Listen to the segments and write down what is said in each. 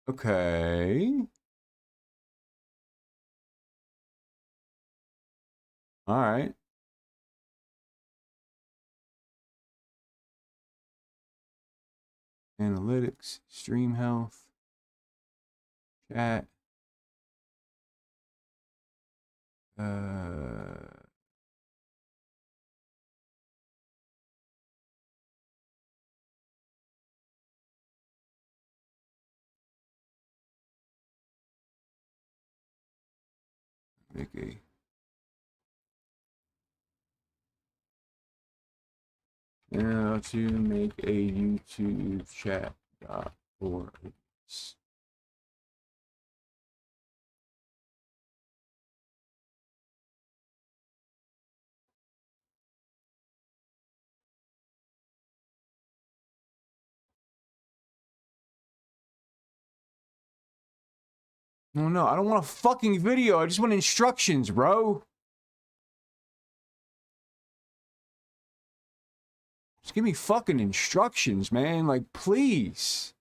Okay. All right. Analytics, stream health, chat. Make a How to make a YouTube chat for No, I don't want a fucking video. I just want instructions, bro. Just give me fucking instructions, man. Like, please.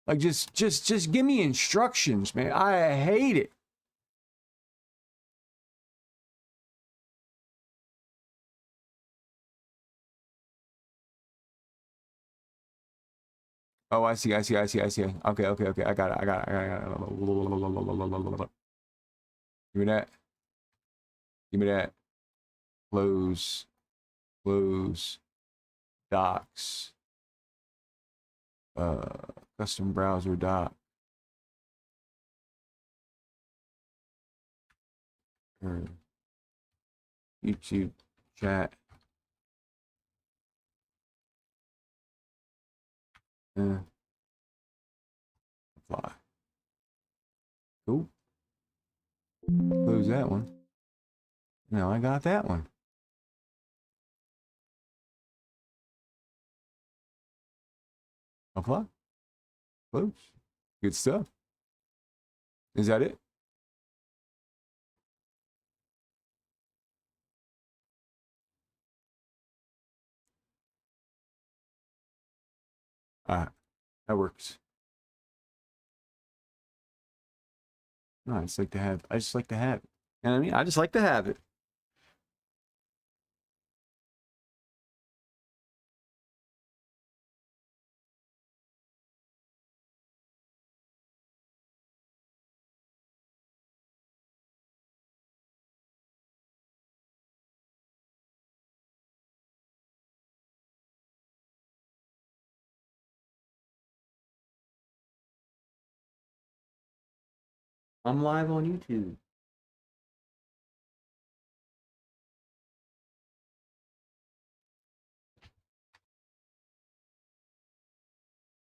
Like, just give me instructions, man. I hate it. Oh, I see. Okay. I got it. I got it. Give me that. Close. Docs. Custom browser doc. YouTube chat. Apply. Cool. Close that one. Now I got that one. Apply. Close. Good stuff. Is that it? All right. That works. No, I just like to have it. You know what I mean? I just like to have it. I'm live on YouTube.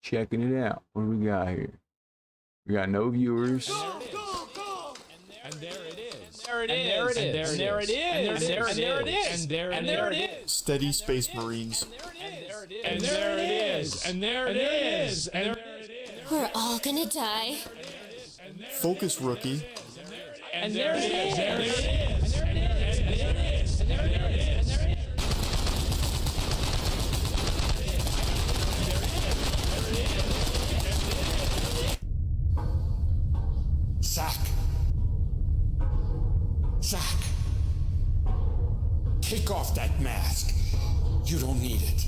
Checking it out. What do we got here? We got no viewers. And there it is. And there it is. And there it is. And there it is. And there it is. Steady Space Marines. And there it is. And there it is. And there it is. We're all gonna die. Focus, rookie. And there it is. There it is. And there it is. And there it is. And there it is. Zack, take off that mask. You don't need it.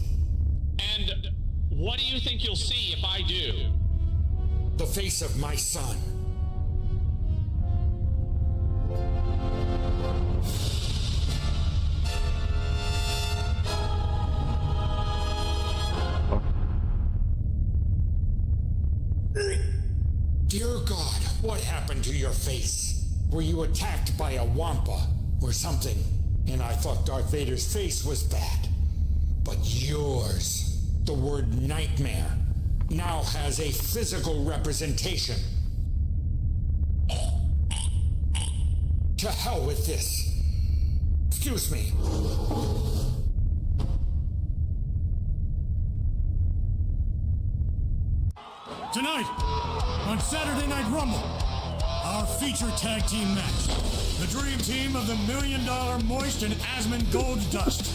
And what do you think you'll see if I do? The face of my son. Dear God, what happened to your face? Were you attacked by a wampa or something? And I thought Darth Vader's face was bad. But yours, the word nightmare, now has a physical representation. To hell with this. Excuse me. Tonight, on Saturday Night Rumble, our feature tag team match, the dream team of the $1 Million Moist and Asmon Gold Dust.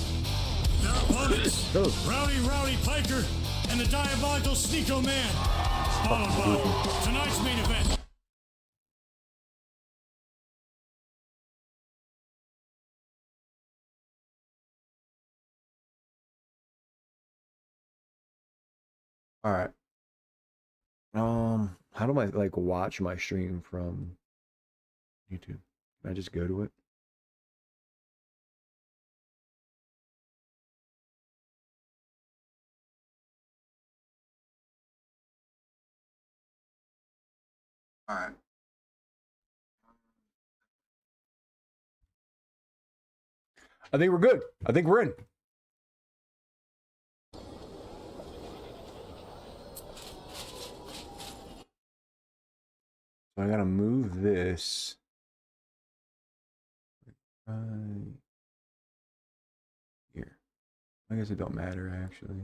Their opponents, Rowdy Piker and the diabolical Sneako Man. Followed by tonight's main event. All right. How do I like watch my stream from YouTube? Can I just go to it? All right. I think we're good. I think we're in. So I gotta move this. Here. I guess it don't matter actually.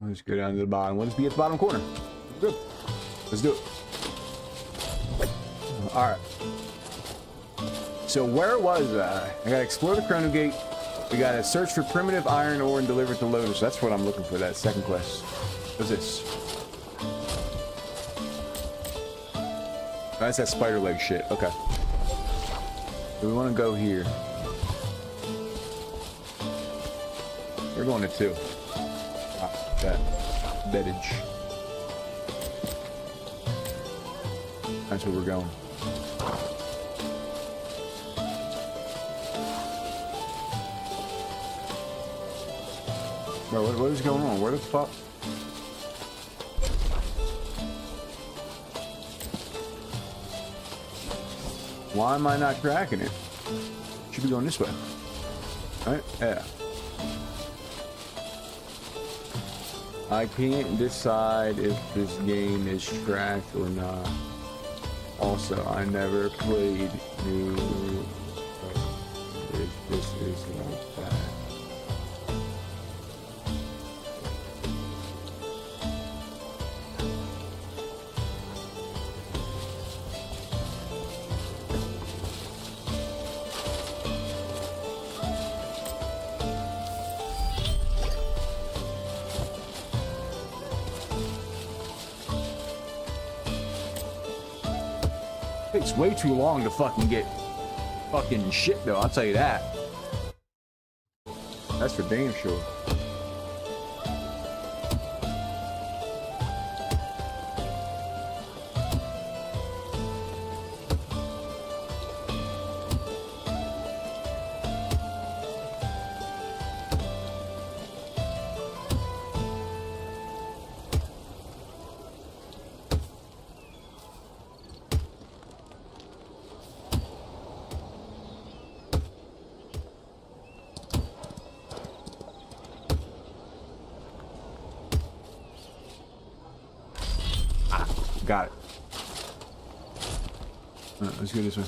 I'll just go down to the bottom. Let's be at the bottom corner. Good. Let's do it. All right. So where was I? I gotta explore the Chrono Gate. We gotta search for primitive iron ore and deliver it to Lotus. That's what I'm looking for. That second quest. What's this? That's that spider leg shit. Okay. So we want to go here. We're going to 2. That beddage. That's where we're going. Bro, what is going on? Where the fuck? Why am I not tracking it? Should be going this way. Right? Yeah. I can't decide if this game is tracked or not. Also, I never played new. If this is like that. Takes way too long to fucking get fucking shit though, I'll tell you that. That's for damn sure. Got it. Let's go this way.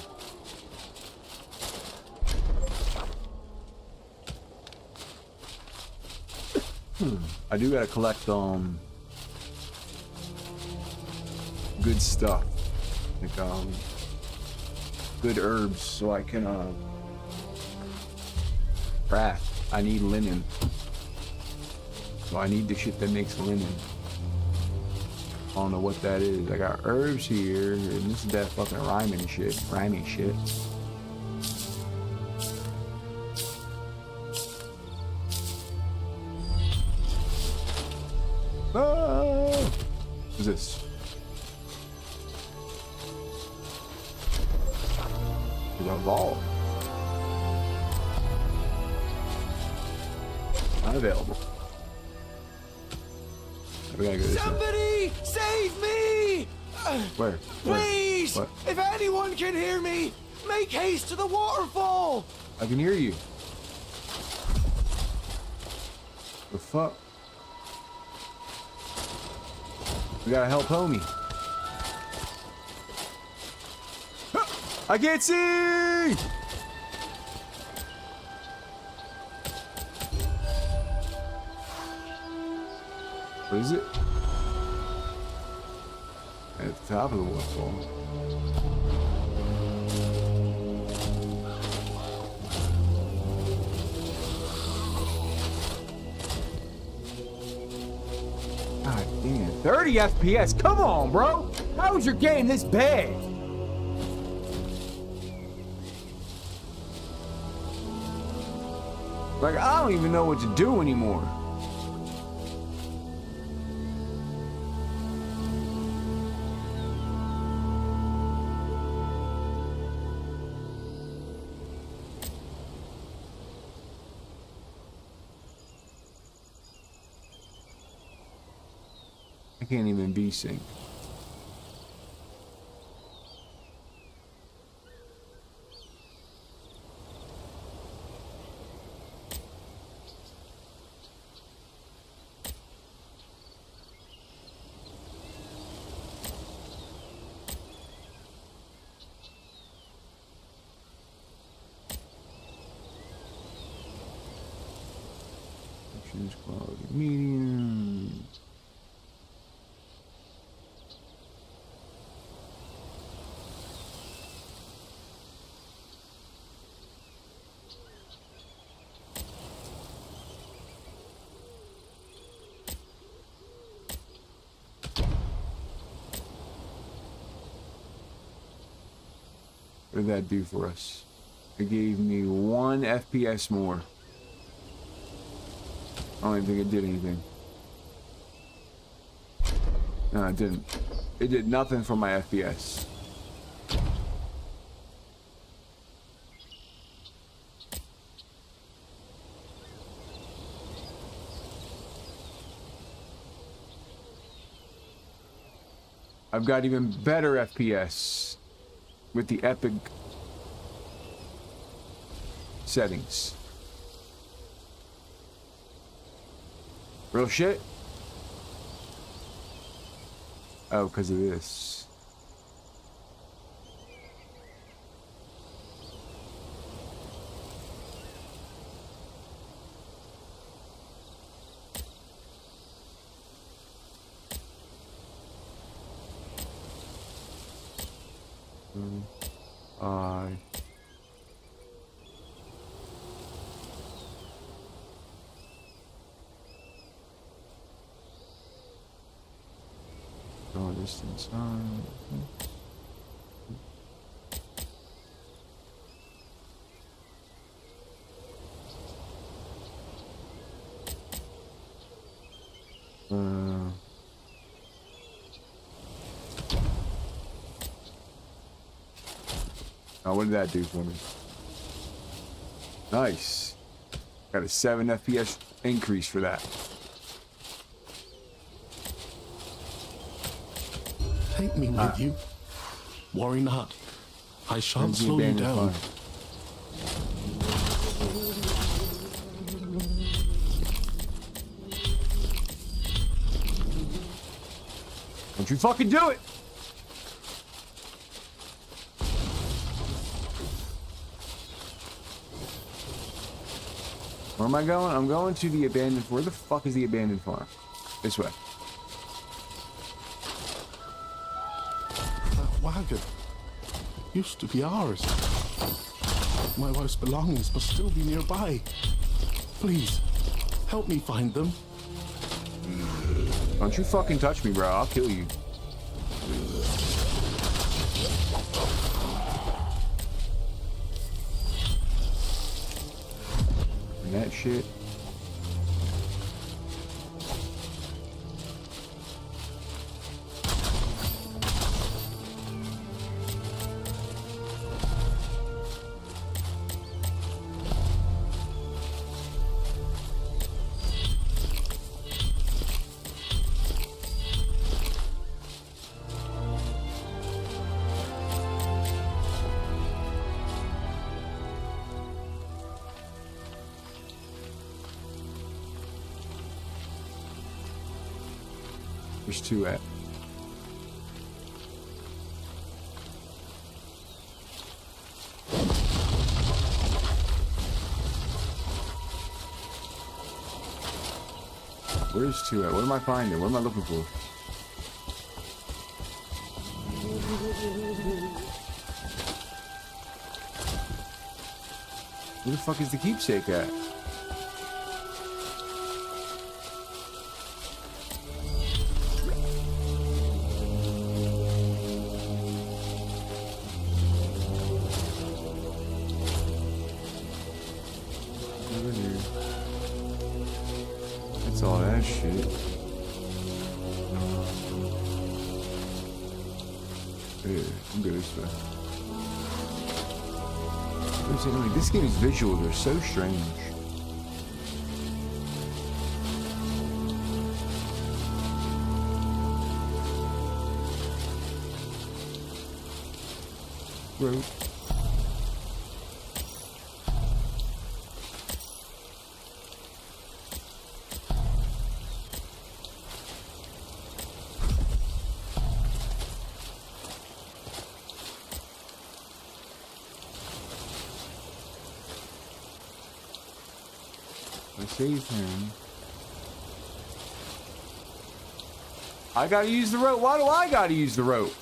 I do gotta collect good stuff, like good herbs, so I can craft. I need linen, so I need the shit that makes linen. I don't know what that is. I got herbs here, and this is that fucking rhyming shit. Oh! What's this? It's a vault. Not available. We gotta go this way. Somebody save me! Where? Please! What? If anyone can hear me, make haste to the waterfall! I can hear you. The fuck? We gotta help homie. I can't see! What is it? At the top of the waterfall. God damn. 30 FPS. Come on, bro. How is your game this bad? Like, I don't even know what to do anymore. I can't even be synced. Choose quality medium. What did that do for us? It gave me 1 FPS more. I don't even think it did anything. No, it didn't. It did nothing for my FPS. I've got even better FPS with the epic settings. Real shit? Oh, because of this. Draw distance on. Oh, what did that do for me? Nice. Got a 7 FPS increase for that. Take me with you. Worry not. I shan't slow you down. Don't you fucking do it! Where am I going? I'm going to the abandoned... Where the fuck is the abandoned farm? This way. That wagon used to be ours. My wife's belongings must still be nearby. Please, help me find them. Don't you fucking touch me, bro. I'll kill you. And that shit. There's 2 at. Where's 2 at? What am I finding? What am I looking for? Where the fuck is the keepsake at? What's all that shit? Yeah, I'm good as well. This game's visuals are so strange. Rope. I saved him. I gotta use the rope. Why do I gotta use the rope?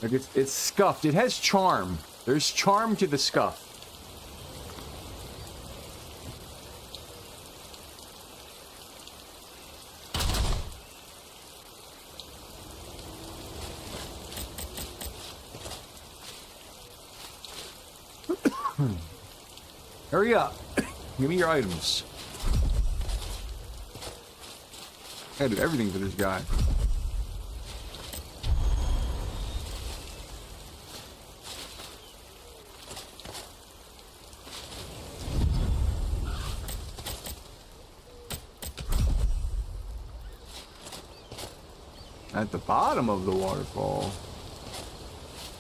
Like it's scuffed. It has charm. There's charm to the scuff. Hurry up. Give me your items. I do everything for this guy. At the bottom of the waterfall.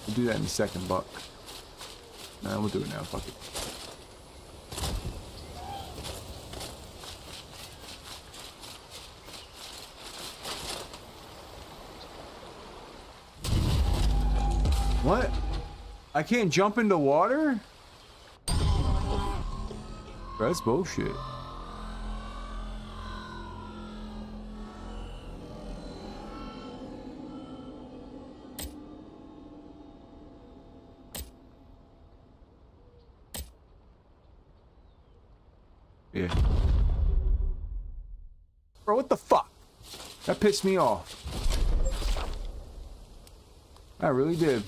We'll do that in a second, Buck. Nah, we'll do it now. Fuck it. What? I can't jump into water? That's bullshit. Yeah. Bro, what the fuck? That pissed me off. I really did.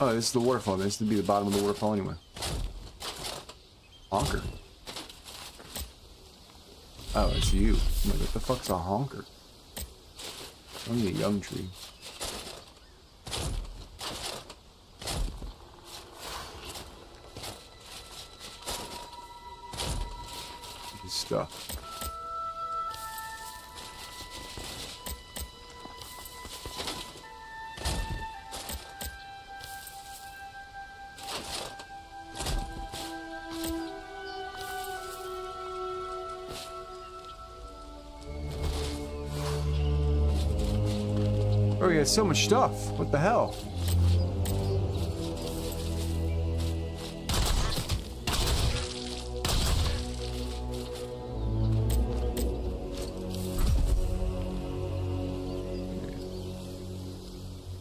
Oh, this is the waterfall. This would be the bottom of the waterfall anyway. Honker. Oh, it's you. I'm like, what the fuck's a honker? Only a young tree. This stuff. Oh, he has so much stuff. What the hell?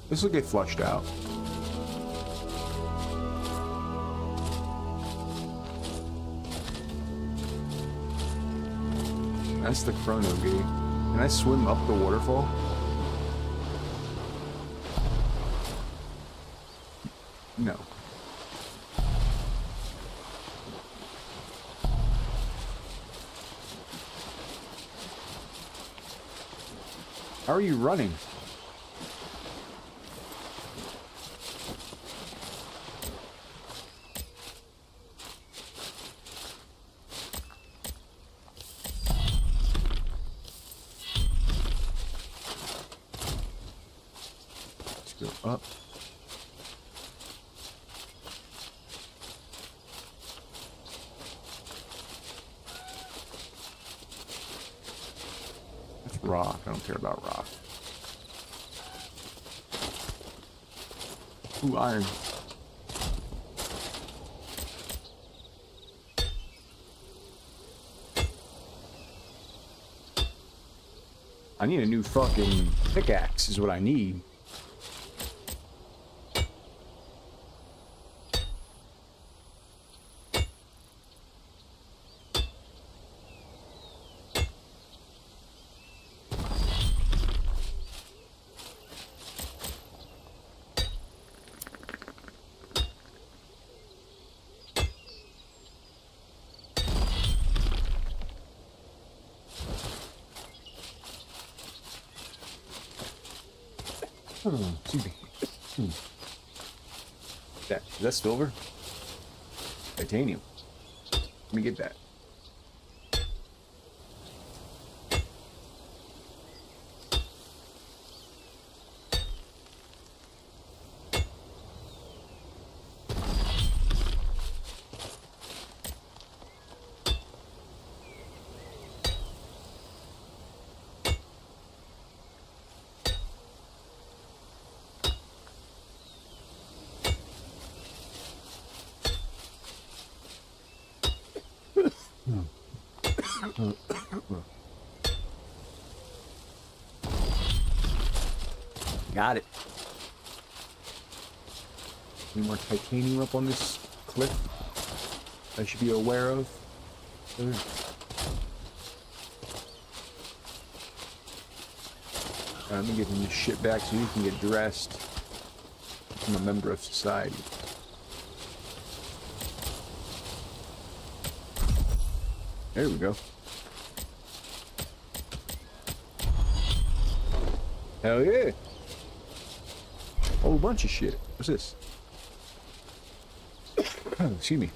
This will get flushed out. That's the Chrono gate. Can I swim up the waterfall? No. How are you running? Let's go up. Rock. I don't care about rock. Ooh, iron. I need a new fucking pickaxe is what I need. Excuse me. Is that silver? Titanium. Let me get that. Got it. Any more titanium up on this cliff I should be aware of? Let me give him this shit back so you can get dressed. I'm a member of society. There we go. Hell yeah. Whole bunch of shit. What's this? Excuse me.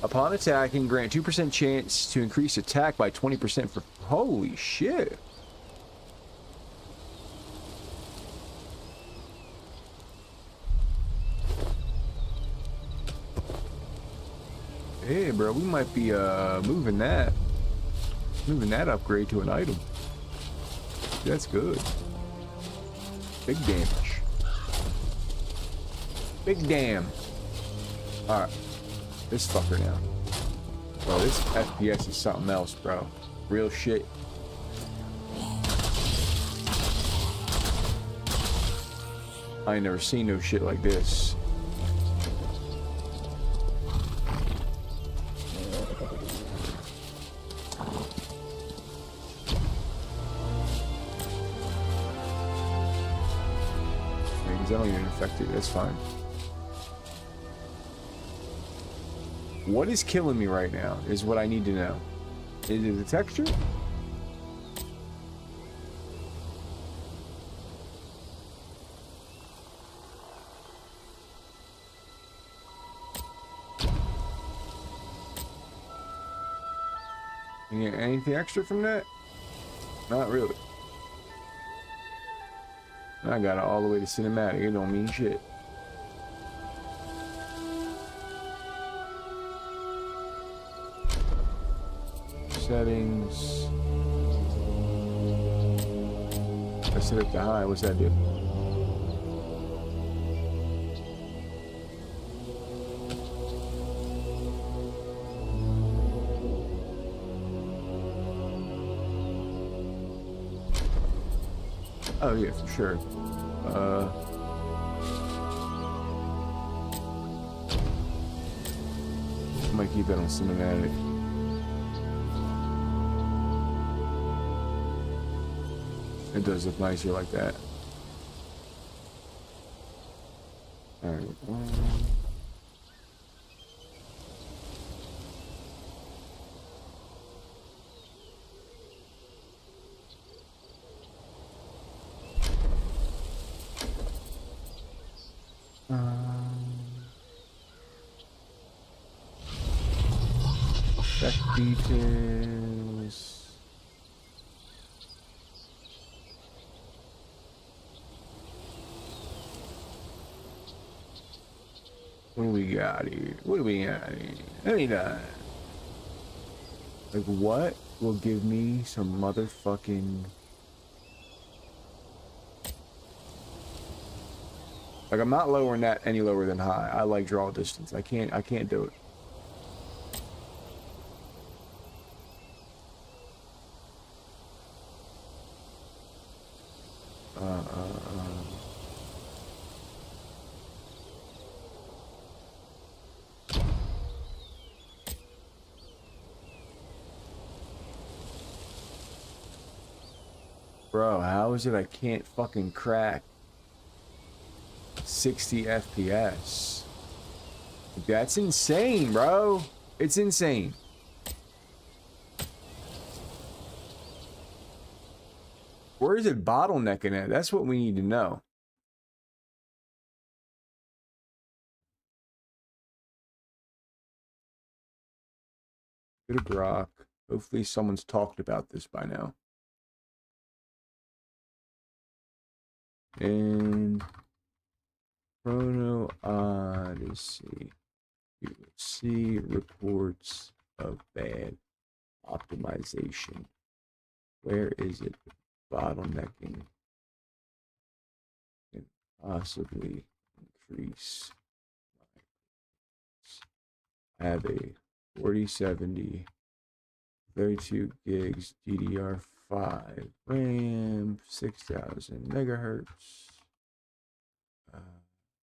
Upon attacking, grant 2% chance to increase attack by 20% for... Holy shit. Hey, bro, we might be moving that upgrade to an item. That's good. Big damage. Big damn. Alright. This fucker now. Bro, this FPS is something else, bro. Real shit. I ain't never seen no shit like this. I don't even affect it. That's fine. What is killing me right now is what I need to know. Is it the texture? Anything extra from that? Not really. I got it all the way to cinematic. It don't mean shit. Settings. I set it to high. What's that do? Oh yeah, for sure. I might keep that on cinematic. It does look nicer like that. Alright. Effect details. What do we got here? What do we got here? Any that. Like what? will give me some motherfucking... Like, I'm not lowering that any lower than high. I like draw distance. I can't do it. Bro, how is it I can't fucking crack 60 FPS? That's insane, bro. It's insane. Where is it bottlenecking at? That's what we need to know. Good of Grok. Hopefully someone's talked about this by now. And Chrono Odyssey. You will see reports of bad optimization. Where is it? Bottlenecking can possibly increase. I have a 4070, 32 gigs DDR5 RAM, 6000 megahertz,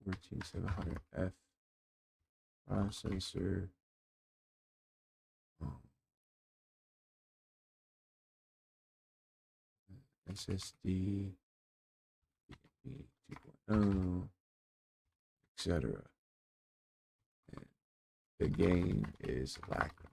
14700F processor. SSD, 2.0, etc. And the game is lacking.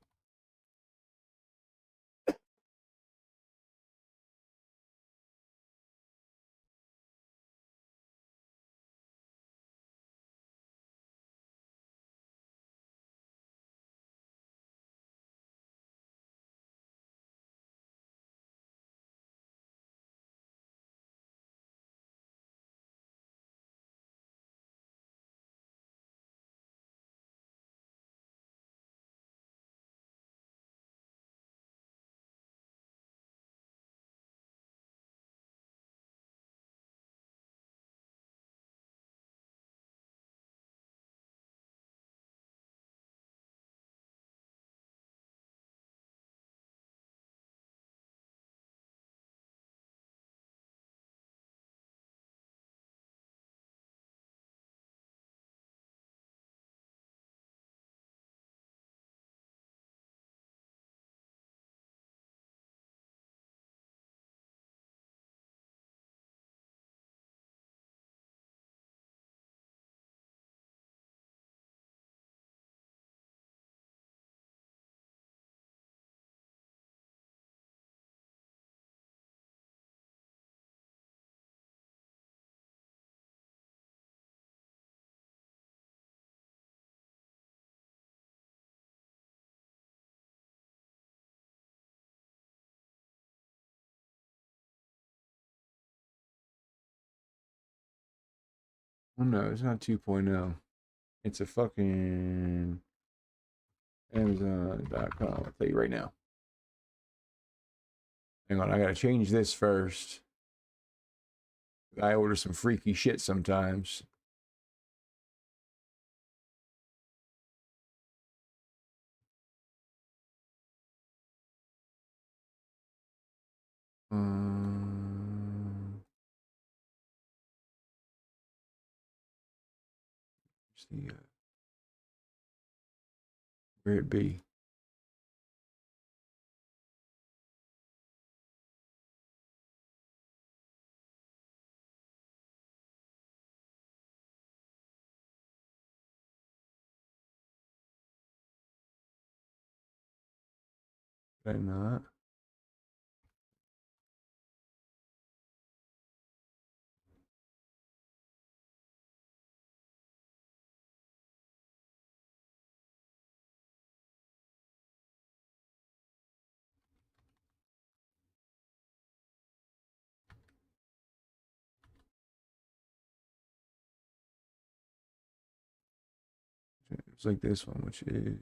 Oh no, it's not 2.0. It's a fucking Amazon.com. I'll tell you right now. Hang on, I gotta change this first. I order some freaky shit sometimes. See where it be. Did I not? It's like this one, which is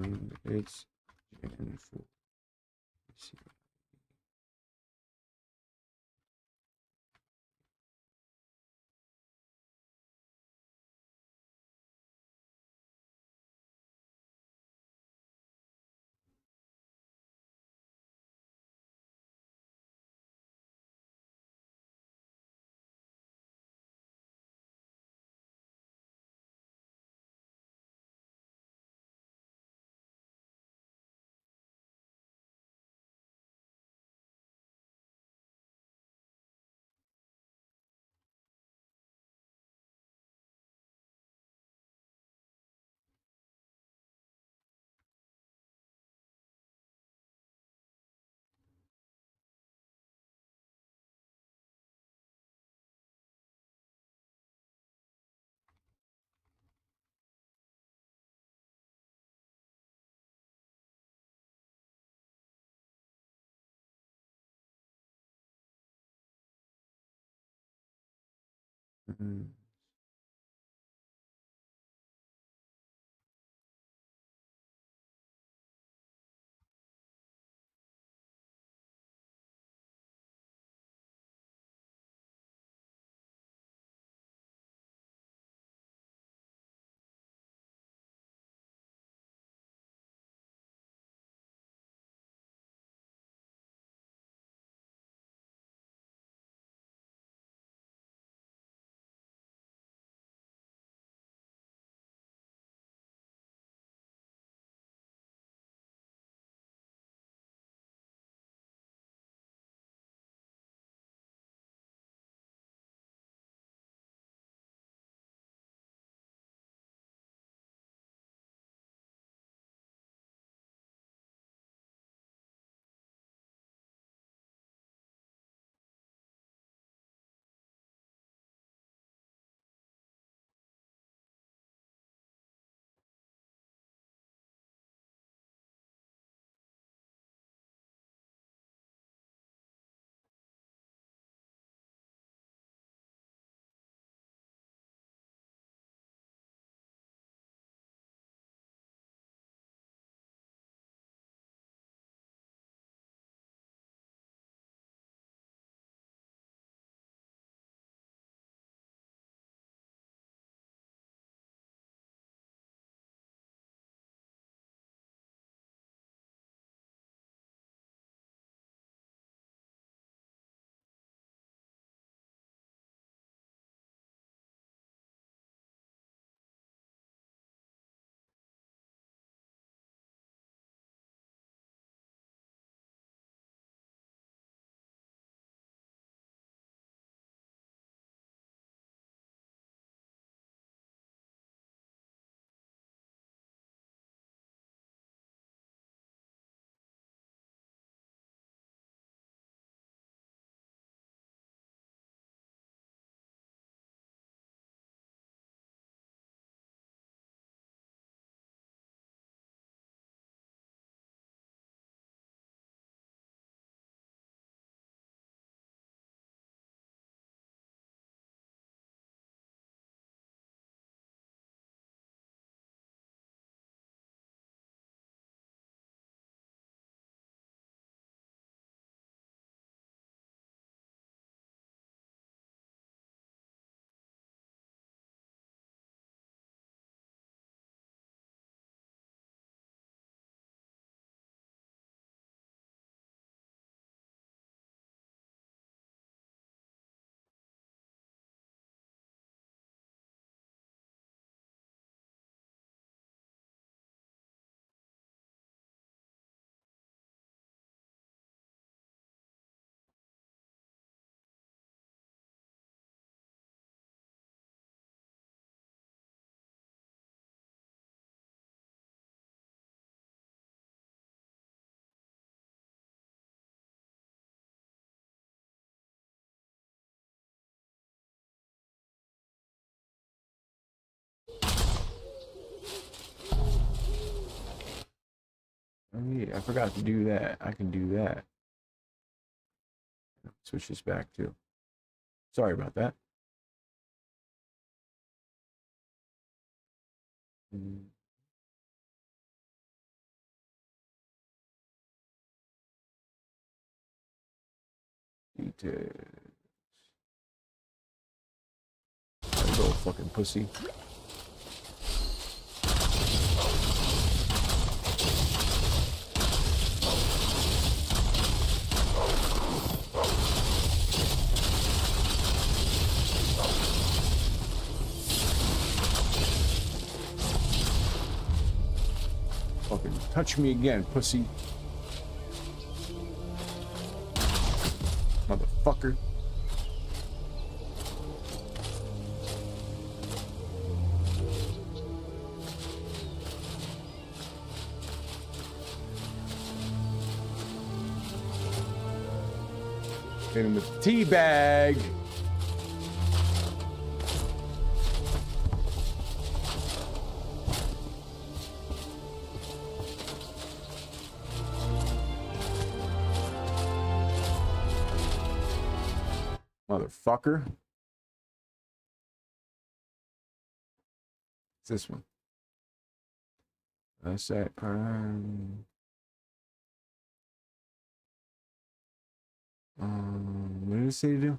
And it's Gen 4. Let's see. Mhm. Oh yeah, I forgot to do that. I can do that. Switch this back too. Sorry about that. Mm. objectives. Little fucking pussy. Fucking touch me again, pussy. Motherfucker. Hit him with the tea bag. Motherfucker. It's this one. That's that. What did it say to do?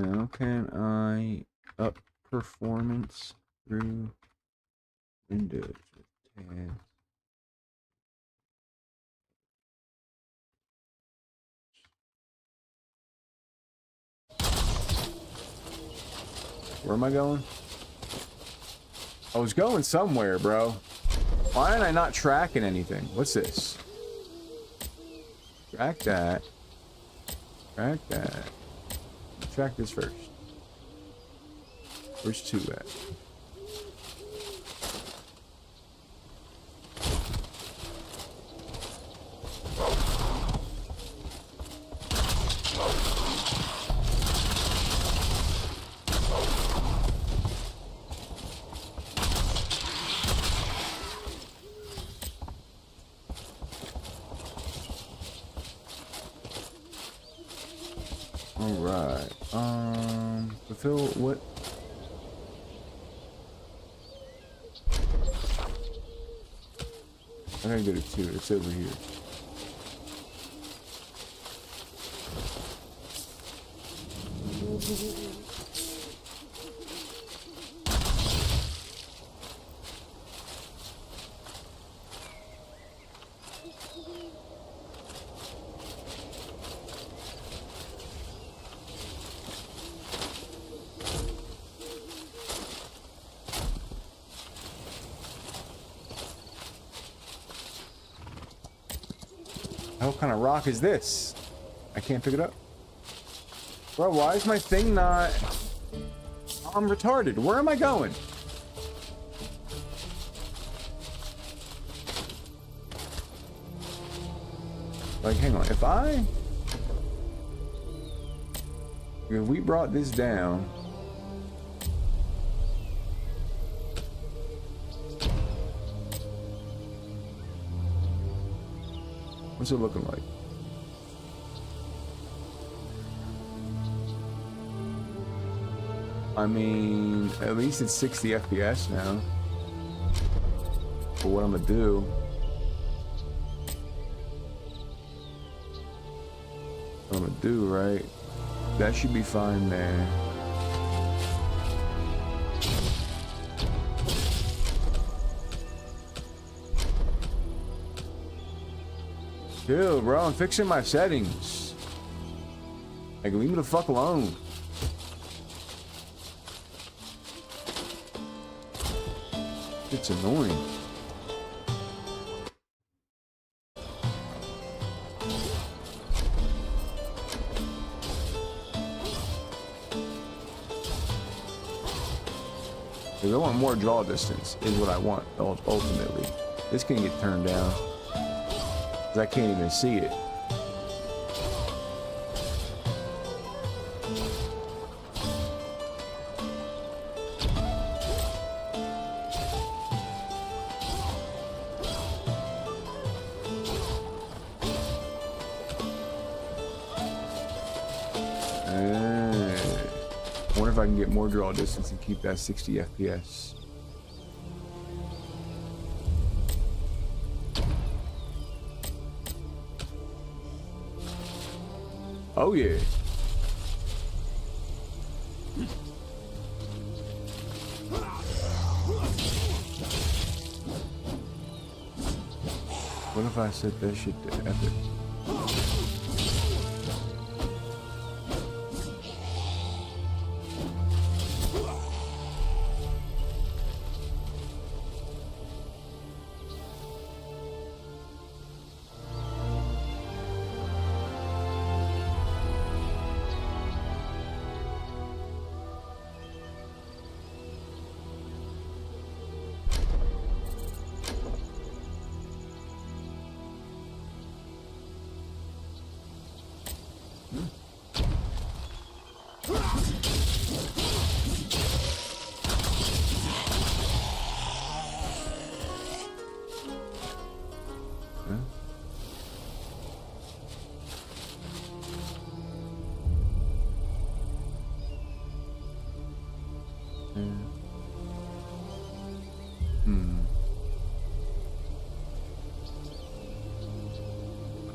How can I up performance through Windows? Where am I going? I was going somewhere, bro. Why am I not tracking anything? What's this? Track that. Track that. Track this first. Where's 2 at? Alright. Fulfill what? I gotta go to 2. It's over here. What kind of rock is this? I can't pick it up. Bro, why is my thing not... I'm retarded. Where am I going? Like, hang on. If we brought this down... What's it looking like? I mean, at least it's 60 FPS now. For what I'm gonna do. What I'm gonna do, right? That should be fine there. Chill, bro. I'm fixing my settings. Like, leave me the fuck alone. It's annoying. Because I want more draw distance, is what I want, ultimately. This can get turned down. Because I can't even see it. I wonder if I can get more draw distance and keep that 60 FPS. Oh yeah. What if I set that shit to epic?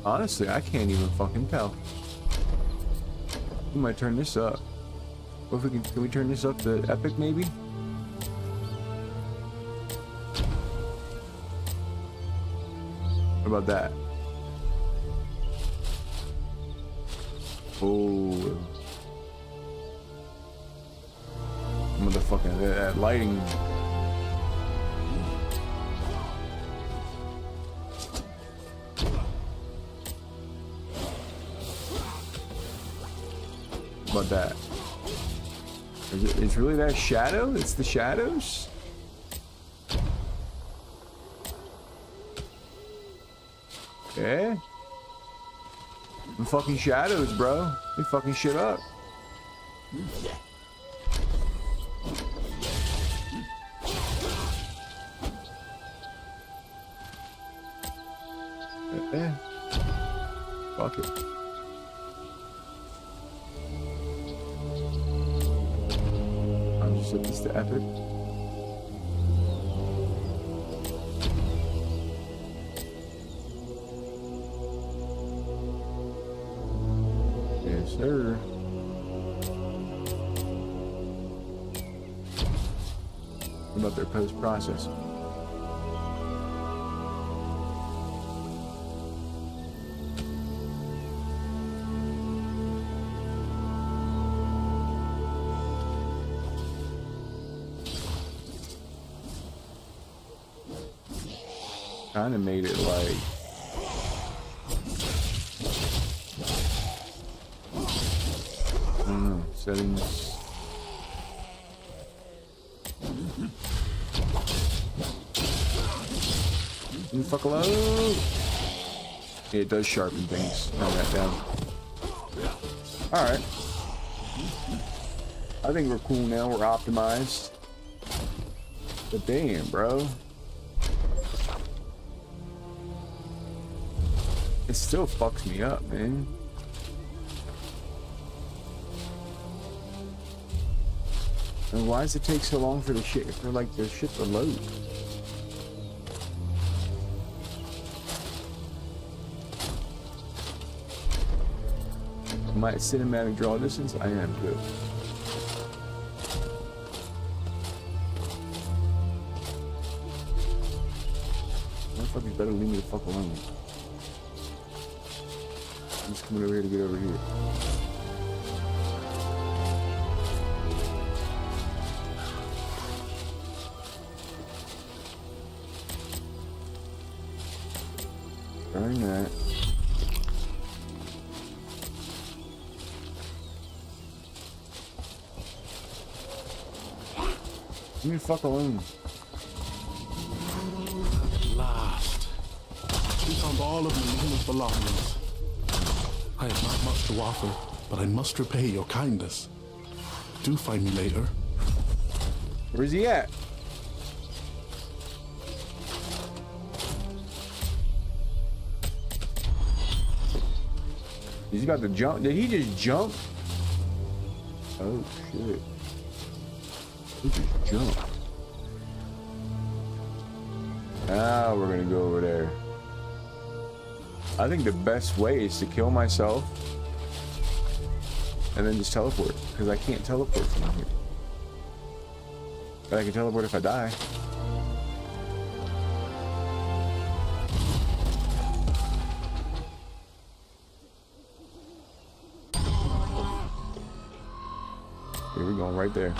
Honestly, I can't even fucking tell. We might turn this up. What if we can we turn this up to epic maybe? What about that? Oh. Motherfucking that lighting. About that. It's really that shadow? It's the shadows? Yeah? The fucking shadows, bro. They fucking shit up. Yeah. Fuck it. Set this to epic. Yes, sir. What about their post-processing? Kind of made it like I don't know, settings. You fuck alone. Yeah, it does sharpen things. Turn that down. Alright. I think we're cool now, we're optimized. But damn, bro. It still fucks me up, man. And why does it take so long for the shit, for like the shit to load? Am I at cinematic draw distance? I am too. Motherfuckers better leave me the fuck alone. Who's coming over here to get over here? Trying that. Leave me the fuck alone. At last. You found all of Nina's belongings. I have not much to offer, but I must repay your kindness. Do find me later. Where's he at? He's about to jump. Did he just jump? Oh shit. He just jumped. Now we're gonna go over there. I think the best way is to kill myself and then just teleport, because I can't teleport from here. But I can teleport if I die. Here we're going right there.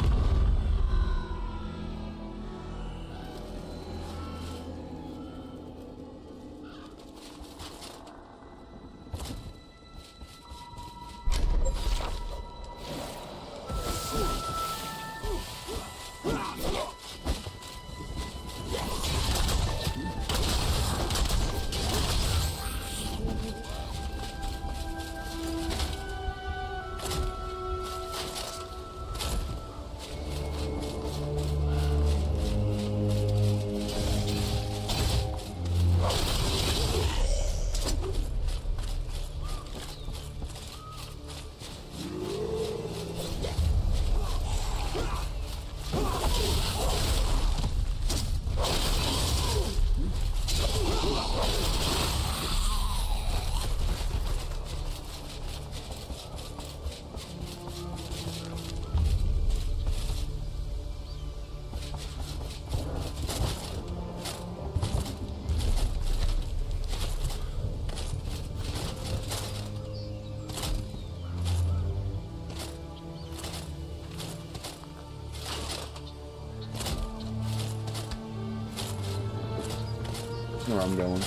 Where I'm going.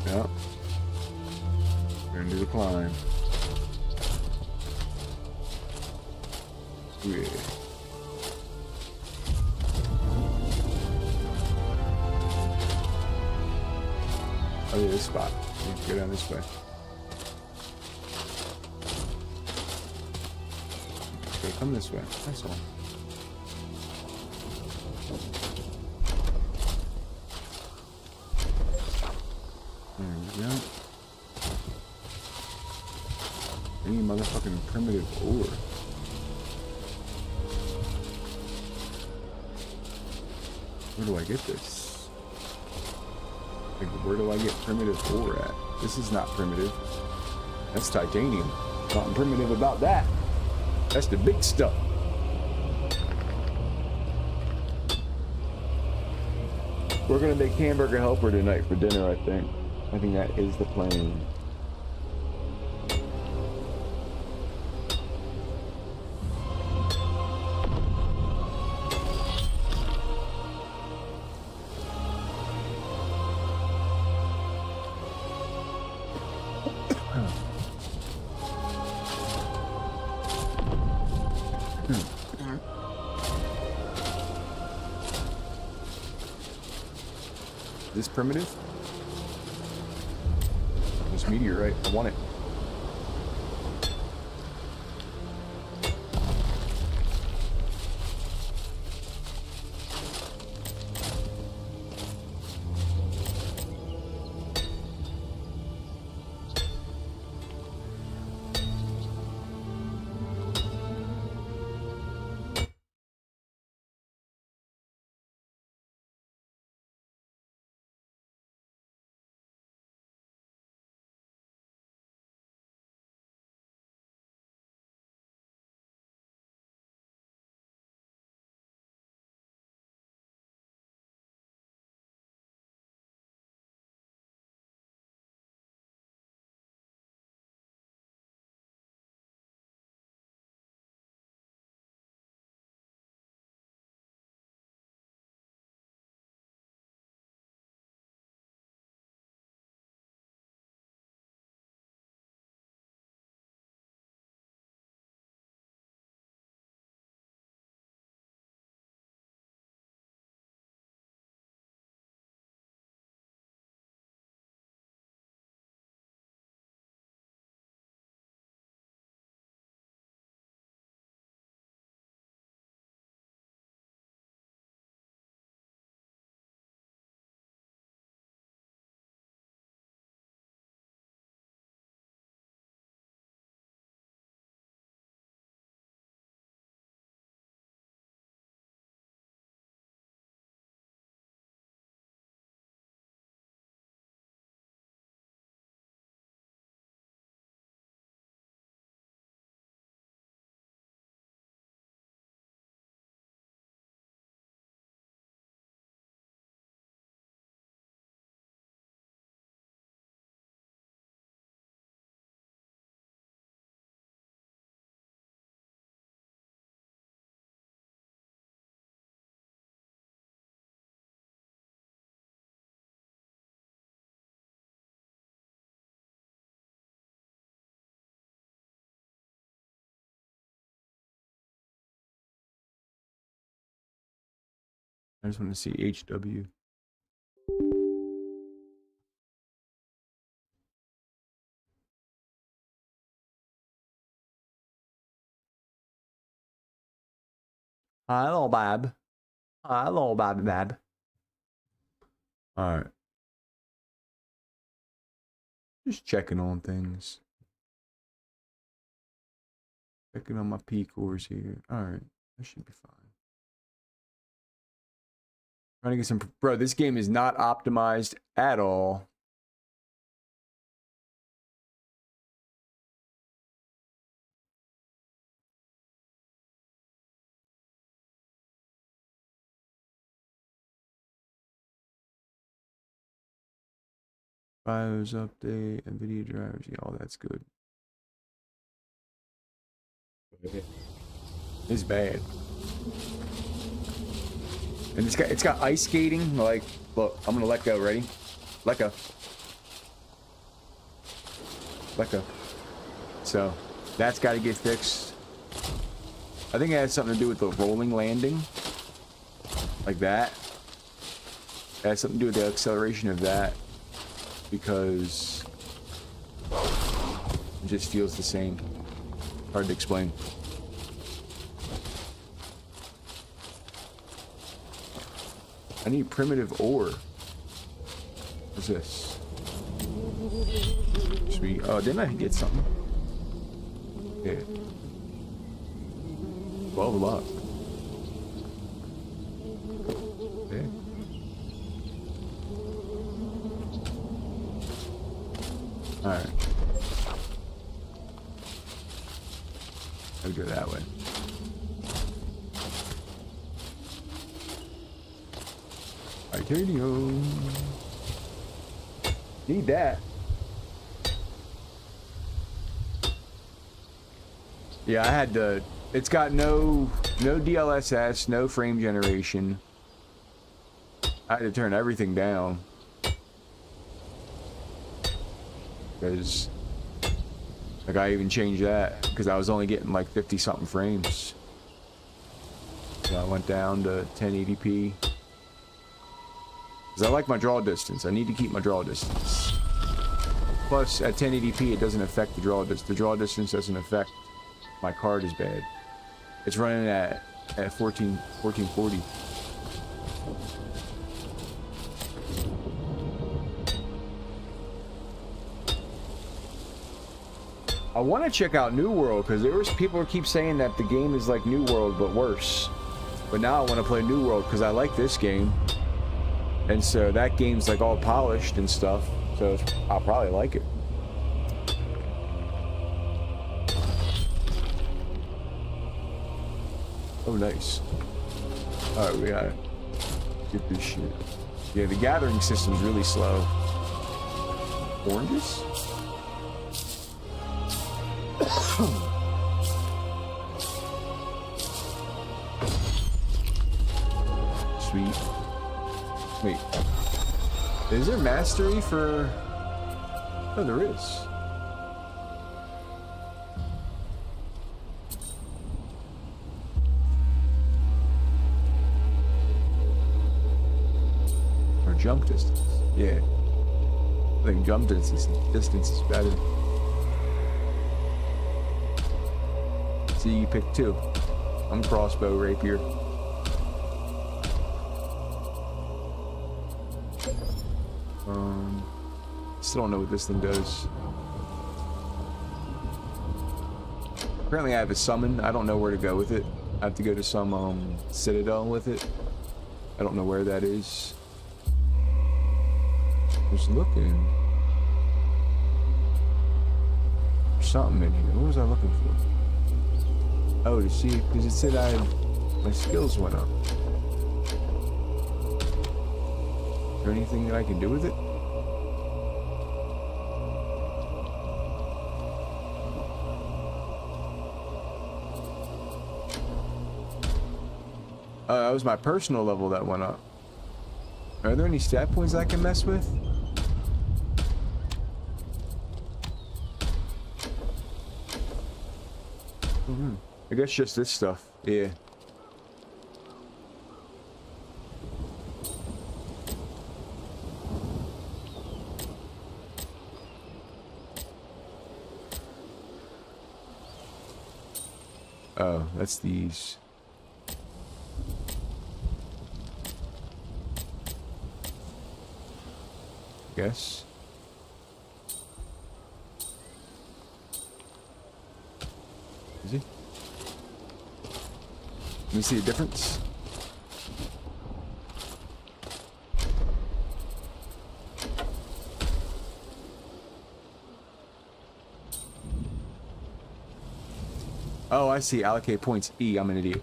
Yep. Gonna do the climb. Yeah. Oh yeah, this spot. Let's go down this way. Okay, come this way. That's all. There we go. Any motherfucking primitive ore. Where do I get this? Like, where do I get primitive ore at? This is not primitive. That's titanium. Nothing primitive about that. That's the big stuff. We're gonna make hamburger helper tonight for dinner, I think. I think that is the plan. Is this primitive? This meteorite, I want it. I just want to see HW. Hello, Bab. Hello, Bab. All right. Just checking on things. Checking on my P cores here. All right. That should be fine. Trying to get some... Bro, this game is not optimized at all. BIOS update, NVIDIA drivers, yeah, all that's good. It's bad. And it's got ice skating, like, look, I'm gonna let go, ready? Let go. Let go. So, that's gotta get fixed. I think it has something to do with the rolling landing. Like that. It has something to do with the acceleration of that. Because it just feels the same. Hard to explain. I need primitive ore. What's this? Sweet. Oh, didn't I get something? Yeah. 12 luck. Okay. Alright. I'll go that way. Titanium. Need that. Yeah, I had to... It's got no DLSS, no frame generation. I had to turn everything down. Because... Like, I even changed that. Because I was only getting like 50-something frames. So I went down to 1080p. Because I like my draw distance. I need to keep my draw distance. Plus, at 1080p, it doesn't affect the draw distance. The draw distance doesn't affect my card as bad. It's running at 1440. I want to check out New World, because there was people who keep saying that the game is like New World, but worse. But now I want to play New World, because I like this game. And so that game's like all polished and stuff, so I'll probably like it. Oh, nice. Alright, we gotta get this shit. Yeah, the gathering system's really slow. Oranges? Sweet. Wait, is there mastery for... Oh, there is. Or jump distance. Yeah. I think jump distance is better. See, you pick two. I'm crossbow rapier. Still don't know what this thing does. Apparently I have a summon. I don't know where to go with it. I have to go to some citadel with it. I don't know where that is. Just looking. There's something in here. What was I looking for? Oh, to see, because it said my skills went up. Is there anything that I can do with it? That was my personal level that went up. Are there any stat points I can mess with? I guess just this stuff. Yeah. Oh, that's these. Guess. Is he? Let me see the difference. Oh, I see. Allocate points. E. I'm an idiot.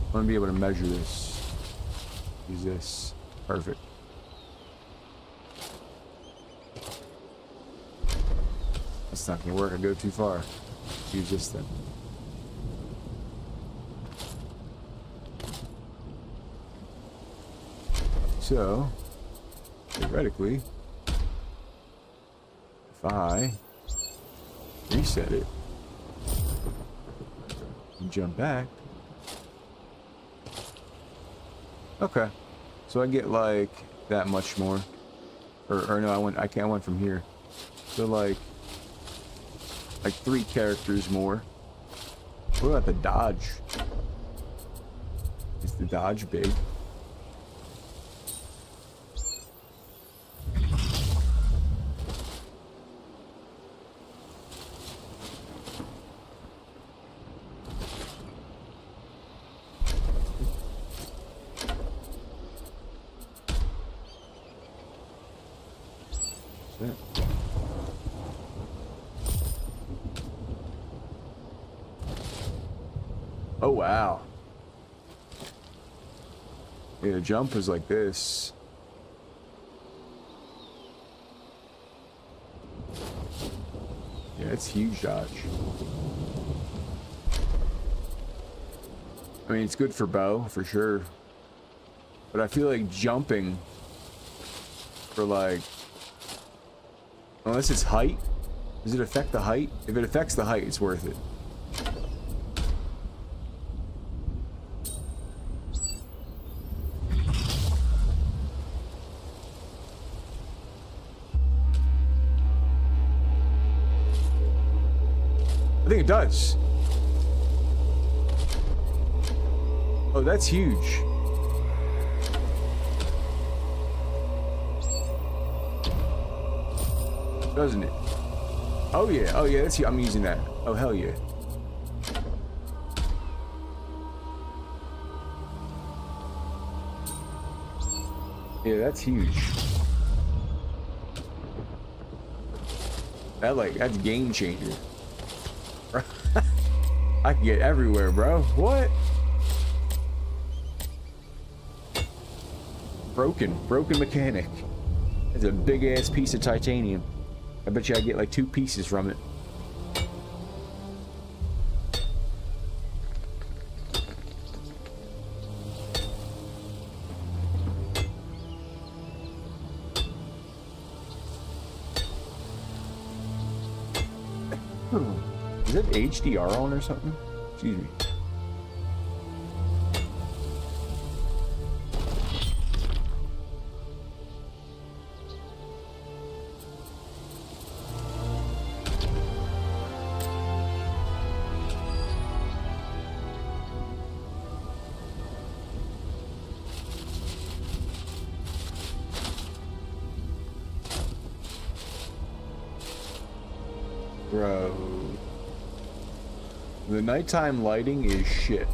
I want to be able to measure this. Use this. Perfect. That's not going to work. I go too far. Use this then. So, theoretically, if I reset it and jump back, okay, so I get like that much more, or no, I went from here, so like 3 characters more. What about the dodge? Is the dodge big? Oh wow. Yeah, the jump is like this. Yeah, it's huge dodge. I mean, it's good for bow, for sure. But I feel like jumping for like... Unless it's height. Does it affect the height? If it affects the height, it's worth it. I think it does. Oh, that's huge. Doesn't it? Oh yeah, that's I'm using that. Oh hell yeah. Yeah, that's huge. That's game changer. I can get everywhere, bro. What? Broken mechanic. That's a big ass piece of titanium. I bet you I get like 2 pieces from it. Is it HDR on or something? Excuse me. Bro. The nighttime lighting is shit.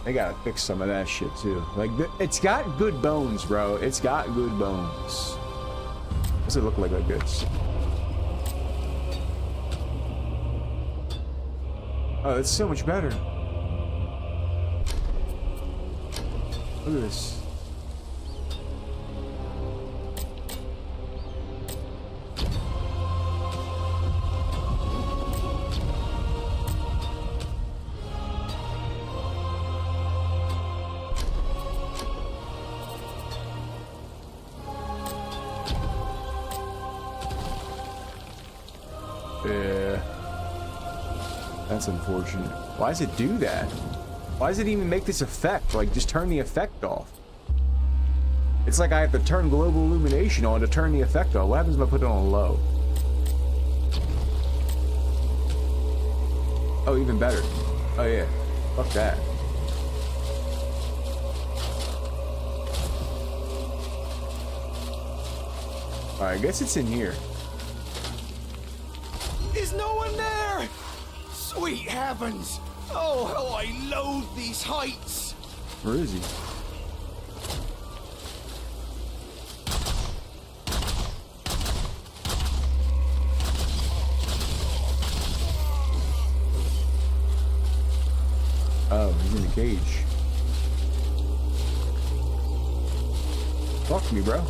They gotta fix some of that shit too. Like, it's got good bones, bro. It's got good bones. What's it look like this? Oh, it's so much better. Look at this. Yeah. That's unfortunate. Why does it do that? Why does it even make this effect? Like, just turn the effect off. It's like I have to turn global illumination on to turn the effect off. What happens if I put it on low? Oh, even better. Oh, yeah. Fuck that. Alright, I guess it's in here. Is no one there? Sweet heavens! Oh, how I loathe these heights! Where is he? Oh, he's in the cage. Talk to me, bro.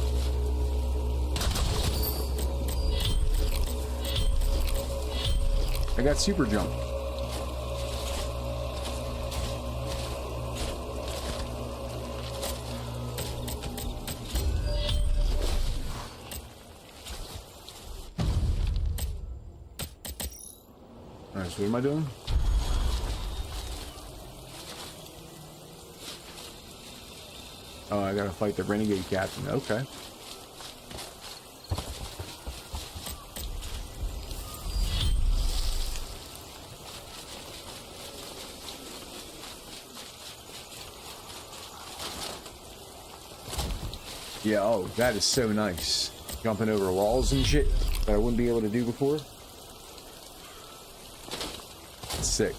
I got super jump. Alright, so what am I doing? Oh, I gotta fight the renegade captain. Okay. Yeah, oh, that is so nice. Jumping over walls and shit that I wouldn't be able to do before. It's sick.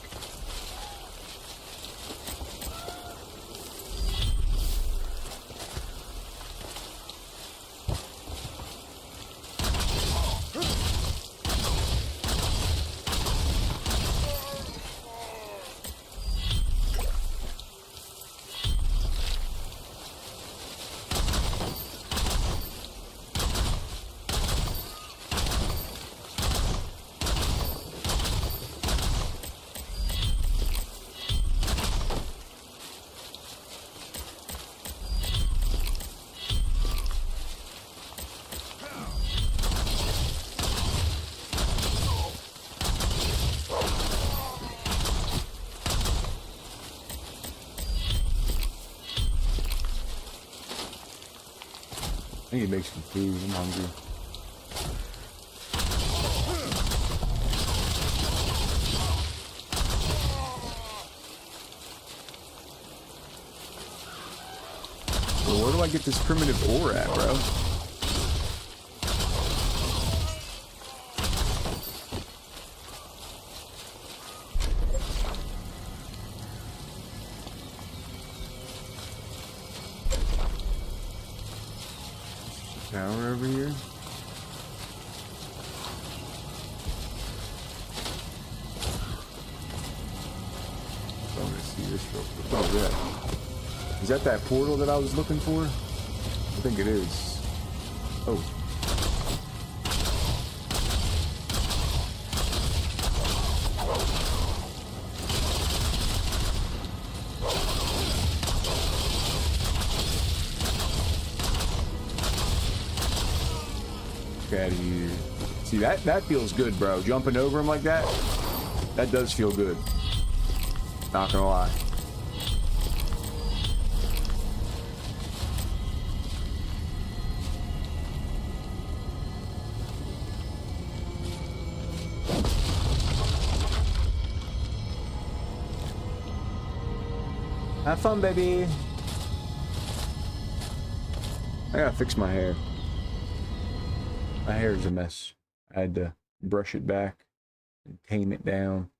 I need to make some food. I'm hungry. Well, where do I get this primitive ore at, bro? Tower over here. I'm gonna see this real quick. Oh, yeah. Is that portal that I was looking for? I think it is. Oh. Out of here. See, that feels good, bro. Jumping over him like that, that does feel good. Not gonna lie. Have fun, baby. I gotta fix my hair. My hair is a mess. I had to brush it back and tame it down.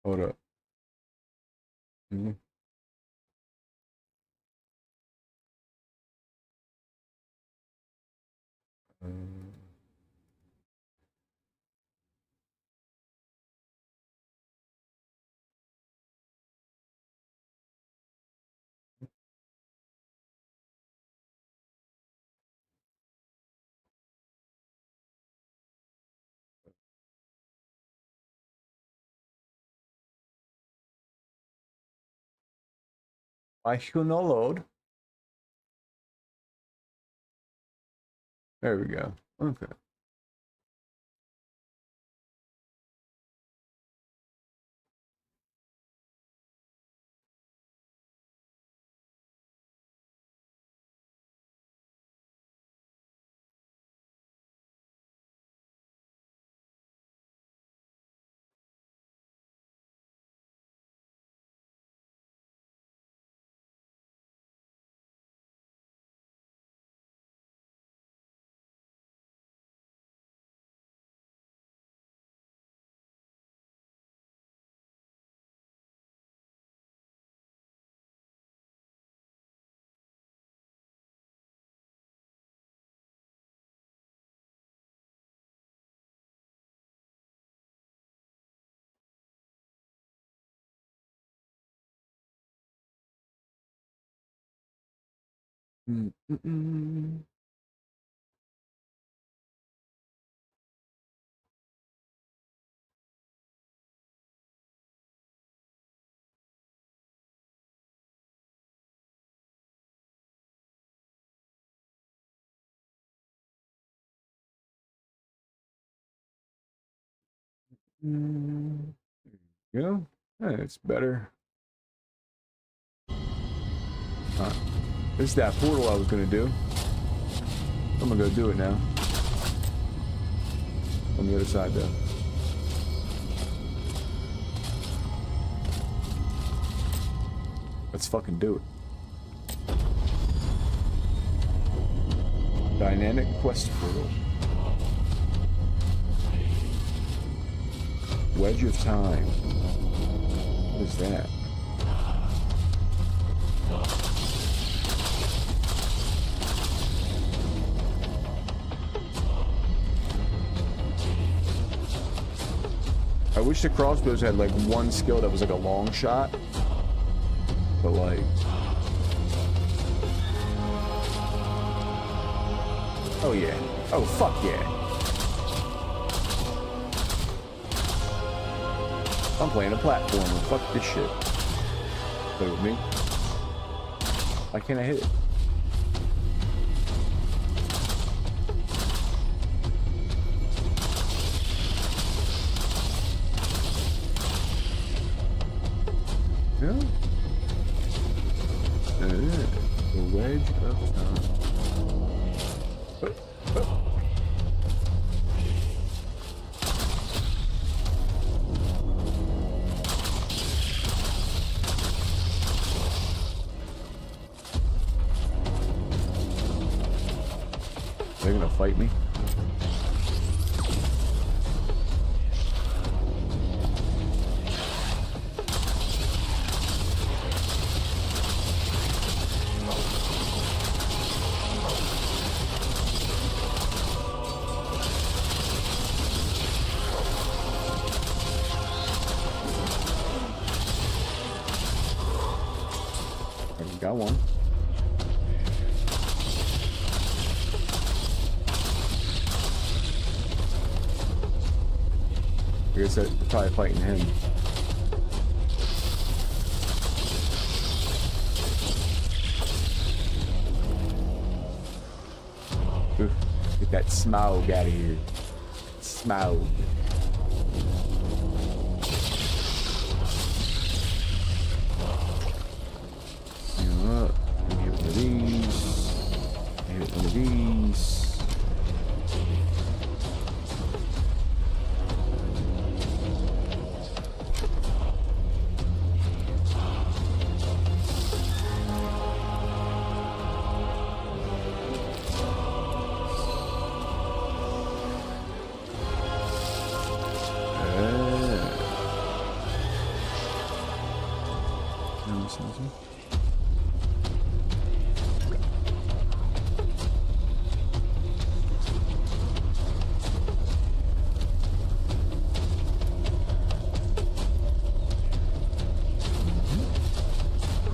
Hold up. I should not load. There we go. Okay. Mm-mm-mm. There you go. That's better. This is that portal I was gonna do. I'm gonna go do it now. On the other side, though. Let's fucking do it. Dynamic quest portal. Wedge of time. What is that? I wish the crossbows had like one skill that was like a long shot. But like... Oh yeah. Oh fuck yeah. I'm playing a platformer. Fuck this shit. Play with me. Why can't I hit it? No? The wedge of time. They're gonna fight me. Got one. I guess they're probably fighting him. Oof. Get that smog out of here. Smog.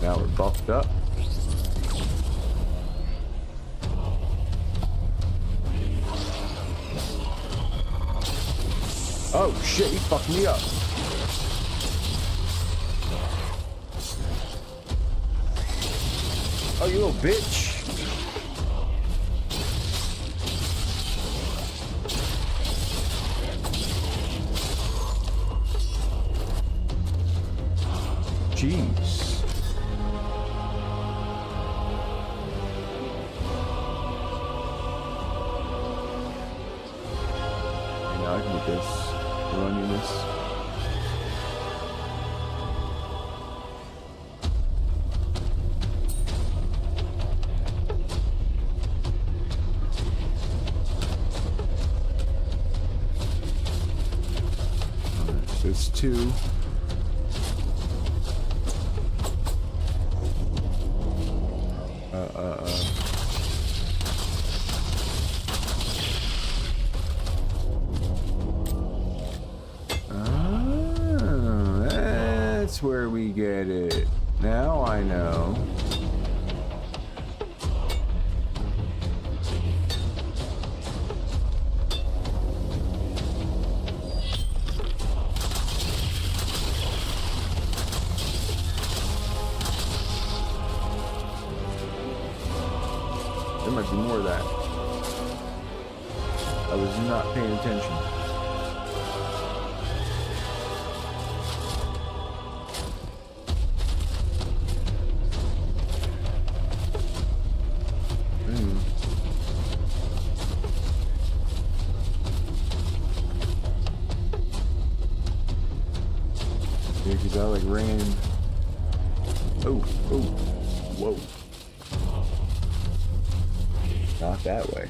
Now we're buffed up. Oh shit, he fucked me up. Oh, you little bitch. Jeez. I can get this. Running this. Alright, so it's 2. That's where we get it. Now I know. There might be more of that. I was not paying attention. Yeah, because I like ran. Oh, whoa. Not that way.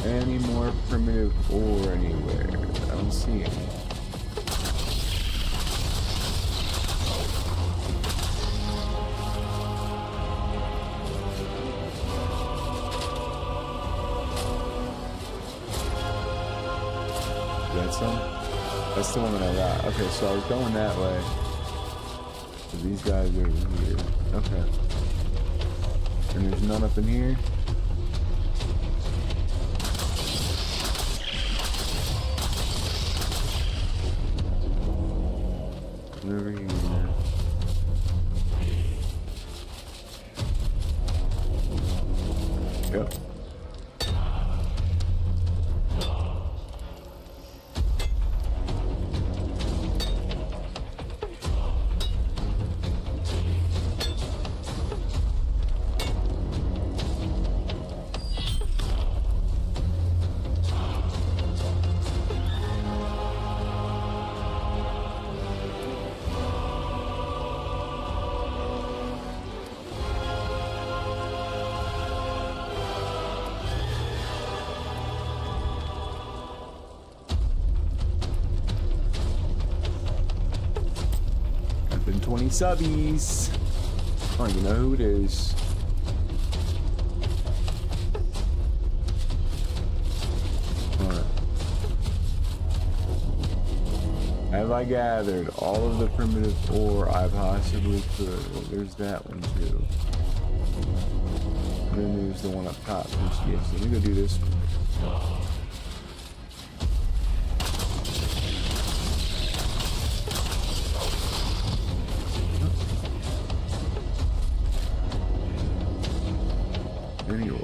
Any more primitive ore anywhere? I don't see any. That's some? That's the one that I got. Okay, so I was going that way. So these guys are over here. Okay. And there's none up in here? Over here. Yep. Been 20 subbies. I don't even know who it is. Alright. Have I gathered all of the primitive ore I possibly could? Well, there's that one too. And then there's the one up top. Yes, let me go do this one.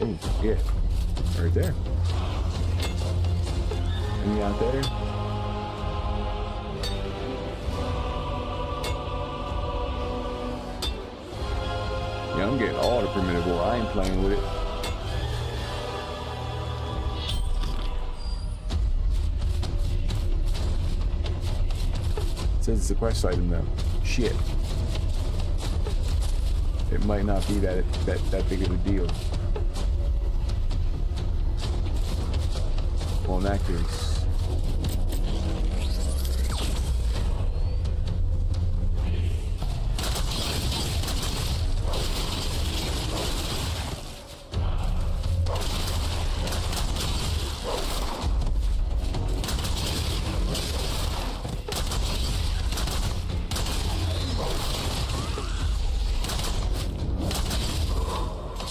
Oh, yeah. Right there. Any out there? Yeah, I'm getting all the primitive ore. I ain't playing with it. It says it's a quest item though. Shit. It might not be that big of a deal. Well, in that case.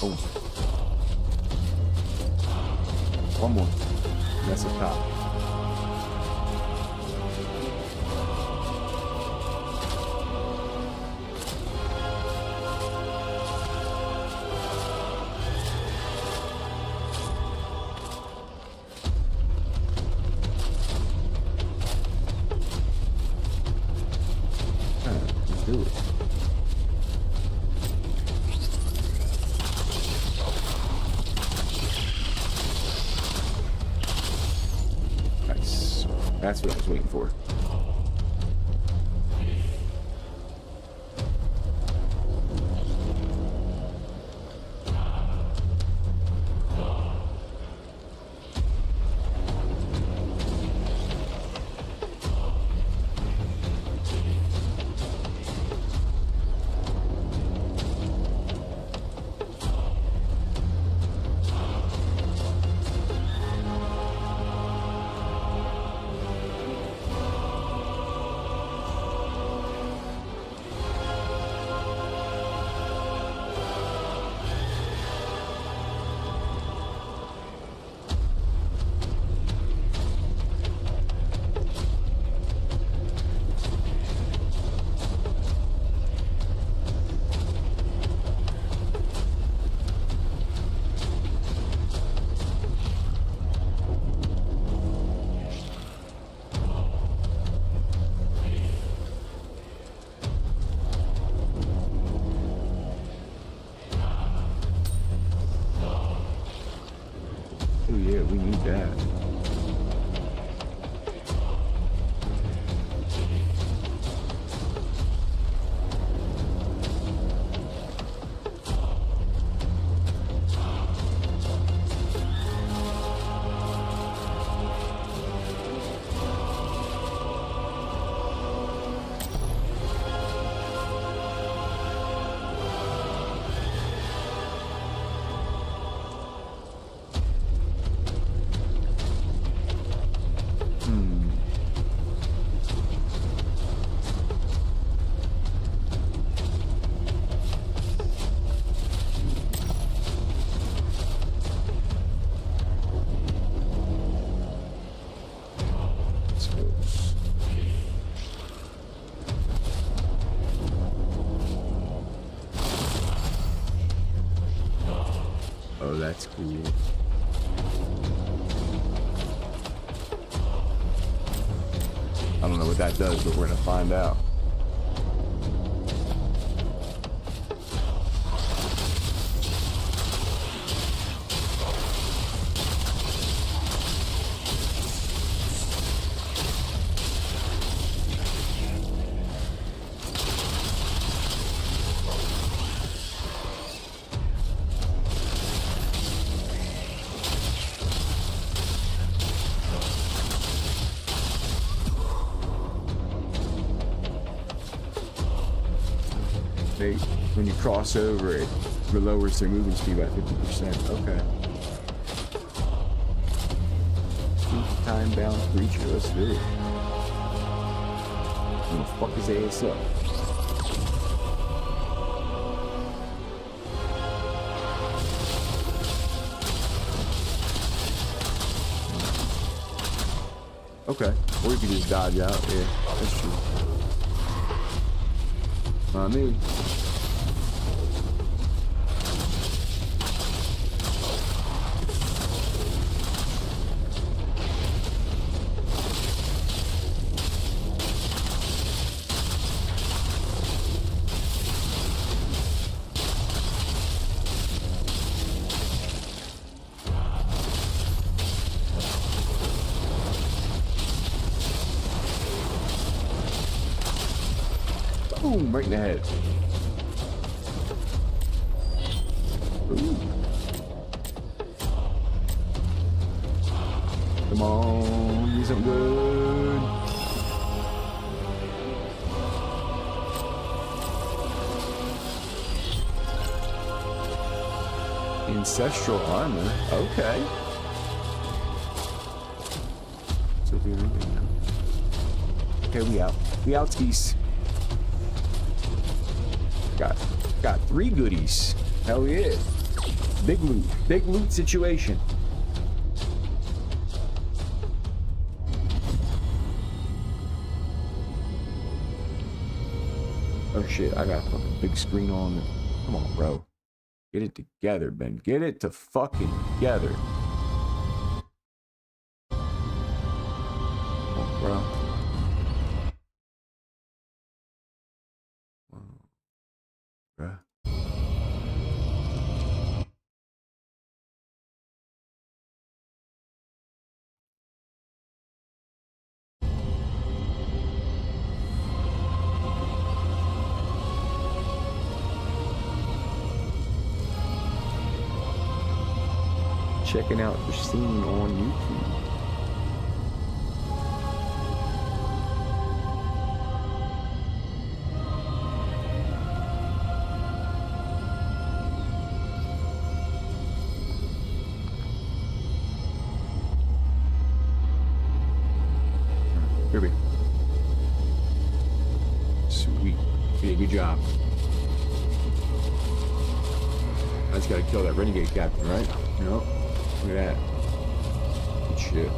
Oh. One more. That's the top. That's what I was waiting for. Oh yeah, we need that. Oh, that's cool. I don't know what that does, but we're gonna find out. When you cross over, it lowers their movement speed by 50%. Okay. Time bound creature. Let's do it. I'm gonna fuck his ass up. Okay. Or you can just dodge out. Yeah, that's true. Me. Boom, right in the head. Ooh. Come on, do something good. Ancestral armor, okay. So we okay, we out. We out, skis. Got 3 goodies. Hell yeah. Big loot situation. Oh shit, I got a fucking big screen on. Come on, bro. Get it together, Ben. Get it to fucking together. Come on, bro. Bruh. checking out the scene on YouTube. Kirby. Sweet. Yeah, good job. I just gotta kill that renegade captain, right? Nope. Look at that. Good shit.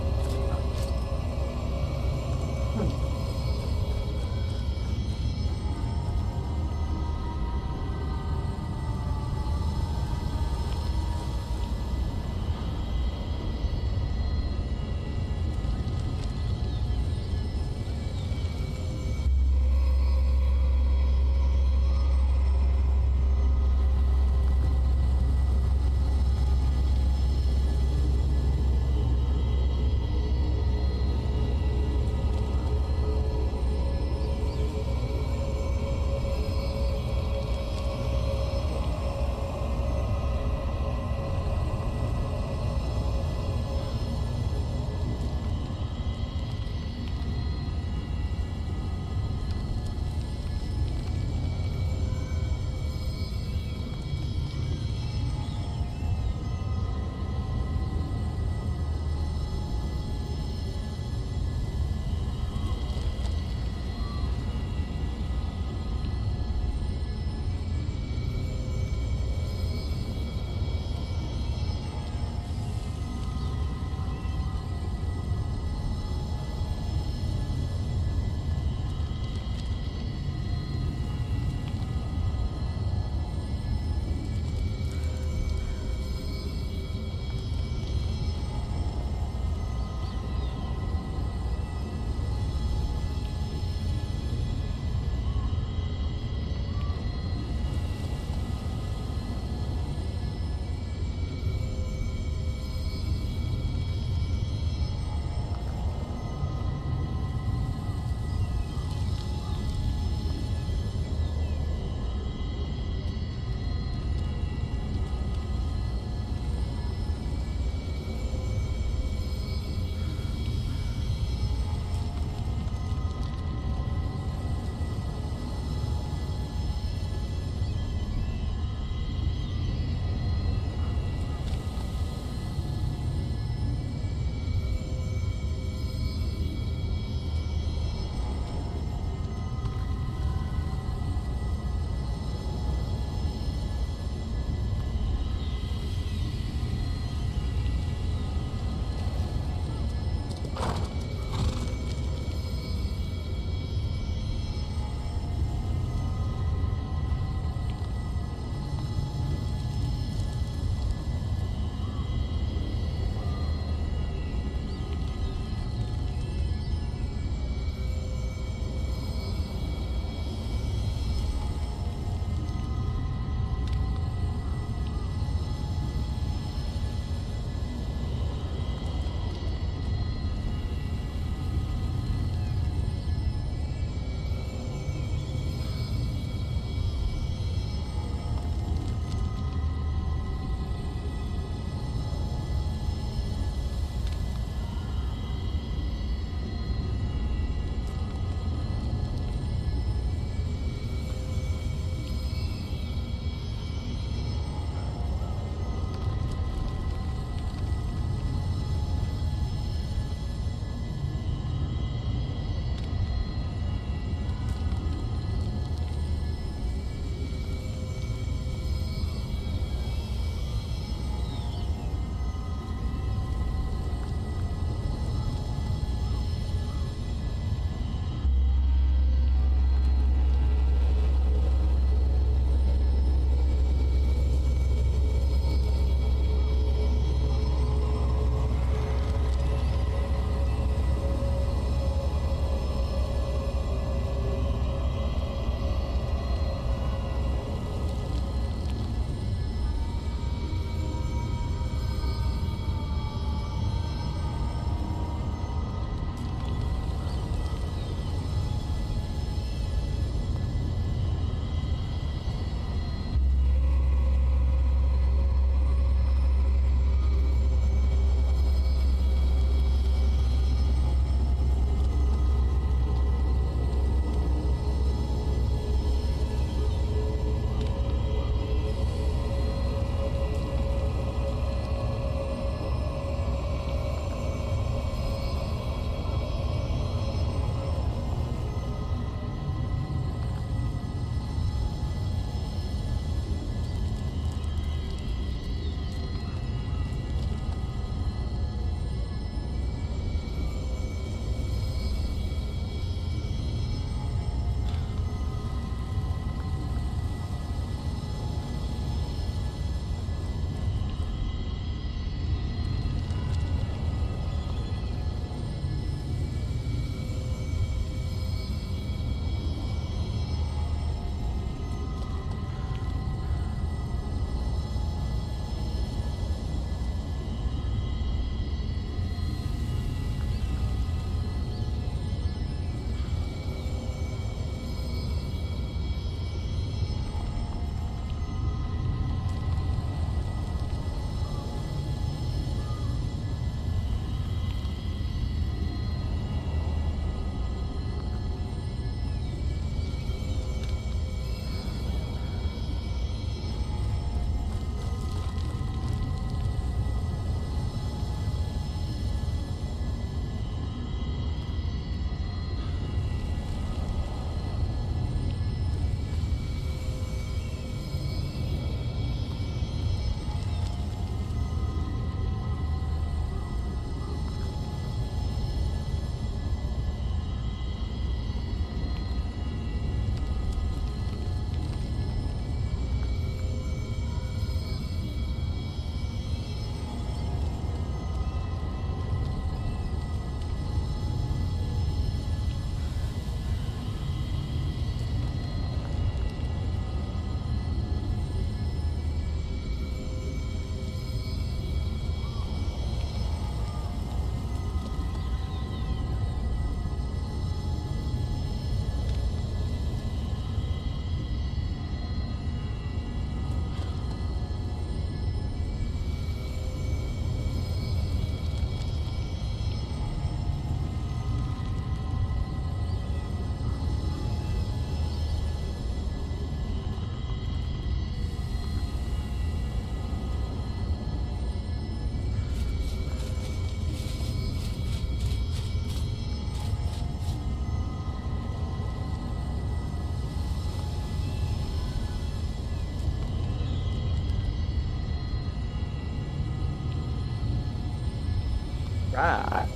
Right.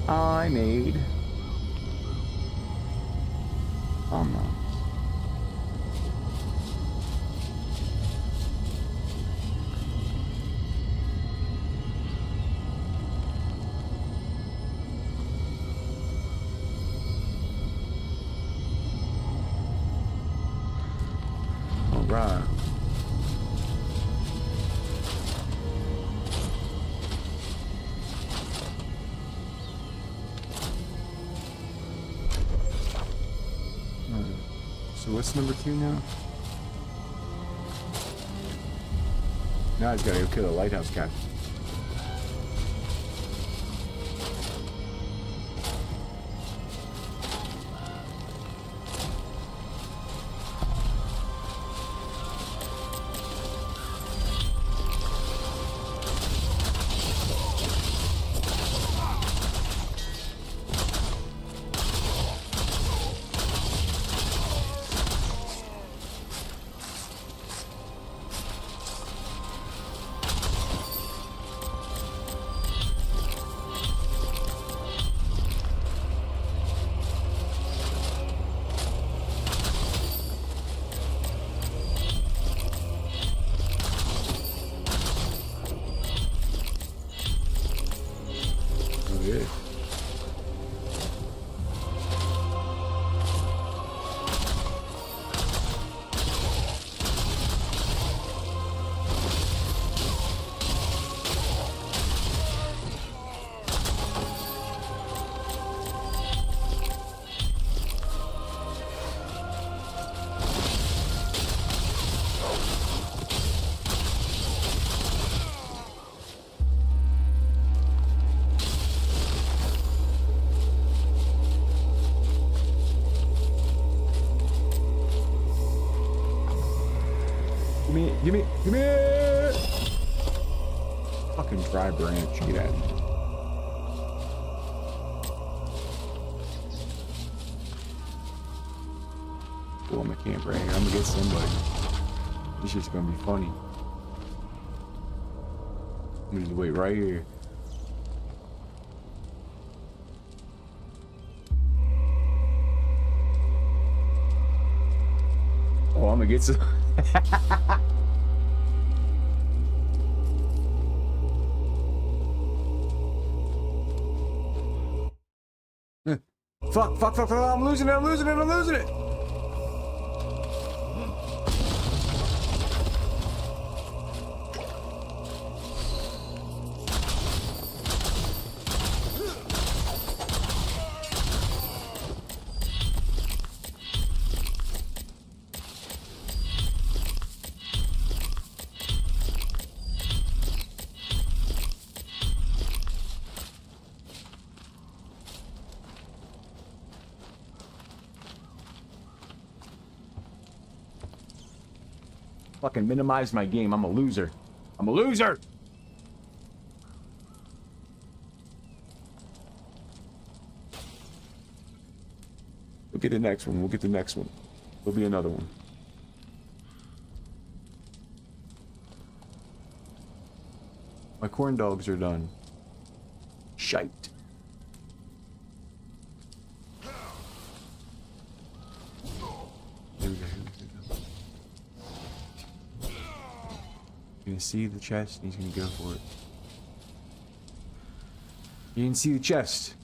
I made. Almost. All right. So what's number 2 now? Now he's gotta go kill a lighthouse captain. Yeah. Give me it! Fucking dry branch, get out of here. Pull on my camp right here. I'm gonna get somebody. This shit's gonna be funny. I'm gonna just wait right here. Oh, I'm gonna get some. Fuck, I'm losing it. Fucking minimize my game. I'm a loser. We'll get the next one. There'll be another one. My corn dogs are done. Shite. Here we go. He's gonna see the chest and he's gonna go for it. You didn't see the chest.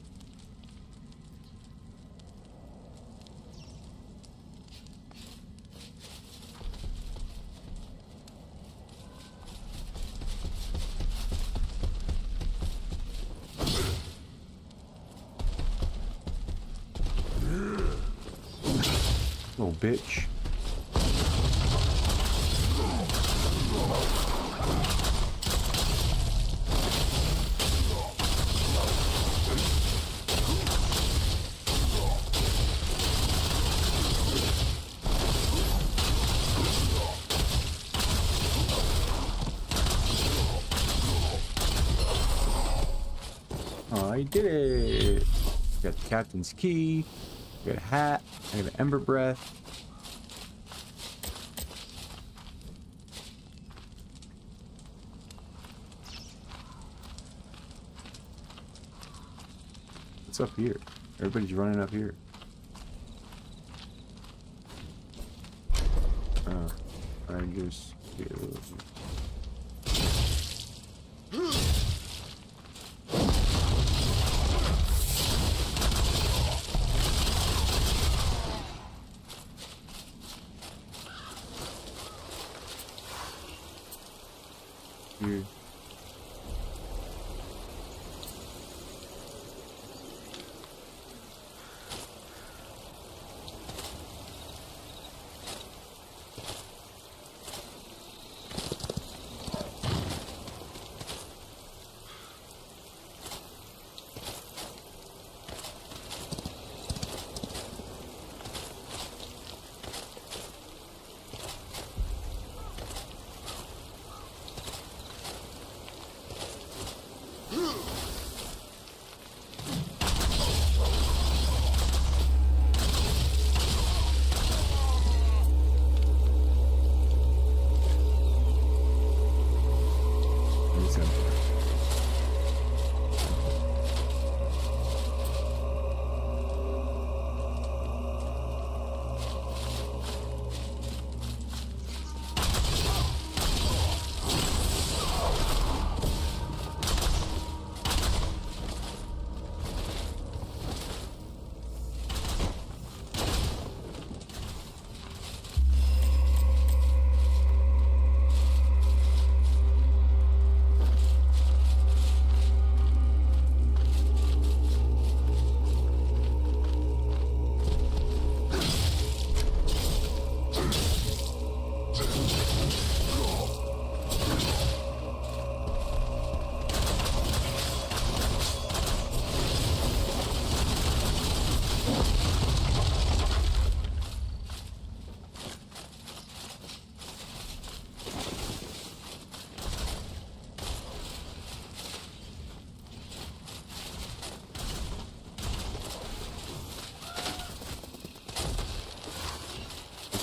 Little bitch. I did it! Got the captain's key, got a hat, I got an ember breath. What's up here? Everybody's running up here. I just feel... Here.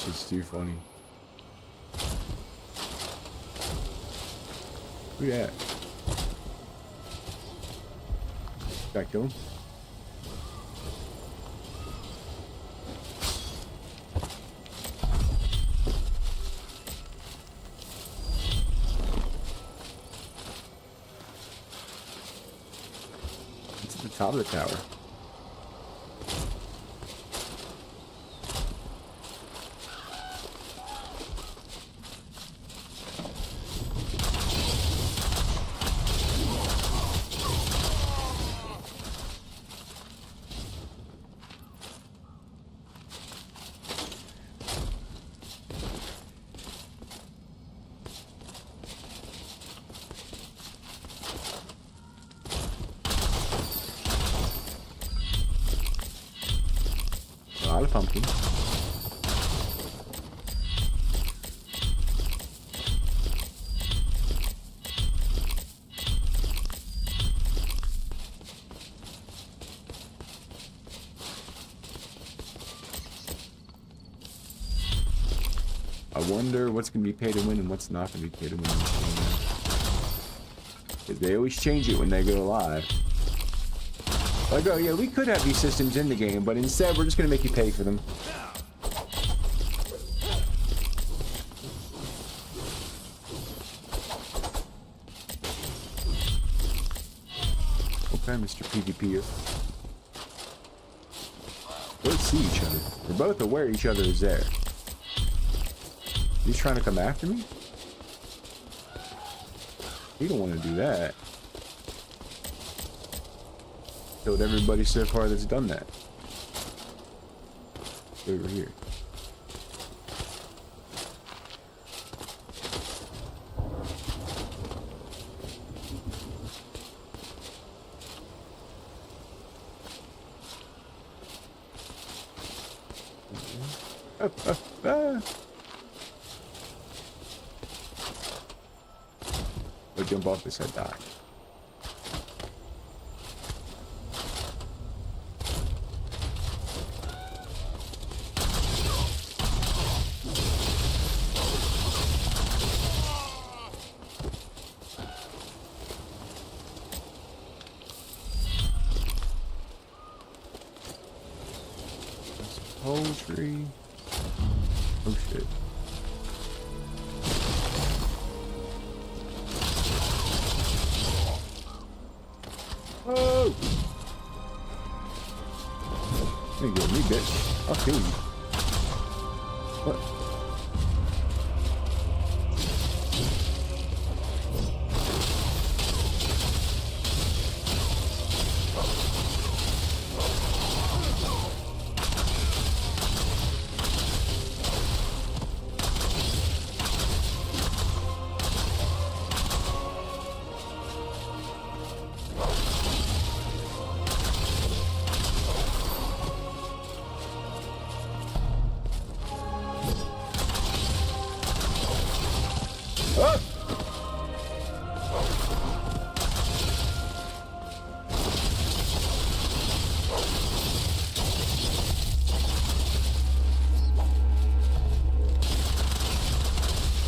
It's too funny. Look at that. Got to kill him. It's at the top of the tower. A lot of pumpkin. I wonder what's going to be pay to win and what's not going to be pay to win. Because they always change it when they go live. Like, oh yeah, we could have these systems in the game, but instead we're just gonna make you pay for them. Okay, Mr. PvPer. Both see each other. We're both aware each other is there. He's trying to come after me? You don't want to do that. Killed everybody so far that's done that. Over here. Or jump off this head, die. poultry. Oh shit. Oh! You get me, bitch. I'll kill you. What?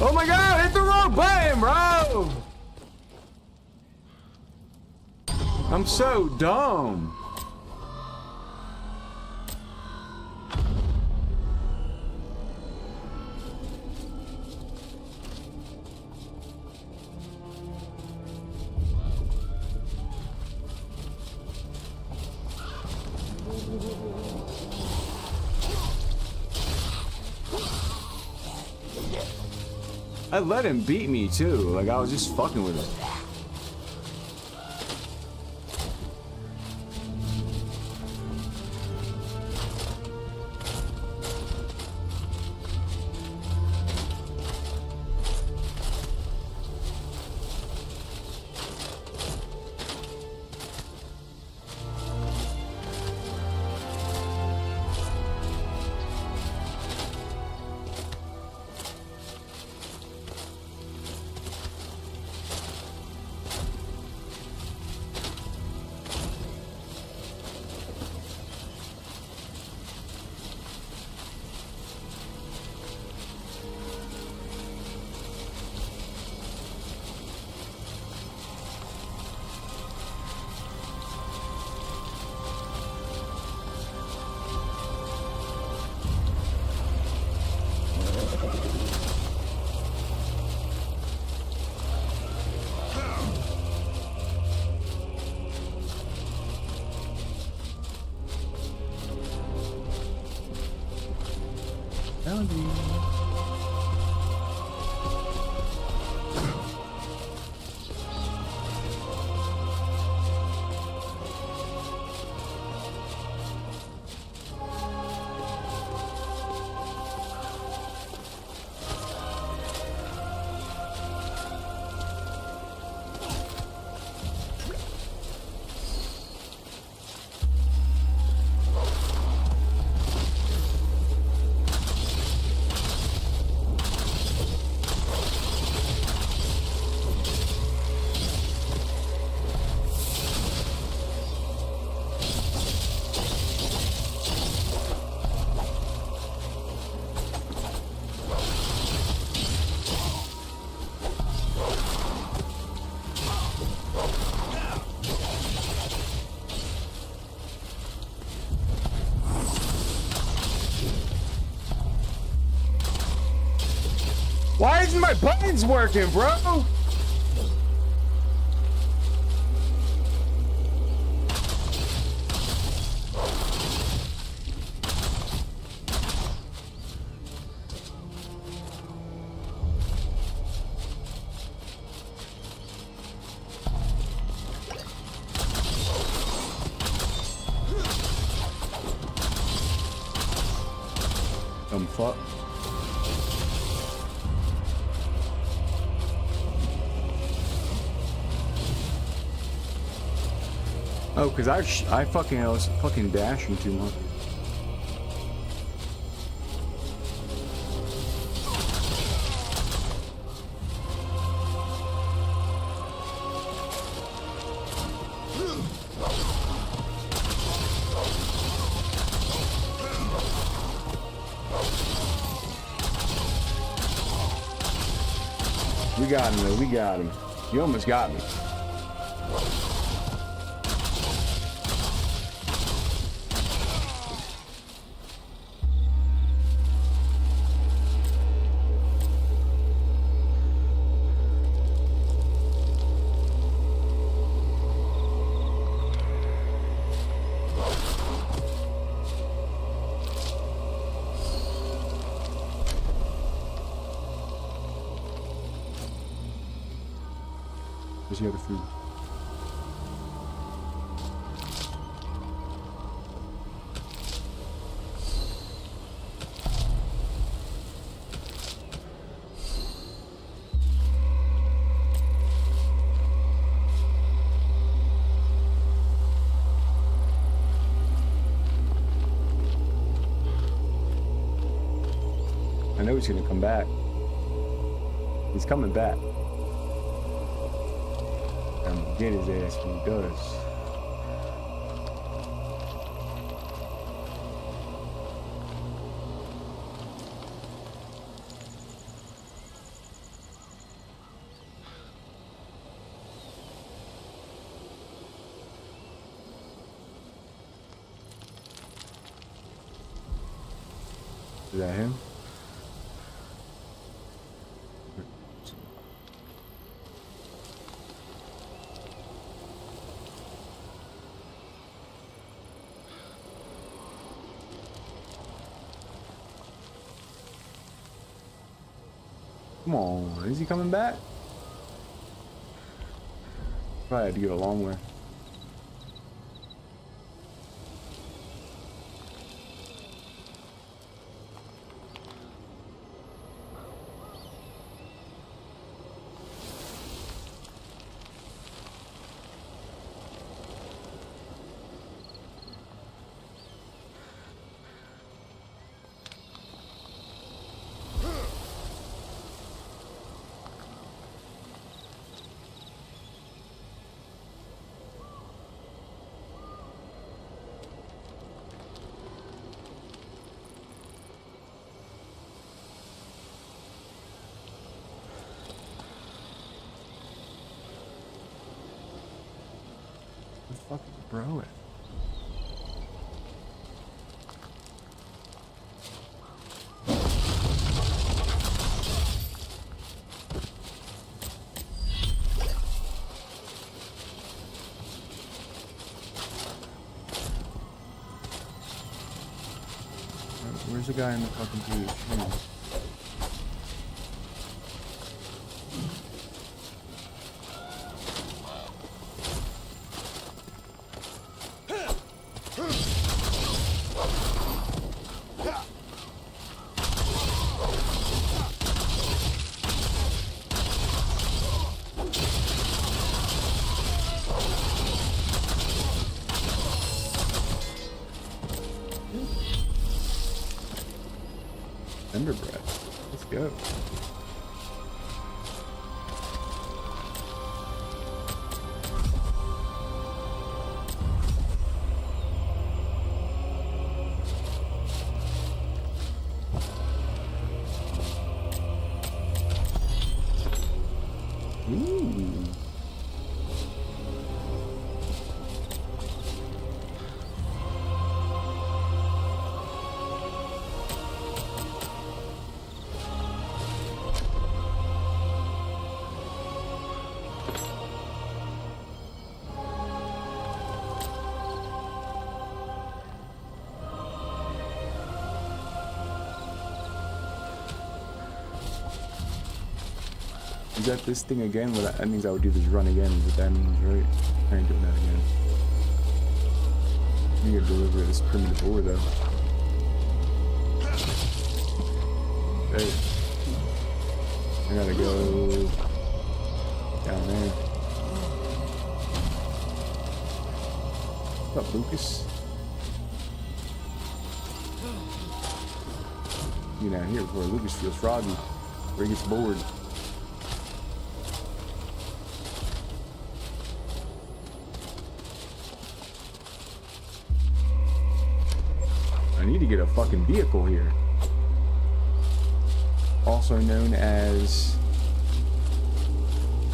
Oh my god, hit the wrong button, bro! I'm so dumb. I let him beat me too, like I was just fucking with him. Why isn't my buttons working, bro? Fuck. Oh, cause I was fucking dashing too much. We got him, though. We got him. You almost got me. Where's the other food? I know he's gonna come back. He's coming back. I'm gonna get his ass when he does. Is that him? Come on, is he coming back? Probably had to get a long way. Fuck is bro at? Where's the guy in the fucking cage? Hang on. Breath. Let's go. Ooh. Is that this thing again? Well, that means I would do this run again, but that means, right? I ain't doing that again. I need to deliver this primitive ore, though. Hey. I gotta go down there. What's up, Lucas? You know, here before Lucas feels froggy, where he gets bored. I need to get a fucking vehicle here. Also known as...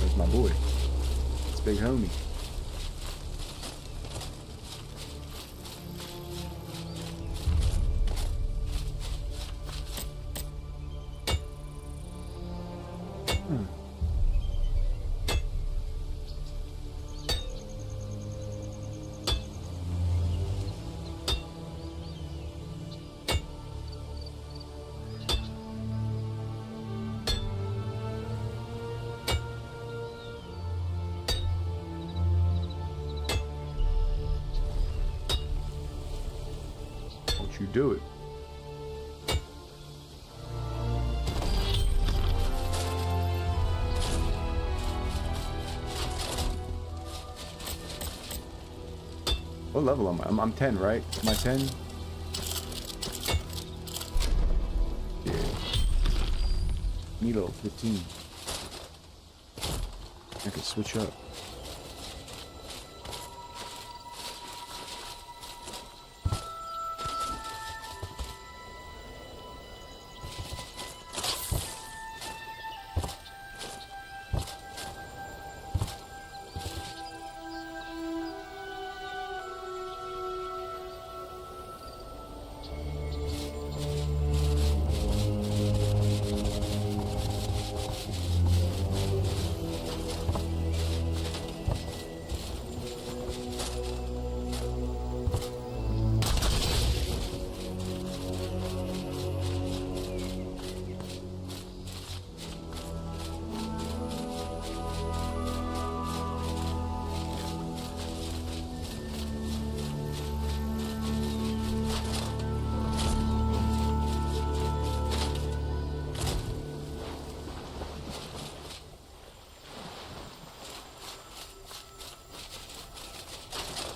That's my boy. It's big homie. Don't you do it. What level am I? I'm 10, right? Am I 10? Yeah. Needle 15. I can switch up.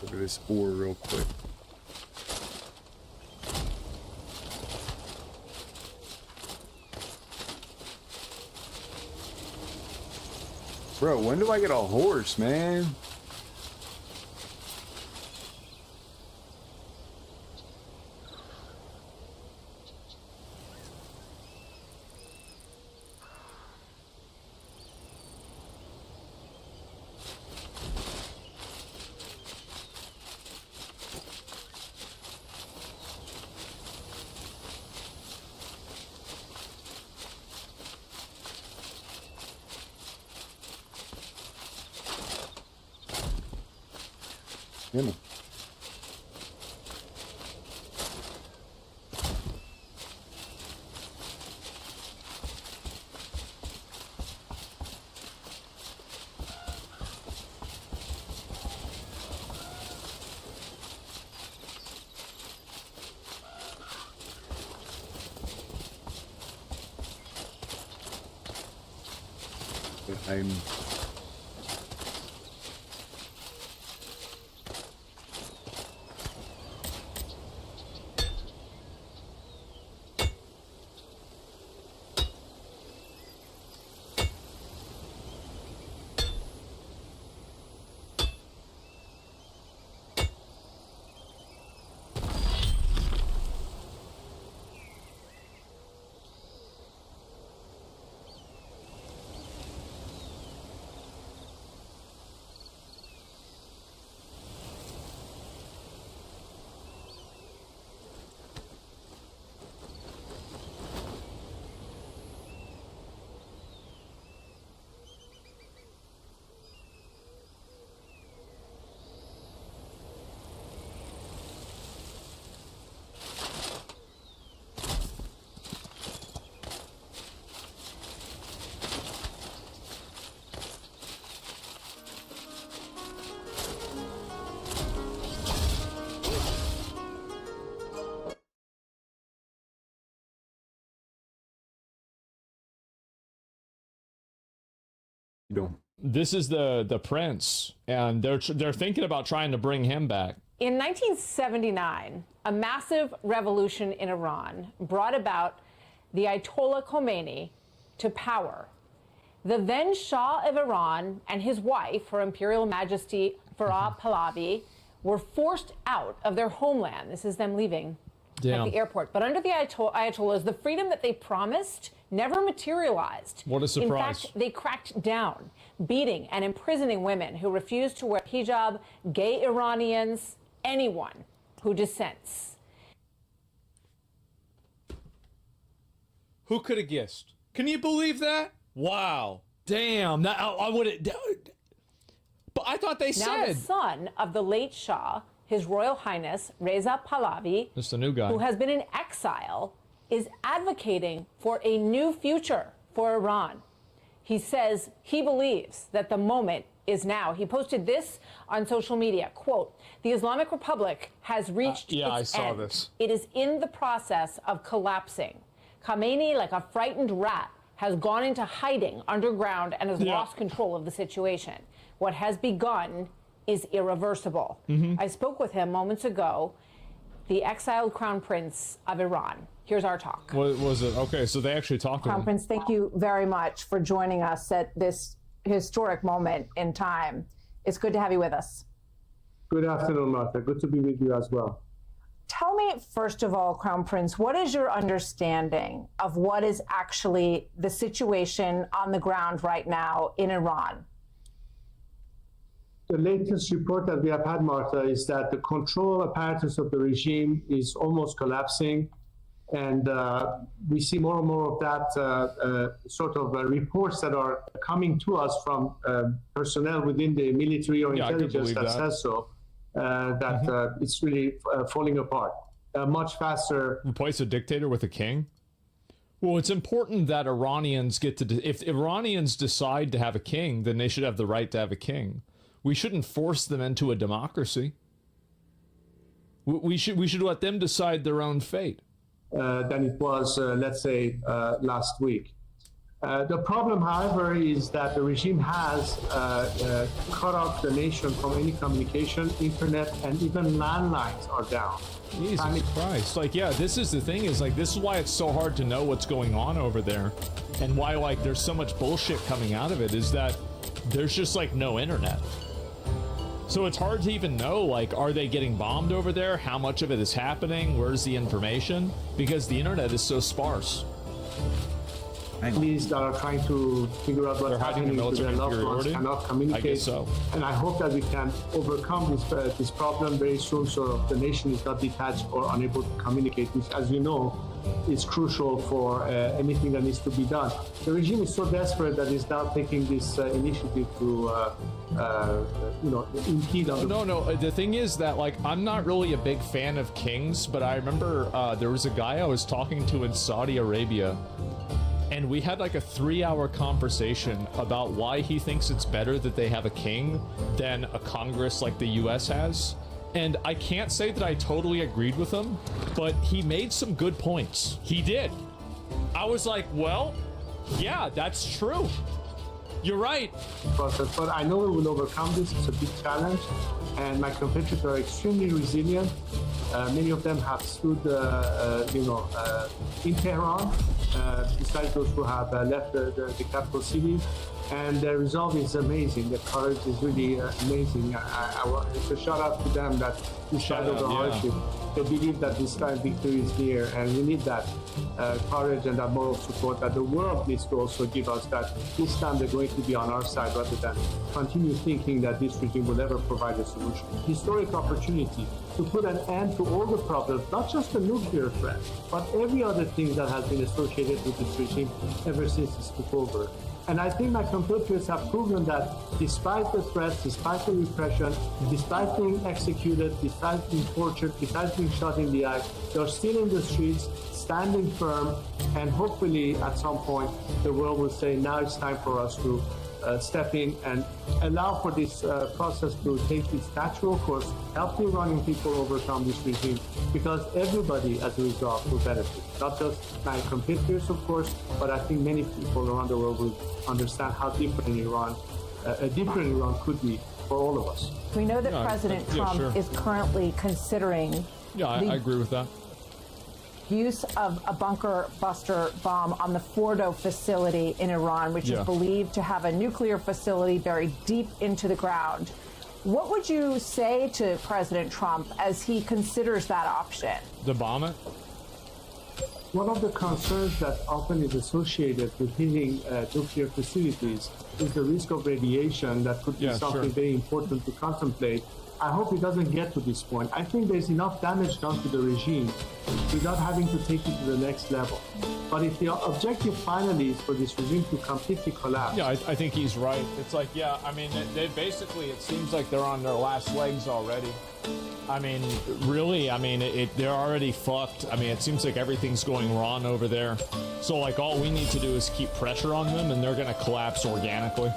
Look at this ore real quick. Bro, when do I get a horse, man? Hear me. I'm This is the prince, and they're thinking about trying to bring him back. In 1979, a massive revolution in Iran brought about the Ayatollah Khomeini to power. The then Shah of Iran and his wife, Her Imperial Majesty Farah Pahlavi, were forced out of their homeland. This is them leaving at the airport. But under the Ayatollahs, the freedom that they promised never materialized. What a surprise. In fact, they cracked down, beating and imprisoning women who refused to wear hijab, gay Iranians, anyone who dissents. Who could have guessed? Can you believe that? Wow. Damn, that, I would have. But I thought they now said. The son of the late Shah, His Royal Highness Reza Pahlavi, That's the new guy, who has been in exile, is advocating for a new future for Iran. He says he believes that the moment is now. He posted this on social media, quote, "The Islamic Republic has reached its I saw end. this. It is in the process of collapsing. Khamenei, like a frightened rat, has gone into hiding underground and has lost control of the situation. What has begun is irreversible." I spoke with him moments ago, the exiled crown prince of Iran. Here's our talk. What was it? Okay, so they actually talked to Crown him. Prince, thank you very much for joining us at this historic moment in time. It's good to have you with us. Good afternoon, Martha. Good to be with you as well. Tell me, first of all, Crown Prince, what is your understanding of what is actually the situation on the ground right now in Iran? The latest report that we have had, Martha, is that the control apparatus of the regime is almost collapsing. And we see more and more of that sort of reports that are coming to us from personnel within the military or intelligence that says so, that it's really falling apart much faster. Replace a dictator with a king? Well, it's important that Iranians get to... If Iranians decide to have a king, then they should have the right to have a king. We shouldn't force them into a democracy. We should let them decide their own fate. Than it was, let's say, last week. The problem, however, is that the regime has cut off the nation from any communication, internet, and even landlines are down. Jesus Christ. Like, yeah, this is the thing, is like, this is why it's so hard to know what's going on over there. And why, like, there's so much bullshit coming out of it, is that there's just, like, no internet. So it's hard to even know, like, are they getting bombed over there? How much of it is happening? Where's the information? Because the internet is so sparse. Families that are trying to figure out what's happening to their loved ones cannot communicate. I guess so. And I hope that we can overcome this problem very soon, so the nation is not detached or unable to communicate, which, as you know, is crucial for anything that needs to be done. The regime is so desperate that it's now taking this initiative to, impede on No, the thing is that, like, I'm not really a big fan of kings, but I remember there was a guy I was talking to in Saudi Arabia, and we had like a 3-hour conversation about why he thinks it's better that they have a king than a Congress like the US has. And I can't say that I totally agreed with him, but he made some good points. He did. I was like, well, yeah, that's true. You're right. But I know we will overcome this. It's a big challenge, and my competitors are extremely resilient. Many of them have stood, in Tehran, besides those who have left the capital city. And their resolve is amazing. Their courage is really amazing. It's a shout out to them that despite of the hardship, they believe that this time victory is near, and we need that courage and that moral support that the world needs to also give us, that this time they're going to be on our side rather than continue thinking that this regime will never provide a solution. Historic opportunity to put an end to all the problems, not just the nuclear threat, but every other thing that has been associated with this regime ever since it took over. And I think my compatriots have proven that despite the threats, despite the repression, despite being executed, despite being tortured, despite being shot in the eye, they're still in the streets, standing firm, and hopefully at some point the world will say, now it's time for us to step in and allow for this process to take its natural course, help the Iranian people overcome this regime, because everybody as a result will benefit. Not just my compatriots, of course, but I think many people around the world will understand how different Iran, a different Iran could be for all of us. We know that President Trump is currently considering I agree with that. Use of a bunker buster bomb on the Fordo facility in Iran, which is believed to have a nuclear facility buried deep into the ground. What would you say to President Trump as he considers that option? To bomb it? One of the concerns that often is associated with hitting nuclear facilities is the risk of radiation. That could be something very important to contemplate. I hope it doesn't get to this point. I think there's enough damage done to the regime without having to take it to the next level. But if the objective finally is for this regime to completely collapse... Yeah, I think he's right. It's like, I mean, they basically, it seems like they're on their last legs already. I mean, really, I mean, they're already fucked. I mean, it seems like everything's going wrong over there. So, like, all we need to do is keep pressure on them, and they're going to collapse organically.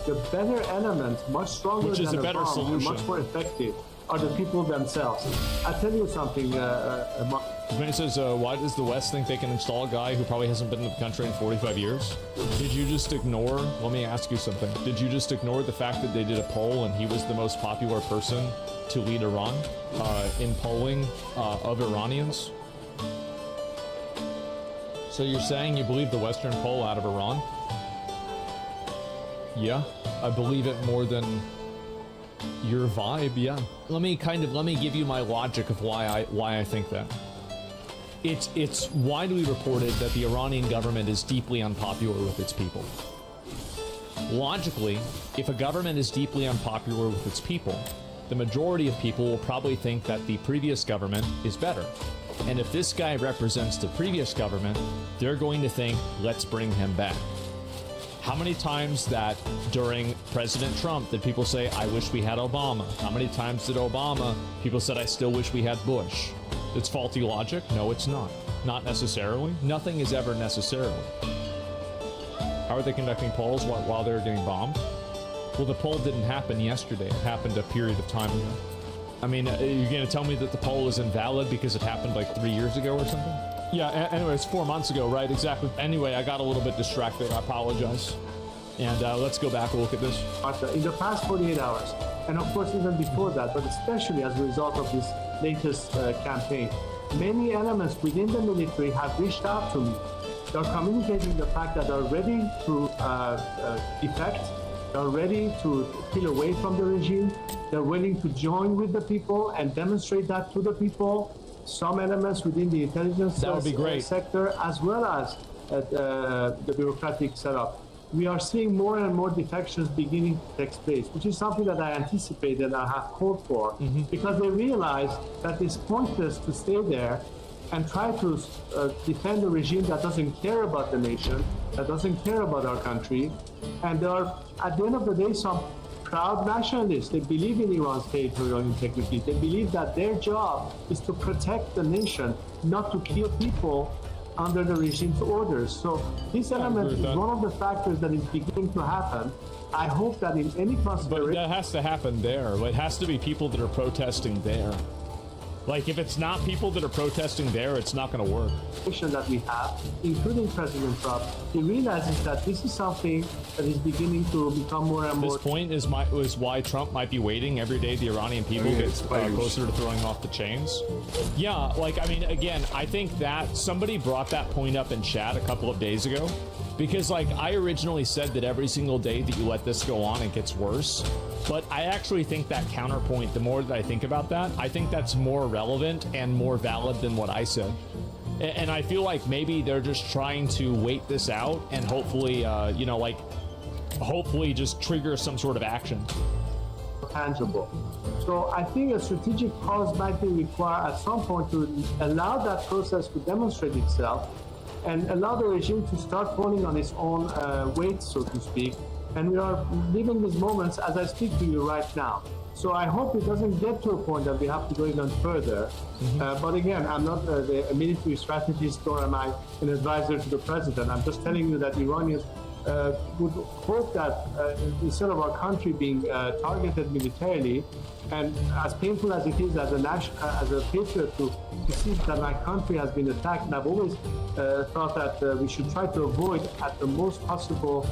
the better element, much stronger Which is than a better bomb, and solution. much more effective, are the people themselves. I'll tell you something, It says, why does the West think they can install a guy who probably hasn't been in the country in 45 years? Did you just ignore, let me ask you something. Did you just ignore the fact that they did a poll and he was the most popular person to lead Iran in polling of Iranians? So you're saying you believe the Western poll out of Iran? Yeah, I believe it more than your vibe, yeah. Let me give you my logic of why I think that. It's widely reported that the Iranian government is deeply unpopular with its people. Logically, if a government is deeply unpopular with its people, the majority of people will probably think that the previous government is better. And if this guy represents the previous government, they're going to think, let's bring him back. How many times that during President Trump did people say, I wish we had Obama? How many times did Obama, people said, I still wish we had Bush? It's faulty logic? No, it's not. Not necessarily. Nothing is ever necessarily. How are they conducting polls while they're getting bombed? Well, the poll didn't happen yesterday. It happened a period of time ago. I mean, you're going to tell me that the poll is invalid because it happened like 3 years ago or something? Yeah, anyway, it's 4 months ago, right? Exactly. Anyway, I got a little bit distracted. I apologize. And let's go back and look at this. In the past 48 hours, and of course even before that, but especially as a result of this latest campaign, many elements within the military have reached out to me. They're communicating the fact that they're ready to defect, they're ready to peel away from the regime, they're willing to join with the people and demonstrate that to the people. Some elements within the intelligence sector, as well as the bureaucratic setup. We are seeing more and more defections beginning to take place, which is something that I anticipated and I have called for, because they realize that it's pointless to stay there and try to defend a regime that doesn't care about the nation, that doesn't care about our country. And there are, at the end of the day, some proud nationalists. They believe in Iran's territorial integrity. They believe that their job is to protect the nation, not to kill people under the regime's orders. So this element is one of the factors that is beginning to happen. I hope that in any consideration... But that has to happen there. It has to be people that are protesting there. Like, if it's not people that are protesting there, it's not going to work. That we have, including President Trump, he realizes that this is something that is beginning to become more and more... This point is why Trump might be waiting every day the Iranian people get closer to throwing off the chains. Yeah, like, I mean, again, I think that somebody brought that point up in chat a couple of days ago. Because, like, I originally said that every single day that you let this go on, it gets worse. But I actually think that counterpoint, the more that I think about that, I think that's more relevant and more valid than what I said. And I feel like maybe they're just trying to wait this out and hopefully, you know, like, hopefully just trigger some sort of action. Tangible. So I think a strategic pause might be required at some point to allow that process to demonstrate itself and allow the regime to start falling on its own weight, so to speak. And we are living these moments as I speak to you right now. So I hope it doesn't get to a point that we have to go even further. But again, I'm not a military strategist, nor am I an advisor to the president. I'm just telling you that Iranians would hope that instead of our country being targeted militarily, and as painful as it is as a patriot to see that my country has been attacked, and I've always thought that we should try to avoid at the most possible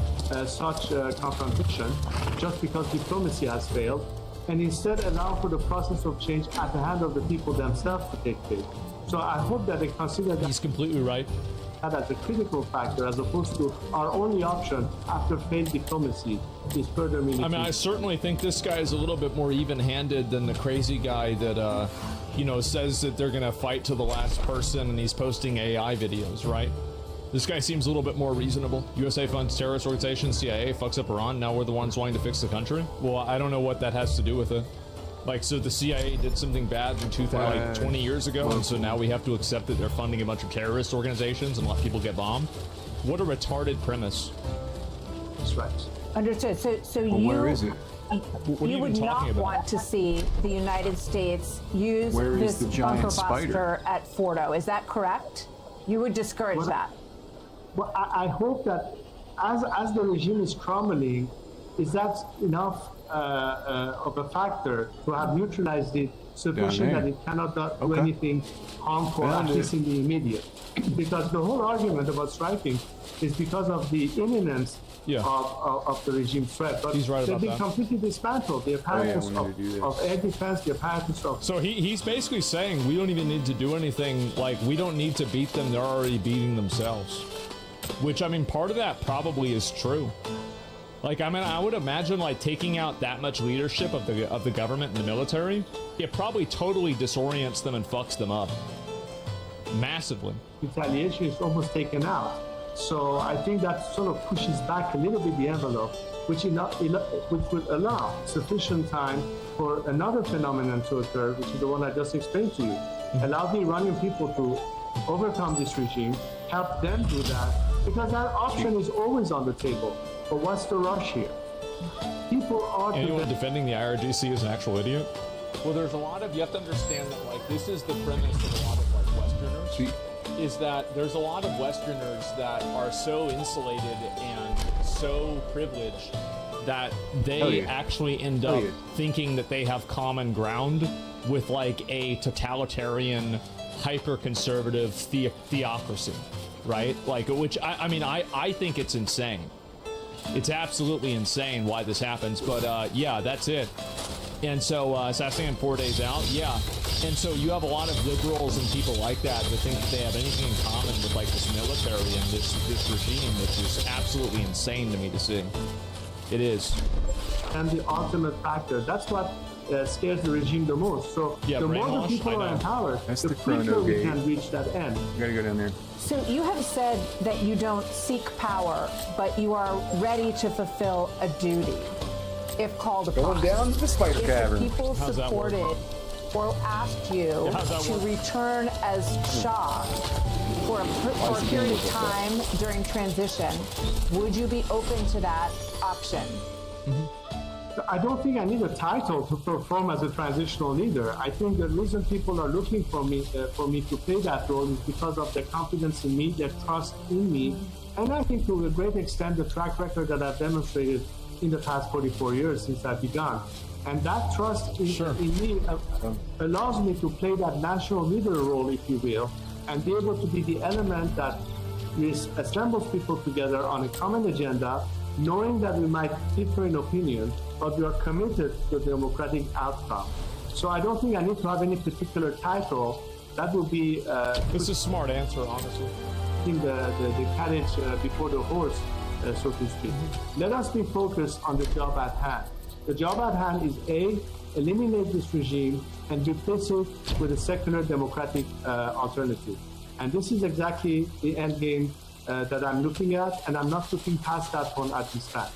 such confrontation, just because diplomacy has failed, and instead allow for the process of change at the hand of the people themselves to take place. So I hope that they consider that. He's completely right. That as a critical factor, as opposed to our only option after failed diplomacy is further military. I mean, I certainly think this guy is a little bit more even-handed than the crazy guy that, you know, says that they're going to fight to the last person and he's posting AI videos, right? This guy seems a little bit more reasonable. USA funds terrorist organizations, CIA fucks up Iran, now we're the ones wanting to fix the country? Well, I don't know what that has to do with it. Like, so the CIA did something bad in 20 years ago, and so now we have to accept that they're funding a bunch of terrorist organizations and let people get bombed? What a retarded premise. That's right. Understood. So you... Where is it? You would not want to see the United States use this bunker buster at Fordo. Is that correct? You would discourage that? Well, I hope that as the regime is crumbling, is that enough of a factor to have neutralized it sufficient that it cannot do anything harmful, at least in the immediate? Because the whole argument about striking is because of the imminence of the regime threat. But he's right they've about been that. completely dismantled. The apparatus of air defense, the apparatus of... So he's basically saying we don't even need to do anything, like we don't need to beat them, they're already beating themselves. Which, I mean, part of that probably is true. Like, I mean, I would imagine, like, taking out that much leadership of the government and the military, it probably totally disorients them and fucks them up. Massively. Retaliation is almost taken out. So I think that sort of pushes back a little bit the envelope, which would allow sufficient time for another phenomenon to occur, which is the one I just explained to you. Allow the Iranian people to overcome this regime, help them do that, because that option is always on the table. But what's the rush here? People are... Anyone defending the IRGC is an actual idiot? Well, there's a lot of... You have to understand that, like, this is the premise of a lot of, like, Westerners. Is that there's a lot of Westerners that are so insulated and so privileged that they actually end up thinking that they have common ground with, like, a totalitarian, hyper-conservative theocracy, right? Like, which, I mean, I think it's insane. It's absolutely insane why this happens, but yeah, that's it. And so, assassinating 4 days out, yeah. And so you have a lot of liberals and people like that that think that they have anything in common with, like, this military and this regime, which is absolutely insane to me to see. It is. And the ultimate factor, that's what scares the regime the most. So the more the people are empowered, the quicker we can reach that end. You gotta go down there. So you have said that you don't seek power, but you are ready to fulfill a duty if called upon. Going down to the spider cavern. If the people supported or asked you to return as Shah for a period of time during transition, would you be open to that option? I don't think I need a title to perform as a transitional leader. I think the reason people are looking for me to play that role is because of their confidence in me, their trust in me, and I think to a great extent the track record that I've demonstrated in the past 44 years since I began. And that trust in me allows me to play that national leader role, if you will, and be able to be the element that assembles people together on a common agenda, knowing that we might differ in opinion, but we are committed to the democratic outcome. So I don't think I need to have any particular title. That would be... this is a smart answer, honestly. The carriage before the horse, so to speak. Let us be focused on the job at hand. The job at hand is A, eliminate this regime and replace it with a secular democratic alternative. And this is exactly the end game that I'm looking at, and I'm not looking past that one at this time.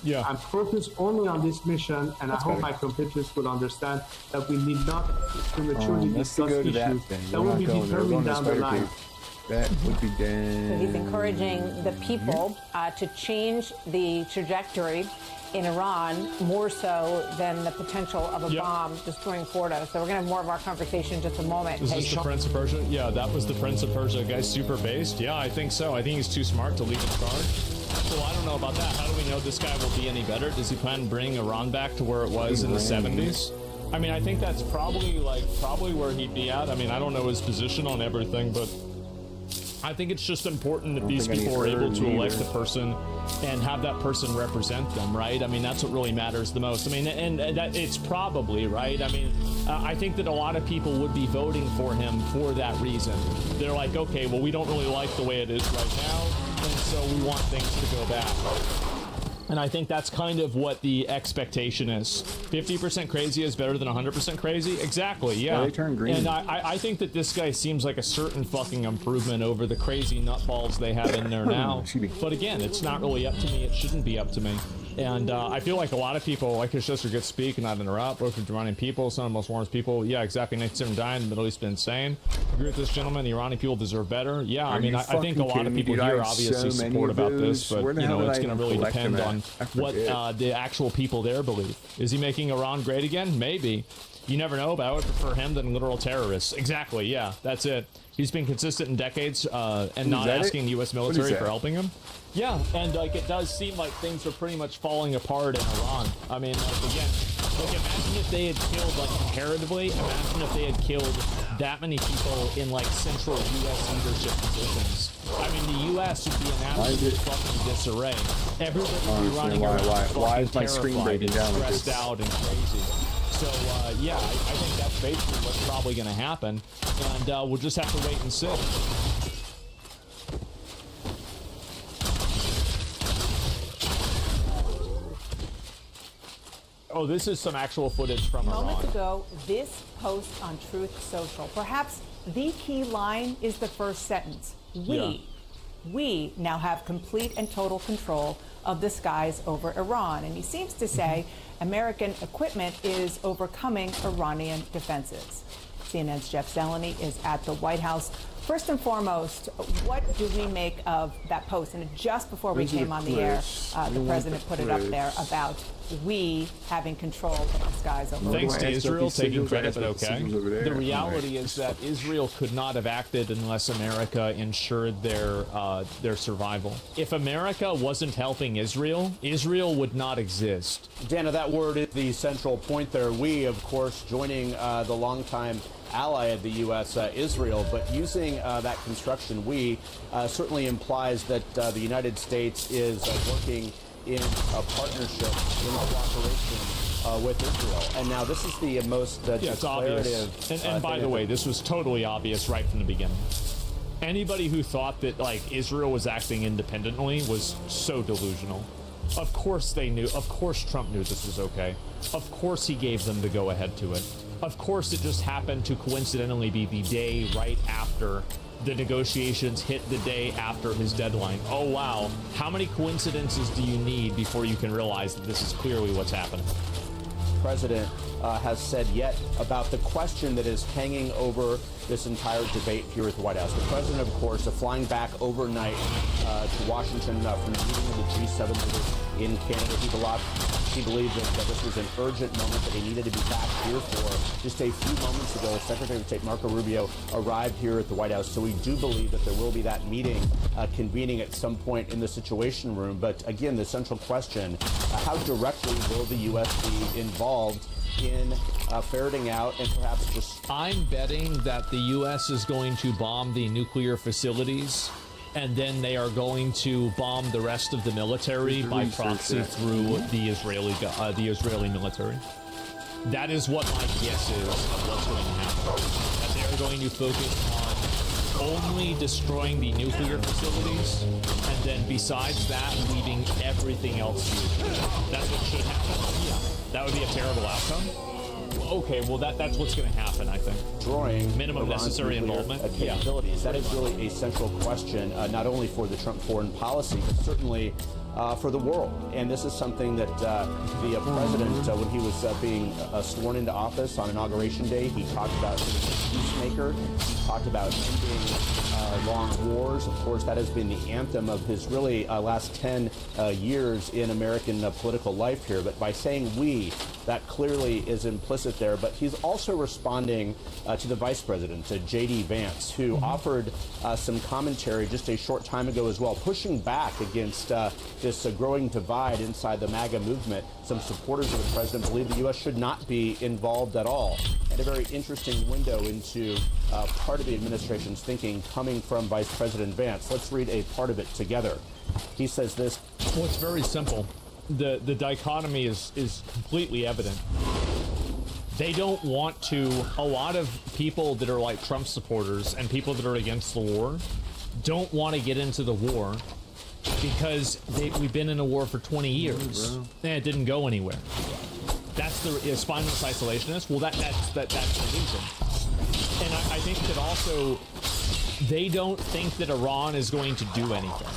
Yeah. I'm focused only on this mission, and I hope my competitors will understand that we need not prematurely discuss issues that will be determined down the line. That would be So he's encouraging the people to change the trajectory in Iran more so than the potential of a bomb destroying Fordo. So we're going to have more of our conversation in just a moment. Is this the Prince of Persia? Yeah, that was the Prince of Persia. Guy's super based. Yeah, I think so. I think he's too smart to lead in charge. Well, I don't know about that. How do we know this guy will be any better? Does he plan to bring Iran back to where it was in the 70s? I mean, I think that's probably where he'd be at. I mean, I don't know his position on everything, but I think it's just important that these people are able to elect a person and have that person represent them, right? I mean, that's what really matters the most. I mean, and that it's probably, right? I mean, I think that a lot of people would be voting for him for that reason. They're like, okay, well, we don't really like the way it is right now, and so we want things to go back. And I think that's kind of what the expectation is. 50% crazy is better than 100% crazy? Exactly, yeah. They turn green. And I think that this guy seems like a certain fucking improvement over the crazy nutballs they have in there now. But again, it's not really up to me. It shouldn't be up to me. And I feel like a lot of people, like his sister, get speak and not interrupt. Both of Iranian people, some of the most warmest people. Yeah, exactly. Next to him dying, the Middle East been insane. Agree with this gentleman. The Iranian people deserve better. Yeah, I mean, I think a lot of people here obviously support about this, but you know, it's going to really depend on what the actual people there believe. Is he making Iran great again? Maybe. You never know, but I would prefer him than literal terrorists. Exactly, yeah, that's it. He's been consistent in decades and not asking the U.S. military for helping him. Yeah, and like it does seem like things are pretty much falling apart in Iran. I mean, like, again, like imagine if they had killed, like comparatively, imagine if they had killed that many people in like central U.S. leadership positions. I mean, the U.S. would be in absolute fucking disarray. Everybody would be running around why is my screen breaking down like stressed out and crazy. So, yeah, I think that's basically what's probably going to happen, and we'll just have to wait and see. Oh, this is some actual footage from Iran. Moments ago, this post on Truth Social. Perhaps the key line is the first sentence. We now have complete and total control of the skies over Iran. And he seems to say American equipment is overcoming Iranian defenses. CNN's Jeff Zeleny is at the White House. First and foremost, what do we make of that post? And just before we came on the air, the president put it up there about we having control of the skies over Thanks Iran. to Israel taking credit, but okay. The reality is that Israel could not have acted unless America ensured their survival. If America wasn't helping Israel, Israel would not exist. Dana, that word is the central point there. We, of course, joining the longtime ally of the U.S., Israel, but using that construction, we certainly implies that the United States is working in a partnership, in cooperation with Israel. And now this is the most it's obvious. And by the way, this was totally obvious right from the beginning. Anybody who thought that like Israel was acting independently was so delusional. Of course they knew. Of course Trump knew this was okay. Of course he gave them the go-ahead to it. Of course it just happened to coincidentally be the day right after the negotiations hit, the day after his deadline. Oh wow, how many coincidences do you need before you can realize that this is clearly what's happening? President has said yet about the question that is hanging over this entire debate here at the White House. The president, of course, flying back overnight to Washington from the meeting of the G7 leaders in Canada. He believed that this was an urgent moment, that he needed to be back here for. Just a few moments ago, Secretary of State Marco Rubio arrived here at the White House. So we do believe that there will be that meeting convening at some point in the Situation Room. But again, the central question, how directly will the U.S. be involved in ferreting out and perhaps just... I'm betting that the U.S. is going to bomb the nuclear facilities, and then they are going to bomb the rest of the military by proxy through the Israeli military. That is what my guess is of what's going to happen. That they are going to focus on only destroying the nuclear facilities, and then besides that, leaving everything else to Israel. That's what should happen. Yeah. That would be a terrible outcome. Okay, well that's what's going to happen, I think. Destroying minimum Iran's necessary involvement. Capabilities. That is really a central question, not only for the Trump foreign policy, but certainly for the world. And this is something that the president, when he was being sworn into office on Inauguration Day, he talked about being a peacemaker. He talked about ending long wars. Of course, that has been the anthem of his really last 10 years in American political life here. But by saying we, that clearly is implicit there. But he's also responding to the vice president, J.D. Vance, who offered some commentary just a short time ago as well, pushing back against this growing divide inside the MAGA movement. Some supporters of the president believe the U.S. should not be involved at all. And a very interesting window into part of the administration's thinking coming from Vice President Vance. Let's read a part of it together. He says this. Well, it's very simple. The dichotomy is completely evident. They don't want to, a lot of people that are like Trump supporters and people that are against the war don't want to get into the war because we've been in a war for 20 years and it didn't go anywhere. That's the spineless isolationist. Well, that's the reason. And I think that also they don't think that Iran is going to do anything.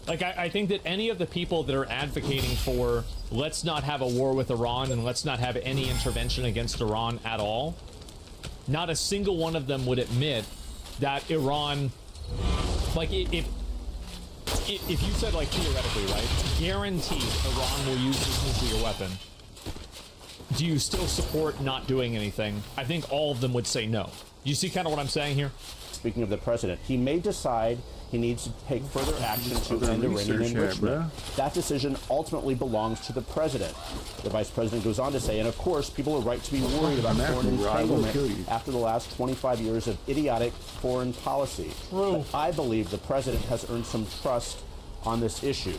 Like, I think that any of the people that are advocating for let's not have a war with Iran and let's not have any intervention against Iran at all, not a single one of them would admit that Iran, like, if you said, like, theoretically, right, guaranteed Iran will use this nuclear weapon, do you still support not doing anything? I think all of them would say no. You see kind of what I'm saying here? Speaking of the president, he may decide he needs to take further action to end Iranian enrichment. That decision ultimately belongs to the president. The vice president goes on to say, and of course, people are right to be worried about foreign entanglement after the last 25 years of idiotic foreign policy. But I believe the president has earned some trust on this issue.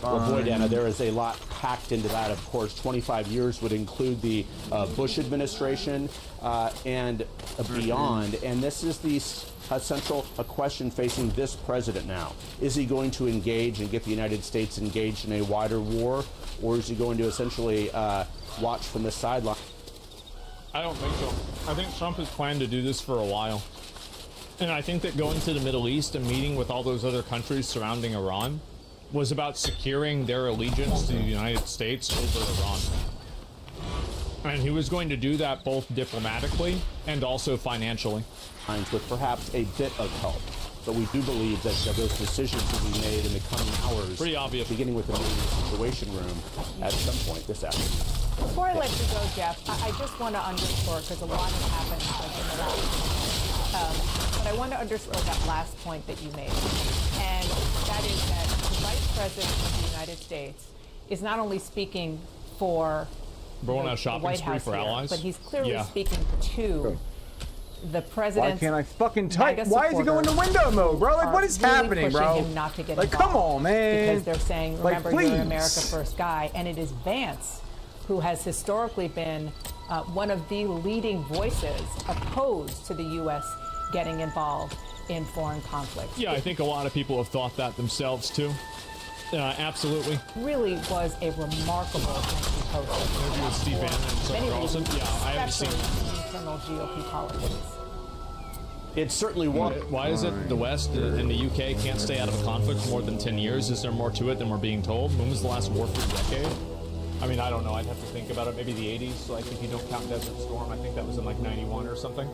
Well, boy, Dana, there is a lot packed into that. Of course, 25 years would include the Bush administration and beyond. And this is the central question facing this president now. Is he going to engage and get the United States engaged in a wider war, or is he going to essentially watch from the sideline? I don't think so. I think Trump has planned to do this for a while. And I think that going to the Middle East and meeting with all those other countries surrounding Iran was about securing their allegiance to the United States over Iran. And he was going to do that both diplomatically and also financially. With perhaps a bit of help. But we do believe that those decisions will be made in the coming hours. Pretty obvious. Beginning with the meeting situation room at some point this afternoon. Before I let you go, Jeff, I just want to underscore, because a lot has happened in the last but I want to underscore that last point that you made, and that is that the Vice President of the United States is not only speaking for the White House here, allies, but he's clearly speaking to the president. Why can't I fucking type? Why is it going to window mode, bro? Like, what is happening, bro? Him not to get like, come on, man. Because they're saying, remember, you're an America First guy, and it is Vance who has historically been one of the leading voices opposed to the U.S. getting involved in foreign conflicts. Yeah, I think a lot of people have thought that themselves, too. Absolutely. Really was a remarkable post. Maybe with Steve Bannon and Tucker Carlson. Yeah, I haven't seen internal GOP politics. It certainly was. Why is it the West and the UK can't stay out of a conflict for more than 10 years? Is there more to it than we're being told? When was the last war-free decade? I mean, I don't know. I'd have to think about it. Maybe the 80s. Like, if you don't count Desert Storm, I think that was in, like, 91 or something.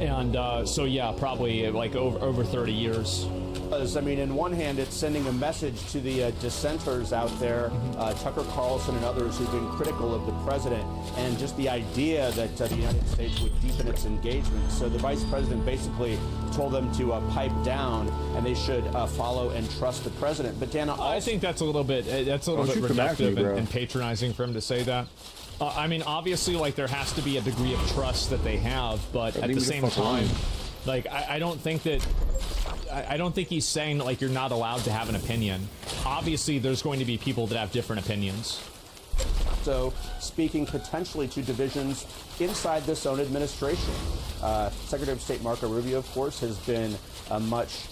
And so, yeah, probably, like, over 30 years. I mean, in one hand, it's sending a message to the dissenters out there, Tucker Carlson and others who've been critical of the president, and just the idea that the United States would deepen its engagement. So the vice president basically told them to pipe down, and they should follow and trust the president. But Dana, I think that's a little bit reductive and patronizing for him to say that. I mean, obviously, like, there has to be a degree of trust that they have, but at the same time, like, I don't think that. I don't think he's saying that, like, you're not allowed to have an opinion. Obviously, there's going to be people that have different opinions. So, speaking potentially to divisions inside this own administration. Secretary of State Marco Rubio, of course, has been much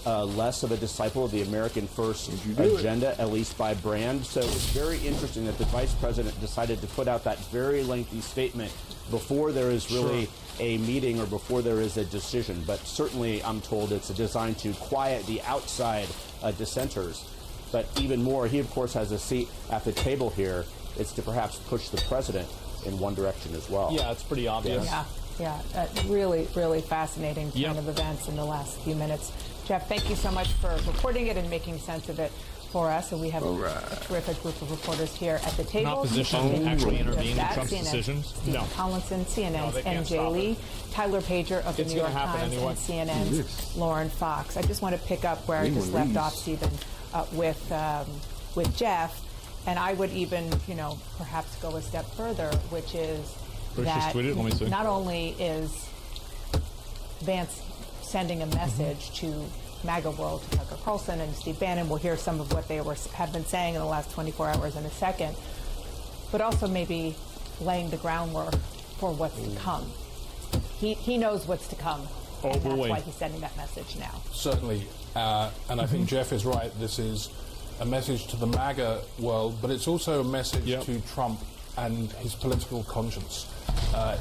less of a disciple of the American First agenda, at least by brand. So it's very interesting that the vice president decided to put out that very lengthy statement before there is really a meeting or before there is a decision. But certainly, I'm told it's designed to quiet the outside dissenters. But even more, he, of course, has a seat at the table here. It's to perhaps push the president in one direction as well. Yeah, it's pretty obvious. Yeah. Really, really fascinating turn of events in the last few minutes. Jeff, thank you so much for reporting it and making sense of it for us. And we have a terrific group of reporters here at the table. Not positioned to actually intervene in Trump's decisions. Stephen Collinson, CNN's MJ Lee, Tyler Pager of the New York Times, and CNN's Lauren Fox. I just want to pick up where I just left off, Stephen, with Jeff. And I would even, perhaps go a step further, which is that not only is Vance sending a message to MAGA world, to Tucker Carlson and Steve Bannon. We'll hear some of what they have been saying in the last 24 hours in a second, but also maybe laying the groundwork for what's to come. He knows what's to come, and that's why he's sending that message now. Certainly, and I think Jeff is right. This is a message to the MAGA world, but it's also a message to Trump and his political conscience.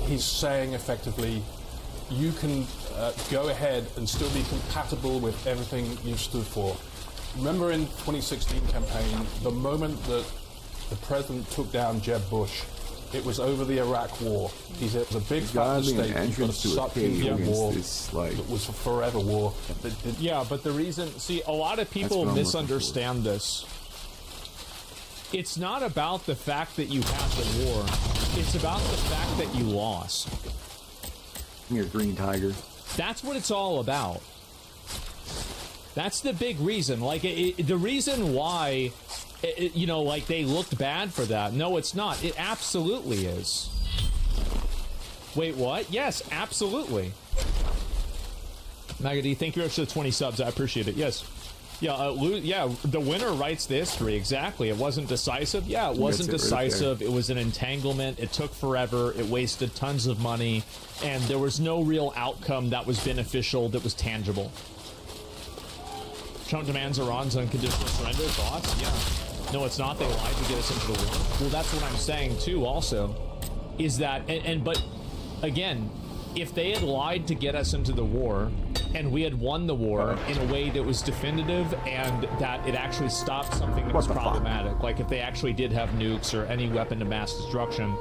He's saying effectively, you can go ahead and still be compatible with everything you've stood for. Remember in 2016 campaign, the moment that the president took down Jeb Bush, it was over the Iraq war. He said it was a big fat mistake. He's got to suck into a war that was a forever war. Yeah, but the reason, a lot of people misunderstand this. It's not about the fact that you have the war. It's about the fact that you lost. You're a green tiger. That's what it's all about. That's the big reason. Like, the reason why, you know, like, they looked bad for that. No, it's not. It absolutely is. Wait, what? Yes, absolutely. Magadi, thank you very much for the 20 subs. I appreciate it. Yes. Yeah, yeah, the winner writes the history. Exactly. It wasn't decisive. Yeah, it wasn't decisive. It was an entanglement. It took forever. It wasted tons of money. And there was no real outcome that was beneficial, that was tangible. Trump demands Iran's unconditional surrender. Thoughts? Yeah. No, it's not. They lied to get us into the war. Well, that's what I'm saying, too, also. Is that... But, again, if they had lied to get us into the war... and we had won the war in a way that was definitive and that it actually stopped something that was problematic. Like if they actually did have nukes or any weapon of mass destruction,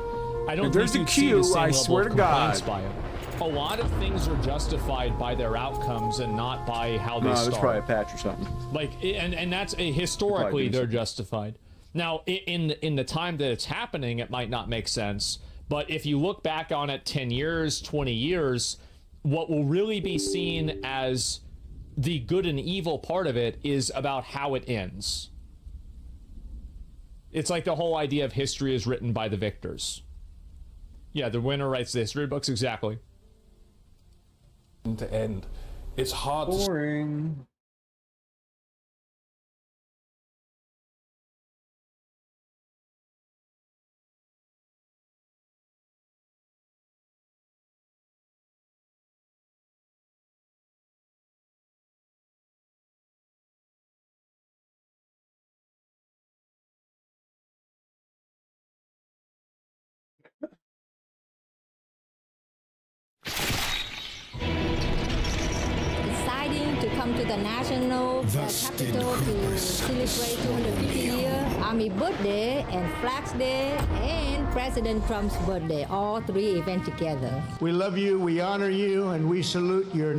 I don't think you'd see the same level of complaints by it. A lot of things are justified by their outcomes and not by how they start. That's probably a patch or something. Like, and that's historically they're justified. Now, in the time that it's happening, it might not make sense. But if you look back on it 10 years, 20 years... what will really be seen as the good and evil part of it is about how it ends. It's like the whole idea of history is written by the victors. Yeah, the winner writes the history books, exactly. To end. It's hard to... Boring. Deciding to come to the national capital to celebrate 250 years, Army birthday and Flags Day and President Trump's birthday, all three events together. We love you, we honor you, and we salute your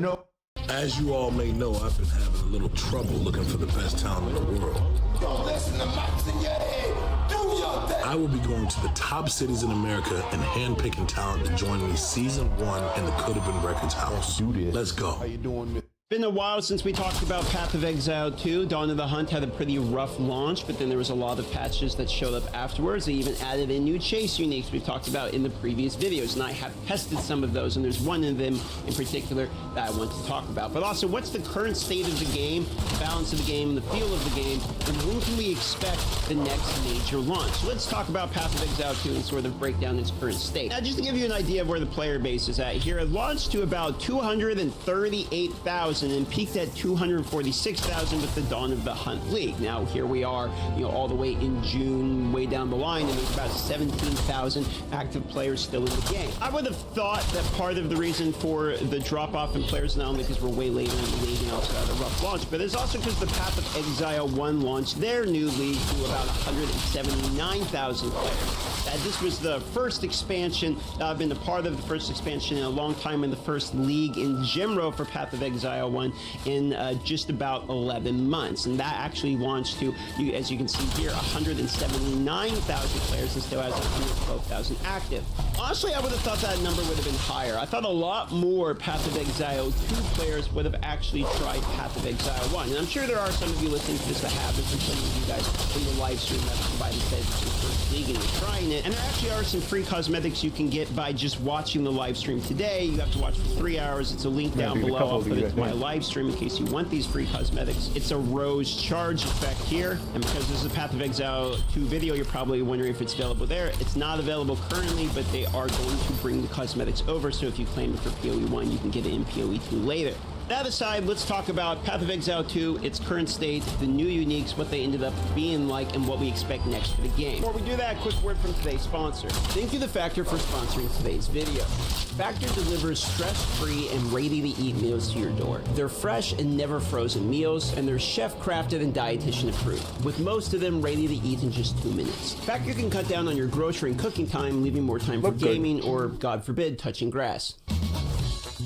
As you all may know, I've been having a little trouble looking for the best talent in the world. Don't listen to Max in your head. Do your thing. I will be going to the top cities in America and handpicking talent to join me season 1 in the Could Have Been Records house. Let's go. How you doing? Been a while since we talked about Path of Exile 2. Dawn of the Hunt had a pretty rough launch, but then there was a lot of patches that showed up afterwards. They even added in new chase uniques we talked about in the previous videos, and I have tested some of those, and there's one of them in particular that I want to talk about. But also, what's the current state of the game, the balance of the game, the feel of the game, and when can we expect the next major launch? So let's talk about Path of Exile 2 and sort of break down its current state. Now, just to give you an idea of where the player base is at here, it launched to about 238,000 and peaked at 246,000 with the Dawn of the Hunt League. Now here we are, all the way in June, way down the line, and there's about 17,000 active players still in the game. I would have thought that part of the reason for the drop-off in players, not only because we're way later in the league and also had a rough launch, but it's also because the Path of Exile 1 launched their new league to about 179,000 players. This was the first expansion. I've been a part of the first expansion in a long time, in the first league in Gemro for Path of Exile 1 in just about 11 months. And that actually launched to, as you can see here, 179,000 players and still has 112,000 active. Honestly, I would have thought that number would have been higher. I thought a lot more Path of Exile 2 players would have actually tried Path of Exile 1. And I'm sure there are some of you listening to this that have it, and some of you guys in the live stream that provided said it's your first league and you're trying it. And there actually are some free cosmetics you can get by just watching the live stream today. You have to watch for 3 hours. It's a link down below. I'll put it to my live stream in case you want these free cosmetics. It's a rose charge effect here. And because this is a Path of Exile 2 video, you're probably wondering if it's available there. It's not available currently, but they are going to bring the cosmetics over. So if you claim it for PoE 1, you can get it in PoE 2 later. That aside, let's talk about Path of Exile 2, its current state, the new uniques, what they ended up being like, and what we expect next for the game. Before we do that, a quick word from today's sponsor. Thank you to Factor for sponsoring today's video. Factor delivers stress-free and ready-to-eat meals to your door. They're fresh and never frozen meals, and they're chef-crafted and dietitian approved, with most of them ready to eat in just 2 minutes. Factor can cut down on your grocery and cooking time, leaving more time for gaming or, God forbid, touching grass.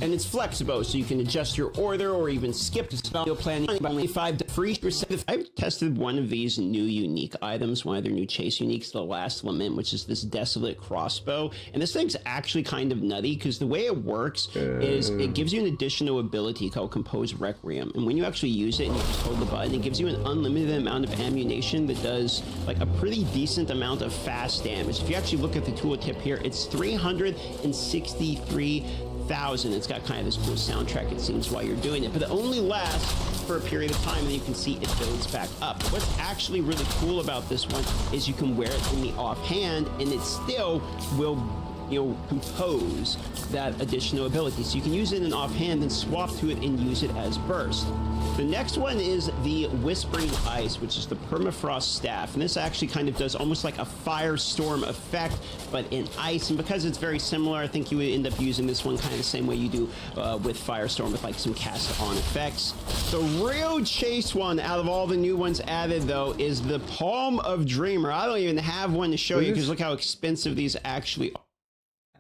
and it's flexible, so you can adjust your order or even skip spell planning by only 5 free percent. I've tested one of these new unique items, one of their new chase uniques, the Last Lament, which is this desolate crossbow, and this thing's actually kind of nutty because the way it works is it gives you an additional ability called Compose Requiem, and when you actually use it and you just hold the button, it gives you an unlimited amount of ammunition that does like a pretty decent amount of fast damage. If you actually look at the tooltip here, it's 363,000. It's got kind of this cool soundtrack, it seems, while you're doing it, but it only lasts for a period of time, and you can see it builds back up. What's actually really cool about this one is you can wear it in the offhand, and it still will, you know, compose that additional ability. So you can use it in offhand and swap to it and use it as burst. The next one is the Whispering Ice, which is the Permafrost Staff. And this actually kind of does almost like a firestorm effect, but in ice. And because it's very similar, I think you would end up using this one kind of the same way you do with Firestorm, with like some cast-on effects. The real chase one out of all the new ones added, though, is the Palm of Dreamer. I don't even have one to show you because look how expensive these actually are.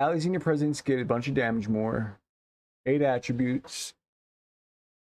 Allies in your presence get a bunch of damage more, 8 attributes,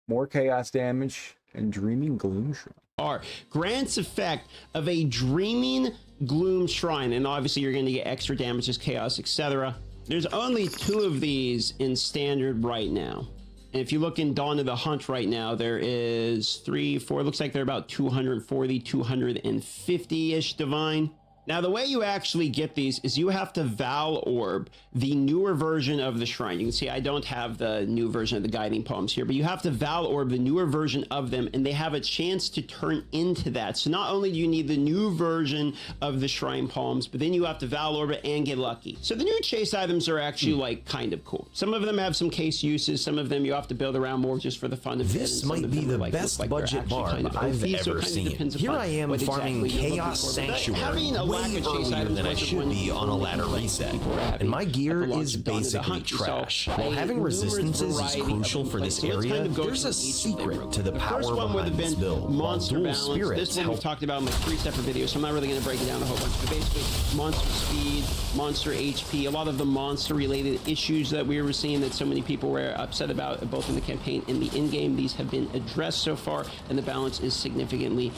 more chaos damage, and Dreaming Gloom Shrine. Grants effect of a Dreaming Gloom Shrine, and obviously you're going to get extra damages, chaos, etc. There's only 2 of these in standard right now. And if you look in Dawn of the Hunt right now, there is 3, 4, looks like they're about 240, 250-ish divine. Now, the way you actually get these is you have to Val Orb the newer version of the shrine. You can see I don't have the new version of the Guiding Palms here, but you have to Val Orb the newer version of them, and they have a chance to turn into that. So not only do you need the new version of the Shrine Palms, but then you have to Val Orb it and get lucky. So the new chase items are actually like kind of cool. Some of them have some case uses, some of them you have to build around more just for the fun of it. This might be the best budget barb I've ever seen. Here I am farming Chaos Sanctuary, way earlier than I should be on a ladder reset, and my gear is basically trash. While having resistances is crucial for this area, there's a secret to the power behind this build. Monster Dual balance. spirits This one we've talked about in like 3 separate videos, so I'm not really going to break it down a whole bunch, but basically monster speed, monster HP, a lot of the monster related issues that we were seeing that so many people were upset about both in the campaign and the in-game, these have been addressed so far, and the balance is significantly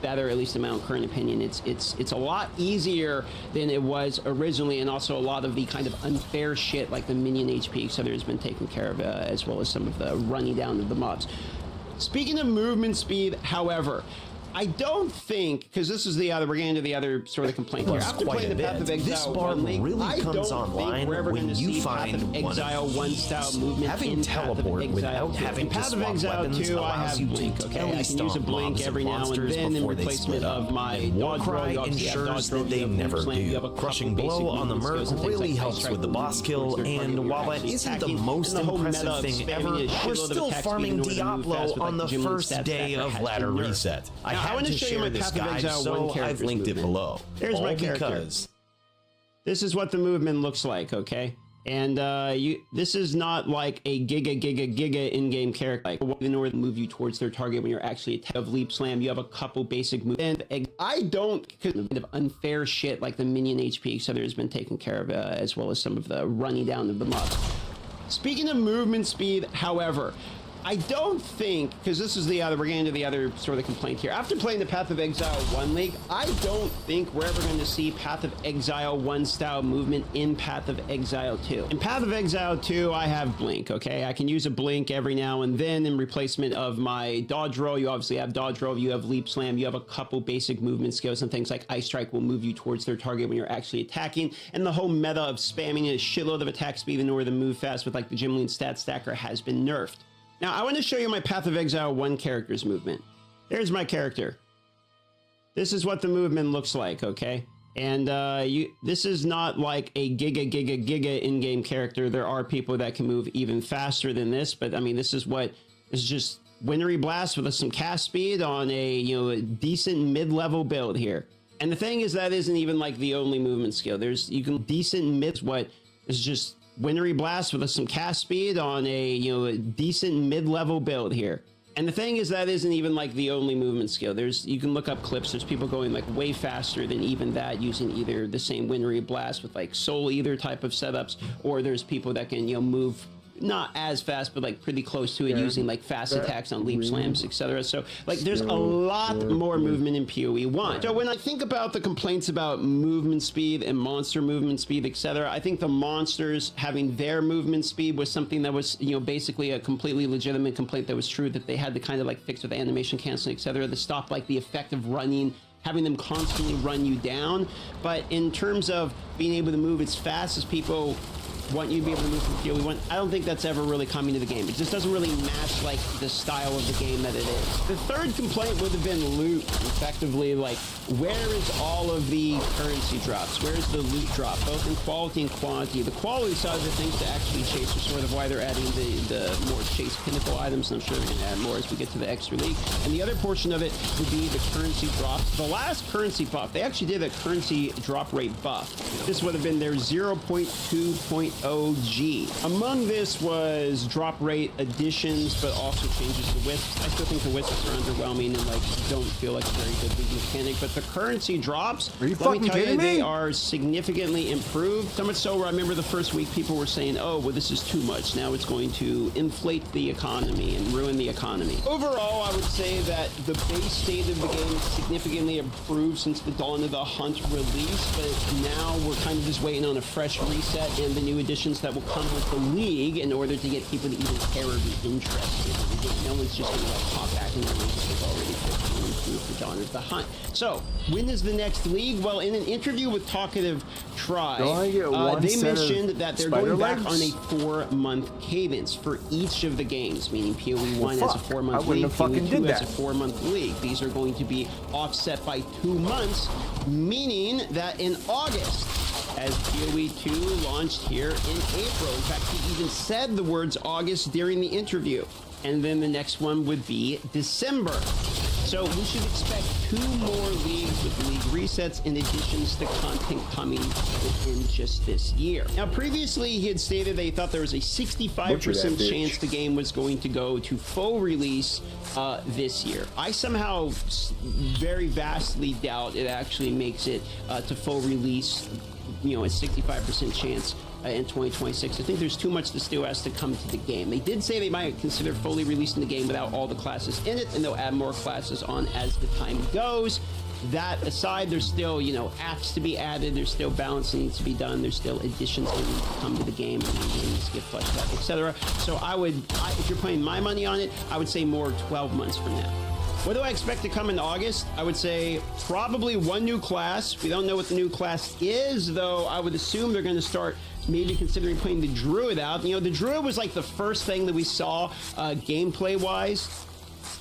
better, at least in my own current opinion. It's a lot easier than it was originally, and also a lot of the kind of unfair shit like the minion HP, etc. has been taken care of, as well as some of the running down of the mobs. Speaking of movement speed, however, I don't think, because this is the other, we're getting into the other sort of complaint here. After playing the Path of Exile, this barb really comes online when you find Exile 1 style movement. Having teleport without having to swap weapons allows you to telly stomp mobs and monsters before they split up, and Warcry ensures that they never do. Crushing Blow on the Merc really helps with the boss kill, and while that isn't the most impressive thing ever, we're still farming Diablo on the first day of ladder reset. I want to show you my Path of Exile 1 character's I've linked it below. There's my character. This is what the movement looks like, okay? And this is not like a giga in-game character. Like, in order to move you towards their target when you're actually of Leap Slam, you have a couple basic moves. And I don't, because of unfair shit like the minion HP, etc. has been taken care of, as well as some of the running down of the mobs. Speaking of movement speed, however, I don't think, because this is the other, we're getting into the other sort of complaint here. After playing the Path of Exile 1 League, I don't think we're ever going to see Path of Exile 1 style movement in Path of Exile 2. In Path of Exile 2, I have Blink, okay? I can use a Blink every now and then in replacement of my dodge roll. You obviously have dodge roll, you have Leap Slam, you have a couple basic movement skills, and things like Ice Strike will move you towards their target when you're actually attacking, and the whole meta of spamming a shitload of attack speed in order to move fast with like the Gym Lean Stat Stacker has been nerfed. Now, I want to show you my Path of Exile 1 character's movement. There's my character. This is what the movement looks like, okay? And this is not like a giga in-game character. There are people that can move even faster than this, but I mean, this is just Wintry Blast with some cast speed on a decent mid-level build here. And the thing is, that isn't even like the only movement skill. You can decent mid, what is just Wintry Blast with some cast speed on a decent mid-level build here. And the thing is, that isn't even like the only movement skill. You can look up clips. There's people going like way faster than even that, using either the same Wintry Blast with like Soul Ether type of setups, or there's people that can move not as fast, but like pretty close to it, using like fast attacks on leap slams, etc. So like there's a lot more movement in PoE 1. So when I think about the complaints about movement speed and monster movement speed, etc., I think the monsters having their movement speed was something that was, you know, basically a completely legitimate complaint that was true, that they had to kind of like fix with animation canceling, etc., to stop like the effect of running, having them constantly run you down. But in terms of being able to move as fast as people want you to be able to move from PoE 1, I don't think that's ever really coming to the game. It just doesn't really match like the style of the game that it is. The third complaint would have been loot, effectively, like where is all of the currency drops? Where's the loot drop, both in quality and quantity? The quality side of the things to actually chase are sort of why they're adding the more chase pinnacle items, and I'm sure they're going to add more as we get to the extra league. And the other portion of it would be the currency drops. The last currency buff, they actually did a currency drop rate buff. This would have been their 0.2.0 G. Among this was drop rate additions, but also changes to wisps. I still think the wisps are underwhelming and like don't feel like a very good league mechanic, but the currency drops, let me tell you, they are significantly improved. So much so where I remember the first week people were saying, oh, well, this is too much. Now it's going to inflate the economy and ruin the economy. Overall, I would say that the base state of the game is significantly improved since the Dawn of the Hunt release, but now we're kind of just waiting on a fresh reset and the new additions that will come with the league in order to get people to even care or be interested. No one's just going to like hop back in the league because they've already fixed and improved the Dawn of the Hunt. So, when is the next league? Well, in an interview with Talkative Tribe, they mentioned that they're going back on a 4-month cadence for each of the games, meaning PoE 1 has a 4-month league, PoE 2 has a 4-month league. These are going to be offset by 2 months, meaning that in August, as PoE 2 launched here in April. In fact, he even said the words August during the interview. And then the next one would be December. So we should expect 2 more leagues with league resets in addition to content coming within just this year. Now, previously he had stated that he thought there was a 65% chance the game was going to go to full release this year. I somehow very vastly doubt it actually makes it to full release, you know, a 65% chance in 2026. I think there's too much that still has to come to the game. They did say they might consider fully releasing the game without all the classes in it, and they'll add more classes on as the time goes. That aside, there's still, you know, apps to be added, there's still balancing needs to be done, there's still additions that need to come to the game, and games get fleshed out, etc. So if you're putting my money on it, I would say more 12 months from now. What do I expect to come in August? I would say probably 1 new class. We don't know what the new class is, though I would assume they're going to start maybe considering putting the Druid out. You know, the Druid was like the first thing that we saw gameplay-wise.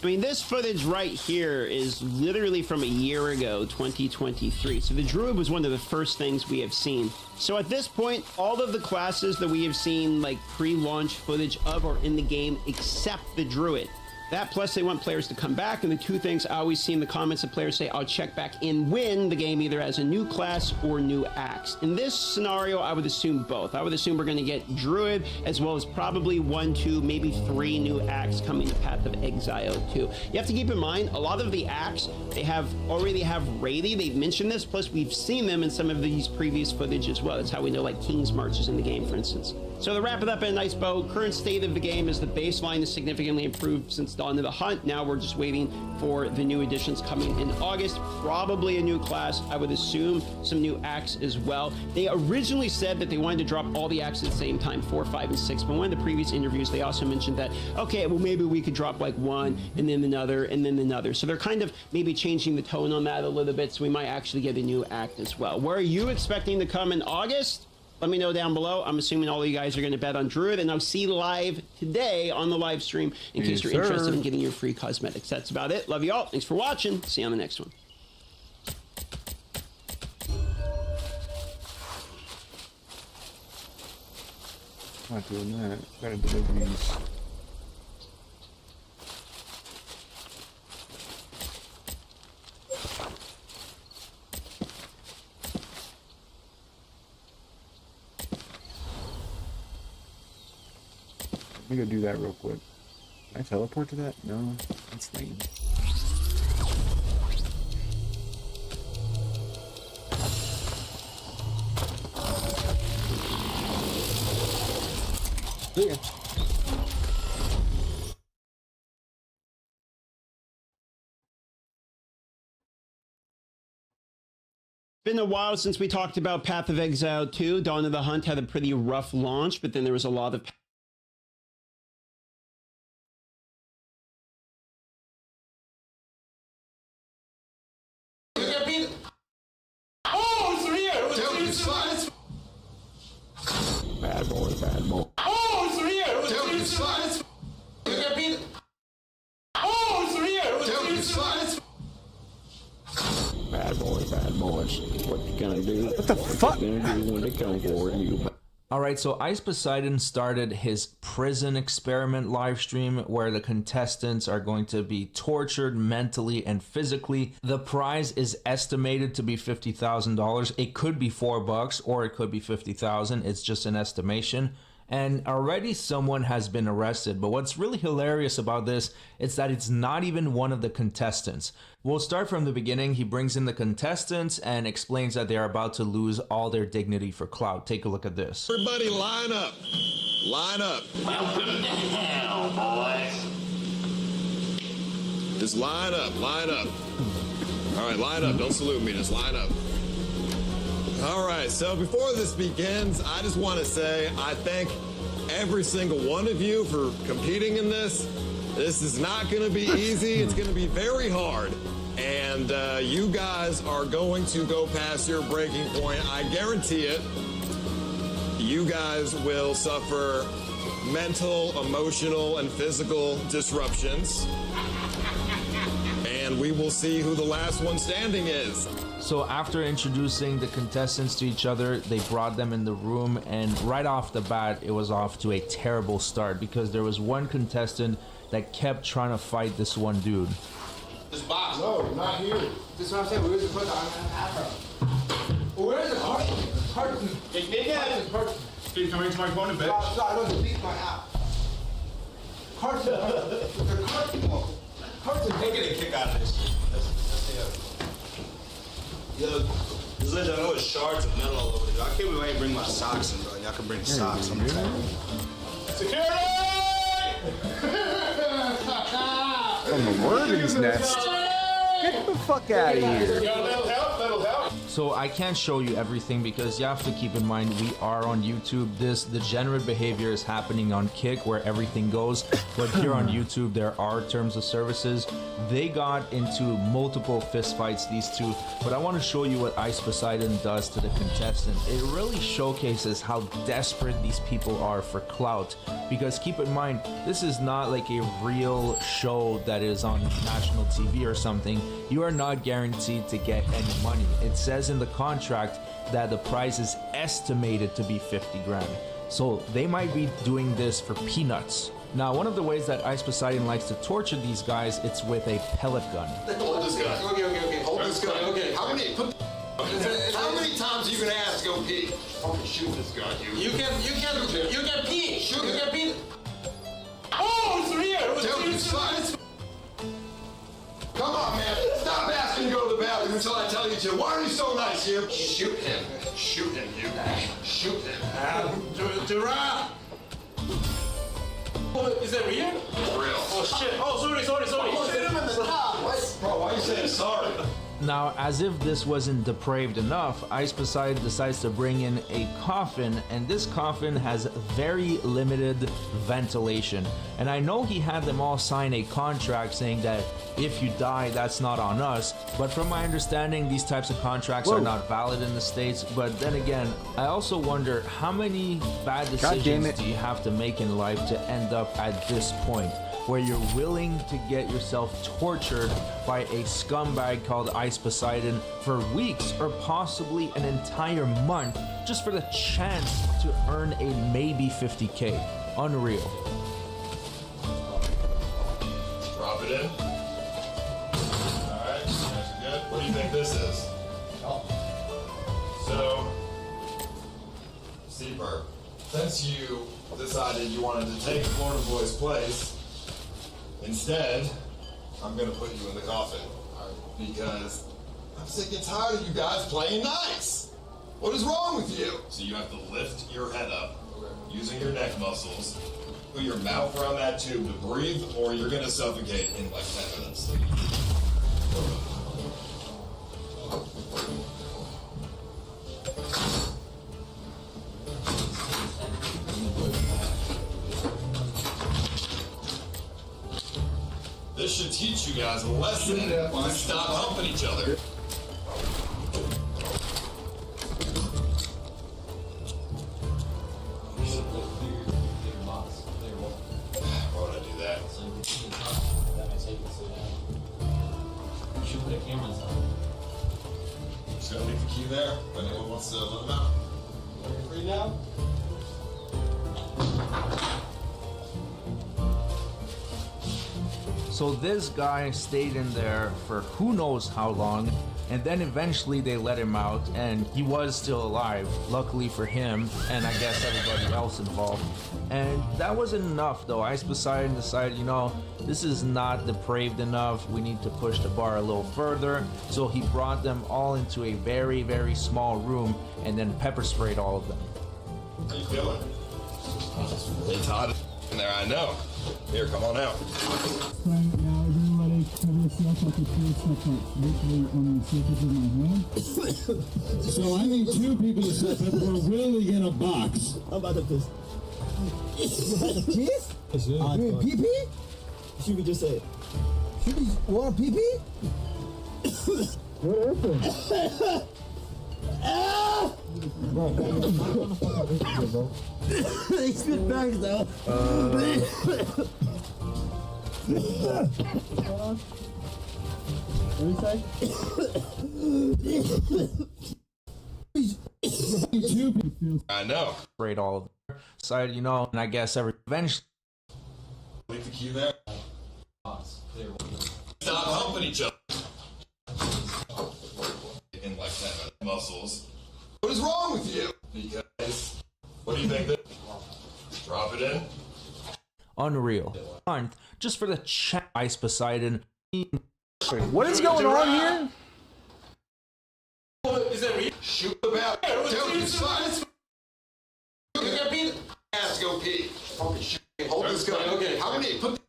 I mean, this footage right here is literally from a year ago, 2023. So the Druid was one of the first things we have seen. So at this point, all of the classes that we have seen like pre-launch footage of are in the game except the Druid. That plus they want players to come back, and the 2 things I always see in the comments of players say, I'll check back in when the game either has a new class or new axe. In this scenario, I would assume both. I would assume we're going to get Druid, as well as probably 1, 2, maybe 3 new axe coming to Path of Exile too. You have to keep in mind, a lot of the axe, they already have Rayleigh. They've mentioned this, plus we've seen them in some of these previous footage as well. That's how we know like King's March is in the game, for instance. So to wrap it up in a nice bow, current state of the game is the baseline is significantly improved since Dawn of the Hunt. Now we're just waiting for the new additions coming in August. Probably a new class. I would assume some new acts as well. They originally said that they wanted to drop all the acts at the same time, 4, 5, and 6. But in one of the previous interviews, they also mentioned that, okay, well, maybe we could drop like 1 and then another and then another. So they're kind of maybe changing the tone on that a little bit. So we might actually get a new act as well. Where are you expecting to come in August? Let me know down below. I'm assuming all of you guys are going to bet on Druid, and I'll see you live today on the live stream in case you're interested in getting your free cosmetics. That's about it. Love you all. Thanks for watching. See you on the next one. Not doing that. Gotta deliver these. Let me go do that real quick. Can I teleport to that? No, that's lame. See ya. Been a while since we talked about Path of Exile 2. Dawn of the Hunt had a pretty rough launch, but then there was a lot of Bad boy, bad boy. Oh, it's real! Tell your science. You got beat. Oh, it's real! Tell your science. Bad boys. What you gonna do? What the fuck? What you gonna do when they come for you? Alright, so Ice Poseidon started his prison experiment live stream where the contestants are going to be tortured mentally and physically. The prize is estimated to be $50,000. It could be $4 or it could be $50,000. It's just an estimation. And already someone has been arrested. But what's really hilarious about this is that it's not even one of the contestants. We'll start from the beginning. He brings in the contestants and explains that they are about to lose all their dignity for clout. Take a look at this. Everybody line up. Line up. Welcome to hell, boys. Just line up. Line up. All right, line up. Don't salute me. Just line up. All right, so before this begins, I just want to say I thank every single one of you for competing in this. This is not going to be easy. It's going to be very hard. And you guys are going to go past your breaking point. I guarantee it. You guys will suffer mental, emotional, and physical disruptions. And we will see who the last one standing is. So after introducing the contestants to each other, they brought them in the room, and right off the bat, it was off to a terrible start because there was one contestant that kept trying to fight this one dude. This box. No, not here. This is what I'm saying. Where's the put on Afro? Where is the carton? Can you come into my phone a bit? No, I don't delete my app. Carton. The carton. Carton. They're getting a kick out of this. Yo, just let y'all know it's shards of metal all over here. I can't believe I ain't bring my socks in, bro. Y'all can bring socks. I'm telling you. Security! From the worm's nest. Get the fuck out of here. That'll help. So I can't show you everything because you have to keep in mind we are on YouTube. This degenerate behavior is happening on Kick where everything goes, but here on YouTube there are terms of services. They got into multiple fistfights, these two, but I want to show you what Ice Poseidon does to the contestants. It really showcases how desperate these people are for clout, because keep in mind this is not like a real show that is on national TV or something. You are not guaranteed to get any money. It says in the contract that the prize is estimated to be 50 grand. So they might be doing this for peanuts. Now, one of the ways that Ice Poseidon likes to torture these guys, it's with a pellet gun. Hold this gun. Okay. Hold this gun. Okay. How many times are you gonna ask to go pee? Fucking shoot this gun, you. You can pee. Shoot. You can pee. Oh, it's real. Tell your science. Come on, man. Stop asking to go to the bathroom until I tell you to. Why are you so nice, you? Shoot him. Shoot him, you. Shoot him. Giraffe. Is that real? Real. Oh shit. Oh, sorry. Hit him in the top. Bro, why are you saying sorry? Now, as if this wasn't depraved enough, Ice Poseidon decides to bring in a coffin, and this coffin has very limited ventilation. And I know he had them all sign a contract saying that if you die, that's not on us. But from my understanding, these types of contracts are not valid in the States. But then again, I also wonder how many bad decisions do you have to make in life to end up at this point, where you're willing to get yourself tortured by a scumbag called Ice Poseidon for weeks or possibly an entire month just for the chance to earn a maybe 50K. Unreal. Drop it in. Alright, that's good. What do you think this is? So, Seabird, since you decided you wanted to take Florida Boy's place, instead, I'm gonna put you in the coffin. Because I'm sick and tired of you guys playing nice. What is wrong with you? So you have to lift your head up using your neck muscles Put your mouth around that tube to breathe, or you're gonna suffocate in like 10 minutes. This should teach you guys a lesson. Stop humping each other. Why would I do that? You should put a camera inside. Just gotta leave the key there. If anyone wants to let them out. Are you free now? So this guy stayed in there for who knows how long, and then eventually they let him out, and he was still alive, luckily for him, and I guess everybody else involved. And that wasn't enough though. Ice Poseidon decided, you know, this is not depraved enough, we need to push the bar a little further, so he brought them all into a very, very small room, and then pepper sprayed all of them. How you feeling? It's hot in there, I know. Here, come on out. Right now, everybody cover yourself like a full step up. Literally on the surface of my hand. So I need two people to step up. We're really in a box. How about the piss? Piss? You mean pee-pee? Should we just say, should we want pee-pee? What happened? They spit back though. What do you say? I know. Sprayed all of them. Decided, you know, and I guess eventually. Leave the key there. Stop humping each other. In like 10 minutes. Muscles. What is wrong with you? Because, what do you think that? Drop it in. Unreal. Month just for the chat. Ice Poseidon. What is going on here? Is that real? Shoot the bat. Tell you, son. You can beat. Ass go pee. Okay, shoot. Hold this gun. Okay. How many? Put.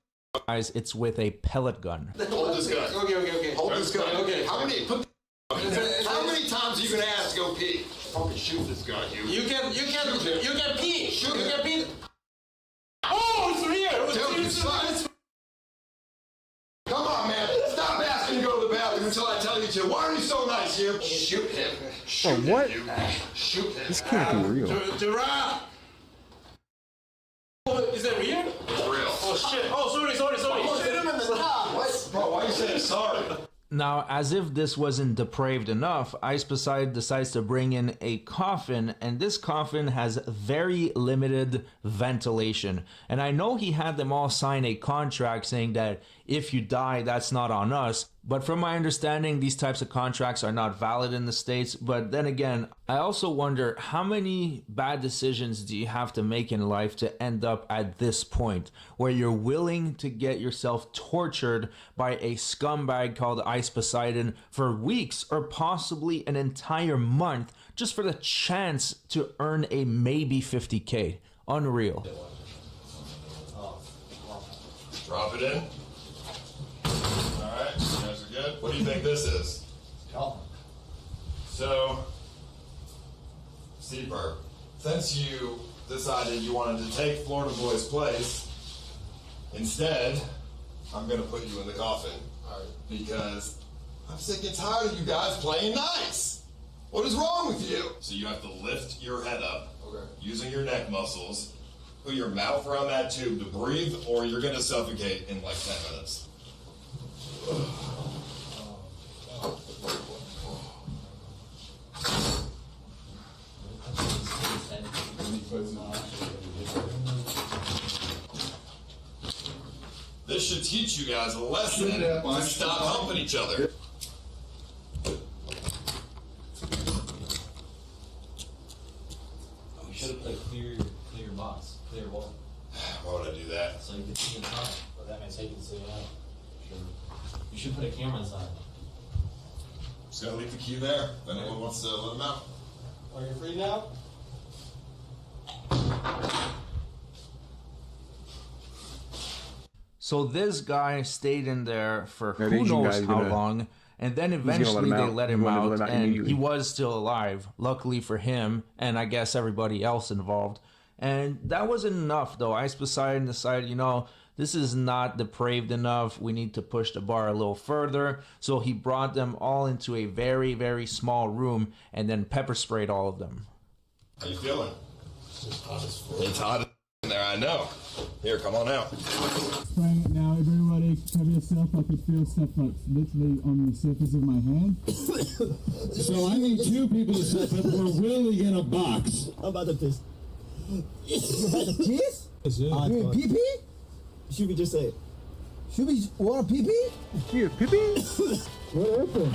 Guys, it's with a pellet gun. Hold this gun. Okay. Hold this gun. Okay. How many? Put. How many times are you gonna ask to go pee? Fucking shoot this guy, you. You can pee. Shoot you can pee. Oh, it's real. Tell you, son. Come on, man. Stop asking to go to the bathroom until I tell you to. Why are you so nice here? Shoot him. Shoot him, what? you. Shoot him. This can't be real. Gerard. Is that real? It's real. Oh shit. Oh, sorry. Shoot him in the top. What? Bro, why are you saying sorry? Now, as if this wasn't depraved enough, Ice Poseidon decides to bring in a coffin, and this coffin has very limited ventilation. And I know he had them all sign a contract saying that if you die, that's not on us. But from my understanding, these types of contracts are not valid in the States. But then again, I also wonder how many bad decisions do you have to make in life to end up at this point where you're willing to get yourself tortured by a scumbag called Ice Poseidon for weeks or possibly an entire month just for the chance to earn a maybe 50K. Unreal. Drop it in. Alright, you guys are good. What do you think this is? So, Steve Burke, since you decided you wanted to take Florida Boy's place, instead, I'm going to put you in the coffin. Because I'm sick and tired of you guys playing nice. What is wrong with you? So you have to lift your head up, using your neck muscles, put your mouth around that tube to breathe, or you're going to suffocate in like 10 minutes. This should teach you guys a lesson to stop humping each other. You should have put clear box, clear wall. Why would I do that? So you can see inside. But that may take you to out. Sure. You should put a camera inside. Just gotta leave the key there. If anyone wants to let them out. Are you free now? So this guy stayed in there for That who Asian knows guy's how gonna- long, and then gonna let eventually him they out. let He's him gonna out, let him out and immediately. he was still alive, luckily for him, and I guess everybody else involved. And that wasn't enough, though. Ice Poseidon decided, you know, this is not depraved enough. We need to push the bar a little further. So he brought them all into a very, very small room and then pepper sprayed all of them. How you feeling? It's hot in there, I know. Here, come on out. Spraying it now, everybody. Cover yourself. I could feel stuff like literally on the surface of my hand. So I need 2 people to step up. We're willing in a box. I'm about to piss. You're about to piss? You pee pee? Should we just say it? Should we want a pee pee? You pee pee? What happened?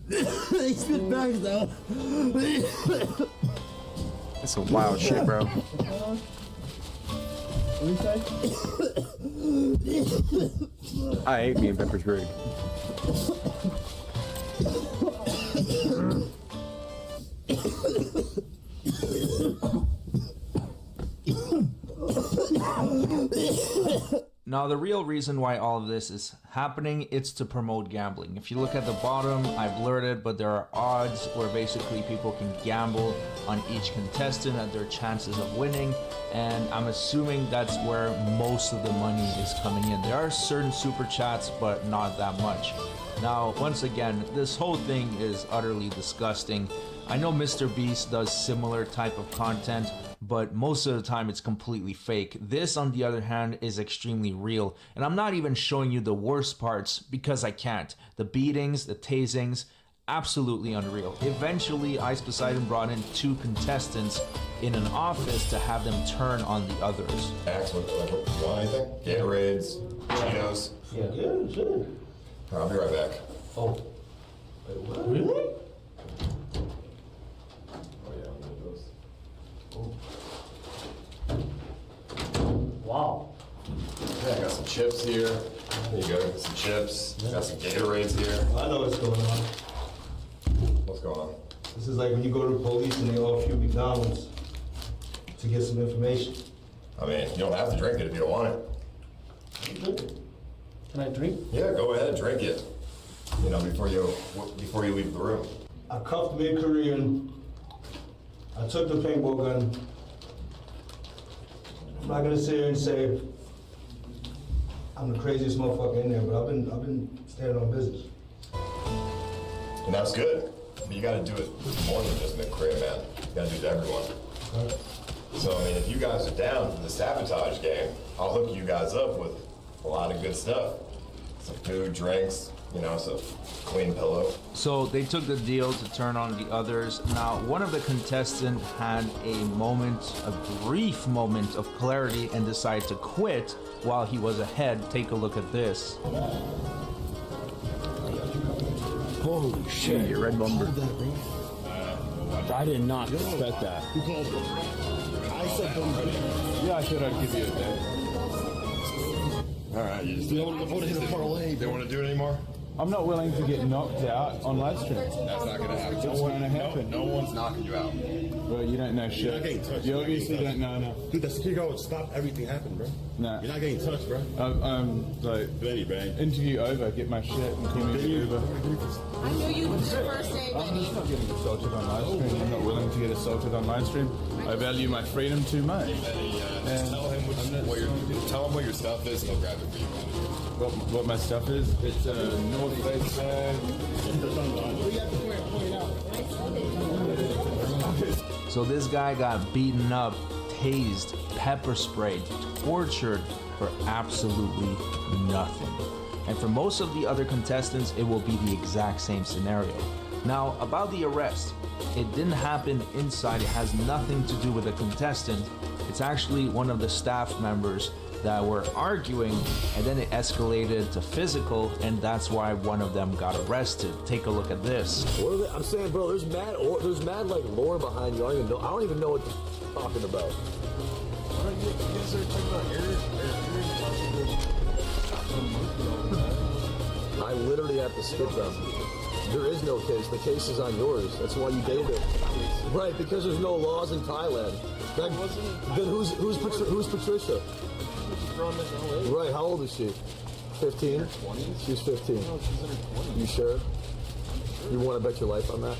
They spit back though. That's some wild shit, bro. I hate being pepper sprayed. Now, the real reason why all of this is happening, it's to promote gambling. If you look at the bottom, I blurred it, but there are odds where basically people can gamble on each contestant and their chances of winning, and I'm assuming that's where most of the money is coming in. There are certain super chats, but not that much. Now, once again, this whole thing is utterly disgusting. I know Mr. Beast does similar type of content, but most of the time it's completely fake. This, on the other hand, is extremely real. And I'm not even showing you the worst parts because I can't. The beatings, the tasings, absolutely unreal. Eventually, Ice Poseidon brought in 2 contestants in an office to have them turn on the others. Max, you want anything? Gatorades, Cheetos? Yeah, sure. I'll be right back. Oh. Wait, what? Really? Wow. Yeah, I got some chips here. There you go, some chips. Got some Gatorades here. I know what's going on. What's going on? This is like when you go to the police and they offer you McDonald's to get some information. I mean, you don't have to drink it if you don't want it. Can I drink? Yeah, go ahead, drink it. You know, before you leave the room. I cuffed mid-Korean. I took the paintball gun. I'm not gonna sit here and say I'm the craziest motherfucker in there, but I've been standing on business. And that's good. But you gotta do it more than just mid-Korea, man. You gotta do it to everyone. So, I mean, if you guys are down for the sabotage game, I'll hook you guys up with a lot of good stuff. Some food, drinks, you know, some clean pillow. So they took the deal to turn on the others. Now, one of the contestants had a brief moment of clarity and decided to quit while he was ahead. Take a look at this. Holy shit. Red Bomber. I did not expect that. I said Yeah, I said I'd give you a day. All right, you just don't want to hit a parlay. They want to do it anymore? I'm not willing to get knocked out on live stream. That's not going to happen. What's going to happen? No one's knocking you out. Bro, you don't know shit. You're not getting touched. You obviously don't know enough. Dude, that security guard would stop everything happening, bro. Nah. You're not getting touched, bro. Like, Benny, bro. interview over, get my shit and call me an Uber. I knew you the first day, I'm Benny. just not getting assaulted on live stream. I'm not willing to get assaulted on live stream. I value my freedom too much. Tell him what your stuff is and he'll grab it for you. What my stuff is? It's a North Face bag. So this guy got beaten up, tased, pepper sprayed, tortured for absolutely nothing. And for most of the other contestants, it will be the exact same scenario. Now, about the arrest, it didn't happen inside. It has nothing to do with the contestant. It's actually one of the staff members that were arguing, and then it escalated to physical, and that's why one of them got arrested. Take a look at this. What are they? I'm saying, bro, there's mad like lore behind you. I don't even know what you're talking about. I literally have to skip them. There is no case. The case is on yours. That's why you dated it. Right, because there's no laws in Thailand. Then who's Patricia? Right, how old is she? 15? She's 15. No, she's in her 20s. You sure? You want to bet your life on that?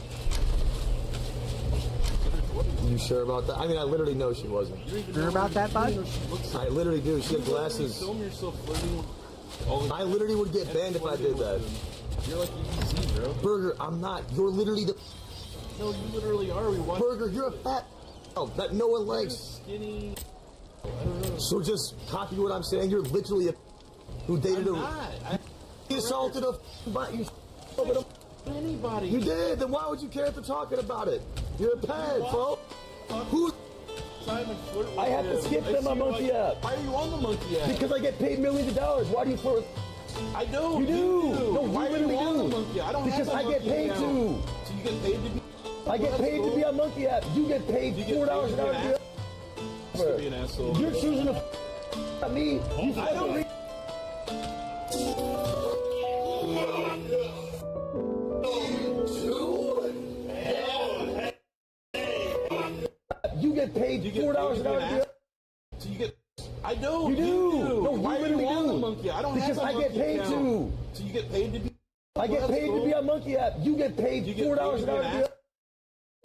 You sure about that? I mean, I literally know she wasn't. Sure about that, bud? I literally do. She had glasses. I literally would get banned if I did that. You're like EBZ, bro. Burger, I'm not. You're literally the... No, you literally are. We watched... Burger, you're a fat... that no one likes. Skinny... So just copy what I'm saying. You're literally a... who dated You assaulted a... You anybody. You did. Then why would you care if they're talking about it? You're a ped, folks. Who? Simon flirt with I have to skip them on Monkey app. Why are you on the Monkey app? Because I get paid millions of dollars. Why do you flirt? I don't. You do. No, why you are you literally on the do. Monkey app? I don't because have I get paid account. to. So you get paid to be... I get paid to be on Monkey app. You get paid $4 an hour to be an asshole. You're choosing to at me. I don't read... You get paid $4 an hour. So you get... I don't. You do. No, why you are you literally on the do. Monkey? I don't because have a I get Monkey paid account. to. So you get paid to be... I get paid to be on Monkey app. You get paid $4 an hour.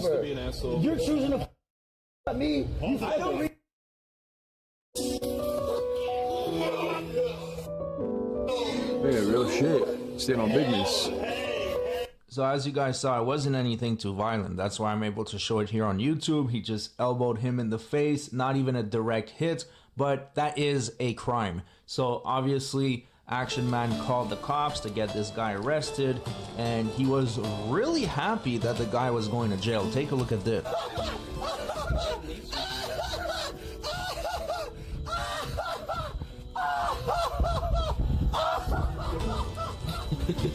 To be an asshole. You're choosing to at me. I don't read... Yeah, real shit. Staying on business. So as you guys saw, it wasn't anything too violent. That's why I'm able to show it here on YouTube. He just elbowed him in the face, not even a direct hit, but that is a crime. So obviously, Action Man called the cops to get this guy arrested, and he was really happy that the guy was going to jail. Take a look at this.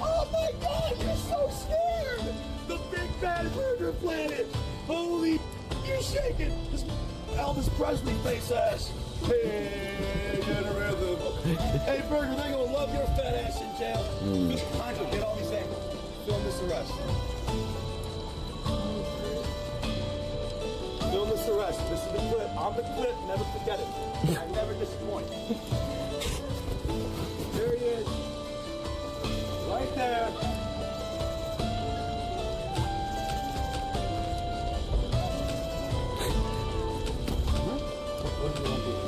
Oh my God, you're so scared! The Big Bad Burger Planet! Holy, you're shaking! This Elvis Presley face ass! Hey, get a rhythm! Hey, Burger, they gonna love your fat ass in jail! Michael, get all these angles. Film this arrest. Film this arrest. This is the clip. I'm the clip. Never forget it. I never disappoint. There he is. Right there.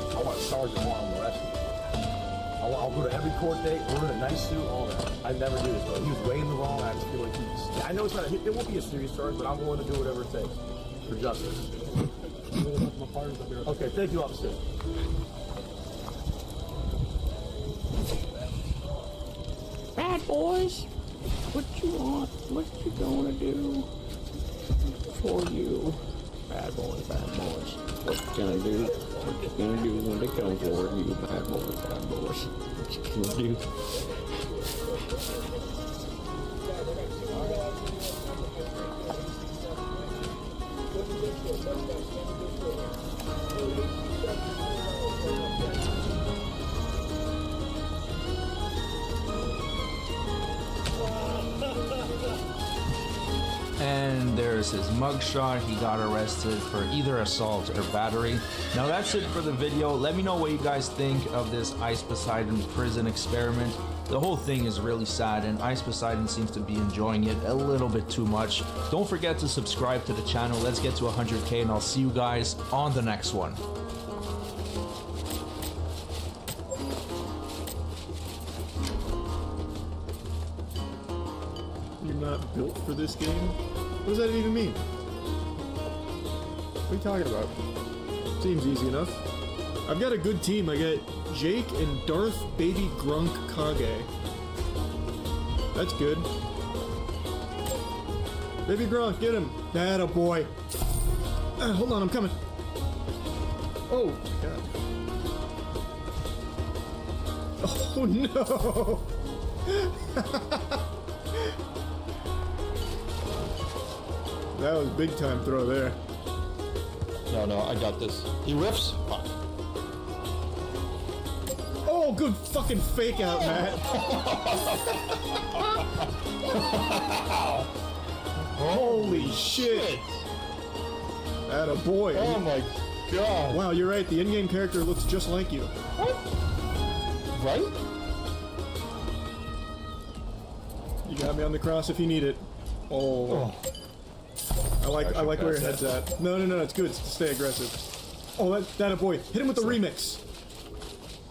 I want Sergeant while I'm arrested. I'll go to every court date, order a nice suit, all that. I never do this, but he was waiting the wrong. I just feel like he's... I know it's not. It won't be a serious charge, but I'm willing to do whatever it takes for justice. Okay, thank you, officer. Bad boys, what you want? What you gonna do for you? Bad boys, what you gonna do? What you gonna do when they come for you? Bad boys, what you gonna do? And there's his mugshot. He got arrested for either assault or battery. Now that's it for the video. Let me know what you guys think of this Ice Poseidon prison experiment. The whole thing is really sad, and Ice Poseidon seems to be enjoying it a little bit too much. Don't forget to subscribe to the channel. Let's get to 100K, and I'll see you guys on the next one. You're not built for this game? What does that even mean? What are you talking about? Seems easy enough. I've got a good team. I got Jake and Darth Baby Grunk Kage. That's good. Baby Grunk, get him. That a boy. Hold on, I'm coming. Oh, God. Oh, no. That was big time throw there. No, I got this. He riffs. Fuck. Oh! Oh, good fucking fake out, Matt. Holy shit. Atta boy. Oh my god. Wow, you're right. The in-game character looks just like you. Right? You got me on the cross if you need it. Oh. I like where your head's at. No, it's good. Stay aggressive. Oh, that a boy. Hit him with the remix.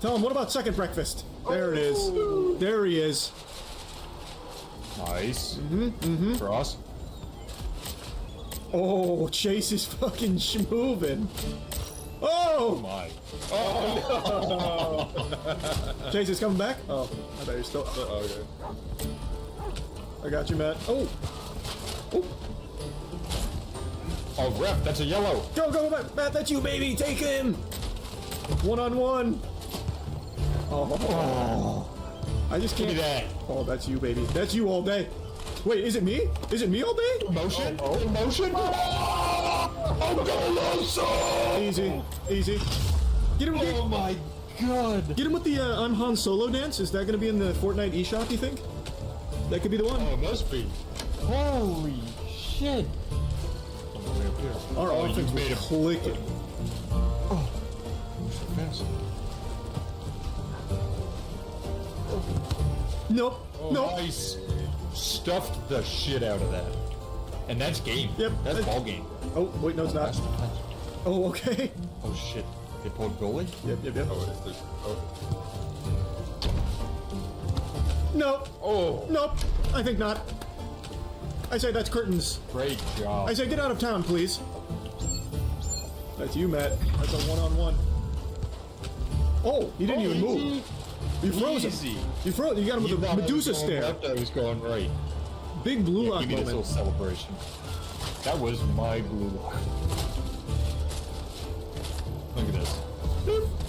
Tell him, what about second breakfast? There it is. There he is. Nice. Cross. Oh, Chase is fucking schmoving. Oh! My. Oh, no. Chase is coming back? Oh, I thought you're still... Okay. I got you, Matt. Oh! Oh, ref, that's a yellow. Go, Matt, that's you, baby. Take him. One-on-one. Oh. I just can't... Give me that. Oh, that's you, baby. That's you all day. Wait, is it me? Is it me all day? Motion? Motion? Easy. Get him with Oh my god. Get him with the I'm Han Solo dance. Is that going to be in the Fortnite eShop, you think? That could be the one. Oh, it must be. Holy shit. Our offense was clicking. Oh, so fast. Nope. Nice. Stuffed the shit out of that. And that's game. Yep. That's ball game. Oh, wait, no, it's not. Oh, okay. Oh shit. They pulled goalie? Yep. Oh, it's this. Oh. Nope. Oh. Nope. I think not. I say that's curtains. Great job. I say get out of town, please. That's you, Matt. That's a one-on-one. Oh, he didn't even move. You froze him. You froze. You got him with a Medusa stare. Left, I was going right. Big blue lock give me this moment. little celebration. That was my blue lock. Look at this.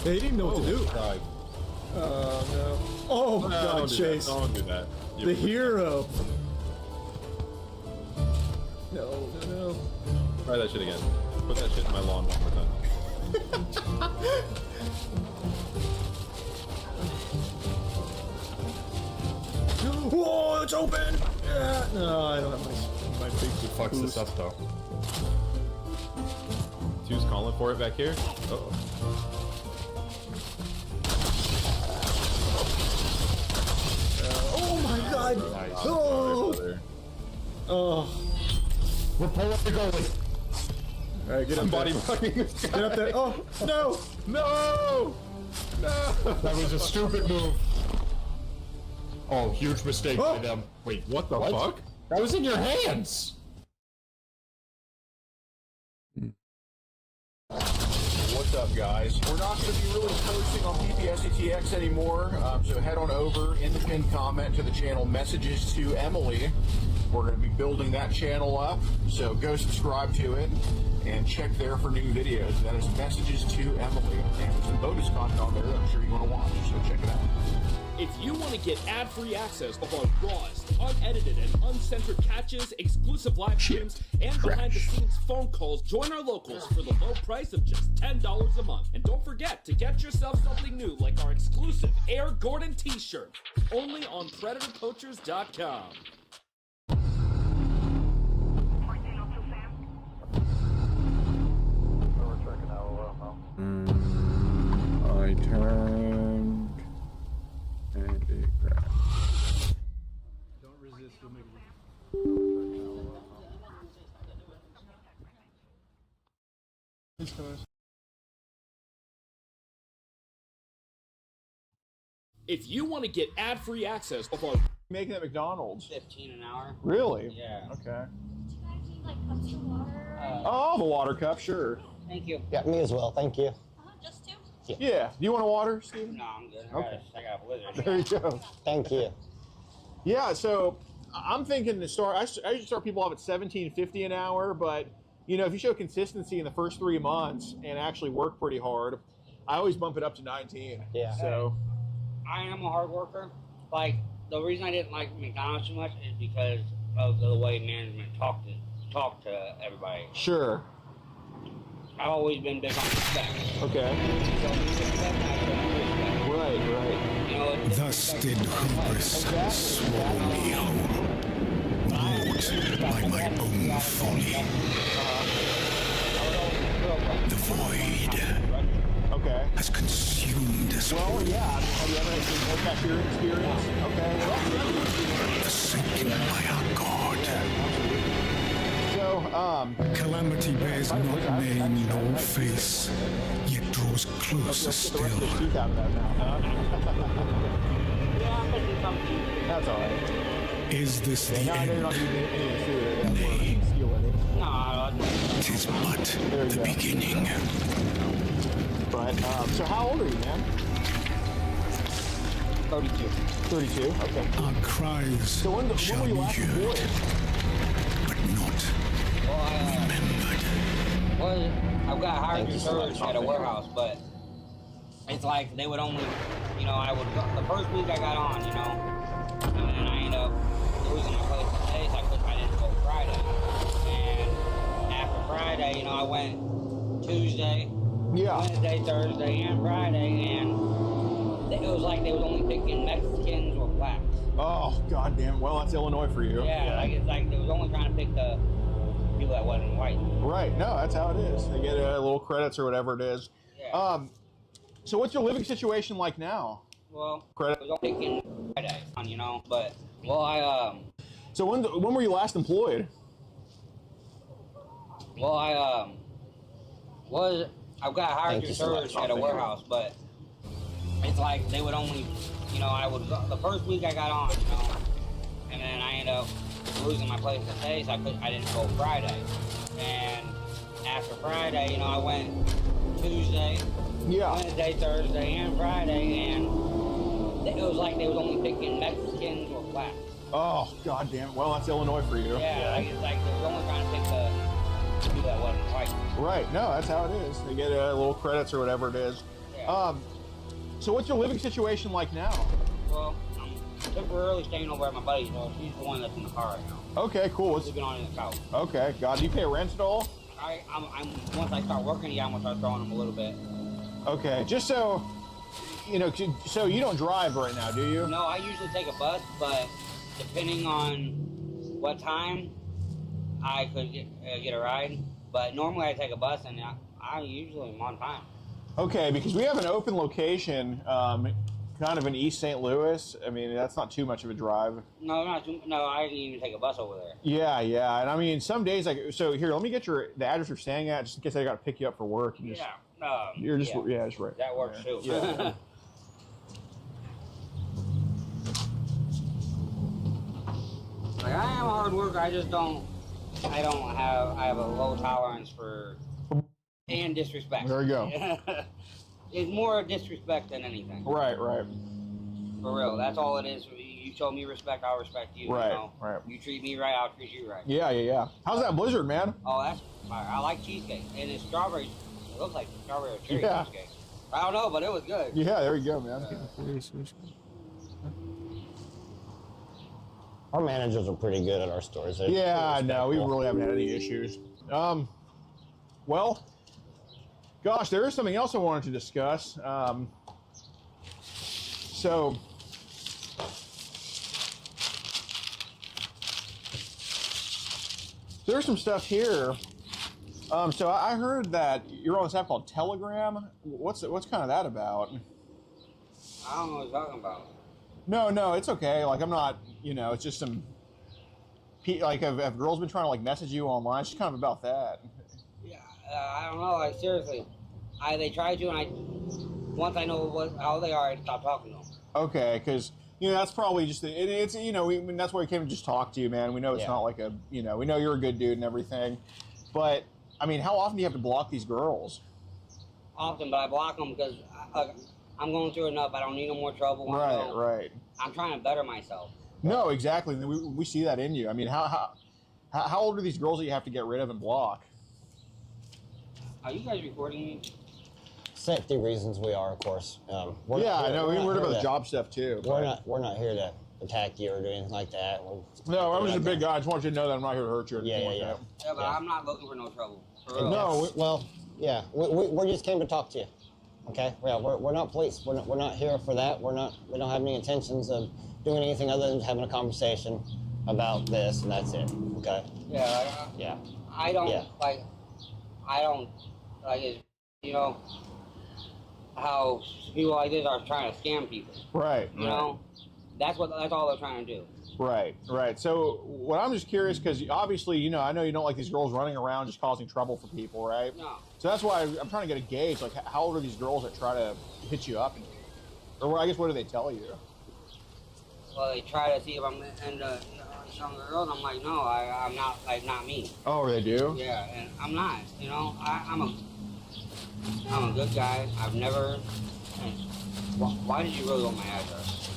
They didn't know what to do. God. Oh no. Oh my God, Chase. Don't do that. The hero. No. Try that shit again. Put that shit in my lawn one more time. Whoa, it's open! Yeah. No, I don't have my big Fucks boost. this up though. Two's calling for it back here. Uh-oh. Oh my God! Nice. Oh! Oh. We're pulling the goalie. Alright, get up Somebody there. fucking Get up there. Oh, no! No! That was a stupid move. Oh, huge mistake by them. Wait, what the fuck? That was in your hands! What's up, guys? We're not going to be really posting on PPSETX anymore, so head on over in the pinned comment to the channel Messages to Emily. We're going to be building that channel up, so go subscribe to it and check there for new videos. That is Messages to Emily, and there's some bonus content on there that I'm sure you want to watch, so check it out. If you want to get ad-free access of our rawest, unedited, and uncensored catches, exclusive live streams, and behind-the-scenes phone calls, join our locals for the low price of just $10 a month. And don't forget to get yourself something new like our exclusive Air Gordon t-shirt, only on PredatorPoachers.com. I turned and it crashed. Don't resist, you'll make it. If you want to get ad-free access of our Making at McDonald's. 15 an hour. Really? Yeah. Okay. Like cups of water. Oh, the water cup, sure. Thank you. Yeah, me as well. Thank you. Just two? Yeah. Do you want a water, Steve? No, I'm good. Okay. I got a blizzard. There you go. Thank you. Yeah, so I'm thinking to start. I should start people off at $17.50 an hour, but you know, if you show consistency in the first 3 months and actually work pretty hard, I always bump it up to 19. Yeah. So I am a hard worker. Like, the reason I didn't like McDonald's too much is because of the way management talked to everybody. sure. I've always been big on respect. Okay. So, respect, I show them respect. Right. You know, Thus did hubris swallow me whole, brought by my own folly. The void has consumed us all. Well, yeah. Have you ever had your experience? Okay. Well, Forsaken by our God. So, calamity bears not name nor face, yet draws closer still. That's all right. Is this the They're end? not using any food. Nay, no, 'tis but the beginning. But, so how old are you, man? 32. 32? Okay. Our cries So when were shall you be last heard, employed? but not remembered. Well, I've got hired to service at a warehouse, but it's like they would only, you know, the first week I got on, you know, and then I ended up losing my place today, so I didn't go Friday. And after Friday, you know, I went Tuesday, Wednesday, Thursday, and Friday, and it was like they was only picking Mexicans or blacks. Oh, goddamn. Well, that's Illinois for you. Yeah, like it's like they was only trying to pick the people that wasn't white. Right. No, that's how it is. They get little credits or whatever it is. Yeah. So what's your living situation like now? Well, Credit. it was only picking Friday, you know, but well, So when were you last employed? well, I've got hired to service at a warehouse, but it's like they would only, you know, the first week I got on, you know, and then I ended up losing my place today, so I didn't go Friday. And after Friday, you know, I went Tuesday, Wednesday, Thursday, and Friday, and it was like they was only picking Mexicans or blacks. Oh, goddamn. Well, that's Illinois for you. Yeah, like it's like they was only trying to pick the people that wasn't white. Right. No, that's how it is. They get little credits or whatever it is. Yeah. So what's your living situation like now? Well, I'm temporarily staying over at my buddy's house. She's the one that's in the car right now. Okay, cool. Sleeping on in the couch. Okay, God, do you pay rent at all? I'm once I start working, yeah, I'm gonna start throwing them a little bit. Okay, just so you know, so you don't drive right now, do you? No, I usually take a bus, but depending on what time, I could get a ride. But normally I take a bus, and I usually am on time. Okay, because we have an open location, kind of in East St. Louis. I mean, that's not too much of a drive. No, not too. No, I can even take a bus over there. Yeah, and I mean, some days so here, let me get the address you're staying at, just in case I got to pick you up for work. And just, you're just that's right. That works too. Yeah. Like I am a hard worker. I just don't. I have a low tolerance for and disrespect. There you go. It's more disrespect than anything. Right. For real, that's all it is. You show me respect, I'll respect you. Right, you know? right. You treat me right, I'll treat you right. Yeah. How's that blizzard, man? Oh, that's fire. I like cheesecake, and it's strawberry. It looks like strawberry or cherry Yeah. cheesecake. I don't know, but it was good. Yeah, there you go, man. Our managers are pretty good at our stores. They're Yeah, pretty no, we respectful. really haven't had any issues. Well, gosh, there is something else I wanted to discuss. So, there's some stuff here. So I heard that you're on this app called Telegram. What's kind of that about? I don't know what you're talking about. No, it's okay. Like I'm not, it's just some. Like have girls been trying to like message you online? It's just kind of about that. Yeah, I don't know. Like seriously, they try to, and once I know how they are, I stop talking to them. Okay, because that's probably just it's that's why we came to just talk to you, man. We know it's not like we know you're a good dude and everything, but I mean, how often do you have to block these girls? Often, but I block them because I'm going through enough. I don't need no more trouble. Right. I'm trying to better myself. No, exactly. We see that in you. I mean, how old are these girls that you have to get rid of and block? Are you guys recording me? Safety reasons, we are, of course. I know. We're worried about the job stuff too. We're not here to attack you or do anything like that. No, I'm just a big guy. I just want you to know that I'm not here to hurt you or anything like that. Yeah, but I'm not looking for no trouble. For real. No. We just came to talk to you. Okay, yeah, we're not police. We're not here for that. We don't have any intentions of doing anything other than having a conversation about this, and that's it. Okay. Yeah. Yeah. I don't like it, you know how people like this are trying to scam people. Right. You know, that's all they're trying to do. Right. So what I'm just curious, because obviously, you know, I know you don't like these girls running around just causing trouble for people, right? No. So that's why I'm trying to get a gauge, like how old are these girls that try to hit you up, or I guess what do they tell you? Well, they try to see if I'm into younger girls. I'm like, no, I'm not. Like, not me. Oh, they do? Yeah, and I'm not. You know, I'm a good guy. I've never. Why did you really want my address?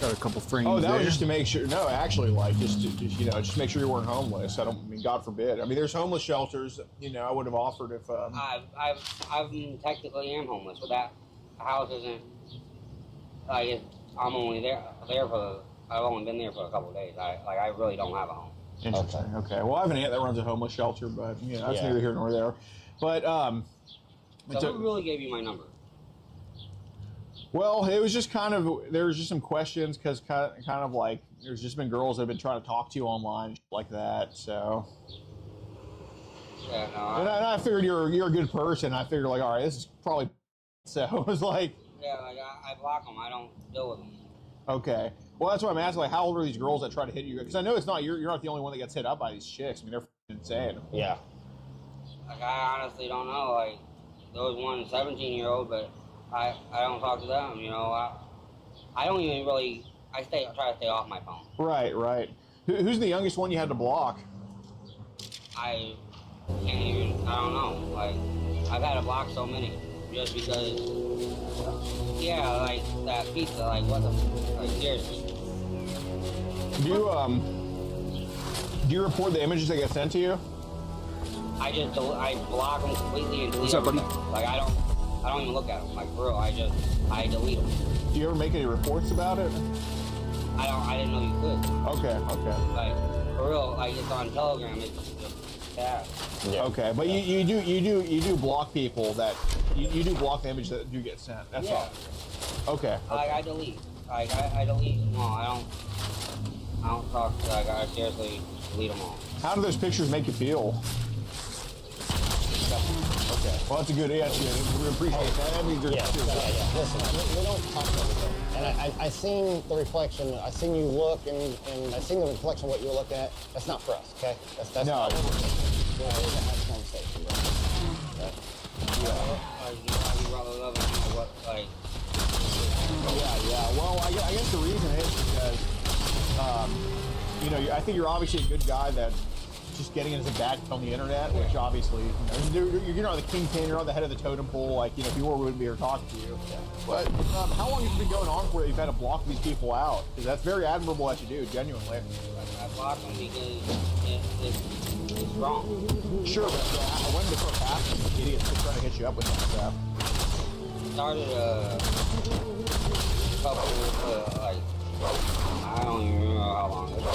Got a couple frames. Oh, that there. was just to make sure. No, actually, like just make sure you weren't homeless. I mean, God forbid. I mean, there's homeless shelters. You know, I would have offered if. I technically am homeless, but that house isn't. Like, I'm only there for. I've only been there for a couple of days. I really don't have a home. Interesting. Okay. Well, I have an aunt that runs a homeless shelter, but you know, that's neither here nor there. But So who really gave you my number? Well, it was just kind of, there was just some questions because kind of like there's just been girls that have been trying to talk to you online like that. So. Yeah, no. And I figured you're a good person. I figured like, all right, this is probably. So it was like. Yeah, like I block them. I don't deal with them. Okay. Well, that's what I'm asking. Like, how old are these girls that try to hit you? Because I know it's not you're not the only one that gets hit up by these chicks. I mean, they're insane. Yeah. Like, I honestly don't know. Like, there was one 17-year-old, but I don't talk to them. You know, I don't even really. I try to stay off my phone. Right. Who's the youngest one you had to block? I can't even. I don't know. Like, I've had to block so many just because. Yeah, like that pizza. Like, what the? Like, seriously. Do you report the images that get sent to you? I block them completely and delete What's up, buddy? them. Like, I don't even look at them. Like, for real, I delete them. Do you ever make any reports about it? I didn't know you could. Okay. Like, for real, like, it's on Telegram. It's just bad. Yeah. Okay, but you do block people that you do block the image that do get sent. That's all. Okay. Like, I delete. Like, I delete them all. I don't talk. Like, I seriously delete them all. How do those pictures make you feel? Okay. Well, that's a good answer. We appreciate that. That means yeah. Listen, we don't talk about it. And I seen the reflection. I seen you look, and I seen the reflection of what you look at. That's not for us, okay? That's no. Not for us. We're going to have a conversation, bro. Okay? Yeah. Well, I guess the reason is because, you know, I think you're obviously a good guy that just getting into bad on the internet, which obviously, you know, you're not the kingpin, you're not the head of the totem pole. Like, you know, if you were, we wouldn't be here talking to you. But how long has it been going on for you? You've had to block these people out? Because that's very admirable that you do, genuinely. I block them because it's wrong. Sure, but when did it start happening? Idiots just trying to hit you up with that stuff. Started a couple, like, I don't even remember how long ago.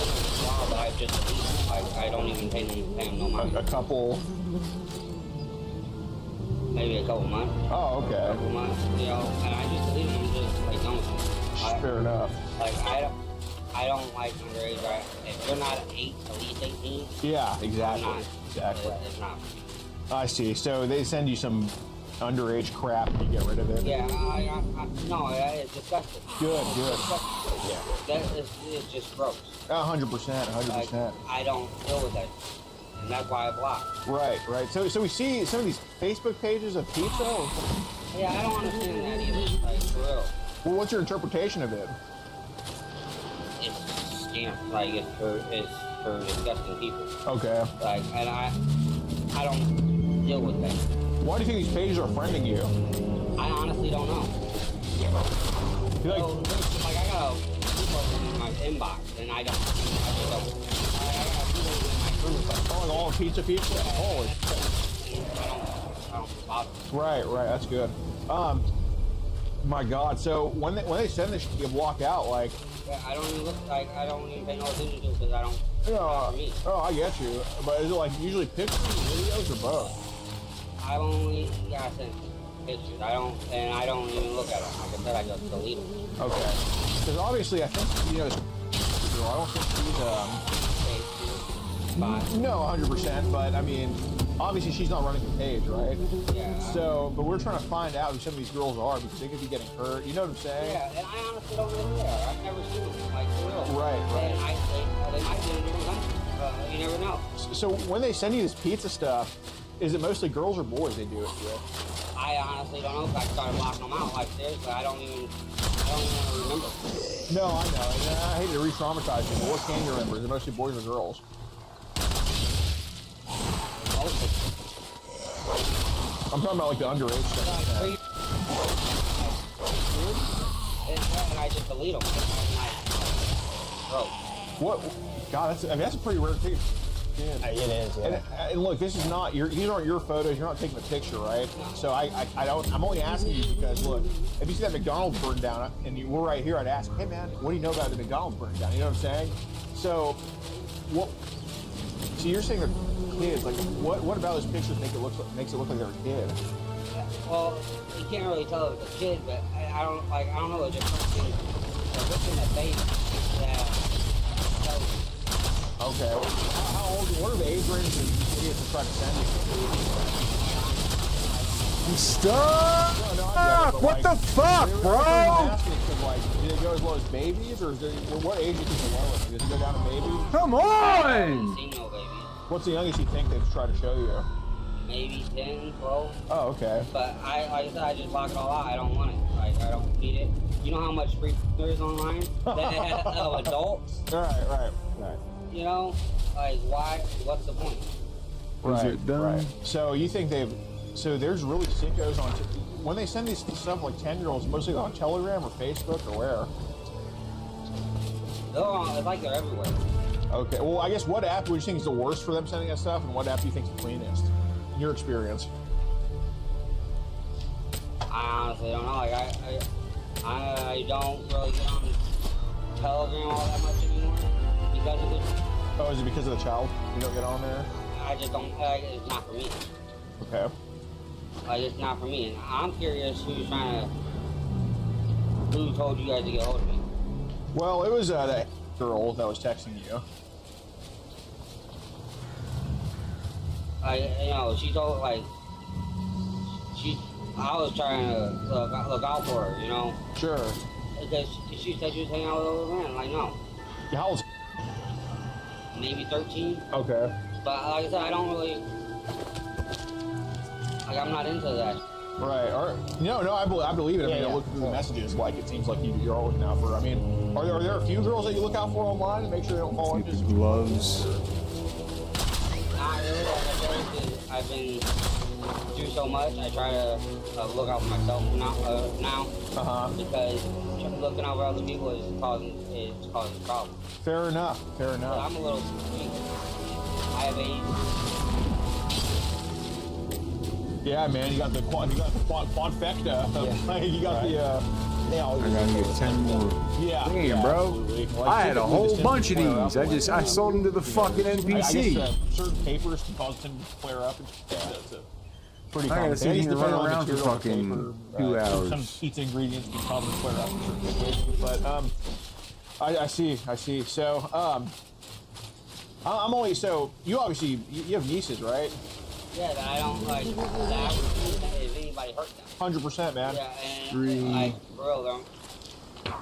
But I just deleted. Like, I don't even pay them no money. A couple. Maybe a couple months. Oh, okay. A couple months, you know, and I just deleted them just like done with them. Fair enough. Like, I don't like underage, right? If you're not 8, at least 18. Yeah, exactly. It's not. I see. So they send you some underage crap and you get rid of it? Yeah, no, it's disgusting. Good. Yeah. It's just gross. 100%. I don't deal with that. And that's why I block. Right. So we see some of these Facebook pages of pizza? Yeah, I don't understand that either. Like, for real. Well, what's your interpretation of it? It's scam. Like, it's for disgusting people. Okay. Like, and I don't deal with that. Why do you think these pages are friending you? I honestly don't know. Like, I got people in my inbox, and I just don't. I got people in my group. Calling all pizza people? Holy shit. I don't bother. Right. That's good. My God. So when they send this, you block out like. Yeah, I don't even look like I don't even pay no attention to it because I don't. Oh, I get you. But is it like usually pictures, videos, or both? I've only got sent pictures. I don't even look at them. Like I said, I just delete them. Okay. Because obviously, I think, you know, this girl, I don't think she's, no, 100%, but I mean, obviously she's not running the page, right? Yeah. So, but we're trying to find out who some of these girls are because they could be getting hurt. You know what I'm saying? Yeah, and I honestly don't really care. I've never seen them, like, for real. Right. And they might be in a different country. You never know. So when they send you this pizza stuff, is it mostly girls or boys they do it with? I honestly don't know because I started blocking them out. Like, seriously, I don't even want to remember. No, I know. And I hate to re-traumatize you, but what can you remember? Is it mostly boys or girls? I'm talking about like the underage stuff. And I just delete them. Bro. What? God, that's a pretty rare thing. Yeah. It is, yeah. And look, this is not these aren't your photos. You're not taking the picture, right? So I'm only asking you because look, if you see that McDonald's burned down and you were right here, I'd ask, hey man, what do you know about the McDonald's burning down? You know what I'm saying? So, what? So you're saying they're kids? Like, what about those pictures makes it look like they're a kid? Well, you can't really tell if it's a kid, but I don't know the difference between looking at face that. Okay. How old? What are the age ranges of these idiots that try to send you? Stop! What the fuck, bro? Like, do they go as low as babies, or is there, what age do you think the lowest? Does it go down to babies? Come on! I haven't seen no babies. What's the youngest you think they've tried to show you? Maybe 10, 12. Oh, okay. But like I said, I just block it all out. I don't want it. Like, I don't need it. You know how much free there is online of adults? Right. You know, like why? What's the point? Right. So you think so there's really sickos on, when they send these stuff like 10-year-olds, mostly on Telegram or Facebook or where? It's like they're everywhere. Okay, well I guess what app would you think is the worst for them sending that stuff, and what app do you think is the cleanest? In your experience. I honestly don't know. Like I don't really get on Telegram all that much anymore because of this. Oh, is it because of the child? You don't get on there? I just don't. It's not for me. Okay. Like it's not for me. And I'm curious who told you guys to get hold of me. Well, it was that girl that was texting you. She told I was trying to look out for her, you know. Sure. Because she said she was hanging out with other men. Like no. How old? Maybe 13. Okay. But like I said, I don't really. Like I'm not into that. Right. No, I believe it. I mean, look through the messages. Like it seems like you're all looking out for. I mean, are there a few girls that you look out for online and make sure they don't fall into gloves? Not really. I've been through so much. I try to look out for myself now. Because looking out for other people is causing problems. Fair enough. So I'm a little. I have AIDS. Yeah, man, you got the quadfecta. Yeah. You got the. I gotta get 10 more. Yeah. Damn, bro. Like, I had a whole bunch of these. I sold them to the fucking NPC. I guess certain papers can cause them to flare up. That's pretty I common. gotta sit here and run around for fucking 2 hours. Some pizza ingredients can cause them to flare up in certain situations. But I see. So I'm only you obviously you have nieces, right? Yeah, that I don't like. That if anybody hurt them. 100%, man. Yeah, and like for real,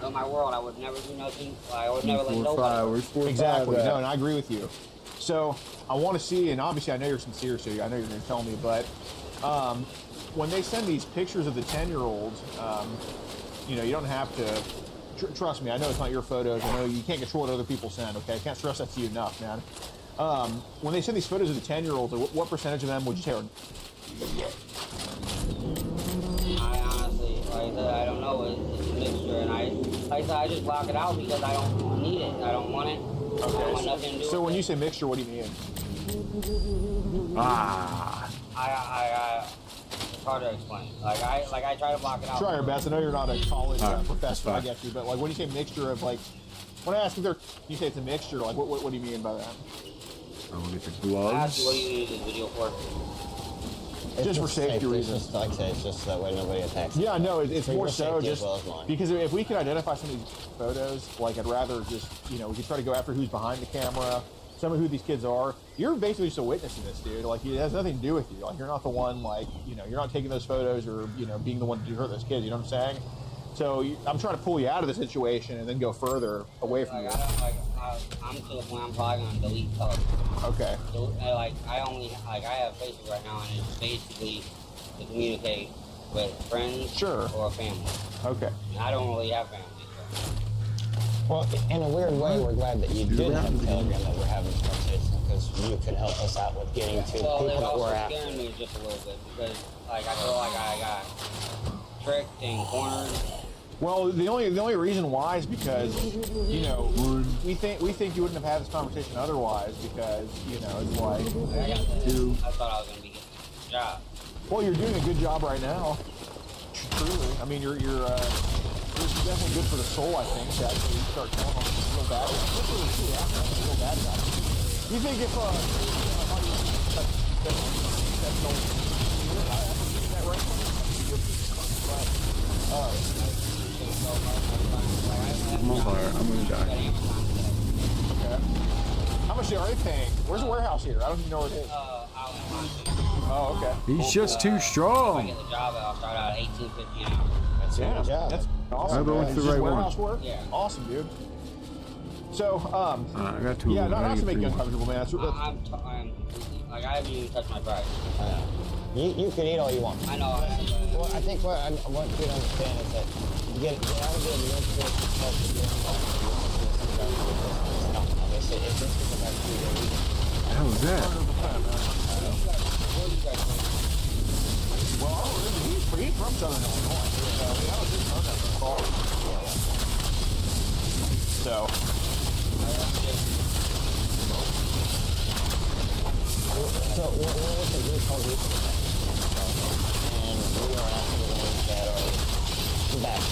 in my world, I would never do nothing. I would never let nobody. Exactly. No, and I agree with you. So I want to see, and obviously I know you're sincere, so I know you're going to tell me, but when they send these pictures of the 10-year-olds, you don't have to. Trust me, I know it's not your photos. I know you can't control what other people send. Okay, I can't stress that to you enough, man. When they send these photos of the 10-year-olds, what percentage of them would you say are? I honestly, like I said, I don't know. It's a mixture, and I just block it out because I don't need it. I don't want it. Okay. I don't want nothing to do So with when it. you say mixture, what do you mean? It's hard to explain. Like I try to block it out. Try your best. I know you're not a college professor. I get you, but like when you say mixture of like, when I ask if you say it's a mixture, like what do you mean by that? I want to get the I asked gloves. you what do you use this video for? Just for safety reasons. Just, like I said, it's just that way nobody attacks. Yeah, no, it's For more your so safety as just well as mine. because if we could identify some of these photos, like I'd rather just, you know, we could try to go after who's behind the camera, some of who these kids are. You're basically just a witness in this, dude. Like, it has nothing to do with you. Like, you're not the one, like, you know, you're not taking those photos or, you know, being the one to hurt those kids. You know what I'm saying? So I'm trying to pull you out of the situation and then go further away from you. I'm to the point I'm probably gonna delete posts. Okay. I have Facebook right now, and it's basically to communicate with friends or family. Okay. And I don't really have family. Well, in a weird way, we're glad that you did have Telegram, that we're having this conversation, because you could help us out with getting to people that we're after. It's scaring me just a little bit because, like, I feel like I got tricked and cornered. Well, the only reason why is because, you know, we think you wouldn't have had this conversation otherwise, because, you know, it's like I thought I was gonna be getting a job. Well, you're doing a good job right now. Truly, I mean, you're definitely good for the soul. I think to actually start telling on some real bad, real bad guys. You think if I'm on fire. I'm gonna die. Okay. How much are they paying? Where's the warehouse here? I don't even know where it is. Oh, okay. He's just too If I strong. get the job, I'll start out at $18.50 an hour. That's a good job. That's awesome. I went to the Just right warehouse one. work? Yeah. Awesome, dude. So, I got two. yeah, I not gotta to get make you three more. uncomfortable, man. That's I'm completely, like, I haven't even touched my fries. You can eat all you want. I know. Well, I think what I want you to understand is that you get out of the mental health of your How was that? Well, he's from Southern Illinois. So, I was just on that car. So. So we're with a group called Reach and we are after the ones that are back.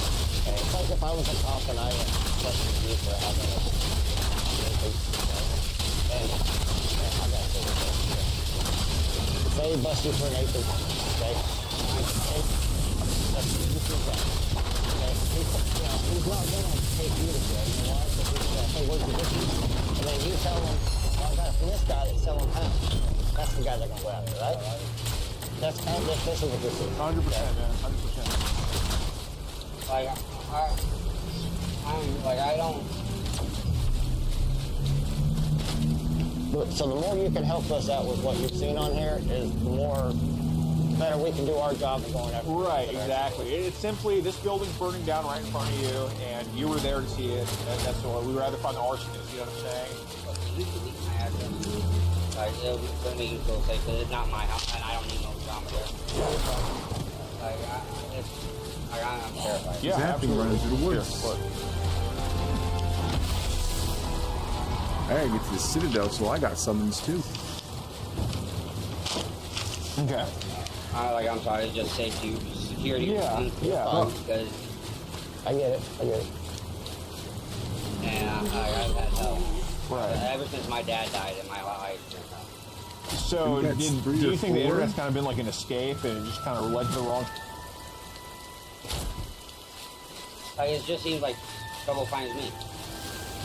Okay? It's like if I was a cop and I questioned you for having a and I got to say this. If they bust you for an ape, okay? He's not gonna take you to jail, you know why? Because hey, where's the business? And then you tell them, well, I got it from this guy that's selling pounds. That's the guy they're gonna go after, right? That's kind of this is what this is. 100%, man. 100%. I don't. So the more you can help us out with what you've seen on here, is the better we can do our job of going after. Right, exactly. It's simply this building's burning down right in front of you, and you were there to see it. And that's all. We'd rather find the arsonist. You know what I'm saying? Like, it'll make you feel safe, because it's not my house, and I don't need no drama there. I'm terrified. Yeah, Zapping running through the woods. Here, look. I gotta get to the Citadel, so I got summons too. Okay. I'm sorry, it's just safety, security. Yeah. Because I get it. And I've had help. Right. Ever since my dad died in my life. So, do you think the internet's kind of been like an escape, and it just kind of led to the wrong? Like, it just seems like trouble finds me.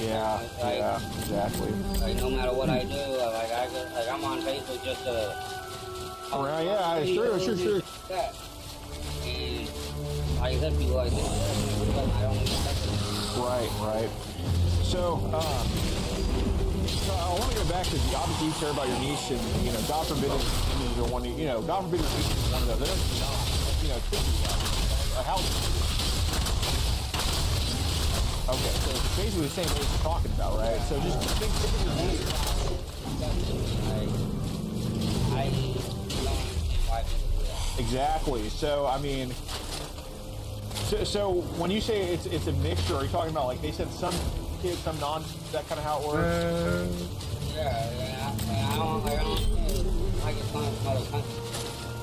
Yeah. Yeah. Exactly. Like, no matter what I do, I'm on Facebook just to. Right, yeah, sure. That. And like I said, people like this, I don't expect it. Right. So, I want to go back to obviously you care about your niece, and God forbid God forbid your niece is one of those. They don't know, it could be a house. Okay, so it's basically the same age you're talking about, right? So just think of your niece. Exactly. So I mean, so when you say it's a mixture, are you talking about like they said some kids, some non? Is that kind of how it works? Yeah. I don't like it's from other countries.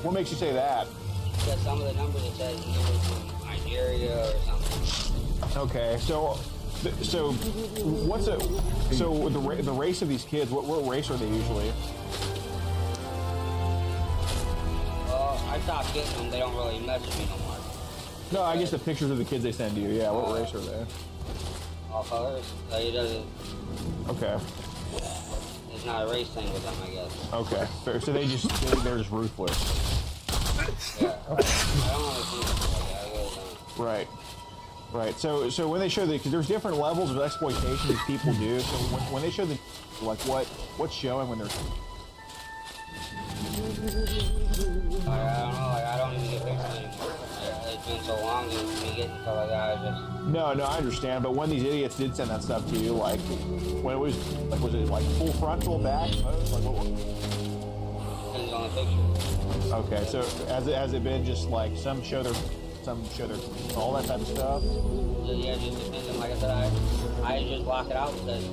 What makes you say that? Because some of the numbers it says it was from Nigeria or something. Okay, so the race of these kids? What race are they usually? getting them, they don't really message me no more. No, I guess the pictures of the kids they send you. Yeah, what race are they? All colors. He doesn't. Okay. It's not a race thing with them, I guess. Okay. Fair. So they're just ruthless. Yeah. I don't understand it like that. I really don't. Right. Right. So when they show because there's different levels of exploitation these people do. So when they show like what's showing when they're. I don't know. Like I don't even get pictures anymore. It's been so long since me getting stuff like that. I just. No, I understand. But when these idiots did send that stuff to you, like when it was it like full frontal back? Like what? Depends on the picture. Okay. So has it been just like some show their all that type of stuff? Yeah, it just depends on, like I said, I just block it out because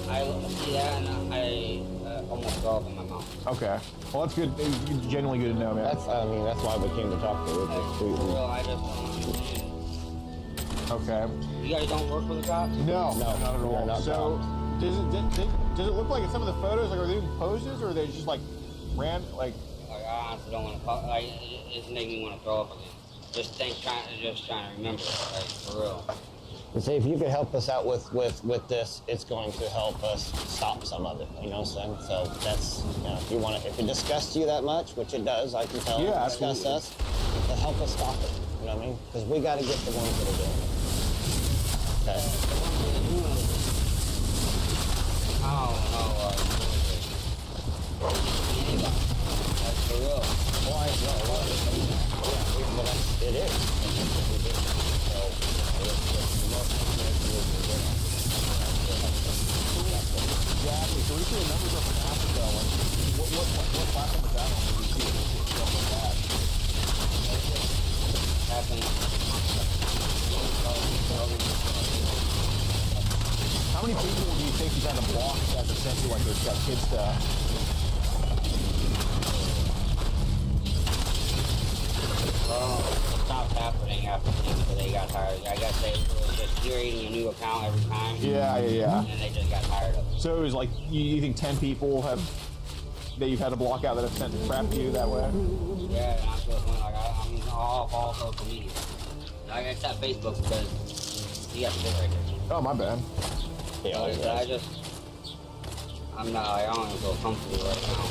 I see that and I almost throw up in my mouth. Okay. Well, that's good. It's genuinely good to know, man. That's why we came to talk to you. For real, I just don't understand. Okay. You guys don't work for the cops? No, not at all. Not so, does it look like in some of the photos, like, are they doing poses, or are they just like Like I honestly don't want to. Like it's making me want to throw up again. Just trying to remember, like for real. And see, if you could help us out with this, it's going to help us stop some of it. You know what I'm saying? So that's, if it disgusts you that much, which it does, I can tell. Yeah, it disgusts us. Then help us stop it. You know what I mean? Because we got to get the ones that are doing it. Okay. Oh no. Anybody. That's for real. Why? No. But it is. So. Exactly. So we see the numbers up in Africa. Like, what platform is that on? Where we see stuff like that? How many people do you think you've had to block as essentially like there's got kid stuff? Stopped happening after they got tired. I guess they were just creating a new account every time. Yeah. And they just got tired of it. So it was like you think 10 people that you've had to block out that have sent crap to you that way? Yeah, and I'm just like I'm off all social media. Like except Facebook because you got the bit right there. Oh my bad. Yeah, I'm not. I don't even feel comfortable right now.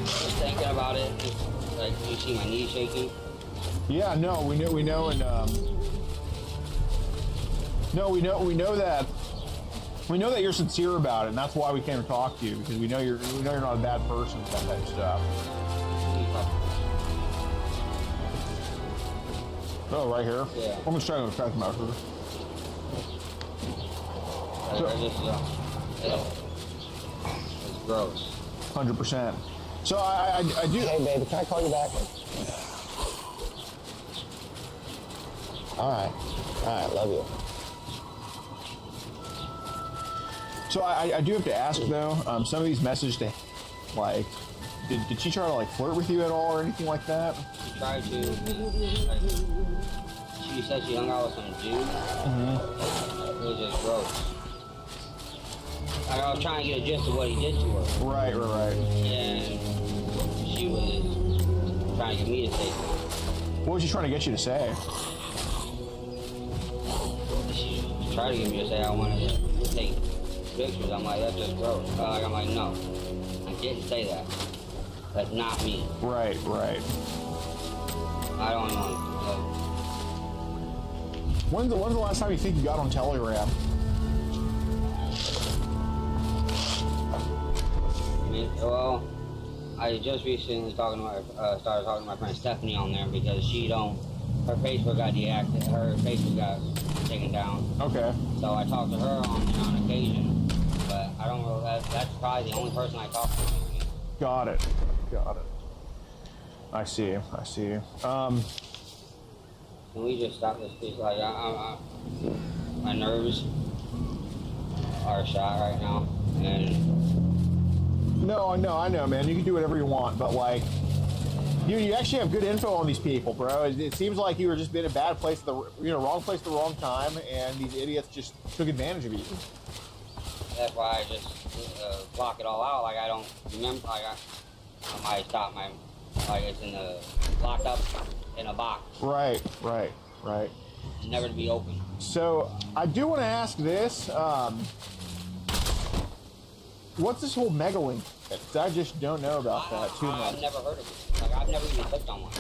Just thinking about it, it's like you see my knees shaking. Yeah, no, we know, and no, we know that you're sincere about it, and that's why we came to talk to you because we know you're not a bad person with that type of stuff. Oh, right here. Yeah. I'm just trying to track them out here. It's gross. 100%. So I do. Hey, baby, can I call you back? All right, love you. So I do have to ask though. Some of these messages, like, did she try to like flirt with you at all or anything like that? She tried to. Like, she said she hung out with some dude. It was just gross. Like, I was trying to get a gist of what he did to her. Right. And she was trying to get me to say something. What was she trying to get you to say? She tried to get me to say I wanted to take pictures. I'm like, that's just gross. I'm like, no, I didn't say that. That's not me. Right. I don't want to. When's the last time you think you got on Telegram? Well, I just recently started talking to my friend Stephanie on there because her Facebook got deactivated, her Facebook got taken down. Okay. So I talked to her on occasion, but I don't know, that's probably the only person I talk to. Got it. I see. Can we just stop this, please? Like, my nerves are shot right now, and... No, I know, man. You can do whatever you want, but like, you actually have good info on these people, bro. It seems like you were just in a bad place, wrong place at the wrong time, and these idiots just took advantage of you. That's why I just block it all out. Like I don't remember. Like I might stop my Like it's in the locked up in a box. Right. Never to be opened. So I do want to ask this. What's this whole Megalink? I just don't know about that too much. I've never heard of it. Like I've never even clicked on one.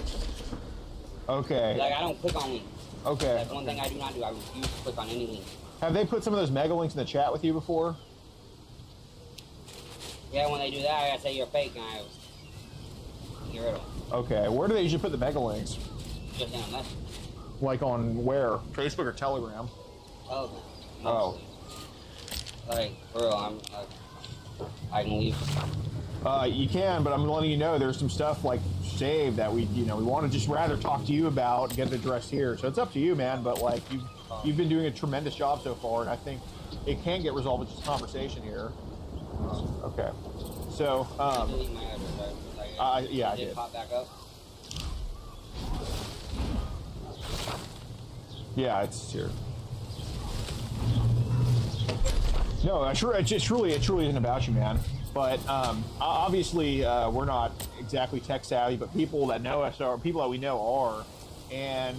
Okay. Like I don't click on links. Okay. That's one thing I do not do. I refuse to click on any link. Have they put some of those Megalinks in the chat with you before? Yeah, when they do that, I gotta say you're fake and I get rid of them. Okay. Where do they usually put the Megalinks? Just in a message. Like on where? Facebook or Telegram? Telegram. Oh. Like, for real, I can leave. You can, but I'm letting you know there's some stuff like saved that we want to just rather talk to you about and get it addressed here. So it's up to you, man. But like you've been doing a tremendous job so far, and I think it can get resolved with just conversation here. Okay. So yeah, I did. Pop back up. Yeah, it's here. No, it truly isn't about you, man. But obviously, we're not exactly tech savvy, but people that know us are, people that we know are. And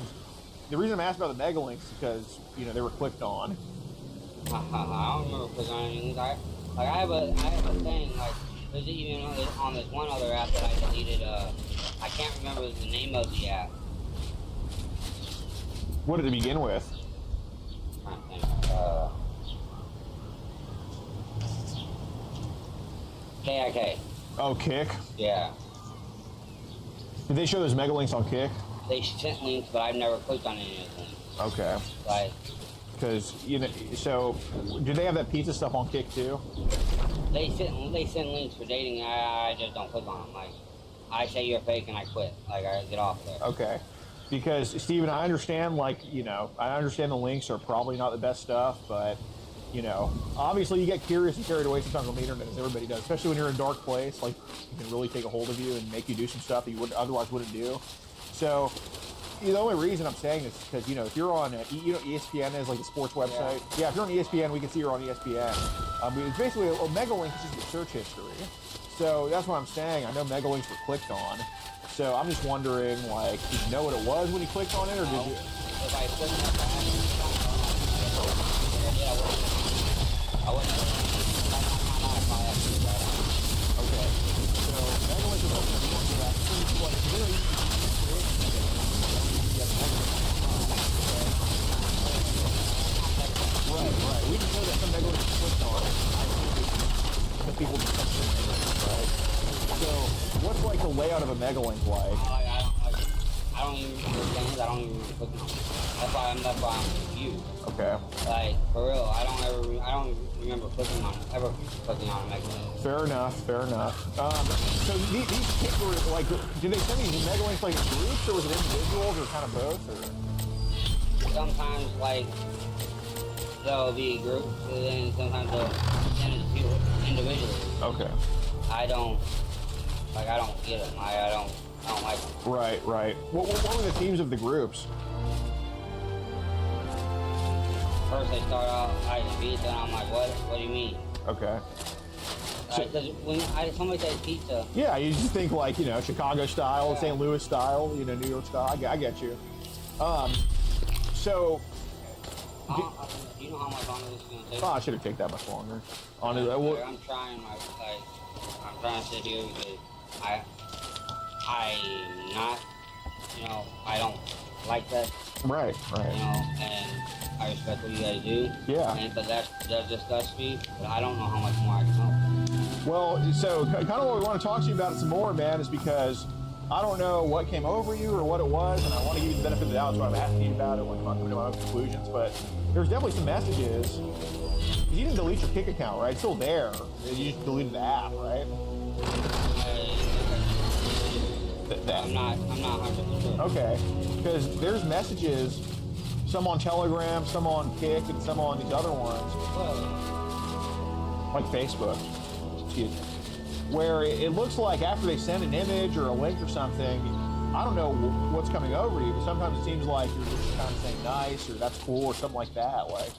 the reason I'm asking about the Megalinks is because, they were clicked on. I don't remember clicking on anything. I have a thing, like, there's even on this one other app that I deleted, I can't remember the name of the app. What did it begin with? I'm trying to think. KIK. Oh, Kick? Yeah. Did they show those Megalinks on Kick? They sent links, but I've never clicked on any of them. Okay. Like, because so did they have that pizza stuff on Kick too? They send links for dating. I just don't click on them. Like, I say you're fake and I quit. Like, I get off of there. Okay. Because Steven, I understand. I understand the links are probably not the best stuff, but obviously you get curious and carried away sometimes on the internet, as everybody does, especially when you're in a dark place. Like, it can really take a hold of you and make you do some stuff that you otherwise wouldn't do. So, the only reason I'm saying this is because, if you're on, ESPN is like a sports website. Yeah, if you're on ESPN, we can see you're on ESPN. It's basically a Megalink is just your search history. So that's what I'm saying. I know Megalinks were clicked on. So I'm just wondering, like, did you know what it was when you clicked on it, or did you? If I clicked on that, I wouldn't. Okay. So Megalinks is open to that. Right. We just know that some Megalinks are clicked on. Because people just come to right? So, what's like the layout of a Megalink like? I don't even understand. I don't even click on it. That's why I'm confused. Okay. Like, for real, I don't remember clicking on it, ever clicking on a Megalink. Fair enough. So these kids were like, did they send these Megalinks like in groups, or was it individuals, or kind of both? Or? Sometimes, like, they'll be groups, and then sometimes they'll send it to people individually. Okay. I don't get them. I don't like them. Right. What were the themes of the groups? First they start out like pizza, and I'm like, what do you mean? Okay. Because when somebody says pizza, yeah, you just think like Chicago style, St. Louis style, New York style. I get you. So. Do you know how much longer this is gonna take? Oh, I should have taken that much longer. I'm trying to sit here because I'm not, I don't like that. Right. And I respect what you guys do. Yeah. But that does disgust me. But I don't know how much more I can help. Well, so kind of what we want to talk to you about it some more, man, is because I don't know what came over you or what it was, and I want to give you the benefit of the doubt, so I'm asking you about it when I'm not coming to my own conclusions. But there's definitely some messages. You didn't delete your Kick account, right? It's still there. You just deleted the app, right? I'm not 100% sure. Okay, because there's messages, some on Telegram, some on Kick, and some on these other ones, like Facebook. Excuse me. Where it looks like after they send an image or a link or something, I don't know what's coming over you, but sometimes it seems like you're just kind of saying nice or that's cool or something like that. Like,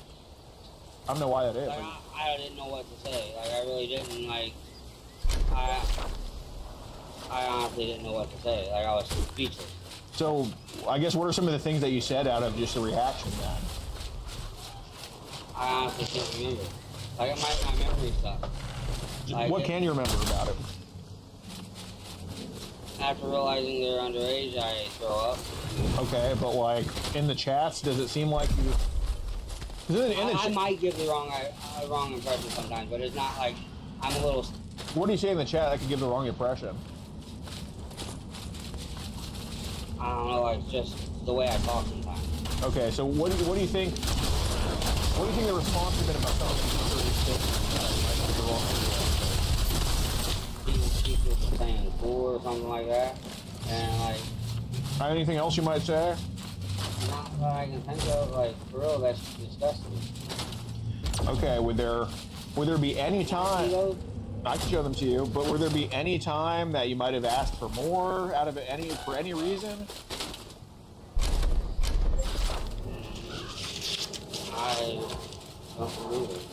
I don't know why that is. I didn't know what to say. Like, I really didn't. Like, I honestly didn't know what to say. Like, I was speechless. So, I guess what are some of the things that you said out of just the reaction then? I honestly can't remember. Like, my memory stuff. Like, what can you remember about it? After realizing they're underage, I throw up. Okay, but like in the chats, does it seem like you? I might give the wrong impression sometimes, but it's not like I'm a little. What do you say in the chat that could give the wrong impression? I don't know, like just the way I talk sometimes. Okay, so what do you think? What do you think the response has been about some of these People saying cool or something like that, and like. Anything else you might say? Not that I can think of. Like for real, that's disgusting. Okay, would there be any time? I can show them to you, but would there be any time that you might have asked for more out of it for any reason? I don't believe it.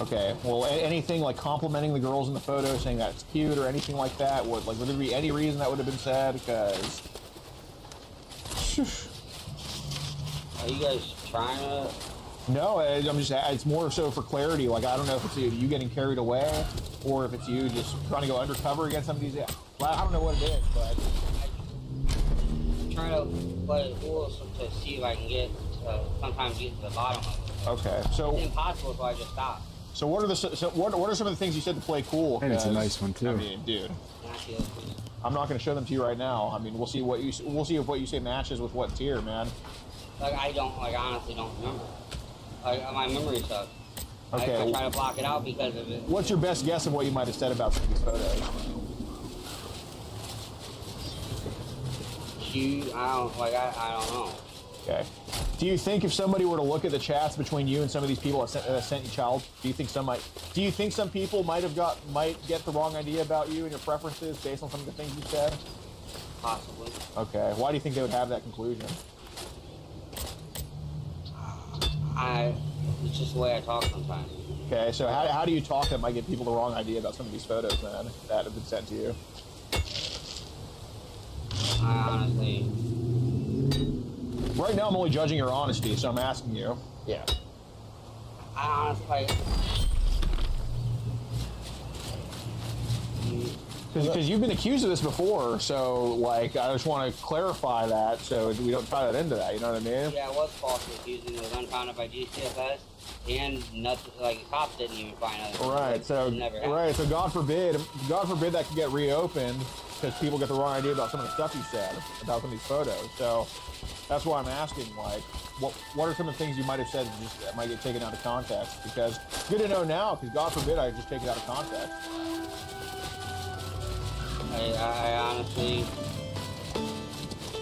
Okay, well, anything like complimenting the girls in the photo, saying that's cute or anything like that, would there be any reason that would have been said? Because... Are you guys trying to... No, I'm just, it's more so for clarity. Like, I don't know if it's you getting carried away or if it's you just trying to go undercover against some of these... I don't know what it is, but... I'm trying to play it cool to see if I can sometimes get to the bottom of it. Okay, so... It's impossible, so I just stop. So what are what are some of the things you said to play cool? And it's a nice one too. I mean, dude. I'm not going to show them to you right now. I mean, we'll see if what you say matches with what's here, man. Like I honestly don't remember. Like my memory sucks. Okay. I try to block it out because of it. What's your best guess of what you might have said about some of these photos? I don't know. Okay. Do you think if somebody were to look at the chats between you and some of these people that sent you child, do you think some people might get the wrong idea about you and your preferences based on some of the things you said? Possibly. Okay. Why do you think they would have that conclusion? It's just the way I talk sometimes. Okay, so how do you talk that might give people the wrong idea about some of these photos, man, that have been sent to you? I honestly... Right now, I'm only judging your honesty, so I'm asking you. Yeah. I honestly... Because you've been accused of this before, so, like, I just want to clarify that so we don't tie that into that, you know what I mean? Yeah, it was falsely accused and it was unfounded by GCFS, and nothing, like, the cops didn't even find out. Right, so God forbid that could get reopened because people get the wrong idea about some of the stuff you said about some of these photos. So that's why I'm asking, like, what are some of the things you might have said that might get taken out of context? Because it's good to know now, because God forbid I just take it out of context. I honestly...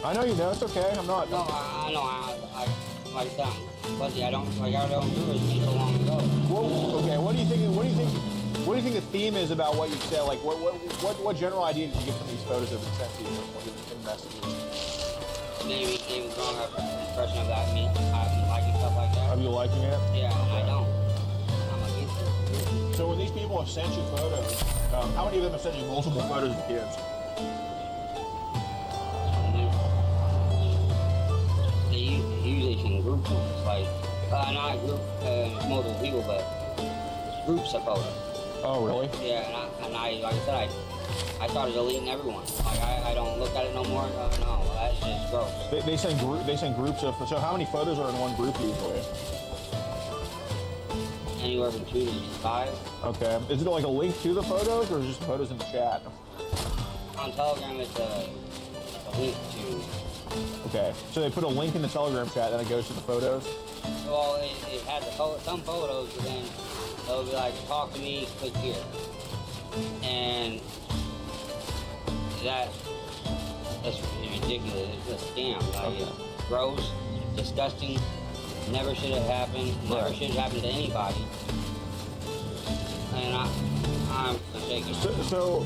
I know you know, it's okay, I'm not... No, I know, I like I said, I'm fuzzy, I don't remember it so long ago. Well, okay, what do you think the theme is about what you said? Like, what general idea did you get from these photos that have been sent to you in messages? Maybe gave a wrong impression of that, me liking stuff like that. Are you liking it? Yeah, I don't. I'm against it. So when these people have sent you photos, how many of them have sent you multiple photos of kids? They usually send group ones, like, not group, multiple people, but groups of photos. Oh, really? Yeah, and I like I said, I started deleting everyone. Like, I don't look at it no more. No, that's just gross. They send groups of. So how many photos are in one group usually? Anywhere from 2 to 5. Okay. Is it like a link to the photos, or is it just photos in the chat? On Telegram, it's a link to. Okay. So they put a link in the Telegram chat, and it goes to the photos. Well, it has some photos, but then it'll be like, talk to me, click here, and that's ridiculous. It's a scam. Like, it's gross, disgusting. Never should have happened. Never should have happened to anybody. And I'm shaking. So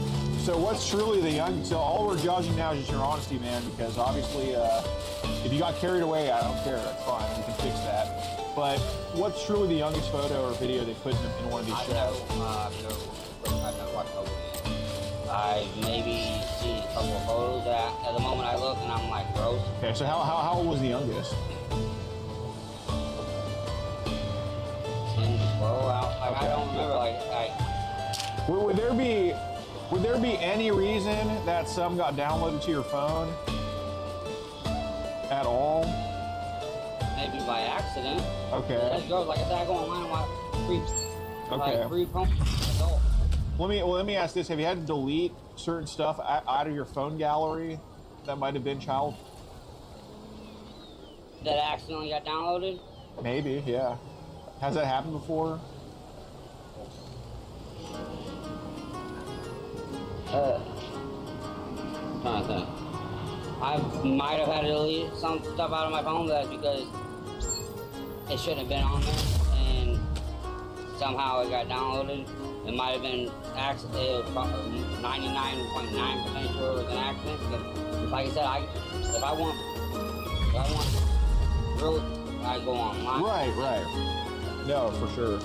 what's truly the young? So all we're judging now is just your honesty, man. Because obviously, if you got carried away, I don't care. That's fine. We can fix that. But what's truly the youngest photo or video they put in one of these shows? I've never watched Odyssey. I maybe seen a couple of photos at the moment I look, and I'm like, gross. Okay, so how old was the youngest? 10 to 12. I don't remember. Would there be any reason that some got downloaded to your phone at all? Maybe by accident. Okay. That's gross. Like I said, I go online and watch free. Okay. Like free pump. Adult. Let me ask this: have you had to delete certain stuff out of your phone gallery that might have been child? That accidentally got downloaded? Maybe, yeah. Has that happened before? I'm trying to think. I might have had to delete some stuff out of my phone, but that's because it shouldn't have been on there, and somehow it got downloaded. It might have been accident. It was probably 99.9% sure it was an accident. Because, like I said, if I want real, I go online. Right. No, for sure.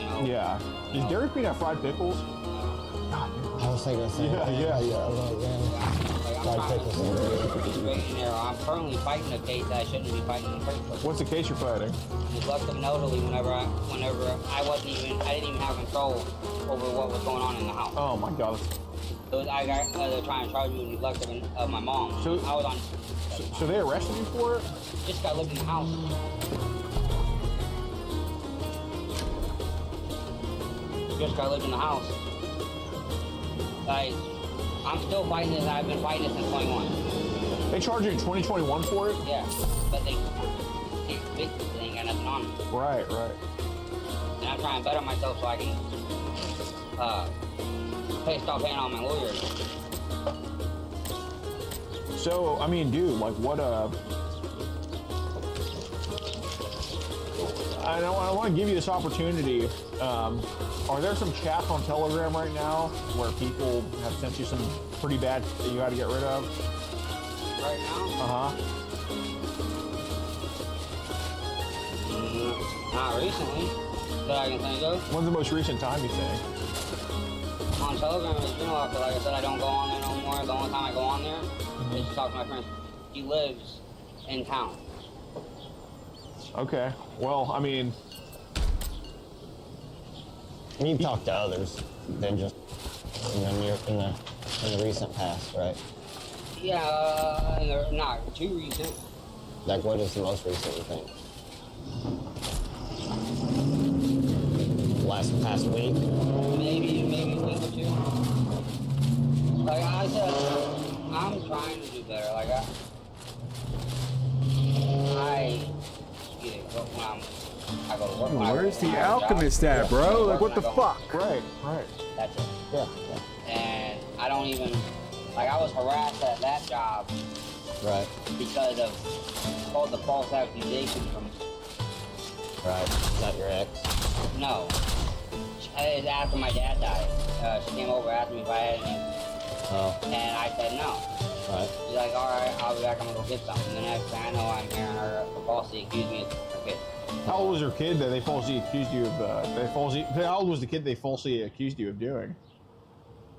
You know, yeah. Does Dairy Queen have fried pickles? I was thinking the same thing. Yeah. Fried pickles. I'm currently fighting a case that I shouldn't be fighting in the first place. What's the case you're fighting? Neglected elderly whenever I didn't even have control over what was going on in the house. Oh my God. They're trying to charge me with neglect of my mom. So, I was on. So they arrested you for it? This guy lived in the house. This guy lived in the house. Like, I'm still fighting this. I've been fighting this since 21. They charged you in 2021 for it? Yeah, but they ain't got nothing on me. Right. And I'm trying to better myself so I can stop paying all my lawyers. So, I mean, dude, like, what, I want to give you this opportunity. Are there some chats on Telegram right now where people have sent you some pretty bad that you got to get rid of? Right now? Not recently, that I can think of. When's the most recent time, you think? On Telegram, it's been a while, because like I said, I don't go on there no more. The only time I go on there is to talk to my friends. He lives in town. Okay. Well, I mean... You've talked to others than just in the recent past, right? Yeah, not too recent. Like, what is the most recent, you think? Past week? Maybe a week or two. Like I said, I'm trying to do better. Like I go to work. Where's the alchemist at, bro? Like, what the fuck? Right. That's it. Yeah. And I don't even, like, I was harassed at that job. Right. Because of all the false accusations from. Right. Is that your ex? No. It was after my dad died. She came over, asked me if I had any. Oh. And I said no. Right. She's like, all right, I'll be back. I'm gonna go get something. The next thing I know, I'm hearing her falsely accuse me of her kid. How old was your kid that they falsely accused you of? How old was the kid they falsely accused you of doing?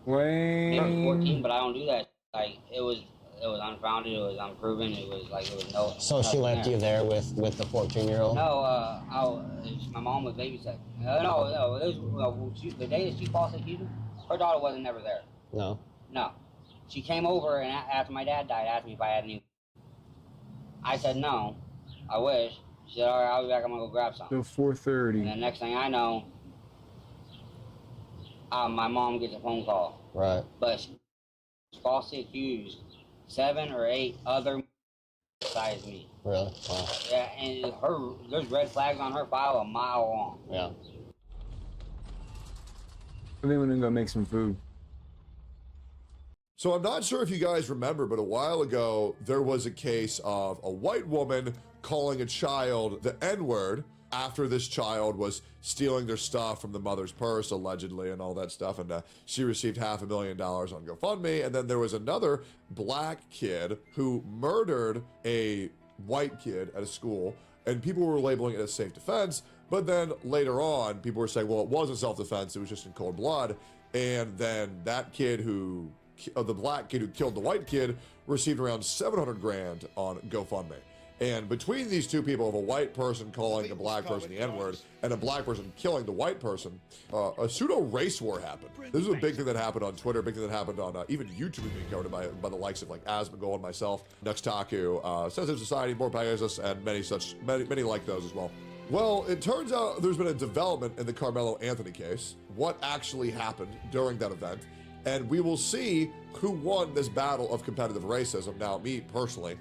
Maybe 14, but I don't do that. Like it was unfounded. It was unproven. It was no. So she left you there with the 14-year-old? No, my mom was babysitting. No, it was the day that she falsely accused me. Her daughter wasn't never there. No. She came over and after my dad died, asked me if I had any. I said no. I wish. She said, all right, I'll be back. I'm gonna go grab something. So 4:30. And the next thing I know, my mom gets a phone call. Right. But she falsely accused 7 or 8 other besides me. Really? Wow. Yeah, and there's red flags on her file a mile long. Yeah. I think we're gonna go make some food. So I'm not sure if you guys remember, but a while ago, there was a case of a white woman calling a child the N-word after this child was stealing their stuff from the mother's purse, allegedly, and all that stuff. And she received $500,000 on GoFundMe. And then there was another black kid who murdered a white kid at a school, and people were labeling it as self-defense. But then later on, people were saying, well, it wasn't self-defense, it was just in cold blood. And then that kid who, the black kid who killed the white kid, received around 700 grand on GoFundMe. And between these two people, of a white person calling a black person the N-word and a black person killing the white person, a pseudo race war happened. This is a big thing that happened on Twitter, a big thing that happened on even YouTube being covered by the likes of like Asmongold, myself, Nuxtaku, Sensitive Society, More Pegasus, and many like those as well. Well, it turns out there's been a development in the Carmelo Anthony case, what actually happened during that event, and we will see who won this battle of competitive racism. Now, me personally,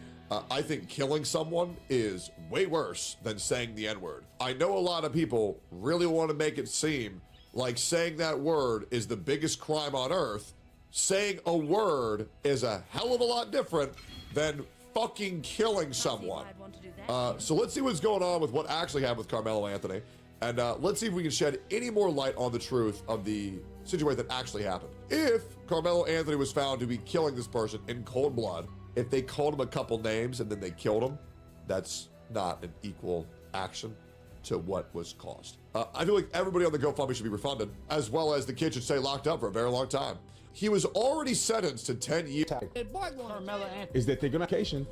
I think killing someone is way worse than saying the N-word. I know a lot of people really want to make it seem like saying that word is the biggest crime on earth. Saying a word is a hell of a lot different than fucking killing someone. So let's see what's going on with what actually happened with Carmelo Anthony. And let's see if we can shed any more light on the truth of the situation that actually happened. If Carmelo Anthony was found to be killing this person in cold blood, if they called him a couple names and then they killed him, that's not an equal action to what was caused. I feel like everybody on the GoFundMe should be refunded, as well as the kid should stay locked up for a very long time. He was already sentenced to 10 years. Is that they're gonna vacation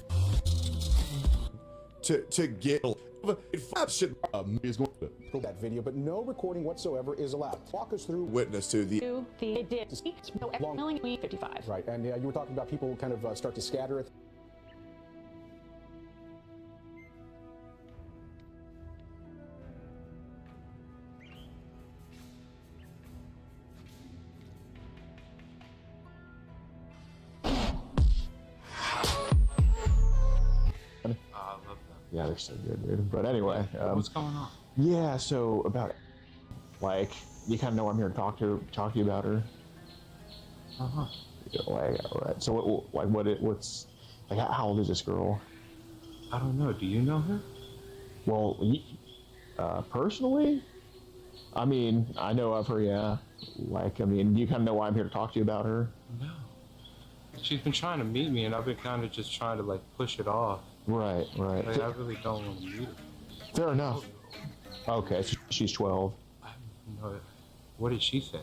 to get shit is going to that video, but no recording whatsoever is allowed. Walk us through witness to the they did speak long 55. Right, and you were talking about people kind of start to scatter it. Yeah, they're so good, dude. But anyway, what's going on? Yeah, so about like you kind of know I'm here to talk to you about her. Like, right. So what's like? How old is this girl? I don't know. Do you know her? Well, personally, I mean, I know of her. Yeah. Like, I mean, you kind of know why I'm here to talk to you about her. No. She's been trying to meet me, and I've been kind of just trying to like push it off. Right. Like, I really don't want to meet her. Fair enough. Okay, so she's 12. No, what did she say?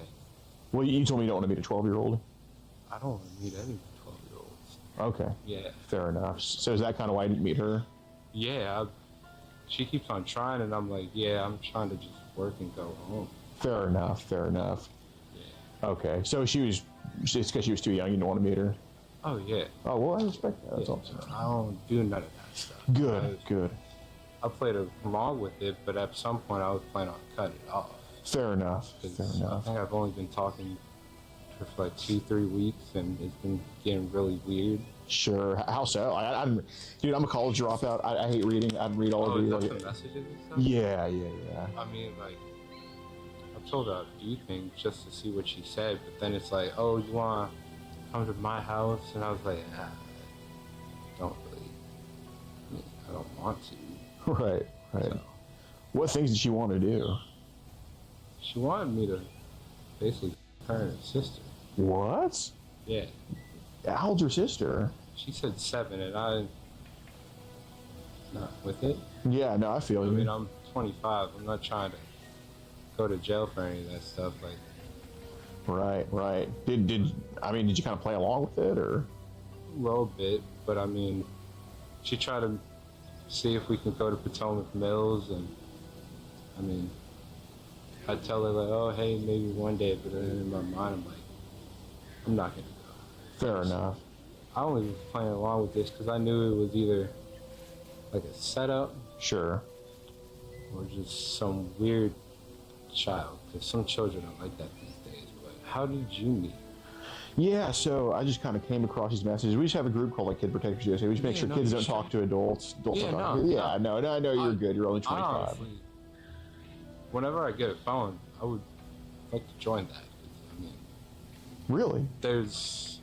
Well, you told me you don't want to meet a 12-year-old. I don't want to meet any 12-year-olds. Okay. Yeah. Fair enough. So is that kind of why you didn't meet her? Yeah. She keeps on trying, and I'm like, yeah, I'm trying to just work and go home. Fair enough. Yeah. Okay, so it's because she was too young, you didn't want to meet her? Oh, yeah. Oh, well, I respect that. That's awesome. I don't do none of that stuff. Good. I played along with it, but at some point I was planning on cutting it off. Fair enough. I think I've only been talking to her for like 2-3 weeks, and it's been getting really weird. Sure. How so? Dude, I'm a college dropout. I hate reading. I'd read all of these. The messages and stuff? Yeah. I mean, like, I've told her a few things just to see what she said, but then it's like, oh, you want to come to my house? And I was like, I don't want to. Right. So, what things did she want to do? She wanted me to basically her and her sister. What? Yeah. How old's your sister? She said 7, and I'm not with it. Yeah, no, I feel you. I mean, I'm 25. I'm not trying to go to jail for any of that stuff. Like. Right. Did you kind of play along with it, or? A little bit, but I mean, she tried to see if we can go to Potomac Mills, and I mean, I tell her like, oh, hey, maybe one day, but then in my mind, I'm like, I'm not gonna go. Fair enough. I only was playing along with this because I knew it was either like a setup, sure, or just some weird child. Because some children are like that these days. But how did you meet? Yeah, so I just kind of came across these messages. We just have a group called like Kid Protectors USA. We just make sure kids don't talk to adults. I know you're good. You're only 25. Honestly, whenever I get a phone, I would like to join that. I mean, really? There's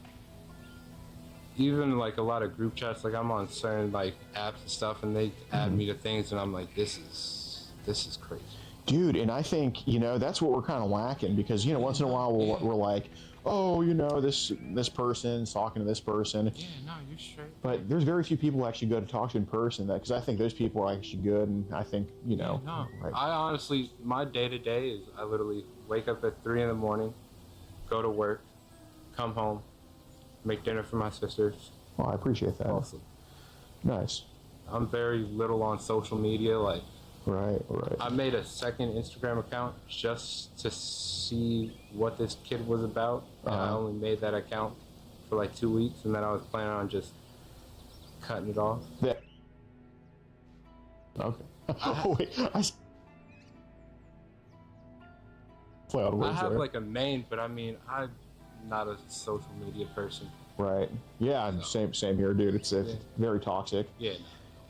even like a lot of group chats. Like I'm on certain like apps and stuff, and they add me to things, and I'm like, this is crazy. Dude, and I think, that's what we're kind of lacking, because, once in a while we're like, oh, this person's talking to this person. Yeah, no, you're straight. But there's very few people who actually go to talk to in person, because I think those people are actually good, and I think, No, right. I honestly, my day-to-day is I literally wake up at 3 in the morning, go to work, come home, make dinner for my sisters. Oh, I appreciate that. Awesome. Nice. I'm very little on social media. Like, right. I made a second Instagram account just to see what this kid was about. And I only made that account for like 2 weeks, and then I was planning on just cutting it off. Yeah. Okay. Oh, wait. I have like a main, but I mean, I'm not a social media person. Right. Yeah. Same here, dude. It's very toxic. Yeah.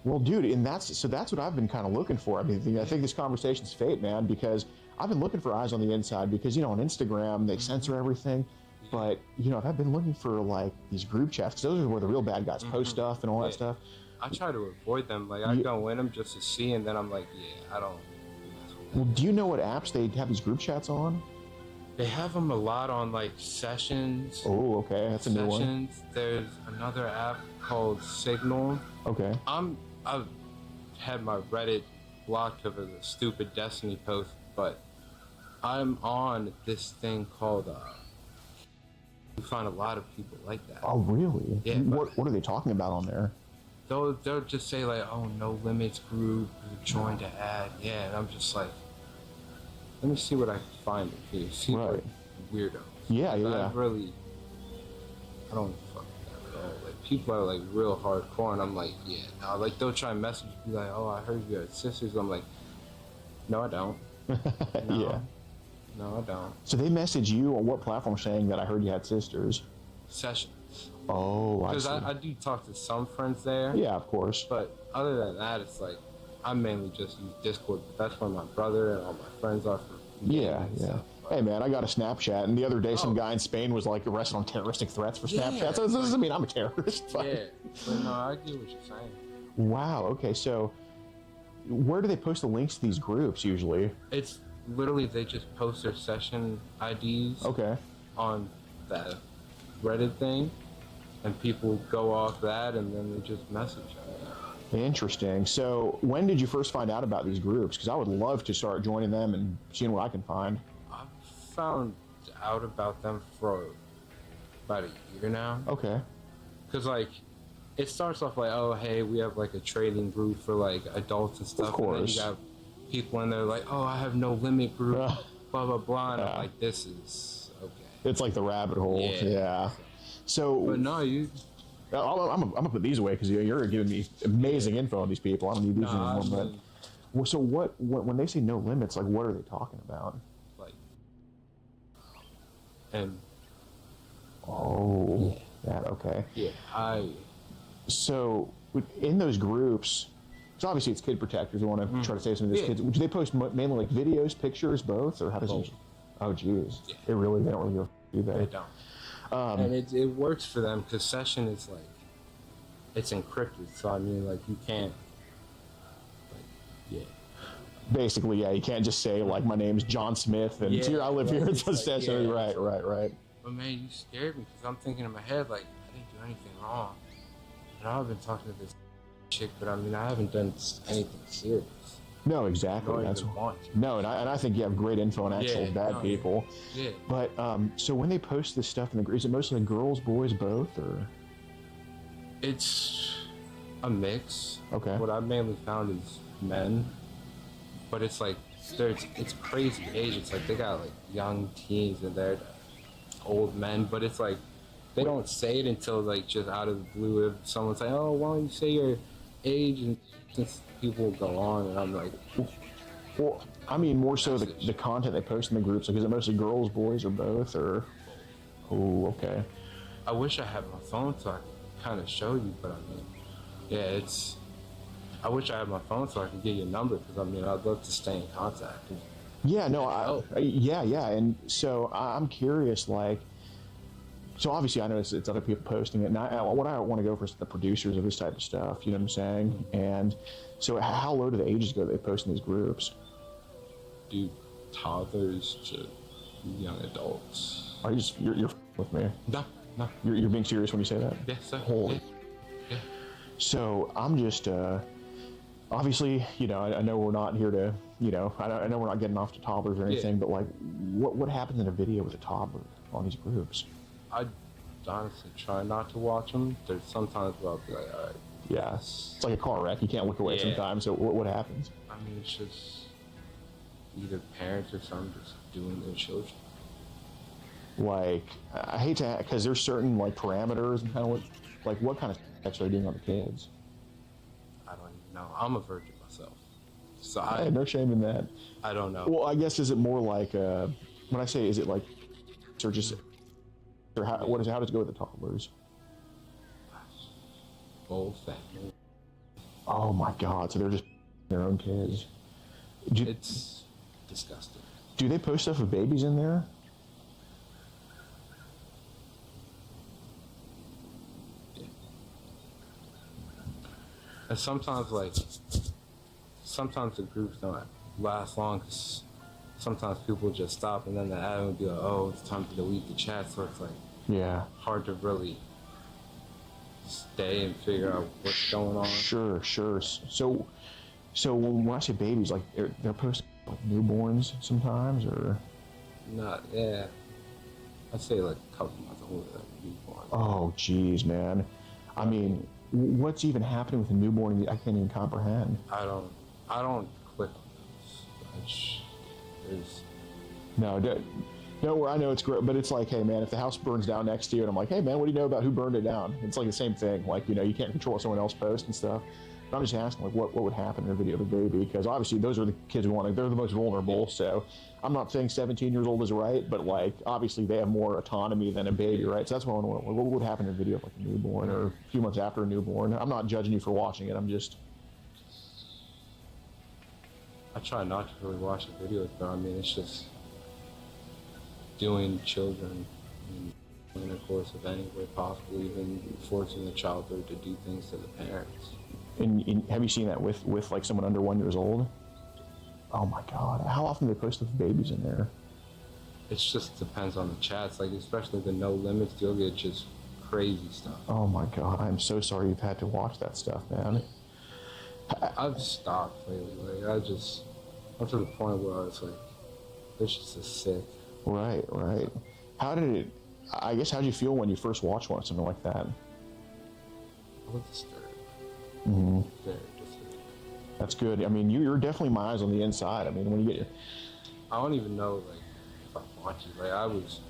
Well, dude, and that's what I've been kind of looking for. I mean, I think this conversation's fate, man, because I've been looking for eyes on the inside because, on Instagram, they censor everything. But, I've been looking for, like, these group chats, because those are where the real bad guys post stuff and all that stuff. I try to avoid them. Like, I go in them just to see, and then I'm like, I don't. Well, do you know what apps they have these group chats on? They have them a lot on, like, Sessions. Oh, okay. That's a new one. There's another app called Signal. Okay. I've had my Reddit blocked because of the stupid Destiny post, but I'm on this thing called, you find a lot of people like that. Oh, really? Yeah. What are they talking about on there? They'll just say, like, oh, no limits group, join to add. Yeah, and I'm just like, let me see what I can find for you. See what weirdo. Yeah. I don't fuck with that at all. Like, people are like real hardcore, and I'm like, like they'll try and message me like, oh, I heard you had sisters. I'm like, no, I don't. No, I don't. So they message you on what platform saying that I heard you had sisters? Sessions. Oh, because I do talk to some friends there. Yeah, of course. But other than that, it's like I mainly just use Discord. But that's where my brother and all my friends are. Yeah. Hey man, I got a Snapchat, and the other day some guy in Spain was like arrested on terroristic threats for Snapchat. So this doesn't mean I'm a terrorist. But... Yeah, but no, I get what you're saying. Wow. Okay, so where do they post the links to these groups usually? It's literally they just post their session IDs. Okay. On that Reddit thing, and people go off that, and then they just message them. Interesting. So when did you first find out about these groups? Because I would love to start joining them and seeing what I can find. I've found out about them for about a year now. Okay. Because, like, it starts off like, oh, hey, we have, like, a trading group for, like, adults and stuff. Of course. And then you got people in there like, oh, I have no limit group, blah, blah, blah. And I'm like, this is okay. It's like the rabbit hole. Yeah. So. But no, I'm gonna put these away because you're giving me amazing info on these people. I don't need these anymore. But so what? When they say no limits, like what are they talking about? Like, and that okay. Yeah, So in those groups, so obviously it's kid protectors. I want to try to save some of these kids. Do they post mainly like videos, pictures, both, or how does it? Oh, geez, they don't really do that. They don't. And it works for them because Session is like, it's encrypted. So I mean, like you can't, Basically, yeah, you can't just say like my name's John Smith and here I live here. It's a Session, right. But man, you scared me because I'm thinking in my head like I didn't do anything wrong. And I've been talking to this chick, but I mean I haven't done anything serious. No, exactly. No, and I think you have great info on actual bad people. Yeah. But so when they post this stuff in the group, is it mostly girls, boys, both, or? It's a mix. Okay. What I've mainly found is men, but it's like it's crazy age. It's like they got like young teens in there, old men, but it's like they don't say it until like just out of the blue. If someone's like, "Oh, why don't you say your age?" and just people go on, and I'm like, well, I mean, more so the content they post in the groups. Like, is it mostly girls, boys, or both, or? Oh, okay. I wish I had my phone so I could kind of show you, but I mean, yeah, I wish I had my phone so I could get your number because I mean, I'd love to stay in contact. Yeah, no, yeah, and so I'm curious, like. So obviously I know it's other people posting it, and what I want to go for is the producers of this type of stuff, you know what I'm saying? And so how low do the ages go that they post in these groups? Dude, toddlers to young adults. Are you're with me? No. You're being serious when you say that? Yes, sir. Holy. Yeah. So I'm just, obviously, you know, I know we're not here to, you know, I know we're not getting off to toddlers or anything, but like, what happens in a video with a toddler? all these groups? I honestly try not to watch them. There's sometimes where I'll be like, all right. Yes. It's like a car wreck. You can't look away sometimes. So what happens? I mean, it's just either parents or something just doing their children. Like, I hate to, because there's certain like parameters and kind of what kind of sex are they doing on the kids? I don't even know. I'm a virgin myself, so Hey, no shame in that. I don't know. Well, I guess is it more like when I say is it like or just or how does it go with the toddlers? Both family. Oh my God! So they're just their own kids. It's disgusting. Do they post stuff with babies in there? And sometimes the groups don't last long because sometimes people just stop and then the admin would be like, oh, it's time to delete the chat. So it's like hard to really stay and figure out what's going on. Sure. So when I say babies, like they're posting like newborns sometimes, or not? Yeah, I'd say like a couple months older than a newborn. Oh, geez, man. I mean, what's even happening with a newborn? I can't even comprehend. I don't click on those. No, I know it's great, but it's like, hey, man, if the house burns down next to you, and I'm like, hey, man, what do you know about who burned it down? It's like the same thing. Like, you know, you can't control what someone else posts and stuff. But I'm just asking, like, what would happen in a video of a baby? Because obviously those are the kids we want. Like, they're the most vulnerable. So I'm not saying 17 years old is right, but like, obviously they have more autonomy than a baby, right? So that's what I want to know. What would happen in a video of like a newborn or a few months after a newborn? I'm not judging you for watching it. I'm just. I try not to really watch the videos, but I mean, it's just doing children in the course of any way possible, even forcing the child to do things to the parents. And have you seen that with like someone under 1 year old? Oh my God! How often do they post with babies in there? It just depends on the chats. Like especially the no limits, you'll get just crazy stuff. Oh my God! I'm so sorry you've had to watch that stuff, man. I've stopped lately. Like I'm to the point where it's like, this just is sick. Right. How did you feel when you first watched something like that? I was disturbed. Mm-hmm. Very disturbed. That's good. I mean, you're definitely my eyes on the inside. I mean, when you get I don't even know, like, if I want to. Like, I was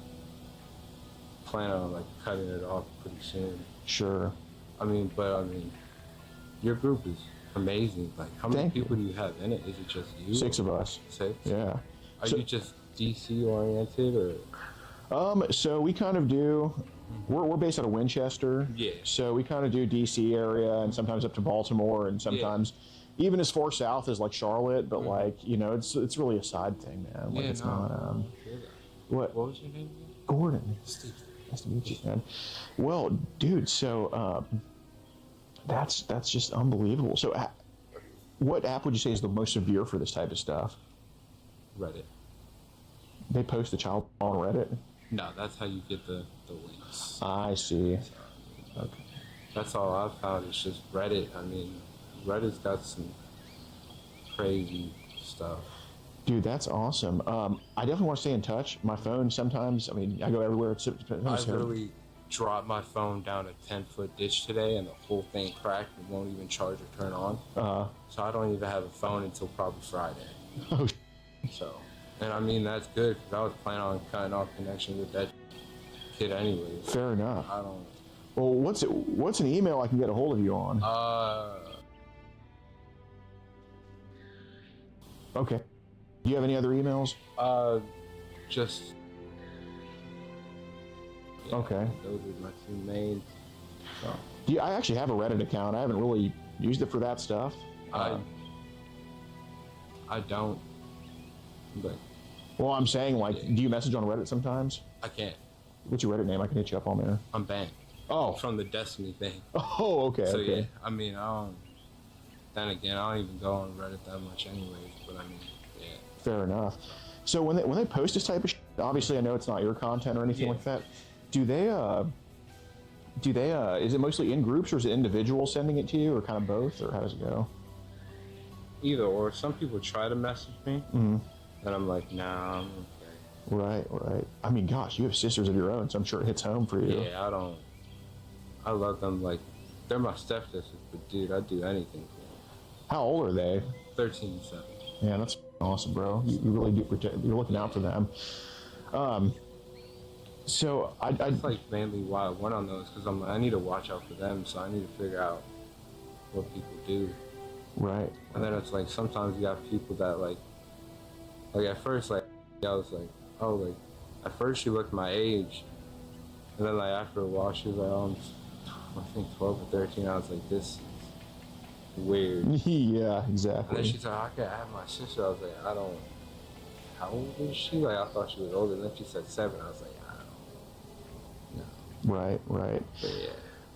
planning on, like, cutting it off pretty soon. Sure. I mean, your group is amazing. Like, how many people do you have in it? Is it just you? 6 of us. 6? Yeah. Are you just DC oriented or? So we kind of do. We're based out of Winchester. Yeah. So we kind of do DC area and sometimes up to Baltimore and sometimes even as far south as like Charlotte. But like it's really a side thing, man. Like not. What was your name? Gordon. Steve. Nice to meet you, man. Well, dude. So that's just unbelievable. So what app would you say is the most severe for this type of stuff? Reddit. They post the child on Reddit? No, that's how you get the links. I see. Okay. That's all I've found. It's just Reddit. I mean, Reddit's got some crazy stuff. Dude, that's awesome. I definitely want to stay in touch. My phone sometimes, I mean, I go everywhere. I literally dropped my phone down a 10-foot ditch today and the whole thing cracked and won't even charge or turn on. So I don't even have a phone until probably Friday. Oh, so, and I mean, that's good because I was planning on cutting off connection with that kid anyway. Fair enough. I don't. Well, what's an email I can get a hold of you on? Okay. Do you have any other emails? Just. Yeah, okay. Those are my 2 main. So. Yeah, I actually have a Reddit account. I haven't really used it for that stuff. I don't. But. Well, I'm saying, like, do you message on Reddit sometimes? I can't. What's your Reddit name? I can hit you up on there. I'm banned. Oh. From the Destiny thing. Oh, okay. So okay. yeah, I mean, then again, I don't even go on Reddit that much anyways. But I mean, yeah. Fair enough. So when they post this type of shit, obviously I know it's not your content or anything like that. Do they is it mostly in groups or is it individuals sending it to you or kind of both or how does it go? Either or. Some people try to message me, and I'm like, nah, I'm okay. Right, right. I mean, gosh, you have sisters of your own, so I'm sure it hits home for you. Yeah, I love them like they're my stepsisters, but dude, I'd do anything for them. How old are they? 13 and 7. Yeah, that's awesome, bro. You really do protect. You're looking out for them. So that's like mainly why I went on those, because I need to watch out for them, so I need to figure out what people do. Right. And then it's like sometimes you got people that like at first like I was like, oh, like at first she looked my age, and then like after a while she was like, oh, I think 12 or 13. I was like, this is weird. Yeah, exactly. And then she's like, I can have my sister. I was like, I don't. How old is she? Like I thought she was older. And then she said 7. I was like, I don't know. Right, right. But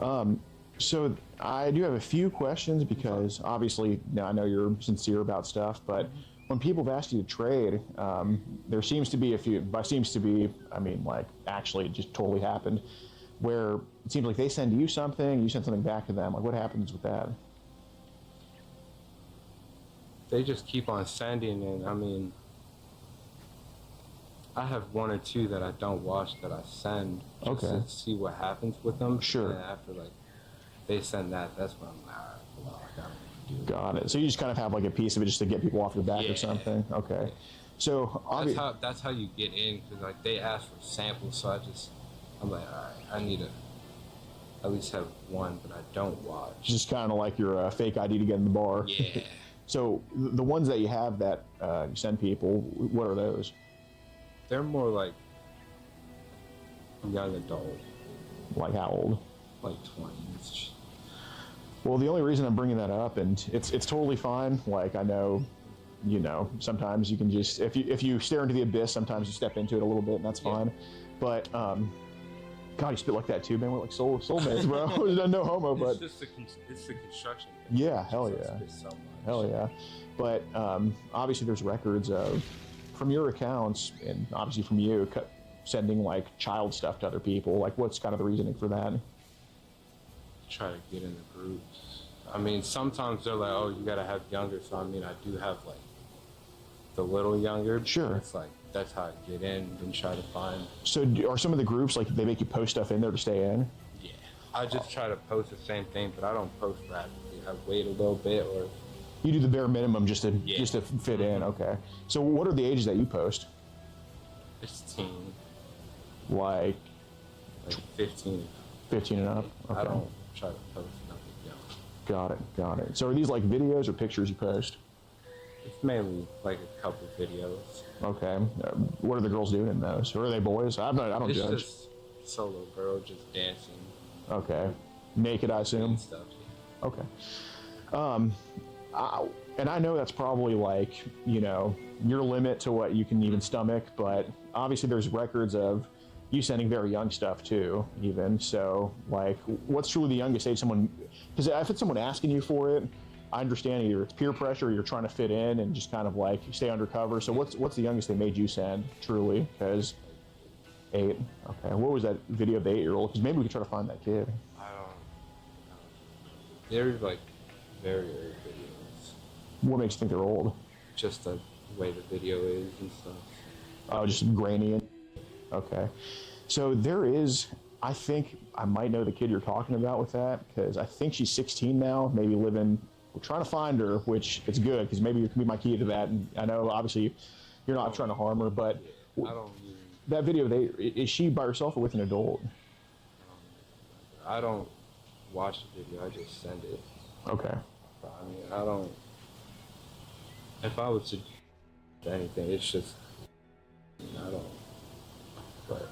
yeah. So I do have a few questions because obviously now I know you're sincere about stuff, but when people have asked you to trade, there seems to be a few, by seems to be, I mean, like actually it just totally happened, where it seems like they send you something, you send something back to them. Like what happens with that? They just keep on sending, and I mean, I have 1 or 2 that I don't watch that I send just to see what happens with them. Sure. And after like they send that, that's when I'm like, all right, well, I gotta do it. Got it. So you just kind of have like a piece of it just to get people off your back or something. Okay. So that's how you get in, because like they ask for samples, so I'm like, all right, I need to at least have 1, but I don't watch. Just kind of like your fake ID to get in the bar. Yeah. So the ones that you have that you send people, what are those? They're more like young adult. Like how old? Like 20s. Well, the only reason I'm bringing that up, and it's totally fine. Like I know, you know, sometimes you can just if you stare into the abyss, sometimes you step into it a little bit, and that's fine. But God, you spit like that too, man. We're like soulmates, bro. No homo, but it's the construction. Yeah, hell yeah, hell yeah. But obviously, there's records of from your accounts, and obviously from you, sending like child stuff to other people. Like, what's kind of the reasoning for that? Try to get in the groups. I mean, sometimes they're like, oh, you gotta have younger. So I mean, I do have like the little younger. Sure. It's like that's how I get in and try to find. So are some of the groups like they make you post stuff in there to stay in? Yeah. I just try to post the same thing, but I don't post rapidly. I wait a little bit, or you do the bare minimum just to fit in. Okay. So what are the ages that you post? It's teen. Like 15. 15 and up. Okay. I don't try to post nothing young. Got it. So are these like videos or pictures you post? It's mainly like a couple videos. Okay. What are the girls doing in those? Or are they boys? I don't it's judge. It's just solo girl just dancing. Okay. Naked, I assume? Stuff. Okay. And I know that's probably like, you know, your limit to what you can even stomach, but obviously there's records of you sending very young stuff too, even. So, like, what's truly the youngest age someone, because if it's someone asking you for it, I understand either it's peer pressure or you're trying to fit in and just kind of like stay undercover. So what's the youngest they made you send, truly? Because 8. Okay. What was that video of the 8-year-old? Because maybe we could try to find that kid. I don't know. They're like very early videos. What makes you think they're old? Just the way the video is and stuff. Oh, just grainy. Okay. So there is, I think I might know the kid you're talking about with that, because I think she's 16 now, maybe living, we're trying to find her, which it's good, because maybe you can be my key to that. And I know, obviously, you're not trying to harm her, but that video, is she by herself or with an adult? I don't watch the video, I just send it. Okay. I mean, I don't, if I was to do anything, it's just, I don't, but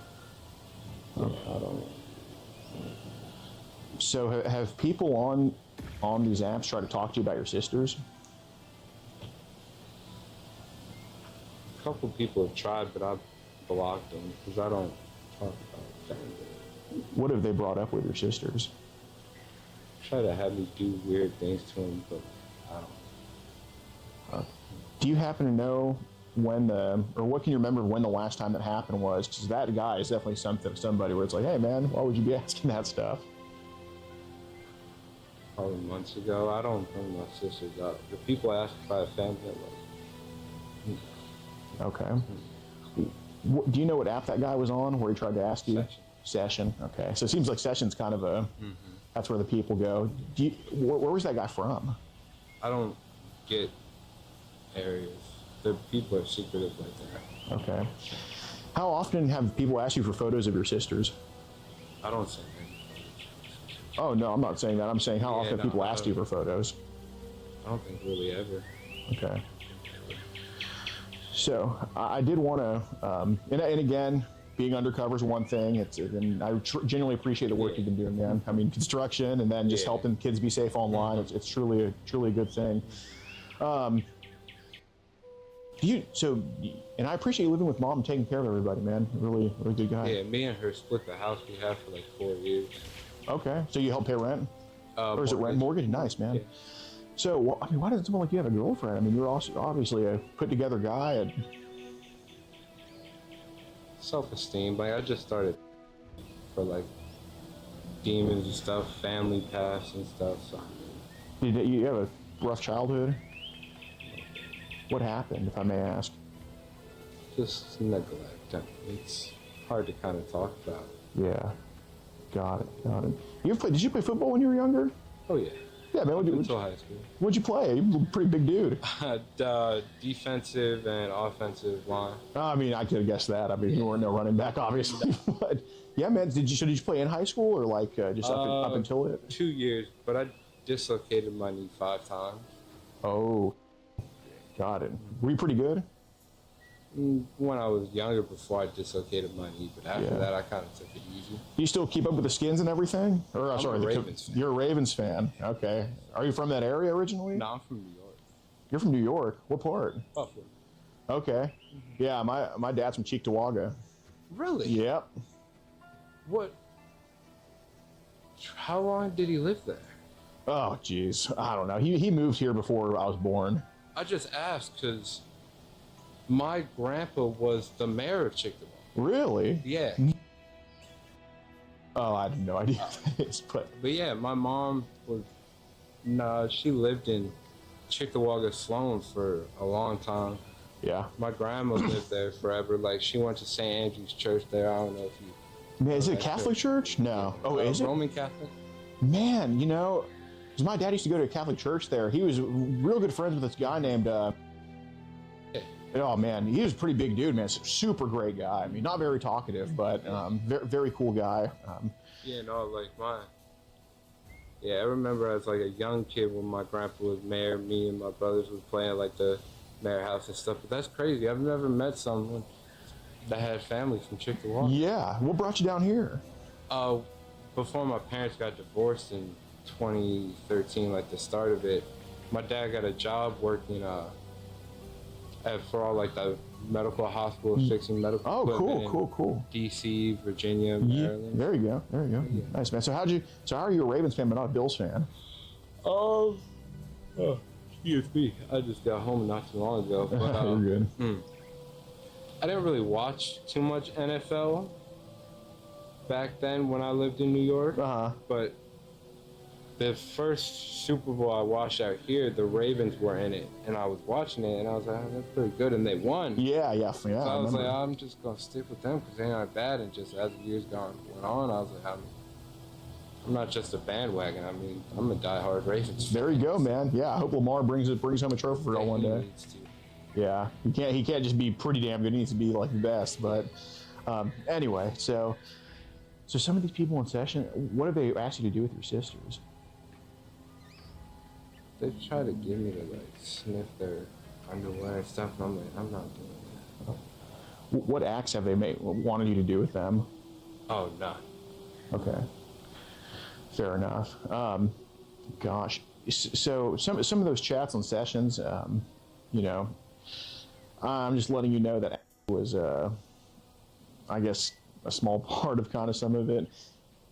I don't. So have people on these apps tried to talk to you about your sisters? A couple people have tried, but I've blocked them because I don't talk about that. What have they brought up with your sisters? Try to have me do weird things to them, but I don't. Do you happen to know when or what can you remember when the last time that happened was? Because that guy is definitely somebody where it's like, hey man, why would you be asking that stuff? Probably months ago. I don't bring my sisters up. The people ask if I have family, I'm like, Okay. Do you know what app that guy was on where he tried to ask you? Session. Okay. So it seems like Session's kind of a, that's where the people go. Where was that guy from? I don't get areas. The people are secretive like that. Okay. How often have people asked you for photos of your sisters? I don't say that. Oh, no, I'm not saying that. I'm saying how often people asked you for photos? I don't think really ever. Okay. So I did want to, and again, being undercover is one thing. And I genuinely appreciate the work you've been doing, man. I mean, construction and then just helping kids be safe online. It's truly a good thing. And I appreciate you living with mom and taking care of everybody, man. Really good guy. Yeah, me and her split the house we had for like 4 years. Okay, so you help pay rent? Or is it rent mortgage? Nice, man. Yeah. So, I mean, why doesn't someone like you have a girlfriend? I mean, you're also obviously a put-together guy. And self-esteem. Like, I just started for like demons and stuff, family past and stuff. So. You have a rough childhood? What happened, if I may ask? Just neglect. It's hard to kind of talk about. Yeah, got it. Did you play football when you were younger? Oh yeah. Yeah, man. Until high school. What'd you play? You're a pretty big dude. Defensive and offensive line. I mean, I could have guessed that. I mean, you weren't no running back, obviously. But yeah, man. Did you play in high school or like just up until it? 2 years, but I dislocated my knee 5 times. Oh, got it. Were you pretty good? When I was younger, before I dislocated my knee, but after that, I kind of took it easy. Do you still keep up with the Skins and everything? Or I'm a Ravens fan. You're a Ravens fan. Okay. Are you from that area originally? No, I'm from New York. You're from New York. What part? Buffalo. Okay. Yeah, my dad's from Cheektowaga. Really? Yep. What? How long did he live there? Oh, jeez. I don't know. He moved here before I was born. I just asked because my grandpa was the mayor of Cheektowaga. Really? Yeah. Oh, I have no idea what that is, but yeah, my mom was. She lived in Cheektowaga Sloan for a long time. Yeah. My grandma lived there forever. Like, she went to St. Andrew's Church there. I don't know if you. Man, is it a Catholic church? No. Oh, is it? Roman Catholic. Man, because my dad used to go to a Catholic church there. He was real good friends with this guy named. Oh man, he was a pretty big dude, man. Super great guy. I mean, not very talkative, but very, very cool guy. I remember as like a young kid when my grandpa was mayor, me and my brothers would play at like the mayor house and stuff. But that's crazy. I've never met someone that had family from Cheektowaga. Yeah. What brought you down here? Before my parents got divorced in 2013, like the start of it, my dad got a job working for all like the medical hospitals, fixing medical equipment. Cool. DC, Virginia, Maryland. There you go. Yeah. Nice, man. So how are you a Ravens fan but not a Bills fan? Excuse me. I just got home not too long ago. But, You're good. I didn't really watch too much NFL back then when I lived in New York. But the first Super Bowl I watched out here, the Ravens were in it, and I was watching it, and I was like, oh, that's pretty good, and they won. Yeah. So I was like, I'm just gonna stick with them because they aren't bad. And just as the years went on, I was like, I'm not just a bandwagon. I mean, I'm a diehard Ravens fan. There you go, man. Yeah, I hope Lamar brings home a trophy for y'all one day. Yeah, he can't just be pretty damn good. He needs to be like the best. But anyway, so some of these people in session, what have they asked you to do with your sisters? They try to get me to like sniff their underwear and stuff, and I'm like, I'm not doing that. What acts have they wanted you to do with them? Oh, none. Okay, fair enough. Gosh, so some of those chats and sessions, I'm just letting you know that was, I guess, a small part of kind of some of it.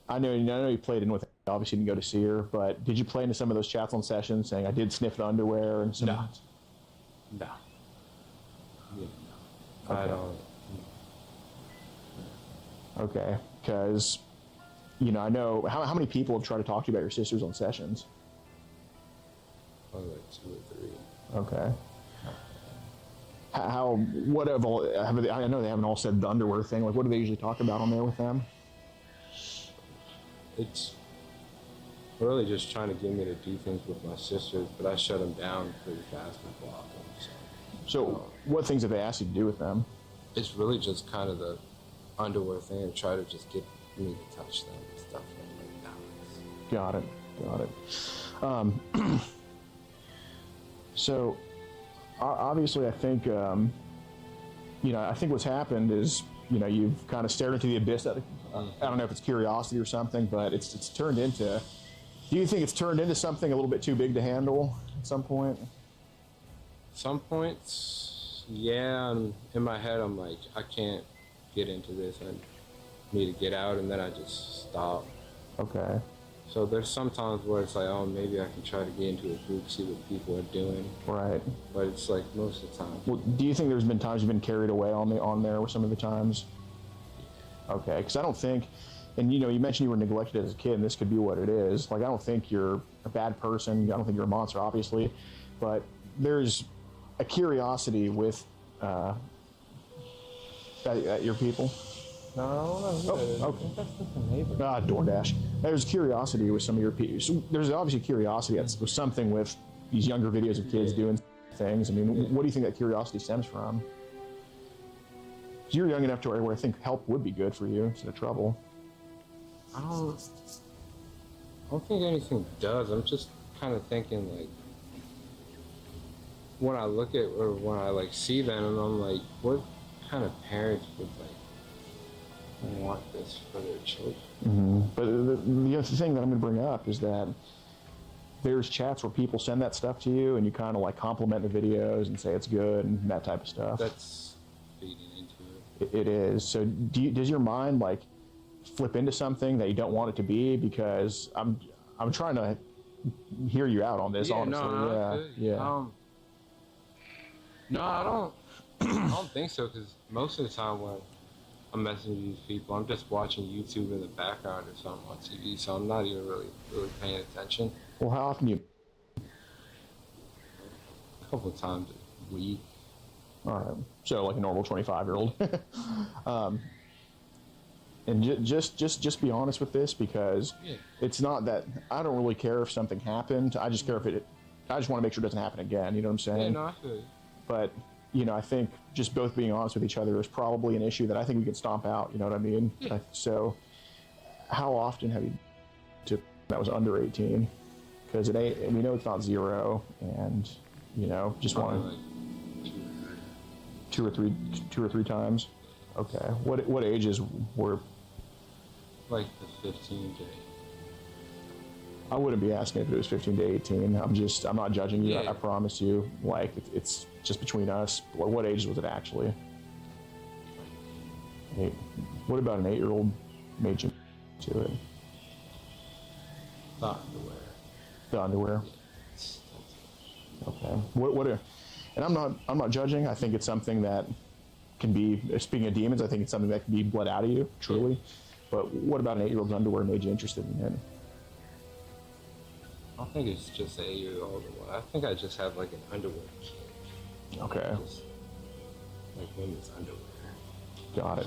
I know you played in with. Obviously didn't go to see her, but did you play into some of those chats on sessions saying I did sniff the underwear and some? No. Yeah, no. Okay. I don't. Okay, because I know how many people have tried to talk to you about your sisters on sessions. Probably like 2 or 3. Okay. What have they, I know they haven't all said the underwear thing. Like, what do they usually talk about on there with them? It's really just trying to get me to do things with my sisters, but I shut them down pretty fast and block them. So what things have they asked you to do with them? It's really just kind of the underwear thing and try to just get me to touch them and stuff like that. Got it. So obviously I think, I think what's happened is, you've kind of stared into the abyss. I don't know if it's curiosity or something, but it's turned into, do you think it's turned into something a little bit too big to handle at some point? Some points, yeah. In my head, I'm like, I can't get into this. I need to get out, and then I just stop. Okay. So there's some times where it's like, oh, maybe I can try to get into a group, see what people are doing. Right. But it's like most of the time. Well, do you think there's been times you've been carried away on there with some of the times? Okay, because I don't think, and you mentioned you were neglected as a kid, and this could be what it is. Like, I don't think you're a bad person. I don't think you're a monster, obviously, but there's a curiosity with at your people. No, okay. That's just a neighbor. DoorDash. There's curiosity with some of your people. So there's obviously curiosity with something with these younger videos of kids doing things. I mean, what do you think that curiosity stems from? You're young enough to where I think help would be good for you instead of trouble. I don't think anything does. I'm just kind of thinking, like, when I look at or when I like see them, and I'm like, what kind of parents would like want this for their children? Mm-hmm. But the other thing that I'm going to bring up is that there's chats where people send that stuff to you, and you kind of like compliment the videos and say it's good and that type of stuff. That's feeding into it. It is. So does your mind like flip into something that you don't want it to be? Because I'm trying to hear you out on this. Yeah, honestly. No, I don't. I don't think so. Because most of the time when I'm messaging these people, I'm just watching YouTube in the background or something on TV, so I'm not even really paying attention. Well, how often do you? A couple of times a week. All right. So like a normal 25-year-old. And just be honest with this, because it's not that I don't really care if something happened. I just care if I just want to make sure it doesn't happen again. You know what I'm saying? Yeah, no, I feel you. But I think just both being honest with each other is probably an issue that I think we can stomp out. You know what I mean? Yeah. So, how often have you that was under 18? Because we know it's not 0, and just want like two or three times. Okay. What ages were? Like the 15 to 18. I wouldn't be asking if it was 15 to 18. I'm not judging you. Yeah. I promise you. Like, it's just between us. What age was it actually? 8. What about an 8-year-old made you to it? The underwear. The underwear. Okay. And I'm not judging. I think it's something that can be, speaking of demons, I think it's something that can be bled out of you, truly. But what about an 8-year-old's underwear made you interested in it? I don't think it's just an 8-year-old one. I think I just have like an underwear kink. Okay. Just, like women's underwear. Got it.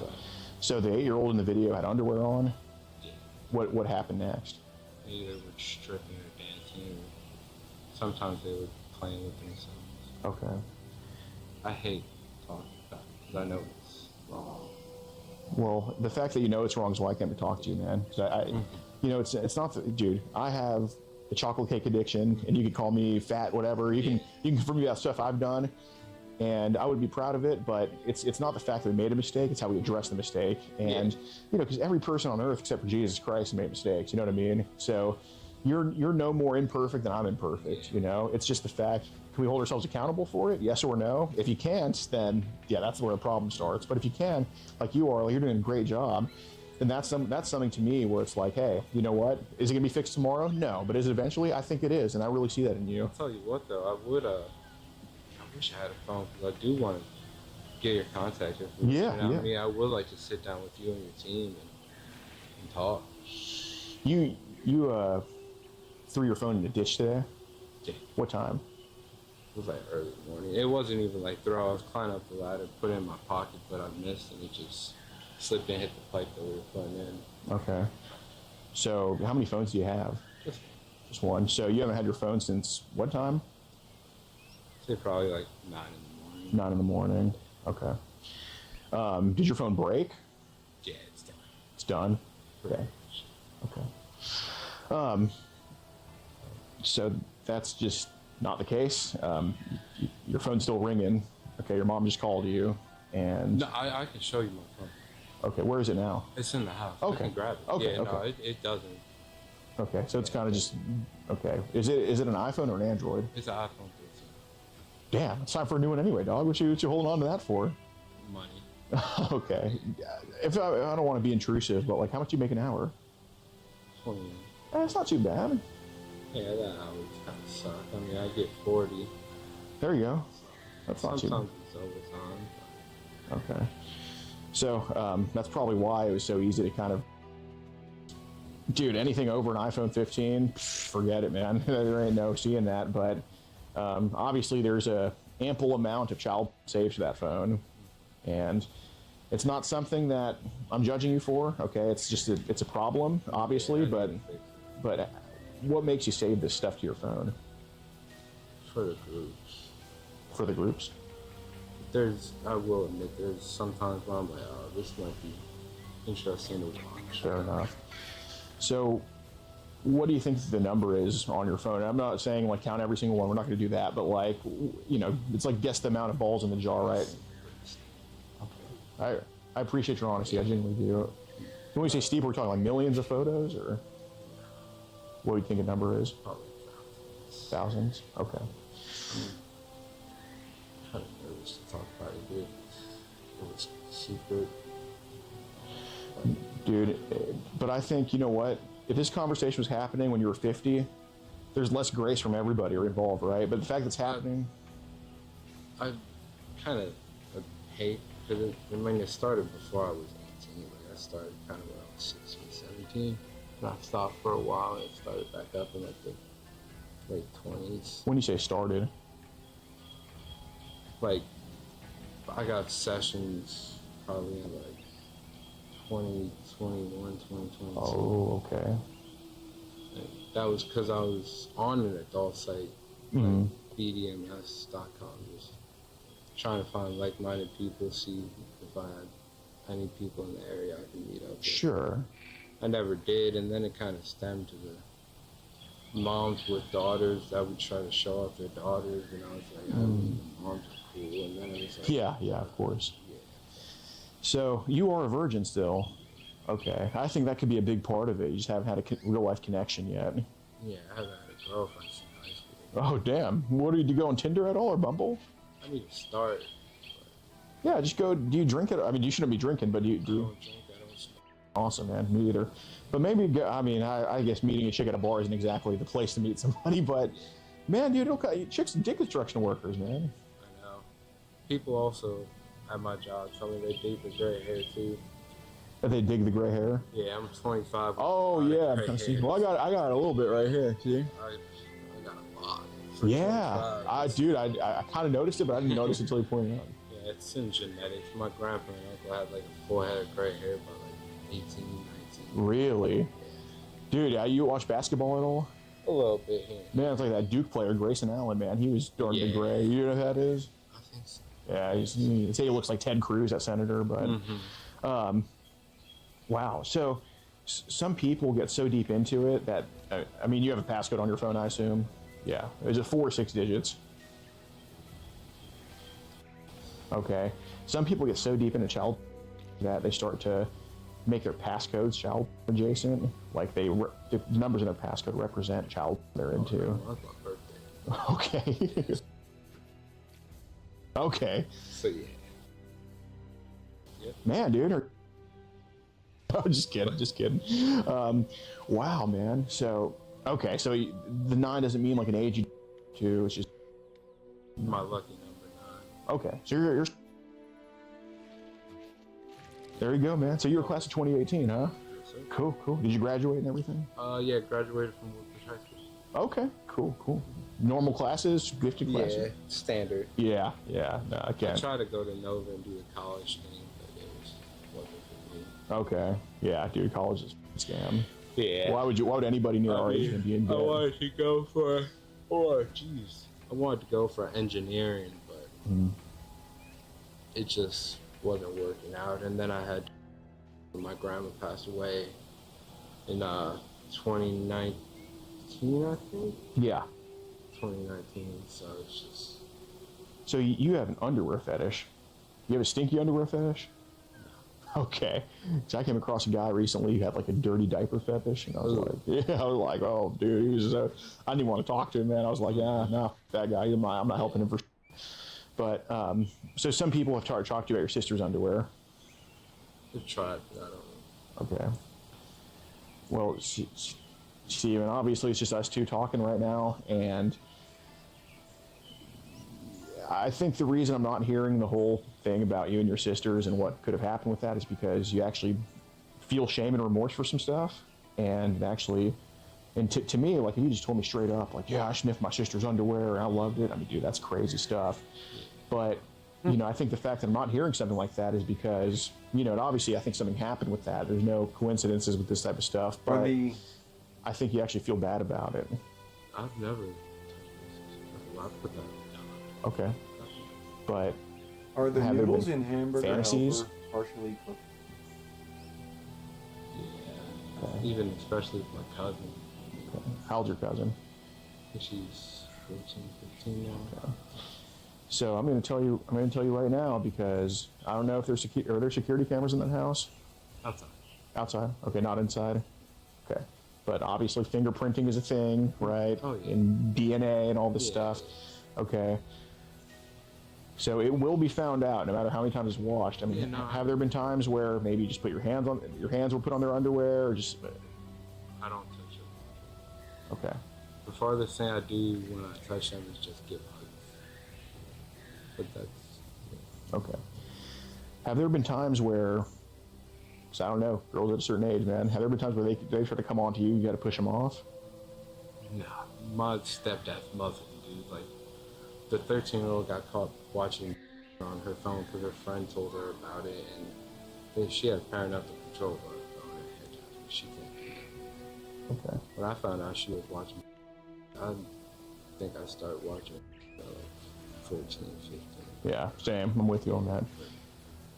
So the 8-year-old in the video had underwear on? Yeah. What happened next? They either were stripping or dancing, or sometimes they were playing with themselves. Okay. I hate talking about it because I know it's wrong. Well, the fact that you know it's wrong is why I came to talk to you, man. It's not, dude. I have the chocolate cake addiction, and you could call me fat, whatever. You can confirm me about stuff I've done, and I would be proud of it. But it's not the fact that we made a mistake; it's how we address the mistake. And because every person on earth except for Jesus Christ made mistakes. You know what I mean? So you're no more imperfect than I'm imperfect. It's just the fact. Can we hold ourselves accountable for it? Yes or no? If you can't, then that's where the problem starts. But if you can, like you are, you're doing a great job. then that's something to me where it's like, hey, you know what? Is it gonna be fixed tomorrow? No, but is it eventually? I think it is, and I really see that in you. I'll tell you what though, I wish I had a phone because I do want to get your contact information. Yeah, I mean, I would like to sit down with you and your team and talk. You threw your phone in the ditch today? Yeah. What time? was like early morning. It wasn't even like throw. I was climbing up the ladder, put it in my pocket, but I missed, and it just slipped and hit the pipe that we were putting in. Okay. So how many phones do you have? Just one. So you haven't had your phone since what time? I'd say probably like 9 in the morning. 9 in the morning. Okay. Did your phone break? Yeah, it's done. It's done? Okay. Okay. So that's just not the case. Your phone's still ringing. Okay, your mom just called you, and... No, I can show you my phone. Okay, where is it now? It's in the house. Okay. I can grab it. Okay, Yeah, okay. no, it doesn't. Okay, so it's kind of just... Okay. Is it an iPhone or an Android? It's an iPhone 13. Damn, it's time for a new one anyway, dog. What you holding on to that for? Money. Okay. If I don't want to be intrusive, but like, how much do you make an hour? 20. It's not too bad. Yeah, that hours kind of suck. I mean, I get 40. There you go. That's not too bad. Sometimes it's overtime. Okay. So that's probably why it was so easy to kind of... Dude, anything over an iPhone 15, forget it, man. There ain't no seeing that, but obviously there's a ample amount of child saved to that phone, and it's not something that I'm judging you for, okay? It's just it's a problem, obviously, but what makes you save this stuff to your phone? For the groups. For the groups? I will admit, there's sometimes where I'm like, oh, this might be interesting to watch. Fair enough. So, what do you think the number is on your phone? I'm not saying like count every single one. We're not going to do that, but like, you know, it's like guess the amount of balls in the jar, right? Okay. I appreciate your honesty. I genuinely do. When we say steep, we're talking like millions of photos, or what do you think a number is? Probably thousands. Okay. Kind of nervous to talk about it, dude. It was secret. Dude, but I think, you know what? If this conversation was happening when you were 50, there's less grace from everybody involved, right? But the fact that it's happening... I kind of hate, because it started before I was 18. Like, I started kind of when I was 16, 17. And I stopped for a while, and it started back up in like the late 20s. When you say started? Like, I got sessions probably in like 2021, 2022. Oh, okay. And that was because I was on an adult site, Mm-hmm. like BDMS.com, just trying to find like-minded people, see if I had any people in the area I could meet up with. Sure. I never did, and then it kind of stemmed to the moms with daughters that would try to show off their daughters, and I was like, I mean, moms are cool, and then it was like... Yeah, of course. So, you are a virgin still. Okay. I think that could be a big part of it. You just haven't had a real-life connection yet. Yeah, I haven't had a girlfriend since high school. Oh, damn. What, do you go on Tinder at all, or Bumble? I need to start. Yeah, just go. Do you drink it? I mean, you shouldn't be drinking, but do you... I don't drink, I don't smoke. Awesome, man. Me either. But maybe, I mean, I guess meeting a chick at a bar isn't exactly the place to meet somebody, but, man, dude, chicks are dick construction workers, man. I know. People also at my job tell me they dig the gray hair, too. That they dig the gray hair? Yeah, I'm 25. Oh, yeah. Well, I got it a little bit right here, see? I got a lot. Yeah. Dude, I kind of noticed it, but I didn't notice it until you pointed it out. Yeah, it's in genetics. My grandpa and uncle had like a full head of gray hair by like 18, 19. Really? Dude, you watch basketball at all? A little bit here. Man, it's like that Duke player, Grayson Allen, man. He was darn good gray. You know who that is? I think so. Yeah, they say he looks like Ted Cruz at Senator, but... Wow. So, some people get so deep into it that... I mean, you have a passcode on your phone, I assume? Yeah. Is it 4 or 6 digits? Okay. Some people get so deep into child that they start to make their passcodes child adjacent. Like the numbers in their passcode represent child they're into. That's my birthday. Okay. Okay. So yeah. Yep. Man, dude. Oh, just kidding. Wow, man. So, okay. So the 9 doesn't mean like an age to. It's just my lucky number 9. Okay. So you're there you go, man. So you were class of 2018, huh? Yes, sir. Cool. Did you graduate and everything? Yeah, graduated from Woodbridge High School. Okay, cool. Normal classes, gifted classes. Yeah, standard. Yeah. No, I I can't. tried to go to Nova and do the college thing, but it wasn't for me. Okay. Yeah, dude, college is a scam. Yeah. Why would anybody near our age be in I debt? wanted to go for, I wanted to go for engineering, but it just wasn't working out. And then I had my grandma passed away in 2019, I think. Yeah. 2019. So it's just. So you have an underwear fetish? You have a stinky underwear fetish? Okay. So I came across a guy recently who had like a dirty diaper fetish, and I was like, oh, dude, he was. I didn't even want to talk to him, man. I was like, yeah, no, that guy, I'm not helping him for. But so some people have talked to you about your sister's underwear. I've tried, but I don't know. Okay. Well, Steven, obviously it's just us two talking right now, and I think the reason I'm not hearing the whole thing about you and your sisters and what could have happened with that is because you actually feel shame and remorse for some stuff, and to me, like, if you just told me straight up, like, yeah, I sniffed my sister's underwear and I loved it, I mean, dude, that's crazy stuff. But I think the fact that I'm not hearing something like that is because, and obviously I think something happened with that. There's no coincidences with this type of stuff, but I think you actually feel bad about it. I've never. I put that. Okay. But are the noodles in Hamburger fantasies? Helper partially cooked? Yeah. Even especially with my cousin. Okay. How old's your cousin? She's 14, 15 now. Okay. So I'm going to tell you right now, because I don't know if are there security cameras in that house? Outside. Outside? Okay, not inside. Okay. But obviously fingerprinting is a thing, right? Oh, yeah. And DNA and all this stuff. Okay. So it will be found out, no matter how many times it's washed. I mean, have there been times where maybe you just put your hands were put on their underwear, or just? I don't touch it. Okay. The farthest thing I do when I touch them is just give hugs. But that's. Okay. Have there been times where? Because I don't know, girls at a certain age, man. Have there been times where they try to come on to you? You got to push them off. Nah, my stepdad's muffin, dude. Like, the 13-year-old got caught watching on her phone because her friend told her about it, and she had parental control of her phone. And she can't do that. Okay. When I found out she was watching, I think I started watching like 14, 15. Yeah, same. I'm with you on that.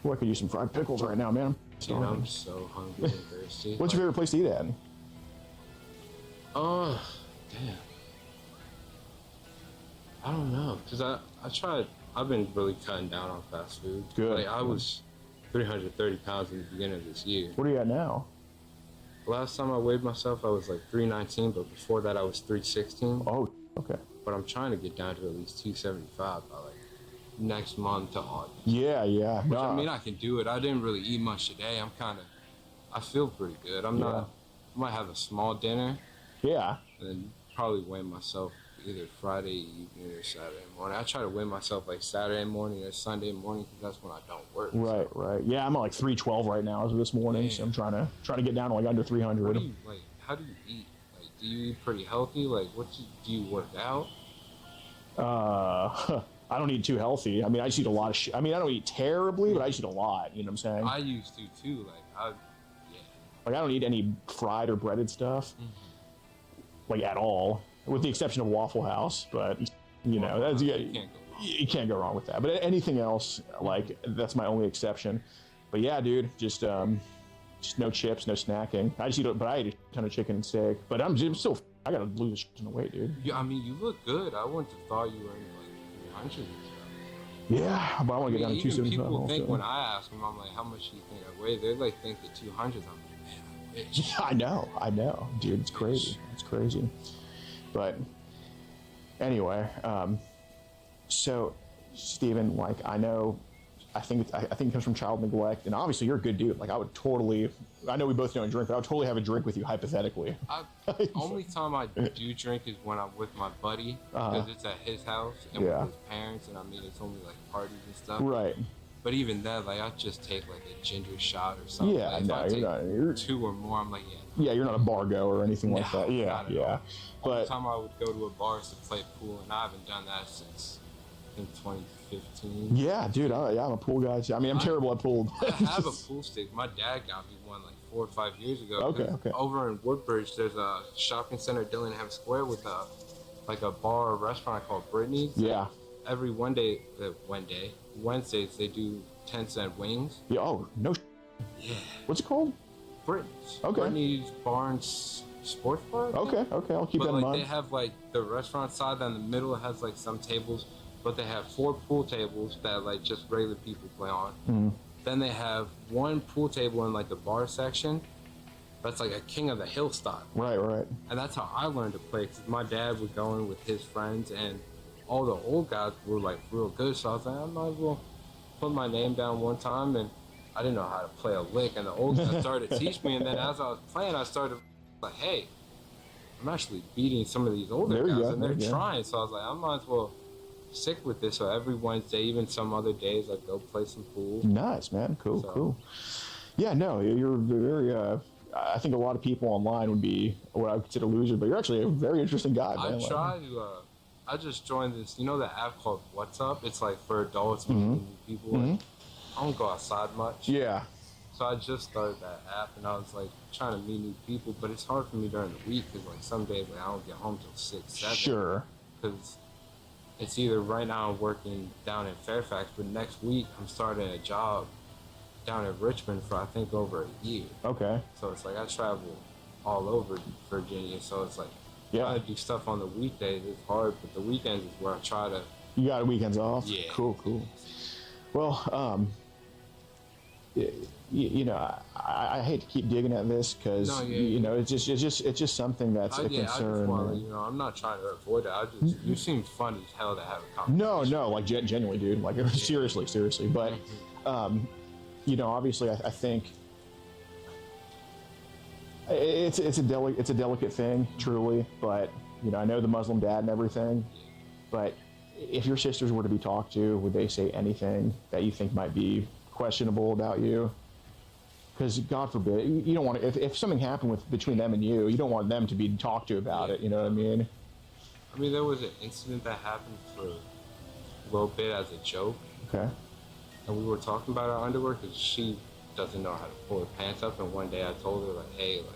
Well, I could use some fried pickles right now, man. Dude, I'm so hungry and thirsty. What's your favorite place to eat at? Oh, damn. I don't know, because I've been really cutting down on fast food. Good. Like, I was 330 pounds in the beginning of this year. What are you at now? Last time I weighed myself, I was like 319, but before that I was 316. Oh, okay. But I'm trying to get down to at least 275 by like next month to August. Yeah. Which, I mean, I can do it. I didn't really eat much today. I feel pretty good. I might have a small dinner. Yeah. And then probably weigh myself either Friday evening or Saturday morning. I try to weigh myself like Saturday morning or Sunday morning because that's when I don't work. Right. Yeah, I'm at like 312 right now as of this morning, so I'm trying to get down to like under 300. What do you, like, how do you eat? Like, do you eat pretty healthy? Like, do you work out? I don't eat too healthy. I mean, I just eat a lot of shit. I mean, I don't eat terribly, but I just eat a lot. You know what I'm saying? I used to too. Like, I don't eat any fried or breaded stuff, like, at all, with the exception of Waffle House. But you can't go wrong with that. But anything else, like, that's my only exception. But yeah, dude, just no chips, no snacking. I ate a ton of chicken and steak. But I'm still, I gotta lose a ton of weight, dude. Yeah, I mean, you look good. I wouldn't have thought you were in like 300. Yeah, but I want to get down to 275. People think when I ask them, I'm like, how much do you think I weigh? They like think the 200s. I'm like, man, I wish. Yeah, I know, dude. It's crazy. It's crazy. But anyway, so Steven, like, I think it comes from child neglect, and obviously you're a good dude. Like, I know we both don't drink, but I would totally have a drink with you hypothetically. Only time I do drink is when I'm with my buddy, because it's at his house and with his parents, and I mean, it's only like parties and stuff. Right. But even then, like, I just take like a ginger shot or something. Yeah, like, if no, I you're take not. You're, 2 or more, I'm like, yeah. yeah, you're not a bar goer or anything like that. Yeah, not at yeah. all. But Only time I would go to a bar is to play pool, and I haven't done that since I think 2015. yeah, dude, I'm a pool guy too. I mean, I'm terrible at pool. I have a pool stick. My dad got me one like 4 or 5 years ago. Okay, okay. Over in Woodbridge, there's a shopping center, Dillingham Square, with a bar or restaurant called Brittany's. Yeah. Every Wednesdays they do 10-cent wings. Yeah. Oh no. Yeah. What's it called? Brittany's. Okay. Brittany's Barnes Sports Bar. Okay. Okay. I'll keep that in But mind. they have like the restaurant side, and the middle has like some tables, but they have 4 pool tables that like just regular people play on. Mhm. Then they have 1 pool table in like the bar section. That's like a King of the Hill style. Right. Right. And that's how I learned to play, because my dad would go in with his friends, and all the old guys were like real good. So I was like, I might as well put my name down one time, and I didn't know how to play a lick. And the old guys started to teach me, and then as I was playing, I started like, hey, I'm actually beating some of these older There you guys, go, and they're there you go. trying. So I was like, I might as well stick with this. So every Wednesday, even some other days, I'd go play some pool. Nice, man. Cool. Cool. Yeah. No, you're very. I think a lot of people online would be what I would consider losers, but you're actually a very interesting guy, man. I Like- try to. I just joined this. You know the app called What's Up? It's like for adults Mhm. meeting new people. Mhm. Like, I don't go outside much. Yeah. So I just started that app, and I was like trying to meet new people, but it's hard for me during the week because like some days like, I don't get home till 6, 7. Sure. Because it's either right now I'm working down in Fairfax, but next week I'm starting a job down in Richmond for I think over a year. Okay. So it's like I travel all over Virginia, so it's like Yeah. trying to do stuff on the weekdays is hard, but the weekends is where I try to. You got weekends off? Yeah. Cool, cool. Well, you know, I hate to keep digging at this because No, yeah, you know it's just something that's a I just concern. want to, man. you know, I'm not trying to avoid it. I just, you seem fun as hell to have a conversation. No, like genuinely, dude. Like seriously. But you know, obviously, I think it's a delicate thing, truly. But you know, I know the Muslim dad and everything. But if your sisters were to be talked to, would they say anything that you think might be questionable about you? Because God forbid, you don't want to. If something happened between them and you don't want them to be talked to about it. You know what I mean? I mean, there was an incident that happened for a little bit as a joke. Okay. And we were talking about our underwear because she doesn't know how to pull her pants up. And one day I told her, like, hey, like,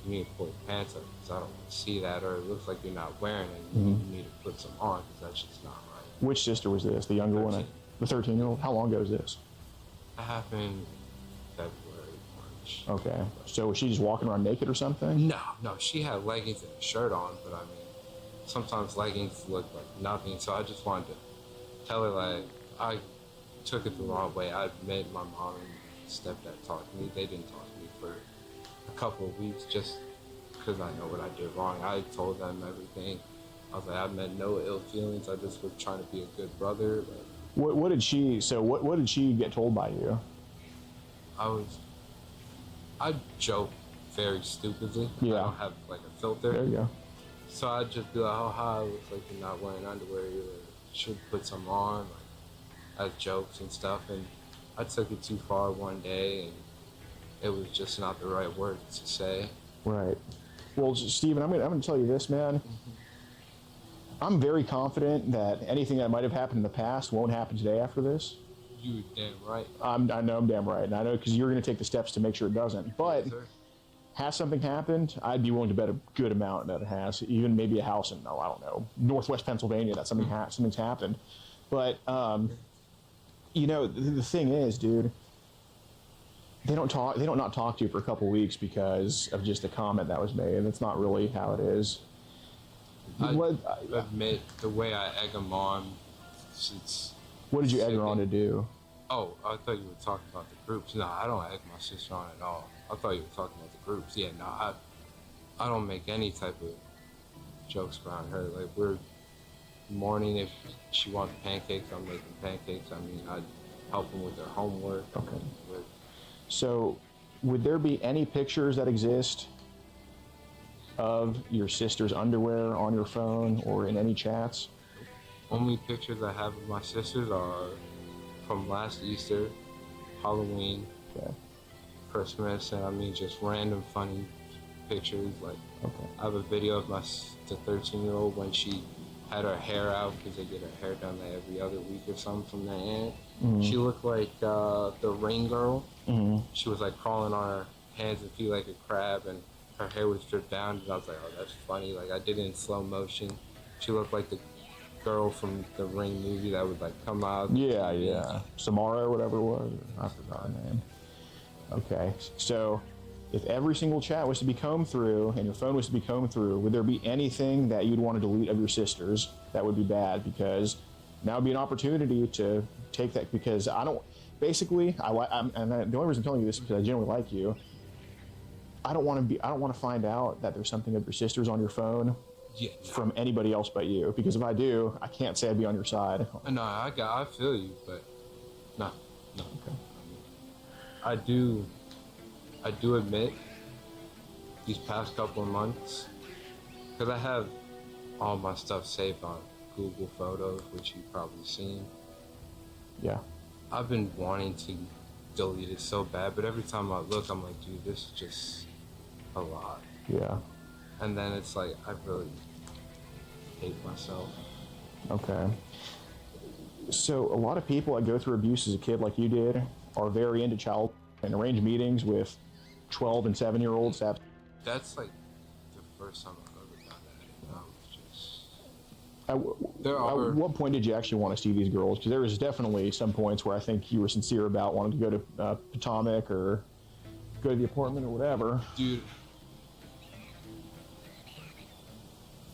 you need to pull your pants up because I don't want to see that, or it looks like you're not wearing it. You need to put some on because that's just not right. Which sister was this? The younger one? The 13-year-old? How long ago was this? That happened February, March. Okay. So was she just walking around naked or something? No, she had leggings and a shirt on, but I mean, sometimes leggings look like nothing, so I just wanted to tell her, like, I took it the wrong way. I admit my mom and stepdad talked to me. They didn't talk to me for a couple of weeks just because I know what I did wrong. I told them everything. I was like, I meant no ill feelings. I just was trying to be a good brother. Like, What did she? So what did she get told by you? I joke very stupidly. Yeah. I don't have like a filter. There you go. So I'd just be like, oh, hi, looks like you're not wearing underwear. You should put some on, like, as jokes and stuff. And I took it too far one day, and it was just not the right words to say. Right. Well, Steven, I'm gonna tell you this, man. I'm very confident that anything that might have happened in the past won't happen today after this. You damn right. I know I'm damn right, and I know because you're going to take the steps to make sure it doesn't. But has something happened, I'd be willing to bet a good amount that it has. Even maybe a house in, I don't know, Northwest Pennsylvania that something's happened. But you know, the thing is, dude, they don't not talk to you for a couple weeks because of just a comment that was made, and it's not really how it is. I admit the way I egg them on. What did you egg her on to do? Oh, I thought you were talking about the groups. No, I don't egg my sister on at all. I thought you were talking about the groups. Yeah, no, I don't make any type of jokes around her. Like, we're morning, if she wants pancakes, I'm making pancakes. I mean, I help them with their homework. Okay. So, would there be any pictures that exist of your sister's underwear on your phone or in any chats? Only pictures I have of my sisters are from last Easter, Halloween, Christmas, and I mean just random funny pictures. Like I have a video of the 13-year-old when she had her hair out because they get her hair done like every other week or something from their aunt. She looked like the Rain Girl. She was like crawling on her hands and feet like a crab, and her hair was stripped down. And I was like, oh, that's funny. Like I did it in slow motion. She looked like the girl from the Ring movie that would like come out. Yeah. Samara or whatever it was. I forgot her name. Okay, so if every single chat was to be combed through and your phone was to be combed through, would there be anything that you'd want to delete of your sisters that would be bad? Because now would be an opportunity to take that, because I don't, basically, the only reason I'm telling you this is because I genuinely like you. I don't want to find out that there's something of your sisters on your phone from anybody else but you, because if I do, I can't say I'd be on your side. No, I feel you, but no. Okay. I do admit these past couple of months, because I have all my stuff saved on Google Photos, which you've probably seen. Yeah. I've been wanting to delete it so bad, but every time I look, I'm like, dude, this is just a lot. Yeah. And then it's like, I really hate myself. Okay. So a lot of people that go through abuse as a kid like you did are very into child and arrange meetings with 12 and 7-year-olds. That's like the first time I've ever done that. At what point did you actually want to see these girls? Because there was definitely some points where I think you were sincere about wanting to go to Potomac or go to the apartment or whatever. Dude,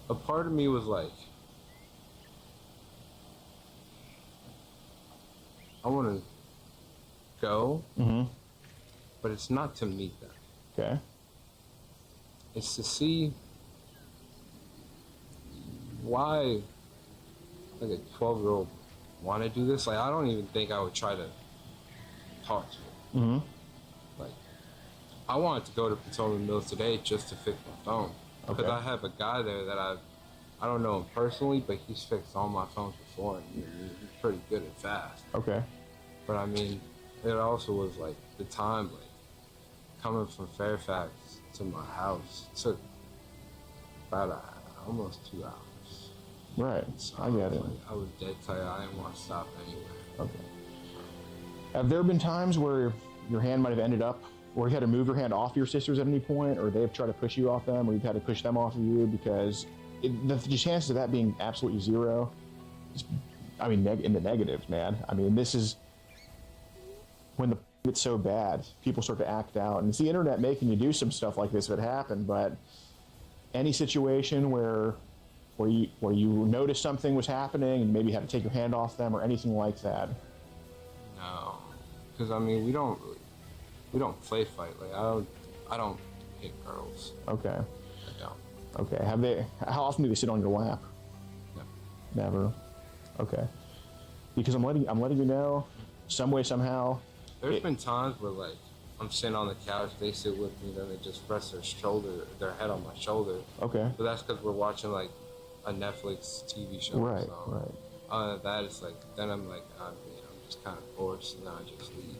a part of me was like, I want to go, but it's not to meet them. Okay. It's to see why, like, a 12-year-old want to do this. Like, I don't even think I would try to talk to them. Like, I wanted to go to Potomac Mills today just to fix my phone. Because I have a guy there that I don't know him personally, but he's fixed all my phones before, and he's pretty good and fast. Okay. But I mean, it also was like the time, like coming from Fairfax to my house took about almost 2 hours. Right. So I get it. Like, I was dead tired. I didn't want to stop anywhere. Okay. Have there been times where your hand might have ended up, or you had to move your hand off your sisters at any point, or they've tried to push you off them, or you've had to push them off of you? Because the chances of that being absolutely zero, I mean, in the negatives, man. I mean, this is when the gets so bad, people start to act out, and it's the internet making you do some stuff like this if it happened. But any situation where you noticed something was happening and maybe had to take your hand off them or anything like that? No, because I mean, we don't play fight. Like I don't hit girls. Okay. I don't. Okay. How often do they sit on your lap? Never. Okay. Because I'm letting you know, some way, somehow. There's been times where like I'm sitting on the couch, they sit with me, then they just rest their head on my shoulder. Okay. But that's because we're watching like a Netflix TV show. Right. So, Right. Other than that, it's like then I'm like I'm just kind of forced, and then I just leave.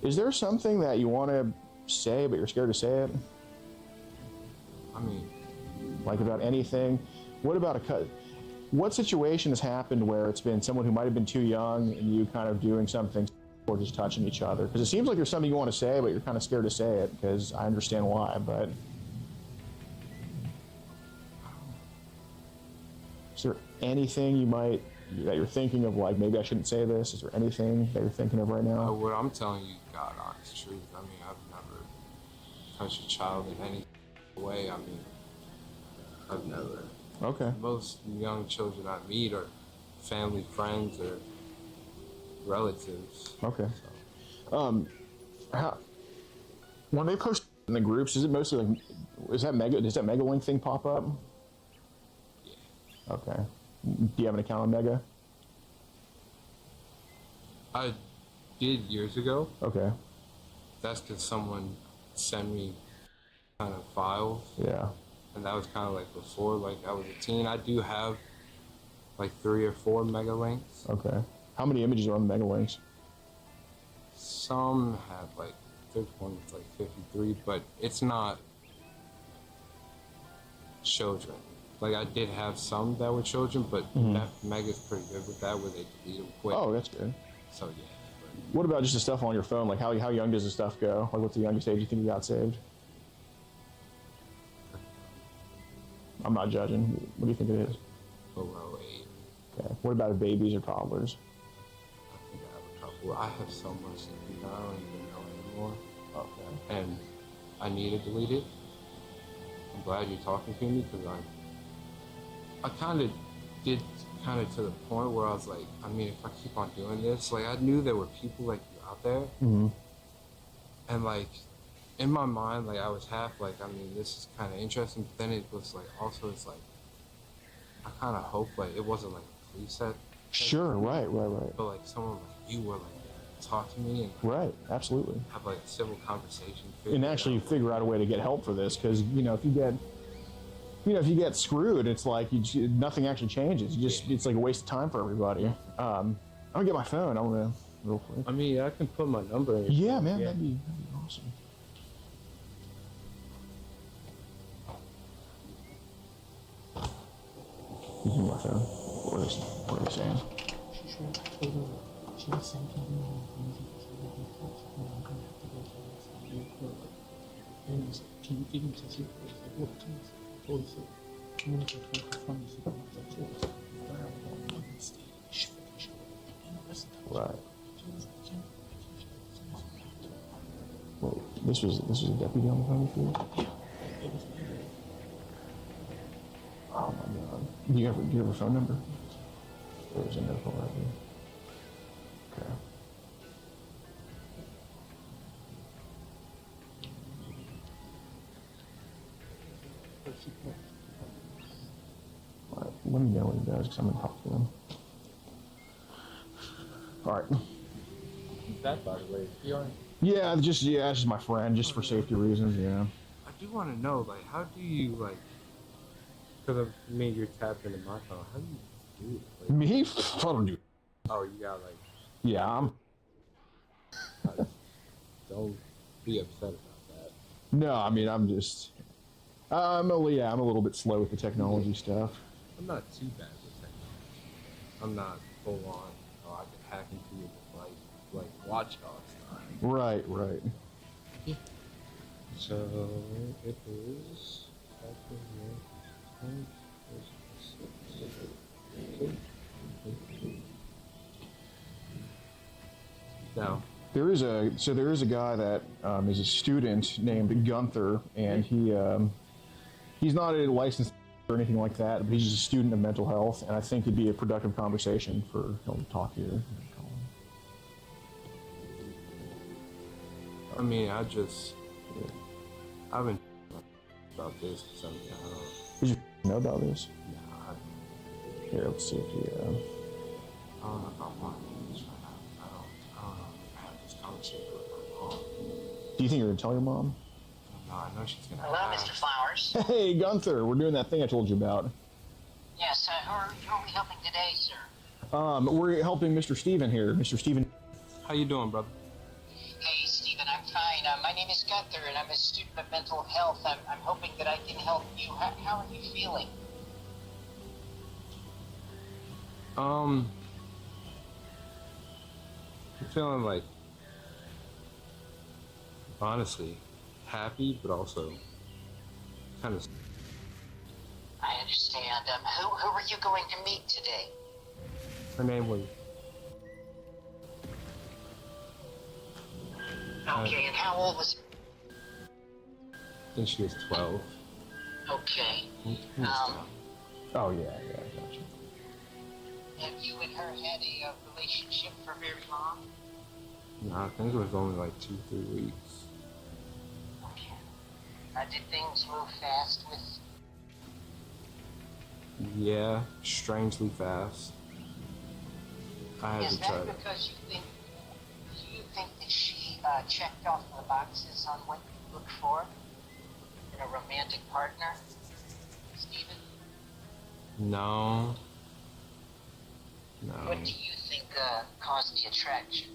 Is there something that you want to say but you're scared to say it? I mean, like about anything? What about what situation has happened where it's been someone who might have been too young and you kind of doing something or just touching each other? Because it seems like there's something you want to say, but you're kind of scared to say it, because I understand why, but... Is there anything that you're thinking of, like, maybe I shouldn't say this? Is there anything that you're thinking of right now? What I'm telling you, God, honest truth. I mean, I've never touched a child in any way. I mean, I've never. Okay. Most young children I meet are family, friends, or relatives. Okay. So. When they post in the groups, is it mostly like, does that Megalink thing pop up? Yeah. Okay. Do you have an account on Mega? I did years ago. Okay. That's because someone sent me kind of files. Yeah. And that was kind of like before, like I was a teen. I do have like 3 or 4 Megalinks. Okay. How many images are on the Megalinks? some have like, there's one that's like 53, but it's not children. Like I did have some that were children, but that Mega's pretty good with that, where they delete them quick. Oh, that's good. So yeah. What about just the stuff on your phone? Like how young does the stuff go? Like what's the youngest age you think you got saved? I'm not judging. What do you think it is? Below 8. Okay. What about babies or toddlers? I think I have a couple. I have so much that I don't even know anymore. Okay. And I need to delete it. I'm glad you're talking to me, because I kind of did to the point where I was like, I mean, if I keep on doing this, like I knew there were people like you out there, and like in my mind, like I was half like, I mean, this is kind of interesting, but then it was like also it's like I kind of hope like it wasn't like a police set. Sure, right. But like someone like you were like talk to me and right, absolutely have like a civil conversation and actually figure out a way to get help for this, because if you get screwed, it's like nothing actually changes. It's like a waste of time for everybody. I'm gonna get my phone. I'm gonna real quick. I mean, I can put my number in. Yeah, man, that'd be awesome. You can my phone. What are they saying? Right. Well, this was a deputy on the phone with you? Oh my god. Do you have a phone number? There's a number right here. Okay. Alright, let me know what he does, because I'm going to talk to him. Alright. That, by the way, Yeah, it's just my friend, just for safety reasons, yeah. I do want to know, like, how do you, like, because I mean, you're tapped into my phone, how do you do it? Like, Me? I don't do. Oh, you got, like... Yeah, don't be upset about that. No, I mean, I'm just... I'm a little bit slow with the technology stuff. I'm not too bad with technology. I'm not full on, I can hack into it with, like Watch Dogs time. Right. So, it is... No. There is a guy that is a student named Gunther, and he's not a licensed or anything like that, but he's just a student of mental health, and I think it'd be a productive conversation for him to talk to you. I mean, I've been about this, so yeah, I don't... Did you know about this? Yeah. Here, let's see if he, I don't know if I want to do this right now. I don't know if I have this conversation with my mom. do you think you're going to tell your mom? No, I know she's going to... Hello, Mr. Flowers. Hey, Gunther, we're doing that thing I told you about. Yes, who are we helping today, sir? We're helping Mr. Steven here. Mr. Steven. How you doing, brother? Hey, Stephen, I'm fine. My name is Gunther, and I'm a student of mental health. I'm hoping that I can help you. How are you feeling? I'm feeling like, honestly, happy, but also kind of... I understand. Who are you going to meet today? Her name was... Okay, and how old was... I think she was 12. Okay. Oh, yeah, I got you. Have you and her had a relationship for very long? No, I think it was only like 2-3 weeks. Okay. Did things move fast with... Yeah, strangely fast. I had Is to try that to... because do you think that she checked off the boxes on what you look for in a romantic partner, Stephen? No. What do you think caused the attraction?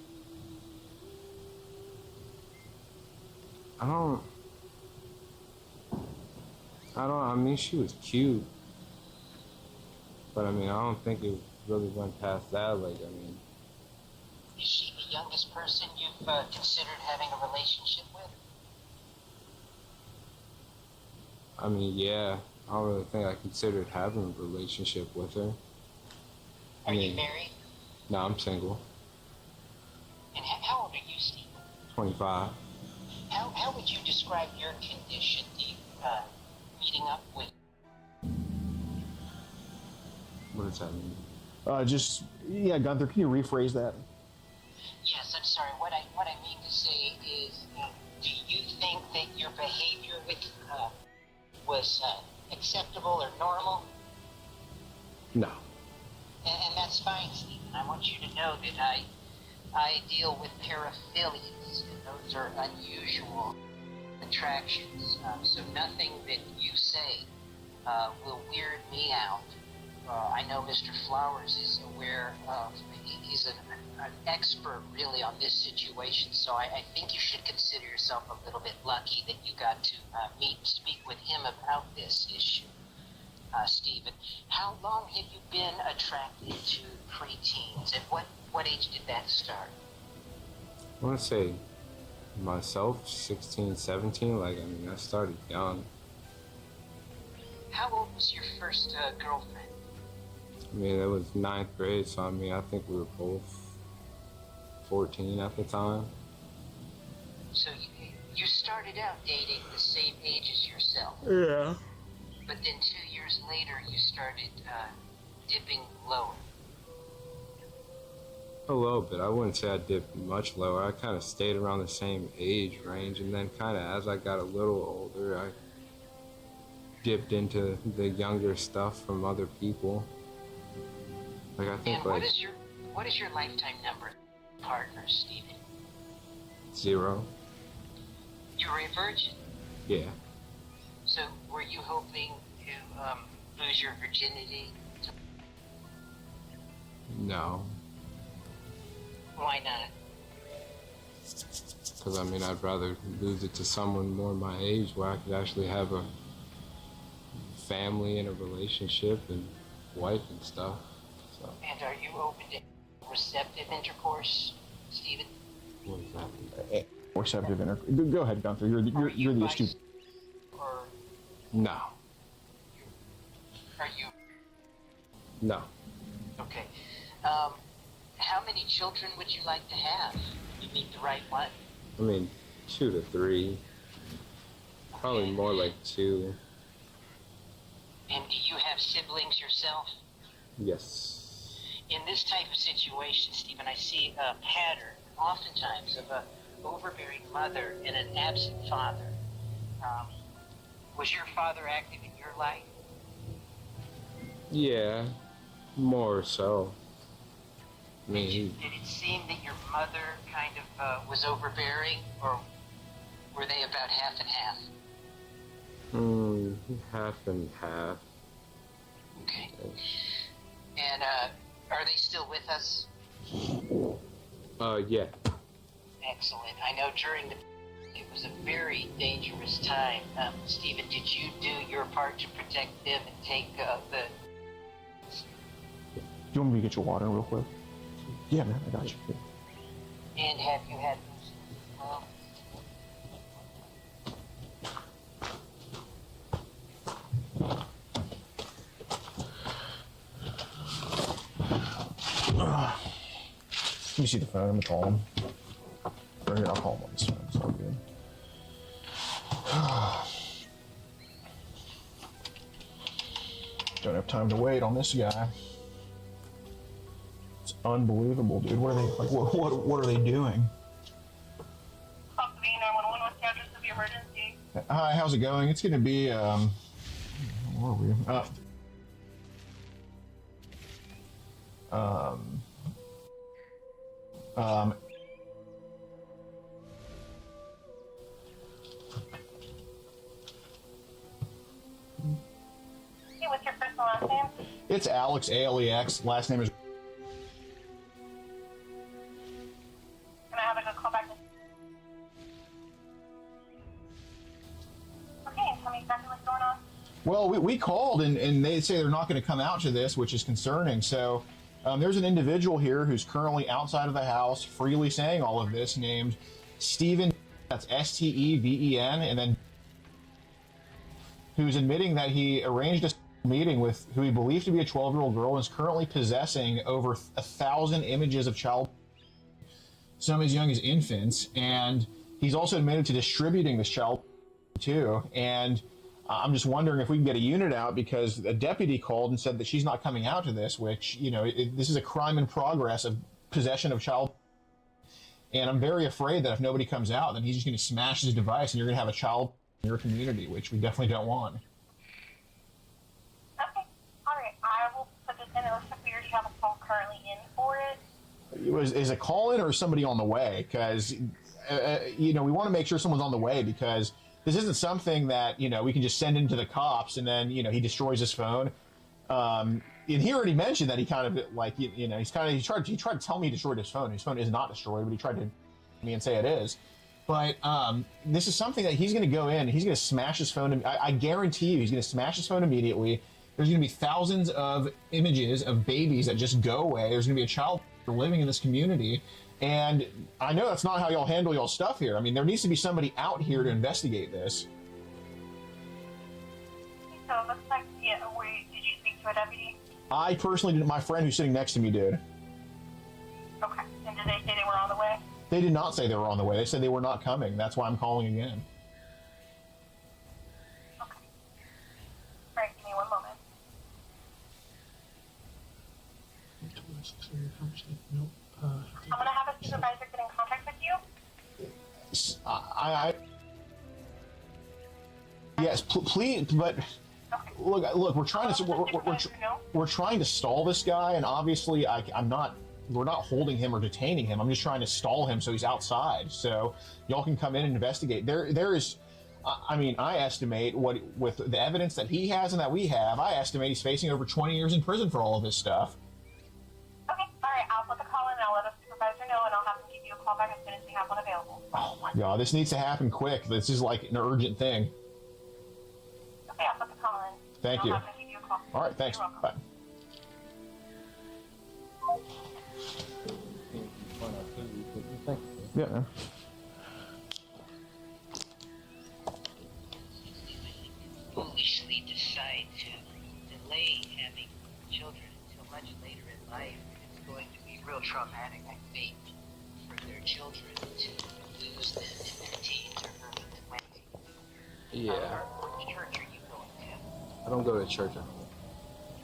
I mean, she was cute. But I mean, I don't think it really went past that. Like, I mean. Is she the youngest person you've considered having a relationship with? I mean, yeah. I don't really think I considered having a relationship with her. Are you married? No, I'm single. And how old are you, Steve? 25. How would you describe your condition, meeting up with? What does that mean? Yeah, Gunther, can you rephrase that? Yes, I'm sorry. What I mean to say is, do you think that your behavior with was acceptable or normal? No. And that's fine, Stephen. I want you to know that I deal with paraphilias, and those are unusual attractions. So nothing that you say will weird me out. I know Mr. Flowers is aware of, he's an expert really on this situation, so I think you should consider yourself a little bit lucky that you got to speak with him about this issue. Stephen, how long have you been attracted to preteens, and what age did that start? I want to say myself, 16, 17, like, I mean, I started young. How old was your first girlfriend? I mean, it was 9th grade, so I mean, I think we were both 14 at the time. So you started out dating the same age as yourself? Yeah. But then 2 years later, you started dipping lower. A little bit. I wouldn't say I dipped much lower. I kind of stayed around the same age range, and then kind of as I got a little older, I dipped into the younger stuff from other people. Like, I think, and like... what is your lifetime number partner, Stephen? 0. You're a virgin? Yeah. So, were you hoping to lose your virginity? No. Why not? Because, I mean, I'd rather lose it to someone more my age where I could actually have a family and a relationship and wife and stuff. So. And are you open to receptive intercourse, Stephen? What does that mean? Receptive intercourse. Go ahead, Gunther. You're the astute. Or no. Are you? No. Okay. How many children would you like to have? You meet the right one? I mean, 2 to 3. Probably more like 2. And do you have siblings yourself? Yes. In this type of situation, Stephen, I see a pattern, oftentimes, of a overbearing mother and an absent father. Was your father active in your life? Yeah, more so. I mean, Did it seem that your mother kind of was overbearing, or were they about half and half? Half and half. Okay. And are they still with us? Yeah. Excellent. I know it was a very dangerous time. Stephen, did you do your part to protect them and take the... Do you want me to get your water real quick? Yeah, man, I got you. Yeah. And have you had... Let me see the phone. I'm gonna call him. Or here, I'll call him on this phone. It's all good. Don't have time to wait on this guy. It's unbelievable, dude. What are they like? What are they doing? Hi, how's it going? It's gonna be where are we? Hey, what's your first and last name? It's Alex, ALEX. Last name is. Can I have a good call back? Well, we called, and they say they're not going to come out to this, which is concerning. So there's an individual here who's currently outside of the house, freely saying all of this, named Steven, that's Steven, and then who's admitting that he arranged a meeting with who he believed to be a 12-year-old girl and is currently possessing over 1,000 images of child, some as young as infants, and he's also admitted to distributing this child too. And I'm just wondering if we can get a unit out, because a deputy called and said that she's not coming out to this, which, you know, this is a crime in progress of possession of child. And I'm very afraid that if nobody comes out, then he's just going to smash his device and you're going to have a child in your community, which we definitely don't want. Okay. All right. I will put this in. It looks like we already have a call currently in for it. Is a call in or is somebody on the way? Because, you know, we want to make sure someone's on the way, because this isn't something that, you know, we can just send into the cops and then, you know, he destroys his phone. And he already mentioned that he kind of, like, you know, he tried to tell me he destroyed his phone. His phone is not destroyed, but he tried to me and say it is. But this is something that he's going to go in, he's going to smash his phone. I guarantee you he's going to smash his phone immediately. There's going to be thousands of images of babies that just go away. There's going to be a child living in this community. And I know that's not how y'all handle y'all stuff here. I mean, there needs to be somebody out here to investigate this. So it looks like, yeah, did you speak to a deputy? I personally did. My friend who's sitting next to me did. Okay. And did they say they were on the way? They did not say they were on the way. They said they were not coming. That's why I'm calling again. Okay. All right, give me one moment. I'm going to have a supervisor get in contact with you. Yes, please, but look, we're trying to we're trying to stall this guy, and obviously we're not holding him or detaining him. I'm just trying to stall him so he's outside, so y'all can come in and investigate. There is, I mean, I estimate with the evidence that he has and that we have, I estimate he's facing over 20 years in prison for all of this stuff. Okay, all right, I'll put the call in and I'll let a supervisor know, and I'll have to give you a call back as soon as we have one available. Oh my God, this needs to happen quick. This is like an urgent thing. Okay, I'll put the call in. Thank you. I'll have to give you a call. All right, thanks. Bye. Yeah. Foolishly decide to delay having children until much later in life, it's going to be real traumatic, I think, for their children to lose them in their teens or early 20s. Yeah. Which church are you going to? I don't go to church.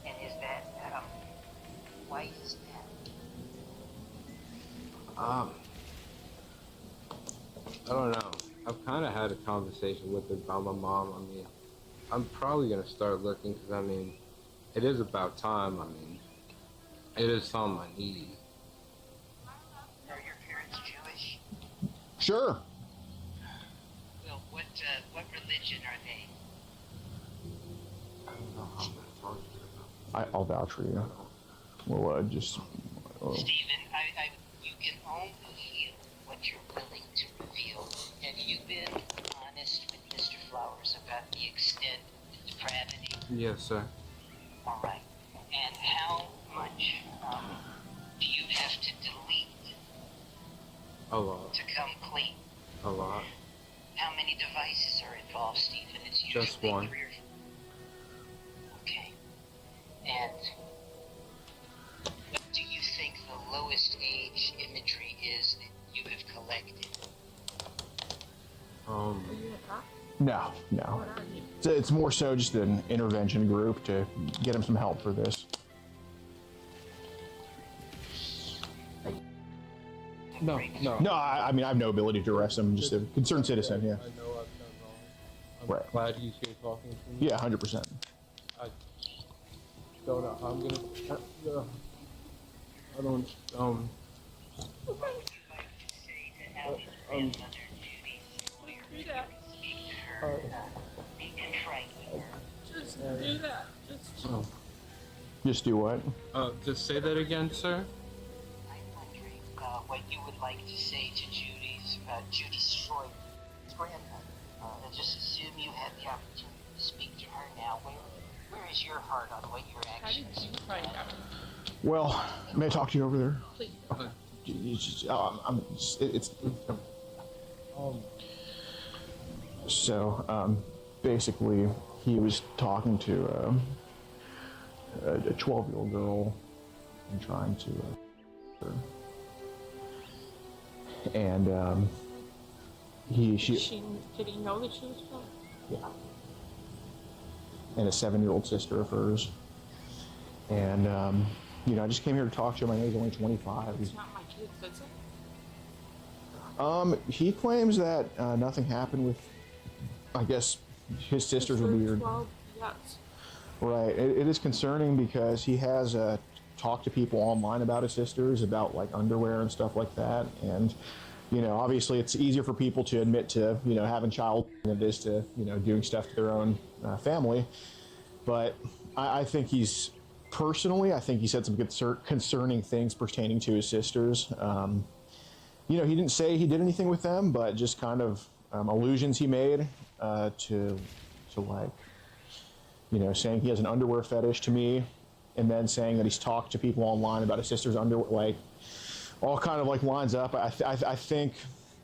And is that, why is that? I don't know. I've kind of had a conversation with her about my mom. I mean, I'm probably going to start looking, because, I mean, it is about time. I mean, it is something I need. Are your parents Jewish? Sure. Well, what religion are they? I'll vouch for you. We'll just. Stephen, you can only heal what you're willing to reveal. Have you been honest with Mr. Flowers about the extent of the depravity? Yes, sir. All right. And how much do you have to delete A lot. to come clean? A lot. How many devices are involved, Stephen? It's usually Just one. 3 or 4. Okay. And what do you think the lowest age imagery is that you have collected? No. It's more so just an intervention group to get him some help for this. No, I mean, I have no ability to arrest him. Just a concerned citizen, yeah. I know I've done wrong. I'm glad he's here talking to me. Yeah, 100%. I don't know. I'm gonna. I don't. Just do that. Just do what? Just say that again, sir. What you would like to say to Judy Schroy's grandmother. And just assume you had the opportunity to speak to her now. Where is your heart on what your actions? Well, may I talk to you over there? Please. Okay. Basically, he was talking to a 12-year-old girl and trying to and Did he know that she was 12? yeah, and a 7-year-old sister of hers. And you know, I just came here to talk to him. I know he's only 25. It's not my kid, that's it. He claims that nothing happened with, I guess, his sisters were weird. 12, yes. Right. It is concerning because he has talked to people online about his sisters, about like underwear and stuff like that. And, you know, obviously it's easier for people to admit to, you know, having child than it is to, you know, doing stuff to their own family. But I think he's, personally, I think he said some concerning things pertaining to his sisters. You know, he didn't say he did anything with them, but just kind of allusions he made to like, you know, saying he has an underwear fetish to me, and then saying that he's talked to people online about his sister's underwear, like, all kind of like lines up. I think,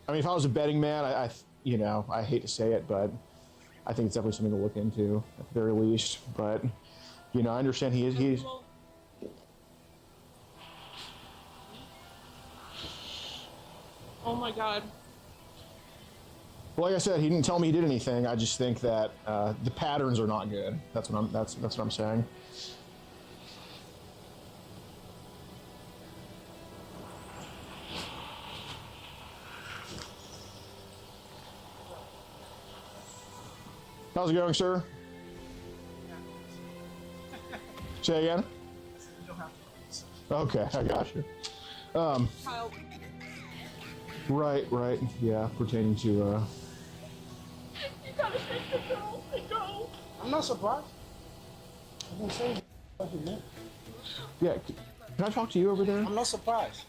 I mean, if I was a betting man, you know, I hate to say it, but I think it's definitely something to look into at the very least. But, you know, I understand he's Oh my god. well, like I said, he didn't tell me he did anything. I just think that the patterns are not good. That's what I'm saying. How's it going, sir? Say again? Okay, I got you. Right, yeah, pertaining to, You gotta take the girl and go. I'm not surprised. I've been saying fucking man. yeah, can I talk to you over there? I'm not surprised.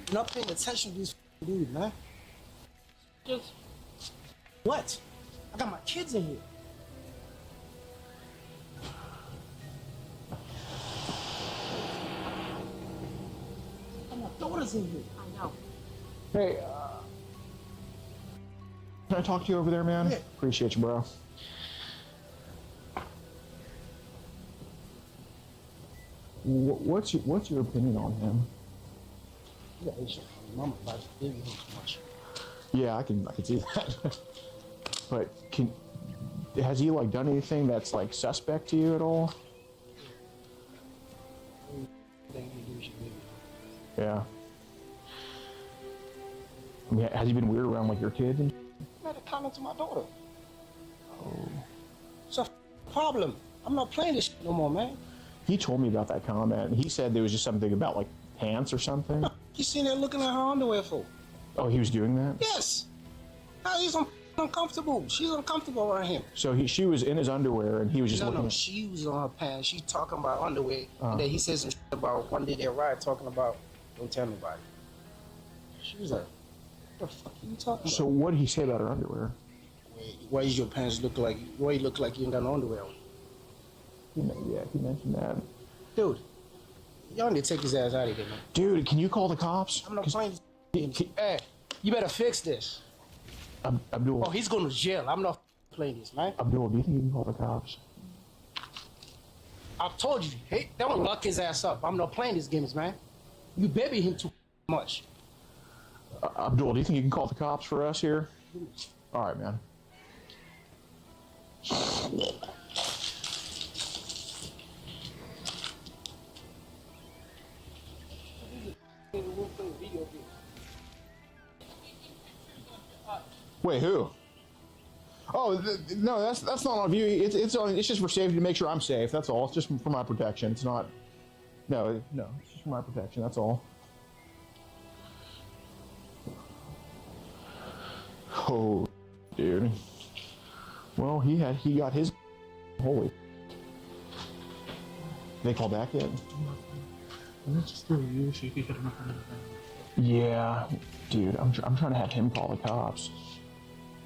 You're not paying attention to these dudes, man. Just What? I got my kids in here. I got my daughters in here. I know. Hey, can I talk to you over there, man? Yeah. Appreciate you, bro. What's your opinion on him? You got Asian mama about to give you too much. Yeah, I can see that. But has he like done anything that's like suspect to you at all? Yeah. I mean, has he been weird around like your kids? I made a comment to my daughter. Oh. It's a problem. I'm not playing this shit no more, man. He told me about that comment. He said there was just something about like pants or something. You seen her looking at her underwear for? Oh, he was doing that? Yes. Now he's uncomfortable. She's uncomfortable around him. So she was in his underwear and he was just looking. No, she was on her pants. She's talking about underwear. And then he said some shit about one day they ride talking about don't tell nobody. She was like, what the fuck are you talking about? So what did he say about her underwear? Why does your pants look like? Why you look like you ain't got no underwear on? Yeah, he mentioned that. Dude, y'all need to take his ass out of here, man. Dude, can you call the cops? I'm not playing this game. Hey, you better fix this. Abdul. Oh, he's going to jail. I'm not playing this, man. Abdul, do you think you can call the cops? I've told you, hey, don't lock his ass up. I'm not playing these games, man. You baby him too much. Abdul, do you think you can call the cops for us here? All right, man. Wait, who? Oh, no, that's not on view. It's just for safety to make sure I'm safe. That's all. It's just for my protection. It's not. No, it's just for my protection. That's all. Oh, dude. Well, he got his. Holy. They call back yet? Yeah, dude. I'm trying to have him call the cops.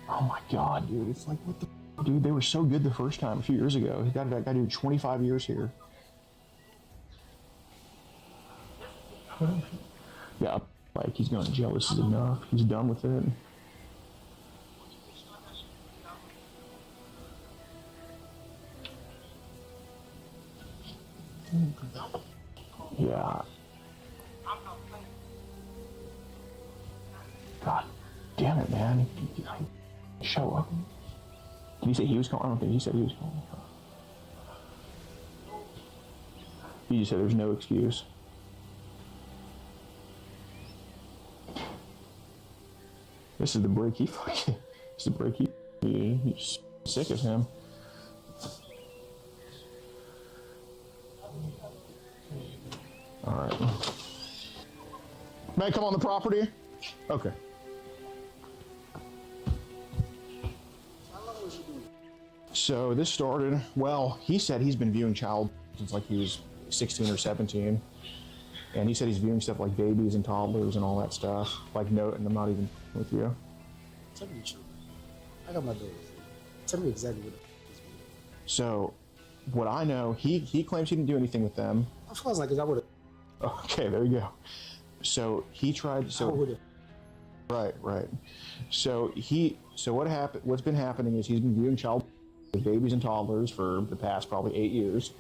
Oh my god, dude. It's like, what the Dude, they were so good the first time a few years ago. He got that guy did 25 years here. Yeah, like he's going to jail. This is enough. He's done with it. Yeah. God damn it, man. Show up. Did he say he was calling? I don't think he said he was calling. He just said there's no excuse. This is the break he fucking. This is the break he's sick of him. Alright. May I come on the property? Okay. So this started, well, he said he's been viewing child since like he was 16 or 17. And he said he's viewing stuff like babies and toddlers and all that stuff. Like, no, and I'm not even with you. Tell me the truth. I got my daughters. Tell me exactly what it is. So, what I know, he claims he didn't do anything with them. Of course not, because I would have. Okay, there you go. So he tried. So right. So what happened? What's been happening is he's been viewing child babies and toddlers for the past probably 8 years,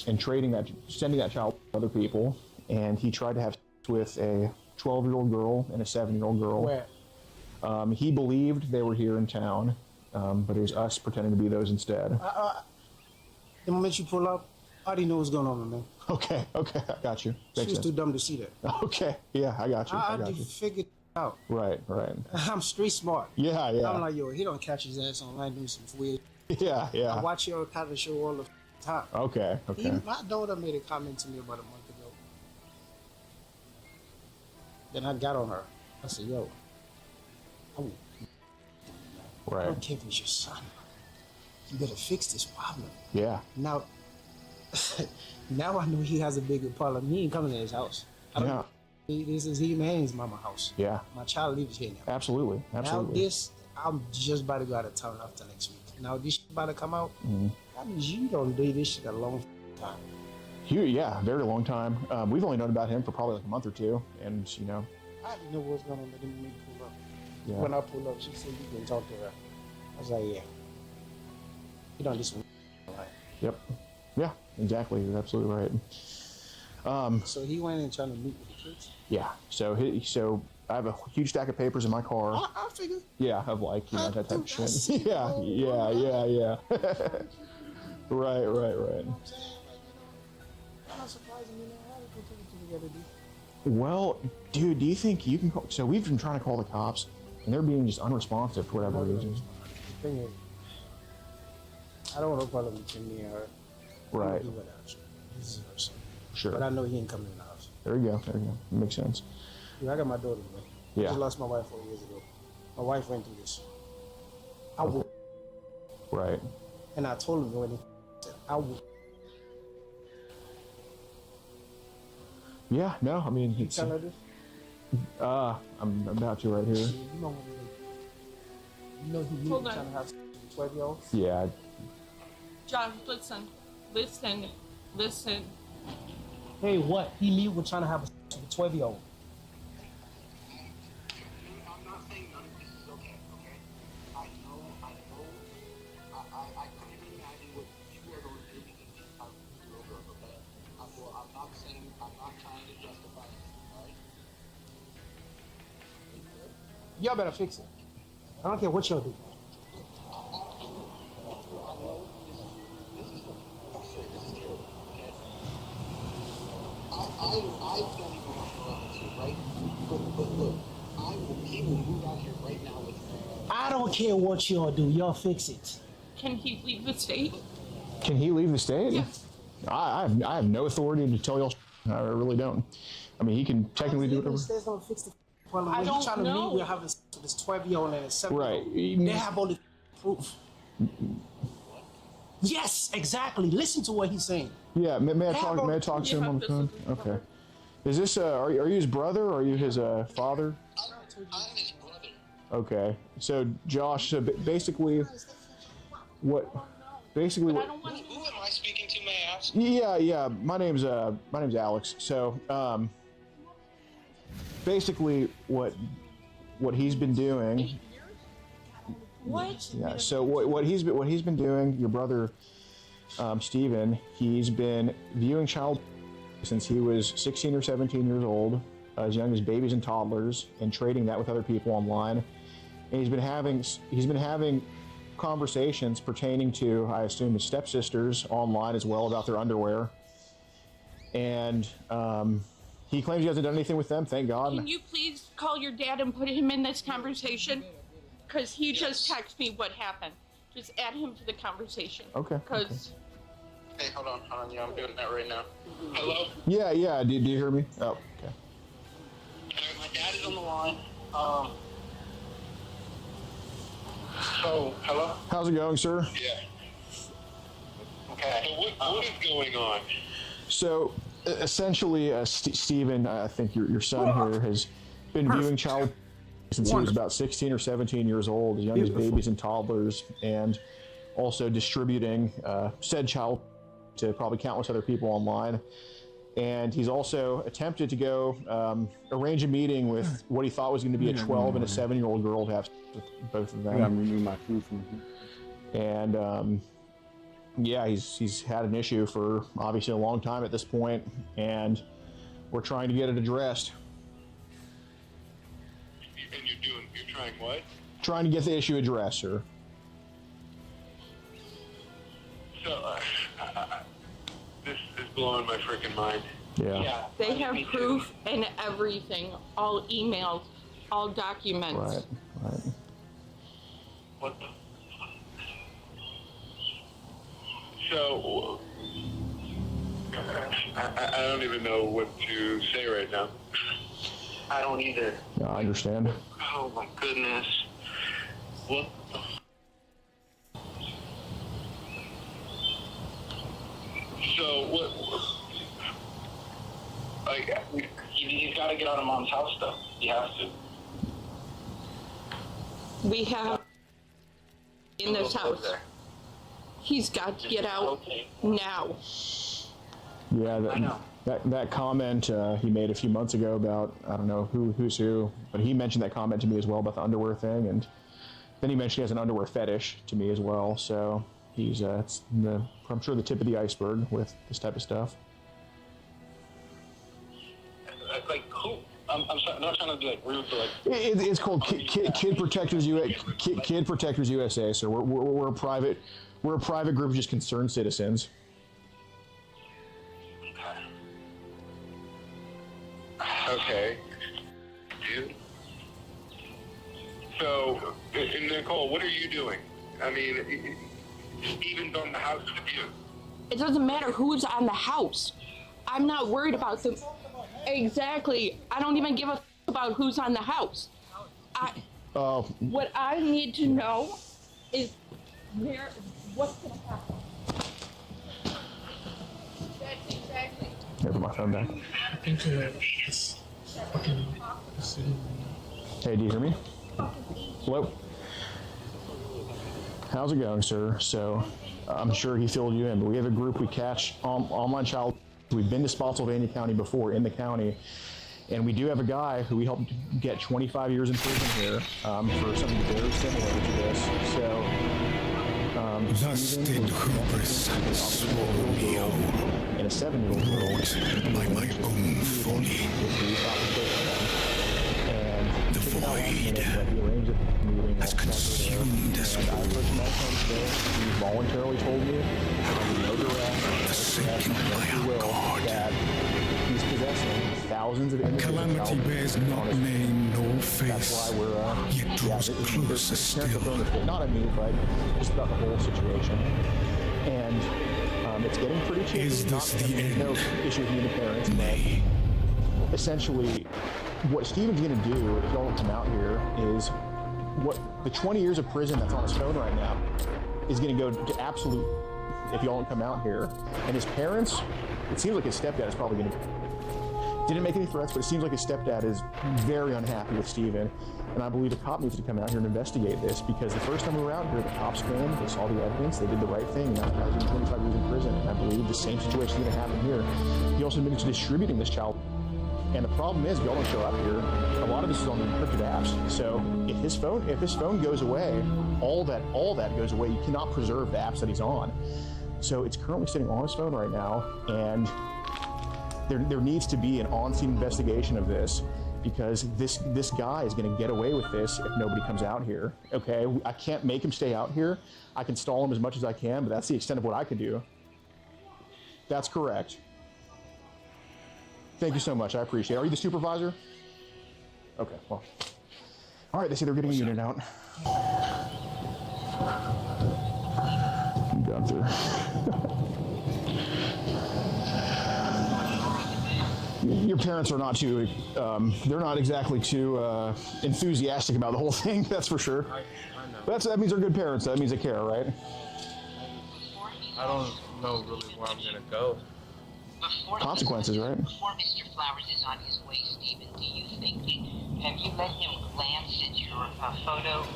and sending that child to other people. And he tried to have sex with a 12-year-old girl and a 7-year-old girl. Where? He believed they were here in town, but it was us pretending to be those instead. The moment you pull up, I already know what's going on, man. Okay, I got you. She was too dumb to see that. Okay, yeah, I got you. I got you. Figured it out. Right. I'm street smart. Yeah. I'm like, yo, he don't catch his ass online doing some weird. Yeah. I watch your kind of show all the time. Okay. My daughter made a comment to me about a month ago. Then I got on her. I said, yo, right. I don't care if it's your son. You better fix this problem. Yeah. Now I know he has a bigger problem. He ain't coming to his house. This is he man's mama house. Yeah. My child lives here now. Absolutely. Now I'm just about to go out of town after next week. Now this shit about to come out. Mm-hmm. That means you don't do this shit a long time. Yeah, very long time. We've only known about him for probably like a month or two, and I didn't know what was going on, but then we pull up. Yeah. When I pull up, she said you can talk to her. I was like, yeah. You don't listen. Right. Yep. Yeah, exactly. You're absolutely right. So he went in trying to meet with the kids? Yeah. So I have a huge stack of papers in my car. I figure. Yeah, of like, that type of shit. Yeah. Right. I'm not surprised, how do you put two together, dude? Well, dude, do you think you can call? So we've been trying to call the cops, and they're being just unresponsive for whatever reason. The thing is, I don't want no problem between me and her. Right. He went out. This is her son. Sure. But I know he ain't coming in the house. There you go. Makes sense. Dude, I got my daughter, man. Yeah. I just lost my wife 4 years ago. My wife went through this. I will. Right. And I told him when he said, I will. Yeah, no, I mean, You tell her this? I'm about to right here. You know he really Hold on. trying to have 12-year-olds? Yeah. Josh, listen. Hey, what? He knew we're trying to have a 12-year-old. I'm not saying none of this is okay. I know. I couldn't even imagine what you are going to do because you are a little girl, okay? I'm not trying to justify this, alright? Y'all better fix it. I don't care what y'all do. I don't even want to love you, right? But look, he will move out here right now with me. I don't care what y'all do. Y'all fix it. Can he leave the state? Can he leave the state? Yes. I have no authority to tell y'all. I really don't. I mean, he can technically do whatever. The state's gonna fix the problem. I When don't you trying to know. meet, we're having this 12-year-old and a 7-year-old. Right. They have all the proof. Yes, exactly. Listen to what he's saying. Yeah, may I talk to him on the phone? Okay. Is this are you his brother or are you his father? I'm his brother. Okay. So Josh, basically, what basically what, Who am I speaking to, may I ask? yeah, my name's Alex. So basically what he's been doing. What? Yeah. So what he's been doing, your brother Steven, he's been viewing child since he was 16 or 17 years old, as young as babies and toddlers, and trading that with other people online. And he's been having conversations pertaining to, I assume, his stepsisters online as well about their underwear. And he claims he hasn't done anything with them, thank God. Can you please call your dad and put him in this conversation? Because he just texted me what happened. Just add him to the conversation. Okay. Because... Hey, hold on. Yeah, I'm doing that right now. Hello? Yeah. Do you hear me? Oh, okay. My dad is on the line. So, hello? How's it going, sir? Yeah. Okay. So what is going on? So, essentially, Steven, I think your son here has been viewing child since he was about 16 or 17 years old, as young as babies and toddlers, and also distributing said child to probably countless other people online. And he's also attempted to go arrange a meeting with what he thought was going to be a 12 and a 7-year-old girl to have with both of them. Yeah, I'm removing my food from here. And yeah, he's had an issue for obviously a long time at this point, and we're trying to get it addressed. And you're trying what? Trying to get the issue addressed, sir. So, this is blowing my freaking mind. Yeah. They have proof and everything, all emails, all documents. Right. What the? So, I don't even know what to say right now. I don't either. Yeah, I understand. Oh my goodness. What the? So, what? Like, he's got to get out of Mom's house, though. He has to. We have in this house. He's got to get out now. Yeah, that comment he made a few months ago about, I don't know who's who, but he mentioned that comment to me as well about the underwear thing, and then he mentioned he has an underwear fetish to me as well. So he's it's I'm sure the tip of the iceberg with this type of stuff. Like who? I'm not trying to be like rude, but like it's called Kid Protectors Kid Protectors USA. So we're a private group of just concerned citizens. Okay. Dude. So, and Nicole, what are you doing? I mean, Steven's on the house with you. It doesn't matter who's on the house. I'm not worried about them. Exactly. I don't even give a about who's on the house. What I need to know is what's going to happen. That's exactly. Put my phone back. Hey, do you hear me? Hello? How's it going, sir? So, I'm sure he filled you in, but we have a group we catch online child. We've been to Spotsylvania County before, in the county, and we do have a guy who we helped get 25 years in prison here for something very similar to this. So, Thus did hubris swallow me whole, and a 7-year-old wrought by my own folly. And the void has consumed us all. He voluntarily told me, no duress, forsaken by our God, that he's possessing thousands of images. Calamity bears not name nor face, that's why we're, yet draws closer still. Not on me, but just about the whole situation. And it's getting pretty cheap. Is this the end? No issue with you and the parents. Nay. Essentially, what Steven's going to do if y'all come out here is what the 20 years of prison that's on his phone right now is going to go to absolute if y'all don't come out here. And his parents, it seems like his stepdad is probably going to Didn't make any threats, but it seems like his stepdad is very unhappy with Steven. And I believe a cop needs to come out here and investigate this, because the first time we were out here, the cops came, they saw the evidence, they did the right thing, and now the guy's getting 25 years in prison. And I believe the same situation is going to happen here. He also admitted to distributing this child. And the problem is, if y'all don't show up here, a lot of this is on the encrypted apps. So if his phone goes away, all that goes away. You cannot preserve the apps that he's on. So it's currently sitting on his phone right now, and there needs to be an on-scene investigation of this, because this guy is going to get away with this if nobody comes out here. Okay, I can't make him stay out here. I can stall him as much as I can, but that's the extent of what I could do. That's correct. Thank you so much. I appreciate it. Are you the supervisor? Okay, well. All right, they say they're getting a unit out. Gunther. Your parents are not too, they're not exactly too enthusiastic about the whole thing, that's for sure. I know. That means they're good parents. That means they care, right? I don't know really where I'm going to go. Consequences, right? Before Mr. Flowers is on his way, Stephen, do you think, have you let him glance at your photo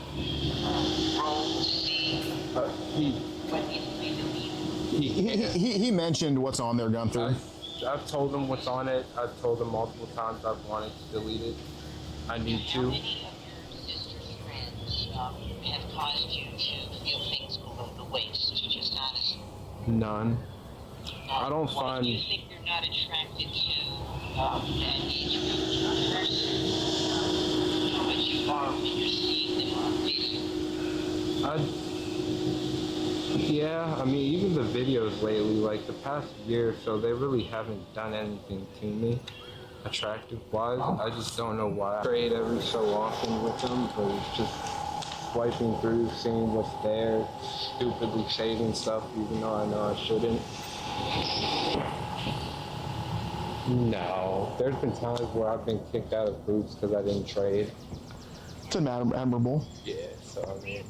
roll to see what needs to be deleted? He mentioned what's on there, Gunther. I've told him what's on it. I've told him multiple times I've wanted to delete it. I need to. How many of your sister's friends have caused you to feel things below the waist, just honestly? None. I don't find... Do you think you're not attracted to that age group of person? But you are when you're seeing them on Facebook? Yeah, I mean, even the videos lately, like the past year or so, they really haven't done anything to me attractive-wise. I just don't know why. I trade every so often with them, but it's just swiping through, seeing what's there, stupidly saving stuff, even though I know I shouldn't. No, there's been times where I've been kicked out of groups because I didn't trade. It's admirable. Yeah, so I mean...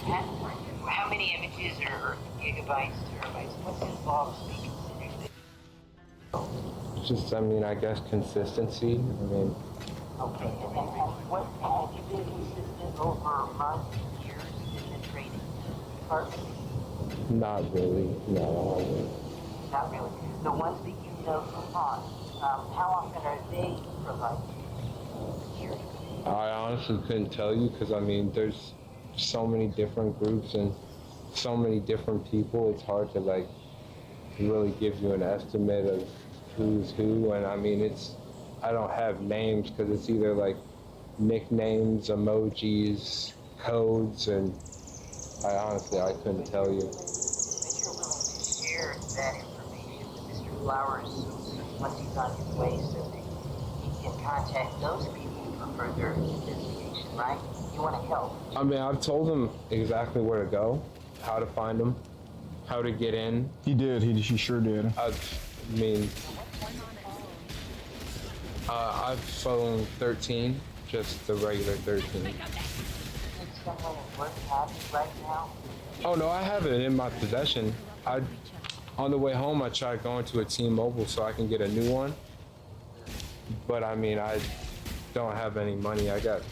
How many images or gigabytes, terabytes? What's involved to be considered? Just, I mean, I guess consistency. I mean... Okay, and then what, have you been consistent over months, years in the trading department? Not really, no. Not really. The ones that you know from on, how often are they provided security? I honestly couldn't tell you because, I mean, there's so many different groups and so many different people. It's hard to, like, really give you an estimate of who's who. And, I mean, I don't have names because it's either, like, nicknames, emojis, codes, and I couldn't tell you. Share that information with Mr. Flowers once he's on his way so that he can contact those people for further investigation, right? You want to help. I mean, I've told him exactly where to go, how to find him, how to get in. He did. He sure did. I've phoned 13, just the regular 13. Right now? Oh no, I have it in my possession. On the way home, I tried going to a T-Mobile so I can get a new one. But I mean, I don't have any money. I got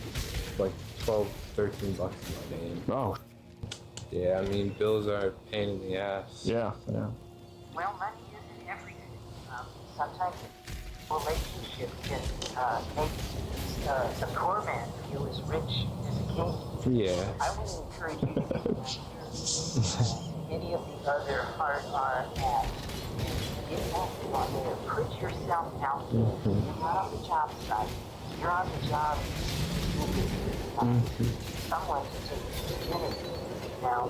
like 12, 13 bucks in my name. Oh. Yeah, I mean, bills are a pain in the ass. Yeah. Well, money isn't everything. Sometimes relationships can make a poor man feel as rich as a king. Yeah. I would encourage you to any of the other hard-R apps. Get active on there. Put yourself out there. You're not on the job site. You're on the job. Someone to take the opportunity. Now,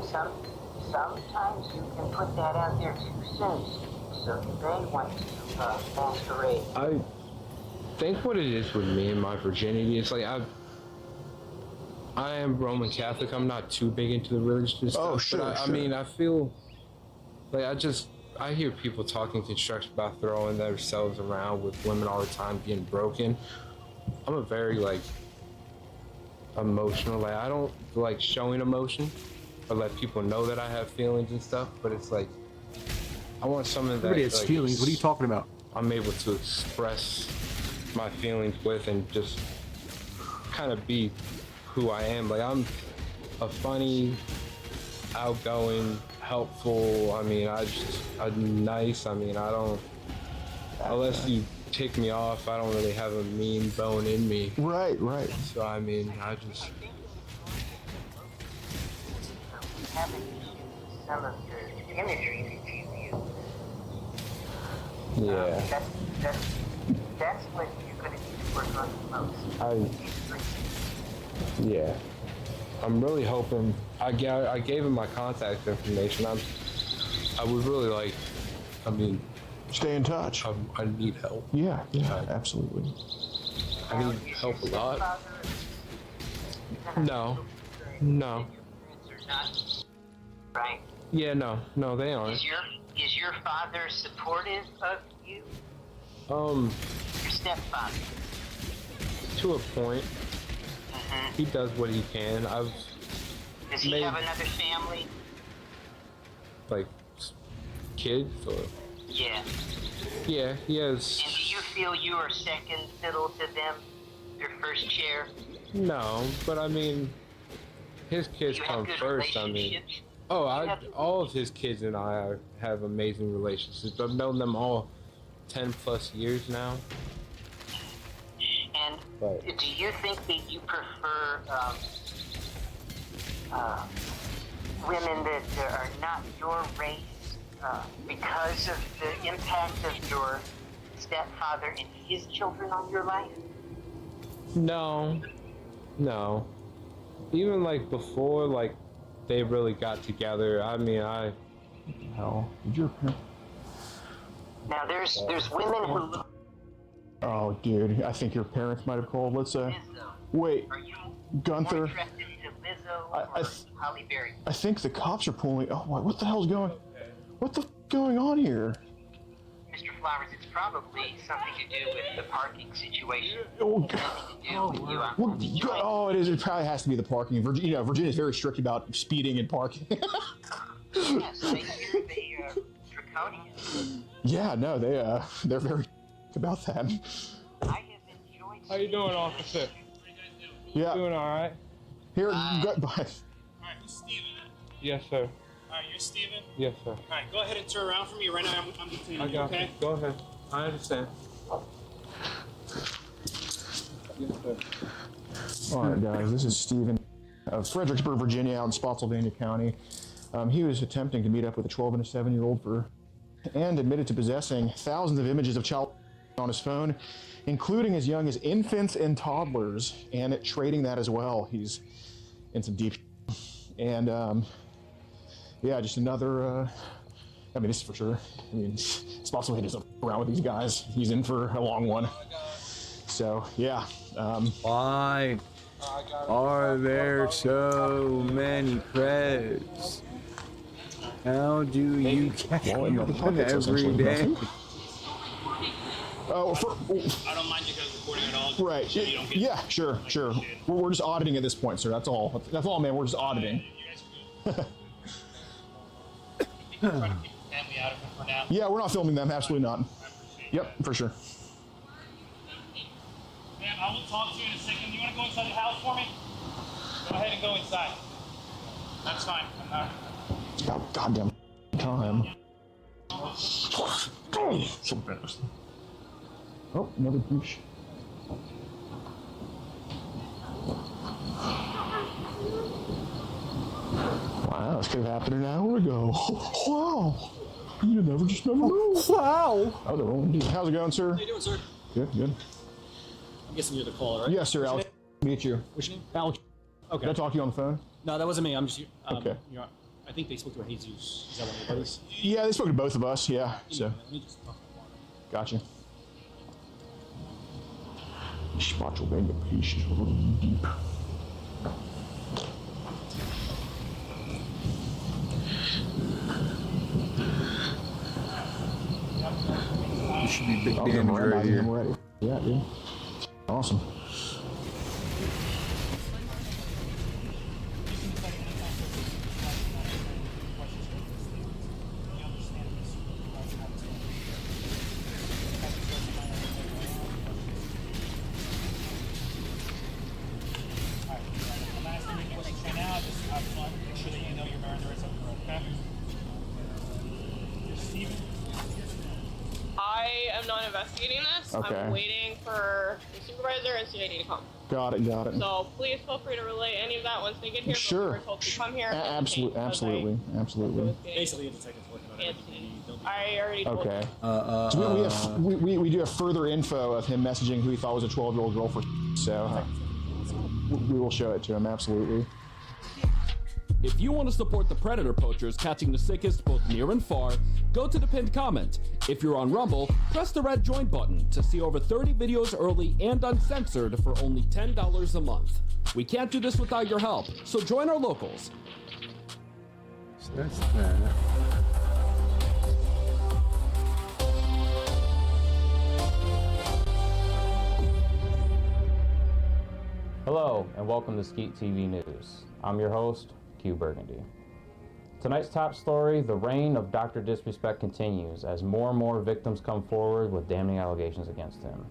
sometimes you can put that out there too soon, so you may want to masquerade. I think what it is with me and my virginity is like I am Roman Catholic. I'm not too big into the religious stuff. Oh, sure, but I mean, I feel like I hear people talking construction about throwing themselves around with women all the time, being broken. I'm a very, like, emotional, like, I don't like showing emotion or let people know that I have feelings and stuff, but it's like, I want something that Everybody has feelings. What are you talking about? I'm able to express my feelings with and just kind of be who I am. Like, I'm a funny, outgoing, helpful. I mean, I'm nice. I mean, I don't, unless you tick me off, I don't really have a mean bone in me. Right. So, I mean, I just. Some of the imagery that you use. Yeah. That's what you're going to need to work on the most. Yeah. I'm really hoping. I gave him my contact information. I would really like. I mean, stay in touch. I need help. Yeah, absolutely. I need help a lot. No. Right. Yeah, no, they aren't. Is your father supportive of you? Your stepfather. To a point. He does what he can. Does he have another family? Like kids or? Yeah. Yeah, he has. And do you feel you are second fiddle to them? Their first chair? No, but I mean, his kids come first. I mean, all of his kids and I have amazing relationships. I've known them all 10 plus years now. And do you think that you prefer women that are not your race because of the impact of your stepfather and his children on your life? No. Even like before, like they really got together. I mean, Hell, did your parents? Now there's women who look. Oh, dude, I think your parents might have called. Let's wait, Gunther. I think the cops are pulling. Oh, what the hell's going? What the going on here? Mr. Flowers, it's probably something to do with the parking situation. It is. It probably has to be the parking. Virginia's very strict about speeding and parking. Yes, I hear they draconian. Yeah, no, they're very about that. How you doing, officer? Yeah. Doing all right? Here, Alright, goodbye. who's Steven? Yes, sir. Alright, you're Steven? Yes, sir. Alright, go ahead and turn around for me. Right now, I'm detaining I you, got okay? you. Go ahead. I understand. Yes, sir. All right, guys, this is Steven of Fredericksburg, Virginia, out in Spotsylvania County. He was attempting to meet up with a 12 and a 7-year-old and admitted to possessing thousands of images of child on his phone, including as young as infants and toddlers, and trading that as well. He's in some deep and just another I mean, this is for sure. I mean, Spotsylvania doesn't around with these guys. He's in for a long one. So yeah. Why are there so many creds? How do you catch one every day? Oh, I don't mind you guys recording at all. Right. Yeah, sure. We're just auditing at this point, sir. That's all. That's all, man. We're just auditing. Yeah, we're not filming them. Absolutely not. Yep, for sure. Man, I will talk to you in a second. You want to go inside the house for me? Go ahead and go inside. That's fine. I'm not. God, goddamn time. So embarrassing. Oh, another breach. Wow, this could have happened an hour ago. Wow. You never know. Wow. Oh, they're rolling. How's it going, sir? How you doing, sir? Good. I'm guessing you're the caller, right? Yes, sir, Alex. Meet you. What's your name? Alex. Okay. Did I talk to you on the phone? No, that wasn't me. I'm just okay. I think they spoke to Jesus. Is that one of your buddies? Yeah, they spoke to both of us. Yeah. So. Let me just talk to one. Gotcha. Spotsylvania piece is a little deep. You should be big damage right here. Ready. Yeah, dude. Awesome. investigating this. Okay. I'm waiting for the supervisor and CID to come. Got it. So please feel free to relay any of that once they get here. Sure. We're told to come here. Absolutely. Basically, the detective's working on it. I already told Okay. you. So we do have further info of him messaging who he thought was a 12-year-old girl for. So we will show it to him. Absolutely. If you want to support the predator poachers catching the sickest both near and far, go to the pinned comment. If you're on Rumble, press the red join button to see over 30 videos early and uncensored for only $10 a month. We can't do this without your help, so join our locals. So that's that. Hello, and welcome to Skeet TV News. I'm your host, Q Burgundy. Tonight's top story, the reign of Dr. Disrespect continues as more and more victims come forward with damning allegations against him.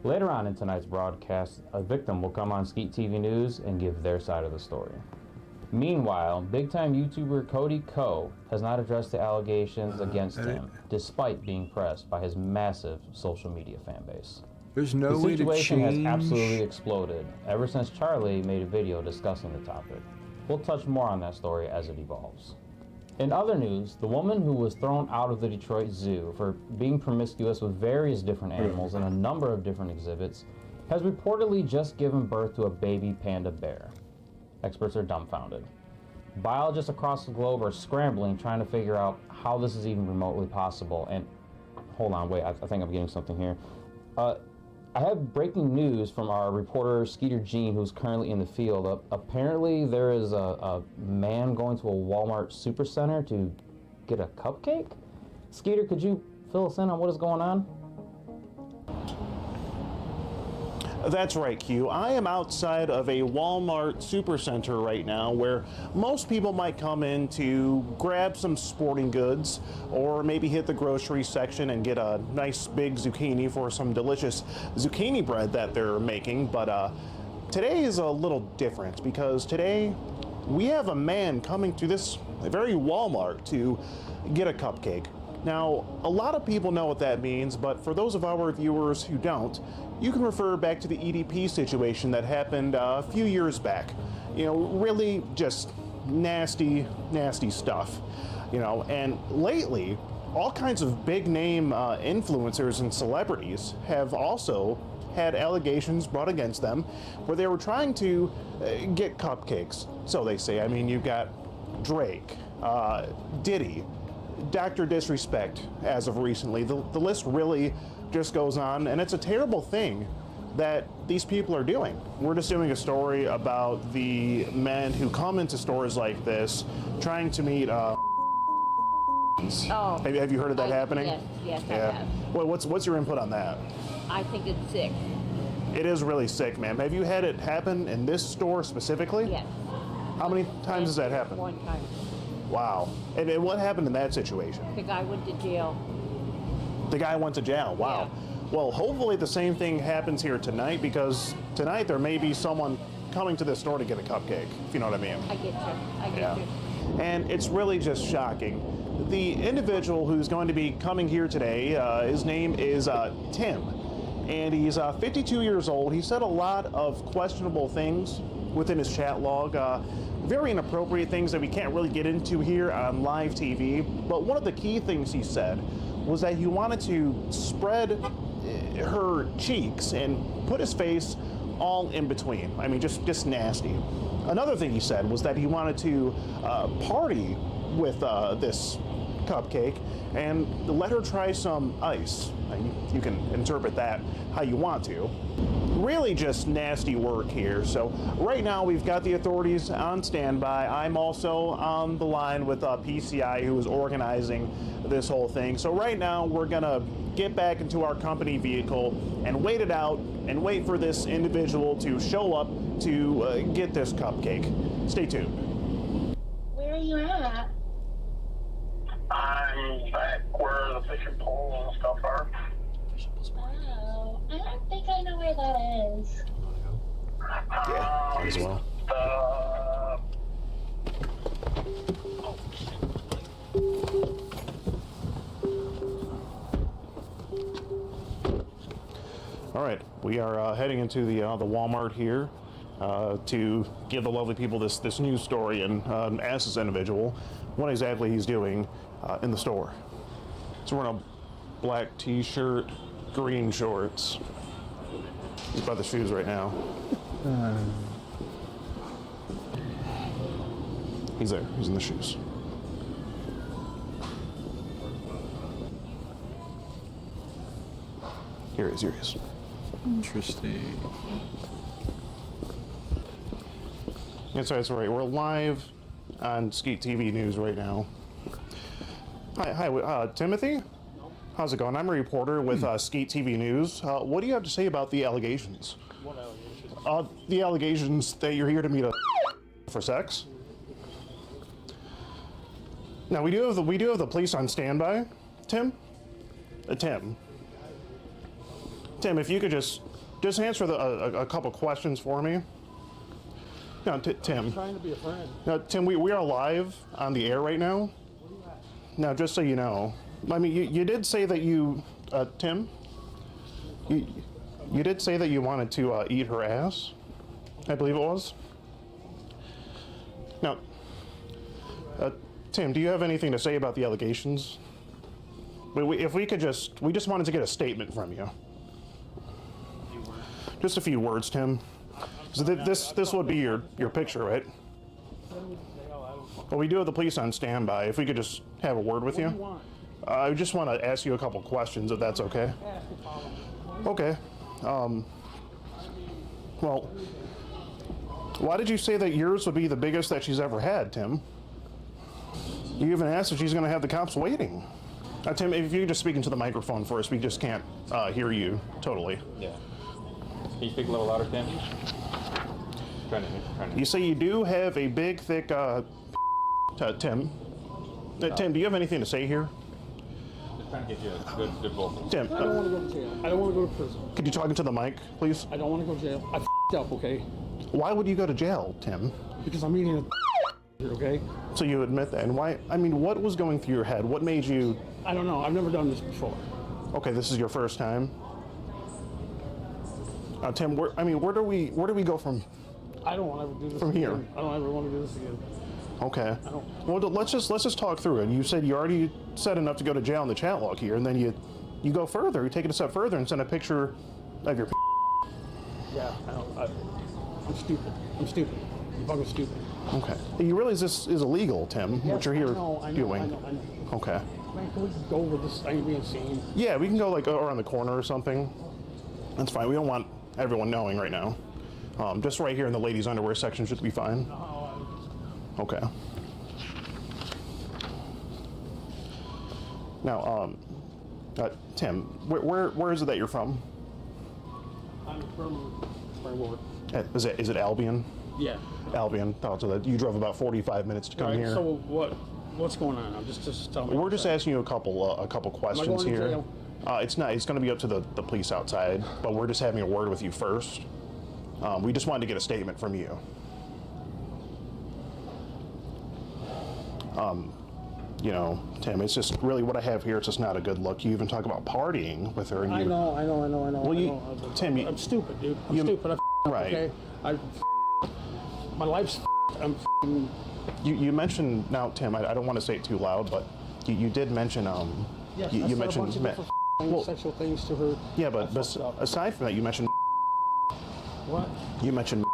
Later on in tonight's broadcast, a victim will come on Skeet TV News and give their side of the story. Meanwhile, big-time YouTuber Cody Ko has not addressed the allegations against him, despite being pressed by his massive social media fan base. There's no way to The situation has change. absolutely exploded ever since Charlie made a video discussing the topic. We'll touch more on that story as it evolves. In other news, the woman who was thrown out of the Detroit Zoo for being promiscuous with various different animals in a number of different exhibits has reportedly just given birth to a baby panda bear. Experts are dumbfounded. Biologists across the globe are scrambling trying to figure out how this is even remotely possible. And hold on, wait, I think I'm getting something here. I have breaking news from our reporter Skeeter Jean, who's currently in the field. Apparently there is a man going to a Walmart supercenter to get a cupcake? Skeeter, could you fill us in on what is going on? That's right, Q. I am outside of a Walmart supercenter right now where most people might come in to grab some sporting goods or maybe hit the grocery section and get a nice big zucchini for some delicious zucchini bread that they're making. But today is a little different because today we have a man coming to this very Walmart to get a cupcake. Now, a lot of people know what that means, but for those of our viewers who don't, you can refer back to the EDP situation that happened a few years back. You know, really just nasty, nasty stuff. You know, and lately, all kinds of big name influencers and celebrities have also had allegations brought against them where they were trying to get cupcakes. So they say. I mean, you've got Drake, Diddy, Dr. Disrespect as of recently. The list really just goes on, and it's a terrible thing that these people are doing. We're just doing a story about the men who come into stores like this trying to meet have you heard of that happening? Yes, I have. Well, what's your input on that? I think it's sick. It is really sick, ma'am. Have you had it happen in this store specifically? Yes. How many times has that happened? One time. Wow. And what happened in that situation? The guy went to jail. The guy went to jail. Wow. Yeah. Well, hopefully the same thing happens here tonight, because tonight there may be someone coming to this store to get a cupcake, if you know what I mean. I get you. I get you. And it's really just shocking. The individual who's going to be coming here today, his name is Tim, and he's 52 years old. He said a lot of questionable things within his chat log, very inappropriate things that we can't really get into here on live TV. But one of the key things he said was that he wanted to spread her cheeks and put his face all in between. I mean, just nasty. Another thing he said was that he wanted to party with this cupcake and let her try some ice. You can interpret that how you want to. Really just nasty work here. So right now we've got the authorities on standby. I'm also on the line with PCI, who is organizing this whole thing. So right now we're gonna get back into our company vehicle and wait it out and wait for this individual to show up to get this cupcake. Stay tuned. Where are you at? I'm back where the fishing pole and stuff are. Oh, I don't think I know where that is. Yeah, as well. All right, we are heading into the Walmart here to give the lovely people this news story and ask this individual what exactly he's doing in the store. He's wearing a black t-shirt, green shorts. He's by the shoes right now. He's there. He's in the shoes. Here he is. Here he is. Interesting. That's right. We're live on Skeet TV News right now. Hi, Timothy? How's it going? I'm a reporter with Skeet TV News. What do you have to say about the allegations? What allegations? The allegations that you're here to meet a for sex. Now we do have the police on standby. Tim, if you could just answer a couple questions for me. No, Tim. I'm trying to be a friend. No, Tim, we are live on the air right now. Now, just so you know, I mean, you did say that you, Tim, you did say that you wanted to eat her ass, I believe it was. Now, Tim, do you have anything to say about the allegations? If we just wanted to get a statement from you. Just a few words, Tim. So this would be your picture, right? Well, we do have the police on standby. If we could just have a word with you. I just want to ask you a couple questions, if that's okay. Okay. Well, why did you say that yours would be the biggest that she's ever had, Tim? You even asked if she's going to have the cops waiting. Tim, if you could just speak into the microphone for us, we just can't hear you totally. Yeah. Can you speak a little louder, Tim? You say you do have a big, thick, Tim. Tim, do you have anything to say here? Just trying to get you a good vocal. Tim. I don't want to go to jail. I don't want to go to prison. Could you talk into the mic, please? I don't want to go to jail. I f***ed up, okay? Why would you go to jail, Tim? Because I'm eating a okay? So you admit that, and why? I mean, what was going through your head? What made you? I don't know. I've never done this before. Okay, this is your first time. Tim, where do we go from? I don't want to ever do this from again. here. I don't ever want to do this again. Okay. I don't. Well, let's just talk through it. You said you already said enough to go to jail in the chat log here, and then you go further. You take it a step further and send a picture of your. Yeah, I'm stupid. I'm fucking stupid. Okay. You realize this is illegal, Tim? Yes, what you're here doing? I know. Okay. Man, can we go over this thing being seen? Yeah, we can go like around the corner or something. That's fine. We don't want everyone knowing right now. Just right here in the ladies' underwear section should be fine. Okay. Now, Tim, where is it that you're from? I'm from Springboard. Is it Albion? Yeah. Albion. So that you drove about 45 minutes to come here. So what's going on? I'm just tell me. We're just asking you a couple questions Am I going here. to jail? It's not. It's going to be up to the police outside, but we're just having a word with you first. We just wanted to get a statement from you. You know, Tim, it's just really what I have here. It's just not a good look. You even talk about partying with her. And I know. Well, Tim, I'm stupid, dude. I'm stupid. Right. Okay. My life's. I'm. You mentioned now, Tim. I don't want to say it too loud, but you did mention. Yes, you I said mentioned a bunch of sexual things to her. Yeah, but aside from that, you mentioned. What? You mentioned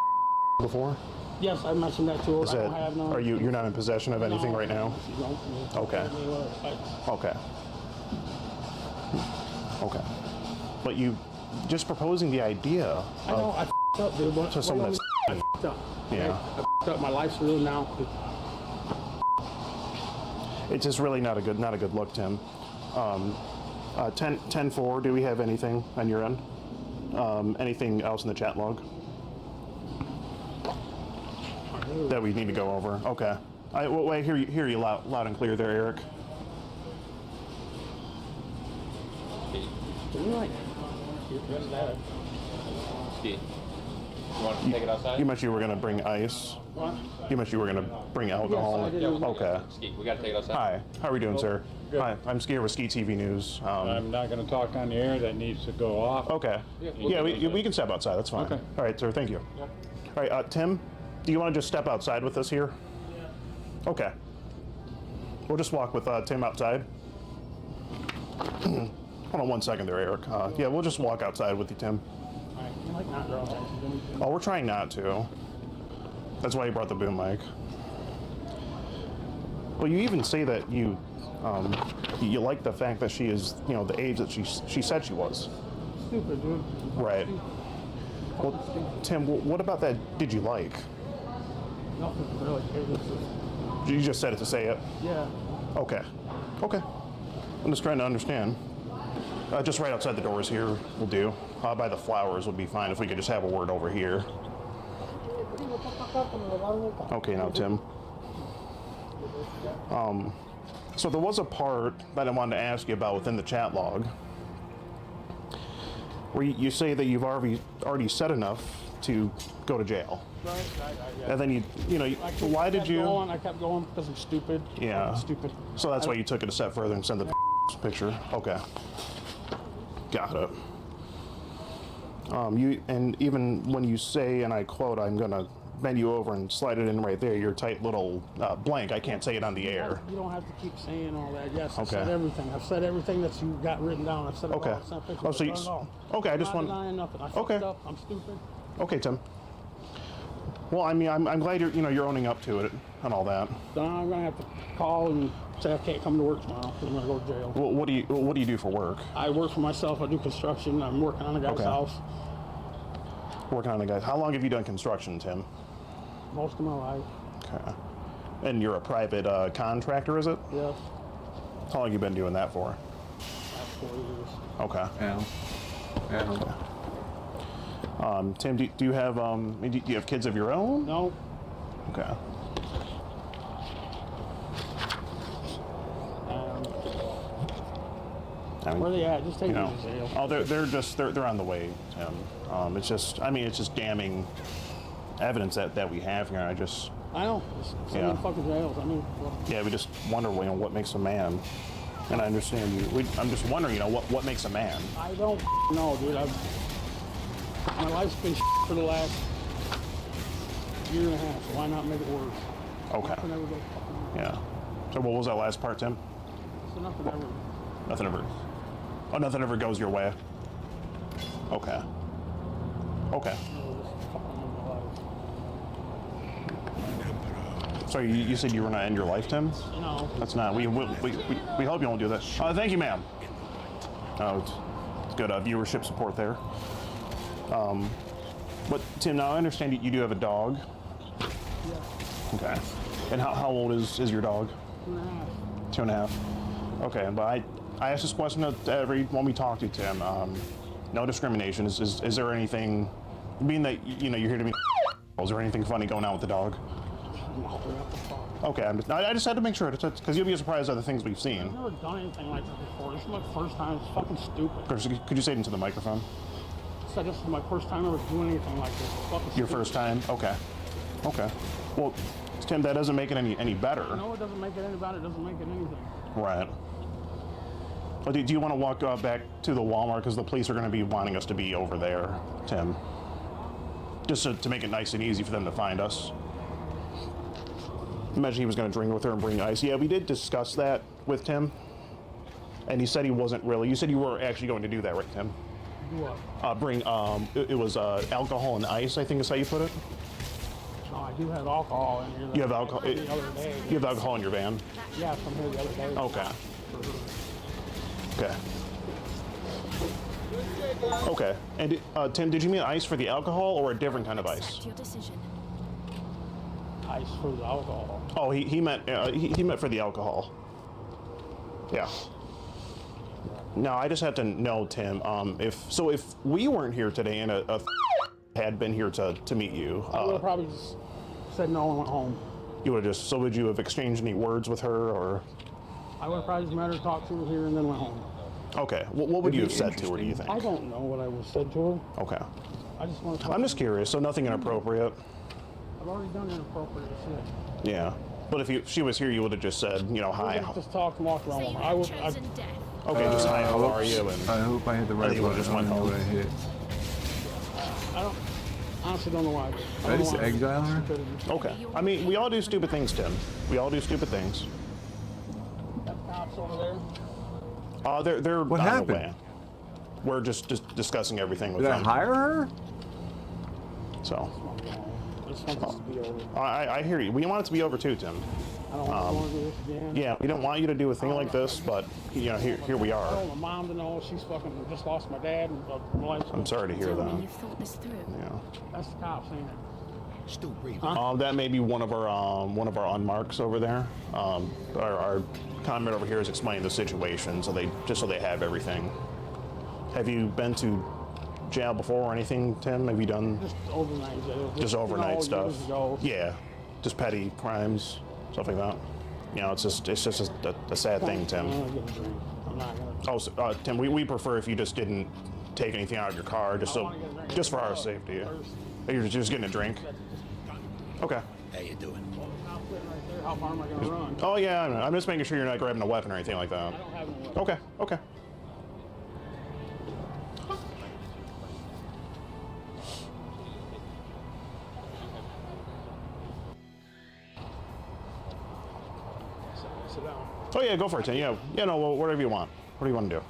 before. Yes, I mentioned that to her. Is that, I don't have no. Are you're not in possession of anything right now? No. Okay. Okay. Okay. But you just proposing the idea. I know. I f***ed up, dude. But to someone that's. I f***ed up. Yeah. I f***ed up. My life's ruined now. It's just really not a good look, Tim. 10-4, do we have anything on your end? Anything else in the chat log that we need to go over? Okay. I hear you loud and clear there, Eric. You want to take it outside? You mentioned you were going to bring ice. What? You mentioned you were going to bring alcohol. Yes, I did. Okay. We got to take it outside. Hi. How are we doing, sir? Good. Hi. I'm Skier with Ski TV News. I'm not going to talk on the air. That needs to go off. Okay. Yeah, we can step outside. That's fine. Okay. All right, sir. Thank you. Yep. All right, Tim, do you want to just step outside with us here? Yeah. Okay. We'll just walk with Tim outside. Hold on 1 second there, Eric. Yeah, we'll just walk outside with you, Tim. Oh, we're trying not to. That's why you brought the boom mic. Well, you even say that you like the fact that she is, the age that she said she was. Stupid, dude. Right. Well, Tim, what about that did you like? Nothing really. You just said it to say it? Yeah. Okay. Okay. I'm just trying to understand. Just right outside the doors here will do. By the flowers would be fine if we could just have a word over here. Okay, now, Tim. So there was a part that I wanted to ask you about within the chat log, where you say that you've already said enough to go to jail. Right. And then why did you? I kept going because I'm stupid. Yeah. I'm stupid. So that's why you took it a step further and sent the picture. Okay. Got it. And even when you say, and I quote, I'm gonna bend you over and slide it in right there, your tight little blank. I can't say it on the air. You don't have to keep saying all that. Yes, I've Okay. said everything. I've said everything that you got written down. I've said it Okay. all. I've sent pictures. Oh, so I've you- done it all. okay, I I'm just not want- denying nothing. I Okay. fucked up. I'm stupid. Okay, Tim. Well, I mean, I'm glad you're owning up to it and all that. Then I'm gonna have to call and say I can't come to work tomorrow because I'm gonna go to jail. Well, what do you do for work? I work for myself. I do construction. I'm working on a guy's Okay. house Working on the guys. How long have you done construction, Tim? most of my life. Okay. And you're a private contractor, is it? Yes. How long have you been doing that for? Last 4 years. Okay. Yeah. Okay. Tim, do you have kids of your own? No. Okay. Where are they at? Just take me to jail. Oh, they're on the way, Tim. It's just damning evidence that we have here. I know. Send me to fucking jails. I mean, well, Yeah, we just wonder, what makes a man. And I understand you. I'm just wondering, what makes a man. I don't know, dude. My life's been for the last year and a half, so why not make it worse? Okay. Nothing ever goes fucking Yeah. So what was that last part, Tim? So nothing ever. Nothing ever. Oh, nothing ever goes your way. Okay. Okay. So you said you were gonna end your life, Tim? No. That's not. We hope you won't do that. Thank you, ma'am. Oh, it's good viewership support there. But Tim, now I understand you do have a dog. Yeah. Okay. And how old is your dog? 2.5. 2.5. Okay, but I ask this question to everyone we talk to, Tim. No discrimination. Is there anything, being that you're here to be, is there anything funny going on with the dog? Okay, I just had to make sure, because you'll be surprised at the things we've seen. I've never done anything like this before. This is my first time. It's fucking stupid. Could you say it into the microphone? So this is my first time ever doing anything like this. It's fucking Your stupid. first time? Okay. Okay. Well, Tim, that doesn't make it any better. No, it doesn't make it any better. It doesn't make it anything. Right. Well, do you want to walk back to the Walmart, because the police are going to be wanting us to be over there, Tim? Just to make it nice and easy for them to find us. Imagine he was going to drink with her and bring ice. Yeah, we did discuss that with Tim. And he said he wasn't really. You said you were actually going to do that, right, Tim? Do what? Bring, it was alcohol and ice, I think is how you put it. No, I do have alcohol in here. You have alcohol? The other day. You have alcohol in your van? Yeah, from here the other day. Okay. Okay. Okay. And Tim, did you mean ice for the alcohol or a different kind of ice? Your decision. Ice for the alcohol. Oh, he meant he meant for the alcohol. Yeah. No, I just had to know, Tim. If we weren't here today and a had been here to meet you, I would have probably just said no and went home. You would have so would you have exchanged any words with her, or? I would have probably just met her, talked to her here, and then went home. Okay. What would you have said to her, do you think? I don't know what I would have said to her. Okay. I just want to. I'm just curious, so nothing inappropriate. I've already done inappropriate shit. Yeah. But if she was here, you would have just said, you know, hi. Just talk and walk around with her. Okay, just hi, how are you? And I hope I hit the right button. Just went home. I hit. I honestly don't know why. I just exile her? Okay. I mean, we all do stupid things, Tim. We all do stupid things. That cops over there. They're what on happened? the way. We're just discussing everything with Did them. I hire her? So. I just want this to be over. I hear you. We want it to be over too, Tim. I don't want to do this again. Yeah, we don't want you to do a thing like this, but you know, here we I are. don't want my mom to know she's fucking just lost my dad. And my life's I'm sorry to hear that. You've thought this through. Yeah. That's the cops, ain't it? Still breathing. That may be one of our unmarks over there. Our comment over here is explaining the situation, so they have everything. Have you been to jail before or anything, Tim? Have you done just overnight jail? Just overnight stuff? Years ago. Yeah, just petty crimes, stuff like that. You know, it's just a sad thing, Tim. I'm not gonna. Oh, so, Tim, we prefer if you just didn't take anything out of your car, just for our safety. You're just getting a drink. Okay. How you doing? How far am I gonna run? Oh yeah, I know. I'm just making sure you're not grabbing a weapon or anything like that. I don't have a weapon. Okay. Okay. Sit down. Oh yeah, go for it, Tim. Yeah, no, whatever you want. What do you want to do?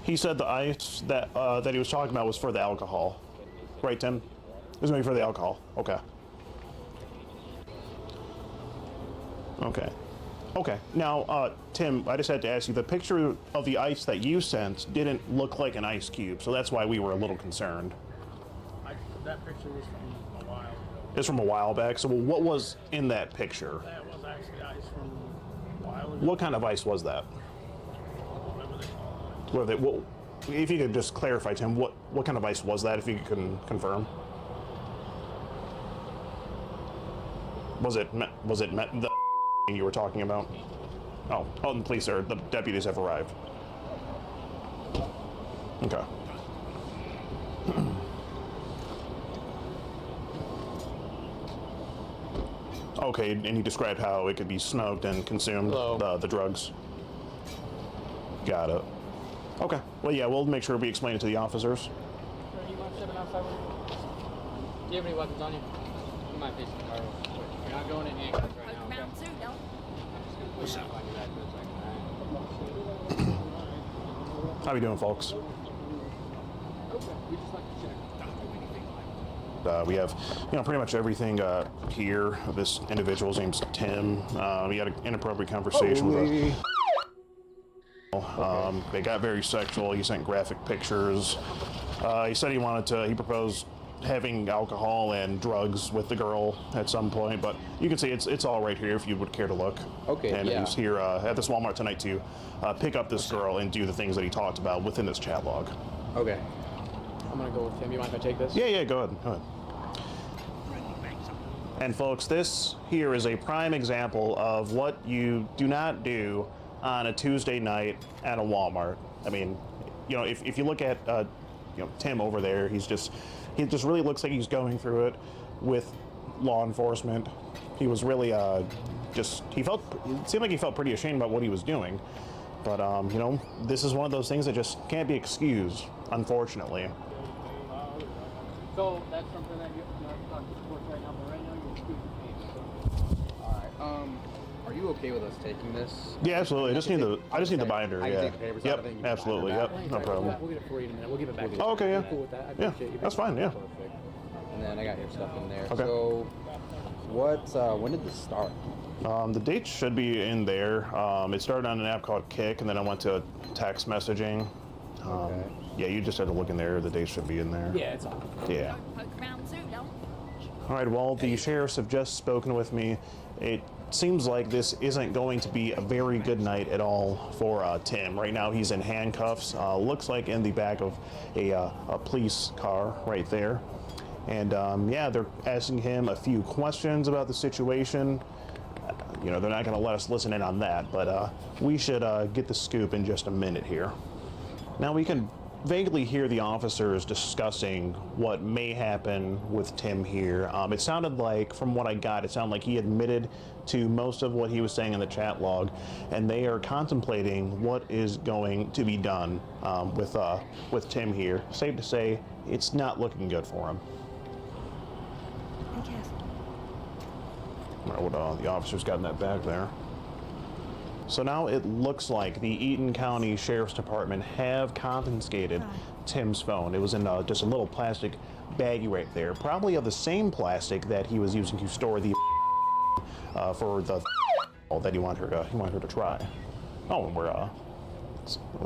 He said the ice that he was talking about was for the alcohol, right, Tim? It was maybe for the alcohol. Okay. Okay. Okay. Now, Tim, I just had to ask you. The picture of the ice that you sent didn't look like an ice cube, so that's why we were a little concerned. That picture was from a while ago. It's from a while back. So, what was in that picture? That was actually ice from a while ago. What kind of ice was that? If you could just clarify, Tim, what kind of ice was that, if you can confirm? Was it the you were talking about? Oh, the police are, the deputies have arrived. Okay. Okay, and he described how it could be smoked and consumed, the drugs. Got it. Okay. Well, yeah, we'll make sure we explain it to the officers. You mind stepping outside with me? Do you have any weapons on you? You might face the car real quick. You're not going in handcuffs right now, okay? What's up? How we doing, folks? We have, pretty much everything here. This individual's name's Tim. We had an inappropriate conversation with us. They got very sexual. He sent graphic pictures. He said he proposed having alcohol and drugs with the girl at some point, but you can see it's all right here if you would care to look. Okay, and yeah. he's here at this Walmart tonight to pick up this girl and do the things that he talked about within this chat log. Okay. I'm gonna go with him. You mind if I take this? Yeah, go ahead. And folks, this here is a prime example of what you do not do on a Tuesday night at a Walmart. I mean, if you look at Tim over there, he just really looks like he's going through it with law enforcement. He was really it seemed like he felt pretty ashamed about what he was doing. But this is one of those things that just can't be excused, unfortunately. So that's something that you have to talk to the court right now, but right now you're excused. Alright, are you okay with us taking this? Yeah, absolutely. I just need the binder. I can Yeah. take the papers out Yep. of it and you can Absolutely. bind Yep. it back. No problem. We'll get it for you in a minute. We'll give it back to you. Oh, okay, yeah. You cool with that? I Yeah, appreciate you. that's fine, yeah. Perfect. And then I got your stuff in there. Okay. So, when did this start? The dates should be in there. It started on an app called Kick, and then I went to text messaging. Yeah, you just had to look in there. The dates should be in there. Yeah, it's on. Yeah. All right, well, the sheriffs have just spoken with me. It seems like this isn't going to be a very good night at all for Tim. Right now, he's in handcuffs. Looks like in the back of a police car right there. And yeah, they're asking him a few questions about the situation. They're not going to let us listen in on that, but we should get the scoop in just a minute here. Now we can vaguely hear the officers discussing what may happen with Tim here. It sounded like, from what I got, it sounded like he admitted to most of what he was saying in the chat log, and they are contemplating what is going to be done with Tim here. Safe to say, it's not looking good for him. I don't know what the officers got in that bag there. So now it looks like the Eaton County Sheriff's Department have confiscated Tim's phone. It was in just a little plastic baggie right there, probably of the same plastic that he was using to store the for the that he wanted her to try. Oh, and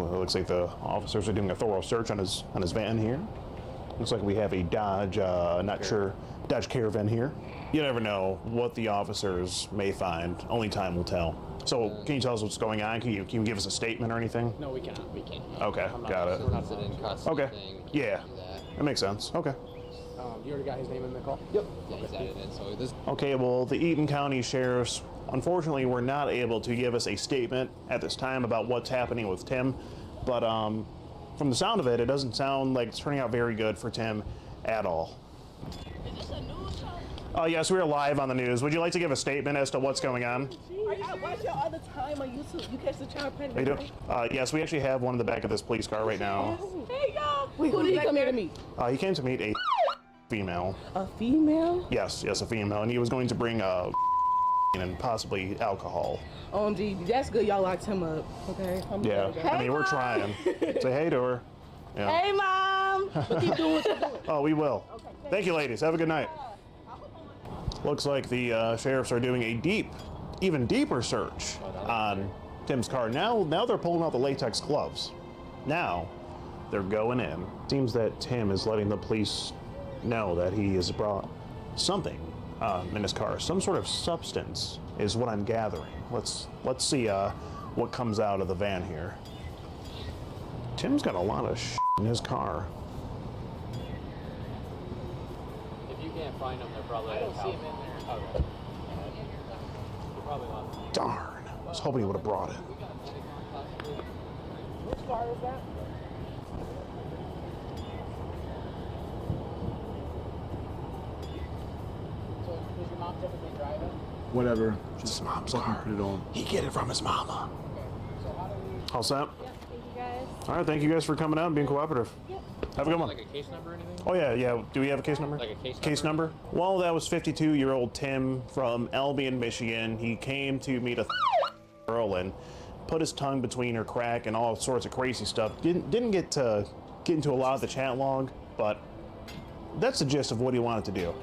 it looks like the officers are doing a thorough search on his van here. Looks like we have a Dodge, Dodge Caravan here. You never know what the officers may find. Only time will tell. So, can you tell us what's going on? Can you give us a statement or anything? No, we cannot. We can't. Okay, got it. We're not sitting in custody. Okay. Yeah, that makes sense. Okay. You already got his name in the call? Yep. Yeah, he's added in. So this. Okay, well, the Eaton County Sheriffs, unfortunately, were not able to give us a statement at this time about what's happening with Tim. But from the sound of it, it doesn't sound like it's turning out very good for Tim at all. Is this a news show? Yes, we are live on the news. Would you like to give a statement as to what's going on? I watch y'all all the time on YouTube. You catch the child pregnant. You do? Yes, we actually have one in the back of this police car right now. Hey, y'all. Wait, who did he come here to meet? He came to meet a female. A female? Yes, a female. And he was going to bring and possibly alcohol. OMG, that's good y'all locked him up. Okay. Yeah, Hey, I mean, we're Mom. trying. Say hey to her. Yeah. Hey, Mom. But keep doing what you're doing. Oh, we will. Okay, thank you, ladies. Have a good night. Looks like the sheriffs are doing a even deeper search on Tim's car. Now they're pulling out the latex gloves. Now they're going in. Seems that Tim is letting the police know that he has brought something in his car. Some sort of substance is what I'm gathering. Let's see what comes out of the van here. Tim's got a lot of shit in his car. If you can't find them, they're probably. I don't see them in there. Okay. They're probably not. Darn. I was hoping he would have brought it. Which car is that? So, does your mom typically drive it? Whatever. It's his mom's Fucking car. put it on. He get it from his mama. So how do we? All set? Thank you guys. All right, thank you guys for coming out and being cooperative. Have a good one. Like a case number or anything? Oh yeah. Do we have a case number? Like a case Case number? Well, that was 52-year-old Tim from Albion, Michigan. He came to meet a girl and put his tongue between her crack and all sorts of crazy stuff. Didn't get into a lot of the chat log, but that's the gist of what he wanted to do.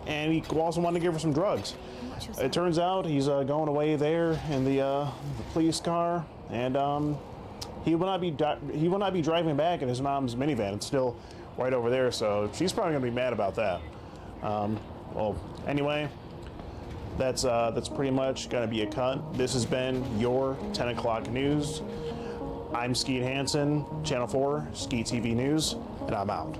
And he also wanted to give her some drugs. It turns out he's going away there in the police car, and he will not be driving back in his mom's minivan. It's still right over there, so she's probably gonna be mad about that. Well, anyway, that's pretty much gonna be a cut. This has been your 10 o'clock news. I'm Skeet Hansen, Channel 4, Skeet TV News, and I'm out.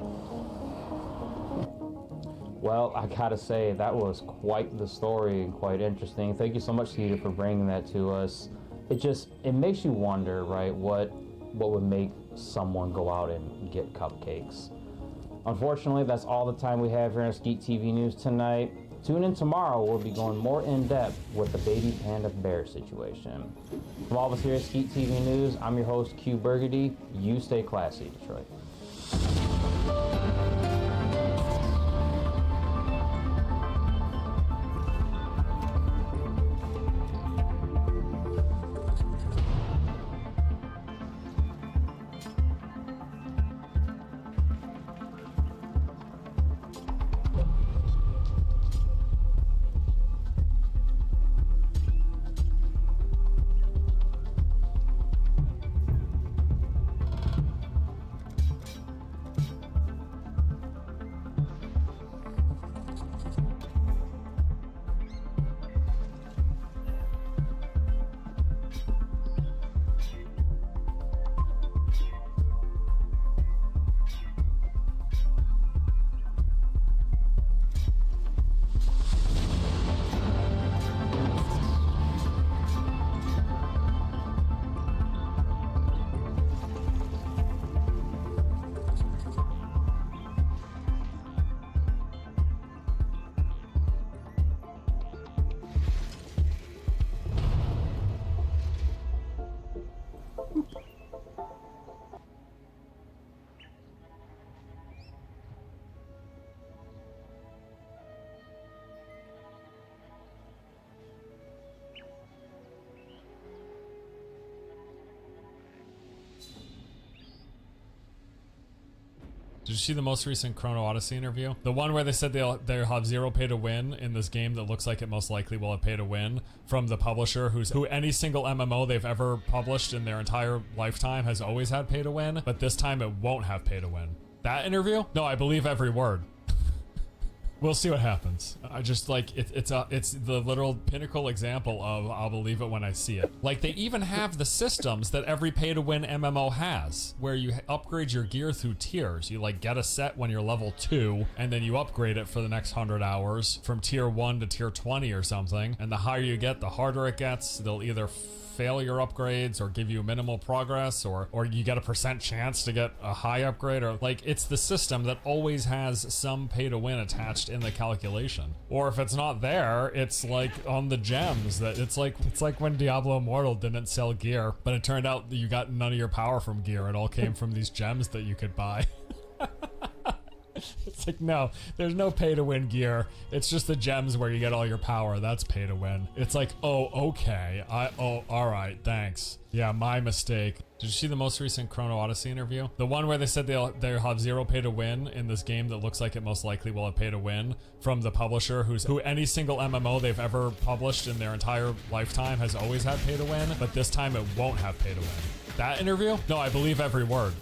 Well, I gotta say, that was quite the story and quite interesting. Thank you so much, Skeeter, for bringing that to us. It makes you wonder, right, what would make someone go out and get cupcakes. Unfortunately, that's all the time we have here on Skeet TV News tonight. Tune in tomorrow, we'll be going more in depth with the baby panda bear situation. From all of us here at Skeet TV News, I'm your host, Q Burgundy. You stay classy, Detroit. Did you see the most recent Chrono Odyssey interview? The one where they said they'll have zero pay to win in this game that looks like it most likely will have pay to win from the publisher who any single MMO they've ever published in their entire lifetime has always had pay to win, but this time it won't have pay to win. That interview? No, I believe every word. We'll see what happens. I just like it's the literal pinnacle example of I'll believe it when I see it. Like they even have the systems that every pay to win MMO has, where you upgrade your gear through tiers. You like get a set when you're level 2, and then you upgrade it for the next 100 hours from tier 1 to tier 20 or something. And the higher you get, the harder it gets. They'll either fail your upgrades or give you minimal progress, or you get a % chance to get a high upgrade, or like it's the system that always has some pay to win attached in the calculation. Or if it's not there, it's like on the gems that it's like when Diablo Immortal didn't sell gear, but it turned out that you got none of your power from gear. It all came from these gems that you could buy. It's like, no, there's no pay to win gear. It's just the gems where you get all your power. That's pay to win. It's like, oh, okay. All right, thanks. Yeah, my mistake. Did you see the most recent Chrono Odyssey interview? The one where they said they'll have zero pay to win in this game that looks like it most likely will have pay to win from the publisher who any single MMO they've ever published in their entire lifetime has always had pay to win, but this time it won't have pay to win. That interview? No, I believe every word.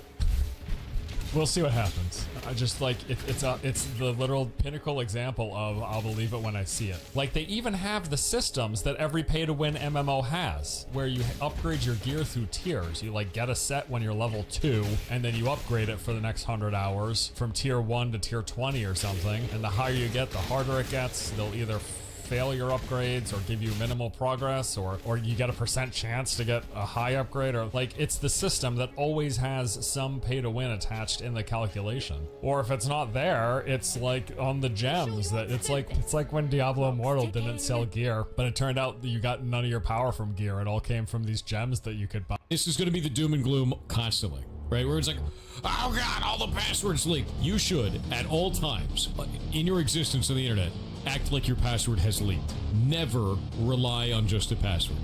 We'll see what happens. I just like it's the literal pinnacle example of I'll believe it when I see it. Like they even have the systems that every pay to win MMO has, where you upgrade your gear through tiers. You like get a set when you're level 2, and then you upgrade it for the next 100 hours from tier 1 to tier 20 or something. And the higher you get, the harder it gets. They'll either fail your upgrades or give you minimal progress, or you get a % chance to get a high upgrade, or like it's the system that always has some pay to win attached in the calculation. Or if it's not there, it's like on the gems that it's like when Diablo Immortal didn't sell gear, but it turned out that you got none of your power from gear. It all came from these gems that you could buy. This is going to be the doom and gloom constantly, right? Where it's like, oh God, all the passwords leaked. You should, at all times, in your existence on the internet, act like your password has leaked. Never rely on just a password.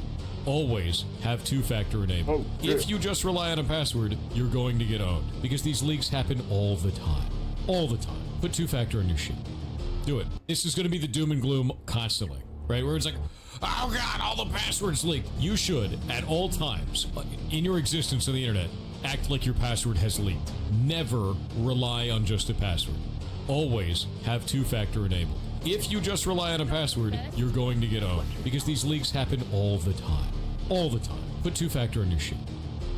Always have two-factor enabled. If you just rely on a password, you're going to get owned, because these leaks happen all the time. All the time. Put two-factor on your shit. Do it. This is going to be the doom and gloom constantly, right? Where it's like, oh God, all the passwords leaked. You should, at all times, in your existence on the internet, act like your password has leaked. Never rely on just a password. Always have two-factor enabled. If you just rely on a password, you're going to get owned, because these leaks happen all the time. All the time. Put two-factor on your shit.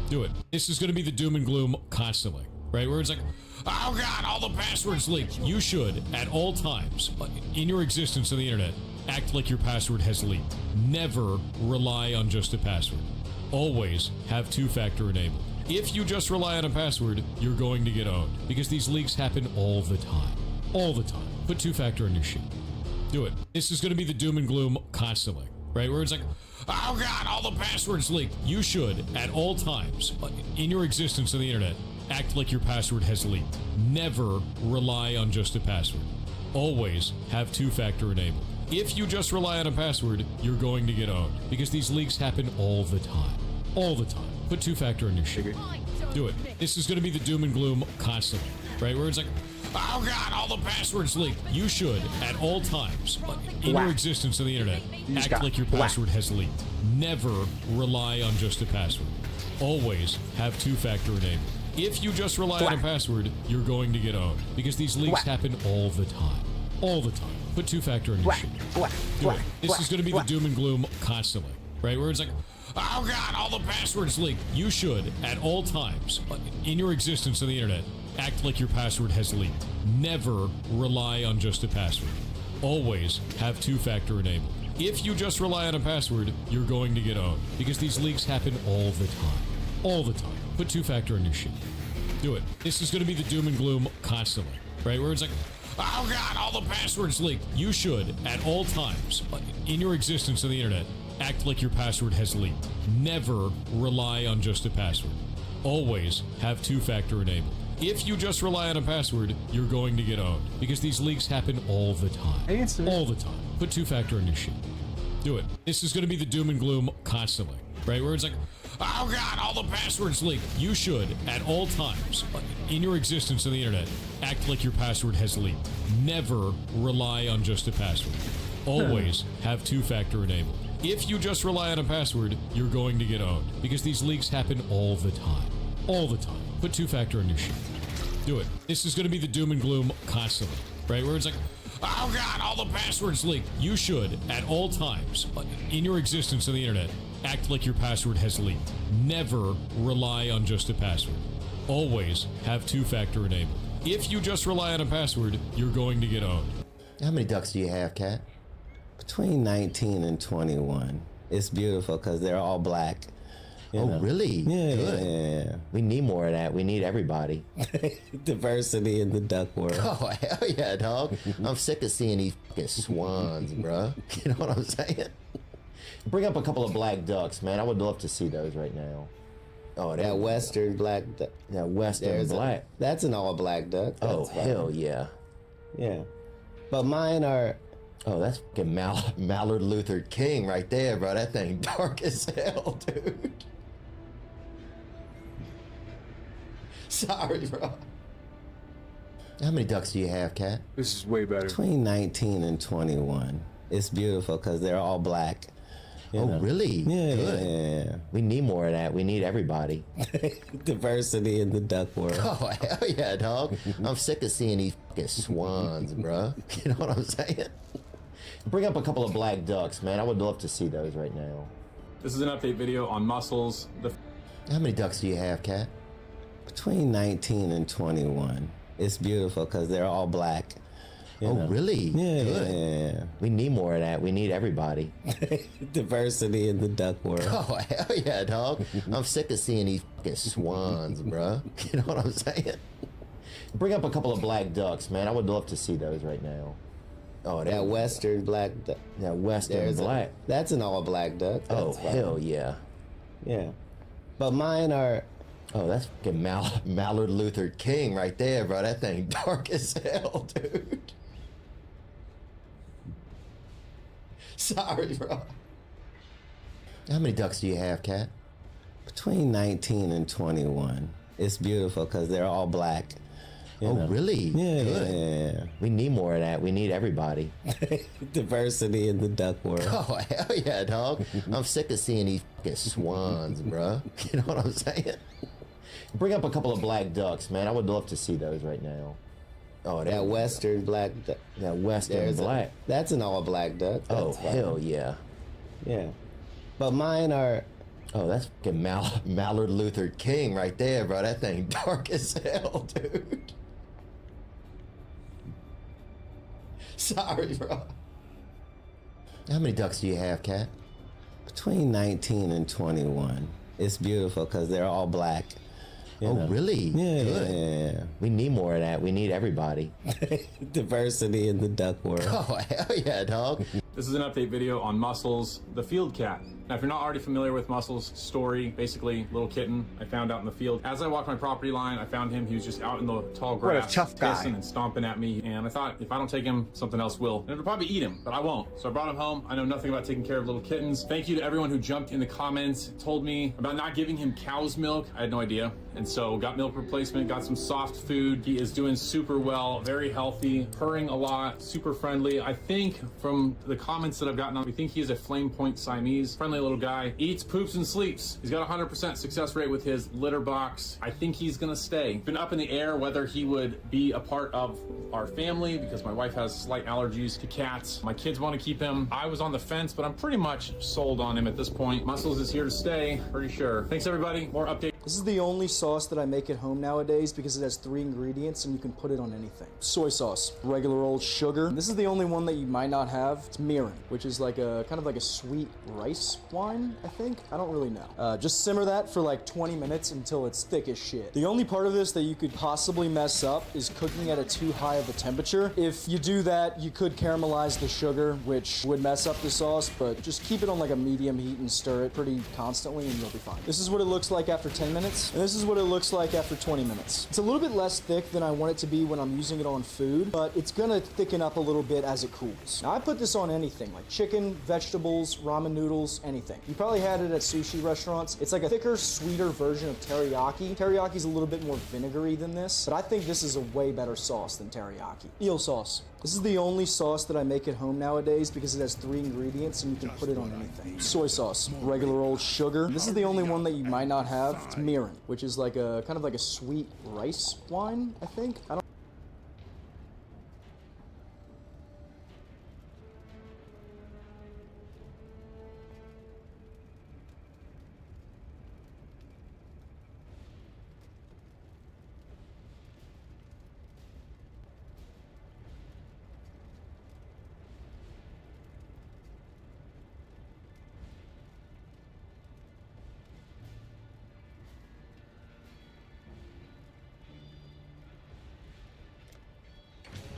Do it. This is going to be the doom and gloom constantly, right? Where it's like, oh God, all the passwords leaked. You should, at all times, in your existence on the internet, act like your password has leaked. Never rely on just a password. Always have two-factor enabled. If you just rely on a password, you're going to get owned, because these leaks happen all the time. All the time. Put two-factor on your shit. Do it. This is going to be the doom and gloom constantly, right? Where it's like, oh God, all the passwords leaked. You should, at all times, in your existence on the internet, act like your password has leaked. Never rely on just a password. Always have two-factor enabled. If you just rely on a password, you're going to get owned, because these leaks happen all the time. All the time. Put two-factor on your shit. Do it. This is going to be the doom and gloom constantly, right? Where it's like, oh God, all the passwords leaked. You should, at all times, in your existence on the internet, act like your password has leaked. Never rely on just a password. Always have two-factor enabled. If you just rely on a password, you're going to get owned, because these leaks happen all the time. All the time. Put two-factor on your shit. Do it. This is going to be the doom and gloom constantly, right? Where it's like, oh God, all the passwords leaked. You should, at all times, in your existence on the internet, act like your password has leaked. Never rely on just a password. Always have two-factor enabled. If you just rely on a password, you're going to get owned, because these leaks happen all the time. All the time. Put two-factor on your shit. Do it. This is going to be the doom and gloom constantly, right? Where it's like, oh God, all the passwords leaked. You should, at all times, in your existence on the internet, act like your password has leaked. Never rely on just a password. Always have two-factor enabled. If you just rely on a password, you're going to get owned, because these leaks happen all the time. All the time. Put two-factor on your shit. Do it. This is going to be the doom and gloom constantly, right? Where it's like, oh God, all the passwords leaked. You should, at all times, in your existence on the internet, act like your password has leaked. Never rely on just a password. Always have two-factor enabled. If you just rely on a password, you're going to get owned. Because these leaks happen all the time. All the time. Put two-factor on your shit. Do it. This is going to be the doom and gloom constantly, right? Where it's like, oh God, all the passwords leaked. You should, at all times, in your existence on the internet, act like your password has leaked. Never rely on just a password. Always have two-factor enabled. If you just rely on a password, you're going to get owned. How many ducks do you have, Kat? Between 19 and 21. It's beautiful because they're all black. You know? Really? Yeah, Good. yeah. We need more of that. We need everybody. Diversity in the duck world. Oh, hell yeah, dog. I'm sick of seeing these fucking swans, bro. You know what I'm saying? Bring up a couple of black ducks, man. I would love to see those right now. Oh, that western black duck. That western black. That's an all black duck. Oh, hell yeah. Yeah. But mine are... Oh, that's fucking Mallard Luther King right there, bro. That thing dark as hell, dude. Sorry, bro. How many ducks do you have, Kat? This is way better. Between 19 and 21. It's beautiful because they're all black. You know? Really? Yeah, Good. yeah. We need more of that. We need everybody. Diversity in the duck world. Oh, hell yeah, dog. I'm sick of seeing these fucking swans, bro. You know what I'm saying? Bring up a couple of black ducks, man. I would love to see those right now. This is an update video on mussels. How many ducks do you have, Kat? Between 19 and 21. It's beautiful because they're all black. You know? Really? Yeah, Good. yeah. We need more of that. We need everybody. Diversity in the duck world. Oh, hell yeah, dog. I'm sick of seeing these fucking swans, bro. You know what I'm saying? Bring up a couple of black ducks, man. I would love to see those right now. Oh, that western black duck. That western black. That's an all black duck. Oh, hell yeah. Yeah. But mine are... Oh, that's fucking Mallard Luther King right there, bro. That thing dark as hell, dude. Sorry, bro. How many ducks do you have, Kat? Between 19 and 21. It's beautiful because they're all black. You know? Really? Yeah, Good. yeah. We need more of that. We need everybody. Diversity in the duck world. Oh, hell yeah, dog. I'm sick of seeing these fucking swans, bro. You know what I'm saying? Bring up a couple of black ducks, man. I would love to see those right now. Oh, that western black duck. That western black. That's an all black duck. Oh, hell yeah. Yeah. But mine are... Oh, that's fucking Mallard Luther King right there, bro. That thing dark as hell, dude. Sorry, bro. How many ducks do you have, Kat? Between 19 and 21. It's beautiful because they're all black. You know? Really? Yeah, Good. yeah. We need more of that. We need everybody. Diversity in the duck world. Oh, hell yeah, dog. This is an update video on mussels, the field cat. Now, if you're not already familiar with Muscles' story, basically, little kitten I found out in the field. As I walked my property line, I found him. He was just out in the tall grass, What a tough guy. pissing and stomping at me. And I thought, if I don't take him, something else will. And it'll probably eat him, but I won't. So I brought him home. I know nothing about taking care of little kittens. Thank you to everyone who jumped in the comments, told me about not giving him cow's milk. I had no idea. And so got milk replacement, got some soft food. He is doing super well, very healthy, purring a lot, super friendly. I think from the comments that I've gotten on, we think he is a flame point Siamese, friendly little guy. Eats, poops, and sleeps. He's got a 100% success rate with his litter box. I think he's gonna stay. Been up in the air whether he would be a part of our family because my wife has slight allergies to cats. My kids want to keep him. I was on the fence, but I'm pretty much sold on him at this point. Muscles is here to stay, pretty sure. Thanks everybody, more updates. This is the only sauce that I make at home nowadays because it has 3 ingredients and you can put it on anything. Soy sauce, regular old sugar. This is the only one that you might not have. It's mirin, which is like a kind of like a sweet rice wine, I think. I don't really know. Just simmer that for like 20 minutes until it's thick as shit. The only part of this that you could possibly mess up is cooking at a too high of a temperature. If you do that, you could caramelize the sugar, which would mess up the sauce, but just keep it on like a medium heat and stir it pretty constantly and you'll be fine. This is what it looks like after 10 minutes. minutes, and this is what it looks like after 20 minutes. It's a little bit less thick than I want it to be when I'm using it on food, but it's gonna thicken up a little bit as it cools. Now I put this on anything, like chicken, vegetables, ramen noodles, anything. You probably had it at sushi restaurants. It's like a thicker, sweeter version of teriyaki. Teriyaki's a little bit more vinegary than this, but I think this is a way better sauce than teriyaki. Eel sauce. This is the only sauce that I make at home nowadays because it has 3 ingredients and you can put it on anything. Soy sauce, regular old sugar. This is the only one that you might not have. It's mirin, which is like a kind of like a sweet rice wine, I think. I don't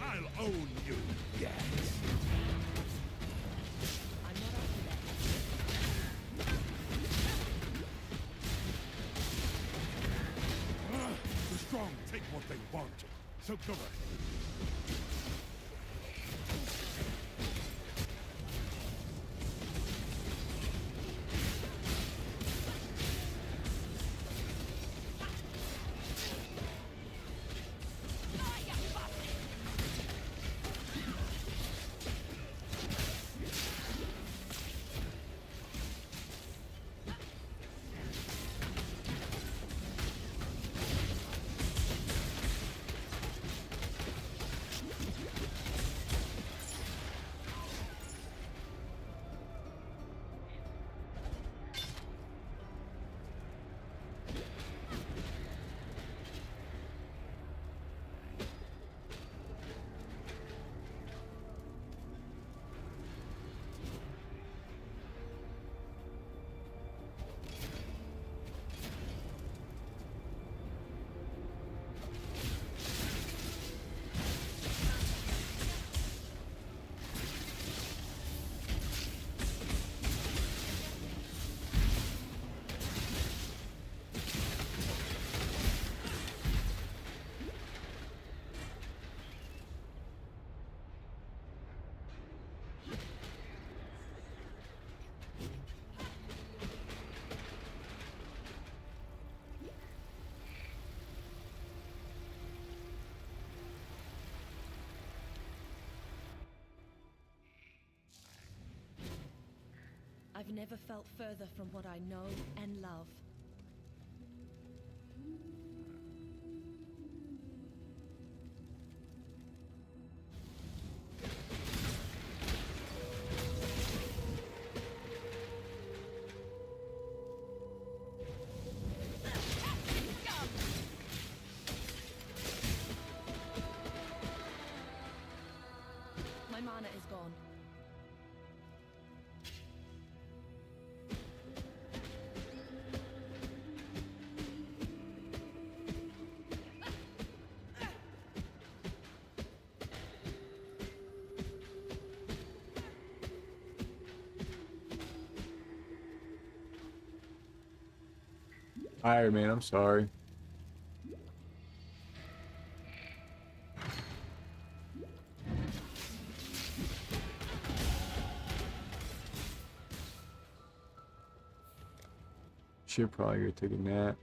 I'll own you yet. The strong take what they want, so go ahead. I've never felt further from what I know and love. My mana is gone. Iron Man, I'm sorry. Should probably go take a nap.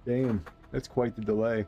Damn, that's quite the delay.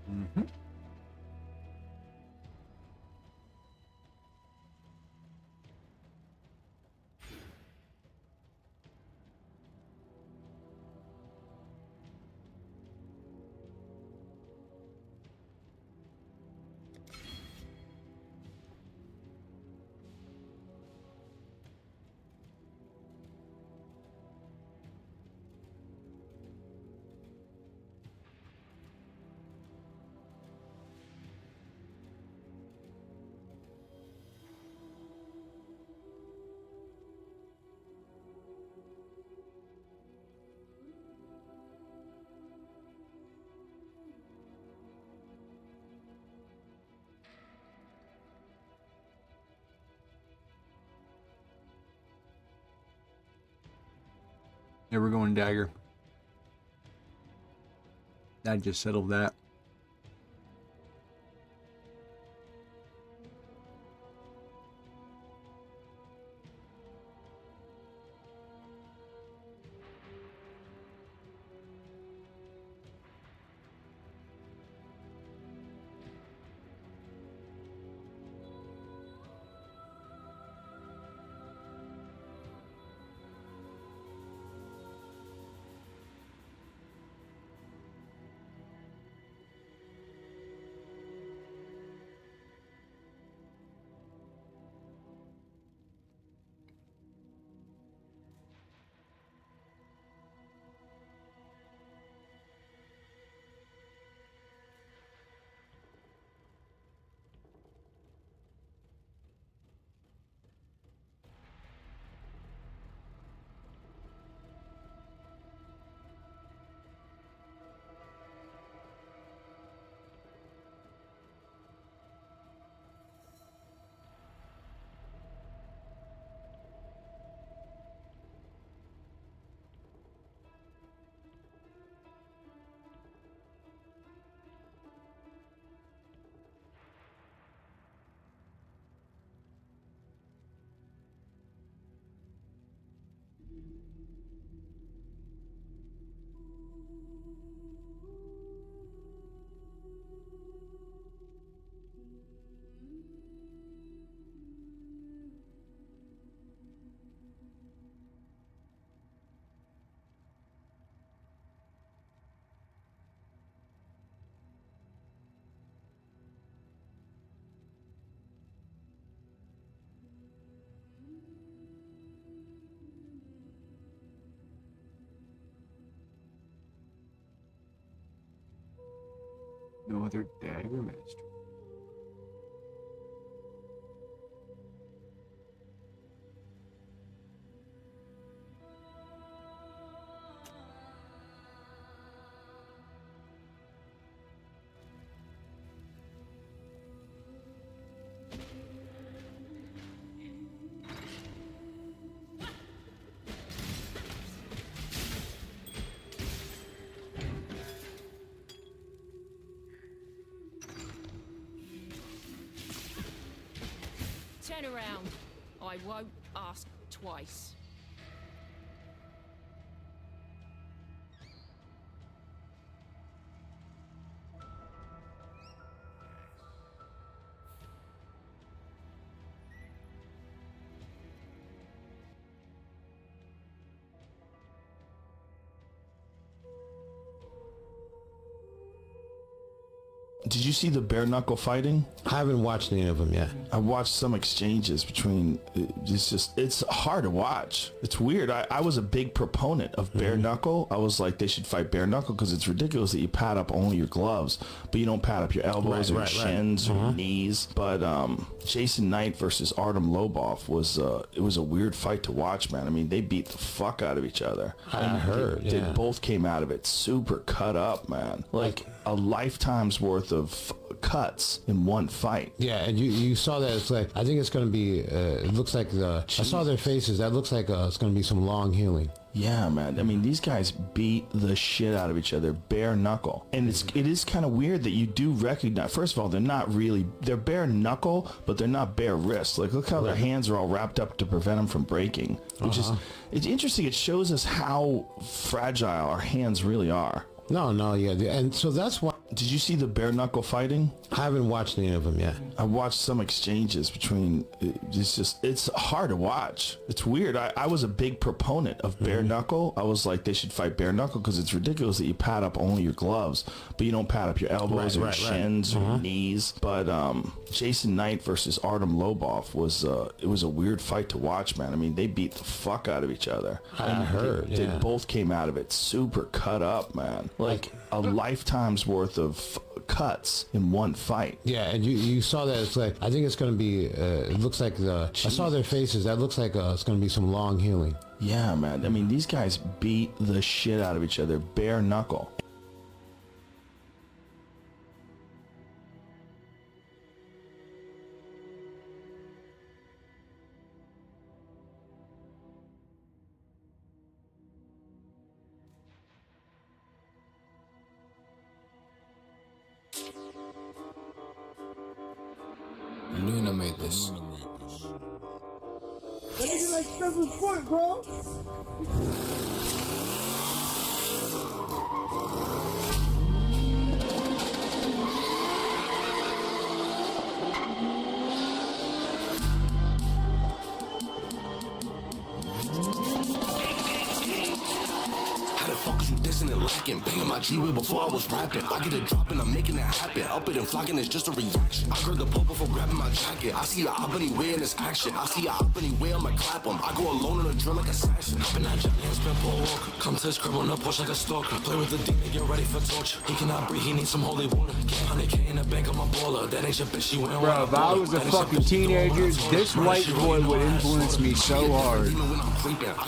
Mm-hmm. Never going dagger. I just settled that. Mother Dagger Master. Turn around. I won't ask twice. Did you see the bare knuckle fighting? I haven't watched any of them yet. I watched some exchanges between. It's hard to watch. It's weird. I was a big proponent of bare knuckle. I was like, they should fight bare knuckle because it's ridiculous that you pad up only your gloves, but you don't pad up your elbows or your shins or your knees. But Jason Knight versus Artem Lobov was a weird fight to watch, man. I mean, they beat the fuck out of each other. I heard. They both came out of it super cut up, man. Like a lifetime's worth of cuts in one fight. Yeah, and you saw that. It's like, I think it's going to be, it looks like I saw their faces. That looks like it's going to be some long healing. Yeah, man. I mean, these guys beat the shit out of each other, bare knuckle. And it is kind of weird that you do recognize, first of all, they're bare knuckle, but they're not bare wrist. Like, look how their hands are all wrapped up to prevent them from breaking. Which is, it's interesting. It shows us how fragile our hands really are. No, yeah. And so that's why. Did you see the bare knuckle fighting? I haven't watched any of them yet. I watched some exchanges between. It's hard to watch. It's weird. I was a big proponent of bare knuckle. I was like, they should fight bare knuckle because it's ridiculous that you pad up only your gloves, but you don't pad up your elbows or your shins or your knees. But Jason Knight versus Artem Lobov was a weird fight to watch, man. I mean, they beat the fuck out of each other. I heard. They both came out of it super cut up, man. Like a lifetime's worth of cuts in one fight. Yeah, and you saw that. It's like, I think it's going to be, it looks like I saw their faces. That looks like it's going to be some long healing. Yeah, man. I mean, these guys beat the shit out of each other, bare knuckle. Luna made this. That nigga like Trevor's point, bro. Dissing and lacking, banging my G-Way before I was rapping. I get it dropping, I'm making it happen. Up it and flocking, it's just a reaction. I heard the pole before grabbing my jacket. I see the up anywhere in this action. I see the up anywhere, I'ma clap him. I go alone on a drill like assassin. Up in that giant hands, spin pole walker. Come to his crib on the porch like a stalker. Play with the demon, get ready for torture. He cannot breathe, he needs some holy water. Get 100K in the bank on my baller. That ain't your bitch, she went on. Bro, if I was a fucking teenager, this white boy would influence me so hard.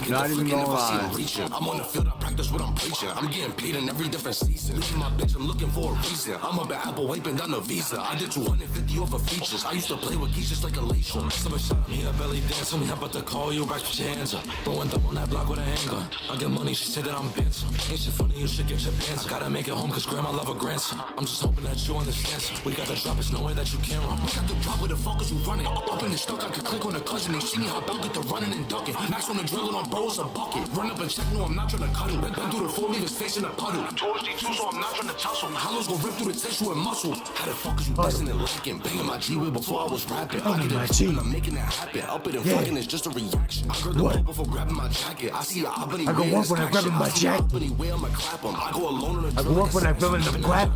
Not even gonna lie. I'm on the field, I practice what I'm preaching. I'm getting paid in every different season. Leaving my bitch, I'm looking for a reason. I'm up at Apple wiping down the visa. I did 250 off of features. I used to play with keys just like a laser. Someone shot me a belly dance. Told me I'm about to call you back, put your hands up. Throwing them on that block with a handgun. I get money, she said that I'm handsome. Ain't shit funny, you should get your pants up. Gotta make it home cause grandma love a grandson. I'm just hoping that you understand. We got the drop, it's no way that you can run. We got the drop, where the fuck is you running? Up in the stuck, I could click on the cousin. They see me hop out, get the running and ducking. Max on the drilling on bros, a bucket. Run up and check, no, I'm not trying to cut him. Been through the 4, leave his face in a puddle. Towards D2, so I'm not trying to tussle. Hollows gon' rip through the tissue and muscle. How the fuck is you dissing and lacking? Banging my G-Way before I was rapping. I get it dropping, I'm making it happen. Up it and fucking, it's just a reaction. I heard the pole before grabbing my jacket. I see the up anywhere. I go walk when I'm grabbing my jacket. I go alone on a I go walk when I'm feeling the clap.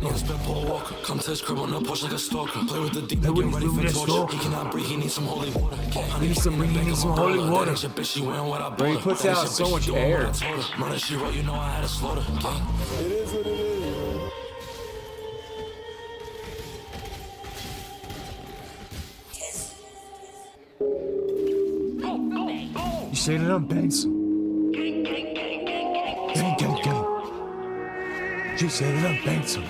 Come to his crib on the porch like a stalker. Play with the demon, get ready for torture. He cannot breathe, he needs some holy water. He needs some holy water. Bro, he puts out so much air. Murder, she wrote, you know I had to slaughter. It is what it is. You set it up, Banks. Gang, gang, gang. You set it up, Banks. Me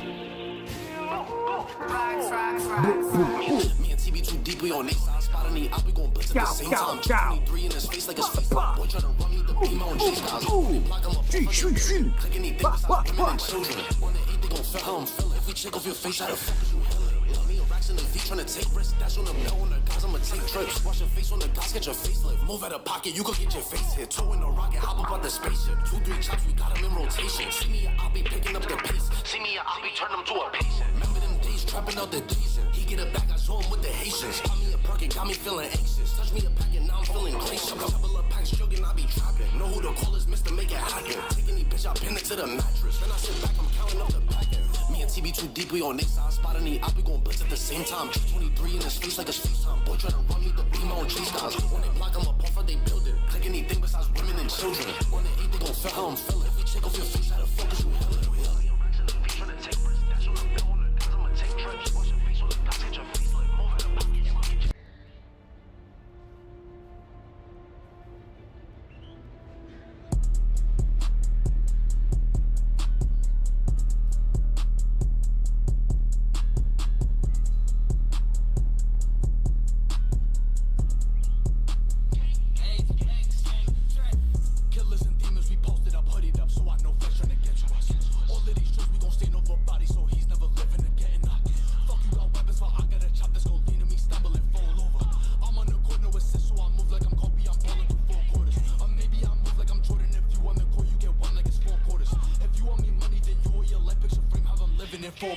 and TB too deep, we on next side. Spot on the op, we gon' blitz at the same time. 23 in his face like his face. Boy tryna run me the beam on G-Styles. Block him up, click anything besides women and children. On the 8, they gon' feel how I'm feeling. If we check off your face, how the fuck is you healing? Me and Racks in the V tryna take risks. Dash on the bell on the guys, I'ma take trips. Wash your face on the guys, get your facelift. Move out of pocket, you gon' get your face hit. Toe in the rocket, hop up out the spaceship. 2, 3 chops, we got him in rotation. See me, I'll be picking up the pace. See me, I'll be turning him to a patient. Remember them days trapping out the days. He get it back, I show him with the Haitians. Got me a perk, it got me feeling anxious. Touch me a packet, now I'm feeling gracious. Couple of packs, jogging, I be trapping. Know who the call is, Mr. Make It Happen. Take any bitch, I pin it to the mattress. Then I sit back, I'm counting up the packet. Me and TB too deep, we on next side. Spot on the op, we gon' blitz at the same time. 23 in his face like a FaceTime. Boy tryna run me the beam on G-Styles. When they block, I'm a puffer, they build it. Click anything besides women and children. On the 8, they gon' feel how I'm feeling. If we check off your face, how the fuck is you healing?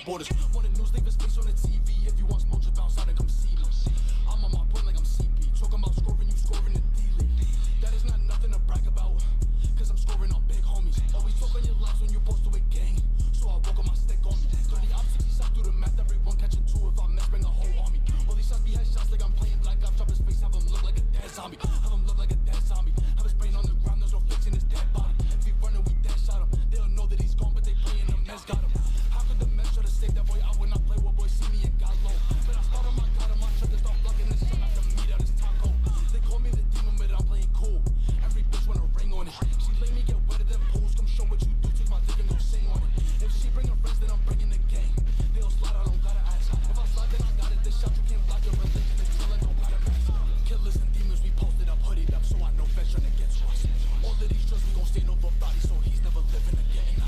Borders. Want the news, leave a space on the TV. If you want smoke, just bounce out and come see me. I'm on my point like I'm CP. Talking about scoring, you scoring in D-League. That is not nothing to brag about, cause I'm scoring on big homies. Always talk on your lives when you post to a gang. So I walk on my stick on me. 30 ops, 60 shots through the math. Everyone catching 2. If I mess, bring a whole army. All these shots be headshots like I'm playing Black Ops. Drop his face, have him look like a dead zombie. Have him look like a dead zombie. Have his brain on the ground, there's no fixing his dead body. If he running, we dead shot him. They'll know that he's gone, but they playing the mess got him. How could the mess try to save that boy out when I play with boy see me and got low? But I started my god and my trigger start blocking this shit after me that is taco. They call me the demon, but I'm playing cool. Every bitch want a ring on it. She let me get wetter than pools. Come show what you do to my dick and go sing on it. If she bring her friends, then I'm bringing the gang. They'll slide, I don't gotta ask. If I slide, then I got it. This shot you can't block your religion. It's drilling, don't gotta pass. Killers and demons, we posted up, hoodied up, so I know fetch trying to get to us. All of these drugs, we gon' stain over body, so he's never living again.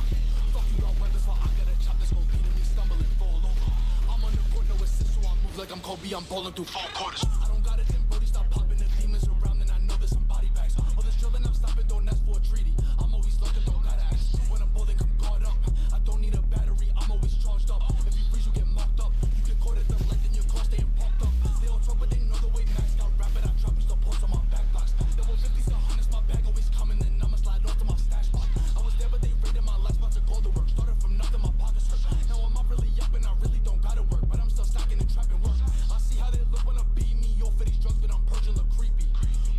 Fuck you, got weapons, for I got a chop that's gon' lead me stumbling, fall over. I'm on the court, no assist, so I move like I'm Kobe, I'm balling through 4 quarters. I don't got it, then Brody, stop popping the demons around, and I know there's some body bags. All this drilling, I'm stopping, don't ask for a treaty. I'm always looking, don't gotta ask. When I'm bowling, come guard up. I don't need a battery, I'm always charged up. If you freeze, you get mocked up. You get caught at the light, then your car staying parked up. They all talk, but they know the way Max got rapid. I drop, used to post on my back box. There were 50s and 100s, my bag always coming, then I'ma slide off to my stash box. I was there, but they raided my last spot to go to work. Started from nothing, my pockets hurt. Now I'm up really up, and I really don't gotta work, but I'm still stacking and trapping work. I see how they look when I beat me off for these drugs, but I'm purging, look creepy.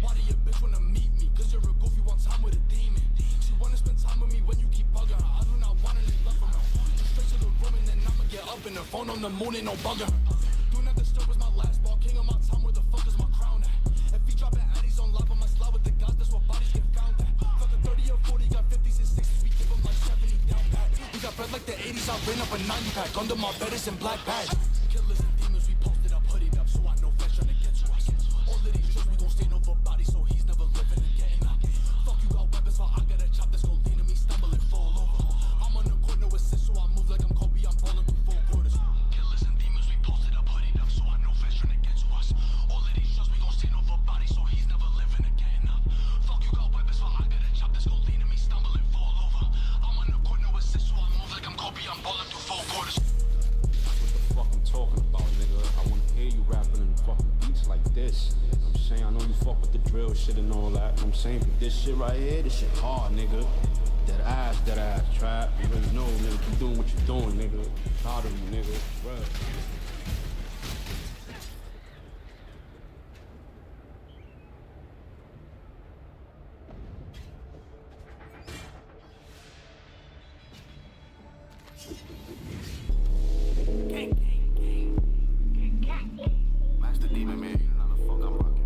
Why do your bitch wanna meet me? Cause you're a goofy, want time with a demon. She wanna spend time with me when you keep bugging her. I do not want any love from her. Just straight to the room and then I'ma get up in her phone on the moon, ain't no bugging her. Do not disturb was my last ball, king of my time, where the fuck is my crown at? If he dropping addies on live, I'ma slide with the guys, that's where bodies get found at. Fuck a 30 or 40, got 50s and 60s, we give them like 70 down pat. We got bread like the 80s, I ran up a 90 pack, under my bed is in black bag. Killers and demons, we posted up, hoodied up, so I know fetch trying to get to us. All of these drugs, we gon' stain over body, so he's never living again. Fuck you, got weapons, so I got a chop that's gon' lead me stumbling, fall over. I'm on the court, no assist, so I move like I'm Kobe, I'm balling through 4 quarters. Killers and demons, we posted up, hoodied up, so I know fetch trying to get to us. All of these drugs, we gon' stain over body, so he's never living again. Fuck you, got weapons, so I got a chop that's gon' lead me stumbling, fall over. I'm on the court, no assist, so I move like I'm Kobe, I'm balling through 4 quarters. What the fuck I'm talking about, nigga? I wanna hear you rapping in fucking beats like this. You know what I'm saying? I know you fuck with the drill shit and all that. You know what I'm saying? But this shit right here, this shit hard, nigga. That ass, trap. You already know, nigga. Keep doing what you're doing, nigga. Proud of you, nigga. Bruh. Max the Demon, man. You know the fuck I'm rocking.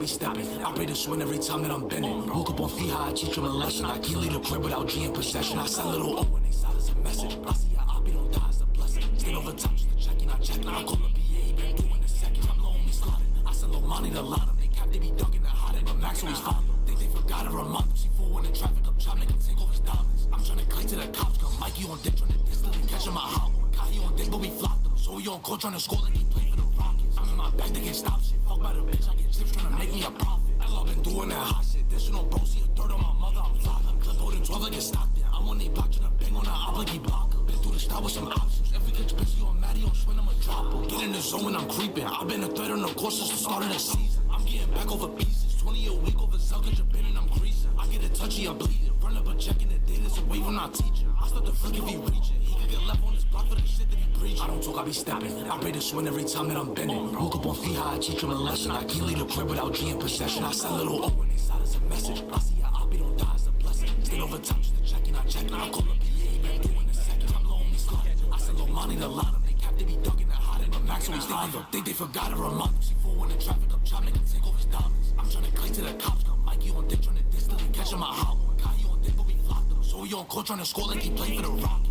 be stepping. I pray to swing every time that I'm bending. Woke up on feet high, I teach them a lesson. I can't leave the crib without G in possession. I send little O when they side as a message. I see how I be don't die as a blessing. Stay over time, just to check in, I check. Now I call up BA, been doing a second. I'm low on me sliding. I send little money to line them. They cap, they be dunking the hot and the max always find them. Think they forgot to remind them. See fool when the traffic up, try make him take off his diamonds. I'm trying to cling to the cops, cause Mikey on dick, trying to distance and catch him my hollow. He on dick, but we flopped them. So we on court trying to score like he played for the Rockets. I'm in my back, they can't stop shit. Fuck by the bitch, I get chips trying to make me a profit. I love been doing that hot shit. This shit on bro, see a dirt on my mother, I'm flopping. Clip holding 12 like it's stopped there. I'm on they block, trying to bang on the op like he blocker. Been through the stop with some options. If we catch bitch, you on Maddie, on swing, I'ma drop her. Get in the zone when I'm creeping. I've been a threat on the course since the start of the season. I'm getting back over pieces. 20 a week over Zelka, Japan, and I'm creasing. I get a touchy, I'm bleeding. Run up a check in the data, so wait when I'm teaching. I start to flick if he reaching. He could get left on his block for the shit that he preaching. I don't talk, I be stepping. I pray to swing every time that I'm bending. Woke up on feet high, I teach him a lesson. I can't leave the crib without G in possession. I send little O when they side as a message. I see how I be don't die as a blessing. Stay over time, just to check in, I check. Now I call up BA, been doing a second. I'm low on me sliding. I send little money to line them. They cap, they be dunking the hot and the max always find them. Think they forgot to remind them. See fool when the traffic up, try make him take off his diamonds. I'm trying to cling to the cops, cause Mikey on dick, trying to distance and catch him my hollow. Kai on dick, but we flopped them. So we on court trying to score like he played for the Rockets.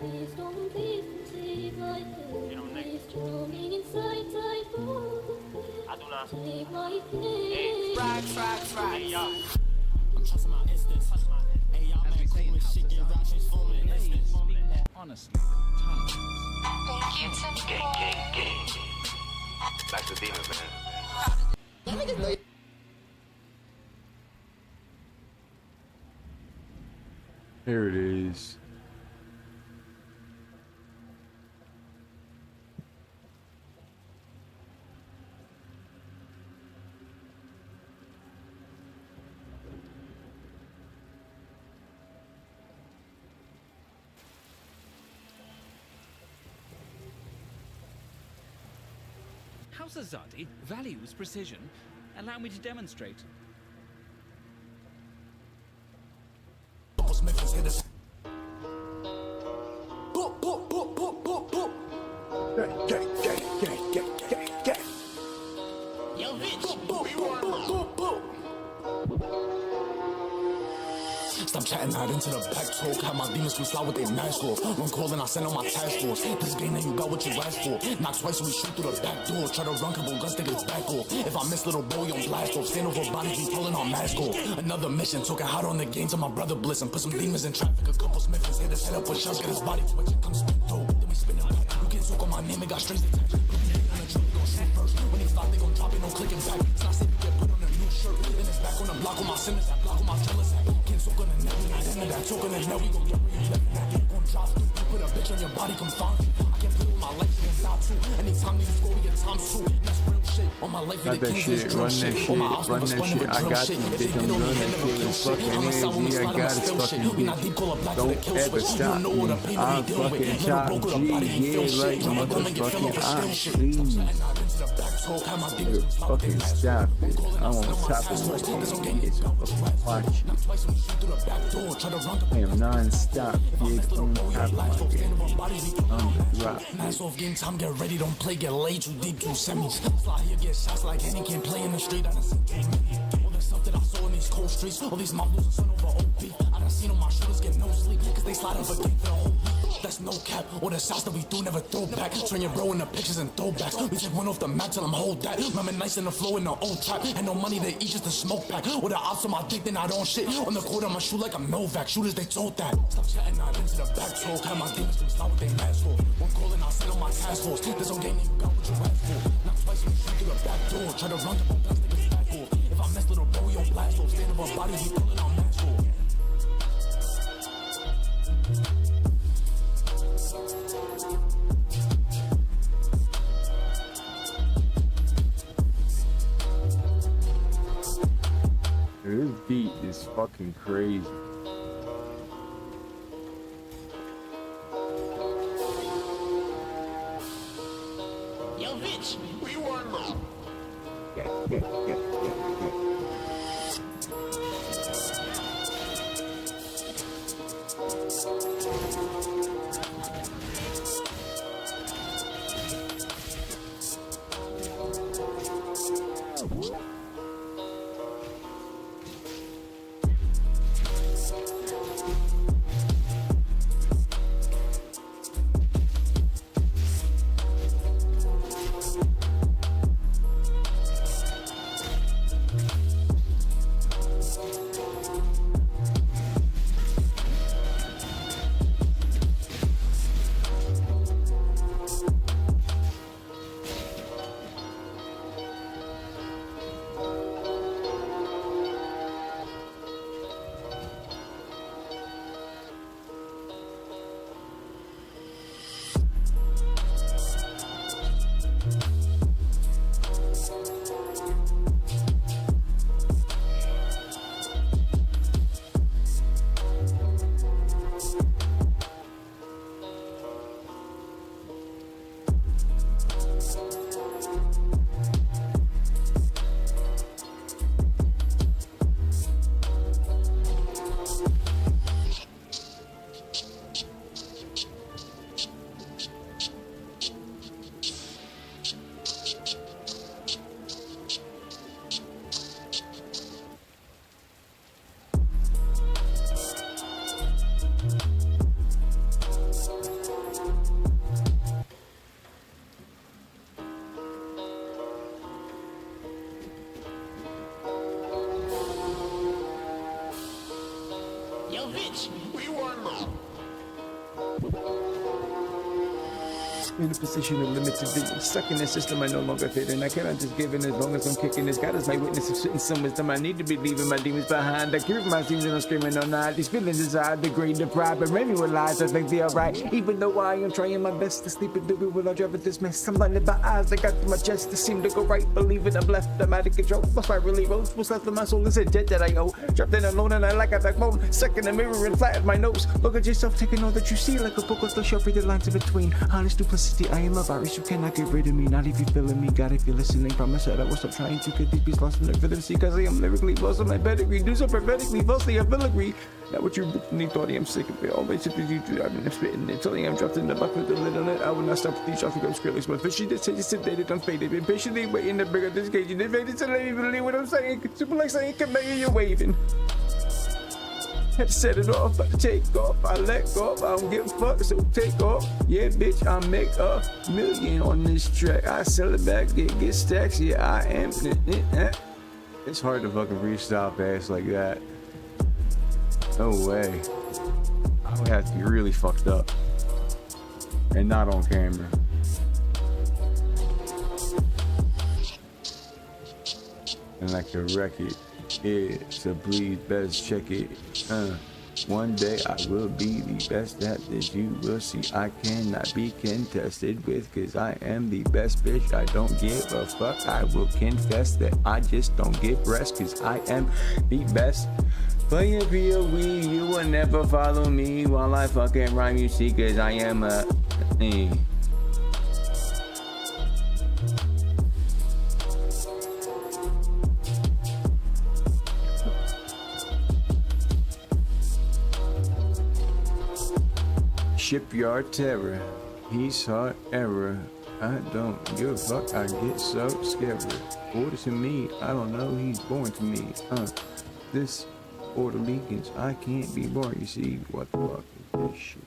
Please don't be fatigued like this. Please throw me inside tight Take my place. Hey, y'all. I'm trusting my instincts. Hey, y'all, man, cool with shit, get right, transforming instincts. Honestly, Thank you, Tim. gang. Back to demon, man. Here it is. House Azadi values precision. Allow me to demonstrate. Yo, bitch. Stop chatting out into the back talk. Have my demons we slide with their mask off. When calling, I send on my task force. This game that you got what you asked for. Knock twice and we shoot through the back door. Try to run couple guns to get back off. If I miss little boy, on blast off. Stand over bodies, we pulling our mask off. Another mission, talking hot on the game to my brother Bliss and put some demons in traffic. A couple Smiths hit us, head up with shots, get his body twitching. Come spin through, then we spin it back. You can't talk on my name, it got strings attached. Put me on the truck, we gon' shoot first. When they stop, they gon' drop it, no clicking back. It's not safe to get put on a new shirt. Then it's back on the block on my sinners, that block on my jealous hat. Can't talk on the net, we not into that. Talking and now we gon' get where you left that. Gon' drop through, put a bitch on your body, come find me. I can't play with my life, you can stop too. Anytime you score, we get times two. That's real shit. On my life, we the king of this drill shit. On my house, never spun never drill shit. If they get on me, head never kill shit. I'm a sound when we slide, I'm a still shit. We not deep, call a black to the kill switch. You don't know what the pain that we dealing with. Never broke with a body, he feel shit. Run my gun and get filled over still shit. Fucking stop it. I won't stop it. Watch. I am non-stop. Get on top of my game. Nice off game time, get ready, don't play, get laid too deep, too semis. Fly here, get shots like Henny, can't play in the street. I done seen too many. All the stuff that I saw in these cold streets, all these models are son over OP. I done seen all my shooters get no sleep, cause they slide over game for the whole week. That's no cap, all the shots that we do never throw back. Turn your bro in the pictures and throwbacks. We take one off the map till I'm hold that. Remember nice in the flow in the old trap. And no money to eat, just a smoke pack. With the ops on my dick, they not on shit. On the court, I'ma shoot like I'm Novak. Shooters, they told that. Stop chatting out into the back talk. Have my demons, we slide with they mask off. One calling, I'll send on my task force. There's no game, you got what you asked for. Knock twice, we shoot through the back door. Try to run couple guns, they get back off. If I mess little bro, we on blast off. Stand over bodies, we pulling our mask off. This beat is fucking crazy. Yo, bitch, we want more. In a position of limited vision, stuck in the system I no longer fit in. I cannot just give in as long as I'm kicking this. God is my witness of spitting some wisdom. I need to be leaving my demons behind. I cure my scenes and I'm screaming or not. These feelings inside degrade the pride, but maybe with lies I think they are right. Even though I am trying my best to sleep and do it without driving this mess. I'm blinded by eyes that got to my chest to seem to go right. Believing I'm left, I'm out of control. What's my really rose? What's left of my soul is a debt that I owe. Trapped in alone and I lack a backbone. Stuck in the mirror and flat at my nose. Look at yourself, taking all that you see like a book with the shelf, read the lines in between. Honest duplicity, I am a virus. You cannot get rid of me, not if you're feeling me. God, if you're listening, promise that I will stop trying to get these beats lost in the rhythm. Cause I am lyrically lost on my pedigree. Do so prophetically, falsely, I feel agree. Not what you originally thought. I'm sick of it. All my shit you do, I've been spitting it. Telling I'm dropped in the bucket with the lid on it. I will not stop with these shots to go scriptless. But fishy that said you sedated, unfaded. Been patiently waiting to bring up this cage. You invaded to let me believe what I'm saying. Super like saying, come back, you're waving. Had to set it off, but to take off, I let go, I don't give a fuck, so take off. Yeah, bitch, I make $1 million on this track. I sell it back, get stacks, yeah, I am. It's hard to fucking freestyle fast like that. No way. I would have to be really fucked up. And not on camera. And like a record. Yeah, so please best check it. One day I will be the best at this. You will see I cannot be contested with, cause I am the best bitch. I don't give a fuck. I will confess that I just don't give rest, cause I am the best. Playing POE, you will never follow me while I fucking rhyme, you see, cause I am a Shipyard terror, he's hard error. I don't give a fuck, I get so scared. Order to me, I don't know, he's born to me. This order leakings, I can't be born. You see, what the fuck is this shit?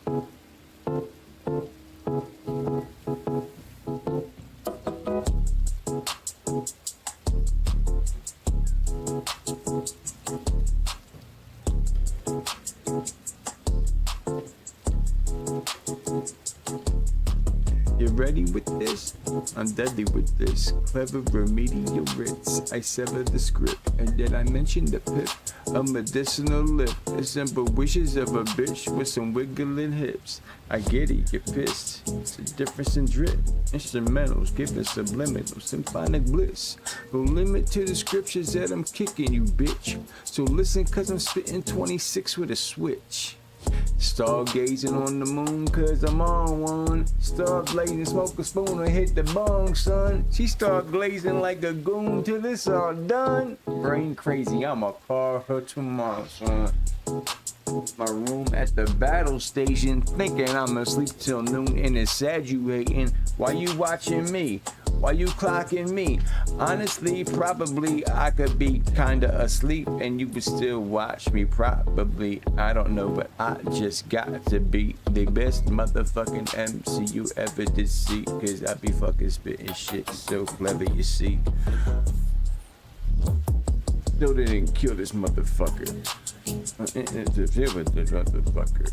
You ready with this? I'm deadly with this. Clever remedial writs. I sever the script, and then I mention the pip. A medicinal lip. The simple wishes of a bitch with some wiggling hips. I get it, you're pissed. It's a difference in drip. Instrumentals giving subliminal symphonic bliss. No limit to the scriptures that I'm kicking, you bitch. So listen, cause I'm spitting 26 with a switch. Stargazing on the moon cause I'm on one. Star blazing, smoke a spoon and hit the bong, son. She start glazing like a goon till it's all done. Brain crazy, I'ma call her tomorrow, son. My room at the battle station, thinking I'm asleep till noon, and it's sad you hating. Why you watching me? Why you clocking me? Honestly, probably I could be kinda asleep and you would still watch me. Probably, I don't know, but I just got to be the best motherfucking MC you ever did see, cause I be fucking spitting shit so clever, you see. Still didn't kill this motherfucker. Interfere with the motherfucker.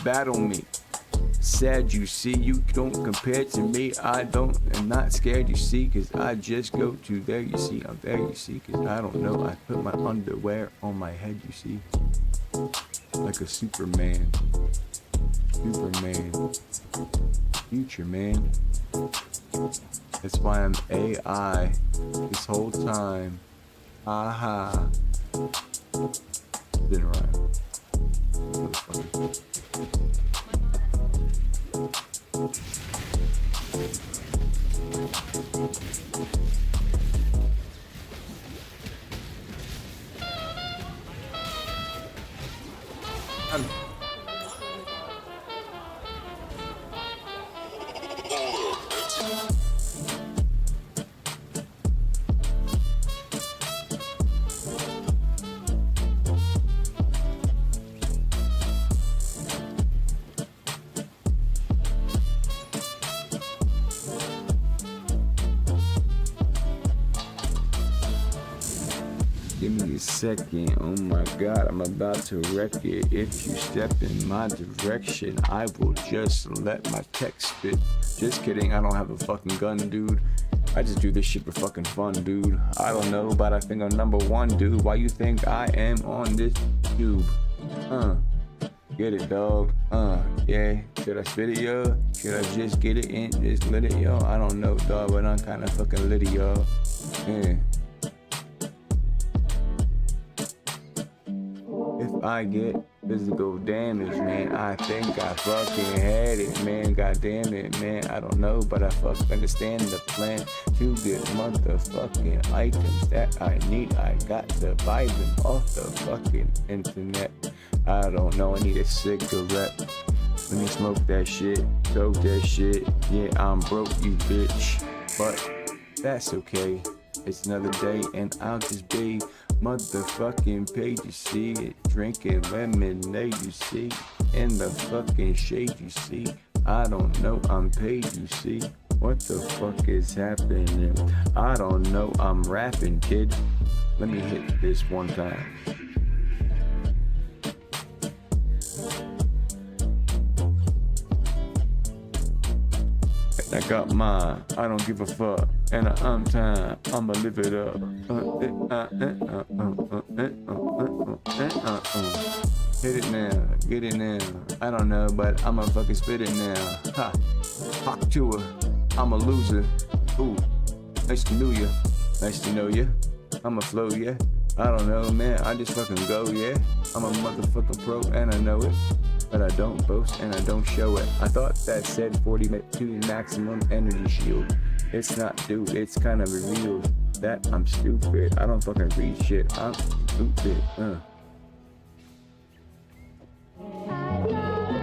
Battle me. Sad you see, you don't compare to me. I don't, am not scared you see, cause I just go to there you see. I'm there you see, cause I don't know. I put my underwear on my head you see. Like a Superman. Superman. Future man. That's why I'm AI this whole time. Aha. Didn't rhyme. Give me a second. Oh my god, I'm about to wreck it. If you step in my direction, I will just let my tech spit. Just kidding, I don't have a fucking gun, dude. I just do this shit for fucking fun, dude. I don't know, but I think I'm number one, dude. Why you think I am on this tube? Get it, dog. Yeah. Should I spit it, yo? Should I just get it and just lit it, yo? I don't know, dog, but I'm kinda fucking litty, y'all. Yeah. If I get physical damage, man, I think I fucking had it, man. God damn it, man. I don't know, but I fucking understand the plan to get motherfucking items that I need. I got to buy them off the fucking internet. I don't know, I need a cigarette. Let me smoke that shit, dope that shit. Yeah, I'm broke, you bitch. But that's okay. It's another day and I'll just be motherfucking paid, you see it. Drinking lemonade, you see. In the fucking shade, you see. I don't know, I'm paid, you see. What the fuck is happening? I don't know, I'm rapping, kid. Let me hit this one time. I got mine, I don't give a fuck, and I'm time, I'ma live it up. Hit it now, get it now. I don't know, but I'ma fucking spit it now. Ha, hawk to her, I'm a loser. Ooh, nice to know ya, nice to know ya. I'ma flow, yeah. I don't know, man, I just fucking go, yeah. I'm a motherfucking pro and I know it. But I don't boast and I don't show it. I thought that said 42 maximum energy shield. It's not, dude, it's kind of revealed that I'm stupid. I don't fucking read shit, I'm stupid.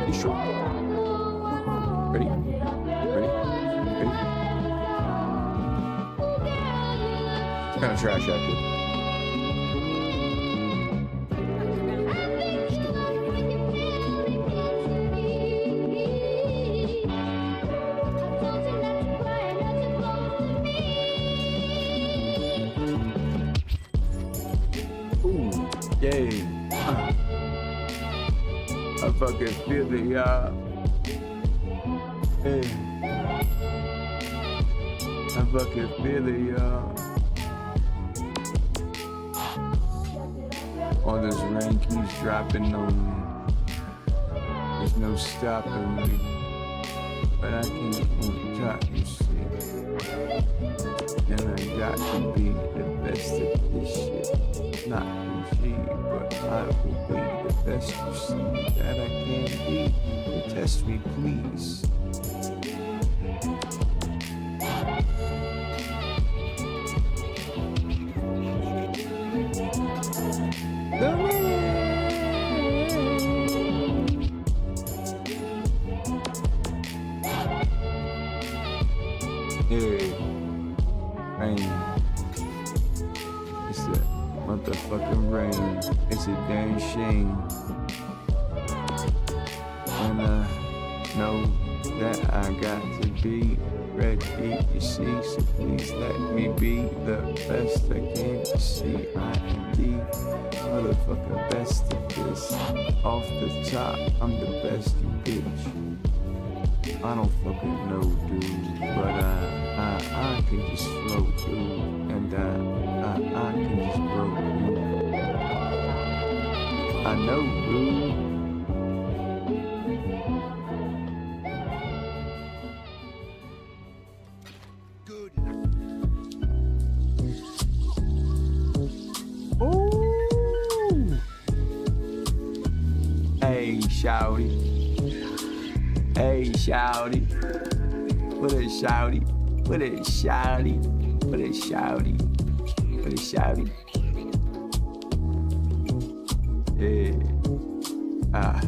You sure? Ready? Ready? Ready? It's kind of trash actually. Yay. I fucking feel it, y'all. Hey. I fucking feel it, y'all. All this rain keeps dropping on me. There's no stopping me. But I can't on top, you see. And I got to be the best at this shit. Not easy, but I will be the best you see that I can be. And test me, please. Motherfucking rain, it's a damn shame. And I know that I got to be ready, you see. So please let me be the best I can. You see, I am the motherfucking best at this. Off the top, I'm the best, you bitch. I don't fucking know, dude, but I can just flow, dude. And I can just grow, dude. I know, dude. Good. Ooh. Hey, shawty. Hey, shawty. What a shawty. What a shawty. What a shawty. What a shawty. Yeah. I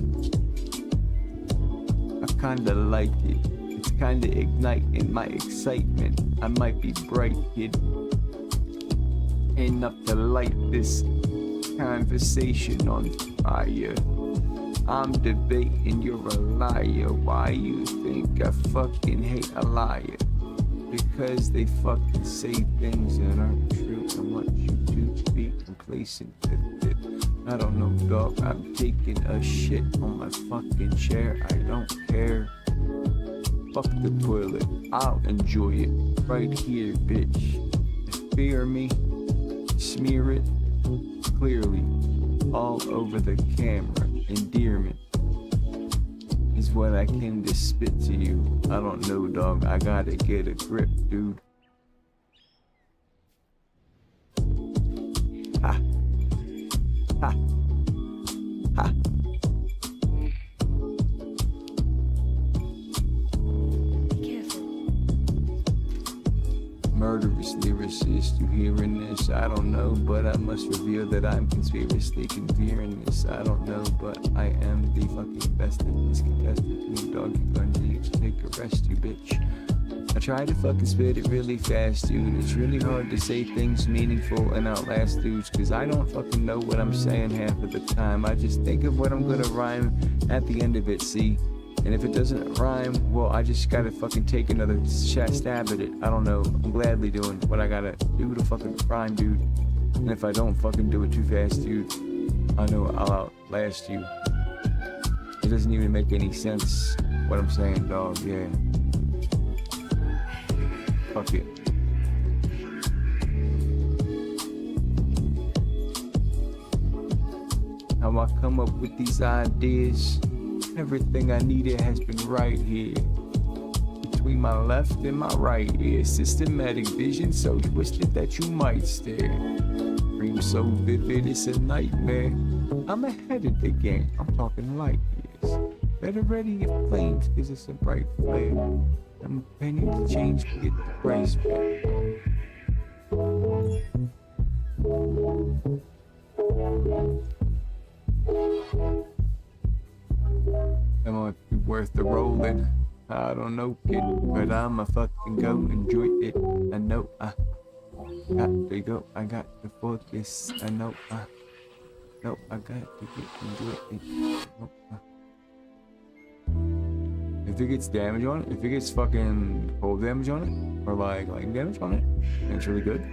kinda like it. It's kinda igniting my excitement. I might be bright, kid. Enough to light this conversation on fire. I'm debating you're a liar. Why you think I fucking hate a liar? Because because they fucking say things that aren't true. I want you to be complacent with it. I don't know, dog. I'm taking a shit on my fucking chair. I don't care. Fuck the toilet. I'll enjoy it right here, bitch. Fear me. Smear it clearly all over the camera. Endearment is what I came to spit to you. I don't know, dog. I gotta get a grip, dude. Ha. Ha. Ha. Murderous lyricist, you hearing this? I don't know, but I must reveal that I'm conspiracy conveering this. I don't know, but I am the fucking best in this contestant. You dog, you're gonna need to take a rest, you bitch. I try to fucking spit it really fast, dude. It's really hard to say things meaningful and outlast dudes, cause I don't fucking know what I'm saying half of the time. I just think of what I'm gonna rhyme at the end of it, see? And if it doesn't rhyme, well, I just gotta fucking take another stab at it. I don't know. I'm gladly doing what I gotta do to fucking rhyme, dude. And if I don't fucking do it too fast, dude, I know I'll outlast you. It doesn't even make any sense what I'm saying, dog. Yeah. Fuck it. How I come up with these ideas? Everything I needed has been right here. Between my left and my right ear. Systematic vision so twisted that you might stare. Dream so vivid it's a nightmare. I'm ahead of the game, I'm talking light years. Better ready your flames cause it's a bright flare. I'm a penny to change to get the price back. It might be worth the rolling. I don't know, kid, but I'ma fucking go enjoy it. I know I got to go. I got to focus. I know I got to enjoy it. If it gets damage on it, if it gets fucking cold damage on it, or like lightning damage on it, then it's really good.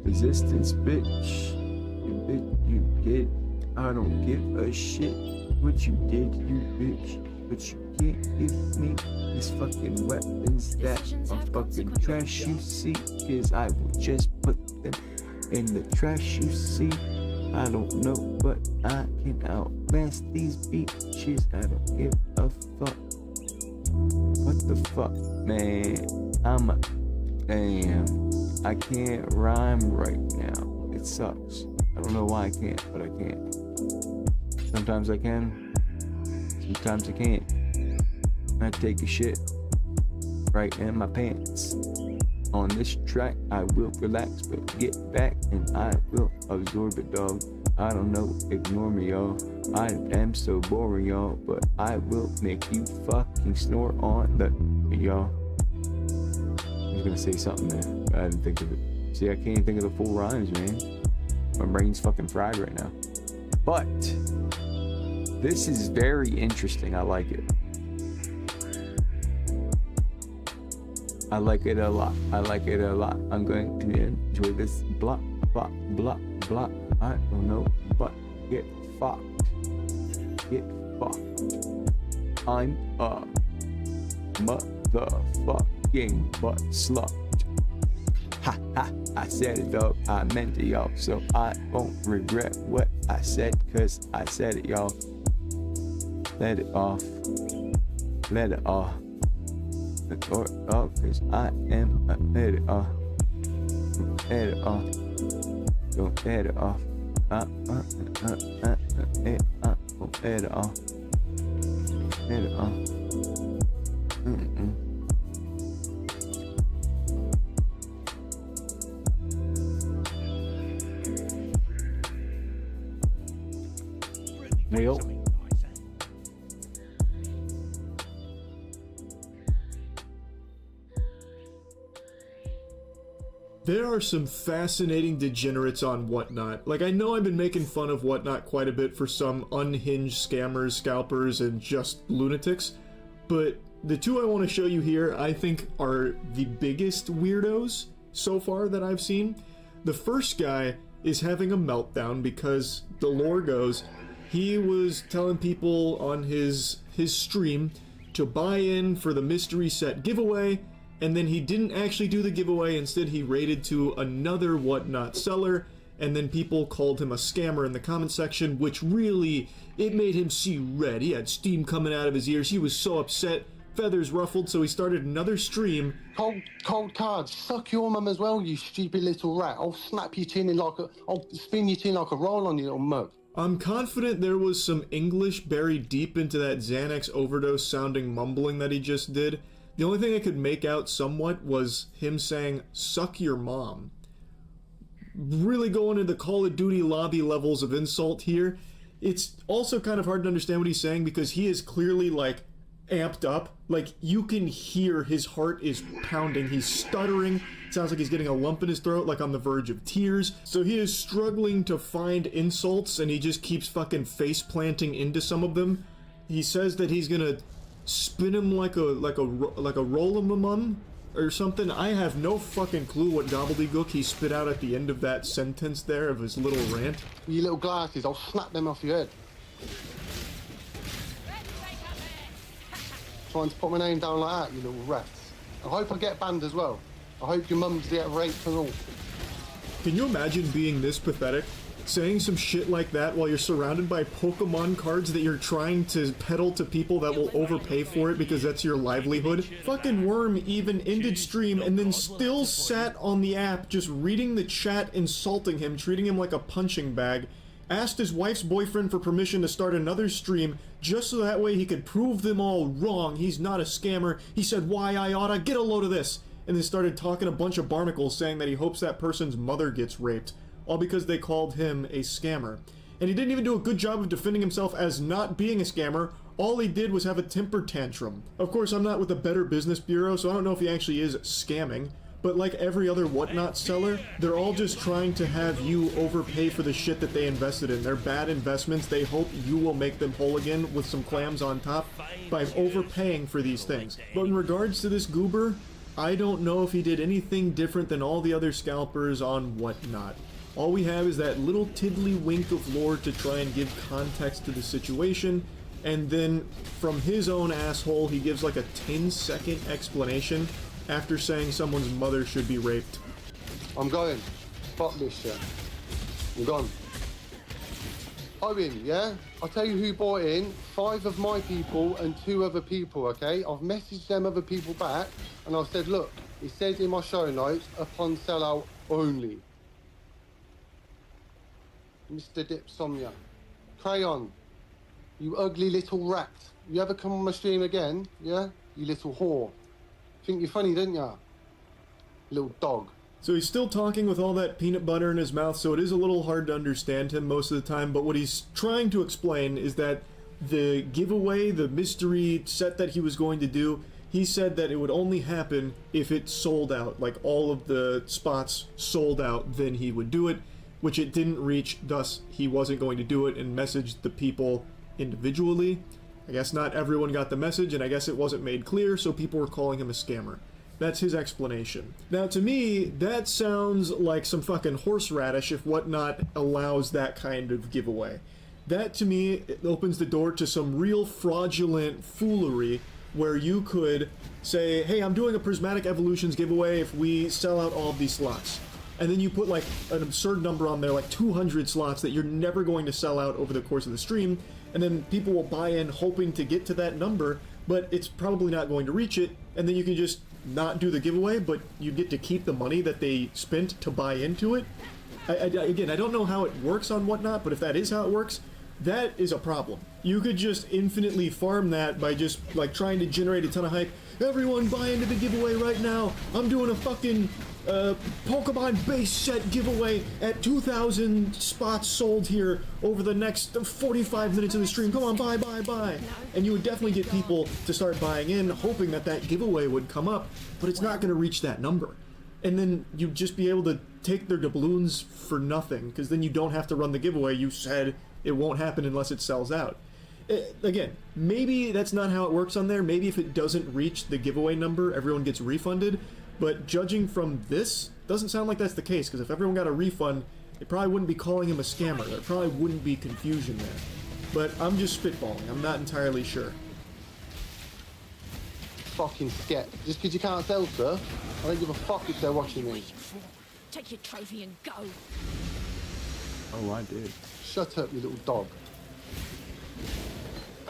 Resistance, bitch. You get. I don't give a shit what you did, you bitch. But you can't give me these fucking weapons that are fucking trash, you see. Cause I will just put them in the trash, you see. I don't know, but I can outlast these bitches. I don't give a fuck. What the fuck, man? Damn. I can't rhyme right now. It sucks. I don't know why I can't, but I can't. Sometimes I can. Sometimes I can't. I take a shit right in my pants. On this track, I will relax, but get back and I will absorb it, dog. I don't know, ignore me, y'all. I am so boring, y'all, but I will make you fucking snore on the y'all. I was gonna say something there, but I didn't think of it. See, I can't even think of the full rhymes, man. My brain's fucking fried right now. But this is very interesting. I like it. I like it a lot. I like it a lot. I'm going to enjoy this. Blah, blah, blah, blah. I don't know, but get fucked. Get fucked. I'm a motherfucking butt slut. Ha ha, I said it, dog. I meant it, y'all. So I won't regret what I said, cause I said it, y'all. Let it off. Let it off. Or off, cause I am a let it off. Let it off. Don't let it off. Let it off. Let it off. Well, There are some fascinating degenerates on Whatnot. Like, I know I've been making fun of Whatnot quite a bit for some unhinged scammers, scalpers, and just lunatics, but the two I want to show you here, I think, are the biggest weirdos so far that I've seen. The first guy is having a meltdown because the lore goes, he was telling people on his stream to buy in for the mystery set giveaway, and then he didn't actually do the giveaway. Instead, he raided to another Whatnot seller, and then people called him a scammer in the comment section, which really, it made him see red. He had steam coming out of his ears. He was so upset, feathers ruffled, so he started another stream. Cold cards, suck your mum as well, you stupid little rat. I'll snap your chin in like a, I'll spin your chin like a roll on you little mug. I'm confident there was some English buried deep into that Xanax overdose sounding mumbling that he just did. The only thing I could make out somewhat was him saying, "Suck your mom." Really going into the Call of Duty lobby levels of insult here. It's also kind of hard to understand what he's saying because he is clearly, like, amped up. Like, you can hear his heart is pounding. He's stuttering. It sounds like he's getting a lump in his throat, like on the verge of tears. So he is struggling to find insults, and he just keeps fucking face planting into some of them. He says that he's gonna spin him like a roll-em-a-mum or something. I have no fucking clue what gobbledygook he spit out at the end of that sentence there of his little rant. You little glasses, I'll snap them off your head. Trying to put my name down like that, you little rats. I hope I get banned as well. I hope your mum's get raped and all. Can you imagine being this pathetic? Saying some shit like that while you're surrounded by Pokemon cards that you're trying to peddle to people that will overpay for it because that's your livelihood? Fucking Worm even ended stream and then still sat on the app just reading the chat, insulting him, treating him like a punching bag, asked his wife's boyfriend for permission to start another stream just so that way he could prove them all wrong. He's not a scammer. He said, "Why I oughta get a load of this," and then started talking a bunch of barnacles saying that he hopes that person's mother gets raped, all because they called him a scammer. And he didn't even do a good job of defending himself as not being a scammer. All he did was have a temper tantrum. Of course, I'm not with the Better Business Bureau, so I don't know if he actually is scamming. But like every other Whatnot seller, they're all just trying to have you overpay for the shit that they invested in. They're bad investments. They hope you will make them whole again with some clams on top by overpaying for these things. But in regards to this goober, I don't know if he did anything different than all the other scalpers on Whatnot. All we have is that little tiddly-wink of lore to try and give context to the situation, and then from his own asshole, he gives like a 10-second explanation after saying someone's mother should be raped. I'm going. Fuck this shit. I'm gone. Owen, yeah? I'll tell you who bought in. 5 of my people and 2 other people, okay? I've messaged them other people back, and I've said, look, it says in my show notes, upon sellout only. Mr. Dipsomnia. Crayon, you ugly little rat. You ever come on my stream again, yeah? You little whore. Think you're funny, didn't ya? Little dog. So he's still talking with all that peanut butter in his mouth, so it is a little hard to understand him most of the time, but what he's trying to explain is that the giveaway, the mystery set that he was going to do, he said that it would only happen if it sold out, like all of the spots sold out, then he would do it, which it didn't reach, thus he wasn't going to do it, and messaged the people individually. I guess not everyone got the message, and I guess it wasn't made clear, so people were calling him a scammer. That's his explanation. Now, to me, that sounds like some fucking horseradish if Whatnot allows that kind of giveaway. That, to me, it opens the door to some real fraudulent foolery where you could say, hey, I'm doing a Prismatic Evolutions giveaway if we sell out all of these slots. And then you put like an absurd number on there, like 200 slots that you're never going to sell out over the course of the stream, and then people will buy in hoping to get to that number, but it's probably not going to reach it, and then you can just not do the giveaway, but you get to keep the money that they spent to buy into it. Again, I don't know how it works on Whatnot, but if that is how it works, that is a problem. You could just infinitely farm that by just like trying to generate a ton of hype. Everyone buy into the giveaway right now. I'm doing a fucking Pokemon base set giveaway at 2,000 spots sold here over the next 45 minutes of the stream. Come on, buy. And you would definitely get people to start buying in, hoping that that giveaway would come up, but it's not going to reach that number. and then you'd just be able to take their doubloons for nothing, because then you don't have to run the giveaway. You said it won't happen unless it sells out. Again, maybe that's not how it works on there. Maybe if it doesn't reach the giveaway number, everyone gets refunded. But judging from this, doesn't sound like that's the case, because if everyone got a refund, they probably wouldn't be calling him a scammer. There probably wouldn't be confusion there. But I'm just spitballing. I'm not entirely sure. Fucking sket. Just because you can't sell, sir, I don't give a fuck if they're watching me. Take your trophy and go. Oh, I did. Shut up, you little dog.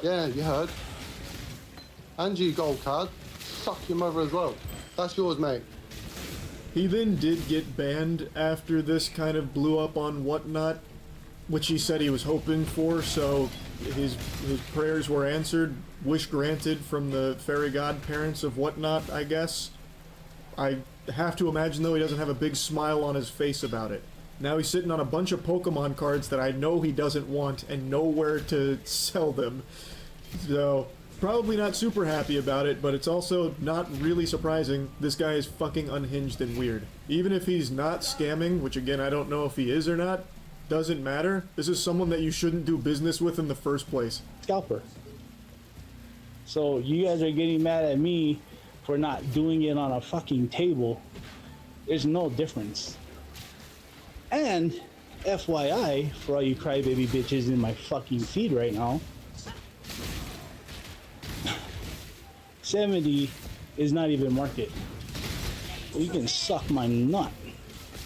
Yeah, you heard. And you, gold card. Suck your mother as well. That's yours, mate. He then did get banned after this kind of blew up on Whatnot, which he said he was hoping for, so his prayers were answered, wish granted from the fairy godparents of Whatnot, I guess. I have to imagine, though, he doesn't have a big smile on his face about it. Now he's sitting on a bunch of Pokemon cards that I know he doesn't want and nowhere to sell them. So, probably not super happy about it, but it's also not really surprising. This guy is fucking unhinged and weird. Even if he's not scamming, which again I don't know if he is or not, doesn't matter. This is someone that you shouldn't do business with in the first place. Scalper. So you guys are getting mad at me for not doing it on a fucking table. There's no difference. And FYI, for all you crybaby bitches in my fucking feed right now, 70 is not even market. You can suck my nut.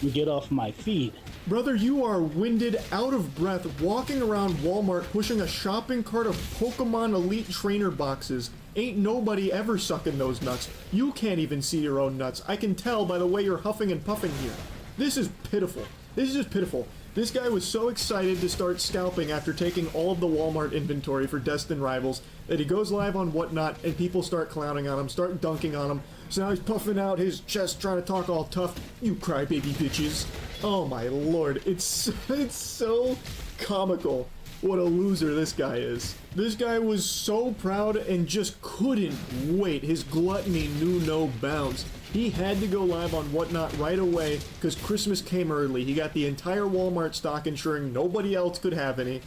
You get off my feed. Brother, you are winded, out of breath, walking around Walmart pushing a shopping cart of Pokemon Elite Trainer boxes. Ain't nobody ever sucking those nuts. You can't even see your own nuts. I can tell by the way you're huffing and puffing here. This is pitiful. This is just pitiful. This guy was so excited to start scalping after taking all of the Walmart inventory for Destined Rivals that he goes live on Whatnot and people start clowning on him, start dunking on him. So now he's puffing out his chest trying to talk all tough. You crybaby bitches. Oh my lord, it's so comical what a loser this guy is. This guy was so proud and just couldn't wait. His gluttony knew no bounds. He had to go live on Whatnot right away because Christmas came early. He got the entire Walmart stock, ensuring nobody else could have any.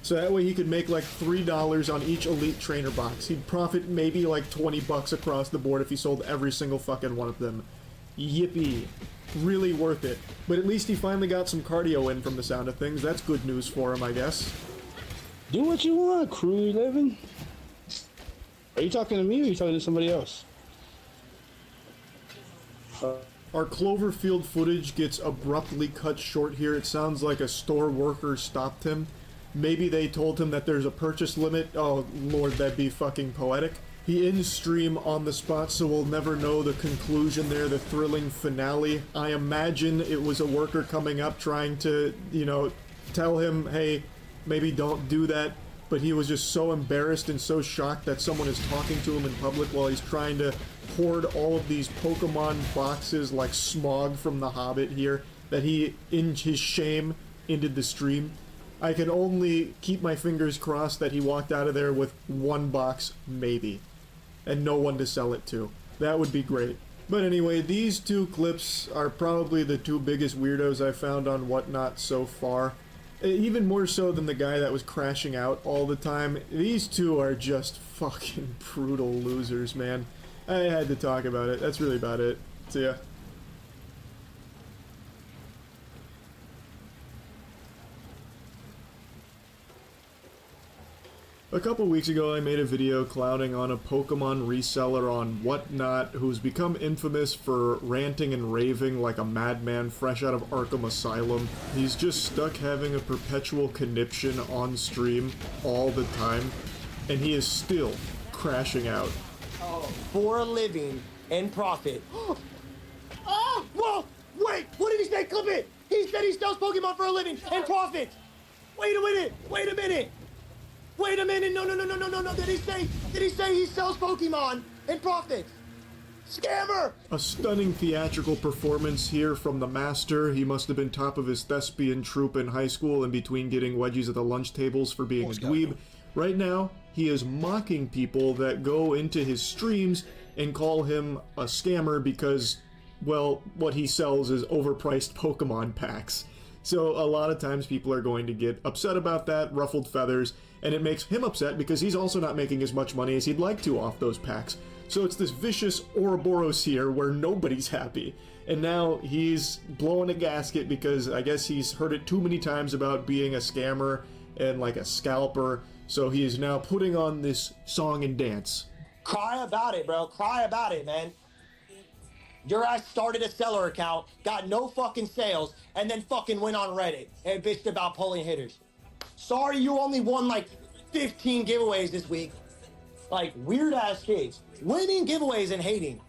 So that way he could make like $3 on each Elite Trainer box. He'd profit maybe like 20 bucks across the board if he sold every single fucking one of them. Yippee. Really worth it. But at least he finally got some cardio in from the sound of things. That's good news for him, I guess. Do what you want, crew 11. Are you talking to me or are you talking to somebody else? Our Cloverfield footage gets abruptly cut short here. It sounds like a store worker stopped him. Maybe they told him that there's a purchase limit. Oh lord, that'd be fucking poetic. He ends stream on the spot, so we'll never know the conclusion there, the thrilling finale. I imagine it was a worker coming up trying to, you know, tell him, hey, maybe don't do that. But he was just so embarrassed and so shocked that someone is talking to him in public while he's trying to hoard all of these Pokemon boxes like Smog from The Hobbit here, that he, in his shame, ended the stream. I can only keep my fingers crossed that he walked out of there with one box, maybe, and no one to sell it to. That would be great. But anyway, these two clips are probably the two biggest weirdos I've found on Whatnot so far. Even more so than the guy that was crashing out all the time. These two are just fucking brutal losers, man. I had to talk about it. That's really about it. See ya. A couple weeks ago I made a video clowning on a Pokemon reseller on Whatnot who's become infamous for ranting and raving like a madman fresh out of Arkham Asylum. He's just stuck having a perpetual conniption on stream all the time, and he is still crashing out. For a living and profit. Oh, whoa! Wait! What did he say? Clip it! He said he sells Pokemon for a living and profit! Wait a minute! Wait a minute! Wait a minute! No! Did he say he sells Pokemon and profit? Scammer! A stunning theatrical performance here from the master. He must have been top of his thespian troupe in high school in between getting wedgies at the lunch tables for being a dweeb. Right now, he is mocking people that go into his streams and call him a scammer because well, what he sells is overpriced Pokemon packs. So a lot of times people are going to get upset about that, ruffled feathers, and it makes him upset because he's also not making as much money as he'd like to off those packs. So it's this vicious Ouroboros here where nobody's happy. And now he's blowing a gasket because I guess he's heard it too many times about being a scammer and like a scalper. So he is now putting on this song and dance. Cry about it, bro. Cry about it, man. Your ass started a seller account, got no fucking sales, and then fucking went on Reddit and bitched about pulling hitters. Sorry you only won like 15 giveaways this week. Like, weird ass kids. Winning giveaways and hating.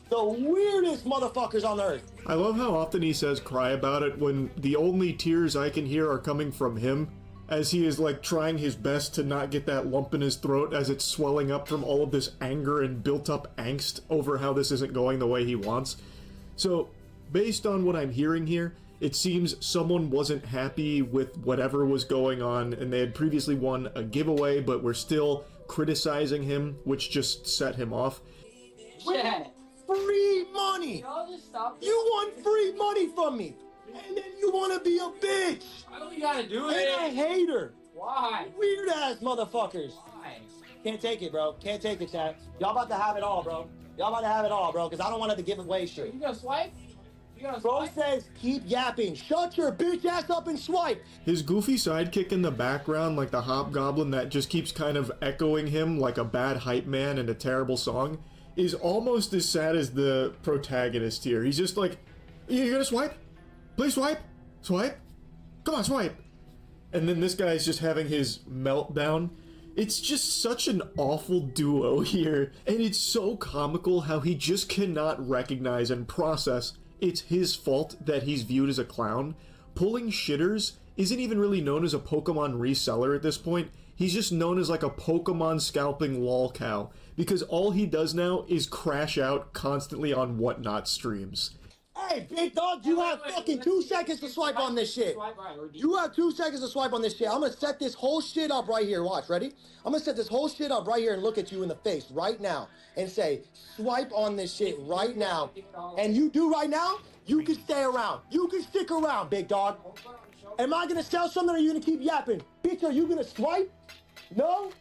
The weirdest motherfuckers on earth. I love how often he says cry about it when the only tears I can hear are coming from him, as he is like trying his best to not get that lump in his throat as it's swelling up from all of this anger and built up angst over how this isn't going the way he wants. So, based on what I'm hearing here, it seems someone wasn't happy with whatever was going on, and they had previously won a giveaway, but were still criticizing him, which just set him off. Yeah. Free money! You want free money from me! And then you want to be a bitch! Why don't you gotta do and it? I hate her! Why? Weird ass motherfuckers! Why? Can't take it, bro. Can't take it, chat. Y'all about to have it all, bro. Y'all about to have it all, bro, because I don't want to give away shit. You gonna swipe? Bro says, keep yapping. Shut your bitch ass up and swipe. His goofy sidekick in the background, like the hobgoblin that just keeps kind of echoing him like a bad hype man in a terrible song, is almost as sad as the protagonist here. He's just like, you gonna swipe? Please swipe? Swipe? Come on, swipe. And then this guy's just having his meltdown. It's just such an awful duo here, and it's so comical how he just cannot recognize and process it's his fault that he's viewed as a clown. Pulling shitters isn't even really known as a Pokemon reseller at this point. He's just known as like a Pokemon scalping lol cow, because all he does now is crash out constantly on Whatnot streams. Hey, big dog, you have fucking 2 seconds to swipe on this shit. You have 2 seconds to swipe on this shit. I'm gonna set this whole shit up right here. Watch, ready? I'm gonna set this whole shit up right here and look at you in the face right now and say, swipe on this shit right now. And you do right now, you can stay around. You can stick around, big dog. Am I gonna sell something or are you gonna keep yapping? Bitch, are you gonna swipe? No?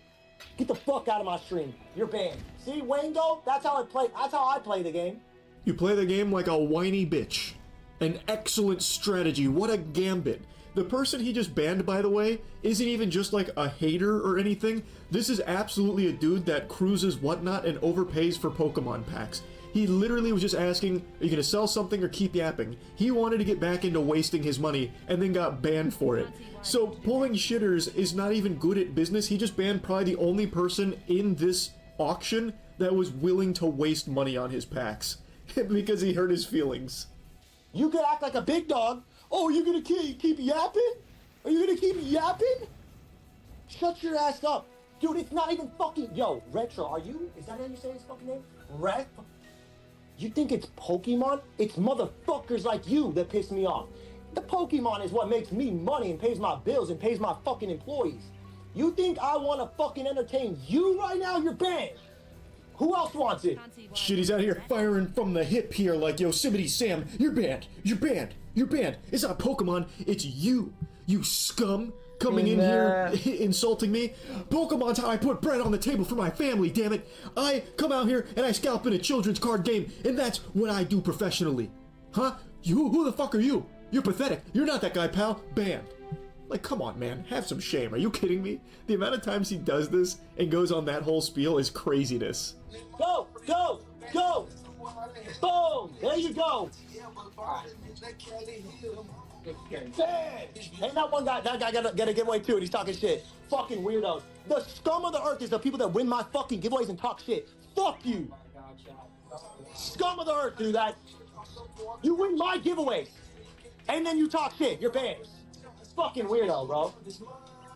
Get the fuck out of my stream. You're banned. See, Wango? That's how I play the game. You play the game like a whiny bitch. An excellent strategy. What a gambit. The person he just banned, by the way, isn't even just like a hater or anything. This is absolutely a dude that cruises Whatnot and overpays for Pokemon packs. He literally was just asking, are you gonna sell something or keep yapping? He wanted to get back into wasting his money and then got banned for it. So pulling shitters is not even good at business. He just banned probably the only person in this auction that was willing to waste money on his packs. Because he hurt his feelings. You could act like a big dog. Oh, you're gonna keep yapping? Are you gonna keep yapping? Shut your ass up. Dude, it's not even fucking... Yo, Retro, are you... Is that how you say his fucking name? You think it's Pokemon? It's motherfuckers like you that piss me off. The Pokemon is what makes me money and pays my bills and pays my fucking employees. You think I want to fucking entertain you right now? You're banned. Who else wants it? Shit, he's out here firing from the hip here like Yosemite Sam. You're banned. You're banned. You're banned. It's not Pokemon. It's you. You scum. Coming in here insulting me. Pokemon's how I put bread on the table for my family, damn it. I come out here and I scalp in a children's card game, and that's what I do professionally. Huh? You? Who the fuck are you? You're pathetic. You're not that guy, pal. Banned. Like, come on, man. Have some shame. Are you kidding me? The amount of times he does this and goes on that whole spiel is craziness. Go! Go! Go! Boom! There you go! Bad. Ain't that one guy, that guy got a giveaway too and he's talking shit. Fucking weirdos. The scum of the earth is the people that win my fucking giveaways and talk shit. Fuck you! Scum of the earth do that. You win my giveaways and then you talk shit. You're banned. Fucking weirdo, bro.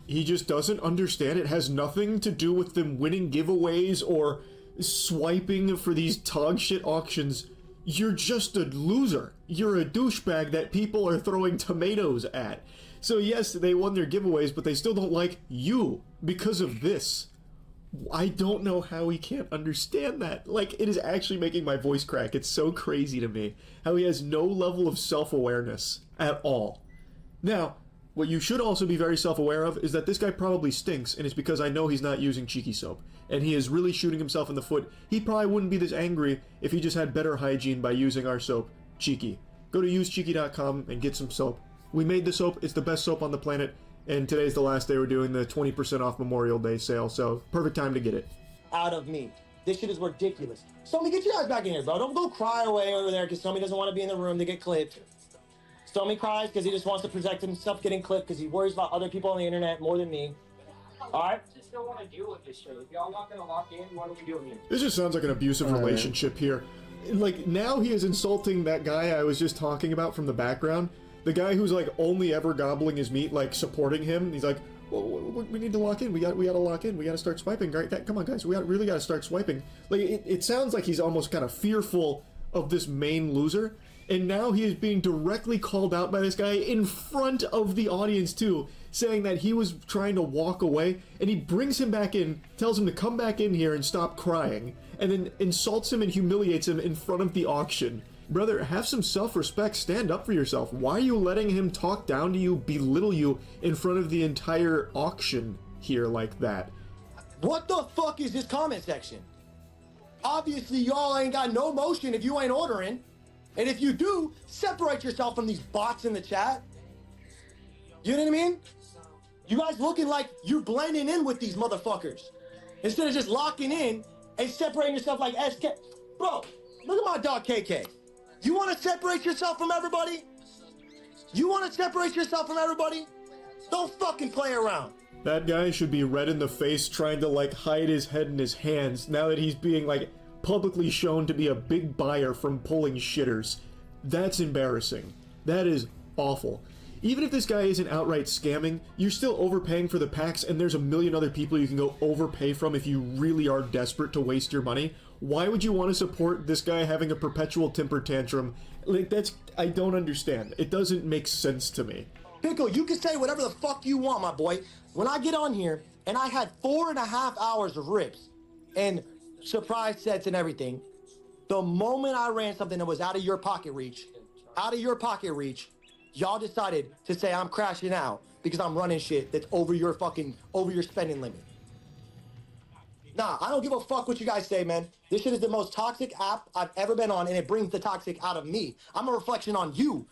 He just doesn't understand. It has nothing to do with them winning giveaways or swiping for these dog shit auctions. You're just a loser. You're a douchebag that people are throwing tomatoes at. So yes, they won their giveaways, but they still don't like you because of this. I don't know how he can't understand that. Like, it is actually making my voice crack. It's so crazy to me how he has no level of self-awareness at all. Now, what you should also be very self-aware of is that this guy probably stinks, and it's because I know he's not using Cheeky soap. And he is really shooting himself in the foot. He probably wouldn't be this angry if he just had better hygiene by using our soap, Cheeky. Go to usecheeky.com and get some soap. We made the soap. It's the best soap on the planet. And today's the last day we're doing the 20% off Memorial Day sale, so perfect time to get it. Out of me. This shit is ridiculous. Somi, get your guys back in here, bro. Don't go cry away over there because Somi doesn't want to be in the room to get clipped. Somi cries because he just wants to protect himself getting clipped because he worries about other people on the internet more than me. Alright? I just don't want to deal with this shit. If y'all not gonna lock in, what are we doing here? This just sounds like an abusive relationship here. Like, now he is insulting that guy I was just talking about from the background. The guy who's, like, only ever gobbling his meat, like, supporting him. He's like, well, we need to lock in. We gotta lock in. We gotta start swiping. Right? Come on, guys. We really gotta start swiping. Like, it sounds like he's almost kind of fearful of this main loser. And now he is being directly called out by this guy in front of the audience, too, saying that he was trying to walk away. And he brings him back in, tells him to come back in here and stop crying, and then insults him and humiliates him in front of the auction. Brother, have some self-respect. Stand up for yourself. Why are you letting him talk down to you, belittle you in front of the entire auction here like that? What the fuck is this comment section? Obviously, y'all ain't got no motion if you ain't ordering. And if you do, separate yourself from these bots in the chat. You know what I mean? You guys looking like you're blending in with these motherfuckers. Instead of just locking in and separating yourself like SK. Bro, look at my dog KK. You want to separate yourself from everybody? You want to separate yourself from everybody? Don't fucking play around. That guy should be red in the face trying to, like, hide his head in his hands now that he's being, like, publicly shown to be a big buyer from pulling shitters. That's embarrassing. That is awful. Even if this guy isn't outright scamming, you're still overpaying for the packs, and there's a million other people you can go overpay from if you really are desperate to waste your money. Why would you want to support this guy having a perpetual temper tantrum? Like, I don't understand. It doesn't make sense to me. Pickle, you can say whatever the fuck you want, my boy. When I get on here, and I had 4.5 hours of rips, and surprise sets and everything, the moment I ran something that was out of your pocket reach, y'all decided to say I'm crashing out because I'm running shit that's over your spending limit. Nah, I don't give a fuck what you guys say, man. This shit is the most toxic app I've ever been on, and it brings the toxic out of me. I'm a reflection on you.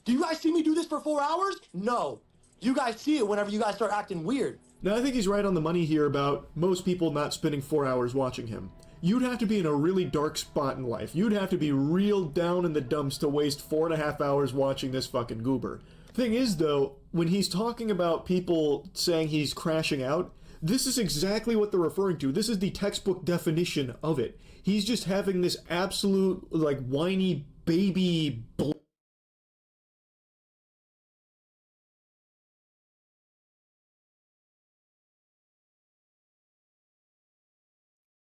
Do you guys see me do this for 4 hours? No. You guys see it whenever you guys start acting weird. Now, I think he's right on the money here about most people not spending 4 hours watching him. You'd have to be in a really dark spot in life. You'd have to be real down in the dumps to waste 4.5 hours watching this fucking goober. Thing is, though, when he's talking about people saying he's crashing out, this is exactly what they're referring to. This is the textbook definition of it. He's just having this absolute, like, whiny baby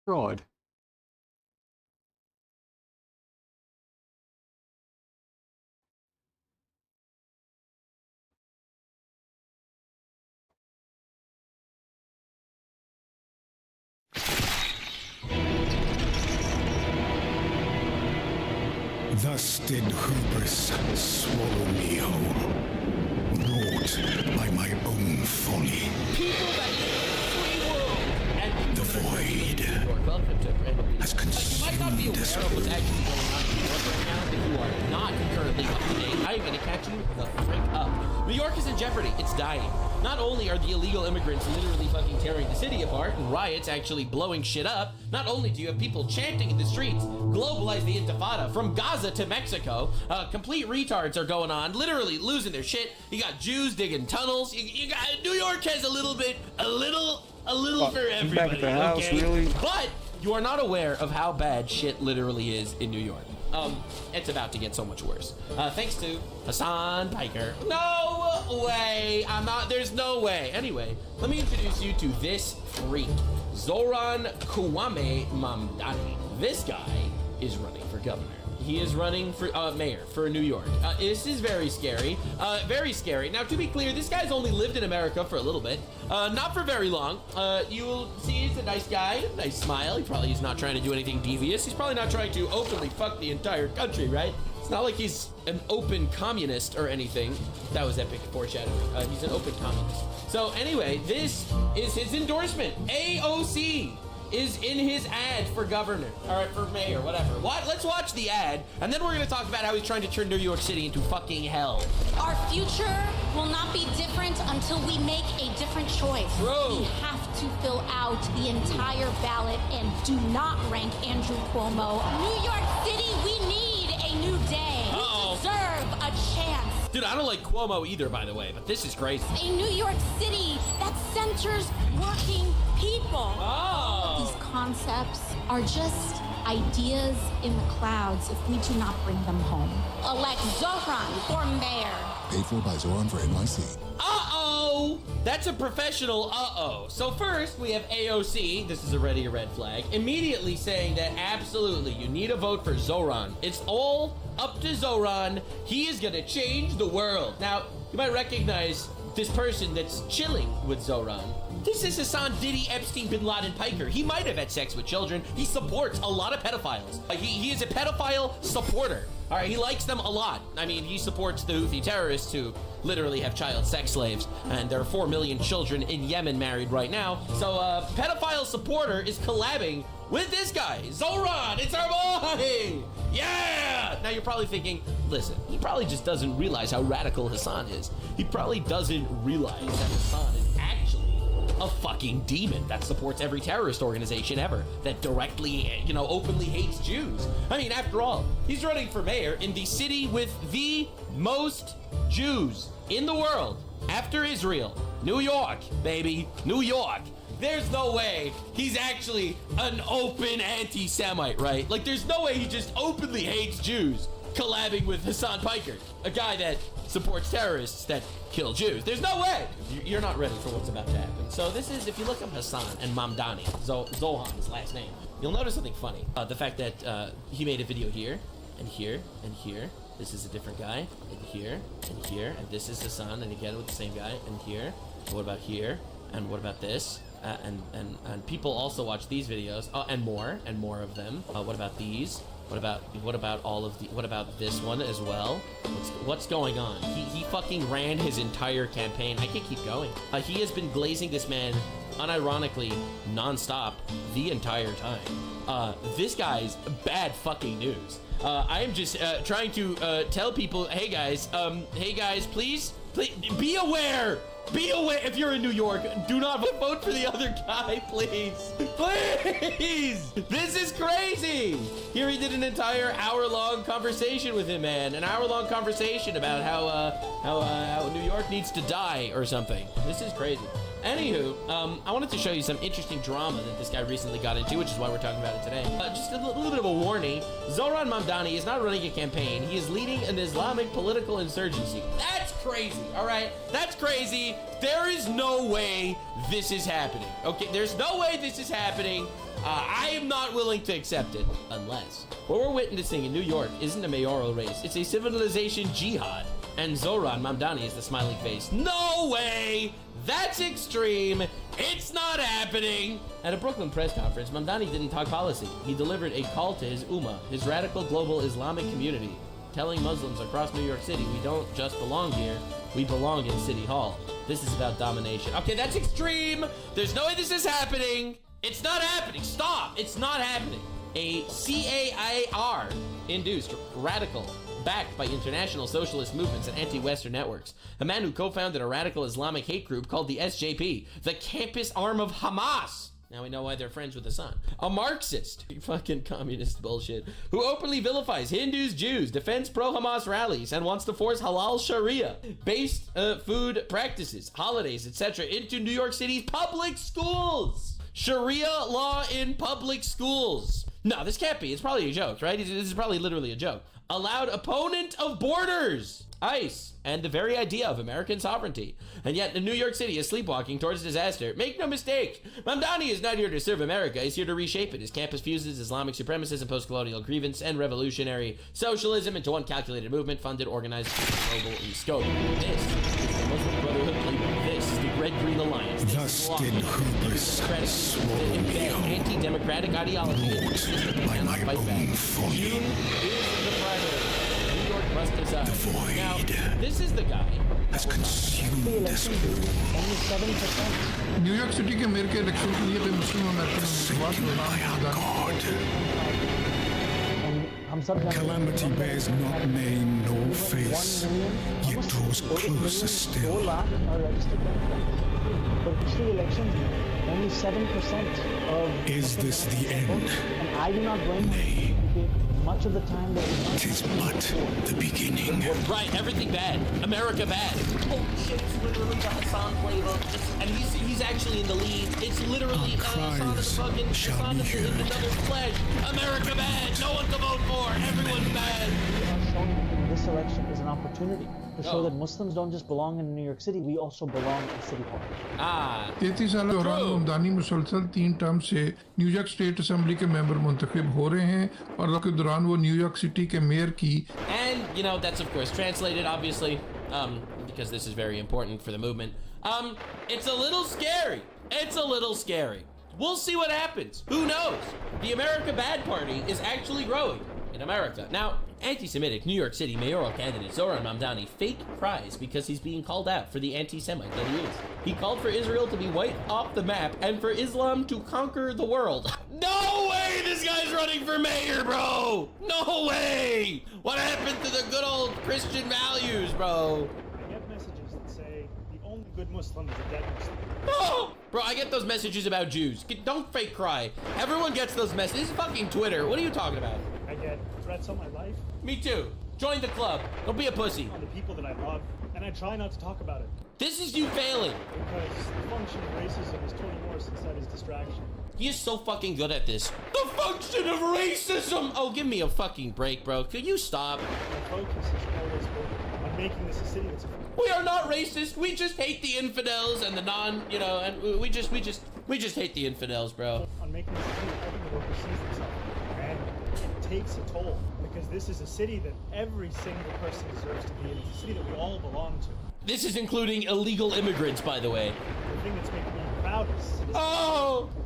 fraud. Thus did hubris swallow me whole, wrought by my own folly. The void has consumed us all. You are not currently up to date. I'm gonna catch you the frick up. New York is in jeopardy. It's dying. Not only are the illegal immigrants literally fucking tearing the city apart and riots actually blowing shit up, not only do you have people chanting in the streets, globalize the intifada from Gaza to Mexico, complete retards are going on, literally losing their shit. You got Jews digging tunnels. You got New York has a little for everybody. Back at the house, okay? really? But you are not aware of how bad shit literally is in New York. It's about to get so much worse. Thanks to Hassan Piker. No way! There's no way. Anyway, let me introduce you to this freak, Zoran Kwame Mamdani. This guy is running for governor. He is running for mayor for New York. This is very scary. Very scary. Now, to be clear, this guy's only lived in America for a little bit. Not for very long. You will see he's a nice guy, nice smile. He probably is not trying to do anything devious. He's probably not trying to openly fuck the entire country, right? It's not like he's an open communist or anything. That was epic foreshadowing. He's an open communist. So anyway, this is his endorsement. AOC is in his ad for governor, or for mayor, whatever. Let's watch the ad, and then we're gonna talk about how he's trying to turn New York City into fucking hell. Our future will not be different until we make a different choice. Bro. We have to fill out the entire ballot and do not rank Andrew Cuomo. New York City, we need a new day. Uh-oh. We deserve a chance. Dude, I don't like Cuomo either, by the way, but this is crazy. A New York City that centers working people. Oh. These concepts are just ideas in the clouds if we do not bring them home. Elect Zohran for mayor. Paid for by Zoran for NYC. Uh-oh! That's a professional uh-oh. So first, we have AOC, this is already a red flag, immediately saying that absolutely, you need a vote for Zoran. It's all up to Zoran. He is gonna change the world. Now, you might recognize this person that's chilling with Zoran. This is Hassan Diddy Epstein Bin Laden Piker. He might have had sex with children. He supports a lot of pedophiles. He is a pedophile supporter. All right, he likes them a lot. I mean, he supports the Houthi terrorists who literally have child sex slaves, and there are 4 million children in Yemen married right now. So a pedophile supporter is collabing with this guy, Zoran. It's our boy. Yeah. Now you're probably thinking, listen, he probably just doesn't realize how radical Hassan is. He probably doesn't realize that Hassan is actually a fucking demon that supports every terrorist organization ever, that directly, openly hates Jews. I mean, after all, he's running for mayor in the city with the most Jews in the world after Israel. New York, baby, New York. There's no way he's actually an open anti-Semite, right? Like, there's no way he just openly hates Jews, collabing with Hassan Piker, a guy that supports terrorists that kill Jews. There's no way. You're not ready for what's about to happen. So this is, if you look up Hassan and Mamdani, Zohan, his last name, you'll notice something funny. The fact that he made a video here, and here, and here. This is a different guy, and here, and this is Hassan, and again with the same guy, and here. What about here? And what about this? And people also watch these videos, and more of them. What about these? What about all of the? What about this one as well? What's going on? He fucking ran his entire campaign. I can keep going. He has been glazing this man, unironically, nonstop the entire time. This guy's bad fucking news. I am just trying to tell people, hey guys, please be aware. Be aware, if you're in New York, do not vote for the other guy, please. Please! This is crazy! Here he did an entire hour-long conversation with him, man. An hour-long conversation about how New York needs to die or something. This is crazy. Anywho, I wanted to show you some interesting drama that this guy recently got into, which is why we're talking about it today. Just a little bit of a warning. Zohran Mamdani is not running a campaign. He is leading an Islamic political insurgency. That's crazy, all right? That's crazy. There is no way this is happening, okay? There's no way this is happening. I am not willing to accept it unless what we're witnessing in New York isn't a mayoral race. It's a civilization jihad. And Zohran Mamdani is the smiling face. No way! That's extreme. It's not happening. At a Brooklyn press conference, Mamdani didn't talk policy. He delivered a call to his Ummah, his radical global Islamic community, telling Muslims across New York City, we don't just belong here, we belong in City Hall. This is about domination. Okay, that's extreme. There's no way this is happening. It's not happening. Stop. It's not happening. A CAIR-induced radical backed by international socialist movements and anti-Western networks. A man who co-founded a radical Islamic hate group called the SJP, the campus arm of Hamas. Now we know why they're friends with Hassan. A Marxist, fucking communist bullshit, who openly vilifies Hindus, Jews, defends pro-Hamas rallies, and wants to force halal Sharia-based food practices, holidays, etc. into New York City's public schools. Sharia law in public schools. No, this can't be. It's probably a joke, right? This is probably literally a joke. allowed opponent of borders, ICE, and the very idea of American sovereignty. And yet New York City is sleepwalking towards disaster. Make no mistake, Mamdani is not here to serve America, he's here to reshape it. His campus fuses Islamic supremacism, post-colonial grievance, and revolutionary socialism into one calculated movement, funded, organized, global in scope. This is the Muslim Brotherhood playbook. This is the Red-Green Alliance. Thus did hubris swallow me whole, anti-democratic ideology. by my own folly. June is the primary. New York must decide. The void Now, this is the guy has consumed us all. New York city के mayor के election के लिए मुस्लिम Calamity bears not name nor face, yet draws closer still. Only 7% of. Is this the end? And I do not blame Nay. much of the time that Tis but the beginning. Right, everything bad. America bad. Oh shit, it's literally the Hassan playbook. And he's actually in the lead. It's literally Hassan is fucking Hassan is in another flesh. America bad. No one to vote for. Everyone's bad. This election is an opportunity to show that Muslims don't just belong in New York City, we also belong in City Hall. 33 साल दौरान ममदानी मुसलसल 3 term से New York state assembly के member मुंतखब हो रहे हैं और वक्त के दौरान वो न्यूयॉर्क सिटी के मेयर की And you know that's of course translated obviously because this is very important for the movement. It's a little scary. It's a little scary. We'll see what happens. Who knows? The America Bad Party is actually growing in America. Now, anti-Semitic New York City mayoral candidate Zohran Mamdani fake cries because he's being called out for the anti-Semite that he is. He called for Israel to be wiped off the map and for Islam to conquer the world. No way this guy's running for mayor, bro! No way! What happened to the good old Christian values, bro? I get messages that say the only good Muslim is a dead Muslim. Oh! Bro, I get those messages about Jews. Don't fake cry. Everyone gets those messages. This is fucking Twitter. What are you talking about? I get threats on my life. Me too. Join the club. Don't be a pussy. On the people that I love, and I try not to talk about it. This is you failing. Because the function of racism, as Toni Morrison said, is distraction. He is so fucking good at this. The function of racism! Oh, give me a fucking break, bro. Could you stop? My focus has always been on making this a city that's We are not racist. We just hate the infidels and the and we just hate the infidels, bro. On making this a city that every worker sees themselves. And it takes a toll. Because this is a city that every single person deserves to be in. It's a city that we all belong to. This is including illegal immigrants, by the way. The thing that's making me proudest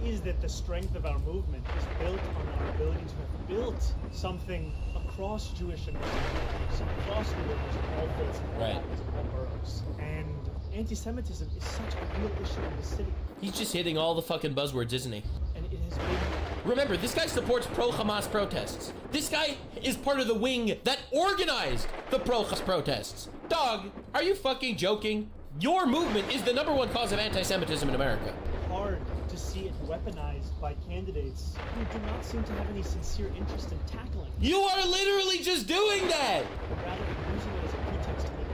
is that the strength of our movement is built on our ability to have built something across Jewish and Muslim, across religions, all faiths, and all backgrounds, and all boroughs. And anti-Semitism is such a real issue in the city. He's just hitting all the fucking buzzwords, isn't he? And it has been... Remember, this guy supports pro-Hamas protests. This guy is part of the wing that organized the pro-Hamas protests. Dog, are you fucking joking? Your movement is the #1 cause of anti-Semitism in America. Hard to see it weaponized by candidates who do not seem to have any sincere interest in tackling. You are literally just doing that! But rather using it as a pretext to make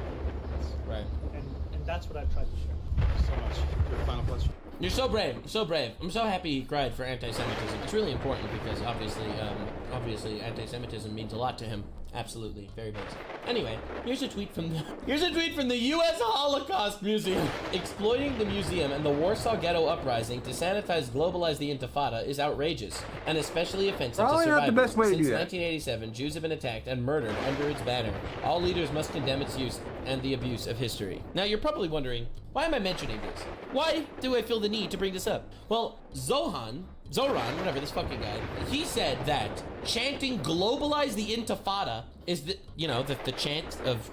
points. Right. And that's what I've tried to share. Thank you so much. Your final question. You're so brave, so brave. I'm so happy he cried for anti-Semitism. It's really important because obviously anti-Semitism means a lot to him. Absolutely, very basic. Anyway, here's a tweet from the U.S. Holocaust Museum. Exploiting the museum and the Warsaw Ghetto Uprising to sanitize, globalize the Intifada is outrageous and especially offensive to survivors. Not the best way to do that. Since 1987, Jews have been attacked and murdered under its banner. All leaders must condemn its use and the abuse of history. Now, you're probably wondering, why am I mentioning this? Why do I feel the need to bring this up? Well, Zohran, whatever, this fucking guy, he said that chanting globalize the Intifada is the chant of,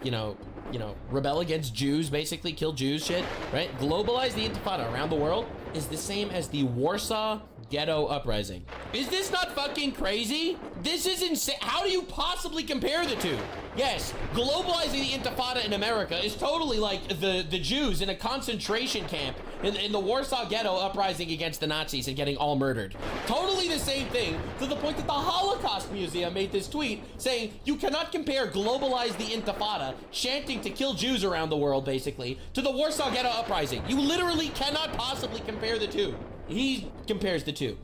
rebel against Jews, basically kill Jews shit, right? Globalize the Intifada around the world is the same as the Warsaw Ghetto Uprising. Is this not fucking crazy? This is insane. How do you possibly compare the two? Yes, globalizing the Intifada in America is totally like the Jews in a concentration camp in the Warsaw Ghetto uprising against the Nazis and getting all murdered. Totally the same thing, to the point that the Holocaust Museum made this tweet saying you cannot compare globalize the Intifada, chanting to kill Jews around the world basically, to the Warsaw Ghetto uprising. You literally cannot possibly compare the two. He compares the two.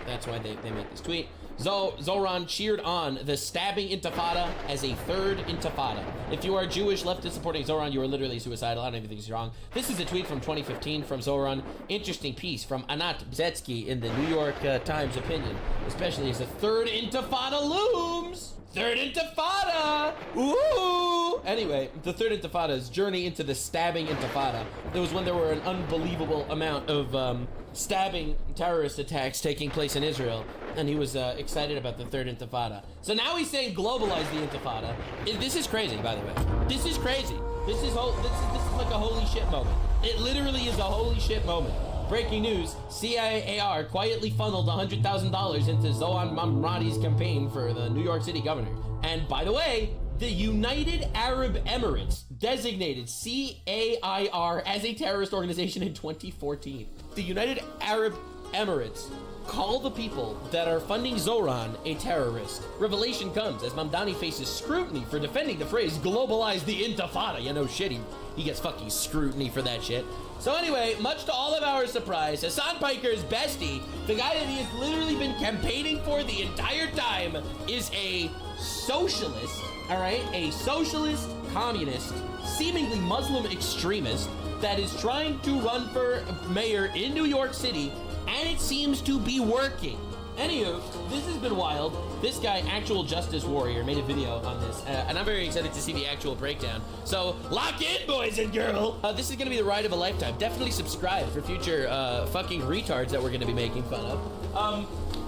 That's why they make this tweet. Zoran cheered on the stabbing intifada as a third intifada. If you are Jewish leftist supporting Zoran, you are literally suicidal. I don't even think he's wrong. This is a tweet from 2015 from Zoran. Interesting piece from Anat Bzetsky in the New York Times opinion, especially as the third intifada looms. Third intifada! Ooh! Anyway, the third intifada's journey into the stabbing intifada. It was when there were an unbelievable amount of stabbing terrorist attacks taking place in Israel, and he was excited about the third intifada. So now he's saying globalize the intifada. This is crazy, by the way. This is crazy. This is like a holy shit moment. It literally is a holy shit moment. Breaking news, CIAR quietly funneled $100,000 into Zoran Mamradi's campaign for the New York City governor. And by the way, the United Arab Emirates designated CAIR as a terrorist organization in 2014. The United Arab Emirates call the people that are funding Zoran a terrorist. Revelation comes as Mamdani faces scrutiny for defending the phrase globalize the intifada. You know shit, he gets fucking scrutiny for that shit. So anyway, much to all of our surprise, Hassan Piker's bestie, the guy that he has literally been campaigning for the entire time, is a socialist, all right? A socialist, communist, seemingly Muslim extremist that is trying to run for mayor in New York City, and it seems to be working. Anywho, this has been wild. This guy, Actual Justice Warrior, made a video on this, and I'm very excited to see the actual breakdown. So, lock in, boys and girls! This is gonna be the ride of a lifetime. Definitely subscribe for future fucking retards that we're gonna be making fun of.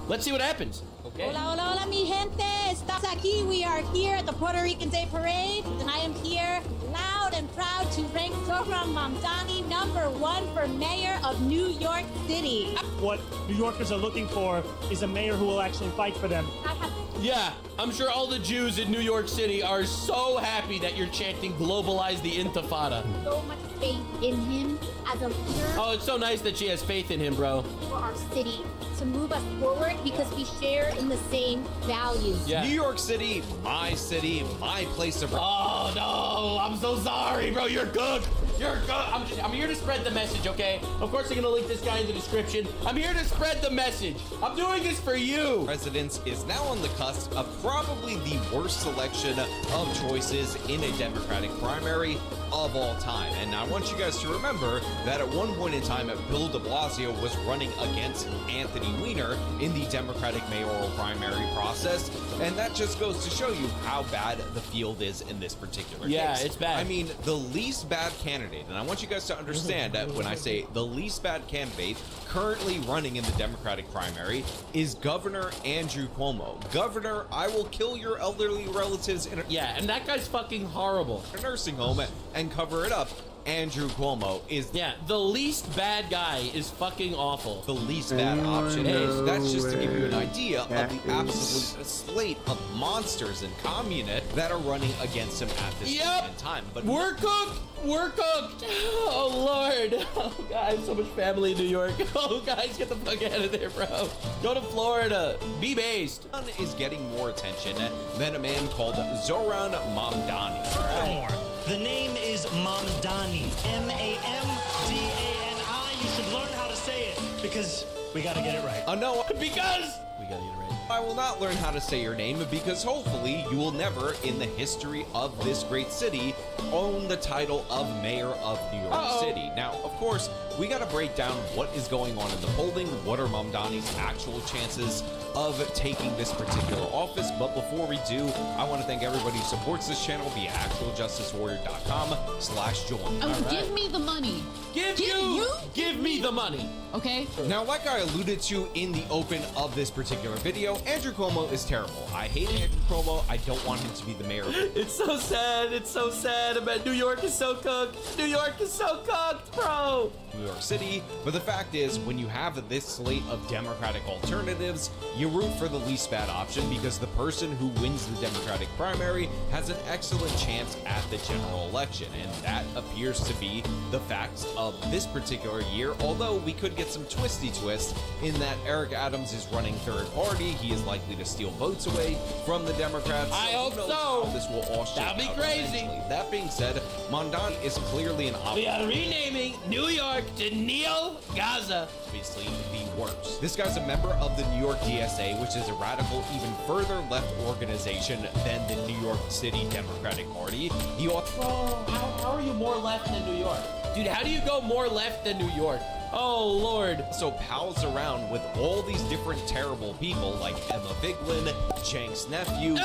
Let's see what happens. Okay. Hola, hola, hola, mi gente. Estás aquí. We are here at the Puerto Rican Day Parade, and I am here loud and proud to rank Zoran Mamdani #1 for mayor of New York City. What New Yorkers are looking for is a mayor who will actually fight for them. Yeah, I'm sure all the Jews in New York City are so happy that you're chanting globalize the intifada. So much faith in him as a leader. Oh, it's so nice that she has faith in him, bro. For our city to move us forward because we share in the same values. Yeah. New York City, my place of... Oh, no, I'm so sorry, bro. You're cooked. You're cooked. I'm here to spread the message, okay? Of course, I'm going to link this guy in the description. I'm here to spread the message. I'm doing this for you. Presidents is now on the cusp of probably the worst selection of choices in a Democratic primary of all time. And I want you guys to remember that at one point in time, Bill de Blasio was running against Anthony Weiner in the Democratic mayoral primary process. And that just goes to show you how bad the field is in this particular case. It's bad. I mean, the least bad candidate, and I want you guys to understand that when I say the least bad candidate currently running in the Democratic primary is Governor Andrew Cuomo. Governor, I will kill your elderly relatives in a... Yeah, and that guy's fucking horrible. A nursing home and cover it up. Andrew Cuomo is... Yeah, the least bad guy is fucking awful. The least bad option is. That's just to give you an idea of the absolute slate of monsters and communists that are running against him at this point in time. But we're cooked! We're cooked! Oh, Lord. Oh, God, I have so much family in New York. Oh, guys, get the fuck out of there, bro. Go to Florida. Be based. Is getting more attention than a man called Zoran Mamdani. Furthermore, the name is Mamdani. M-A-M-D-A-N-I. You should learn how to say it because we gotta get it right. No, because we gotta get it right. I will not learn how to say your name because hopefully you will never in the history of this great city own the title of mayor of New York City. Now, of course, we got to break down what is going on in the polling, what are Mamdani's actual chances of taking this particular office. But before we do, I want to thank everybody who supports this channel via actualjusticewarrior.com/join. Oh, give me the money. Give me the money. Okay. Now, like I alluded to in the open of this particular video, Andrew Cuomo is terrible. I hate Andrew Cuomo. I don't want him to be the mayor. It's so sad. It's so sad. I bet New York is so cooked. New York is so cooked, bro. New York City. But the fact is, when you have this slate of Democratic alternatives, you root for the least bad option because the person who wins the Democratic primary has an excellent chance at the general election. And that appears to be the facts of this particular year, although we could get some twisty twists in that Eric Adams is running third party. he is likely to steal votes away from the Democrats. I who hope knows so. how this will all shake That'd be out crazy. eventually. That being said, Mamdani is clearly an We are renaming New York to Neo Gaza. obviously the worst. This guy's a member of the New York DSA, which is a radical, even further left organization than the New York City Democratic Party. He How are you more left than New York? Dude, how do you go more left than New York? Oh, Lord. So pals around with all these different terrible people like Emma Vigeland, Cenk's nephew,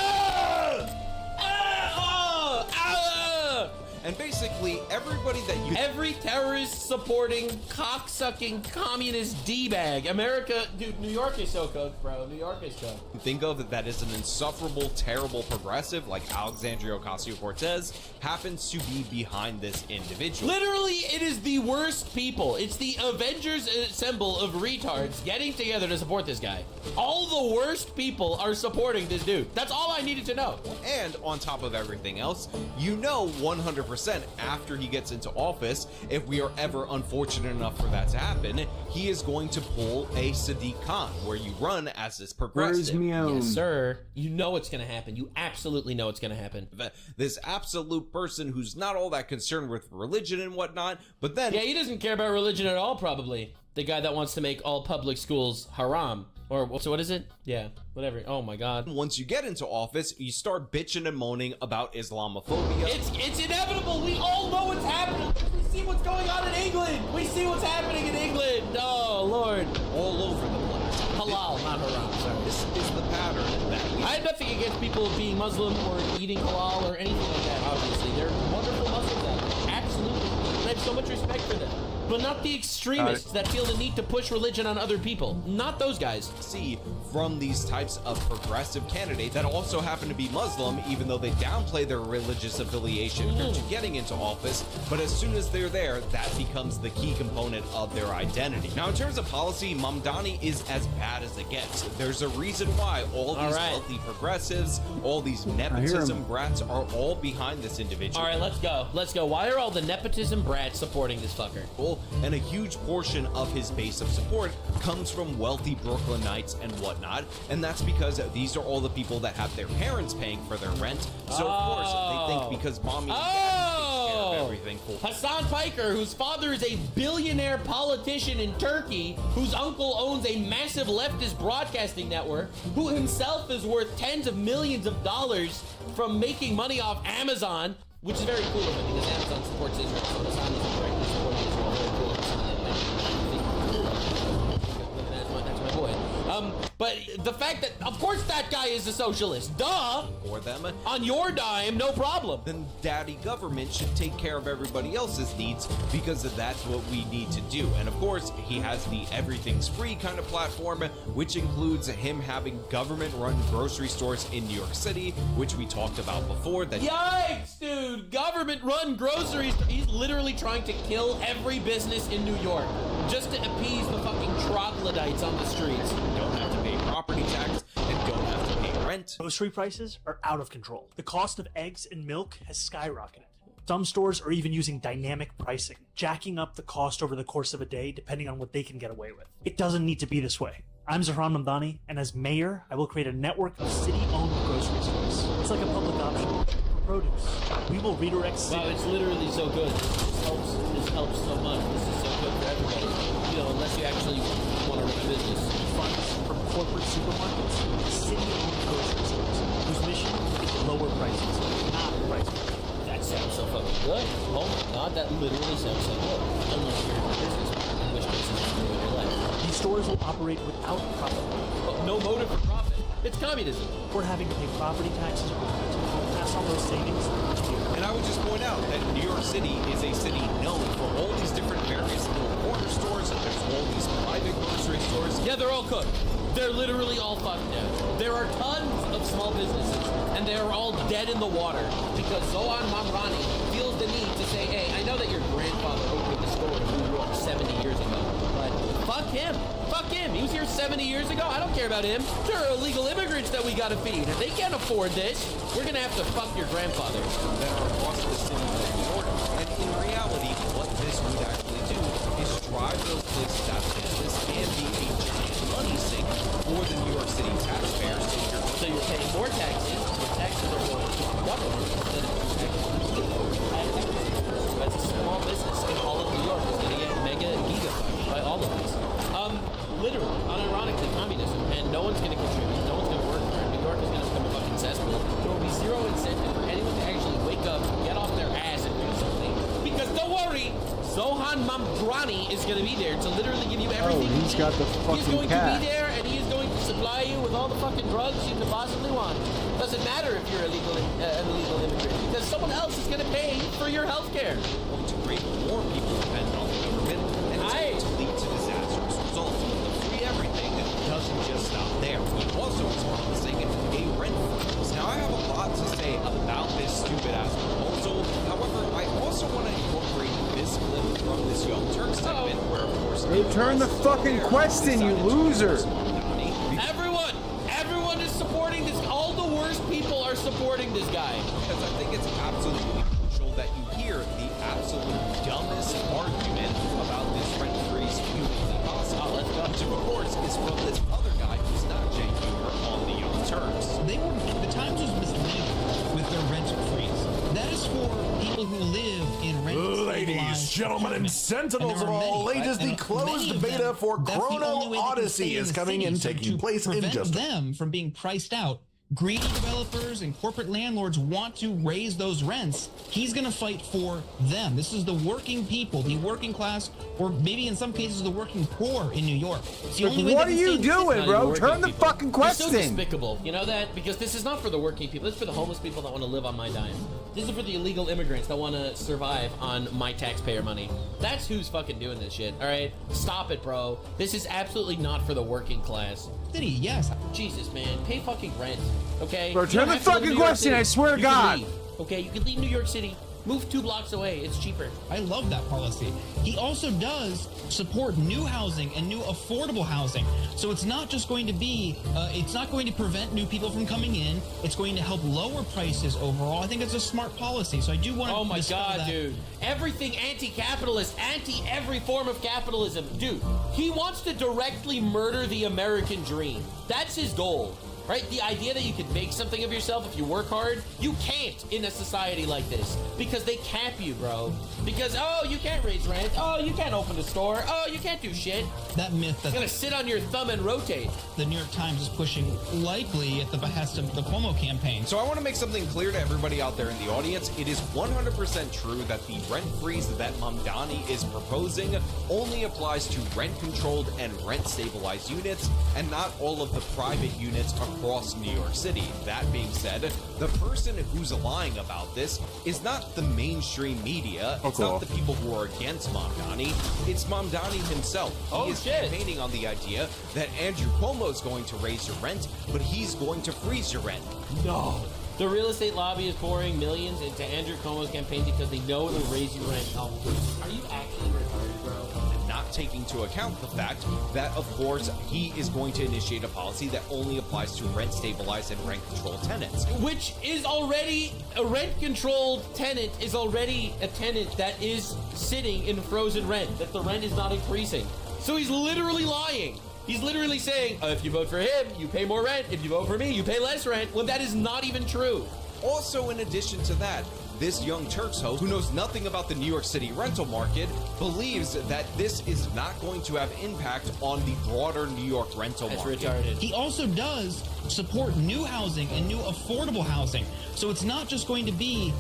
and basically everybody that you... Every terrorist-supporting, cock-sucking, communist D-bag. America, dude, New York is so cooked, bro. New York is cooked. think of that is an insufferable, terrible progressive like Alexandria Ocasio-Cortez happens to be behind this individual. Literally, it is the worst people. It's the Avengers assemble of retards getting together to support this guy. All the worst people are supporting this dude. That's all I needed to know. And on top of everything else, you know 100% after he gets into office, if we are ever unfortunate enough for that to happen, he is going to pull a Sadiq Khan, where you run as this progressive. Yes, sir. You know it's going to happen. You absolutely know it's going to happen. This absolute person who's not all that concerned with religion and whatnot, but then... Yeah, he doesn't care about religion at all, probably. The guy that wants to make all public schools haram. Or, so what is it? Yeah, whatever. Oh my God. Once you get into office, you start bitching and moaning about Islamophobia. It's inevitable. We all know what's happening. We see what's going on in England. We see what's happening in England. Oh, Lord. All over the place. Halal, not haram. Sorry. This is the pattern that we... I have nothing against people being Muslim or eating halal or anything like that, obviously. They're wonderful Muslims out there. Absolutely. And I have so much respect for them. But not the extremists that feel the need to push religion on other people. Not those guys. See from these types of progressive candidates that also happen to be Muslim, even though they downplay their religious affiliation to getting into office. But as soon as they're there, that becomes the key component of their identity. Now, in terms of policy, Mamdani is as bad as it gets. There's a reason why all these wealthy progressives, all these nepotism brats are all behind this individual. All right, let's go. Let's go. Why are all the nepotism brats supporting this fucker? And a huge portion of his base of support comes from wealthy Brooklynites and whatnot, and that's because these are all the people that have their parents paying for their rent, so of course they think because mommy and daddy takes care of everything. Hassan Piker, whose father is a billionaire politician in Turkey, whose uncle owns a massive leftist broadcasting network, who himself is worth tens of millions of dollars from making money off Amazon, which is very cool of him because Amazon supports Israel, so Hassan is directly supporting Israel. That's my boy. But the fact that, of course, that guy is a socialist. Duh! For them. On your dime, no problem. Then daddy government should take care of everybody else's needs because that's what we need to do. And of course, he has the everything's free kind of platform, which includes him having government-run grocery stores in New York City, which we talked about before. That Yikes, dude! Government-run groceries. He's literally trying to kill every business in New York just to appease the fucking troglodytes on the streets. Don't have to pay property tax and don't have to pay rent. Grocery prices are out of control. The cost of eggs and milk has skyrocketed. Some stores are even using dynamic pricing, jacking up the cost over the course of a day depending on what they can get away with. It doesn't need to be this way. I'm Zahran Mamdani, and as mayor, I will create a network of city-owned grocery stores. It's like a public option for produce. We will redirect city. Wow, it's literally so good. This helps so much. This is so good for everybody. You know, unless you actually want to run a business. Funds from corporate supermarkets to city-owned grocery stores, whose mission is to lower prices, not prices. That sounds so fucking good. Oh my God, that literally sounds so good. Unless you're in a business, in which case it's just ruin your life. These stores will operate without profit. But no motive for profit. It's communism. We're having to pay property taxes or rent. We'll pass on those savings to you. And I would just point out that New York City is a city known for all these different various little corner stores. There's all these private grocery stores. Yeah, they're all cooked. They're literally all fucked now. There are tons of small businesses, and they are all dead in the water because Zohan Mamdani feels the need to say, hey, I know that your grandfather opened the store in New York 70 years ago, but fuck him. Fuck him. He was here 70 years ago. I don't care about him. There are illegal immigrants that we gotta feed. If they can't afford this, we're gonna have to fuck your grandfather. That are across the city of New York. And in reality, what this would actually do is drive those places out of business and be a giant money sink for the New York City taxpayers. So you're paying more taxes. Your taxes are going to the government instead of that's a small business in all of New York is going to get mega giga-fucked by all of this. Literally, unironically, communism, and no one's going to contribute, no one's going to work for it. New York is going to become a fucking cesspool. There will be zero incentive for anyone to actually wake up, get off their ass, and do something. Because don't worry, Zohan Mamdrani is going to be there to literally give you everything. Oh, he's got the He's fucking going cat. to be there, and he is going to supply you with all the fucking drugs you could possibly want. Doesn't matter if you're an illegal immigrant, because someone else is going to pay for your health care. Going to create more people dependent on the government, and it's going to lead to disastrous results. The free everything doesn't just stop there. He also is promising a rent freeze. Now, I have a lot to say about this stupid-ass proposal. However, I also want to incorporate this clip from this Young Turk segment, where, of course, Return the fucking question, you loser. Everyone is supporting this. All the worst people are supporting this guy. Because I think it's absolutely crucial that you hear the absolute dumbest argument about this rent freeze humanly possible. Let's go. Which, of course, is from this other guy who's not Jay Humor on the Young Turks. The Times was misleading with their rent freeze. That is for people who live in rent. Ladies, gentlemen, and sentinels of all ages, the closed beta for Chrono Odyssey is coming and taking place in just them from being priced out. Greedy developers and corporate landlords want to raise those rents. He's going to fight for them. This is the working people, the working class, or maybe in some cases the working poor in New York. It's the only way What they are can you stay doing, bro? Turn the fucking You're question. so despicable. You know that? Because this is not for the working people. This is for the homeless people that want to live on my dime. This is for the illegal immigrants that want to survive on my taxpayer money. That's who's fucking doing this shit, all right? Stop it, bro. This is absolutely not for the working class. City, yes. Jesus, man. Pay fucking rent, okay? Bro, You turn don't the have to live in fucking New York question, City. I swear to You can God. leave, okay? You can leave New York City. Move 2 blocks away. It's cheaper. I love that policy. He also does support new housing and new affordable housing. So it's not just going to be, it's not going to prevent new people from coming in. It's going to help lower prices overall. I think it's a smart policy. So I do want to. Oh my God, dude. Everything anti-capitalist, anti-every form of capitalism. Dude, he wants to directly murder the American dream. That's his goal. Right? The idea that you can make something of yourself if you work hard, you can't in a society like this because they cap you, bro. Because, oh, you can't raise rent. Oh, you can't open a store. Oh, you can't do shit. That myth that you're gonna sit on your thumb and rotate. The New York Times is pushing likely at the behest of the Cuomo campaign. So I want to make something clear to everybody out there in the audience. It is 100% true that the rent freeze that Mamdani is proposing only applies to rent-controlled and rent-stabilized units and not all of the private units across New York City. That being said, the person who's lying about this is not the mainstream media. It's not the people who are against Mamdani. It's Mamdani himself. He is campaigning on the idea that Andrew Cuomo is going to raise your rent, but he's going to freeze your rent. No. The real estate lobby is pouring millions into Andrew Cuomo's campaign because they know it'll raise your rent. Oh, are you actually retarded, bro? Not taking into account the fact that, of course, he is going to initiate a policy that only applies to rent-stabilized and rent-controlled tenants. Which is already, a rent-controlled tenant is already a tenant that is sitting in frozen rent, that the rent is not increasing. So he's literally lying. He's literally saying, if you vote for him, you pay more rent. If you vote for me, you pay less rent, when that is not even true. Also, in addition to that, this Young Turks host, who knows nothing about the New York City rental market, believes that this is not going to have impact on the broader New York rental market. Retarded. He also does support new housing and new affordable housing. So it's not just going to be,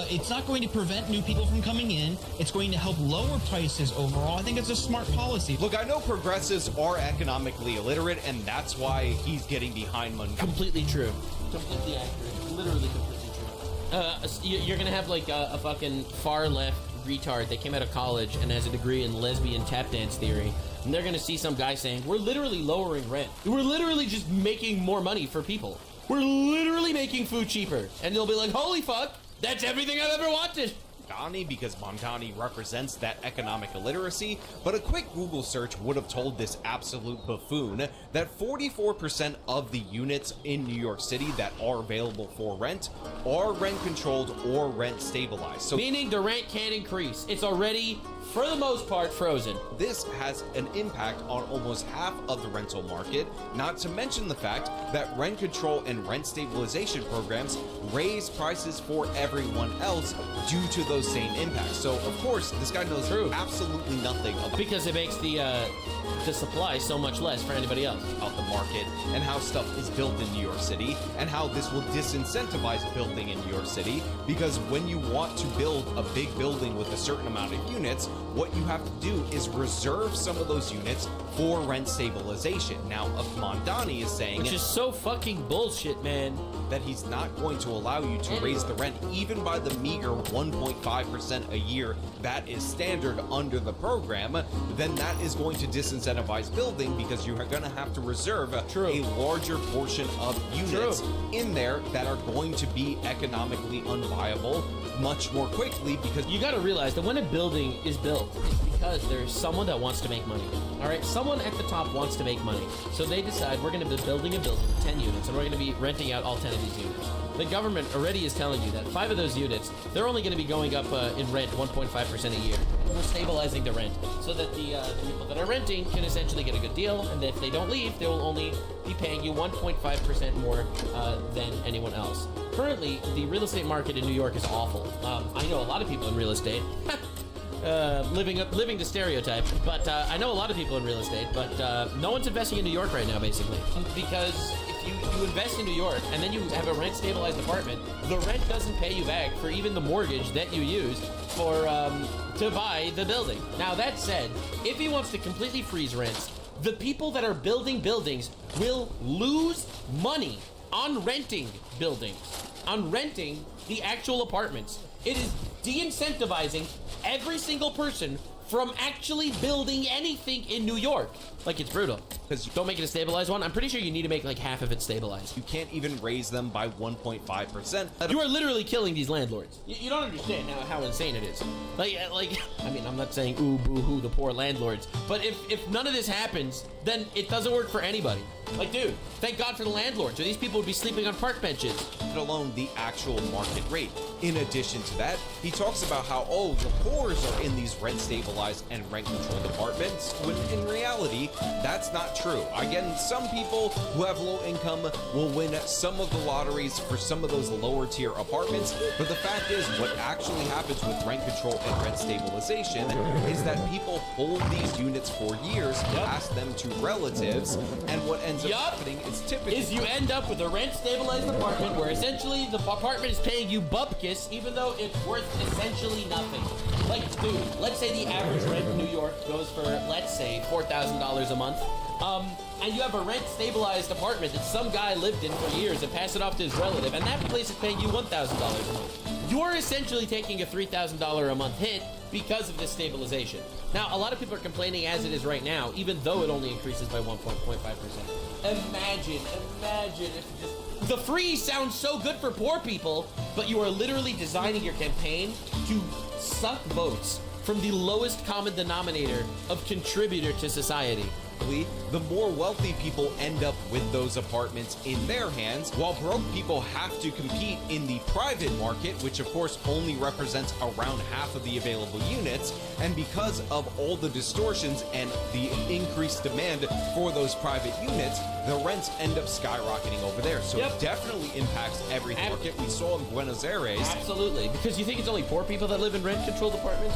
it's not going to prevent new people from coming in. It's going to help lower prices overall. I think it's a smart policy. Look, I know progressives are economically illiterate, and that's why he's getting behind Montgomery. Completely true. Completely accurate. Literally completely true. You're gonna have like a fucking far left retard that came out of college and has a degree in lesbian tap dance theory, and they're gonna see some guy saying, we're literally lowering rent. We're literally just making more money for people. We're literally making food cheaper. And they'll be like, holy fuck, that's everything I've ever wanted. Mamdani, because Mamdani represents that economic illiteracy, but a quick Google search would have told this absolute buffoon that 44% of the units in New York City that are available for rent are rent-controlled or rent-stabilized. So, meaning the rent can't increase. It's already for the most part, frozen. This has an impact on almost half of the rental market, not to mention the fact that rent control and rent stabilization programs raise prices for everyone else due to those same impacts. So, of course, this guy knows absolutely nothing about, because it makes the supply so much less for anybody else, about the market and how stuff is built in New York City, and how this will disincentivize building in New York City, because when you want to build a big building with a certain amount of units, what you have to do is reserve some of those units for rent stabilization. Now, Mondani is saying, which is so fucking bullshit, man, that he's not going to allow you to raise the rent even by the meager 1.5% a year that is standard under the program. Then that is going to disincentivize building, because you are going to have to reserve a larger portion of units in there that are going to be economically unviable much more quickly. Because you got to realize that when a building is built, it's because there's someone that wants to make money. All right, someone at the top wants to make money, so they decide we're going to be building a building with 10 units, and we're going to be renting out all 10 of these units. The government already is telling you that 5 of those units, they're only going to be going up in rent 1.5% a year. We're stabilizing the rent so that the people that are renting can essentially get a good deal, and if they don't leave, they will only be paying you 1.5% more than anyone else. Currently, the real estate market in New York is awful. I know a lot of people in real estate. Living the stereotype, but I know a lot of people in real estate, but no one's investing in New York right now, basically, because if you invest in New York and then you have a rent stabilized apartment, the rent doesn't pay you back for even the mortgage that you used for to buy the building. Now, that said, if he wants to completely freeze rents, the people that are building buildings will lose money on renting buildings, on renting the actual apartments. It is de-incentivizing every single person from actually building anything in New York. Like, it's brutal. Because don't make it a stabilized one. I'm pretty sure you need to make like half of it stabilized. You can't even raise them by 1.5%. You are literally killing these landlords. You don't understand how insane it is. Like, I mean, I'm not saying ooh, boo-hoo, the poor landlords. But if none of this happens, then it doesn't work for anybody. Like, dude, thank God for the landlords, or these people would be sleeping on park benches. Let alone the actual market rate. In addition to that, he talks about how, oh, the poors are in these rent stabilized and rent controlled apartments, when in reality, that's not true. Again, some people who have low income will win some of the lotteries for some of those lower tier apartments, but the fact is, what actually happens with rent control and rent stabilization is that people hold these units for years, pass them to relatives, and what ends up happening is typically you end up with a rent stabilized apartment where essentially the apartment is paying you bupkis, even though it's worth essentially nothing. Like, dude, let's say the average rent in New York goes for, let's say, $4,000 a month. And you have a rent stabilized apartment that some guy lived in for years and passed it off to his relative, and that place is paying you $1,000 a month. You're essentially taking a $3,000 a month hit because of this stabilization. Now, a lot of people are complaining as it is right now, even though it only increases by 1.5%. Imagine if just... The freeze sounds so good for poor people, but you are literally designing your campaign to suck votes from the lowest common denominator of contributor to society. The more wealthy people end up with those apartments in their hands, while broke people have to compete in the private market, which of course only represents around half of the available units. And because of all the distortions and the increased demand for those private units, the rents end up skyrocketing over there. So it definitely impacts every market. We saw in Buenos Aires. Absolutely. Because you think it's only poor people that live in rent-controlled apartments?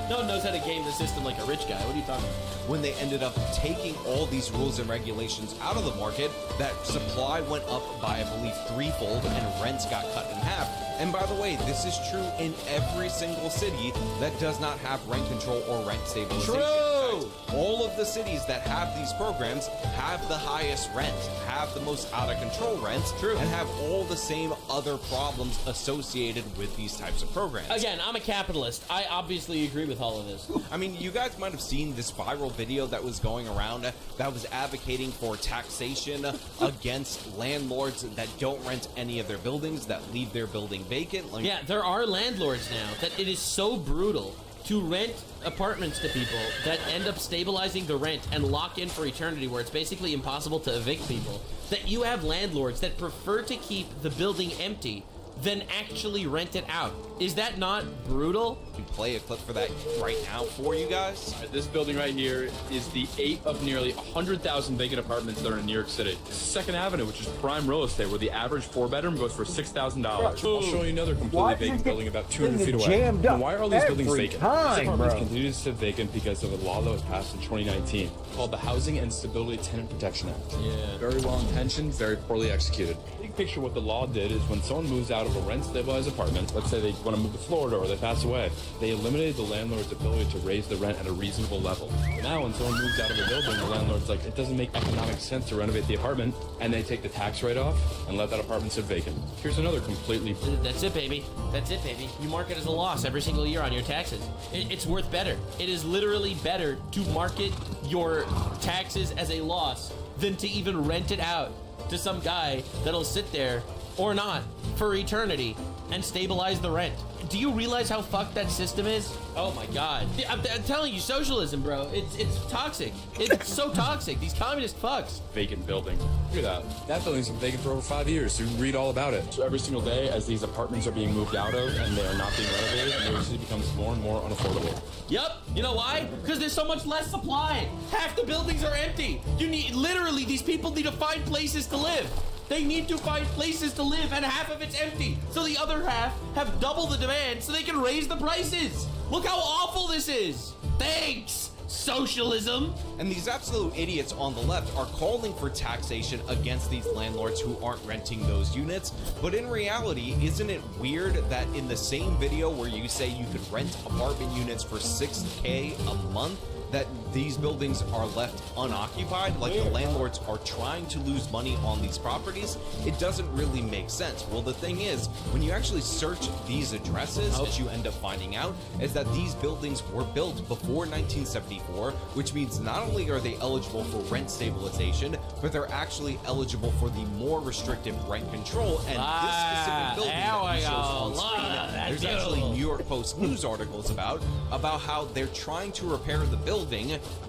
No one knows how to game the system like a rich guy. What are you talking about? When they ended up taking all these rules and regulations out of the market, that supply went up by, I believe, threefold, and rents got cut in half. And by the way, this is true in every single city that does not have rent control or rent stabilization. True! All of the cities that have these programs have the highest rent, have the most out-of-control rents, and have all the same other problems associated with these types of programs. Again, I'm a capitalist. I obviously agree with all of this. I mean, you guys might have seen this viral video that was going around that was advocating for taxation against landlords that don't rent any of their buildings, that leave their building vacant. Like, yeah, there are landlords now that it is so brutal to rent apartments to people that end up stabilizing the rent and lock in for eternity, where it's basically impossible to evict people, that you have landlords that prefer to keep the building empty than actually rent it out. Is that not brutal? We play a clip for that right now for you guys. This building right here is the 8 of nearly 100,000 vacant apartments that are in New York City. Second Avenue, which is prime real estate, where the average 4-bedroom goes for $6,000. I'll show you another completely vacant building about 200 feet away. And why are all these buildings vacant? These apartments continue to sit vacant because of a law that was passed in 2019 called the Housing and Stability Tenant Protection Act. Yeah. Very well intentioned, very poorly executed. Big picture, what the law did is when someone moves out of a rent-stabilized apartment, let's say they want to move to Florida or they pass away, they eliminated the landlord's ability to raise the rent at a reasonable level. Now, when someone moves out of a building, the landlord's like, it doesn't make economic sense to renovate the apartment, and they take the tax write-off and let that apartment sit vacant. Here's another completely... That's it, baby. That's it, baby. You mark it as a loss every single year on your taxes. It's worth better. It is literally better to market your taxes as a loss than to even rent it out to some guy that'll sit there or not for eternity and stabilize the rent. Do you realize how fucked that system is? Oh my God. I'm telling you, socialism, bro. It's toxic. It's so toxic. These communist fucks. Vacant building. Look at that. That building's been vacant for over 5 years. So you can read all about it. So every single day, as these apartments are being moved out of and they are not being renovated, New York City becomes more and more unaffordable. Yep. You know why? Because there's so much less supply. Half the buildings are empty. Literally, these people need to find places to live. They need to find places to live, and half of it's empty. So the other half have double the demand so they can raise the prices. Look how awful this is. Thanks, socialism. And these absolute idiots on the left are calling for taxation against these landlords who aren't renting those units. But in reality, isn't it weird that in the same video where you say you could rent apartment units for $6K a month, that these buildings are left unoccupied, like the landlords are trying to lose money on these properties? It doesn't really make sense. Well, the thing is, when you actually search these addresses, what you end up finding out is that these buildings were built before 1974, which means not only are they eligible for rent stabilization, but they're actually eligible for the more restrictive rent control. And this specific building that we shows on screen, there's actually New York Post news articles about how they're trying to repair the building,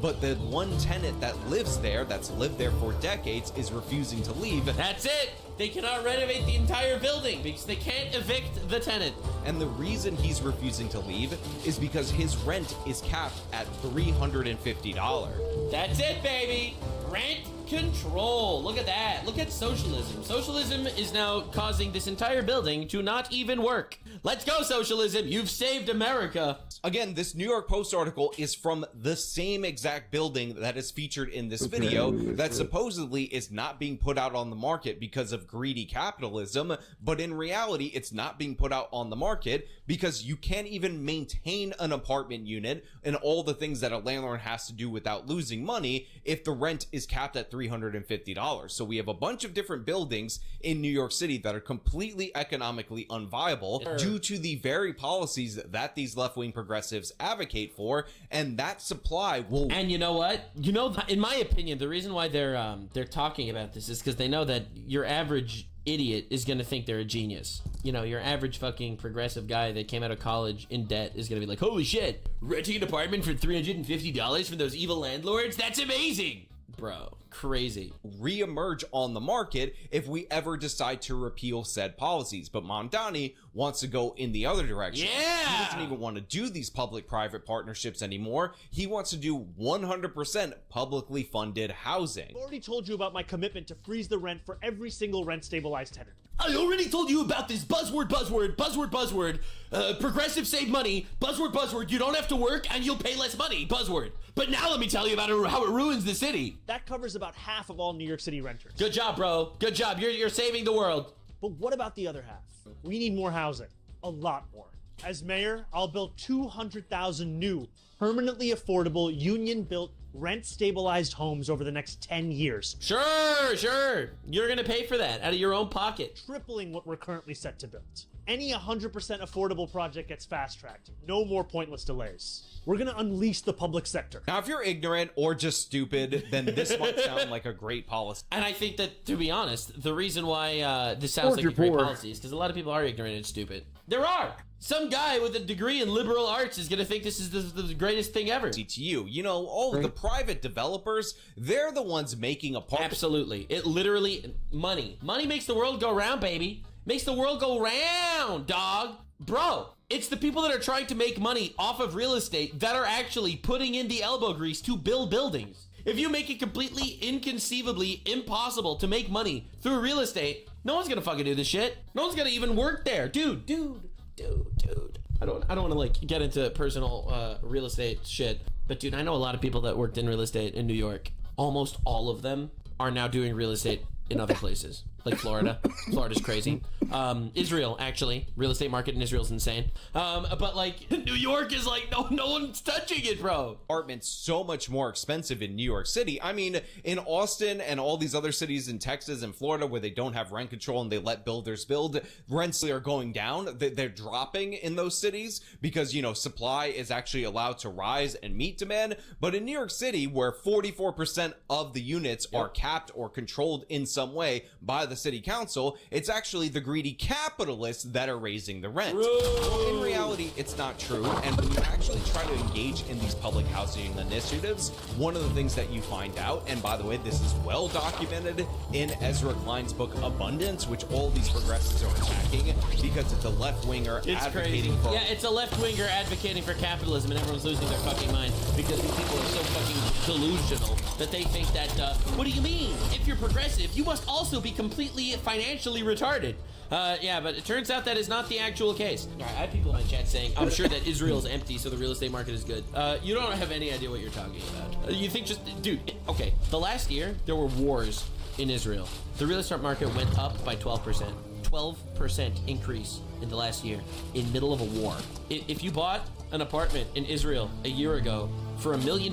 but the one tenant that lives there, that's lived there for decades, is refusing to leave. That's it. They cannot renovate the entire building because they can't evict the tenant. And the reason he's refusing to leave is because his rent is capped at $350. That's it, baby. Rent control. Look at that. Look at socialism. Socialism is now causing this entire building to not even work. Let's go, socialism. You've saved America. Again, this New York Post article is from the same exact building that is featured in this video that supposedly is not being put out on the market because of greedy capitalism, but in reality, it's not being put out on the market because you can't even maintain an apartment unit and all the things that a landlord has to do without losing money if the rent is capped at $350. So we have a bunch of different buildings in New York City that are completely economically unviable due to the very policies that these left-wing progressives advocate for, and that supply will... And you know what? You know, in my opinion, the reason why they're talking about this is because they know that your average idiot is going to think they're a genius. You know, your average fucking progressive guy that came out of college in debt is going to be like, holy shit, renting an apartment for $350 from those evil landlords? That's amazing. Bro, crazy. Re-emerge on the market if we ever decide to repeal said policies. But Mamdani wants to go in the other direction. Yeah! He doesn't even want to do these public-private partnerships anymore. He wants to do 100% publicly funded housing. I've already told you about my commitment to freeze the rent for every single rent-stabilized tenant. I already told you about this buzzword, progressive save money, buzzword, you don't have to work and you'll pay less money, buzzword. But now let me tell you about how it ruins the city. That covers about half of all New York City renters. Good job, bro. Good job. You're saving the world. But what about the other half? We need more housing. A lot more. As mayor, I'll build 200,000 new, permanently affordable, union-built, rent-stabilized homes over the next 10 years. Sure. You're gonna pay for that out of your own pocket. Tripling what we're currently set to build. Any 100% affordable project gets fast-tracked. No more pointless delays. We're gonna unleash the public sector. Now, if you're ignorant or just stupid, then this might sound like a great policy. And I think that, to be honest, the reason why this sounds like a great policy is because a lot of people are ignorant and stupid. There are. Some guy with a degree in liberal arts is gonna think this is the greatest thing ever. To you, you know, all the private developers, they're the ones making apartments. Absolutely. It literally, money makes the world go round, baby. Makes the world go round, dog. Bro, it's the people that are trying to make money off of real estate that are actually putting in the elbow grease to build buildings. If you make it completely inconceivably impossible to make money through real estate, no one's gonna fucking do this shit. No one's gonna even work there. Dude. I don't want to like get into personal real estate shit, but dude, I know a lot of people that worked in real estate in New York. Almost all of them are now doing real estate in other places, like Florida. Florida's crazy. Israel, actually, real estate market in Israel is insane. But like New York is like no one's touching it, bro. Apartments so much more expensive in New York City. I mean, in Austin and all these other cities in Texas and Florida where they don't have rent control and they let builders build, rents are going down. They're dropping in those cities because, you know, supply is actually allowed to rise and meet demand. But in New York City, where 44% of the units are capped or controlled in some way by the city council, it's actually the greedy capitalists that are raising the rent. Well, in reality, it's not true. And when you actually try to engage in these public housing initiatives, one of the things that you find out, and by the way, this is well documented in Ezra Klein's book Abundance, which all these progressives are attacking because it's a left-winger advocating for... Yeah, it's a left-winger advocating for capitalism, and everyone's losing their fucking mind because these people are so fucking delusional that they think that, what do you mean? If you're progressive, you must also be completely financially retarded. Yeah, but it turns out that is not the actual case. All right, I have people in my chat saying, I'm sure that Israel's empty, so the real estate market is good. You don't have any idea what you're talking about. You think just, dude, okay, the last year, there were wars in Israel. The real estate market went up by 12%. 12% increase in the last year in middle of a war. If you bought an apartment in Israel a year ago for $1 million,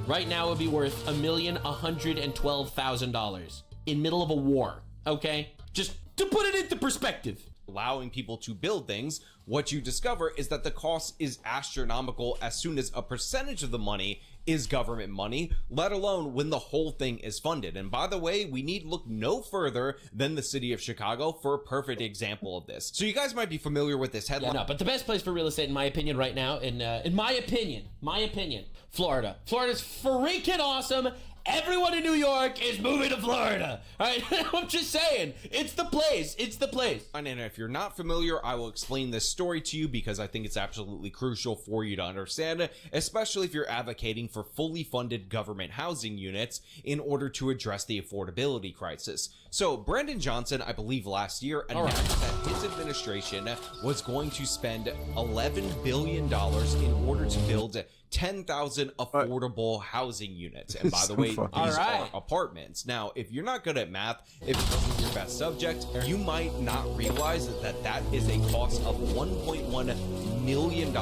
right now it would be worth $1,112,000 in middle of a war, okay? Just to put it into perspective. Allowing people to build things, what you discover is that the cost is astronomical as soon as a percentage of the money is government money, let alone when the whole thing is funded. And by the way, we need look no further than the city of Chicago for a perfect example of this. So you guys might be familiar with this headline. Yeah, no, but the best place for real estate, in my opinion, right now, in my opinion, Florida. Florida's freaking awesome. Everyone in New York is moving to Florida. All right, I'm just saying, it's the place. It's the place. And if you're not familiar, I will explain this story to you because I think it's absolutely crucial for you to understand, especially if you're advocating for fully funded government housing units in order to address the affordability crisis. So Brandon Johnson, I believe last year, announced that his administration was going to spend $11 billion in order to build 10,000 affordable housing units. And by the way, these are apartments. Now, if you're not good at math, if it wasn't your best subject, you might not realize that that is a cost of $1.1 million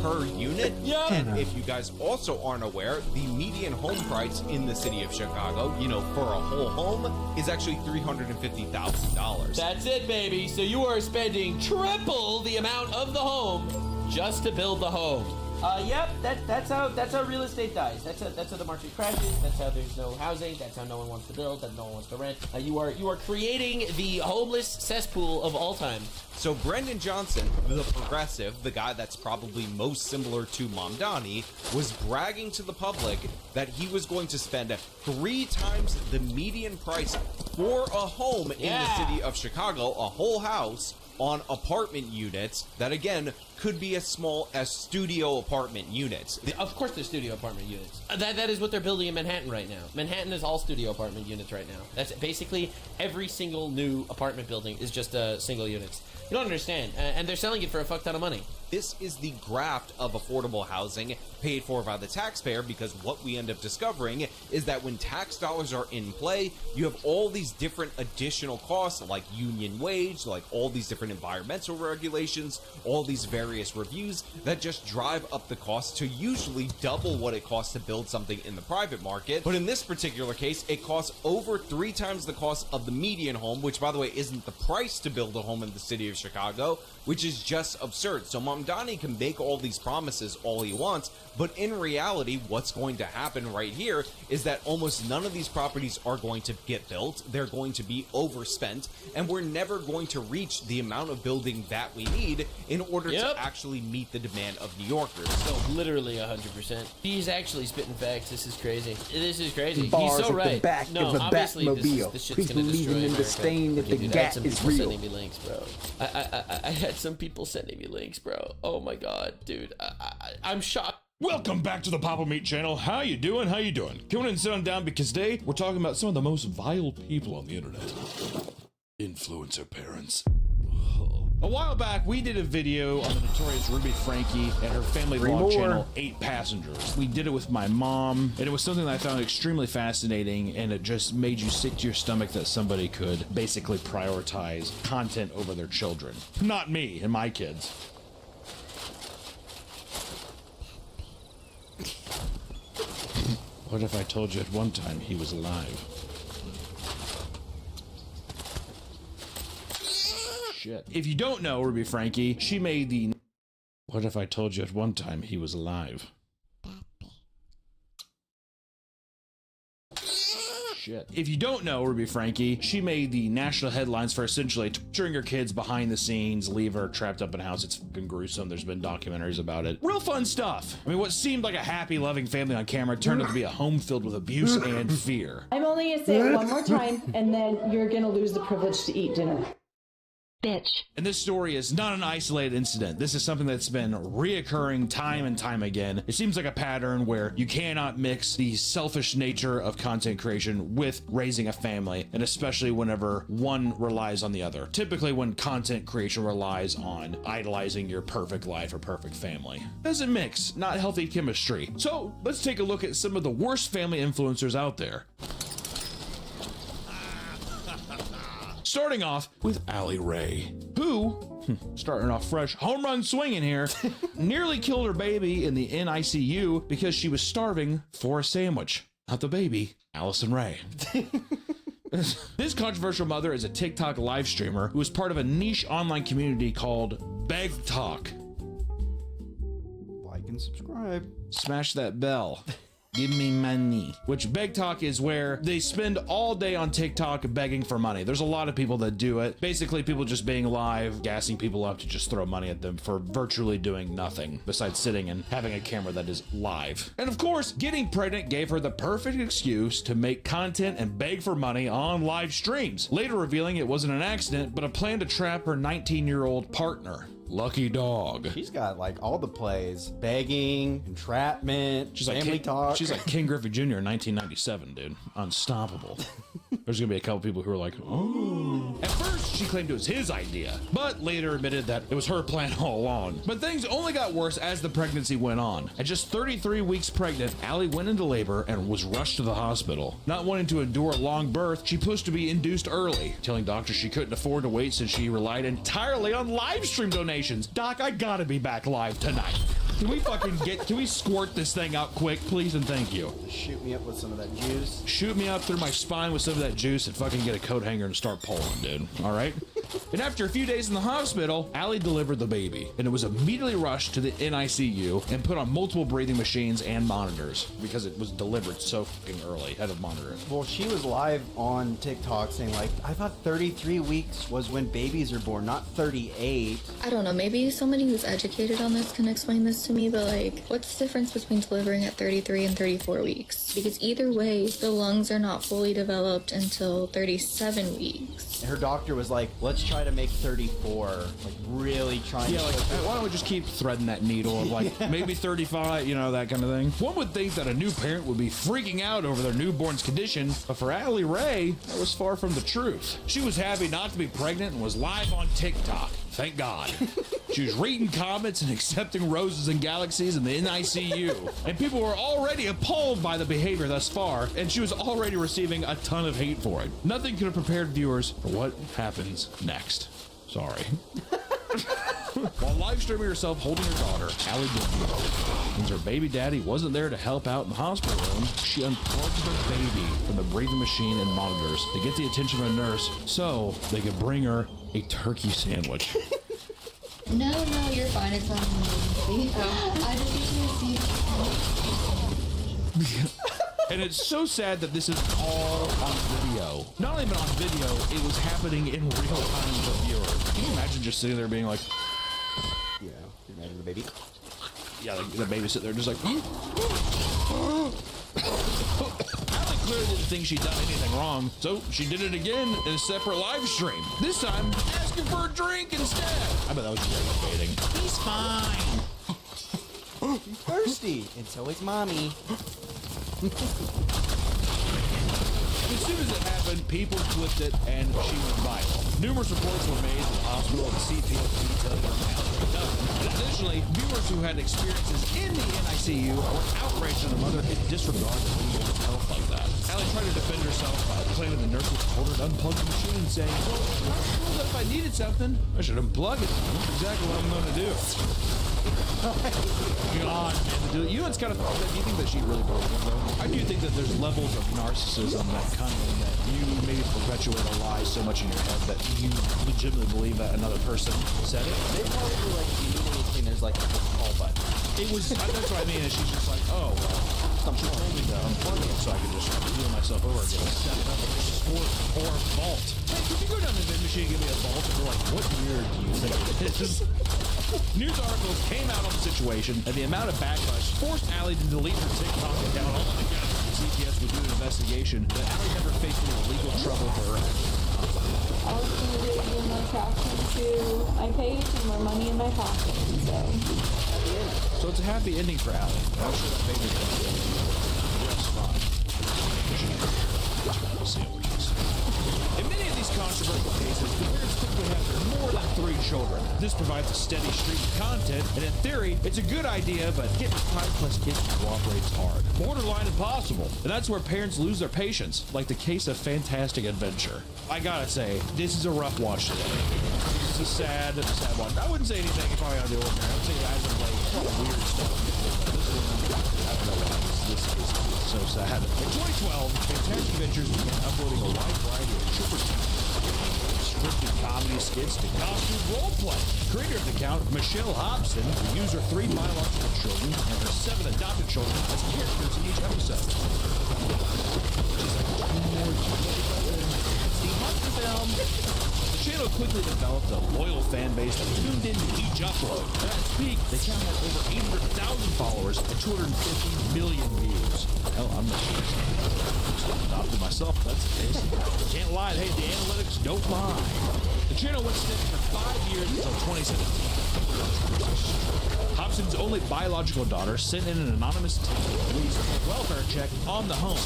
per unit. Yeah. And if you guys also aren't aware, the median home price in the city of Chicago, you know, for a whole home is actually $350,000. That's it, baby. So you are spending triple the amount of the home just to build the home. Yep, that's how real estate dies. That's how the market crashes. That's how there's no housing. That's how no one wants to build. That no one wants to rent. You are creating the homeless cesspool of all time. So Brandon Johnson, the progressive, the guy that's probably most similar to Mamdani, was bragging to the public that he was going to spend 3 times the median price for a home in the city of Chicago, a whole house, on apartment units that, again, could be as small as studio apartment units. Of course they're studio apartment units. That is what they're building in Manhattan right now. Manhattan is all studio apartment units right now. That's basically every single new apartment building is just single units. You don't understand. And they're selling it for a fuck ton of money. This is the graft of affordable housing paid for by the taxpayer, because what we end up discovering is that when tax dollars are in play, you have all these different additional costs like union wage, like all these different environmental regulations, all these various reviews that just drive up the cost to usually double what it costs to build something in the private market. But in this particular case, it costs over 3 times the cost of the median home, which, by the way, isn't the price to build a home in the city of Chicago, which is just absurd. So Mamdani can make all these promises all he wants, but in reality, what's going to happen right here is that almost none of these properties are going to get built. They're going to be overspent, and we're never going to reach the amount of building that we need in order to actually meet the demand of New Yorkers. So literally 100%. He's actually spitting facts. This is crazy. This is crazy. Bars He's so at right. the back no, of a obviously Batmobile. this shit's Please gonna believe destroy in the America. stain that the Dude, I had gat some is people real. sending me links, bro. I had some people sending me links, bro. Oh my god, dude. I'm shocked. Welcome back to the Papa Meat channel. How you doing? How you doing? Come on and sit on down because today we're talking about some of the most vile people on the internet. Influencer parents. A while back, we did a video on the notorious Ruby Frankie and her family vlog channel, 8 Passengers. We did it with my mom, and it was something that I found extremely fascinating, and it just made you sick to your stomach that somebody could basically prioritize content over their children. Not me and my kids. What if I told you at one time he was alive? Shit. If you don't know Ruby Frankie, she made the... What if I told you at one time he was alive? Shit. If you don't know Ruby Frankie, she made the national headlines for essentially torturing her kids behind the scenes, leave her trapped up in a house. It's fucking gruesome. There's been documentaries about it. Real fun stuff. I mean, what seemed like a happy, loving family on camera turned out to be a home filled with abuse and fear. I'm only gonna say it one more time, and then you're gonna lose the privilege to eat dinner. Bitch. And this story is not an isolated incident. This is something that's been reoccurring time and time again. It seems like a pattern where you cannot mix the selfish nature of content creation with raising a family, and especially whenever one relies on the other. Typically when content creation relies on idolizing your perfect life or perfect family. Doesn't mix, not healthy chemistry. So let's take a look at some of the worst family influencers out there. Starting off with Allie Ray, who, starting off fresh, home run swinging here, nearly killed her baby in the NICU because she was starving for a sandwich. Not the baby, Allison Ray. This controversial mother is a TikTok live streamer who is part of a niche online community called Beg Talk. Like and subscribe. Smash that bell. Give me money. Which Beg Talk is where they spend all day on TikTok begging for money. There's a lot of people that do it. Basically, people just being live, gassing people up to just throw money at them for virtually doing nothing besides sitting and having a camera that is live. And of course, getting pregnant gave her the perfect excuse to make content and beg for money on live streams, later revealing it wasn't an accident, but a plan to trap her 19-year-old partner. Lucky dog. She's got like all the plays: begging, entrapment, she's family like talk. She's like King Griffey Jr. in 1997, dude. Unstoppable. There's gonna be a couple people who are like, oh. At first, she claimed it was his idea, but later admitted that it was her plan all along. But things only got worse as the pregnancy went on. At just 33 weeks pregnant, Allie went into labor and was rushed to the hospital. Not wanting to endure a long birth, she pushed to be induced early, telling doctors she couldn't afford to wait since she relied entirely on live stream donations. Doc, I gotta be back live tonight. Can we squirt this thing out quick, please and thank you? Shoot me up with some of that juice. Shoot me up through my spine with some of that juice and fucking get a coat hanger and start pulling, dude. All right? And after a few days in the hospital, Allie delivered the baby, and it was immediately rushed to the NICU and put on multiple breathing machines and monitors because it was delivered so fucking early, had to monitor it. Well, she was live on TikTok saying like, I thought 33 weeks was when babies are born, not 38. I don't know, maybe somebody who's educated on this can explain this to me, but like, what's the difference between delivering at 33 and 34 weeks? Because either way, the lungs are not fully developed until 37 weeks. Her doctor was like, let's try to make 34, like really trying to... Why don't we just keep threading that needle of like, maybe 35, you know, that kind of thing. One would think that a new parent would be freaking out over their newborn's condition, but for Allie Ray, that was far from the truth. She was happy not to be pregnant and was live on TikTok. Thank God. She was reading comments and accepting roses and galaxies in the NICU. And people were already appalled by the behavior thus far, and she was already receiving a ton of hate for it. Nothing could have prepared viewers for what happens next. Sorry. While live streaming herself holding her daughter, Allie did since her baby daddy wasn't there to help out in the hospital room, she unplugged her baby from the breathing machine and monitors to get the attention of a nurse so they could bring her a turkey sandwich. No, you're fine. It's not me. I just need to see. And it's so sad that this is all on video. Not even on video, it was happening in real time to viewers. Can you imagine just sitting there being like, yeah, baby. Yeah, the baby sitting there just like. Allie clearly didn't think she'd done anything wrong, so she did it again in a separate live stream. This time, asking for a drink instead. I bet that was great baiting. He's fine. He's thirsty, and so is mommy. As soon as it happened, people clipped it, and she went viral. Numerous reports were made in the hospital and CPS detailing her and additionally, viewers who had experiences in the NICU were outraged at her mother and disregarded her health like that. Allie tried to defend herself by claiming the nurses told her to unplug the machine and saying, well, I was told that if I needed something, I should unplug it. That's exactly what I'm going to do. God, man. You know, it's kind of. Do you think that she really believes it, though? I do think that there's levels of narcissism that come in that you maybe perpetuate a lie so much in your head that you legitimately believe that another person said it. They probably like, if you need anything, there's like a call button. It was. That's what I mean. And she's just like, oh, well, she told me to unplug it so I could just heal myself over again. Set it up in a sport or vault. Hey, could you go down to the machine and give me a vault? And they're like, what year do you think it is? News articles came out on the situation, and the amount of backlash forced Allie to delete her TikTok account altogether. The CPS would do an investigation, but Allie never faced any legal trouble for her. I was going to give more traction to my page and more money in my pocket, So it's a happy ending for Allie. I'm sure that baby is just fine. Sandwiches. In many of these controversial cases, the parents typically have more than 3 children. This provides a steady stream of content, and in theory, it's a good idea, but getting 5 plus kids to cooperate is hard. Borderline impossible. And that's where parents lose their patience, like the case of Fantastic Adventure. I gotta say, this is a rough watch today. It's a sad watch. I wouldn't say anything if I were on the ordinary. I would say as of late, a lot of weird stuff. This one, I don't know why this is so sad. In 2012, Fantastic Adventures began uploading a wide variety of children's scripted comedy skits to costume roleplay. Creator of the account, Michelle Hobson, will use her 3 biological children and her 7 adopted children as characters in each episode. The channel quickly developed a loyal fan base that tuned in to each upload. At its peak, the channel had over 800,000 followers and 250 million views. Hell, I'm not sure. Adopted myself, that's the case. Can't lie, hey, the analytics don't lie. The channel went steady for 5 years until 2017. Hobson's only biological daughter sent in an anonymous tip to police a welfare check on the home.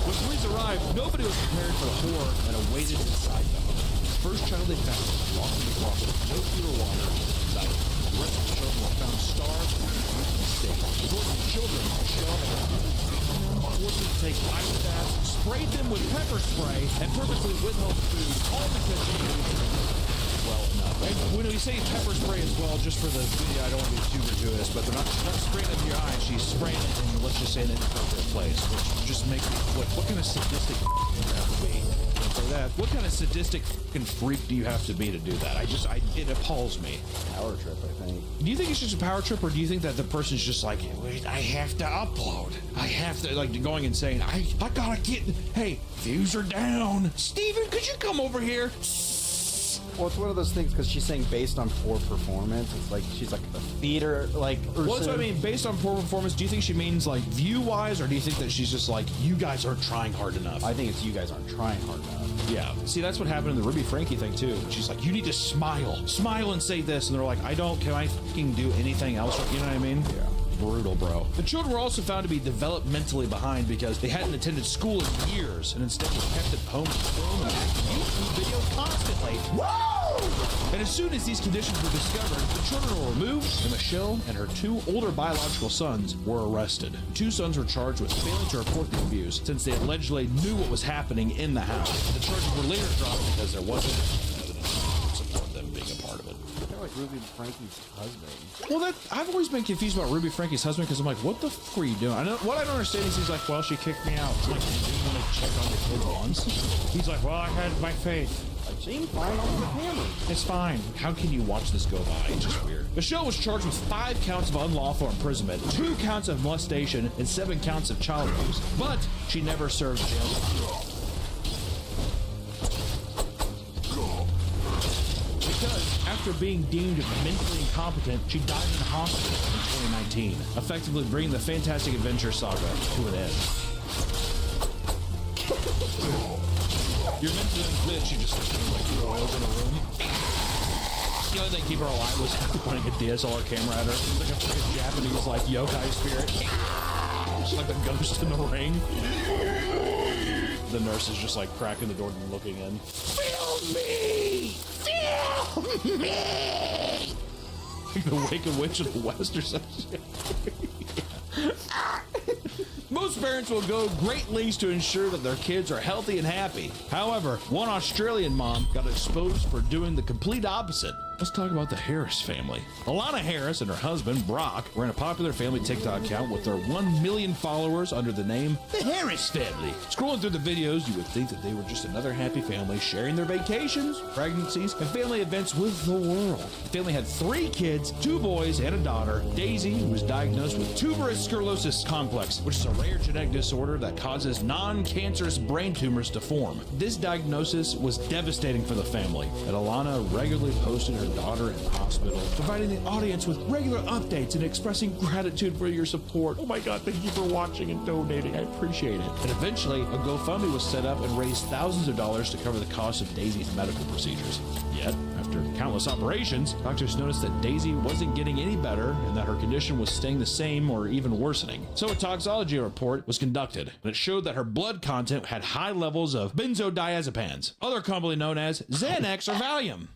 When police arrived, nobody was prepared for the horror that awaited inside the home. The first child they found was locked in the closet with no food or water inside. The rest of the children were found starved and in a state. According to the children, Michelle had forced them to take ice baths, sprayed them with pepper spray, and purposely withheld food, all because she knew well enough. And when we say pepper spray as well, just for the video, I don't want to be too gratuitous, but they're not spraying it in your eyes. She's spraying it in, let's just say, an inappropriate place, which just makes me, what kind of sadistic do you have to be? Say that. What kind of sadistic fucking freak do you have to be to do that? It appalls me. Power trip, I think. Do you think it's just a power trip, or do you think that the person's just like, wait, I have to upload. I have to, like, going and saying, I gotta get, hey, views are down. Steven, could you come over here? Well, it's one of those things because she's saying based on poor performance. It's like she's like a theater, like. Well, that's what I mean. Based on poor performance, do you think she means like view-wise, or do you think that she's just like, you guys aren't trying hard enough? I think it's you guys aren't trying hard enough. Yeah. See, that's what happened in the Ruby Frankie thing too. She's like, you need to smile and say this, and they're like, can I fucking do anything else? You know what I mean? Yeah. Brutal, bro. The children were also found to be developmentally behind because they hadn't attended school in years and instead were kept at home to film and make YouTube videos constantly. Whoa! And as soon as these conditions were discovered, the children were removed, and Michelle and her 2 older biological sons were arrested. 2 sons were charged with failing to report the abuse since they allegedly knew what was happening in the house. The charges were later dropped because there wasn't evidence to support them being a part of it. Kind of like Ruby Frankie's husband. Well, I've always been confused about Ruby Frankie's husband because I'm like, what the fuck were you doing? What I don't understand is he's like, well, she kicked me out. I'm like, did you want to check on your kid once? He's like, well, I had my faith. Like, she ain't fine on the family. It's fine. How can you watch this go by? It's just weird. Michelle was charged with 5 counts of unlawful imprisonment, 2 counts of molestation, and 7 counts of child abuse. But she never served jail. Because after after being deemed mentally incompetent, she died in a hospital in 2019, effectively bringing the Fantastic Adventure saga to an end. You're meant to admit she just like boils in a room. The only thing keeping her alive was pointing a DSLR camera at her. It was like a freaking Japanese like yokai spirit. She's like the ghost in the ring. The nurse is just like cracking the door and looking in. Film me! Film me! Like the Wicked Witch of the West or something. Most parents will go great lengths to ensure that their kids are healthy and happy. However, one Australian mom got exposed for doing the complete opposite. Let's talk about the Harris family. Alana Harris and her husband, Brock, ran a popular family TikTok account with their 1 million followers under the name The Harris Family. Scrolling through the videos, you would think that they were just another happy family sharing their vacations, pregnancies, and family events with the world. The family had 3 kids, 2 boys, and a daughter. Daisy was diagnosed with tuberous sclerosis complex, which is a rare genetic disorder that causes non-cancerous brain tumors to form. This diagnosis was devastating for the family, and Alana regularly posted her daughter in the hospital, providing the audience with regular updates and expressing gratitude for your support. Oh my God, thank you for watching and donating. I appreciate it. And eventually, a GoFundMe was set up and raised thousands of dollars to cover the cost of Daisy's medical procedures. Yet, after countless operations, doctors noticed that Daisy wasn't getting any better and that her condition was staying the same or even worsening. So a toxicology report was conducted, and it showed that her blood content had high levels of benzodiazepines, other commonly known as Xanax or Valium.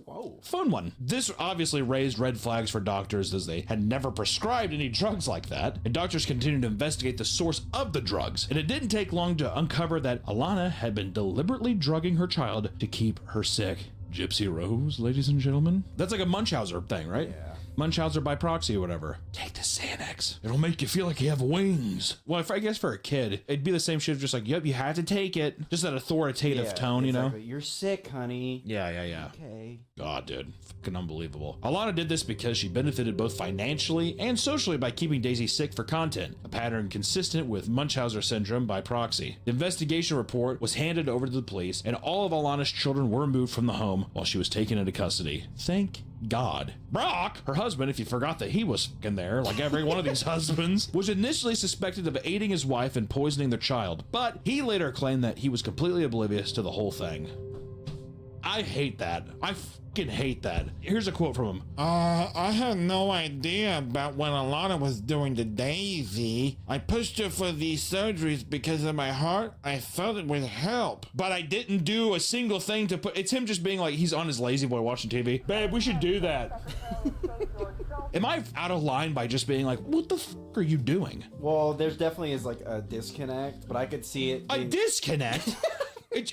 Whoa. Fun one. This obviously raised red flags for doctors as they had never prescribed any drugs like that, and doctors continued to investigate the source of the drugs. And it didn't take long to uncover that Alana had been deliberately drugging her child to keep her sick. Gypsy Rose, ladies and gentlemen. That's like a Munchausen thing, right? Yeah. Munchausen by proxy or whatever. Take the Xanax. It'll make you feel like you have wings. Well, I guess for a kid, it'd be the same shit, just like, yep, you have to take it. Just that authoritative tone, you know? You're sick, honey. Yeah. Okay. God, dude. Fucking unbelievable. Alana did this because she benefited both financially and socially by keeping Daisy sick for content, a pattern consistent with Munchausen syndrome by proxy. The investigation report was handed over to the police, and all of Alana's children were removed from the home while she was taken into custody. Thank God. Brock, her husband, if you forgot that he was fucking there, like every one of these husbands, was initially suspected of aiding his wife and poisoning their child, but he later claimed that he was completely oblivious to the whole thing. I hate that. I fucking hate that. Here's a quote from him. I had no idea about what Alana was doing to Daisy. I pushed her for these surgeries because of my heart. I felt it would help. But I didn't do a single thing to put... It's him just being like, he's on his lazy boy watching TV. Babe, we should do that. Am I out of line by just being like, what the fuck are you doing? Well, there's definitely is like a disconnect, but I could see it. A disconnect?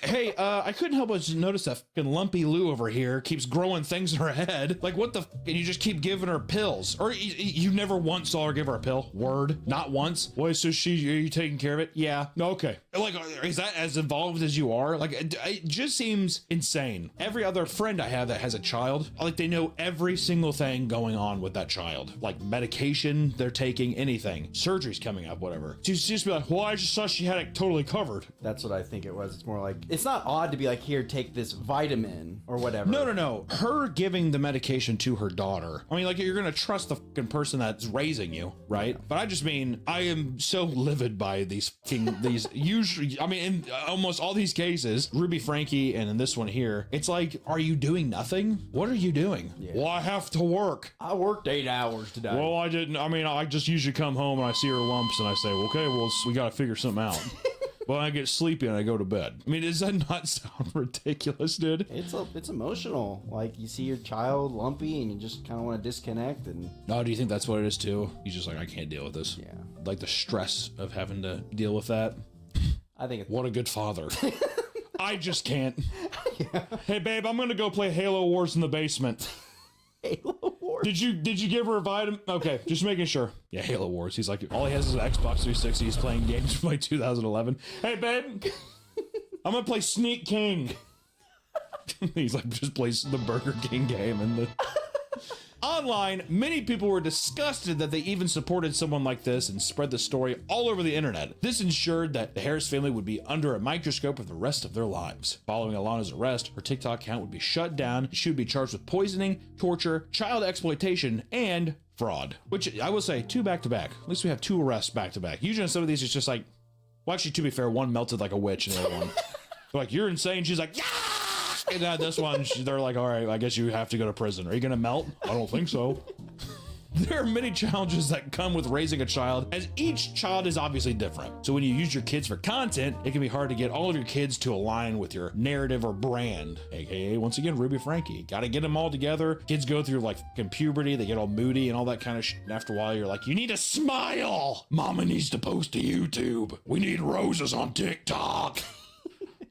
Hey, I couldn't help but just notice that fucking lumpy Lou over here keeps growing things in her head. Like, what the and you just keep giving her pills. Or you never once saw her give her a pill? Word? Not once? Wait, so are you taking care of it? Yeah. Okay. Like, is that as involved as you are? Like, it just seems insane. Every other friend I have that has a child, like, they know every single thing going on with that child. Like, medication they're taking, anything. Surgery's coming up, whatever. So you just be like, well, I just saw she had it totally covered. That's what I think it was. It's more like, it's not odd to be like, here, take this vitamin or whatever. No. Her giving the medication to her daughter. I mean, like, you're gonna trust the fucking person that's raising you, right? But I just mean, I am so livid by these usually, I mean, in almost all these cases, Ruby Frankie and in this one here, it's like, are you doing nothing? What are you doing? Yeah. Well, I have to work. I worked 8 hours today. Well, I didn't. I mean, I just usually come home and I see her lumps and I say, okay, well, we gotta figure something out. Well, I get sleepy and I go to bed. I mean, does that not sound ridiculous, dude? It's emotional. Like, you see your child lumpy and you just kind of want to disconnect. And no, do you think that's what it is too? You're just like, I can't deal with this. Yeah. Like the stress of having to deal with that. I think what a good father. I just can't. Yeah. Hey, babe, I'm gonna go play Halo Wars in the basement. Halo Wars. Did you give her a vitamin? Okay, just making sure. Yeah, Halo Wars. He's like, all he has is an Xbox 360. He's playing games from like 2011. Hey, babe, I'm gonna play Sneak King. He's like, just plays the Burger King game and the. Online, many people were disgusted that they even supported someone like this and spread the story all over the internet. This ensured that the Harris family would be under a microscope for the rest of their lives. Following Alana's arrest, her TikTok account would be shut down. She would be charged with poisoning, torture, child exploitation, and fraud. Which I will say, 2 back-to-back. At least we have 2 arrests back-to-back. Usually on some of these, it's just like, well, actually, to be fair, one melted like a witch and the other one. They're like, you're insane. She's like, yeah! And this one, they're like, all right, I guess you have to go to prison. Are you going to melt? I don't think so. There are many challenges that come with raising a child, as each child is obviously different. So when you use your kids for content, it can be hard to get all of your kids to align with your narrative or brand. AKA, once again, Ruby Frankie. Got to get them all together. Kids go through like puberty, they get all moody and all that kind of shit. And after a while, you're like, you need to smile. Mama needs to post to YouTube. We need roses on TikTok.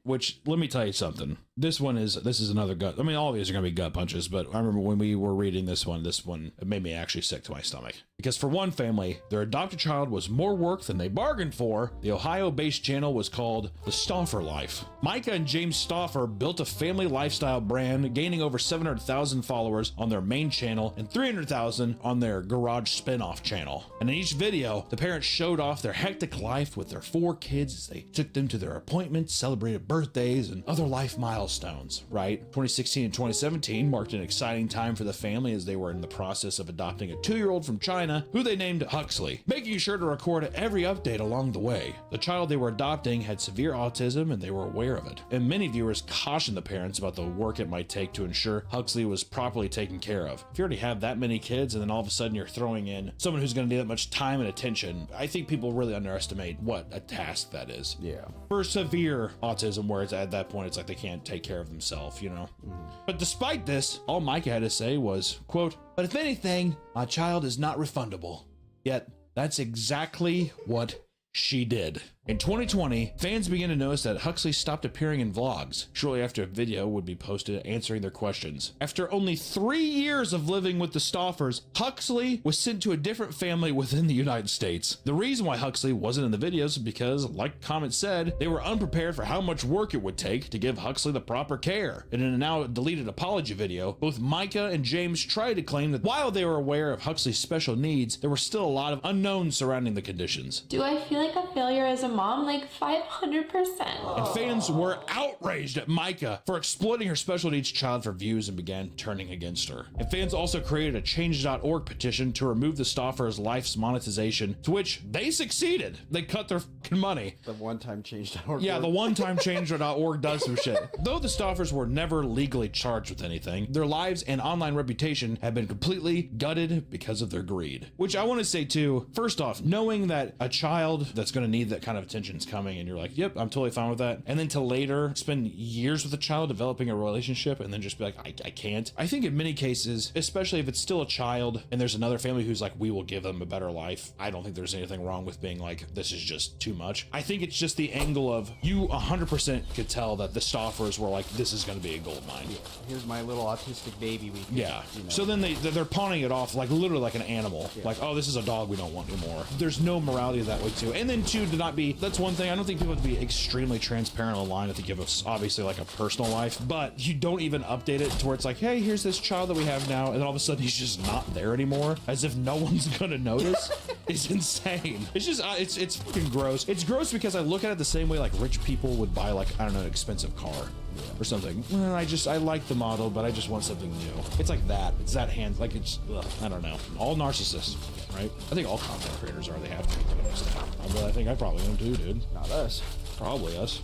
Which, let me tell you something. This is another gut. I mean, all of these are going to be gut punches, but I remember when we were reading this one, it made me actually sick to my stomach. Because for one family, their adopted child was more work than they bargained for. The Ohio-based channel was called The Stauffer Life. Micah and James Stauffer built a family lifestyle brand, gaining over 700,000 followers on their main channel and 300,000 on their garage spin-off channel. And in each video, the parents showed off their hectic life with their 4 kids as they took them to their appointments, celebrated birthdays, and other life milestones, right? 2016 and 2017 marked an exciting time for the family as they were in the process of adopting a 2-year-old from China who they named Huxley, making sure to record every update along the way. The child they were adopting had severe autism and they were aware of it. And many viewers cautioned the parents about the work it might take to ensure Huxley was properly taken care of. If you already have that many kids and then all of a sudden you're throwing in someone who's going to need that much time and attention, I think people really underestimate what a task that is. Yeah. For severe autism, where it's at that point, it's like they can't take care of themselves, you know? But despite this, all Micah had to say was, quote, "But if anything, my child is not refundable." Yet, that's exactly what she did. In 2020, fans began to notice that Huxley stopped appearing in vlogs shortly after a video would be posted answering their questions. After only 3 years of living with the Stauffers, Huxley was sent to a different family within the United States. The reason why Huxley wasn't in the videos is because, like the comment said, they were unprepared for how much work it would take to give Huxley the proper care. And in a now deleted apology video, both Micah and James tried to claim that while they were aware of Huxley's special needs, there were still a lot of unknowns surrounding the conditions. Do I feel like a failure as a mom? Like 500%. And fans were outraged at Micah for exploiting her special needs child for views and began turning against her. And fans also created a change.org petition to remove the Stauffer's life's monetization, to which they succeeded. They cut their fucking money. The one-time change.org. Yeah, the one-time change.org does some shit. Though the Stauffers were never legally charged with anything, their lives and online reputation have been completely gutted because of their greed. Which I want to say too, first off, knowing that a child that's going to need that kind of attention is coming and you're like, yep, I'm totally fine with that. And then to later spend years with a child developing a relationship and then just be like, I can't. I think in many cases, especially if it's still a child and there's another family who's like, we will give them a better life, I don't think there's anything wrong with being like, this is just too much. I think it's just the angle of you 100% could tell that the Stauffers were like, this is going to be a gold mine. Here's my little autistic baby. Yeah. So then they're pawning it off like literally like an animal. Yeah. Like, oh, this is a dog we don't want anymore. There's no morality that way too. And then two, to not be, that's one thing. I don't think people have to be extremely transparent online. I think you have obviously like a personal life, but you don't even update it to where it's like, hey, here's this child that we have now. And then all of a sudden he's just not there anymore, as if no one's going to notice. It's insane. It's just, it's fucking gross. It's gross because I look at it the same way like rich people would buy like, I don't know, an expensive car or something. Well, I like the model, but I just want something new. It's like that. It's that hand, like it's, I don't know. All narcissists, right? I think all content creators are. They have to be honest. I think I probably am too, dude. Not us. Probably us.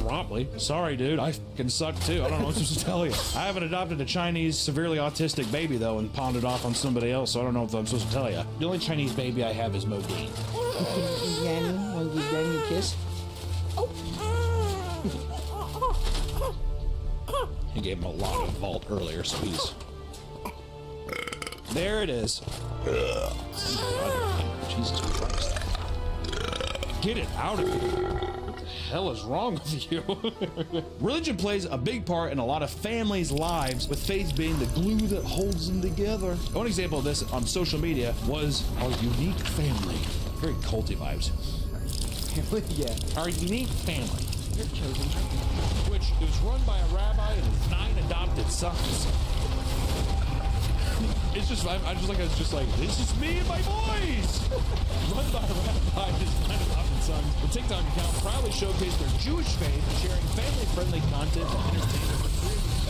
Probably. Sorry, dude. I fucking suck too. I don't know what I'm supposed to tell you. I haven't adopted a Chinese severely autistic baby though and pawned it off on somebody else, so I don't know what I'm supposed to tell you. The only Chinese baby I have is Modine. Danny, want to give Danny a kiss? He gave him a lot of vault earlier, so he's... There it is. Jesus Christ. Get it out of here. What the hell is wrong with you? Religion plays a big part in a lot of families' lives, with faith being the glue that holds them together. One example of this on social media was our unique family. Very culty vibes. Yeah. Our unique family. Your chosen which was run by a rabbi and his 9 adopted sons. It's just, I was just like, this is me and my voice! Run by Rabbi, his 9/11 sons, the TikTok account proudly showcased their Jewish faith, sharing family-friendly content and entertainment for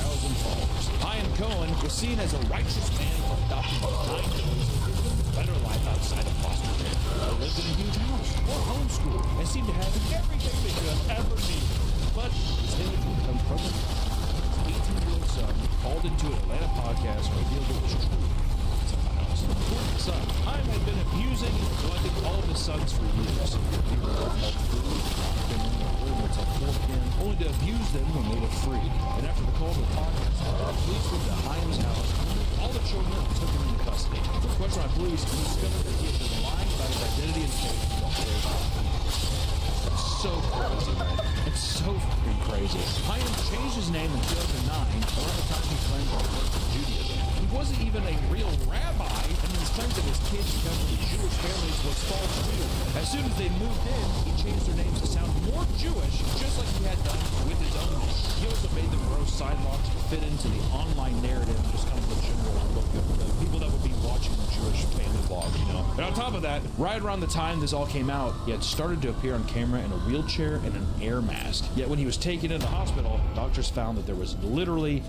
300,000 followers. Chaim Cohen was seen as a righteous man for adopting 9 daughters and living a better life outside of foster care. They lived in a huge house, or homeschooled, and seemed to have everything they could have ever needed. But his image would come from the top. His 18-year-old son called into an Atlanta podcast and revealed it was true. According to Son, Chaim had been abusing and neglecting all of his sons for years. He would help food, lock them in their room until 4 p.m., only to abuse them when they were freed. And after the call to the podcast, the police went to Chaim's house, removed all the children, and took him into custody. When questioned by police, he discovered that he had been lying about his identity and faith the whole time. It's so crazy, man. It's so freaking crazy. Chaim changed his name in 2009, around the time he claimed to convert to Judaism. He wasn't even a real rabbi, and his claims that his kids come from Jewish families was false too. As soon as they moved in, he changed their names to sound more Jewish, just like he had done with his own name. He also made them grow sidewalks to fit into the online narrative, just kind of the general look of the people that would be watching the Jewish family vlogs, you know. And on top of that, right around the time this all came out, he had started to appear on camera in a wheelchair and an air mask. Yet when he was taken into the hospital, doctors found that there was literally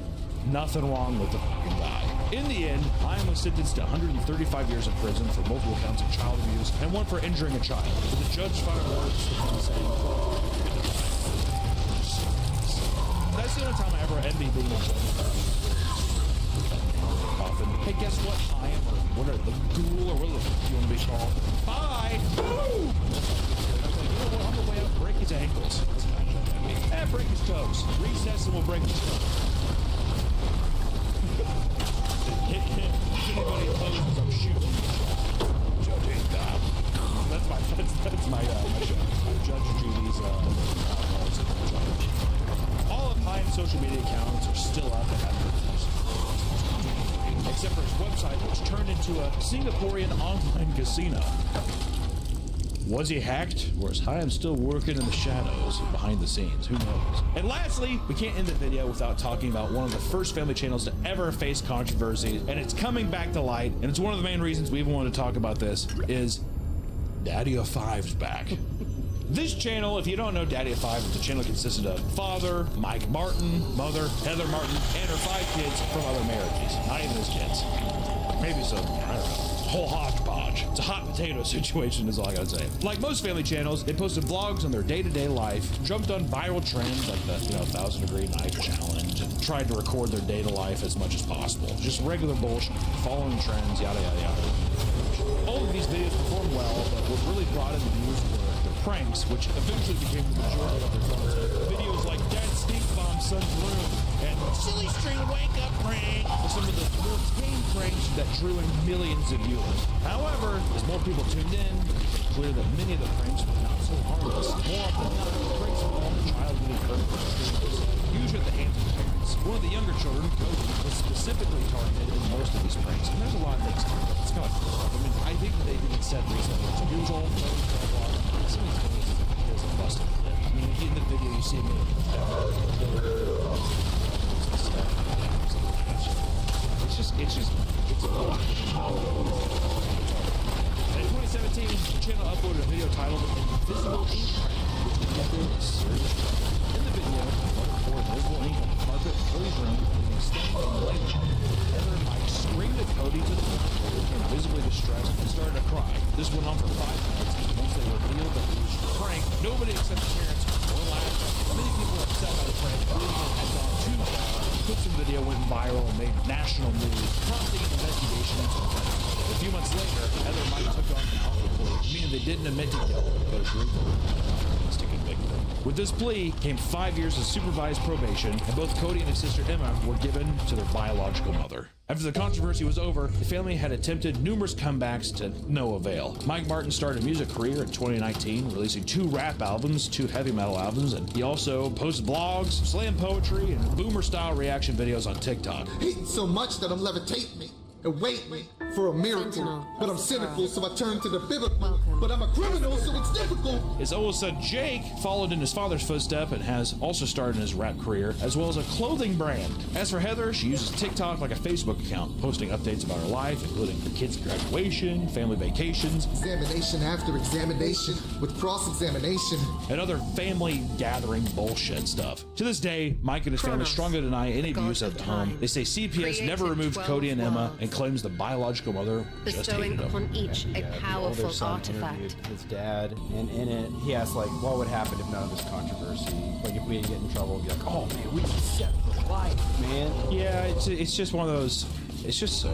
nothing wrong with the fucking guy. In the end, Chaim was sentenced to 135 years in prison for multiple counts of child abuse and one for injuring a child. But the judge found words saying, that's the only time I ever envy being a judge. Often. Hey, guess what, Chaim? Or what are the ghoul or what do you want to be called? Bye! Woo! I was like, you know what? On the way out, break his ankles. And break his toes. Recess and we'll break his toes. Hit him. If anybody opposes, I'm shooting. Judge ain't God. That's my show. Judge Judy's all of Chaim's social media accounts are still up and advertised. Except for his website, which turned into a Singaporean online casino. Was he hacked, or is Chaim still working in the shadows behind the scenes? Who knows? And lastly, we can't end the video without talking about one of the first family channels to ever face controversy, and it's coming back to light, and it's one of the main reasons we even wanted to talk about this, is Daddy of Five's back. This channel, if you don't know Daddy of Five, the channel consisted of father, Mike Martin, mother, Heather Martin, and her 5 kids from other marriages. Not even his kids. Maybe some, I don't know. Whole hodgepodge. It's a hot potato situation is all I gotta say. Like most family channels, they posted vlogs on their day-to-day life, jumped on viral trends like the 1,000-degree knife challenge, and tried to record their day-to life as much as possible. Just regular bullshit, following trends, yada yada yada. All of these videos performed well, but what really brought in the news were their pranks, which eventually became the majority of their content. Videos like Dad Stink Bomb Son's Room and Silly String Wake Up Prank were some of the more tame pranks that drew in millions of viewers. However, as more people tuned in, it became clear that many of the pranks were not so harmless. More often than not, the pranks involved a child getting hurt by strangers, usually at the hands of parents. One of the younger children, Cody, was specifically targeted in most of these pranks, and there's a lot of things to it. It's kind of cool. I mean, I think that they even said recently, it's 2 years old, some of these videos is busted. I mean, in the video you see me. It's a lot. In 2017, the channel uploaded a video titled Invisible Ink Prank, which connected a serious trouble. In the video, mother poured invisible ink on the carpet in Cody's room, leaving stains on the light. Heather and Mike screamed at Cody to the point where he became visibly distressed and started to cry. This went on for 5 minutes, and once they revealed that it was a prank, nobody except the parents were laughing. Many people were upset by the prank, believing it had gone too far. The clips and video went viral and made national news, prompting an investigation into the prank. A few months later, Heather and Mike took on an alpha plea, meaning they didn't admit to guilt, but agreed to convict them. With this plea came 5 years of supervised probation, and both Cody and his sister Emma were given to their biological mother. After the controversy was over, the family had attempted numerous comebacks to no avail. Mike Martin started a music career in 2019, releasing 2 rap albums, 2 heavy metal albums, and he also posted blogs, slam poetry, and boomer-style reaction videos on TikTok. Hating so much that I'm levitating me and waiting for a miracle. But I'm cynical, so I turn to the biblical. but I'm a criminal, so it's difficult. His oldest son Jake followed in his father's footsteps and has also started in his rap career, as well as a clothing brand. As for Heather, she uses TikTok like a Facebook account, posting updates about her life, including her kids' graduation, family vacations, Examination after examination with cross-examination. and other family gathering bullshit stuff. To this day, Mike and his family strongly deny any abuse at the home. They say CPS never removed Cody and Emma and claims the biological mother just hated them. upon each a powerful artifact. His dad, and in it, he asked, like, what would happen if none of this controversy? Like, if we didn't get in trouble, we'd be like, oh man, we just set for life, man. Yeah, it's just one of those. It's just so,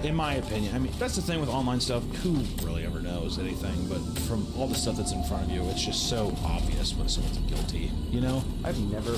in my opinion, I mean, that's the thing with online stuff. Who really ever knows anything? But from all the stuff that's in front of you, it's just so obvious when someone's guilty, you know? I've never.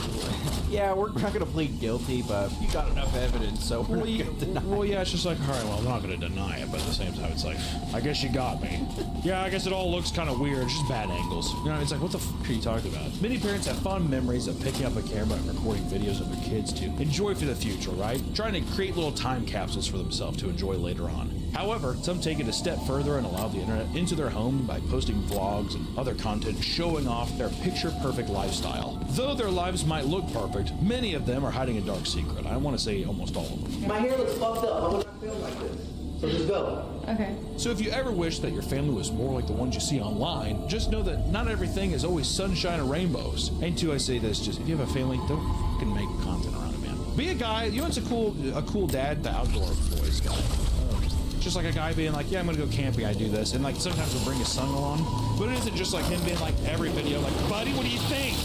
Yeah, we're not gonna plead guilty, but you got enough evidence, so we're not gonna deny. Well, yeah, it's just like, all right, well, I'm not going to deny it, but at the same time, it's like, I guess you got me. Yeah, I guess it all looks kind of weird. It's just bad angles. You know, it's like, what the f are you talking about? Many parents have fond memories of picking up a camera and recording videos of their kids to enjoy for the future, right? Trying to create little time capsules for themselves to enjoy later on. However, some take it a step further and allow the internet into their home by posting vlogs and other content showing off their picture-perfect lifestyle. Though their lives might look perfect, many of them are hiding a dark secret. I want to say almost all of them. My hair looks fucked up. I would not feel like this. So just go. Okay. So if you ever wish that your family was more like the ones you see online, just know that not everything is always sunshine and rainbows. And two, I say this, just if you have a family, don't fucking make content around it, man. Be a guy, you know what's a cool dad, the outdoor boys guy. Just like a guy being like, yeah, I'm gonna go camping, I do this. And like sometimes he'll bring his son along. But it isn't just like him being like every video, like, buddy, what do you think?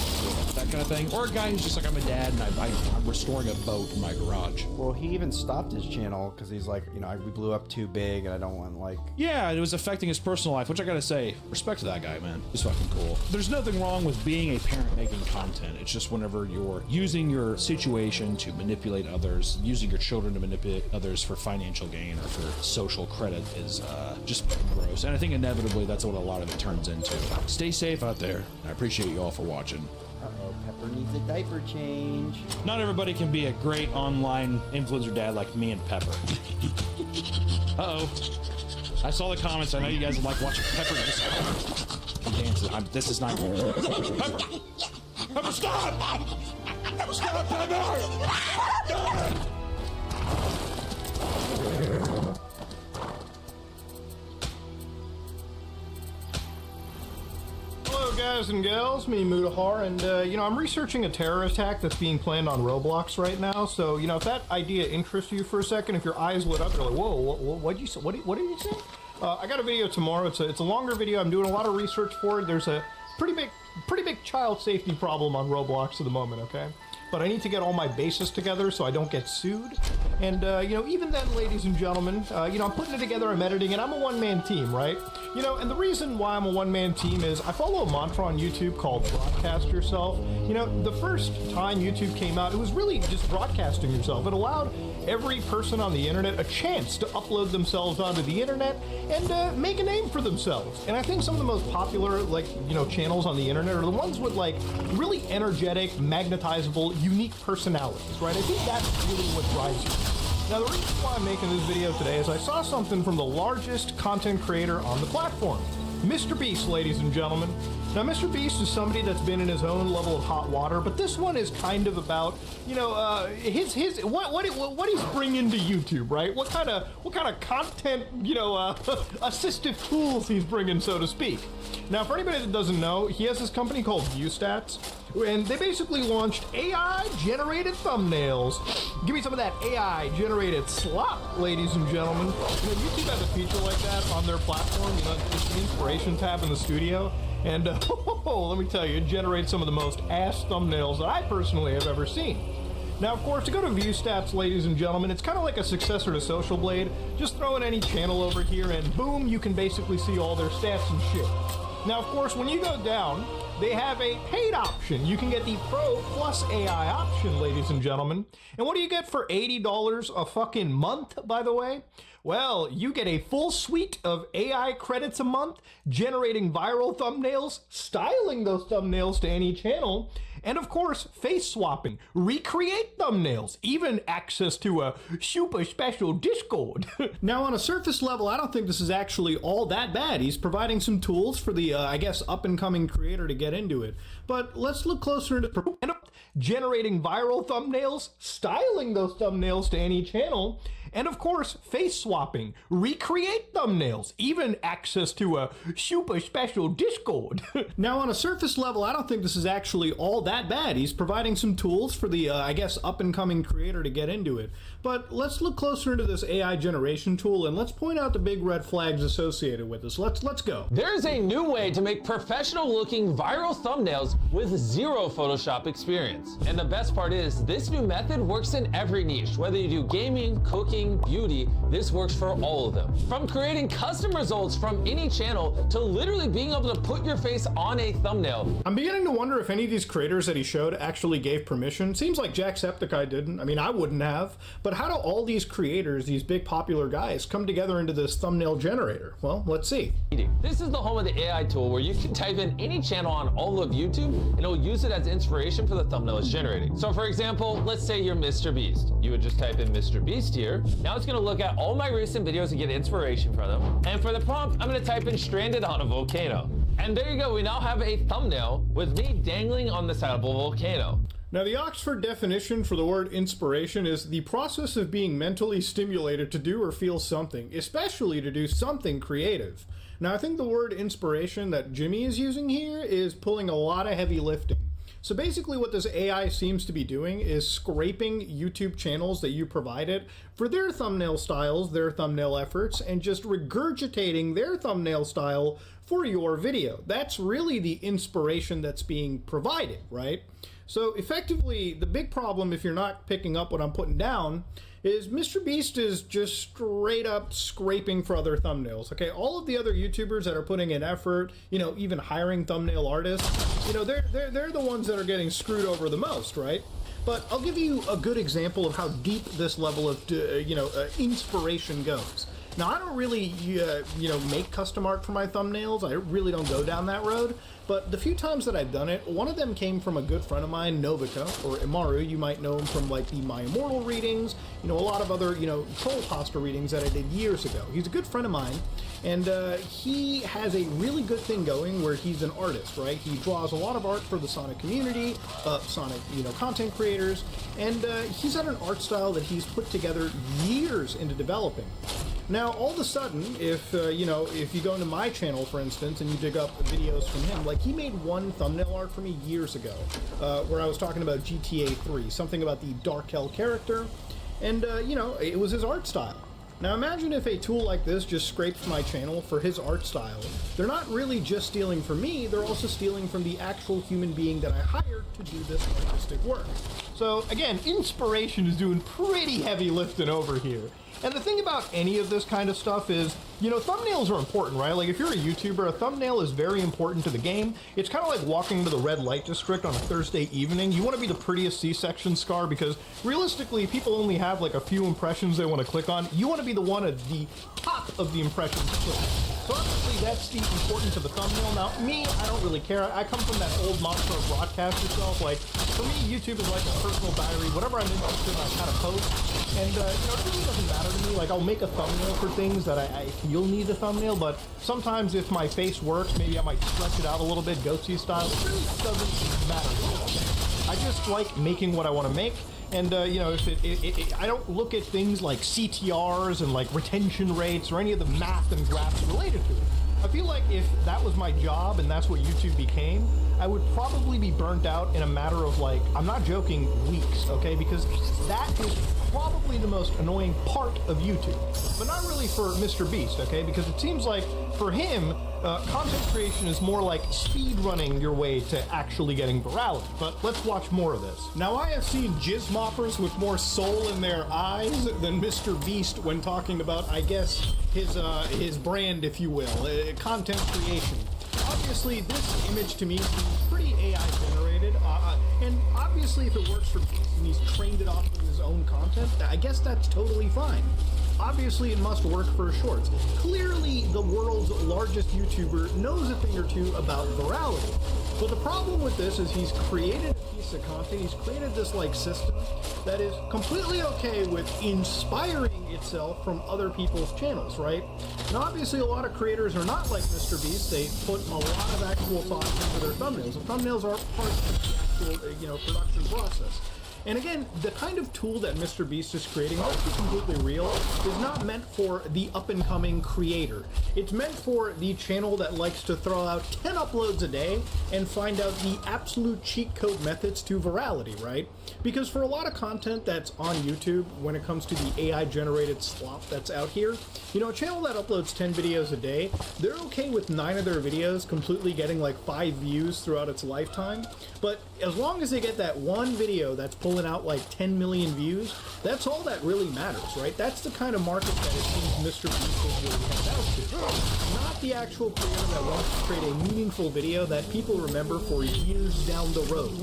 That kind of thing. Or a guy who's just like, I'm a dad and I'm restoring a boat in my garage. Well, he even stopped his channel because he's like, you know, we blew up too big and I don't want like. Yeah, it was affecting his personal life, which I gotta say, respect to that guy, man. He's fucking cool. There's nothing wrong with being a parent making content. It's just whenever you're using your situation to manipulate others, using your children to manipulate others for financial gain or for social credit is just gross. And I think inevitably that's what a lot of it turns into. Stay safe out there. I appreciate you all for watching. Uh-oh, Pepper needs a diaper change. Not everybody can be a great online influencer dad like me and Pepper. Uh-oh. I saw the comments. I know you guys like watching Pepper dance. This is not good. Pepper! Pepper, stop! Stop, Pepper! Hello guys and gals, me Mutahar, and you know, I'm researching a terror attack that's being planned on Roblox right now, so you know, if that idea interests you for a second, if your eyes lit up, you're like, whoa, what did you say? What did you say? I got a video tomorrow. It's a longer video. I'm doing a lot of research for it. There's a pretty big child safety problem on Roblox at the moment, okay? But I need to get all my bases together so I don't get sued. And, you know, even then, ladies and gentlemen, you know, I'm putting it together, I'm editing, and I'm a one-man team, right? You know, and the reason why I'm a one-man team is I follow a mantra on YouTube called broadcast yourself. You know, the first time YouTube came out, it was really just broadcasting yourself. It allowed every person on the internet a chance to upload themselves onto the internet and make a name for themselves. And I think some of the most popular, like, you know, channels on the internet are the ones with, like, really energetic, magnetizable, unique personalities, right? I think that's really what drives you. Now, the reason why I'm making this video today is I saw something from the largest content creator on the platform, Mr. Beast, ladies and gentlemen. Now, Mr. Beast is somebody that's been in his own level of hot water, but this one is kind of about, you know, what he's bringing to YouTube, right? What kind of content, you know, assistive tools he's bringing, so to speak. Now, for anybody that doesn't know, he has this company called ViewStats, and they basically launched AI-generated thumbnails. Give me some of that AI-generated slop, ladies and gentlemen. You know, YouTube has a feature like that on their platform. You know, it's the inspiration tab in the studio. And let me tell you, it generates some of the most ass thumbnails that I personally have ever seen. Now, of course, to go to ViewStats, ladies and gentlemen, it's kind of like a successor to Social Blade. Just throw in any channel over here and boom, you can basically see all their stats and shit. Now, of course, when you go down, they have a paid option. You can get the Pro plus AI option, ladies and gentlemen. And what do you get for $80 a fucking month, by the way? Well, you get a full suite of AI credits a month, generating viral thumbnails, styling those thumbnails to any channel, And of course, face swapping, recreate thumbnails, even access to a super special Discord. Now, on a surface level, I don't think this is actually all that bad. He's providing some tools for the, I guess, up-and-coming creator to get into it. But let's look closer into generating viral thumbnails, styling those thumbnails to any channel, and of course, face swapping, recreate thumbnails, even access to a super special Discord. Now, on a surface level, I don't think this is actually all that bad. He's providing some tools for the, I guess, up-and-coming creator to get into it. But let's look closer into this AI generation tool, and let's point out the big red flags associated with this. Let's go. There's a new way to make professional-looking viral thumbnails with zero Photoshop experience. And the best part is, this new method works in every niche. Whether you do gaming, cooking, beauty, this works for all of them. From creating custom results from any channel to literally being able to put your face on a thumbnail. I'm beginning to wonder if any of these creators that he showed actually gave permission. Seems like Jacksepticeye didn't. I mean, I wouldn't have. But how do all ththese creators, these big popular guys, come together into this thumbnail generator? Well, let's see. This is the home of the AI tool where you can type in any channel on all of YouTube and it'll use it as inspiration for the thumbnail it's generating. So for example, let's say you're Mr. Beast. You would just type in Mr. Beast here. Now it's gonna look at all my recent videos and get inspiration from them. And for the prompt, I'm gonna type in stranded on a volcano. And there you go, we now have a thumbnail with me dangling on the side of a volcano. Now, the Oxford definition for the word inspiration is the process of being mentally stimulated to do or feel something, especially to do something creative. Now, I think the word inspiration that Jimmy is using here is pulling a lot of heavy lifting. So basically what this AI seems to be doing is scraping YouTube channels that you provided for their thumbnail styles, their thumbnail efforts, and just regurgitating their thumbnail style for your video. That's really the inspiration that's being provided, right? So effectively, the big problem, if you're not picking up what I'm putting down, is Mr. Beast is just straight up scraping for other thumbnails, okay? All of the other YouTubers that are putting in effort, you know, even hiring thumbnail artists, you know, they're the ones that are getting screwed over the most, right? But I'll give you a good example of how deep this level of, inspiration goes. Now, I don't really, make custom art for my thumbnails. I really don't go down that road. But the few times that I've done it, one of them came from a good friend of mine, Novica, or Imaru. You might know him from, like, the My Immortal readings, a lot of other, troll pasta readings that I did years ago. He's a good friend of mine, and he has a really good thing going where he's an artist, right? He draws a lot of art for the Sonic community, Sonic, content creators, and he's got an art style that he's put together years into developing. Now, all of a sudden, if you go into my channel, for instance, and you dig up videos from him, like he made one thumbnail art for me years ago, where I was talking about GTA 3, something about the Dark Hell character, and, it was his art style. Now imagine if a tool like this just scrapes my channel for his art style. They're not really just stealing from me, they're also stealing from the actual human being that I hired to do this artistic work. So again, inspiration is doing pretty heavy lifting over here. And the thing about any of this kind of stuff is, thumbnails are important, right? Like if you're a YouTuber, a thumbnail is very important to the game. It's kind of like walking to the red light district on a Thursday evening. You want to be the prettiest C-section scar because realistically, people only have like a few impressions they want to click on. You want to be the one at the top of the impressions click. So obviously that's the importance of a thumbnail. Now, me, I don't really care. I come from that old mantra of broadcast yourself. Like, for me, YouTube is like a personal diary. Whatever I'm interested in, I kind of post. And, it really doesn't matter to me. Like, I'll make a thumbnail for things that I feel need a thumbnail, but sometimes if my face works, maybe I might stretch it out a little bit, goatee style. It really doesn't matter to me. I just like making what I want to make. And, I don't look at things like CTRs and, like, retention rates or any of the math and graphs related to it. I feel like if that was my job and that's what YouTube became, I would probably be burnt out in a matter of, like, I'm not joking, weeks, okay? Because that is probably the most annoying part of YouTube. But not really for Mr. Beast, okay? Because it seems like for him, content creation is more like speed running your way to actually getting virality. But let's watch more of this. Now, I have seen jizz moppers with more soul in their eyes than Mr. Beast when talking about, I guess, his brand, if you will, content creation. Obviously, this image to me seems pretty AI generated, and obviously if it works for Beast and he's trained it off of his own content, I guess that's totally fine. Obviously, it must work for shorts. Clearly, the world's largest YouTuber knows a thing or two about virality. But the problem with this is he's created a piece basic content, he's created this like system that is completely okay with inspiring itself from other people's channels, right? And obviously a lot of creators are not like Mr. Beast. They put a lot of actual thought into their thumbnails. The thumbnails are part of the actual, production process. And again, the kind of tool that Mr. Beast is creating, let's be completely real, is not meant for the up-and-coming creator. It's meant for the channel that likes to throw out 10 uploads a day and find out the absolute cheat code methods to virality, right? Because for a lot of content that's on YouTube, when it comes to the AI-generated slop that's out here, a channel that uploads 10 videos a day, they're okay with 9 of their videos completely getting like 5 views throughout its lifetime. But as long as they get that one video that's pulling out like 10 million views, that's all that really matters, right? That's the kind of market that it seems Mr. Beast is really headed out to. Not the actual creator that wants to create a meaningful video that people remember for years down the road.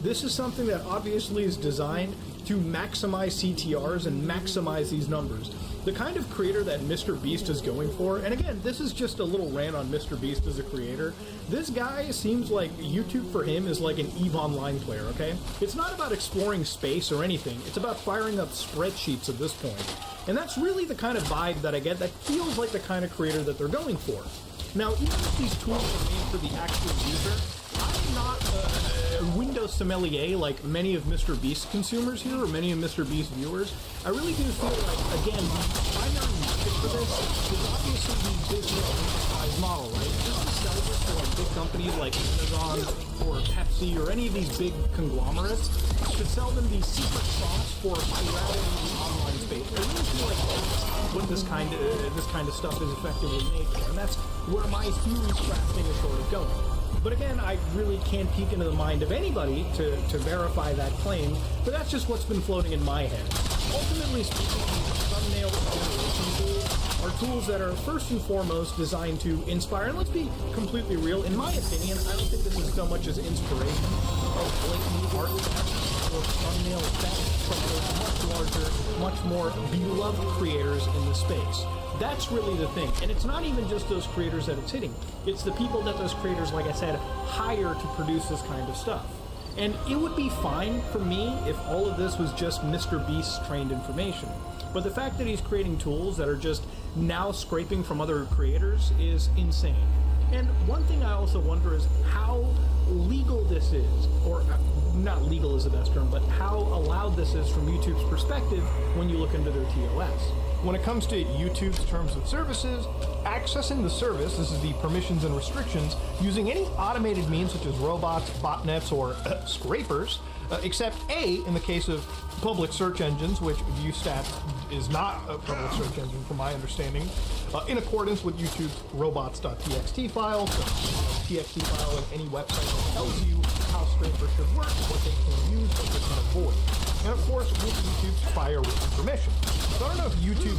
This is something that obviously is designed to maximize CTRs and maximize these numbers. The kind of creator that Mr. Beast is going for, and again, this is just a little rant on Mr. Beast as a creator, this guy seems like YouTube for him is like an EVE Online player, okay? It's not about exploring space or anything, it's about firing up spreadsheets at this point. And that's really the kind of vibe that I get that feels like the kind of creator that they're going for. Now, even if these tools are made for the actual user, I'm not a Windows sommelier like many of Mr. Beast's consumers here, or many of Mr. Beast's viewers. I really do feel like, again, the primary market for this is obviously the business enterprise model, right? Just to sell this to like big companies like Amazon or Pepsi or any of these big conglomerates, to sell them the secret sauce for virality in the online space. I really feel like that's what this kind of stuff is effectively made for, and that's where my theory crafting is sort of going. But again, I really can't peek into the mind of anybody to verify that claim, but that's just what's been floating in my head. Ultimately speaking, thumbnail generation tools are tools that are first and foremost designed to inspire, and let's be completely real, in my opinion, I don't think this is so much as inspiration of blatant art theft or thumbnail theft from those much larger, much more beloved creators in the space. That's really the thing. And it's not even just those creators that it's hitting. It's the people that those creators, like I said, hire to produce this kind of stuff. And it would be fine for me if all of this was just Mr. Beast's trained information. But the fact that he's creating tools that are just now scraping from other creators is insane. And one thing I also wonder is how legal this is, or not legal is the best term, but how allowed this is from YouTube's perspective when you look into their TOS. When it comes to YouTube's terms of services, accessing the service, this is the permissions and restrictions, using any automated means such as robots, botnets, or scrapers, except A, in the case of public search engines, which ViewStats is not a public search engine from my understanding, in accordance with YouTube's robots.txt file, so TXT file in any website that tells you how scrapers should work, what they can use, what they can avoid. And of course, with YouTube's prior written permission. So I don't know if YouTube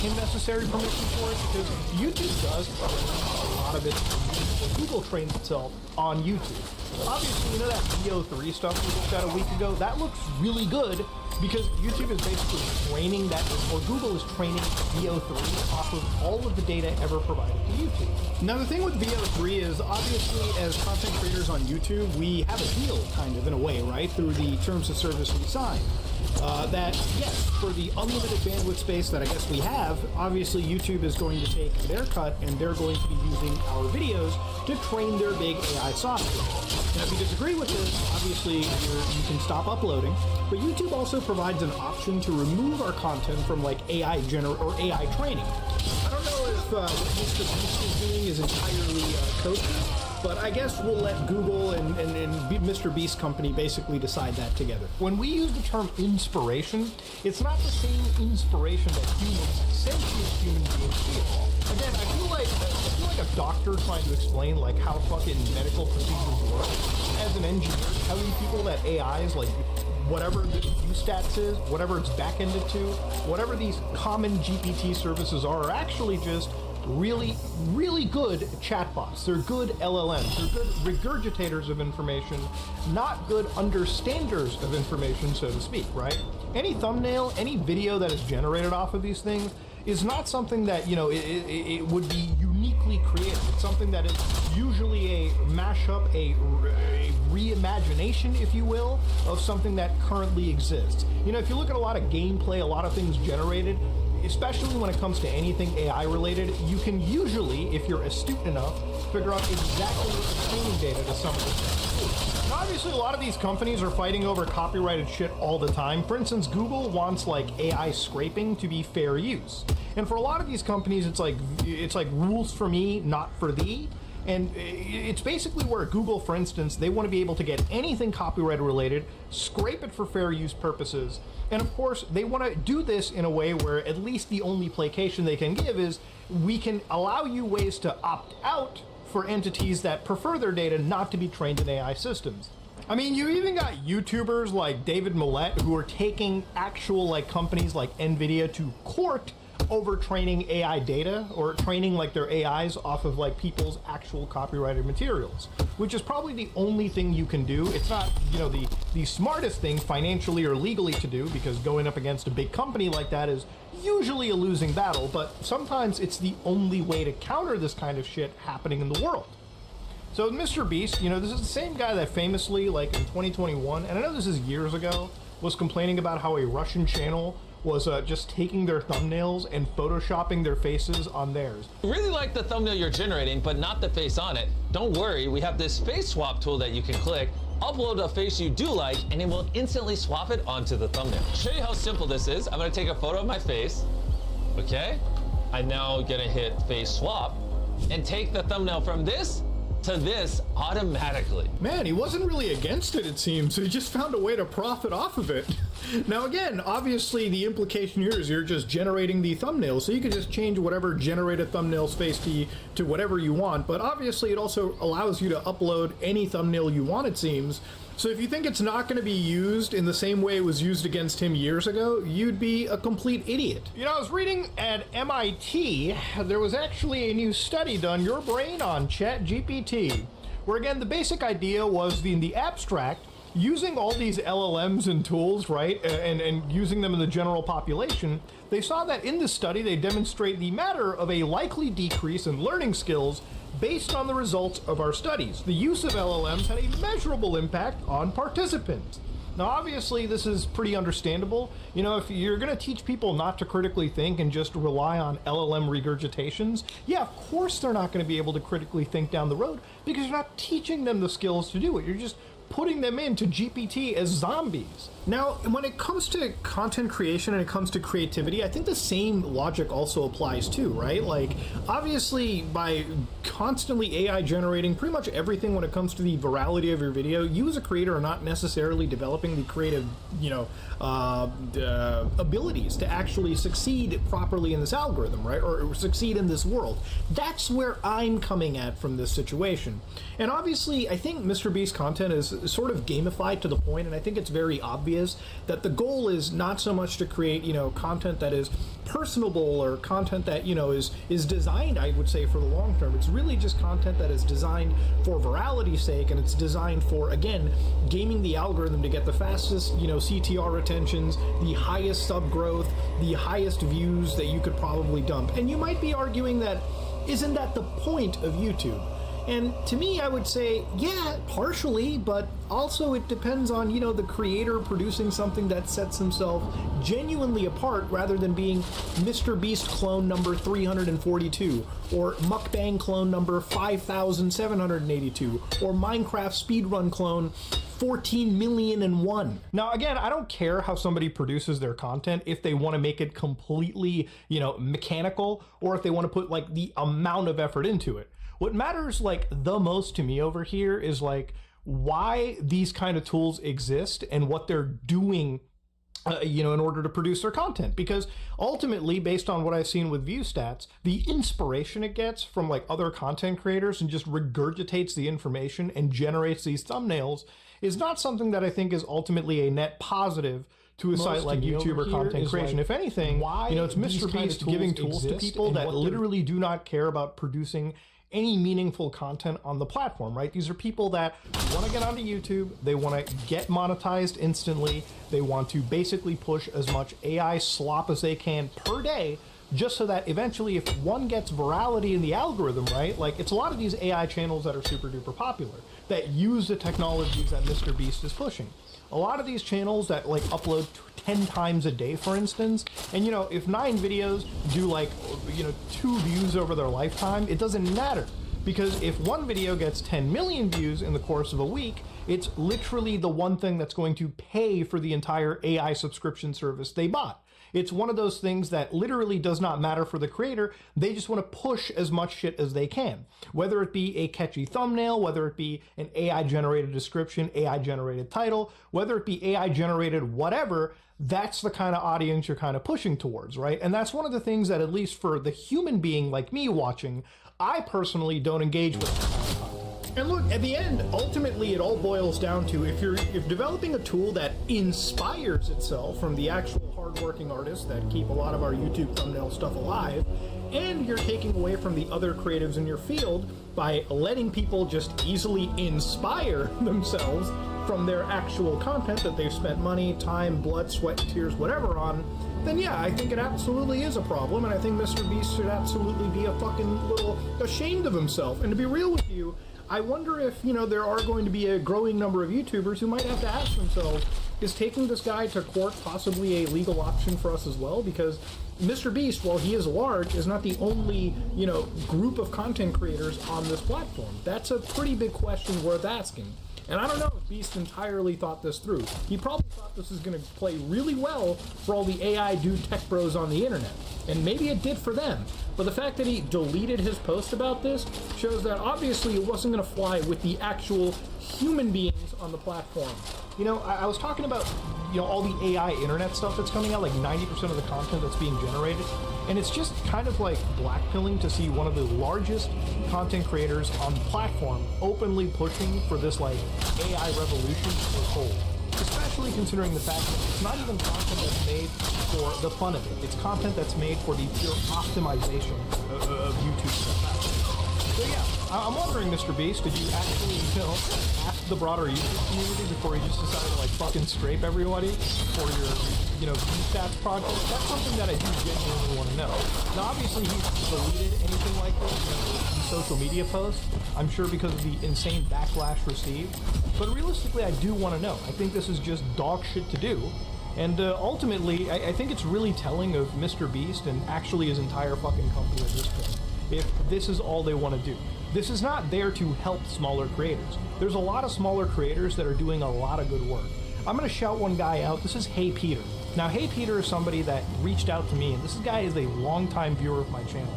needs necessary permission for it, because YouTube does a lot of it. Google trains itself on YouTube. Obviously, that VO3 stuff we looked at a week ago, that looks really good, because YouTube is basically training that, or Google is training VO3 off of all of the data ever provided to YouTube. Now the thing with VO3 is, obviously, as content creators on YouTube, we have a deal, kind of, in a way, right, through the terms of service we sign. That, yes, for the unlimited bandwidth space that I guess we have, obviously YouTube is going to take their cut and they're going to be using our videos to train their big AI software. Now, if you disagree with this, obviously you can stop uploading, but YouTube also provides an option to remove our content from like AI training. I don't know if what Mr. Beast is doing is entirely kosher, but I guess we'll let Google and Mr. Beast's company basically decide that together. When we use the term inspiration, it's not the same inspiration that humans, sentient human beings feel. Again, I feel like a doctor trying to explain like how fucking medical procedures work. As an engineer, telling people that AI is like whatever the ViewStats is, whatever it's backended to, whatever these common GPT services are actually just really, really good chatbots. They're good LLMs. They're good regurgitators of information, not good understanders of information, so to speak, right? Any thumbnail, any video that is generated off of these things is not something that, it would be unique uniquely creative. It's something that is usually a mashup, a reimagination, if you will, of something that currently exists. You know, if you look at a lot of gameplay, a lot of things generated, especially when it comes to anything AI related, you can usually, if you're astute enough, figure out exactly what the training data to some of this. Now, obviously, a lot of these companies are fighting over copyrighted shit all the time. For instance, Google wants like AI scraping to be fair use. And for a lot of these companies, it's like rules for me, not for thee. And it's basically where Google, for instance, they want to be able to get anything copyright related, scrape it for fair use purposes. And of course, they want to do this in a way where at least the only placation they can give is we can allow you ways to opt out for entities that prefer their data not to be trained in AI systems. I mean, you even got YouTubers like David Millett who are taking actual like companies like NVIDIA to court over training AI data or training like their AIs off of like people's actual copyrighted materials, which is probably the only thing you can do. It's not, you know, the smartest thing financially or legally to do, because going up against a big company like that is usually a losing battle, but sometimes it's the only way to counter this kind of shit happening in the world. So Mr. Beast, you know, this is the same guy that famously, like in 2021, and I know this is years ago, was complaining about how a Russian channel was just taking their thumbnails and photoshopping their faces on theirs. Really like the thumbnail you're generating, but not the face on it. Don't worry, we have this face swap tool that you can click, upload a face you do like, and it will instantly swap it onto the thumbnail. To show you how simple this is, I'm gonna take a photo of my face, okay? I'm now gonna hit face swap and take the thumbnail from this to this automatically. Man, he wasn't really against it, it seems. He just found a way to profit off of it. Now again, obviously the implication here is you're just generating the thumbnail, so you can just change whatever generated thumbnail's face to whatever you want, but obviously it also allows you to upload any thumbnail you want, it seems. So if you think it's not going to be used in the same way it was used against him years ago, you'd be a complete idiot. You know, I was reading at MIT, there was actually a new study done, Your Brain on ChatGPT, where again, the basic idea was in the abstract, using all these LLMs and tools, right, and using them in the general population, they saw that in this study, they demonstrate the matter of a likely decrease in learning skills based on the results of our studies. The use of LLMs had a measurable impact on participants. Now, obviously, this is pretty understandable. You know, if you're going to teach people not to critically think and just rely on LLM regurgitations, yeah, of course they're not going to be able to critically think down the road because you're not teaching them the skills to do it. You're just putting them into GPT as zombies. Now, when it comes to content creation and it comes to creativity, I think the same logic also applies too, right? Like, obviously, by constantly AI generating pretty much everything when it comes to the virality of your video, you as a creator are not necessarily developing the creative, you know, abilities to actually succeed properly in this algorithm, right? Or succeed in this world. That's where I'm coming at from this situation. And obviously, I think Mr. Beast's content is sort of gamified to the point, and I think it's very obvious that the goal is not so much to create, you know, content that is personable or content that, you know, is designed, I would say, for the long term. It's really just content that is designed for virality's sake, and it's designed for, again, gaming the algorithm to get the fastest, you know, CTR retentions, the highest sub growth, the highest views that you could probably dump. And you might be arguing that, isn't that the point of YouTube? And to me, I would say, yeah, partially, but also it depends on, you know, the creator producing something that sets himself genuinely apart rather than being Mr. Beast clone number 342, or Mukbang clone number 5782, or Minecraft speedrun clone 14,000,001. Now, again, I don't care how somebody produces their content if they want to make it completely, you know, mechanical, or if they want to put like the amount of effort into it. What matters like the most to me over here is like why these kind of tools exist and what they're doing, you know, in order to produce their content. Because ultimately, based on what I've seen with view stats, the inspiration it gets from like other content creators and just regurgitates the information and generates these thumbnails is not something that I think is ultimately a net positive to a site like YouTube or content creation. If anything, you know, it's Mr. Beast giving tools to people that literally do not care about producing any meaningful content on the platform, right? These are people that want to get onto YouTube, they want to get monetized instantly, they want to basically push as much AI slop as they can per day just so that eventually if one gets virality in the algorithm, right, like it's a lot of these AI channels that are super duper popular that use the technologies that Mr. Beast is pushing. A lot of these channels that like upload 10 times a day, for instance, and you know, if 9 videos do like, you know, 2 views over their lifetime, it doesn't matter. Because if one video gets 10 million views in the course of a week, it's literally the one thing that's going to pay for the entire AI subscription service they bought. It's one of those things that literally does not matter for the creator. They just want to push as much shit as they can. Whether it be a catchy thumbnail, whether it be an AI-generated description, AI-generated title, whether it be AI-generated whatever, that's the kind of audience you're kind of pushing towards, right? And that's one of the things that, at least for the human being like me watching, I personally don't engage with. And look, at the end, ultimately it all boils down to if developing a tool that inspires itself from the actual hardworking artists that keep a lot of our YouTube thumbnail stuff alive, and you're taking away from the other creatives in your field by letting people just easily inspire themselves from their actual content that they've spent money, time, blood, sweat, tears, whatever on, then yeah, I think it absolutely is a problem, and I think Mr. Beast should absolutely be a fucking little ashamed of himself. And to be real with you, I wonder if, you know, there are going to be a growing number of YouTubers who might have to ask themselves, is taking this guy to court possibly a legal option for us as well? Because Mr. Beast, while he is large, is not the only, you know, group of content creators on this platform. That's a pretty big question worth asking. And I don't know if Beast entirely thought this through. He probably thought this was going to play really well for all the AI dude tech bros on the internet. And maybe it did for them. But the fact that he deleted his post about this shows that obviously it wasn't going to fly with the actual human beings on the platform. You know, I was talking about, you know, all the AI internet stuff that's coming out, like 90% of the content that's being generated. And it's just kind of like blackpilling to see one of the largest content creators on the platform openly pushing for this like AI revolution as a whole. Especially considering the fact that it's not even content that's made for the fun of it. It's content that's made for the pure optimization of YouTube stuff. So yeah, I'm wondering, Mr. Beast, did you actually, you know, ask the broader YouTube community before you just decided to like fucking scrape everybody for your, you know, stats project? That's something that I do genuinely want to know. Now, obviously, he's deleted anything like this, you know, in social media posts, I'm sure because of the insane backlash received. But realistically, I do want to know. I think this is just dog shit to do. And ultimately, I think it's really telling of Mr. Beast and actually his entire fucking company at this point, if this is all they want to do. This is not there to help smaller creators. There's a lot of smaller creators that are doing a lot of good work. I'm going to shout one guy out. This is Hey Peter. Now, Hey Peter is somebody that reached out to me, and this guy is a longtime viewer of my channel,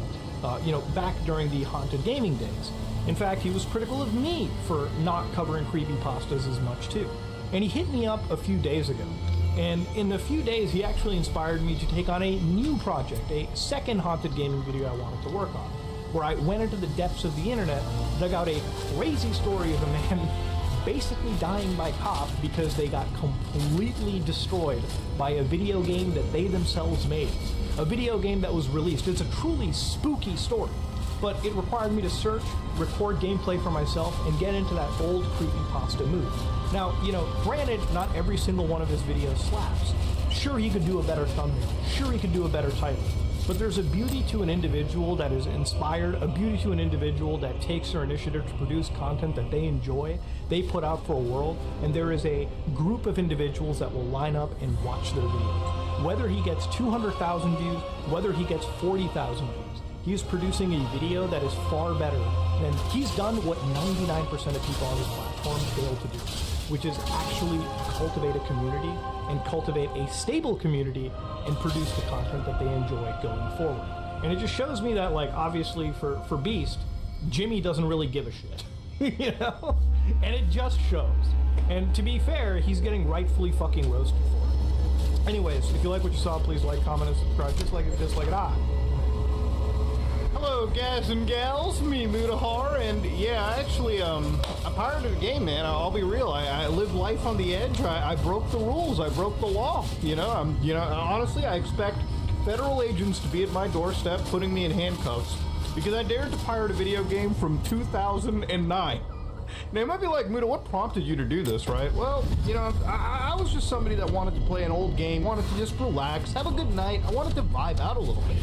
you know, back during the Haunted Gaming days. In fact, he was critical of me for not covering creepypastas as much too. And he hit me up a few days ago. And in a few days, he actually inspired me to take on a new project, a second Haunted Gaming video I wanted to work on, where I went into the depths of the internet, dug out a crazy story of a man basically dying by cop because they got completely destroyed by a video game that they themselves made. A video game that was released. It's a truly spooky story, but it required me to search, record gameplay for myself, and get into that old creepypasta mood. Now, you know, granted, not every single one of his videos slaps. Sure, he could do a better thumbnail. Sure, he could do a better title. But there's a beauty to an individual that is inspired, a beauty to an individual that takes their initiative to produce content that they enjoy, they put out for a world, and there is a group of individuals that will line up and watch their videos. Whether he gets 200,000 views, whether he gets 40,000 views, he's producing a video that is far better than he's done what 99% of people on this platform fail to do, which is actually cultivate a community and cultivate a stable community and produce the content that they enjoy going forward. And it just shows me that, like, obviously for Beast, Jimmy doesn't really give a shit, you know? And it just shows. And to be fair, he's getting rightfully fucking roasted for it. Anyways, if you like what you saw, please like, comment, and subscribe, just like it I. Hello, guys and gals, me Mutahar, and yeah, actually, I pirated the game, man. I'll be real. I lived life on the edge. I broke the rules. I broke the law. You know, honestly, I expect federal agents to be at my doorstep, putting me in handcuffs because I dared to pirate a video game from 2009. Now, you might be like, Muta, what prompted you to do this, right? Well, you know, I was just somebody that wanted to play an old game, wanted to just relax, have a good night. I wanted to vibe out a little bit.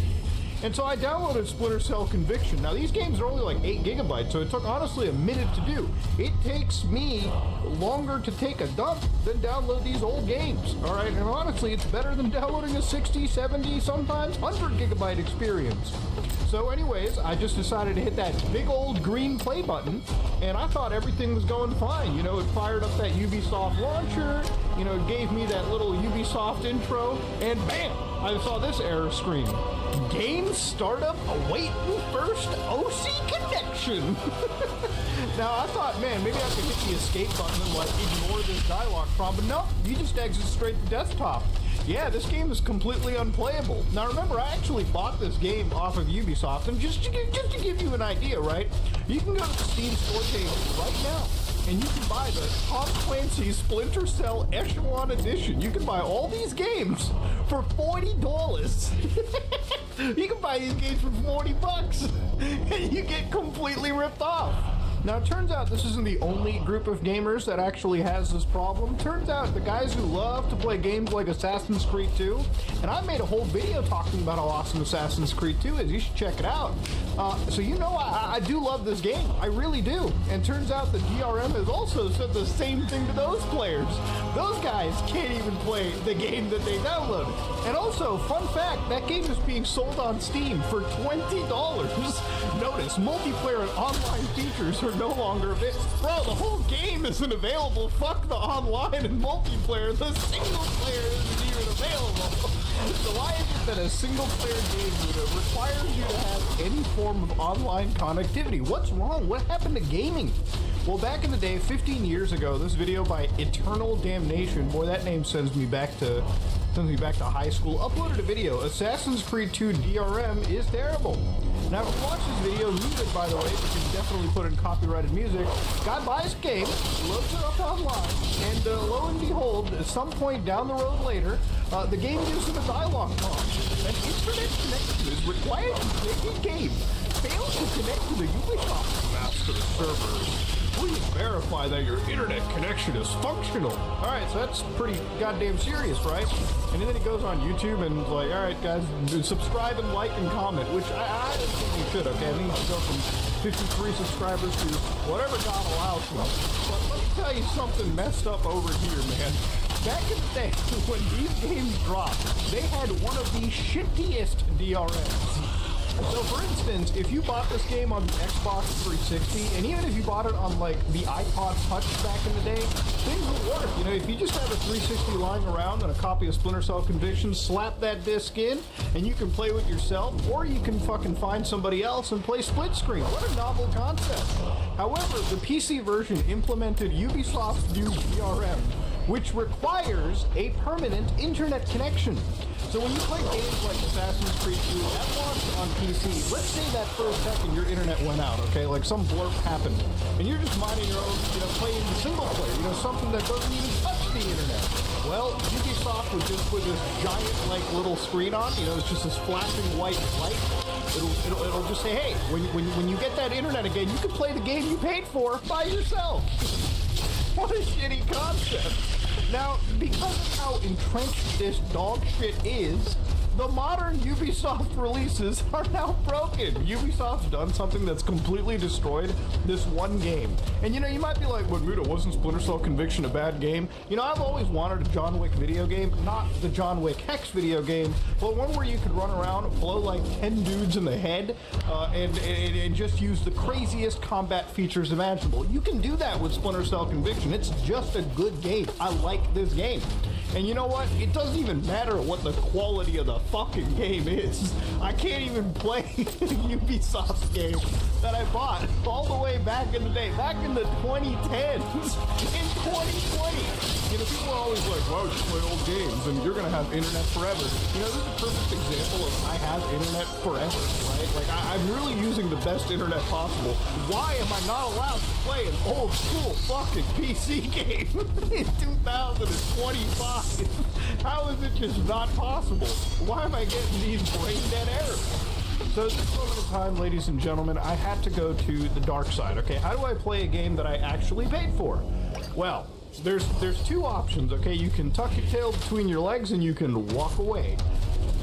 And so I downloaded Splinter Cell Conviction. Now these games are only like 8 gigabytes, so it took honestly a minute to do. It takes me longer to take a dump than download these old games. All right, and honestly, it's better than downloading a 60, 70, sometimes 100 gigabyte experience. So anyways, I just decided to hit that big old green play button, and I thought everything was going fine. You know, it fired up that Ubisoft launcher, you know, it gave me that little Ubisoft intro, and bam, I saw this error screen. Game startup awaiting first OC connection. Now I thought, man, maybe I could hit the escape button and like ignore this dialogue prompt, but no, you just exit straight to desktop. Yeah, this game is completely unplayable. Now remember, I actually bought this game off of Ubisoft, and just to give you an idea, right? You can go to the Steam store page right now, and you can buy the Tom Clancy's Splinter Cell Echelon Edition. You can buy all these games for $40. You can buy these games for $40, and you get completely ripped off. Now, it turns out this isn't the only group of gamers that actually has this problem. Turns out the guys who love to play games like Assassin's Creed 2, and I made a whole video talking about how awesome Assassin's Creed 2 is. You should check it out. So you know I do love this game. I really do. And turns out the DRM has also said the same thing to those players. Those guys can't even play the game that they downloaded. And also, fun fact, that game is being sold on Steam for $20. Notice, multiplayer and online features are no longer available. Bro, the whole game isn't available. Fuck the online and multiplayer. The single player isn't even available. So why is it that a single player game requires you to have any form of online connectivity? What's wrong? What happened to gaming? Well, back in the day, 15 years ago, this video by Eternal Damnation, boy, that name sends me back to high school, uploaded a video. Assassin's Creed 2 DRM is terrible. Now, if you watch this video, muted by the way, because you definitely put in copyrighted music, guy buys a game, loads it up online, and lo and behold, at some point down the road later, the game gives him a dialogue prompt. An internet connection is required to play the game. Fail to connect to the Ubisoft master servers. Please verify that your internet connection is functional. All right, so that's pretty goddamn serious, right? And then it goes on YouTube and it's like, all right, guys, subscribe and like and comment, which I didn't think you should, okay? I think you should go from 53 subscribers to whatever God allows you. But let me tell you something messed up over here, man. Back in the day, when these games dropped, they had one of the shittiest DRMs. So for instance, if you bought this game on the Xbox 360, and even if you bought it on like the iPod Touch back in the day, things would work. You know, if you just have a 360 lying around and a copy of Splinter Cell Conviction, slap that disc in, and you can play with yourself, or you can fucking find somebody else and play split screen. What a novel concept. However, the PC version implemented Ubisoft's new DRM, which requires a permanent internet connection. So when you play games like Assassin's Creed 2 at launch on PC, let's say that for a second your internet went out, okay? Like some blurb happened, and you're just minding your own, you know, playing single player, you know, something that doesn't even touch the internet. Well, Ubisoft would just put this giant, like, little screen on, you know, it's just this flashing white light. It'll just say, hey, when you get that internet again, you can play the game you paid for by yourself. What a shitty concept. Now, because of how entrenched this dog shit is, the modern Ubisoft releases are now broken. Ubisoft's done something that's completely destroyed this one game. And you know, you might be like, but Muda, wasn't Splinter Cell Conviction a bad game? You know, I've always wanted a John Wick video game, not the John Wick Hex video game, but one where you could run around, blow like 10 dudes in the head, and just use the craziest combat features imaginable. You can do that with Splinter Cell Conviction. It's just a good game. I like this game. And you know what? It doesn't even matter what the quality of the fucking game is. I can't even play Ubisoft's game that I bought all the way back in the day, back in the 2010s, in 2020. You know, people are always like, wow, just play old games and you're going to have internet forever. You know, this is a perfect example of I have internet forever, right? Like, I'm really using the best internet possible. Why am I not allowed to play an old school fucking PC game in 2025? How is it just not possible? Why am I getting these brain dead errors? So at this moment in time, ladies and gentlemen, I had to go to the dark side. Okay, how do I play a game that I actually paid for? Well, there's two options. Okay, you can tuck your tail between your legs and you can walk away.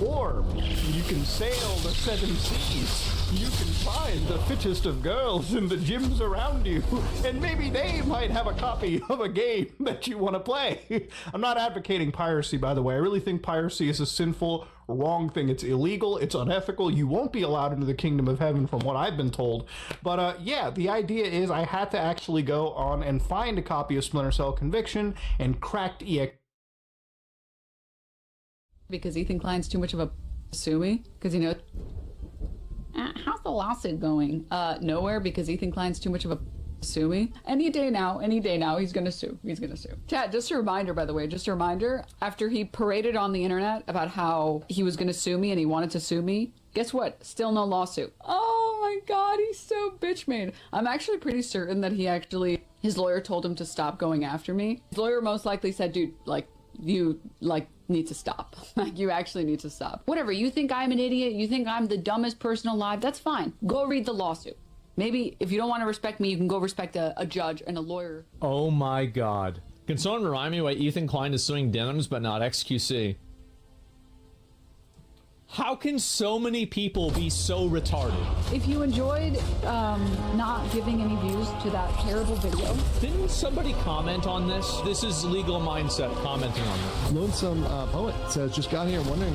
Or you can sail the seven seas. You can find the fittest of girls in the gyms around you, and maybe they might have a copy of a game that you want to play. I'm not advocating piracy, by the way. I really think piracy is a sinful, wrong thing. It's illegal, it's unethical. You won't be allowed into the kingdom of heaven from what I've been told. But yeah, the idea is I had to actually go on and find a copy of Splinter Cell Conviction and cracked EX. Because Ethan Klein's too much of a sue me? Because, you know, how's the lawsuit going? Nowhere, because Ethan Klein's too much of a sue me. Any day now, he's gonna sue. He's gonna sue. Chat, just a reminder, by the way, just a reminder, after he paraded on the internet about how he was gonna sue me and he wanted to sue me, guess what? Still no lawsuit. Oh my god, he's so bitch made. I'm actually pretty certain that his lawyer told him to stop going after me. His lawyer most likely said, dude, you need to stop. You actually need to stop. Whatever, you think I'm an idiot, you think I'm the dumbest person alive, that's fine. Go read the lawsuit. Maybe if you don't want to respect me, you can go respect a judge and a lawyer. Oh my god. Can someone remind me why Ethan Klein is suing Denims but not XQC? How can so many people be so retarded? If you enjoyed not giving any views to that terrible video. Didn't somebody comment on this? This is Legal Mindset commenting on it. Lonesome Poet says, just got here wondering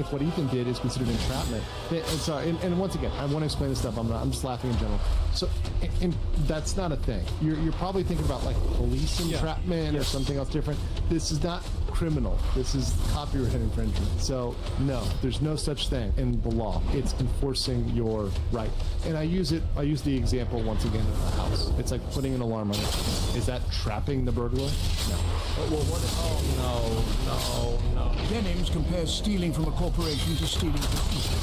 if what Ethan did is considered entrapment. Sorry, and once again, I want to explain this stuff. I'm just laughing in general. So, and that's not a thing. You're probably thinking about like police entrapment or something else different. This is not criminal. This is copyright infringement. So no, there's no such thing in the law. It's enforcing your right. And I use the example once again of a house. It's like putting an alarm on it. Is that trapping the burglar? No. Well, what? Oh, no. Denims compares stealing from a corporation to stealing from people.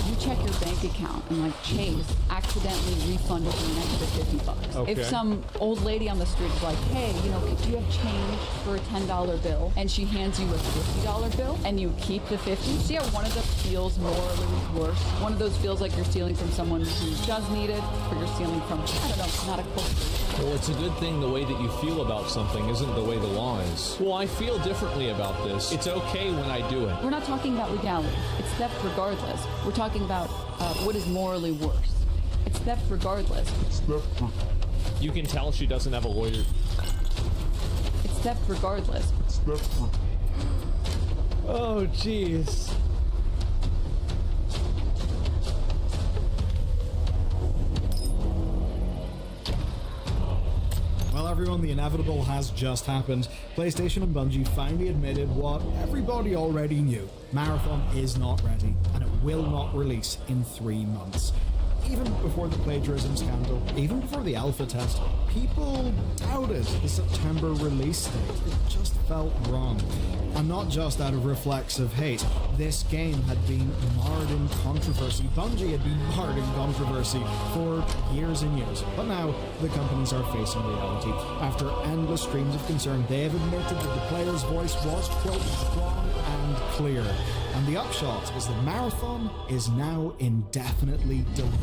You check your bank account and like Chase accidentally refunded you an extra $50. Okay. If some old lady on the street is like, hey, you know, do you have change for a $10 bill? And she hands you a $50 bill and you keep the 50. See how one of them feels morally worse? One of those feels like you're stealing from someone who does need it, or you're stealing from, I don't know, not a corporation. Well, it's a good thing the way that you feel about something isn't the way the law is. Well, I feel differently about this. It's okay when I do it. We're not talking about legality. It's theft regardless. We're talking about what is morally worse. It's theft regardless. You can tell she doesn't have a lawyer. It's theft regardless. Oh, jeez. Well, everyone, the inevitable has just happened. PlayStation and Bungie finally admitted what everybody already knew. Marathon is not ready, and it will not release in 3 months. Even before the plagiarism scandal, even before the alpha test, people doubted the September release date. It just felt wrong. And not just out of reflexive hate. This game had been marred in controversy. Bungie had been marred in controversy for years and years. But now, the companies are facing reality. After endless streams of concern, they have admitted that the player's voice was, quote, strong and clear. And the upshot is that Marathon is now indefinitely delayed.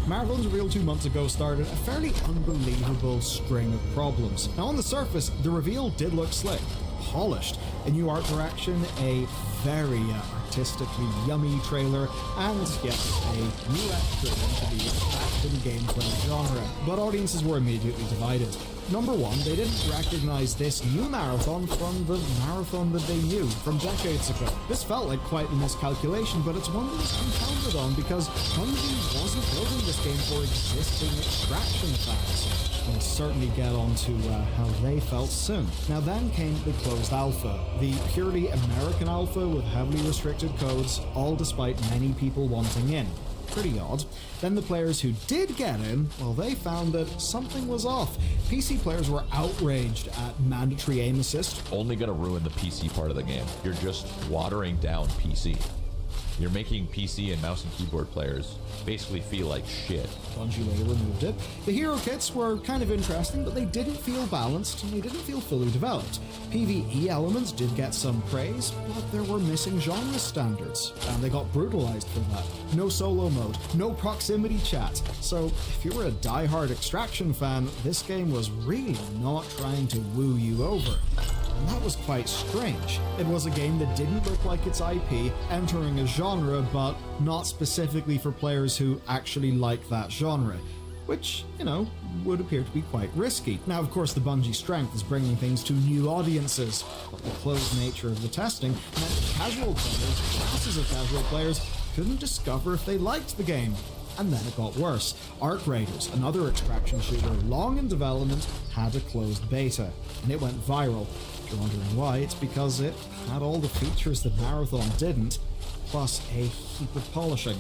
Marathon's reveal 2 months ago started a fairly unbelievable string of problems. Now on the surface, the reveal did look slick, polished, a new art direction, a very artistically yummy trailer, and yes, a new extra into the action gameplay genre. But audiences were immediately divided. Number one, they didn't recognize this new Marathon from the Marathon that they knew from decades ago. This felt like quite a miscalculation, but it's one that was compounded on because Bungie wasn't building this game for existing Extraction fans. We'll certainly get on to how they felt soon. Now then came the closed alpha, the purely American alpha with heavily restricted codes, all despite many people wanting in. Pretty odd. Then the players who did get in, well, they found that something was off. PC players were outraged at mandatory aim assist. Only gonna ruin the PC part of the game. You're just watering down PC. You're making PC and mouse and keyboard players basically feel like shit. Bungie later removed it. The hero kits were kind of interesting, but they didn't feel balanced and they didn't feel fully developed. PvE elements did get some praise, but there were missing genre standards, and they got brutalized for that. No solo mode, no proximity chat. So if you were a die-hard Extraction fan, this game was really not trying to woo you over. and that was quite strange. It was a game that didn't look like its IP, entering a genre, but not specifically for players who actually like that genre, which, you know, would appear to be quite risky. Now, of course, the Bungie strength is bringing things to new audiences, but the closed nature of the testing meant that casual players, classes of casual players, couldn't discover if they liked the game. And then it got worse. Arc Raiders, another extraction shooter long in development, had a closed beta, and it went viral. If you're wondering why, it's because it had all the features that Marathon didn't, plus a heap of polishing.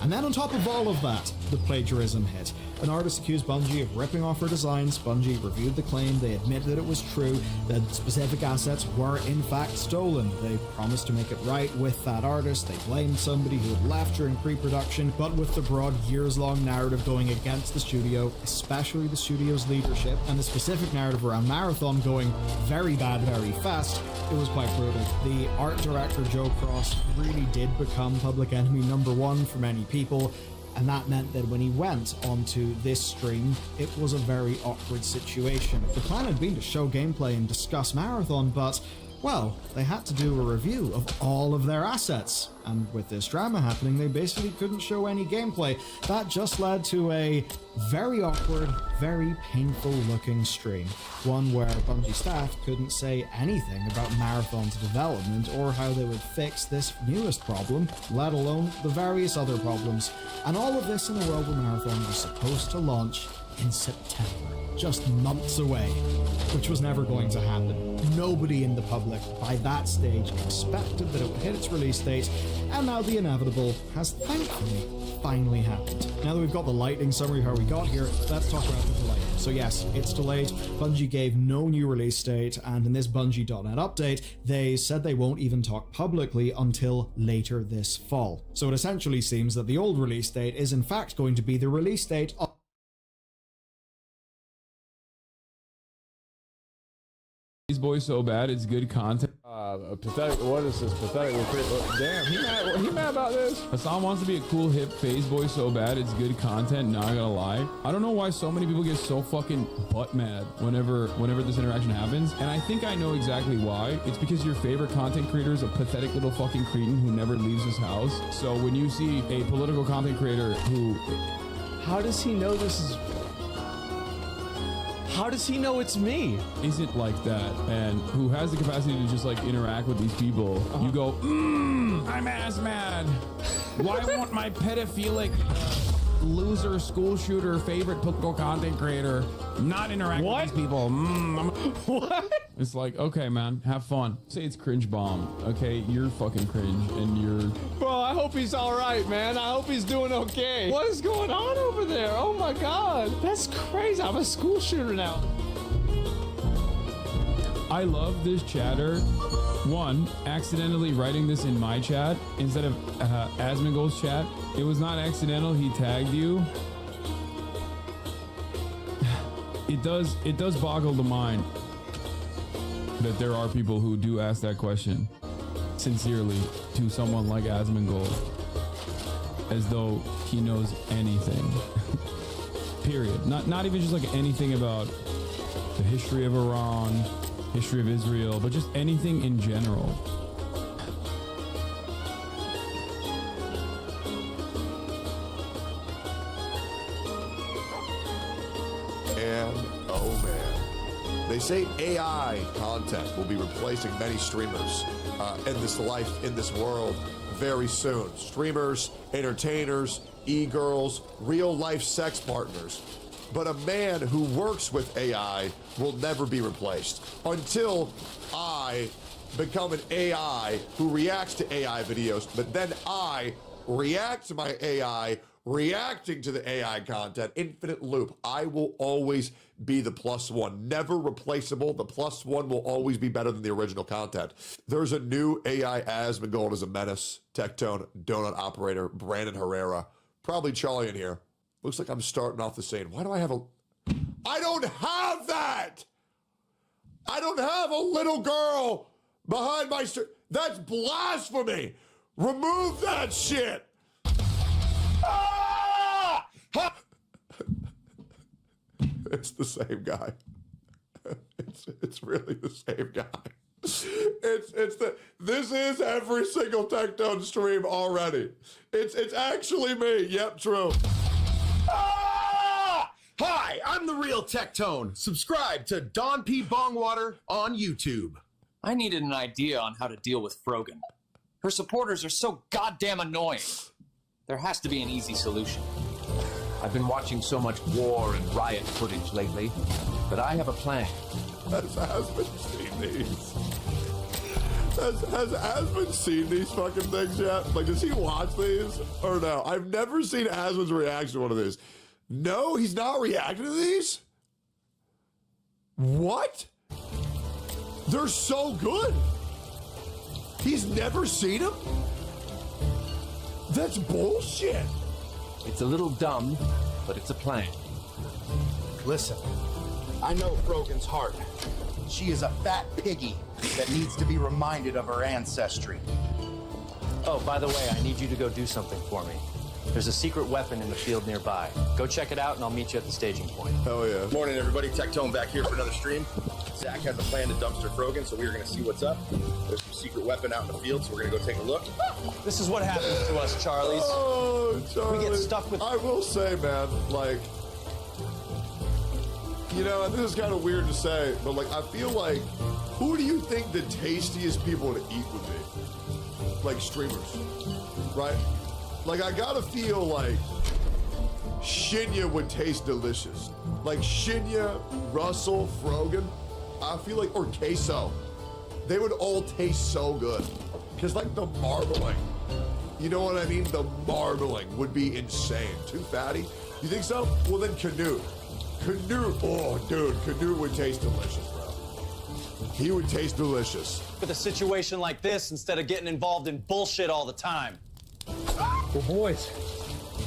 And then on top of all of that, the plagiarism hit. An artist accused Bungie of ripping off her designs. Bungie reviewed the claim, they admitted that it was true, that specific assets were in fact stolen. They promised to make it right with that artist, they blamed somebody who had left during pre-production, but with the broad years-long narrative going against the studio, especially the studio's leadership, and the specific narrative around Marathon going very bad very fast, it was quite brutal. The art director Joe Cross really did become public enemy number one for many people, and that meant that when he went onto this stream, it was a very awkward situation. The plan had been to show gameplay and discuss Marathon, but, well, they had to do a review of all of their assets. And with this drama happening, they basically couldn't show any gameplay. That just led to a very awkward, very painful looking stream. One where Bungie staff couldn't say anything about Marathon's development or how they would fix this newest problem, let alone the various other problems. And all of this in a world where Marathon was supposed to launch in September, just months away, which was never going to happen. Nobody in the public by that stage expected that it would hit its release date, and now the inevitable has thankfully finally happened. Now that we've got the lightning summary of how we got here, let's talk about the delay. So yes, it's delayed. Bungie gave no new release date, and in this Bungie.net update, they said they won't even talk publicly until later this fall. So it essentially seems that the old release date is in fact going to be the release date of These boys so bad, it's good content. Pathetic. What is this? Pathetic. Damn, he mad about this? Hassan wants to be a cool, hip phase boy so bad, it's good content. Not gonna lie. I don't know why so many people get so fucking butt mad whenever this interaction happens, and I think I know exactly why. It's because your favorite content creator is a pathetic little fucking cretin who never leaves his house. So when you see a political content creator who, how does he know this is? How does he know it's me? Isn't like that, and who has the capacity to just like interact with these people, you go, I'm ass mad. Why won't my pedophilic loser school shooter favorite political content creator not interact with these people? What? It's like, okay, man, have fun. Say it's cringe bomb. Okay, you're fucking cringe, and you're. Bro, I hope he's all right, man. I hope he's doing okay. What is going on over there? Oh my god, that's crazy. I'm a school shooter now. I love this chatter. One, accidentally writing this in my chat instead of Asmongold's chat. It was not accidental. He tagged you. It does boggle the mind that there are people who do ask that question sincerely to someone like Asmongold, as though he knows anything. Period. Not even just like anything about the history of Iran, history of Israel, but just anything in general. And oh man, they say AI content will be replacing many streamers in this world very soon. Streamers, entertainers, e-girls, real life sex partners. But a man who works with AI will never be replaced until I become an AI who reacts to AI videos, but then I react to my AI reacting to the AI content. Infinite loop. I will always be the plus one, never replaceable. The plus one will always be better than the original content. There's a new AI Asmongold as a menace. Tectone, Donut Operator, Brandon Herrera, probably Charlie in here. Looks like I'm starting off the scene. Why do I have a... I don't have that! I don't have a little girl behind my... That's blasphemy! Remove that shit! Ah! It's the same guy. It's really the same guy. This is every single Tectone stream already. It's actually me. Yep, true. Hi, I'm the real Tectone. Subscribe to Don P. Bongwater on YouTube. I needed an idea on how to deal with Frogan. Her supporters are so goddamn annoying. There has to be an easy solution. I've been watching so much war and riot footage lately, but I have a plan. Has Aspen seen these? Has Aspen seen these fucking things yet? Like, does he watch these or no? I've never seen Aspen's reaction to one of these. No, he's not reacting to these? What? They're so good. He's never seen them? That's bullshit. It's a little dumb, but it's a plan. Listen, I know Frogan's heart. She is a fat piggy that needs to be reminded of her ancestry. Oh, by the way, I need you to go do something for me. There's a secret weapon in the field nearby. Go check it out, and I'll meet you at the staging point. Hell yeah. Morning, everybody. Tectone back here for another stream. Zach has a plan to dumpster Frogan, so we're going to see what's up. There's some secret weapon out in the field, so we're going to go take a look. This is what happens to us, Charlies. Oh, Charlie. We get stuck with... I will say, man, like, you know, and this is kind of weird to say, but, like, I feel like, who do you think the tastiest people to eat would be? Like, streamers, right? Like, I gotta feel like Shinya would taste delicious. Like, Shinya, Russell, Frogan, I feel like, or Queso, they would all taste so good. Because, like, the marbling, you know what I mean? The marbling would be insane. Too fatty? You think so? Well, then Canute. Canute, oh, dude, Canute would taste delicious, bro. He would taste delicious. With a situation like this, instead of getting involved in bullshit all the time. Well, boys,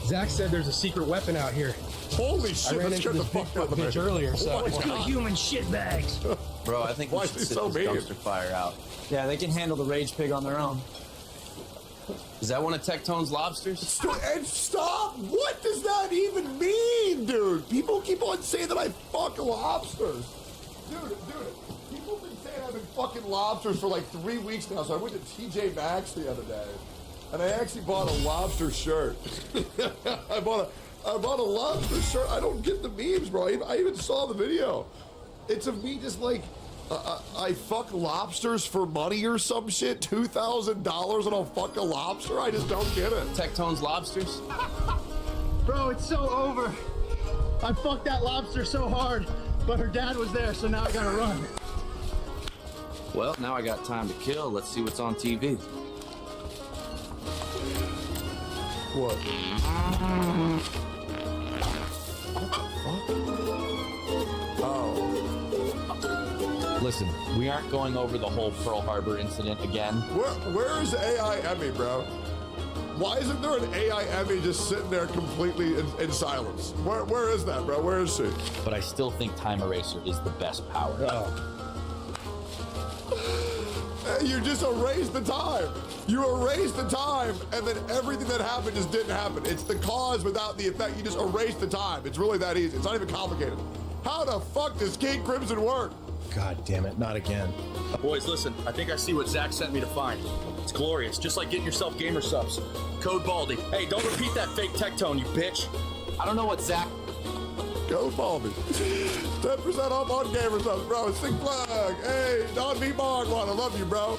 Zach said there's a secret weapon out here. Holy shit, I ran let's into get the this fuck out of bitch earlier, so... What's good human shitbags? Bro, I think we should sit this dumpster fire out. Yeah, they can handle the rage pig on their own. Is that one of Tectone's lobsters? And stop! What does that even mean, dude? People keep on saying that I fuck lobsters. Dude, people have been saying I've been fucking lobsters for like 3 weeks now, so I went to TJ Maxx the other day, and I actually bought a lobster shirt. I bought a lobster shirt. I don't get the memes, bro. I even saw the video. It's of me just like, I fuck lobsters for money or some shit. $2,000 and I'll fuck a lobster? I just don't get it. Tectone's lobsters? Bro, it's so over. I fucked that lobster so hard, but her dad was there, so now I gotta run. Well, now I got time to kill. Let's see what's on TV. What? Oh. Listen, we aren't going over the whole Pearl Harbor incident again. Where is AI Emmy, bro? Why isn't there an AI Emmy just sitting there completely in silence? Where is that, bro? Where is she? But I still think Time Eraser is the best power. You just erased the time. You erased the time, and then everything that happened just didn't happen. It's the cause without the effect. You just erased the time. It's really that easy. It's not even complicated. How the fuck does King Crimson work? God damn it, not again. Boys, listen, I think I see what Zach sent me to find. It's glorious, just like getting yourself gamer subs. Code Baldy. Hey, don't repeat that fake Tectone, you bitch. I don't know what Zach... Code Baldy. 10% off on gamer subs, bro. Sick plug. Hey, Don B. Bongwater, I love you, bro.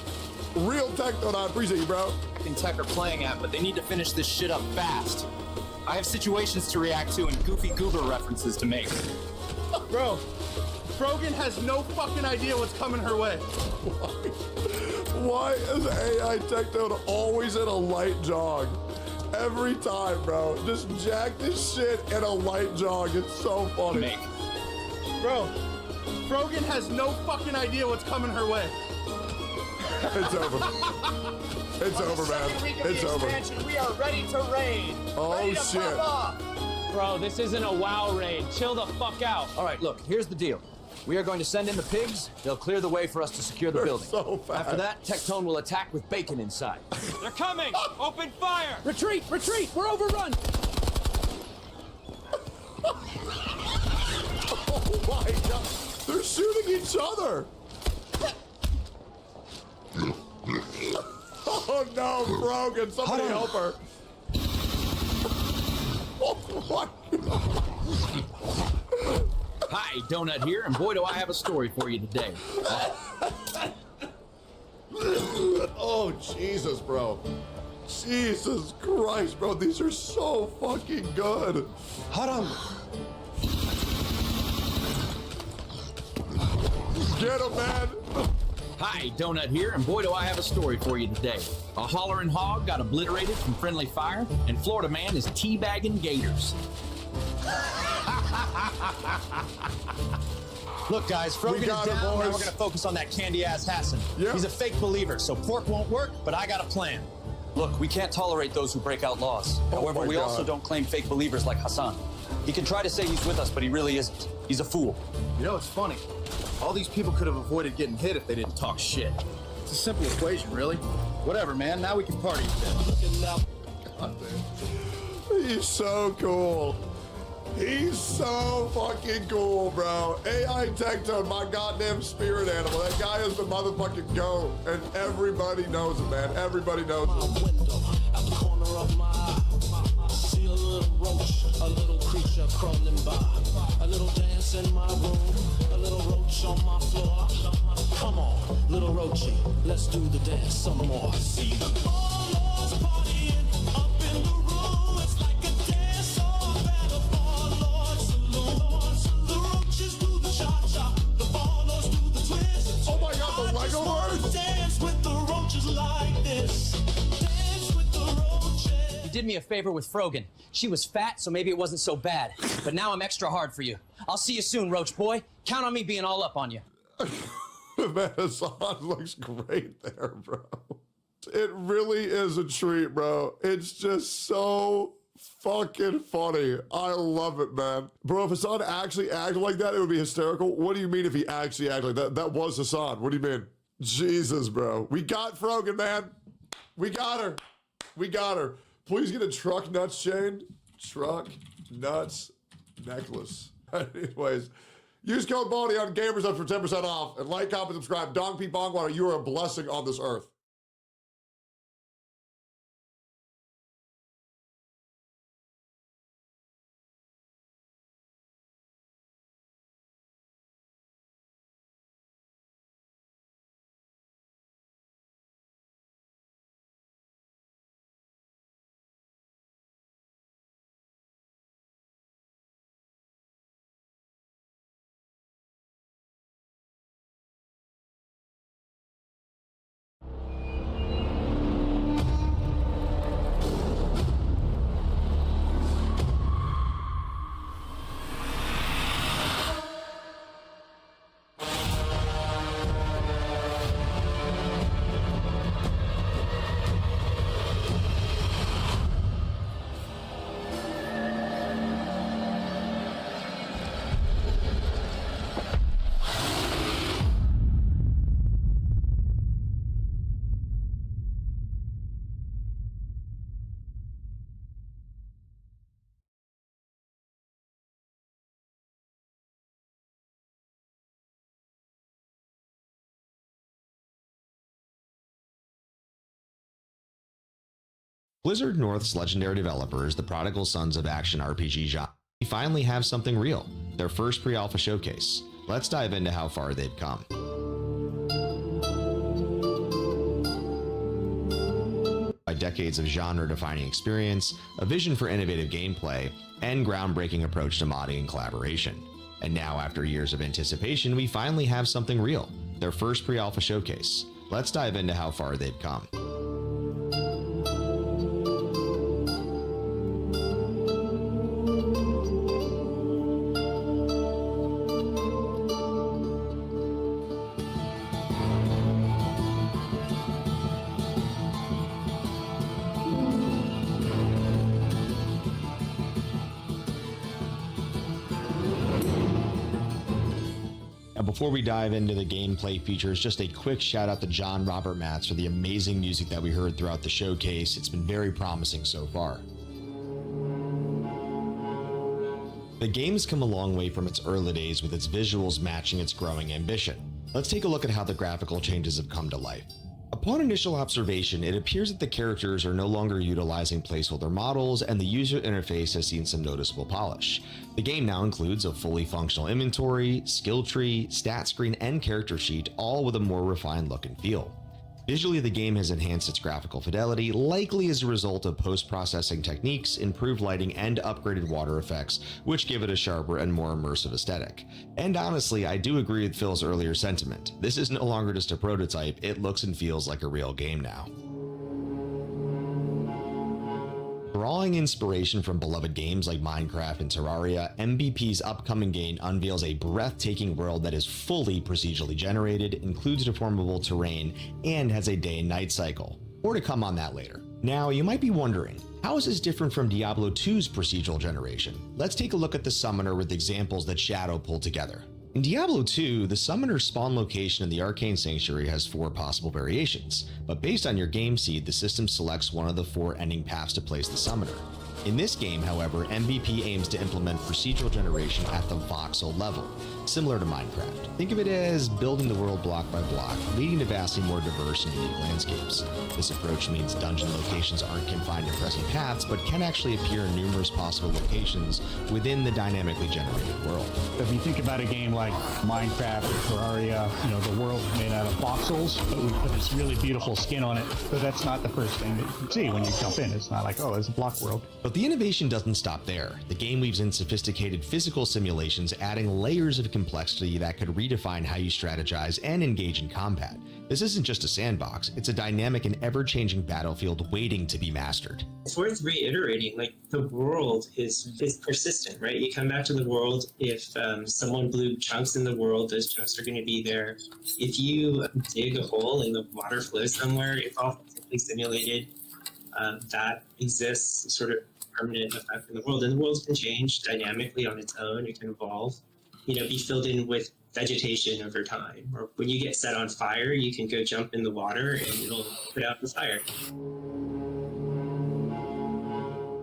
Real Tectone, I appreciate you, bro. In Tech are playing at, but they need to finish this shit up fast. I have situations to react to and goofy goober references to make. Bro, Frogan has no fucking idea what's coming her way. Why is AI Tectone always in a light jog? Every time, bro. Just jack this shit in a light jog. It's so funny. Bro, Frogan has no fucking idea what's coming her way. It's over. It's over, man. It's over. We are ready to raid. Oh, shit. Bro, this isn't a WoW raid. Chill the fuck out. All right, look, here's the deal. We are going to send in the pigs. They'll clear the way for us to secure the building. So fast. After that, Tectone will attack with bacon inside. They're coming! Open fire! Retreat! Retreat! We're overrun! Oh my god! They're shooting each other! Oh no, Frogan, somebody help her. Oh my God. Hi, Donut here, and boy do I have a story for you today. Oh, Jesus, bro. Jesus Christ, bro. These are so fucking good. Haram. Get him, man. Hi, Donut here, and boy do I have a story for you today. A hollering hog got obliterated from friendly fire, and Florida man is teabagging gators. Look, guys, Frogan is down. Now we're going to focus on that candy-ass Hassan. Yep. He's a fake believer, so pork won't work, but I got a plan. Look, we can't tolerate those who break out laws. However, we also don't claim fake believers like Hassan. He can try to say he's with us, but he really isn't. He's a fool. You know, it's funny. All these people could have avoided getting hit if they didn't talk shit. It's a simple equation, really. Whatever, man. Now we can party a bit. He's so cool. He's so fucking cool, bro. AI Tectone, my goddamn spirit animal. That guy is the motherfucking GOAT. And everybody knows it, man. Everybody knows it. At the corner of my eye, see a little roach, a little creature crawling by. A little dance in my room, a little roach on my floor. Come on, little roachy, let's do the dance some more. See the ballers partying up in the room. It's like a dance off at a Ballard saloon. The roaches do the cha-cha, the ballers do the twist. Oh my God, the Lego words! Dance with the roaches like this. Dance with the roaches. You did me a favor with Frogan. She was fat, so maybe it wasn't so bad. But now I'm extra hard for you. I'll see you soon, Roach Boy. Count on me being all up on you. Man, Hassan looks great there, bro. It really is a treat, bro. It's just so fucking funny. I love it, man. Bro, if Hassan actually acted like that, it would be hysterical. What do you mean if he actually acted like that? That was Hassan. What do you mean? Jesus, bro. We got Frogan, man. We got her. We got her. Please get a truck nuts chain. Truck nuts necklace. Anyways, use code Baldy on Gamers Up for 10% off. And like, comment, subscribe. Dong Pee Bong Water, you are a blessing on this earth. Blizzard North's legendary developers, the prodigal sons of action RPG genre, finally have something real, their first pre-alpha showcase. Let's dive into how far they've come. By decades of genre-defining experience, a vision for innovative gameplay, and groundbreaking approach to modding and collaboration. And now, after years of anticipation, we finally have something real, their first pre-alpha showcase. Let's dive into how far they've come. Before we dive into the gameplay features, just a quick shout out to John Robert Matz for the amazing music that we heard throughout the showcase. It's been very promising so far. The game's come a long way from its early days with its visuals matching its growing ambition. Let's take a look at how the graphical changes have come to life. A Upon initial observation, it appears that the characters are no longer utilizing placeholder models, and the user interface has seen some noticeable polish. The game now includes a fully functional inventory, skill tree, stat screen, and character sheet, all with a more refined look and feel. Visually, the game has enhanced its graphical fidelity, likely as a result of post-processing techniques, improved lighting, and upgraded water effects, which give it a sharper and more immersive aesthetic. And honestly, I do agree with Phil's earlier sentiment. This is no longer just a prototype, it looks and feels like a real game now. Drawing inspiration from beloved games like Minecraft and Terraria, MVP's upcoming game unveils a breathtaking world that is fully procedurally generated, includes deformable terrain, and has a day and night cycle. More to come on that later. Now, you might be wondering, how is this different from Diablo 2's procedural generation? Let's take a look at the summoner with examples that Shadow pulled together. In Diablo 2, the summoner's spawn location in the Arcane Sanctuary has 4 possible variations, but based on your game seed, the system selects one of the 4 ending paths to place the summoner. In this game, however, MVP aims to implement procedural generation at the voxel level, similar to Minecraft. Think of it as building the world block by block, leading to vastly more diverse and unique landscapes. This approach means dungeon locations aren't confined to present paths, but can actually appear in numerous possible locations within the dynamically generated world. If you think about a game like Minecraft or Terraria, the world's made out of voxels, but we put this really beautiful skin on it, but that's not the first thing that you see when you jump in. It's not like, oh, it's a block world. But the innovation doesn't stop there. The game weaves in sophisticated physical simulations, adding layers of complexity that could redefine how you strategize and engage in combat. This isn't just a sandbox, it's a dynamic and ever-changing battlefield waiting to be mastered. It's worth reiterating, the world is persistent, right? You come back to the world, if someone blew chunks in the world, those chunks are going to be there. If you dig a hole and the water flows somewhere, it's all physically simulated. That exists sort of permanent effect in the world, and the world can change dynamically on its own. It can evolve, be filled in with vegetation over time. Or when you get set on fire, you can go jump in the water and it'll put out the fire.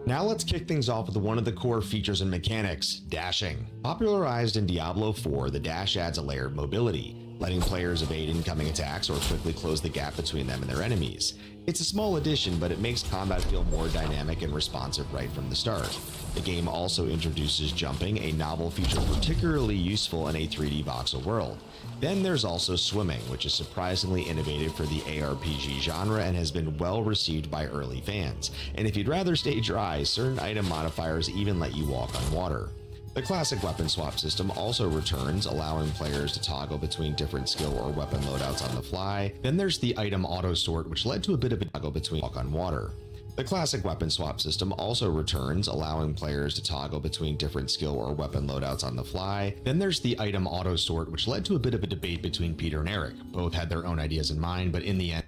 Now let's kick things off with one of the core features and mechanics, dashing. Popularized in Diablo 4, the dash adds a layer of mobility, letting players evade incoming attacks or quickly close the gap between them and their enemies. It's a small addition, but it makes combat feel more dynamic and responsive right from the start. The game also introduces jumping, a novel feature particularly useful in a 3D voxel world. Then there's also swimming, which is surprisingly innovative for the ARPG genre and has been well received by early fans. And if you'd rather stay dry, certain item modifiers even let you walk on water. The classic weapon swap system also returns, allowing players to toggle between different skill or weapon loadouts on the fly. Then there's the item auto sort, which led to a bit of a toggle between walk on water. The classic weapon swap system also returns, allowing players to toggle between different skill or weapon loadouts on the fly. Then there's the item auto sort, which led to a bit of a debate between Peter and Eric. Both had their own ideas in mind, but in the end,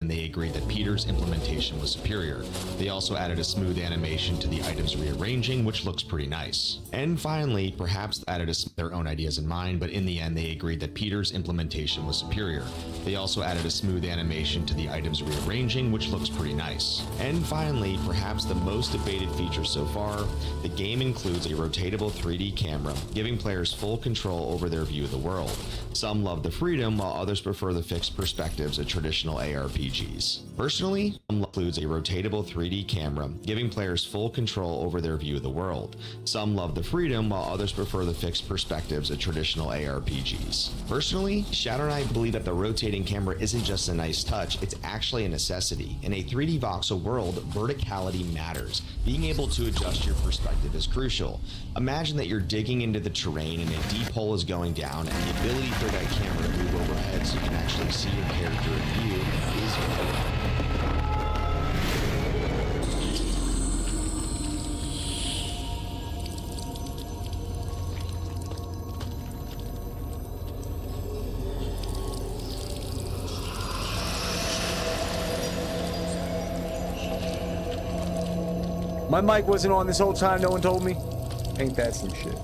they agreed that Peter's implementation was superior. They also added a smooth animation to the items rearranging, which looks pretty nice. And finally, perhaps added their own ideas in mind, but in the end they agreed that Peter's implementation was superior. They also added a smooth animation to the items rearranging, which looks pretty nice. And finally, perhaps the most debated feature so far, the game includes a rotatable 3D camera, giving players full control over their view of the world. Some love the freedom, while others prefer the fixed perspectives of traditional ARPGs. Personally, includes a rotatable 3D camera, giving players full control over their view of the world. Some love the freedom, while others prefer the fixed perspectives of traditional ARPGs. Personally, Shadow and I believe that the rotating camera isn't just a nice touch, it's actually a necessity. In a 3D voxel world, verticality matters. Being able to adjust your perspective is crucial. Imagine that you're digging into the terrain and a deep hole is going down, and the ability for that camera to move overhead so you can actually see your character in view is vital. My mic wasn't on this whole time, no one told me. Ain't that some shit?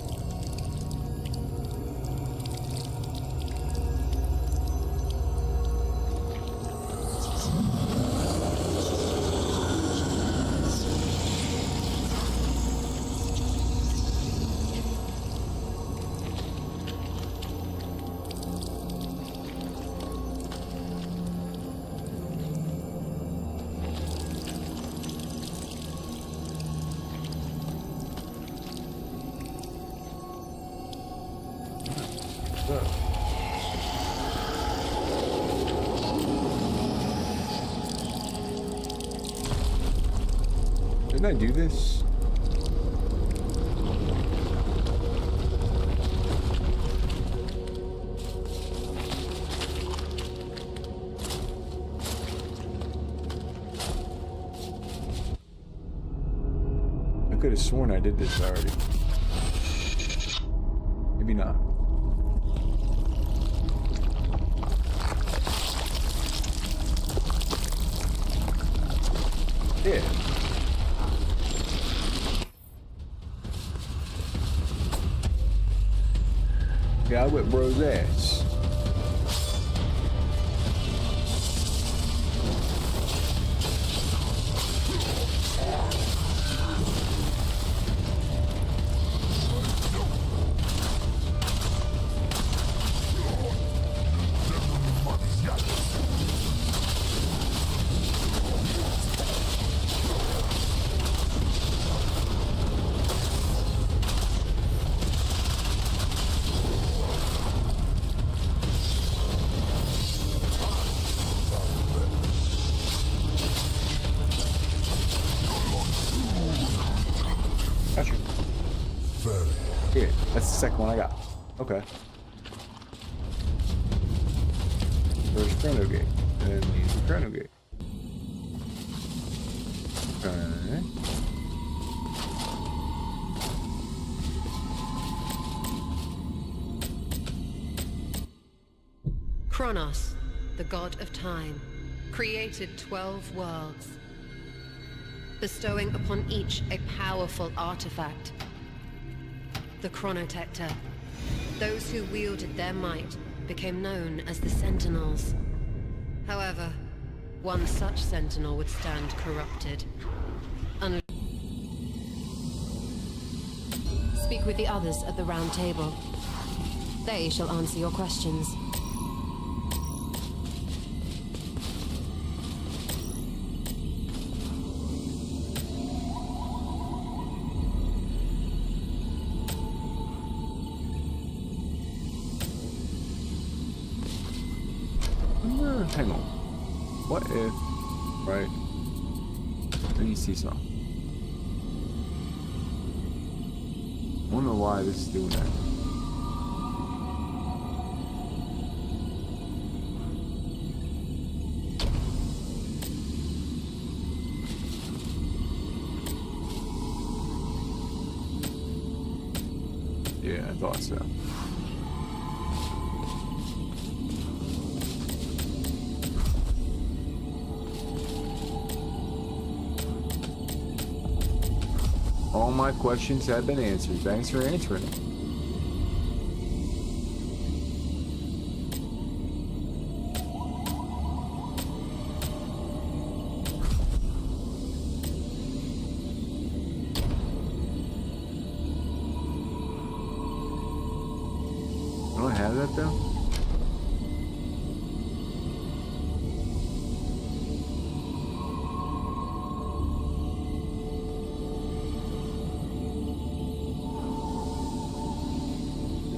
Didn't I do this? I could have sworn I did this already. Maybe not. Yeah. Yeah, I whipped bro's ass. Got you. Yeah, that's the second one I got. Okay. First Chrono Gate. And use the Chrono Gate. Okay. Chronos, the god of time, created 12 worlds, bestowing upon each a powerful artifact, the Chronotector. Those who wielded their might became known as the Sentinels. However, one such Sentinel would stand corrupted. Speak with the others at the round table. They shall answer your questions. Hang on. What if, right? Let me see something. I don't know why this is doing that. Yeah, I thought so. All my questions have been answered. Thanks for answering them. Do I have that though?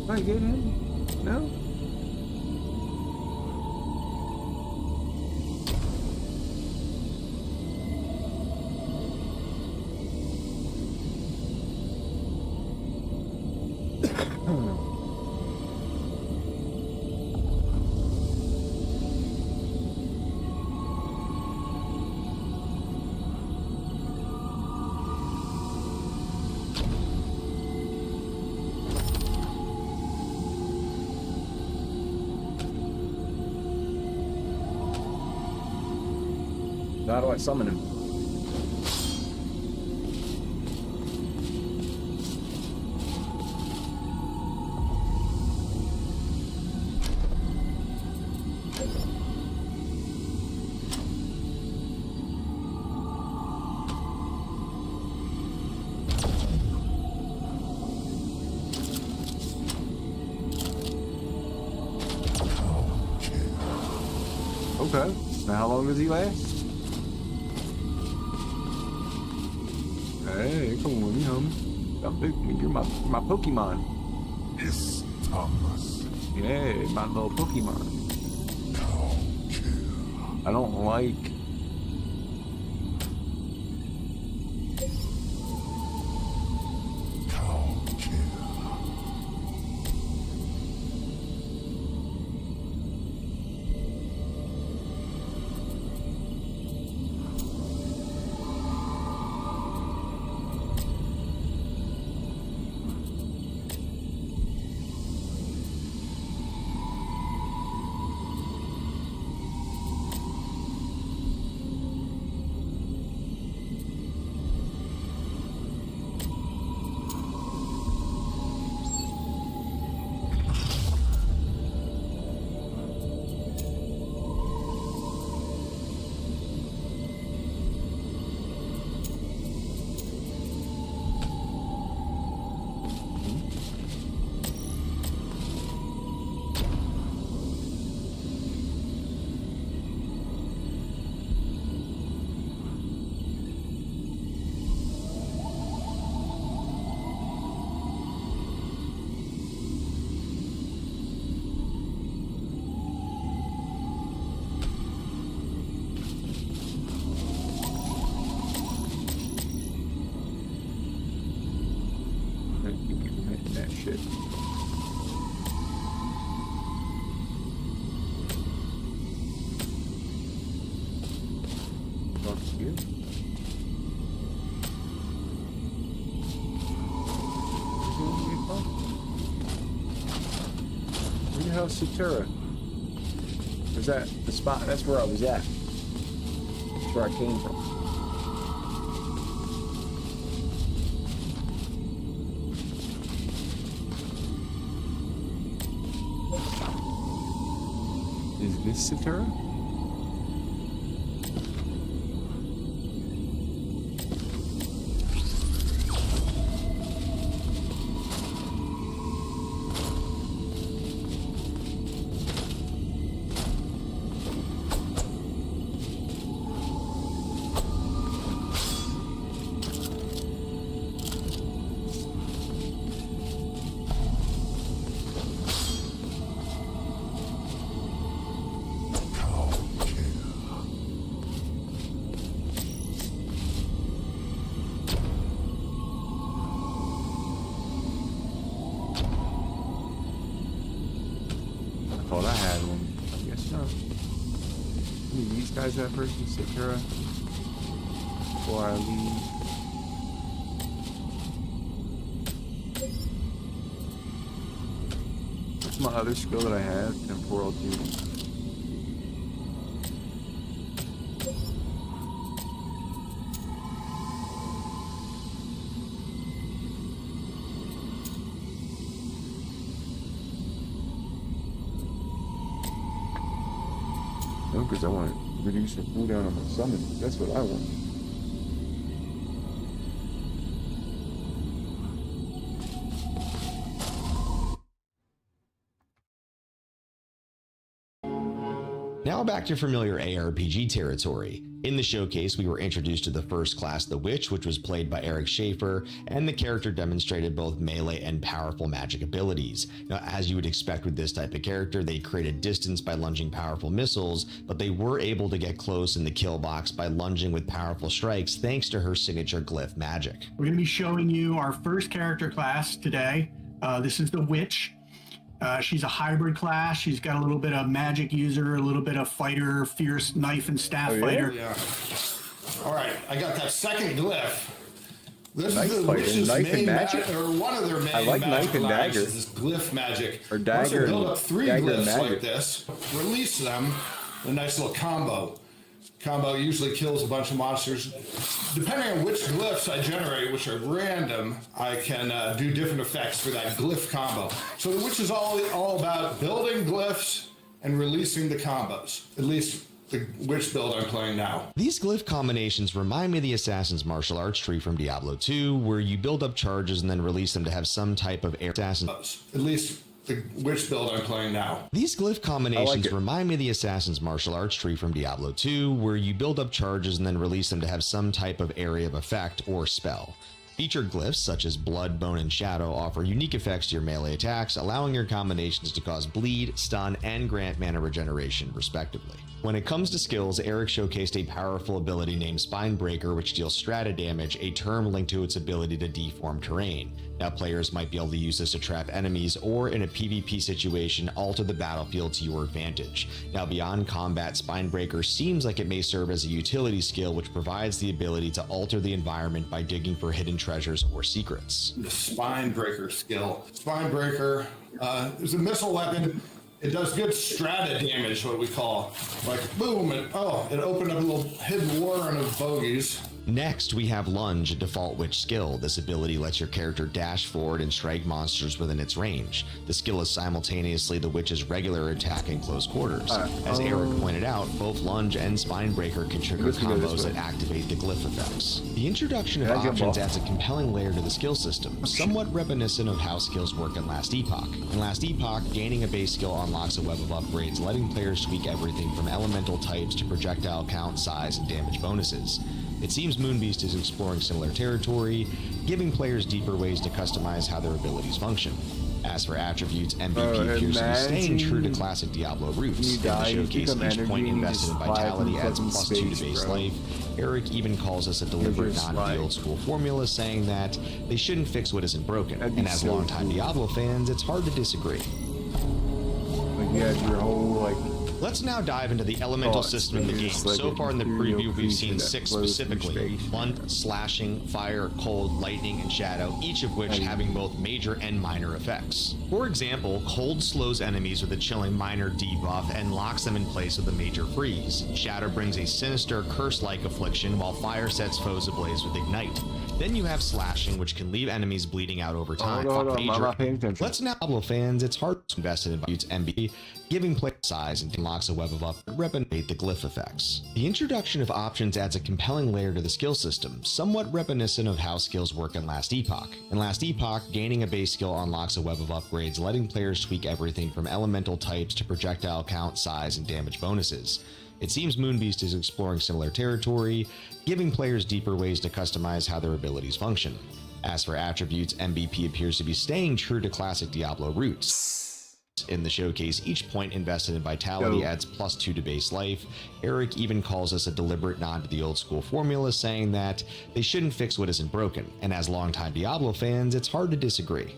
I get him? No? How do I summon him? Okay. Now how long does he last? Hey, come on with me, homie. You're my Pokemon. His Thomas. Yeah, my little Pokemon. I don't like... That shit. Fuck you. Where the hell's Satura? Was that the spot? That's where I was at. That's where I came from. Is this Satura? Thought I had one. I guess not. Ooh, these guys that person Satura before I leave. What's my other skill that I have? Temporal duty. Because I want to reduce the cooldown on my summon. That's what I want. Now back to familiar ARPG territory. In the showcase, we were introduced to the first class, the Witch, which was played by Eric Schaefer, and the character demonstrated both melee and powerful magic abilities. Now, as you would expect with this type of character, they created distance by lunging powerful missiles, but they were able to get close in the kill box by lunging with powerful strikes thanks to her signature glyph magic. We're going to be showing you our first character class today. This is the Witch. She's a hybrid class. She's got a little bit of magic user, a little bit of fighter, fierce knife and staff fighter. Yeah. All right, I got that second glyph. This Knife is the fighter, Witch's knife and main magic? or one of their main I like knife and dagger. is this glyph magic. Or Once dagger they build and- up three dagger and glyphs magic. like this, release them, a nice little combo. Combo usually kills a bunch of monsters. Depending on which glyphs I generate, which are random, I can do different effects for that glyph combo. So the Witch is all about building glyphs and releasing the combos. At least the Witch build I'm playing now. These glyph combinations remind me of the Assassin's martial arts tree from Diablo 2, where you build up charges and then release them to have some type of assassin. At least the Witch build I'm playing now. These glyph combinations remind me of the Assassin's martial arts tree from Diablo 2, where you build up charges and then release them to have some type of area of effect or spell. Featured glyphs such as Blood, Bone, and Shadow offer unique effects to your melee attacks, allowing your combinations to cause bleed, stun, and grant mana regeneration, respectively. When it comes to skills, Eric showcased a powerful ability named Spinebreaker, which deals strata damage, a term linked to its ability to deform terrain. Now, players might be able to use this to trap enemies or, in a PvP situation, alter the battlefield to your advantage. Now, beyond combat, Spinebreaker seems like it may serve as a utility skill which provides the ability to alter the environment by digging for hidden treasures or secrets. The Spinebreaker skill. Spinebreaker is a missile weapon. It does good strata damage, what we call. Like, boom, and it opened up a little hidden warren of bogeys. Next, we have Lunge, a default witch skill. This ability lets your character dash forward and strike monsters within its range. The skill is simultaneously the witch's regular attack in close quarters. As Eric pointed out, both Lunge and Spinebreaker can trigger combos that activate the glyph effects. The introduction of options adds a compelling layer to the skill system, somewhat reminiscent of how skills work in Last Epoch. In Last Epoch, gaining a base skill unlocks a web of upgrades, letting players tweak everything from elemental types to projectile count, size, and damage bonuses. It seems Moonbeast is exploring similar territory, giving players deeper ways to customize how their abilities function. As for attributes, MVP appears to be staying true to classic Diablo roots. In the showcase, each point invested in Vitality adds +2 to base life. Eric even calls this a deliberate nod to the old school formula, saying that they shouldn't fix what isn't broken. And as longtime Diablo fans, it's hard to disagree. Like, yeah, your whole, Let's now dive into the elemental system in the game. So far in the preview, we've seen 6 specifically: blunt, slashing, fire, cold, lightning, and shadow, each of which having both major and minor effects. For example, cold slows enemies with a chilling minor debuff and locks them in place with a major freeze. Shadow brings a sinister, curse-like affliction, while fire sets foes ablaze with ignite. Then you have slashing, which can leave enemies bleeding out over time. Let's now, Diablo fans, it's hard to invest in MB, giving play size and unlocks a web of replicate the glyph effects. The introduction of options adds a compelling layer to the skill system, somewhat reminiscent of how skills work in Last Epoch. In Last Epoch, gaining a base skill unlocks a web of upgrades, letting players tweak everything from elemental types to projectile count, size, and damage bonuses. It seems Moonbeast is exploring similar territory, giving players deeper ways to customize how their abilities function. As for attributes, MVP appears to be staying true to classic Diablo roots. In the showcase, each point invested in Vitality adds +2 to base life. Eric even calls this a deliberate nod to the old school formula, saying that they shouldn't fix what isn't broken. And as longtime Diablo fans, it's hard to disagree.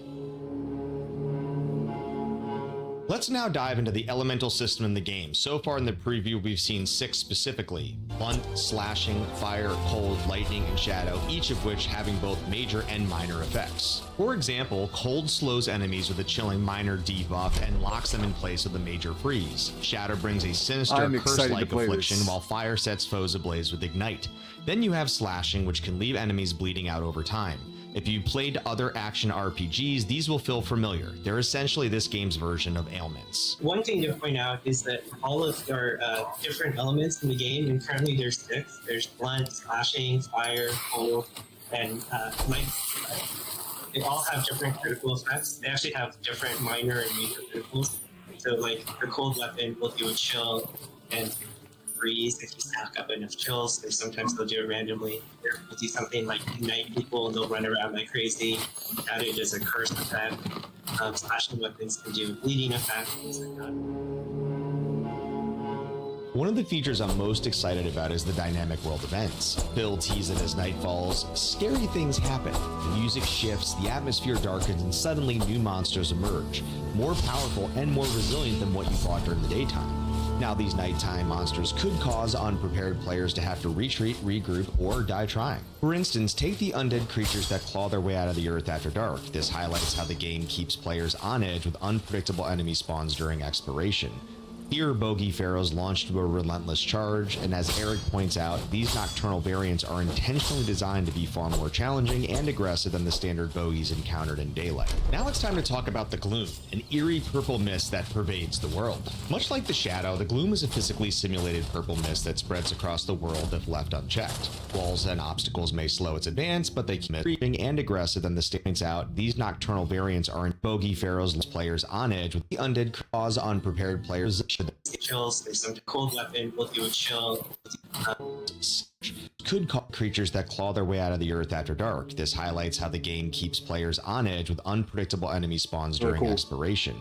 Let's now dive into the elemental system in the game. So far in the preview, we've seen 6 specifically: blunt, slashing, fire, cold, lightning, and shadow, each of which having both major and minor effects. For example, cold slows enemies with a chilling minor debuff and locks them in place with a major freeze. Shadow brings a sinister, curse-like affliction, while fire sets foes ablaze with ignite. Then you have slashing, which can leave enemies bleeding out over time. If you played other action RPGs, these will feel familiar. They're essentially this game's version of ailments. One thing to point out is that all of our different elements in the game, and currently there's 6. There's blunt, slashing, fire, cold, and light. They all have different critical effects. They actually have different minor and major criticals. So like the cold weapon will do a chill and freeze if you stack up enough chills, and sometimes they'll do it randomly. They'll do something like ignite people and they'll run around like crazy. That it is a curse effect. Slashing weapons can do bleeding effect, things like that. One of the features I'm most excited about is the dynamic world events. Phil teased it as night falls, scary things happen, the music shifts, the atmosphere darkens, and suddenly new monsters emerge, more powerful and more resilient than what you fought during the daytime. Now, these nighttime monsters could cause unprepared players to have to retreat, regroup, or die trying. For instance, take the undead creatures that claw their way out of the earth after dark. This highlights how the game keeps players on edge with unpredictable enemy spawns during exploration. Here, bogey pharaohs launch to a relentless charge, and as Eric points out, these nocturnal variants are intentionally designed to be far more challenging and aggressive than the standard bogeys encountered in daylight. Now it's time to talk about the gloom, an eerie purple mist that pervades the world. Much like the shadow, the gloom is a physically simulated purple mist that spreads across the world if left unchecked. Walls and obstacles may slow its advance, but they keep creeping and aggressive than the points out. These nocturnal variants are in bogey pharaohs players on edge with the undead cause unprepared players. kills. There's some cold weapon. We'll do a chill. Could call creatures that claw their way out of the earth after dark. This highlights how the game keeps players on edge with unpredictable enemy spawns during exploration.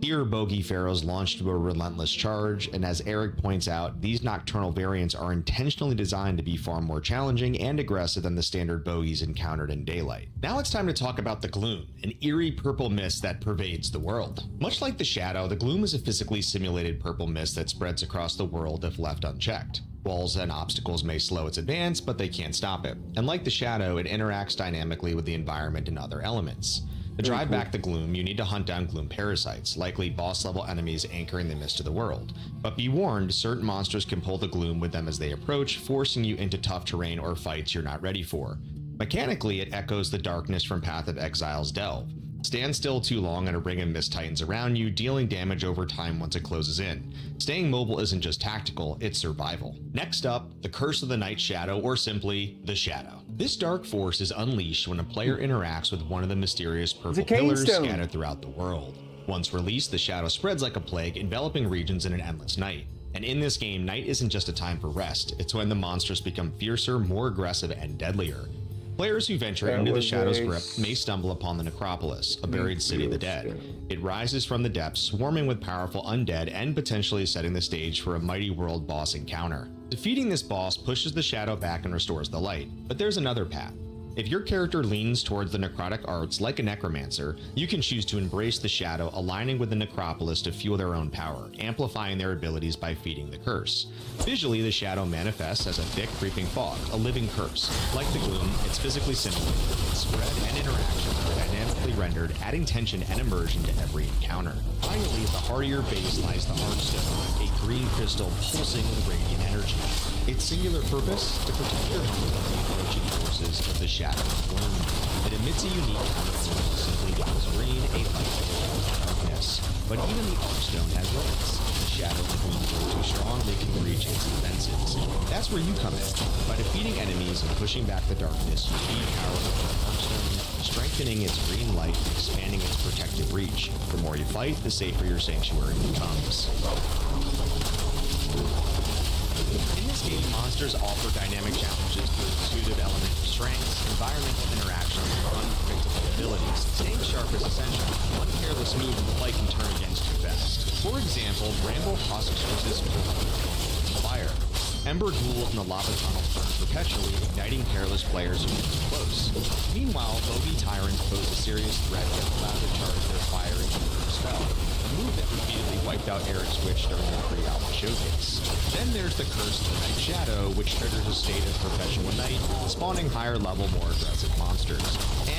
Here, bogey pharaohs launch to a relentless charge, and as Eric points out, these nocturnal variants are intentionally designed to be far more challenging and aggressive than the standard bogeys encountered in daylight. Now it's time to talk about the Gloom, an eerie purple mist that pervades the world. Much like the Shadow, the Gloom is a physically simulated purple mist that spreads across the world if left unchecked. Walls and obstacles may slow its advance, but they can't stop it. And like the Shadow, it interacts dynamically with the environment and other elements. To drive back the Gloom, you need to hunt down Gloom parasites, likely boss-level enemies anchoring the mist of the world. But be warned, certain monsters can pull the Gloom with them as they approach, forcing you into tough terrain or fights you're not ready for. Mechanically, it echoes the darkness from Path of Exile's Delve. Stand still too long and a ring of mist tightens around you, dealing damage over time once it closes in. Staying mobile isn't just tactical, it's survival. Next up, the Curse of the Night Shadow, or simply, the Shadow. This dark force is unleashed when a player interacts with one of the mysterious purple pillars scattered throughout the world. Once released, the Shadow spreads like a plague, enveloping regions in an endless night. And in this game, night isn't just a time for rest, it's when the monsters become fiercer, more aggressive, and deadlier. Players who venture into the Shadow's grip may stumble upon the Necropolis, a buried city of the dead. It rises from the depths, swarming with powerful undead and potentially setting the stage for a mighty world boss encounter. Defeating this boss pushes the Shadow back and restores the light, but there's another path. If your character leans towards the necrotic arts like a necromancer, you can choose to embrace the Shadow, aligning with the Necropolis to fuel their own power, amplifying their abilities by feeding the curse. Visually, the Shadow manifests as a thick, creeping fog, a living curse. Like the Gloom, it's physically simulated. Its spread and interactions are dynamically rendered, adding tension and immersion to every encounter. Finally, at the heart of your base lies the Archstone, a green crystal pulsing with radiant energy. Its singular purpose? To protect your home from the approaching forces of the Shadow Gloom. It emits a unique counterflow simply because green, a light that darkness. But even the Archstone has limits. The Shadow Gloom grows too strong, they can reach its defenses. That's where you come in. By defeating enemies and pushing back the darkness, you feed power to the Archstone, strengthening its green light and expanding its protective reach. The more you fight, the safer your sanctuary becomes. In this game, monsters offer dynamic challenges through a suite of elemental strengths, environmental interactions, and unpredictable abilities. Staying sharp is essential. One careless move in play can turn against you best. For example, Bramble Husk's resistance to fire. Ember ghouls in the lava tunnel burn perpetually, igniting careless players who get too close. Meanwhile, bogey tyrants pose a serious threat that allow to charge their fire into a spell. A move that repeatedly wiped out Eric's Witch during the pre-album showcase. Then there's the Curse of the Night Shadow, which triggers a state of perpetual night, spawning higher level, more aggressive monsters.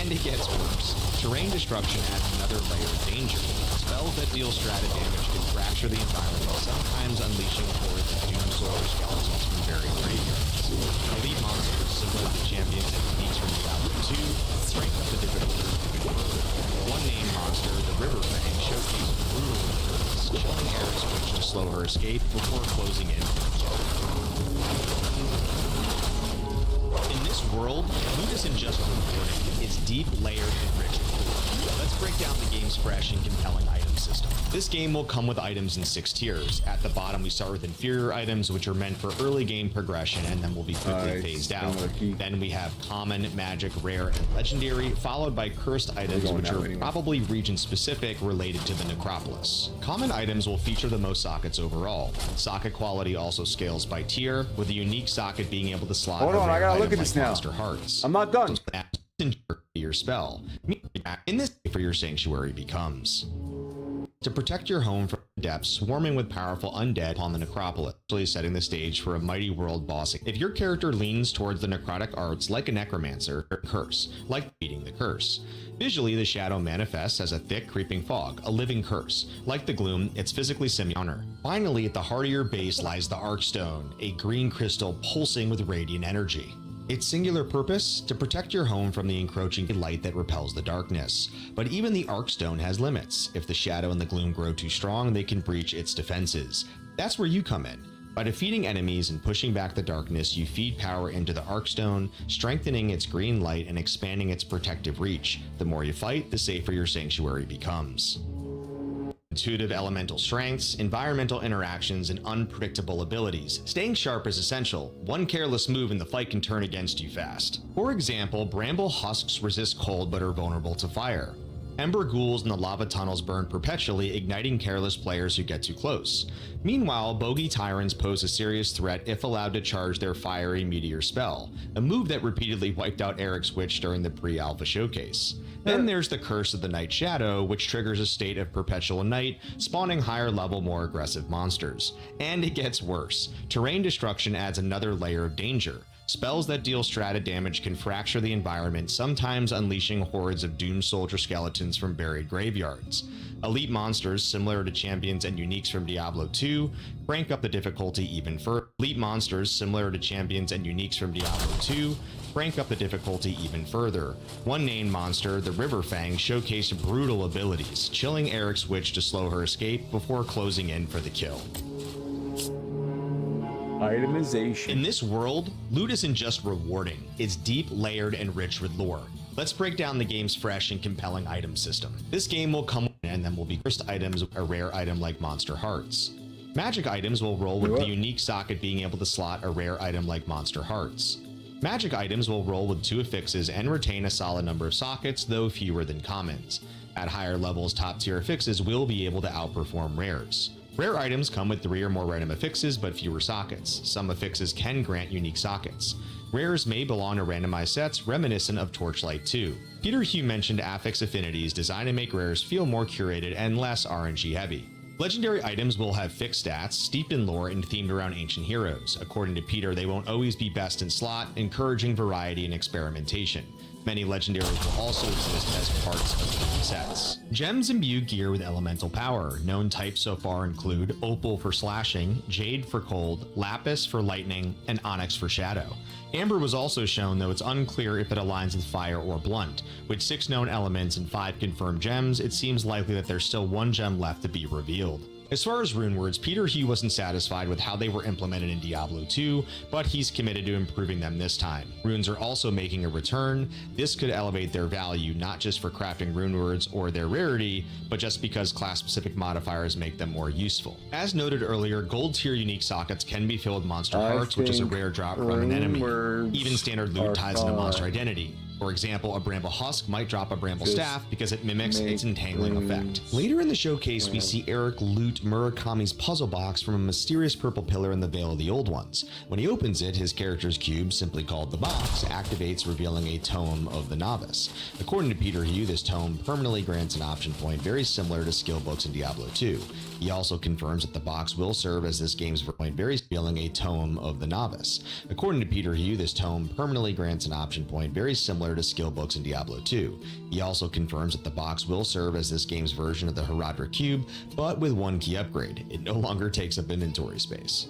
And it gets worse. Terrain destruction adds another layer of danger. Spells that deal strata damage can fracture the environment, sometimes unleashing hordes of Doomsaur skeletons from buried graveyards. Elite monsters similar to champions and uniques from Diablo 2 strengthen the difficulty even further. One named monster, the River Fang, showcases brutal endurance, killing Eric's Witch to slow her escape before closing in. In this world, loot isn't just rewarding, it's deep, layered, and rich. Let's break down the game's fresh and compelling item system. This game will come with items in 6 tiers. At the bottom, we start with inferior items, which are meant for early game progression and then will be quickly phased out. Then we have common, magic, rare, and legendary, followed by cursed items, which are probably region-specific, related to the Necropolis. Common items will feature the most sockets overall. Socket quality also scales by tier, with a unique socket being able to slot Hold on, I gotta look at this now. Monster Hearts. I'm not done. Your spell. In this for your sanctuary becomes. To protect your home from the depths, swarming with powerful undead upon the Necropolis, actually setting the stage for a mighty world boss. If your character leans towards the necrotic arts like a necromancer, or curse, like beating the curse. Visually, the Shadow manifests as a thick, creeping fog, a living curse. Like the Gloom, it's physically similar. Finally, at the heart of your base lies the Archstone, a green crystal pulsing with radiant energy. Its singular purpose? To protect your home from the encroaching light that repels the darkness. But even the Archstone has limits. If the Shadow and the Gloom grow too strong, they can breach its defenses. That's where you come in. By defeating enemies and pushing back the darkness, you feed power into the Archstone, strengthening its green light and expanding its protective reach. The more you fight, the safer your sanctuary becomes. intuitive elemental strengths, environmental interactions, and unpredictable abilities. Staying sharp is essential. One careless move and the fight can turn against you fast. For example, bramble husks resist cold but are vulnerable to fire. Ember ghouls in the lava tunnels burn perpetually, igniting careless players who get too close. Meanwhile, bogey tyrants pose a serious threat if allowed to charge their fiery meteor spell, a move that repeatedly wiped out Eric's Witch during the pre-alpha showcase. Then there's the Curse of the Night Shadow, which triggers a state of perpetual night, spawning higher level, more aggressive monsters. And it gets worse. Terrain destruction adds another layer of danger. Spells that deal strata damage can fracture the environment, sometimes unleashing hordes of doomed soldier skeletons from buried graveyards. Elite monsters, similar to champions and uniques from Diablo 2, crank up the difficulty even further. One named monster, the River Fang, showcased brutal abilities, chilling Eric's Witch to slow her escape before closing in for the kill. Itemization. In this world, loot isn't just rewarding, it's deep, layered, and rich with lore. Let's break down the game's fresh and compelling item system. This game will come and then will be first items, a rare item like Monster Hearts. Magic items will roll with the unique socket being able to slot a rare item like Monster Hearts. Magic items will roll with 2 affixes and retain a solid number of sockets, though fewer than commons. At higher levels, top tier affixes will be able to outperform rares. Rare items come with 3 or more random affixes but fewer sockets. Some affixes can grant unique sockets. Rares may belong to randomized sets reminiscent of Torchlight 2. Peter Hugh mentioned affix affinities designed to make rares feel more curated and less RNG heavy. Legendary items will have fixed stats, steeped in lore and themed around ancient heroes. According to Peter, they won't always be best in slot, encouraging variety and experimentation. Many legendaries will also exist as parts of game sets. Gems imbue gear with elemental power. Known types so far include Opal for slashing, Jade for cold, Lapis for lightning, and Onyx for shadow. Amber was also shown, though it's unclear if it aligns with fire or blunt. With 6 known elements and 5 confirmed gems, it seems likely that there's still 1 gem left to be revealed. As far as rune words, Peter Hugh wasn't satisfied with how they were implemented in Diablo 2, but he's committed to improving them this time. Runes are also making a return. This could elevate their value, not just for crafting rune words or their rarity, but just because class-specific modifiers make them more useful. As noted earlier, gold tier unique sockets can be filled with Monster Hearts, which is a rare drop from an enemy. Even standard loot ties into monster identity. For example, a Bramble Husk might drop a Bramble Staff because it mimics its entangling effect. Later in the showcase, we see Eric loot Murakami's puzzle box from a mysterious purple pillar in the Veil of the Old Ones. When he opens it, his character's cube, simply called the box, activates, revealing a Tome of the Novice. According to Peter Hugh, this tome permanently grants an option point very similar to skill books in Diablo 2. He also confirms that the box will serve as this game's point, very revealing a Tome of the Novice. According to Peter Hugh, this tome permanently grants an option point very similar to skill books in Diablo 2. He also confirms that the box will serve as this game's version of the Herodra Cube, but with 1 key upgrade. It no longer takes up inventory space.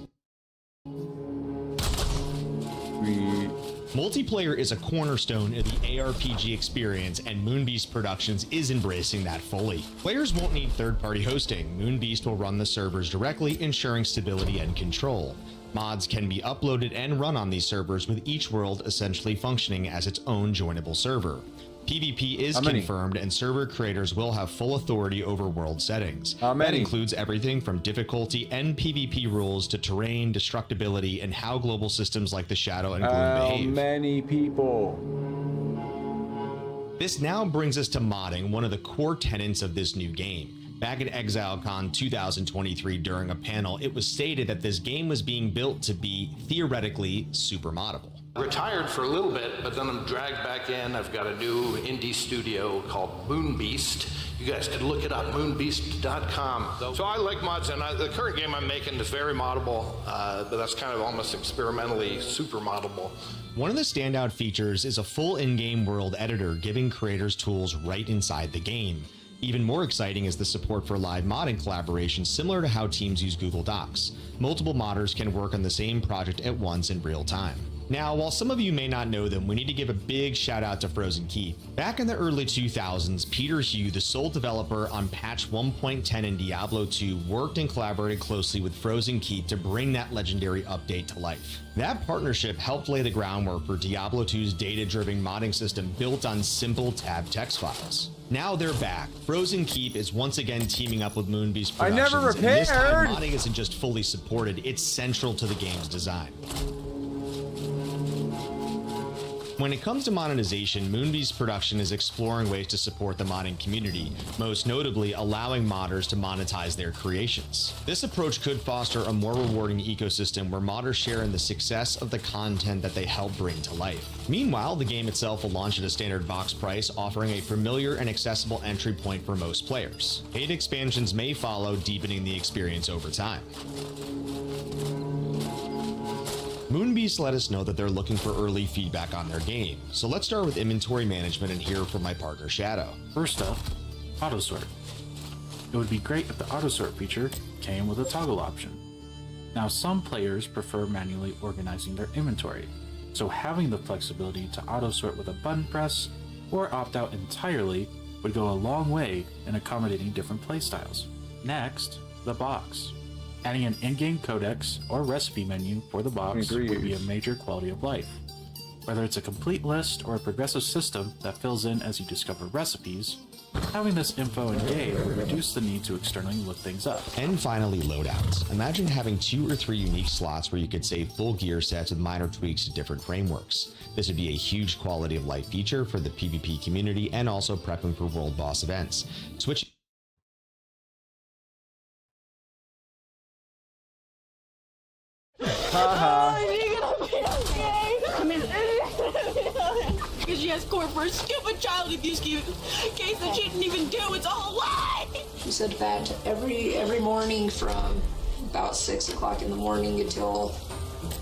Multiplayer is a cornerstone of the ARPG experience, and Moonbeast Productions is embracing that fully. Players won't need third-party hosting. Moonbeast will run the servers directly, ensuring stability and control. Mods can be uploaded and run on these servers, with each world essentially functioning as its own joinable server. PvP is confirmed, and server creators will have full authority over world settings. That includes everything from difficulty and PvP rules to terrain, destructibility, and how global systems like the Shadow and Gloom behave. How many people? This now brings us to modding, one of the core tenets of this new game. Back at ExileCon 2023 during a panel, it was stated that this game was being built to be, theoretically, super moddable. Retired for a little bit, but then I'm dragged back in. I've got a new indie studio called Moonbeast. You guys could look it up, moonbeast.com. So I like mods, and the current game I'm making is very moddable, but that's kind of almost experimentally super moddable. One of the standout features is a full in-game world editor, giving creators tools right inside the game. Even more exciting is the support for live modding collaboration, similar to how teams use Google Docs. Multiple modders can work on the same project at once in real time. Now, while some of you may not know them, we need to give a big shout out to Frozen Keep. Back in the early 2000s, Peter Hugh, the sole developer on patch 1.10 in Diablo 2, worked and collaborated closely with Frozen Keep to bring that legendary update to life. That partnership helped lay the groundwork for Diablo 2's data-driven modding system built on simple tab text files. Now they're back. Frozen Keep is once again teaming up with Moonbeast Productions. I never and this time, repaired! modding isn't just fully supported, it's central to the game's design. When it comes to monetization, Moonbeast Production is exploring ways to support the modding community, most notably allowing modders to monetize their creations. This approach could foster a more rewarding ecosystem where modders share in the success of the content that they help bring to life. Meanwhile, the game itself will launch at a standard box price, offering a familiar and accessible entry point for most players. Paid expansions may follow, deepening the experience over time. Moonbeast let us know that they're looking for early feedback on their game, so let's start with inventory management and hear from my partner Shadow. First up, autosort. It would be great if the autosort feature came with a toggle option. Now, some players prefer manually organizing their inventory, so having the flexibility to autosort with a button press or opt out entirely would go a long way in accommodating different playstyles. Next, the box. Adding an in-game codex or recipe menu for the box would be a major quality of life. Whether it's a complete list or a progressive system that fills in as you discover recipes, having this info in game would reduce the need to externally look things up. And finally, loadouts. Imagine having 2 or 3 unique slots where you could save full gear sets with minor tweaks to different frameworks. This would be a huge quality of life feature for the PvP community and also prepping for world boss events. Switching Because she has court for a stupid child abuse case that she didn't even do. It's all a lie. She said that every morning from about 6 o'clock in the morning until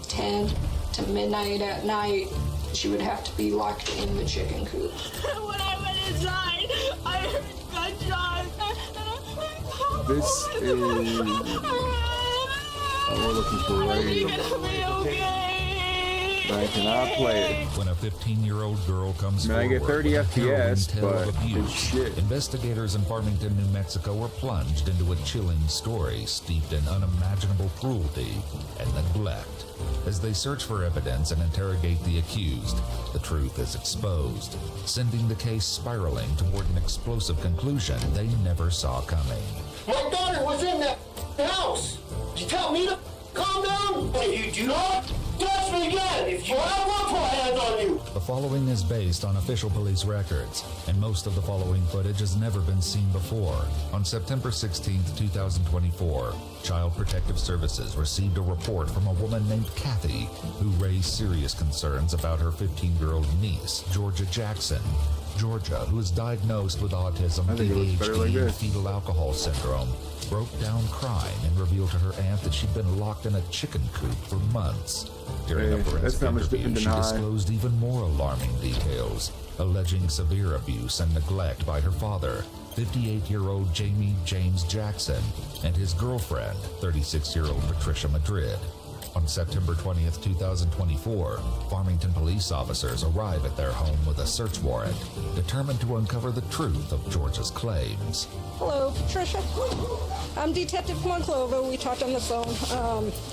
10 to midnight at night, she would have to be locked in the chicken coop. When I went inside, I heard gunshots. This is... we're looking for but I cannot play it. When a 15-year-old girl comes I get 30 FPS, but abuse, it's shit. Investigators in Farmington, New Mexico were plunged into a chilling story steeped in unimaginable cruelty and neglect. As they search for evidence and interrogate the accused, the truth is exposed, sending the case spiraling toward an explosive conclusion they never saw coming. My daughter was in that house. You tell me to calm down? If you do not touch me again, if you have one put hands on you. The following is based on official police records, and most of the following footage has never been seen before. On September 16, 2024, Child Protective Services received a report from a woman named Kathy, who raised serious concerns about her 15-year-old niece, Georgia Jackson. Georgia, who is diagnosed with autism, ADHD, and fetal alcohol syndrome, broke down crying and revealed to her aunt that she'd been locked in a chicken coop for months. During a forensic interview, she disclosed even more alarming details, alleging severe abuse and neglect by her father, 58-year-old Jamie James Jackson, and his girlfriend, 36-year-old Patricia Madrid. On September 20th, 2024, Farmington police officers arrive at their home with a search warrant, determined to uncover the truth of Georgia's claims. Hello, Patricia. I'm Detective Monclova. We talked on the phone.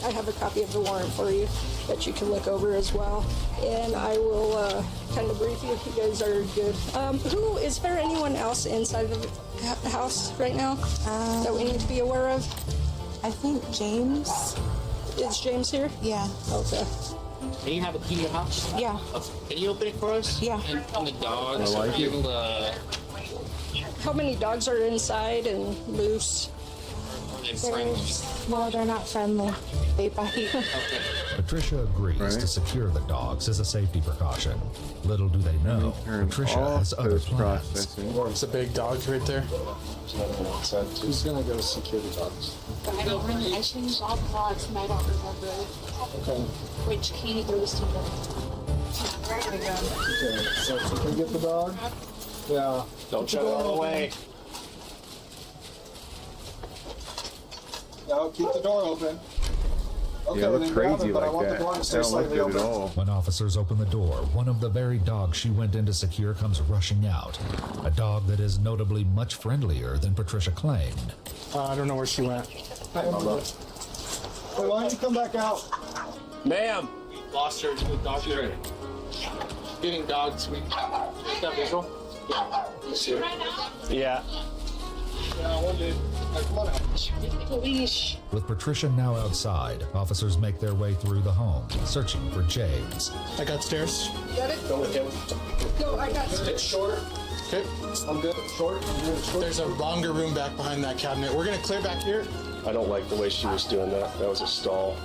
I have a copy of the warrant for you that you can look over as well. And I will kind of brief you if you guys are good. Is there anyone else inside of the house right now that we need to be aware of? I think James. Is James here? Yeah. Okay. Do you have a key to your house? Yeah. Okay. Can you open it for us? Yeah. And the dogs are able to... How many dogs are inside and loose? No, they're not friendly. They bite. Patricia agrees to secure the dogs as a safety precaution. Little do they know, Patricia has other plans. It's a big dog right there. Who's gonna go secure the dogs? I don't really. I changed all the dogs and I don't remember which key goes to them. Okay, so if you can get the dog, yeah. Don't shut it all the way. No, keep the door open. Yeah, it looks crazy like that. That don't look good at all. When officers open the door, one of the very dogs she went in to secure comes rushing out. A dog that is notably much friendlier than Patricia claimed. I don't know where she went. Wait, why don't you come back out? Ma'am! Lost her to the dog training. Getting dogs. Is that visual? Yeah. You see her? Yeah. Yeah, one dude. Come on out. Police. With Patricia now outside, officers make their way through the home, searching for James. I got stairs. Got it? Go with him. Go, I got it. It's shorter. Okay. I'm good. Short. There's a longer room back behind that cabinet. We're gonna clear back here. I don't like the way she was doing that. That was a stall.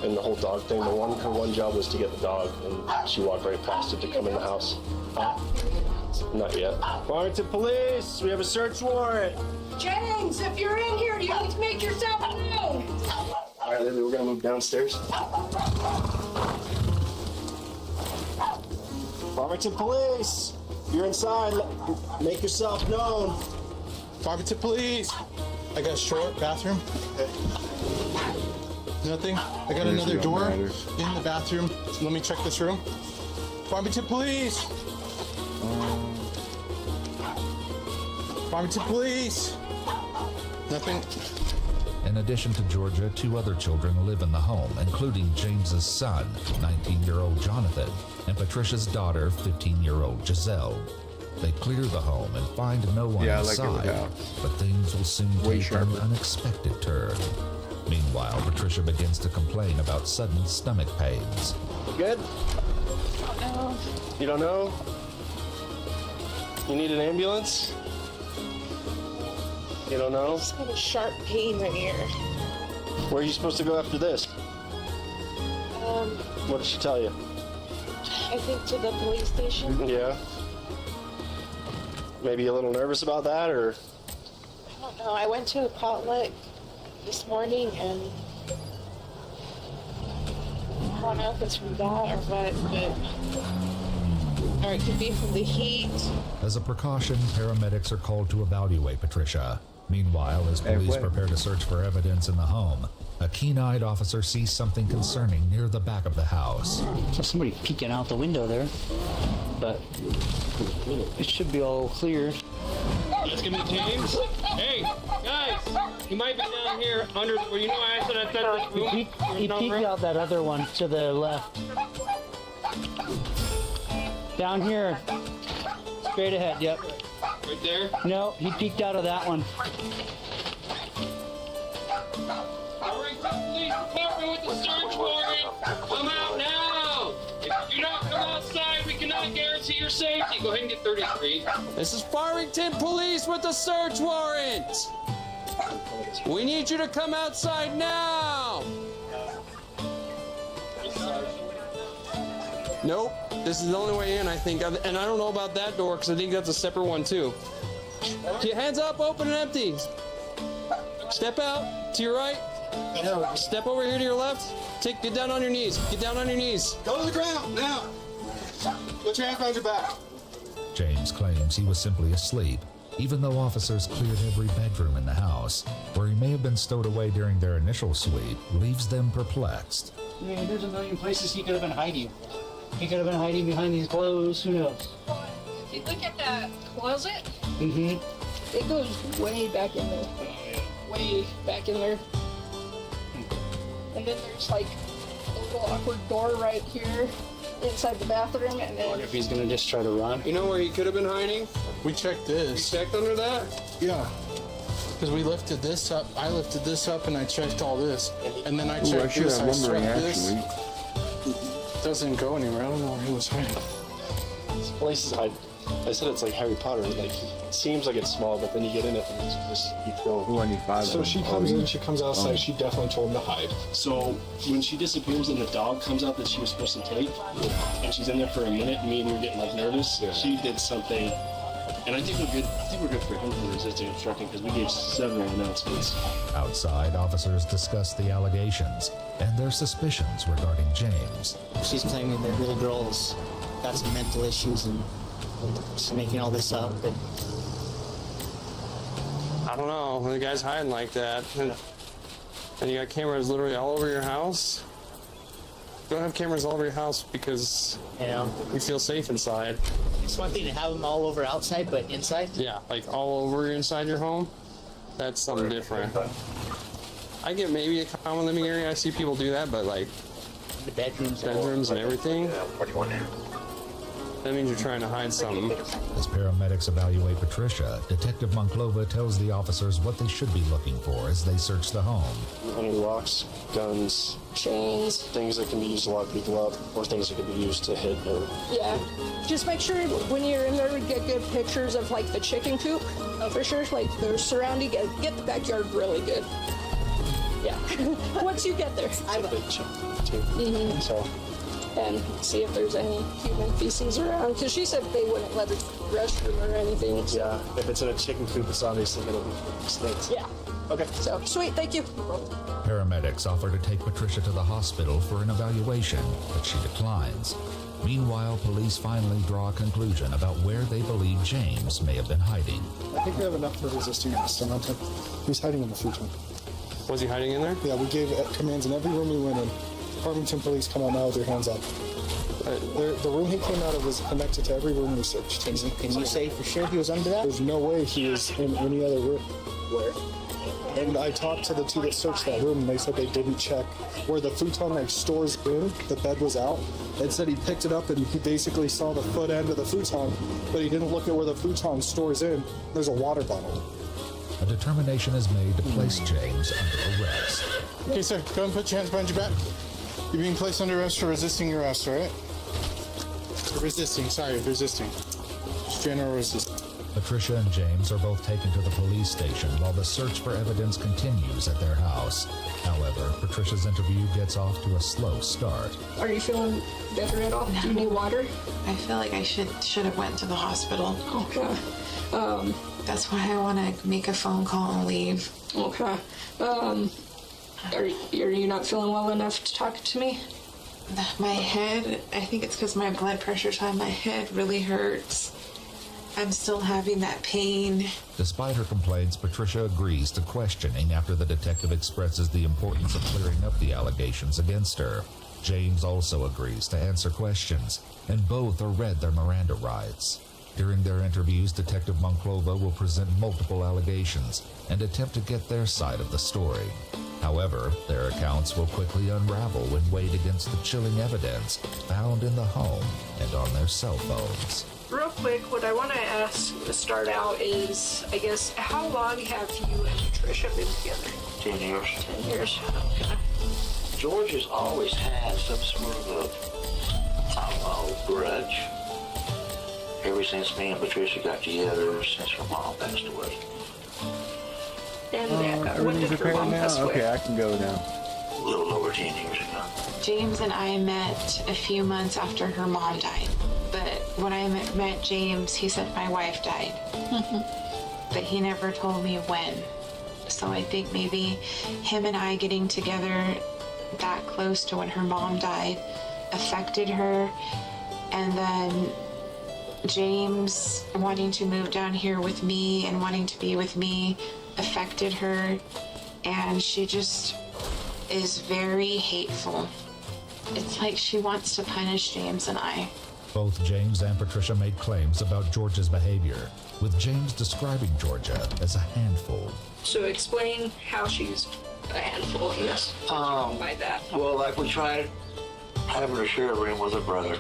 And the whole dog thing, her one job was to get the dog, and she walked right past it to come in the house. Not yet. Warrington Police, we have a search warrant. James, if you're in here, you need to make yourself known. All right, Lily, we're gonna move downstairs. Warrington Police, if you're inside, make yourself known. Farmington Police. I got a short bathroom. Nothing. I got another door in the bathroom. Let me check this room. Farmington Police. Farmington Police. Nothing. In addition to Georgia, 2 other children live in the home, including James's son, 19-year-old Jonathan, and Patricia's daughter, 15-year-old Giselle. They clear the home and find no one inside, but things will soon take an unexpected turn. Meanwhile, Patricia begins to complain about sudden stomach pains. You good? You don't know? You need an ambulance? You don't know? I just got a sharp pain right here. Where are you supposed to go after this? What did she tell you? I think to the police station. Yeah. Maybe a little nervous about that, or? I don't know. I went to a potluck this morning, and I don't know if it's from that or what, or it could be from the heat. As a precaution, paramedics are called to evaluate Patricia. Meanwhile, as police prepare to search for evidence in the home, a keen-eyed officer sees something concerning near the back of the house. There's somebody peeking out the window there, but it should be all clear. Let's get James. Hey, guys, you might be down here under where you know I said I said this room. He peeked out that other one to the left. Down here. Straight ahead, yep. Right there? No, he peeked out of that one. Police department with the search warrant. Come out now. If you don't come outside, we cannot guarantee your safety. Go ahead and get 33. This is Farmington Police with a search warrant. We need you to come outside now. Nope. This is the only way in, I think. And I don't know about that door because I think that's a separate one, too. Keep hands up, open and empty. Step out to your right. Step over here to your left. Get down on your knees. Get down on your knees. Go to the ground, now. Put your hands behind your back. James claims he was simply asleep, even though officers cleared every bedroom in the house. Where he may have been stowed away during their initial sweep leaves them perplexed. I mean, there's a million places he could have been hiding. He could have been hiding behind these clothes, who knows? If you look at that closet, Mm-hmm. it goes way back in there. Way back in there. And then there's like a little awkward door right here inside the bathroom, and I wonder then if he's gonna just try to run. You know where he could have been hiding? We checked this. You checked under that? Yeah. Because we lifted this up. I lifted this up and I checked all this. And then I checked this. I swept this. Doesn't go anywhere. I don't know where he was hiding. This place is I said it's like Harry Potter. Like, it seems like it's small, but then you get in it and it just keeps going. So she comes in, she comes outside, she definitely told him to hide. So when she disappears and the dog comes out that she was supposed to take, and she's in there for a minute, me and you were getting like nervous, she did something. And I think we're good for him for resisting obstructing because we gave several announcements. Outside, officers discuss the allegations and their suspicions regarding James. She's claiming that little girl's got some mental issues and she's making all this up. And I don't know. The guy's hiding like that. And you got cameras literally all over your house? Don't have cameras all over your house because you feel safe inside. It's one thing to have them all over outside, but inside? Yeah, like all over inside your home. That's something different. I get maybe a common living area. I see people do that, but like the bedrooms and everything. That means you're trying to hide something. As paramedics evaluate Patricia, Detective Monclova tells the officers what they should be looking for as they search the home. Any locks, guns, chains, things that can be used to lock people up, or things that can be used to hit her. Yeah. Just make sure when you're in there, get good pictures of like the chicken coop. For sure, like the surrounding, get the backyard really good. Yeah. Once you get there. I have a big chunk too. So. And see if there's any human feces around, because she said they wouldn't let her restroom or anything. So. Yeah, if it's in a chicken coop, it's obviously going to be snakes. Yeah. Okay. So, sweet, thank you. Paramedics offer to take Patricia to the hospital for an evaluation, but she declines. Meanwhile, police finally draw a conclusion about where they believe James may have been hiding. I think we have enough for resisting arrest on him. He's hiding in the futon. Was he hiding in there? Yeah, we gave commands in every room we went in. Farmington police come out now with their hands up. The room he came out of was connected to every room we searched. Can you say for sure he was under that? There's no way he was in any other room. Where? And I talked to the two that searched that room, and they said they didn't check where the futon like stores in. The bed was out. It said he picked it up and he basically saw the foot end of the futon, but he didn't look at where the futon stores in. There's a water bottle. A determination is made to place James under arrest. Okay, sir, go and put your hands behind your back. You're being placed under arrest for resisting arrest, all right? Resisting. Just general resistance. Patricia and James are both taken to the police station while the search for evidence continues at their house. However, Patricia's interview gets off to a slow start. Are you feeling better at all? Do you need water? I feel like I should have went to the hospital. Okay. That's why I want to make a phone call and leave. Okay. Are you not feeling well enough to talk to me? My head, I think it's because my blood pressure's high. My head really hurts. I'm still having that pain. Despite her complaints, Patricia agrees to questioning after the detective expresses the importance of clearing up the allegations against her. James also agrees to answer questions, and both are read their Miranda rights. During their interviews, Detective Monclova will present multiple allegations and attempt to get their side of the story. However, their accounts will quickly unravel when weighed against the chilling evidence found in the home and on their cell phones. Real quick, what I want to ask to start out is, I guess, how long have you and Patricia been together? 10 years. 10 years. Okay. George has always had some sort of I don't know, grudge. Ever since me and Patricia got together, since her mom passed away. And when Everything's did her repaired mom now? pass away? Okay, I can go now. A little over 10 years ago. James and I met a few months after her mom died. But when I met James, he said my wife died. But he never told me when. So I think maybe him and I getting together that close to when her mom died affected her. And then James wanting to move down here with me and wanting to be with me affected her. And she just is very hateful. It's like she wants to punish James and I. Both James and Patricia made claims about George's behavior, with James describing Georgia as a handful. So explain how she's a handful in this. By that. Well, like we tried having her share a room with her brother.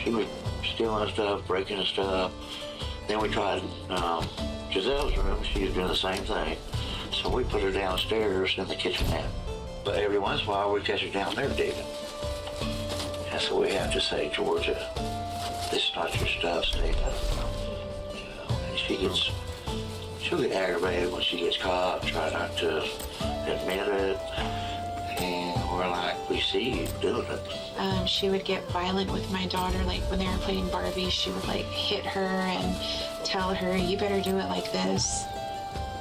She was stealing stuff, breaking stuff. Then we tried Giselle's room. She was doing the same thing. So we put her downstairs in the kitchenette. But every once in a while, we catch her down there digging. And so we have to say, Georgia, this is not your stuff, stay up. You know, and she'll get aggravated when she gets caught, try not to admit it. And we're like, we see you doing it. She would get violent with my daughter, like when they were playing Barbie, she would like hit her and tell her, you better do it like this.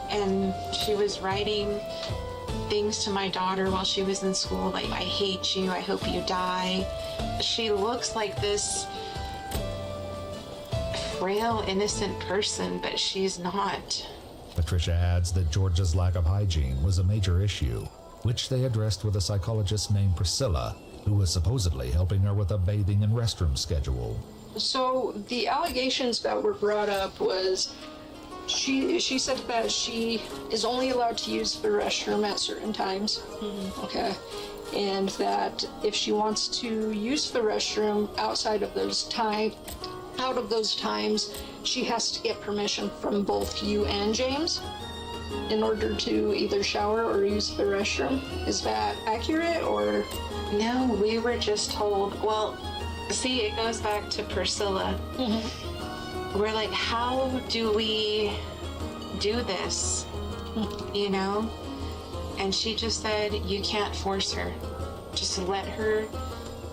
And she was writing things to my daughter while she was in school, like, I hate you, I hope you die. She looks like this frail, innocent person, but she's not. Patricia adds that Georgia's lack of hygiene was a major issue. which they addressed with a psychologist named Priscilla, who was supposedly helping her with a bathing and restroom schedule. So the allegations that were brought up was she said that she is only allowed to use the restroom at certain times. Okay. And that if she wants to use the restroom outside of those times, she has to get permission from both you and James in order to either shower or use the restroom. Is that accurate, or? No, we were just told, well, see, it goes back to Priscilla. We're like, how do we do this? You know? And she just said, you can't force her. Just let her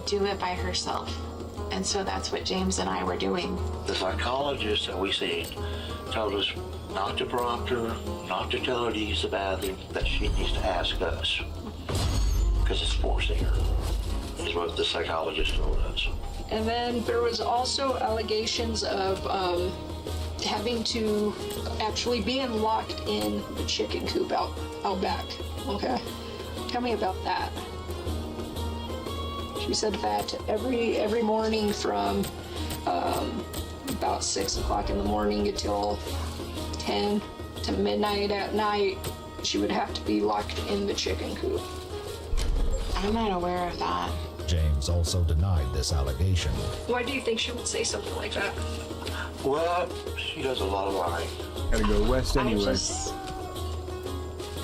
do it by herself. And so that's what James and I were doing. The psychologist that we seen told us not to prompt her, not to tell her to use the bathroom, that she needs to ask us. Because it's forcing her, is what the psychologist told us. And then there was also allegations of having to actually being locked in the chicken coop out back. Okay. Tell me about that. She said that every morning from about 6 o'clock in the morning until 10 to midnight at night, she would have to be locked in the chicken coop. I'm not aware of that. James also denied this allegation. Why do you think she would say something like that? Well, she does a lot of lying. Gotta go west anyway. I just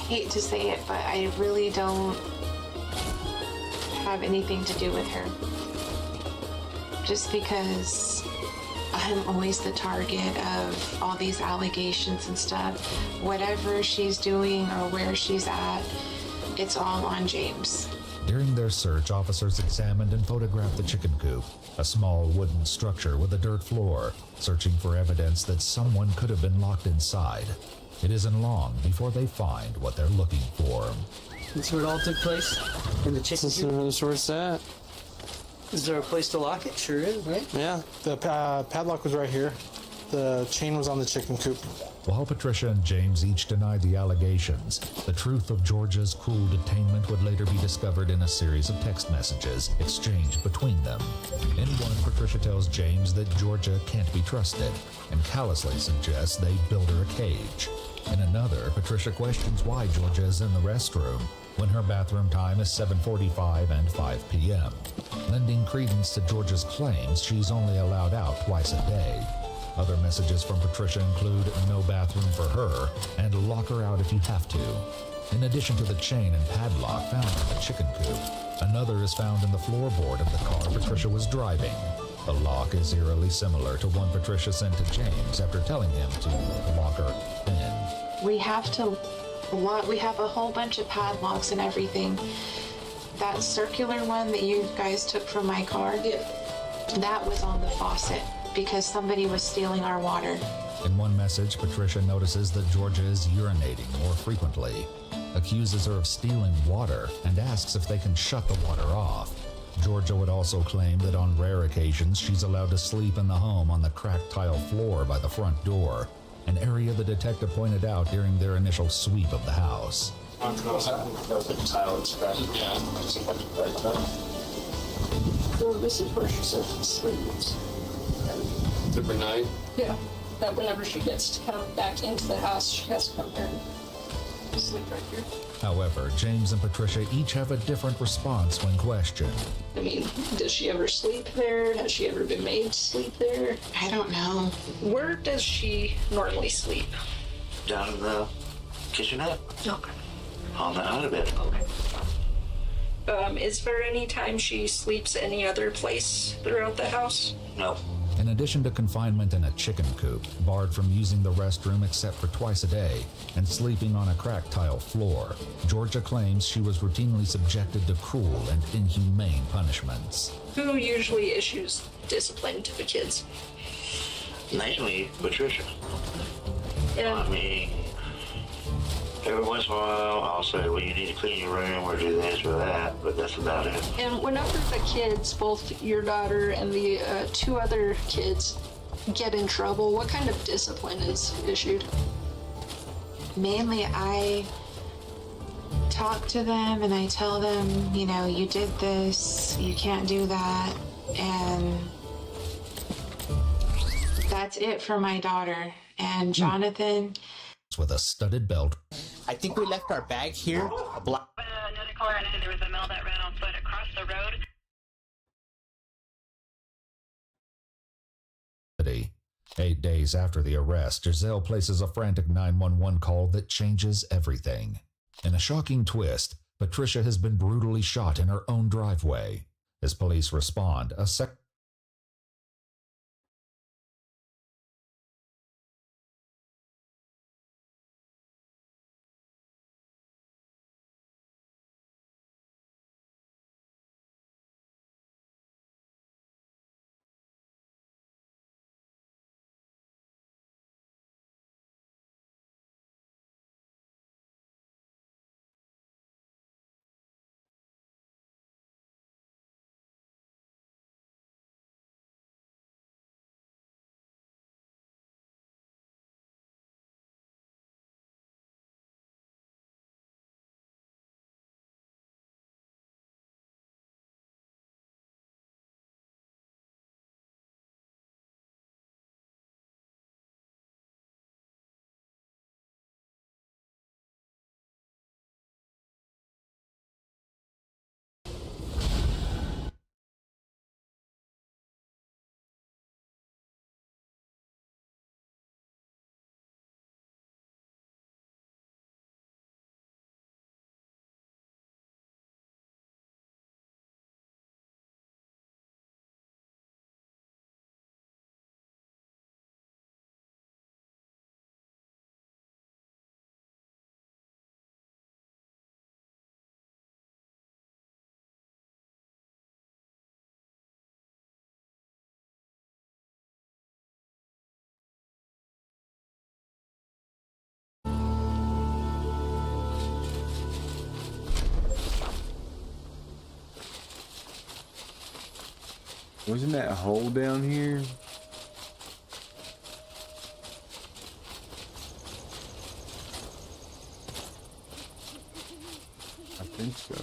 hate to say it, but I really don't have anything to do with her. Just because I'm always the target of all these allegations and stuff. Whatever she's doing or where she's at, it's all on James. During their search, officers examined and photographed the chicken coop, a small wooden structure with a dirt floor, searching for evidence that someone could have been locked inside. It isn't long before they find what they're looking for. That's where it all took place? In the chicken coop? That's where it's at. Is there a place to lock it? Sure is, right? Yeah. The padlock was right here. The chain was on the chicken coop. While Patricia and James each denied the allegations, the truth of Georgia's cruel detainment would later be discovered in a series of text messages exchanged between them. In one, Patricia tells James that Georgia can't be trusted and callously suggests they build her a cage. In another, Patricia questions why Georgia is in the restroom when her bathroom time is 7:45 and 5 p.m., lending credence to Georgia's claims she's only allowed out twice a day. Other messages from Patricia include no bathroom for her and lock her out if you have to. In addition to the chain and padlock found in the chicken coop, another is found in the floorboard of the car Patricia was driving. The lock is eerily similar to one Patricia sent to James after telling him to lock her in. We have a whole bunch of padlocks and everything. That circular one that you guys took from my car, that was on the faucet because somebody was stealing our water. In one message, Patricia notices that Georgia is urinating more frequently, accuses her of stealing water, and asks if they can shut the water off. Georgia would also claim that on rare occasions she's allowed to sleep in the home on the cracked tile floor by the front door, an area the detective pointed out during their initial sweep of the house. So this is where she says she sleeps. Number 9? Yeah. That whenever she gets to come back into the house, she has to come here and sleep right here. However, James and Patricia each have a different response when questioned. I mean, does she ever sleep there? Has she ever been made to sleep there? I don't know. Where does she normally sleep? Down in the kitchenette. Okay. On the out of it. Okay. Is there any time she sleeps any other place throughout the house? No. In addition to confinement in a chicken coop, barred from using the restroom except for twice a day, and sleeping on a cracked tile floor, Georgia claims she was routinely subjected to cruel and inhumane punishments. Who usually issues discipline to the kids? Mainly Patricia. And I mean, every once in a while I'll say, well, you need to clean your room or do this or that, but that's about it. And whenever the kids, both your daughter and the 2 other kids, get in trouble, what kind of discipline is issued? Mainly, I talk to them and I tell them, you know, you did this, you can't do that, and that's it for my daughter. And Jonathan, with a studded belt. I think we left our bag here. A block. Another caller said there was a male that ran on foot across the road. 8 days after the arrest, Giselle places a frantic 911 call that changes everything. In a shocking twist, Patricia has been brutally shot in her own driveway. As police respond, Wasn't that hole down here? I think so.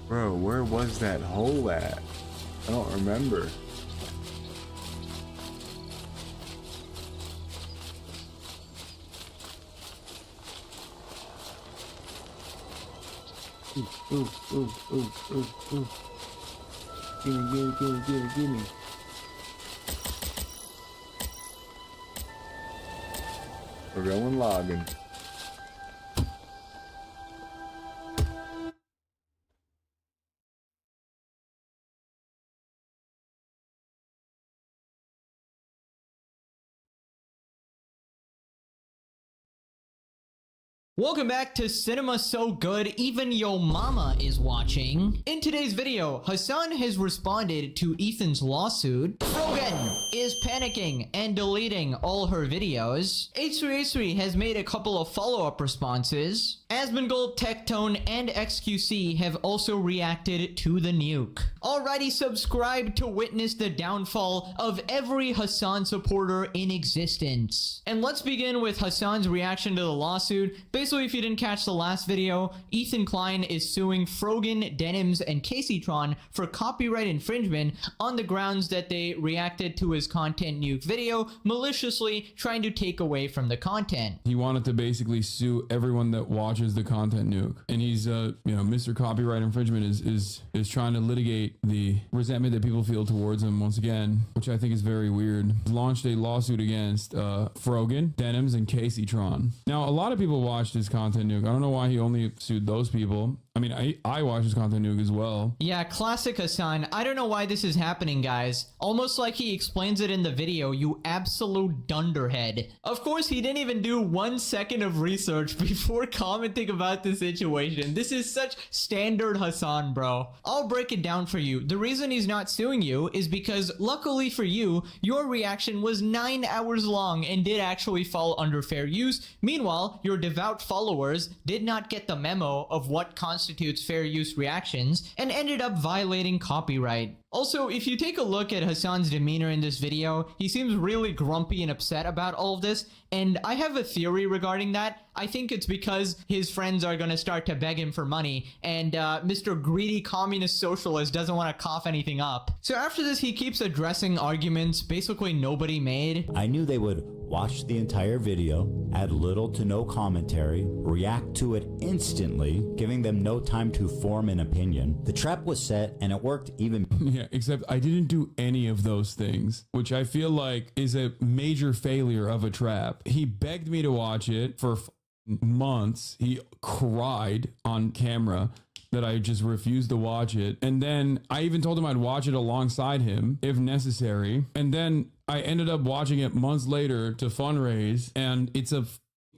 Bro, where was that hole at? I don't remember. Ooh. Gimme. We're going logging. Welcome back to Cinema So Good Even Yo Mama is Watching. In today's video, Hassan has responded to Ethan's lawsuit. Rogan is panicking and deleting all her videos. H3H3 has made a couple of follow-up responses. Asmongold, Tectone, and XQC have also reacted to the nuke. Alrighty, subscribe to witness the downfall of every Hassan supporter in existence. And let's begin with Hassan's reaction to the lawsuit. Basically, basically, if you didn't catch the last video, Ethan Klein is suing Frogan, Denims, and Caseytron for copyright infringement on the grounds that they reacted to his content nuke video, maliciously trying to take away from the content. He wanted to basically sue everyone that watches the content nuke, and he's Mr. Copyright Infringement is trying to litigate the resentment that people feel towards him once again, which I think is very weird. He launched a lawsuit against Frogan, Denims, and Caseytron. Now, a lot of people watched his content nuke. I don't know why he only sued those people. I mean, I watched his content nuke as well. Yeah, classic Hassan. I don't know why this is happening, guys. Almost like he explains it in the video, you absolute dunderhead. Of course, he didn't even do 1 second of research before commenting about the situation. This is such standard Hassan, bro. I'll break it down for you. The reason he's not suing you is because, luckily for you, your reaction was 9 hours long and did actually fall under fair use. Meanwhile, your devout followers did not get the memo of what constitutes fair use reactions and ended up violating copyright. Also, if you take a look at Hassan's demeanor in this video, he seems really grumpy and upset about all of this, and I have a theory regarding that. I think it's because his friends are going to start to beg him for money, and Mr. Greedy Communist Socialist doesn't want to cough anything up. So after this, he keeps addressing arguments basically nobody made. I knew they would watch the entire video, add little to no commentary, react to it instantly, giving them no time to form an opinion. The trap was set, and it worked even... Yeah, except I didn't do any of those things, which I feel like is a major failure of a trap. He begged me to watch it for months. He cried on camera that I just refused to watch it. And then I even told him I'd watch it alongside him if necessary. And then I ended up watching it months later to fundraise, and it's a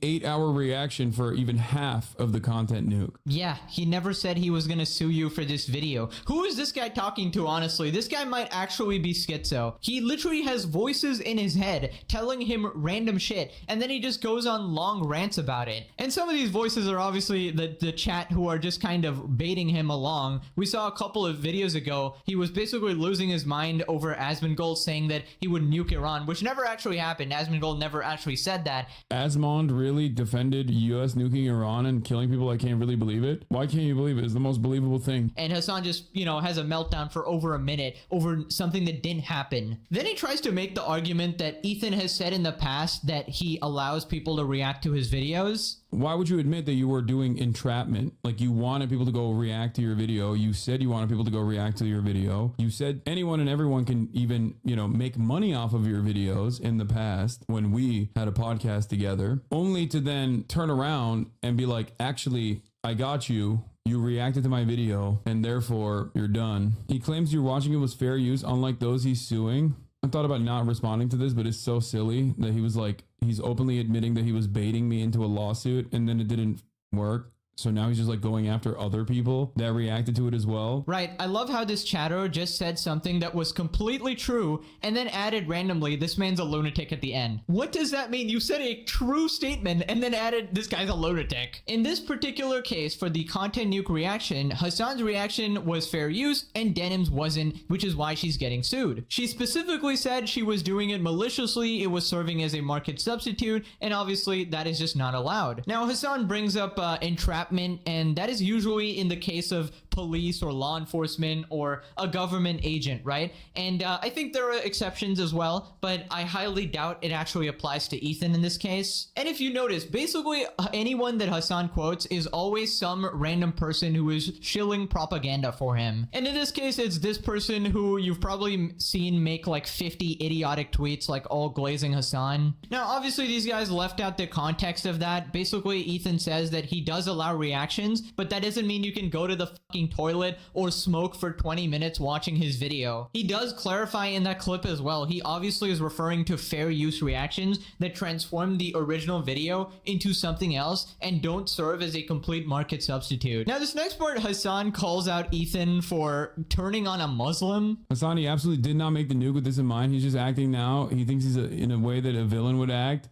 8-hour reaction for even half of the content nuke. Yeah, he never said he was gonna sue you for this video. Who is this guy talking to, honestly? This guy might actually be schizo. He literally has voices in his head telling him random shit, and then he just goes on long rants about it. And some of these voices are obviously the chat who are just kind of baiting him along. We saw a couple of videos ago, he was basically losing his mind over Asmongold saying that he would nuke Iran, which never actually happened. Asmongold never actually said that. Asmond really defended US nuking Iran and killing people? I can't really believe it. Why can't you believe it? It's the most believable thing. And Hassan just, has a meltdown for over a minute over something that didn't happen. Then he tries to make the argument that Ethan has said in the past that he allows people to react to his videos. Why would you admit that you were doing entrapment? Like, you wanted people to go react to your video. You said you wanted people to go react to your video. You said anyone and everyone can even, make money off of your videos in the past when we had a podcast together, only to then turn around and be like, actually, I got you. You reacted to my video and therefore you're done. He claims you watching it was fair use, unlike those he's suing. I thought about not responding to this, but it's so silly that he was like, he's openly admitting that he was baiting me into a lawsuit and then it didn't work. So now he's just like going after other people that reacted to it as well. Right. I love how this chatter just said something that was completely true and then added randomly, this man's a lunatic at the end. What does that mean? You said a true statement and then added, this guy's a lunatic. In this particular case, for the content nuke reaction, Hassan's reaction was fair use and Denim's wasn't, which is why she's getting sued. She specifically said she was doing it maliciously, it was serving as a market substitute, and obviously that is just not allowed. Now, Hassan brings up entrapment, and that is usually in the case of police or law enforcement or a government agent, right? And I think there are exceptions as well, but I highly doubt it actually applies to Ethan in this case. And if you notice, basically anyone that Hassan quotes is always some random person who is shilling propaganda for him. And in this case, it's this person who you've probably seen make like 50 idiotic tweets, like all glazing Hassan. Now, obviously these guys left out the context of that. Basically, Ethan says that he does allow reactions, but that doesn't mean you can go to the fucking toilet or smoke for 20 minutes watching his video. He does clarify in that clip as well. He obviously is referring to fair use reactions that transform the original video into something else and don't serve as a complete market substitute. Now, this next part, Hassan calls out Ethan for turning on a Muslim. Hassan, he absolutely did not make the nuke with this in mind. He's just acting now. He thinks he's in a way that a villain would act.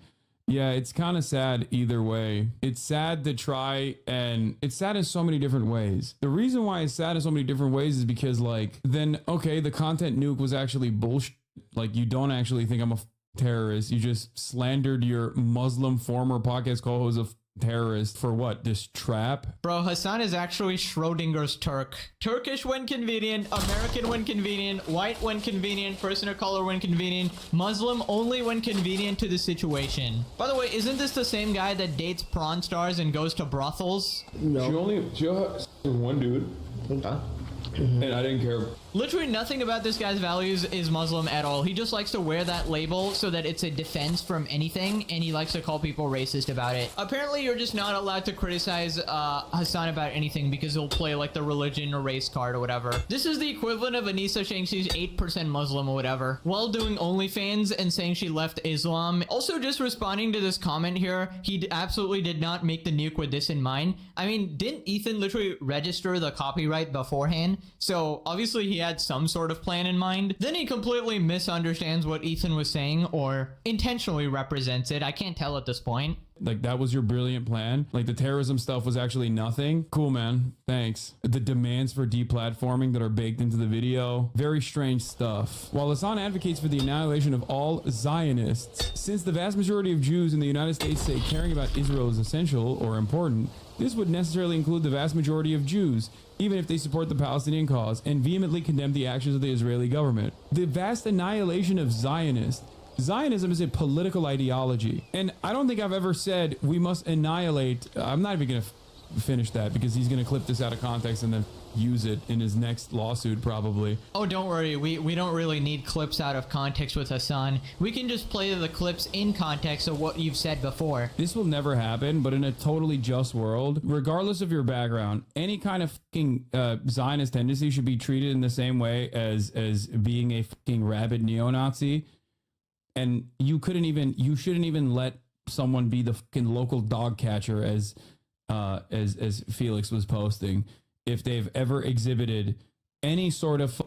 Yeah, it's kind of sad either way. It's sad to try, and it's sad in so many different ways. The reason why it's sad in so many different ways is because, like, then, okay, the content nuke was actually bullshit. Like, you don't actually think I'm a terrorist. You just slandered your Muslim former podcast co-host of terrorist for what? This trap? Bro, Hassan is actually Schrodinger's Turk. Turkish when convenient, American when convenient, white when convenient, person of color when convenient, Muslim only when convenient to the situation. By the way, isn't this the same guy that dates prawn stars and goes to brothels? No. She has one dude. And I didn't care. Literally nothing about this guy's values is Muslim at all. He just likes to wear that label so that it's a defense from anything, and he likes to call people racist about it. Apparently, you're just not allowed to criticize Hassan about anything because he'll play like the religion or race card or whatever. This is the equivalent of Anissa saying she's 8% Muslim or whatever, while doing OnlyFans and saying she left Islam. Also, just responding to this comment here, he absolutely did not make the nuke with this in mind. I mean, didn't Ethan literally register the copyright beforehand? So obviously he had some sort of plan in mind. Then he completely misunderstands what Ethan was saying or intentionally represents it. I can't tell at this point. Like, that was your brilliant plan? Like, the terrorism stuff was actually nothing? Cool, man. Thanks. The demands for deplatforming that are baked into the video, very strange stuff. While Hassan advocates for the annihilation of all Zionists, since the vast majority of Jews in the United States say caring about Israel is essential or important, this would necessarily include the vast majority of Jews, even if they support the Palestinian cause and vehemently condemn the actions of the Israeli government. The vast annihilation of Zionists. Zionism is a political ideology. And I don't think I've ever said we must annihilate. I'm not even going to finish that because he's going to clip this out of context and then use it in his next lawsuit probably. Oh, don't worry. We don't really need clips out of context with Hassan. We can just play the clips in context of what you've said before. This will never happen, but in a totally just world, regardless of your background, any kind of fucking Zionist tendency should be treated in the same way as being a fucking rabid neo-Nazi. And you shouldn't even let someone be the fucking local dog catcher as Felix was posting. If they've ever exhibited any sort of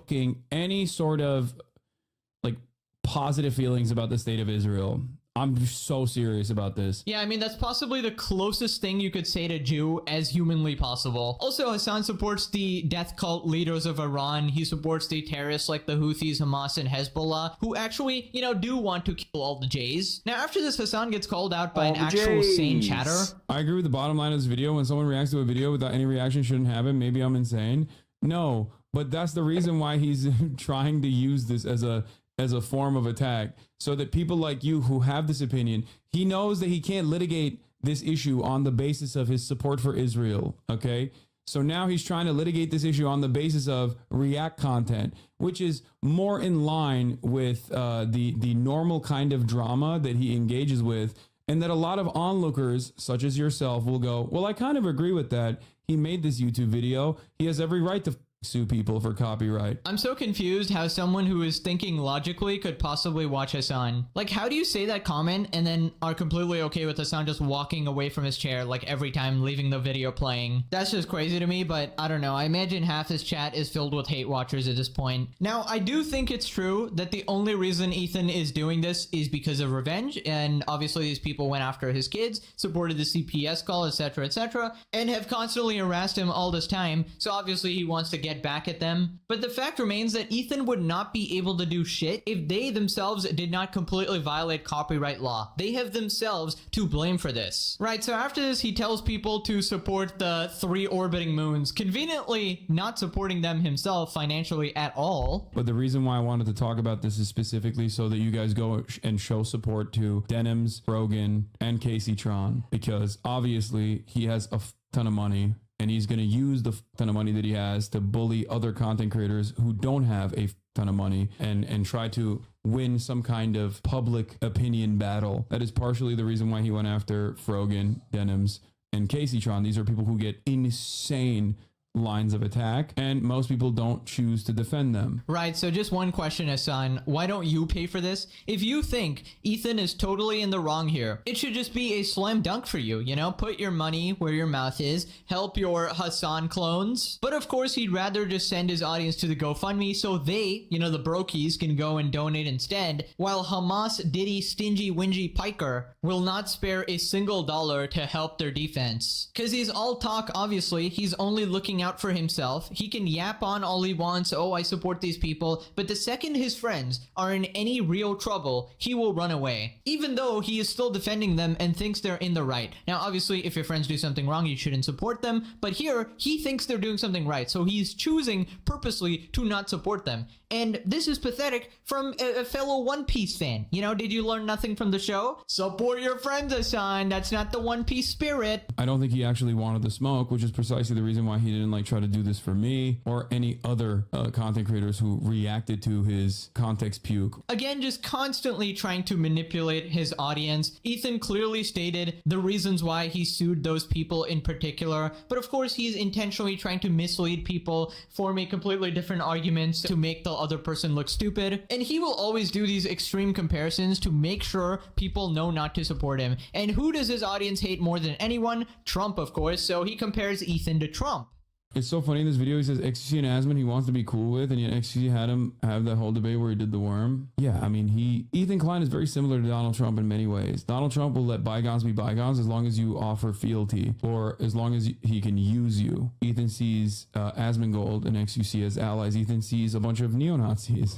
like positive feelings about the state of Israel. I'm so serious about this. Yeah, I mean, that's possibly the closest thing you could say to Jew as humanly possible. Also, Hassan supports the death cult leaders of Iran. He supports the terrorists like the Houthis, Hamas, and Hezbollah, who actually, do want to kill all the Jays. Now, after this, Hassan gets called out by an actual sane chatter. I agree with the bottom line of this video. When someone reacts to a video without any reaction shouldn't happen. Maybe I'm insane. No, but that's the reason why he's trying to use this as a form of attack, so that people like you who have this opinion, he knows that he can't litigate this issue on the basis of his support for Israel, okay? So now he's trying to litigate this issue on the basis of react content, which is more in line with the normal kind of drama that he engages with, and that a lot of onlookers, such as yourself, will go, well, I kind of agree with that. He made this YouTube video. He has every right to sue people for copyright. I'm so confused how someone who is thinking logically could possibly watch Hassan. Like, how do you say that comment and then are completely okay with Hassan just walking away from his chair like every time, leaving the video playing? That's just crazy to me, but I don't know. I imagine half his chat is filled with hate watchers at this point. Now, I do think it's true that the only reason Ethan is doing this is because of revenge, and obviously these people went after his kids, supported the CPS call, etc., and have constantly harassed him all this time, so obviously he wants to get back at them. But the fact remains that Ethan would not be able to do shit if they themselves did not completely violate copyright law. They have themselves to blame for this. Right, so after this, he tells people to support the 3 orbiting moons, conveniently not supporting them himself financially at all. But the reason why I wanted to talk about this is specifically so that you guys go and show support to Denims, Rogan, and Casey Tron, because obviously he has a ton of money. And he's going to use the ton of money that he has to bully other content creators who don't have a ton of money and try to win some kind of public opinion battle. That is partially the reason why he went after Frogan, Denims, and Casey Tron. These are people who get insane lines of attack, and most people don't choose to defend them. Right, so just one question, Hassan. Why don't you pay for this? If you think Ethan is totally in the wrong here, it should just be a slam dunk for you, Put your money where your mouth is, help your Hassan clones. But of course, he'd rather just send his audience to the GoFundMe so they, the brokies, can go and donate instead, while Hamas, Diddy, Stingy, Wingy, Piker will not spare a single dollar to help their defense. Because he's all talk, obviously. He's only looking speaking out for himself. He can yap on all he wants, oh, I support these people, but the second his friends are in any real trouble, he will run away, even though he is still defending them and thinks they're in the right. Now, obviously, if your friends do something wrong, you shouldn't support them, but here, he thinks they're doing something right, so he's choosing purposely to not support them. And this is pathetic from a fellow One Piece fan. You know, did you learn nothing from the show? Support your friends, Hassan. That's not the One Piece spirit. I don't think he actually wanted the smoke, which is precisely the reason why he didn't like try to do this for me or any other content creators who reacted to his context puke. Again, just constantly trying to manipulate his audience. Ethan clearly stated the reasons why he sued those people in particular, but of course he's intentionally trying to mislead people, forming completely different arguments to make the other person look stupid. And he will always do these extreme comparisons to make sure people know not to support him. And who does his audience hate more than anyone? Trump, of course, so he compares Ethan to Trump. It's so funny in this video, he says XQC and Asmon he wants to be cool with, and yet XQC had him have that whole debate where he did the worm. Yeah, I mean, Ethan Klein is very similar to Donald Trump in many ways. Donald Trump will let bygones be bygones as long as you offer fealty, or as long as he can use you. Ethan sees Asmongold and XQC as allies. Ethan sees a bunch of neo-Nazis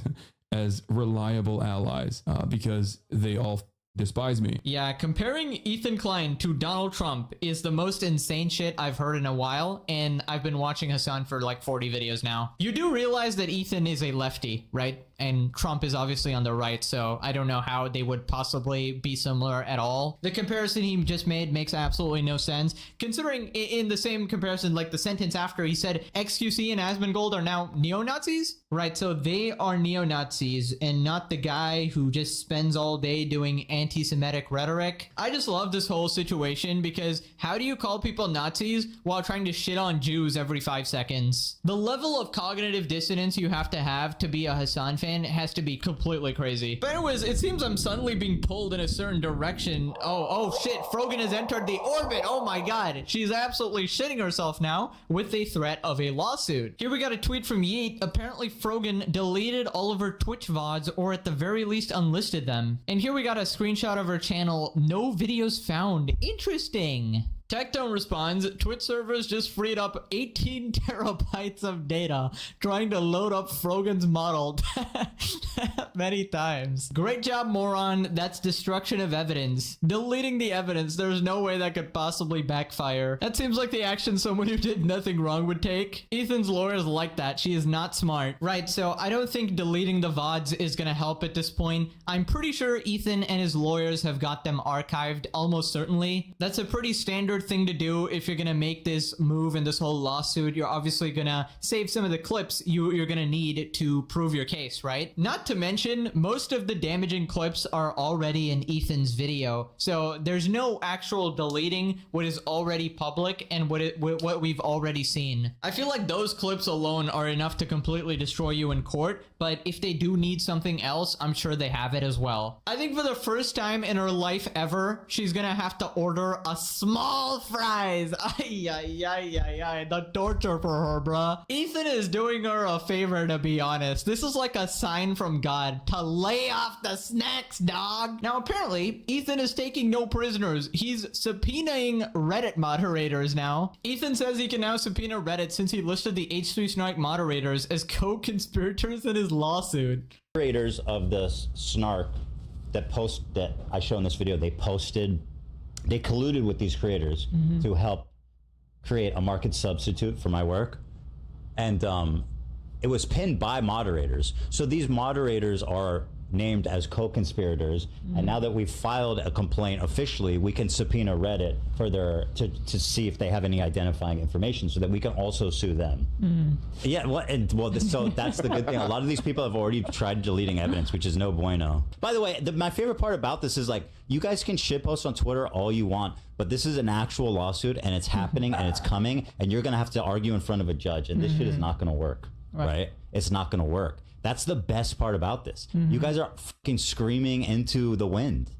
as reliable allies because they all despise me. Yeah, comparing Ethan Klein to Donald Trump is the most insane shit I've heard in a while, and I've been watching Hassan for like 40 videos now. You do realize that Ethan is a lefty, right? And Trump is obviously on the right, so I don't know how they would possibly be similar at all. The comparison he just made makes absolutely no sense, considering in the same comparison, like the sentence after, he said XQC and Asmongold are now neo-Nazis? Right, so they are neo-Nazis and not the guy who just spends all day doing anti-Semitic rhetoric. I just love this whole situation because how do you call people Nazis while trying to shit on Jews every 5 seconds? The level of cognitive dissonance you have to be a Hassan fan has to be completely crazy. But anyways, it seems I'm suddenly being pulled in a certain direction. Oh shit, Frogan has entered the orbit. Oh my god, she's absolutely shitting herself now with a threat of a lawsuit. Here we got a tweet from Yeet. Apparently Frogan deleted all of her Twitch VODs, or at the very least unlisted them. And here we got a screenshot of her channel. No videos found. Interesting. Tectone responds, Twitch servers just freed up 18 terabytes of data trying to load up Frogan's model many times. Great job, moron. That's destruction of evidence. Deleting the evidence. There's no way that could possibly backfire. That seems like the action someone who did nothing wrong would take. Ethan's lawyers like that. She is not smart. Right, so I don't think deleting the VODs is gonna help at this point. I'm pretty sure Ethan and his lawyers have got them archived, almost certainly. That's a pretty standard thing to do if you're gonna make this move in this whole lawsuit. You're obviously gonna save some of the clips you're gonna need to prove your case, right? Not to mention, most of the damaging clips are already in Ethan's video, so there's no actual deleting what is already public and what we've already seen. I feel like those clips alone are enough to completely destroy you in court, but if they do need something else, I'm sure they have it as well. I think for the first time in her life ever, she's gonna have to order a small fries. Ay, ay, ay, ay, ay. The torture for her, bruh. Ethan is doing her a favor, to be honest. This is like a sign from God to lay off the snacks, dog. Now, apparently, Ethan is taking no prisoners. He's subpoenaing Reddit moderators now. Ethan says he can now subpoena Reddit since he listed the H3 Snark moderators as co-conspirators in his lawsuit. Creators of the Snark that I show in this video, they colluded with these creators to help create a market substitute for my work. And it was pinned by moderators. So these moderators are named as co-conspirators. And now that we've filed a complaint officially, we can subpoena Reddit for to see if they have any identifying information so that we can also sue them. Yeah, so that's the good thing. A lot of these people have already tried deleting evidence, which is no bueno. By the way, my favorite part about this is, like, you guys can shitpost on Twitter all you want, but this is an actual lawsuit and it's happening and it's coming, and you're gonna have to argue in front of a judge, and this shit is not gonna work, right? It's not gonna work. That's the best part about this. You guys are fucking screaming into the wind.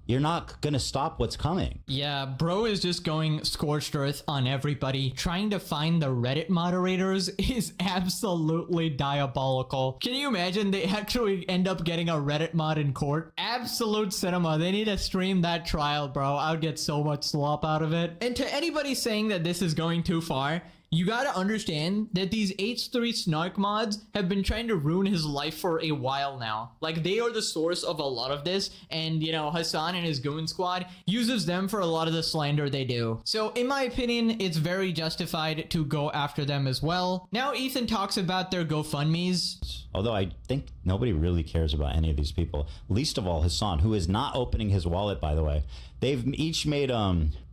You're not gonna stop what's coming. Yeah, bro is just going scorched earth on everybody. Trying to find the Reddit moderators is absolutely diabolical. Can you imagine they actually end up getting a Reddit mod in court? Absolute cinema. They need to stream that trial, bro. I would get so much slop out of it. And to anybody saying that this is going too far, You gotta understand that these H3 snark mods have been trying to ruin his life for a while now. Like, they are the source of a lot of this, and, you know, Hassan and his goon squad uses them for a lot of the slander they do. So, in my opinion, it's very justified to go after them as well. Now, Ethan talks about their GoFundMes. Although I think nobody really cares about any of these people. Least of all Hassan, who is not opening his wallet, by the way. They've each made,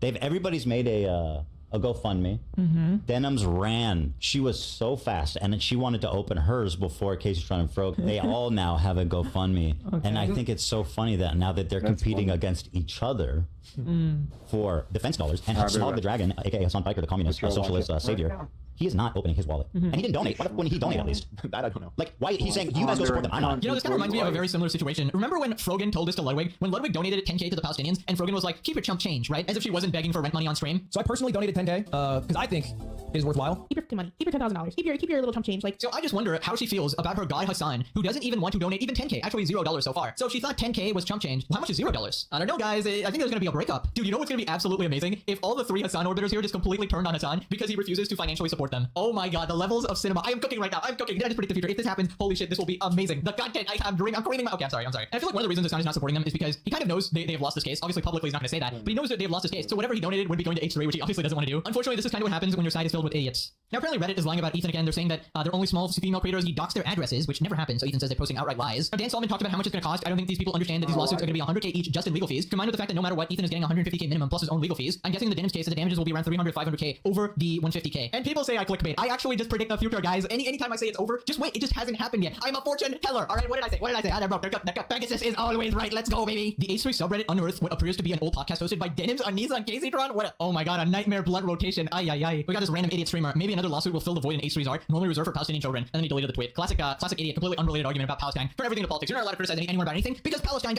everybody's made a GoFundMe. Denims ran. She was so fast, and she wanted to open hers before Casey Tron and Frog. They all now have a GoFundMe, and I think it's so funny that now that they're competing against each other for defense dollars, and Smog the Dragon, aka Hassan Piker, the communist socialist savior, he is not opening his wallet, and he didn't donate. What when he donated, at least? That I don't know. Like, why he's saying you guys go support them? I'm not. You know, this kind of reminds me of a very similar situation. Remember when Frogan told this to Ludwig? When Ludwig donated 10K to the Palestinians, and Frogan was like, "Keep your chump change," right? As if she wasn't begging for rent money on stream. So I personally donated 10K because I think it is worthwhile. Keep your money. Keep your $10,000. Keep your little chump change. Like, so I just wonder how she feels about her guy Hassan, who doesn't even want to donate even 10K. Actually, $0 so far. So if she thought 10K was chump change, well, how much is $0? I don't know, guys. I think there's gonna be a breakup. Dude, you know what's gonna be absolutely amazing? If all the 3 Hassan orbiters here just completely turned on Hassan because he refuses to financially support them. Oh my god, the levels of cinema. I am cooking right now. I'm cooking. Did I just predict the future? If this happens, holy shit, this will be amazing. The content I'm dreaming. I'm creaming. Okay, I'm sorry. And I feel like one of the reasons Hassan is not supporting them is because he kind of knows they have lost this case. Obviously, publicly he's not gonna say that, but he knows that they've lost this case. So whatever he donated would be going to H3, which he obviously doesn't want to do. Unfortunately, this is kind of what happens when your side is filled with idiots. Now, apparently Reddit is lying about Ethan again. They're saying that they're only small female creators. He doxed their addresses, which never happened. So Ethan says they're posting outright lies. Now, Dan Solomon talked about how much it's going to cost. I don't think these people understand that these lawsuits are going to be 100K each just in legal fees. Combined with the fact that no matter what, Ethan is getting 150K minimum plus his own legal fees. I'm guessing in the Denim's case that the damages will be around 300, 500K over the 150K. And people say I clickbait. I actually just predict the future, guys. Anytime I say it's over, just wait. It just hasn't happened yet. I'm a fortune teller. All right, what did I say? I don't know. Pegasus is always right. Let's go, baby. The H3 subreddit unearthed what appears to be an old podcast hosted by Denims, Anisa, and Casey Tron. Oh my god, a nightmare blunt rotation. Ay, ay, ay. We got this random idiot streamer. Maybe another lawsuit will fill the void in H3's art, normally reserved for Palestinian children. And then he deleted the tweet. Classic idiot, completely unrelated argument about Palestine. Turn everything to politics. You're not allowed to criticize anyone about anything because Palestine,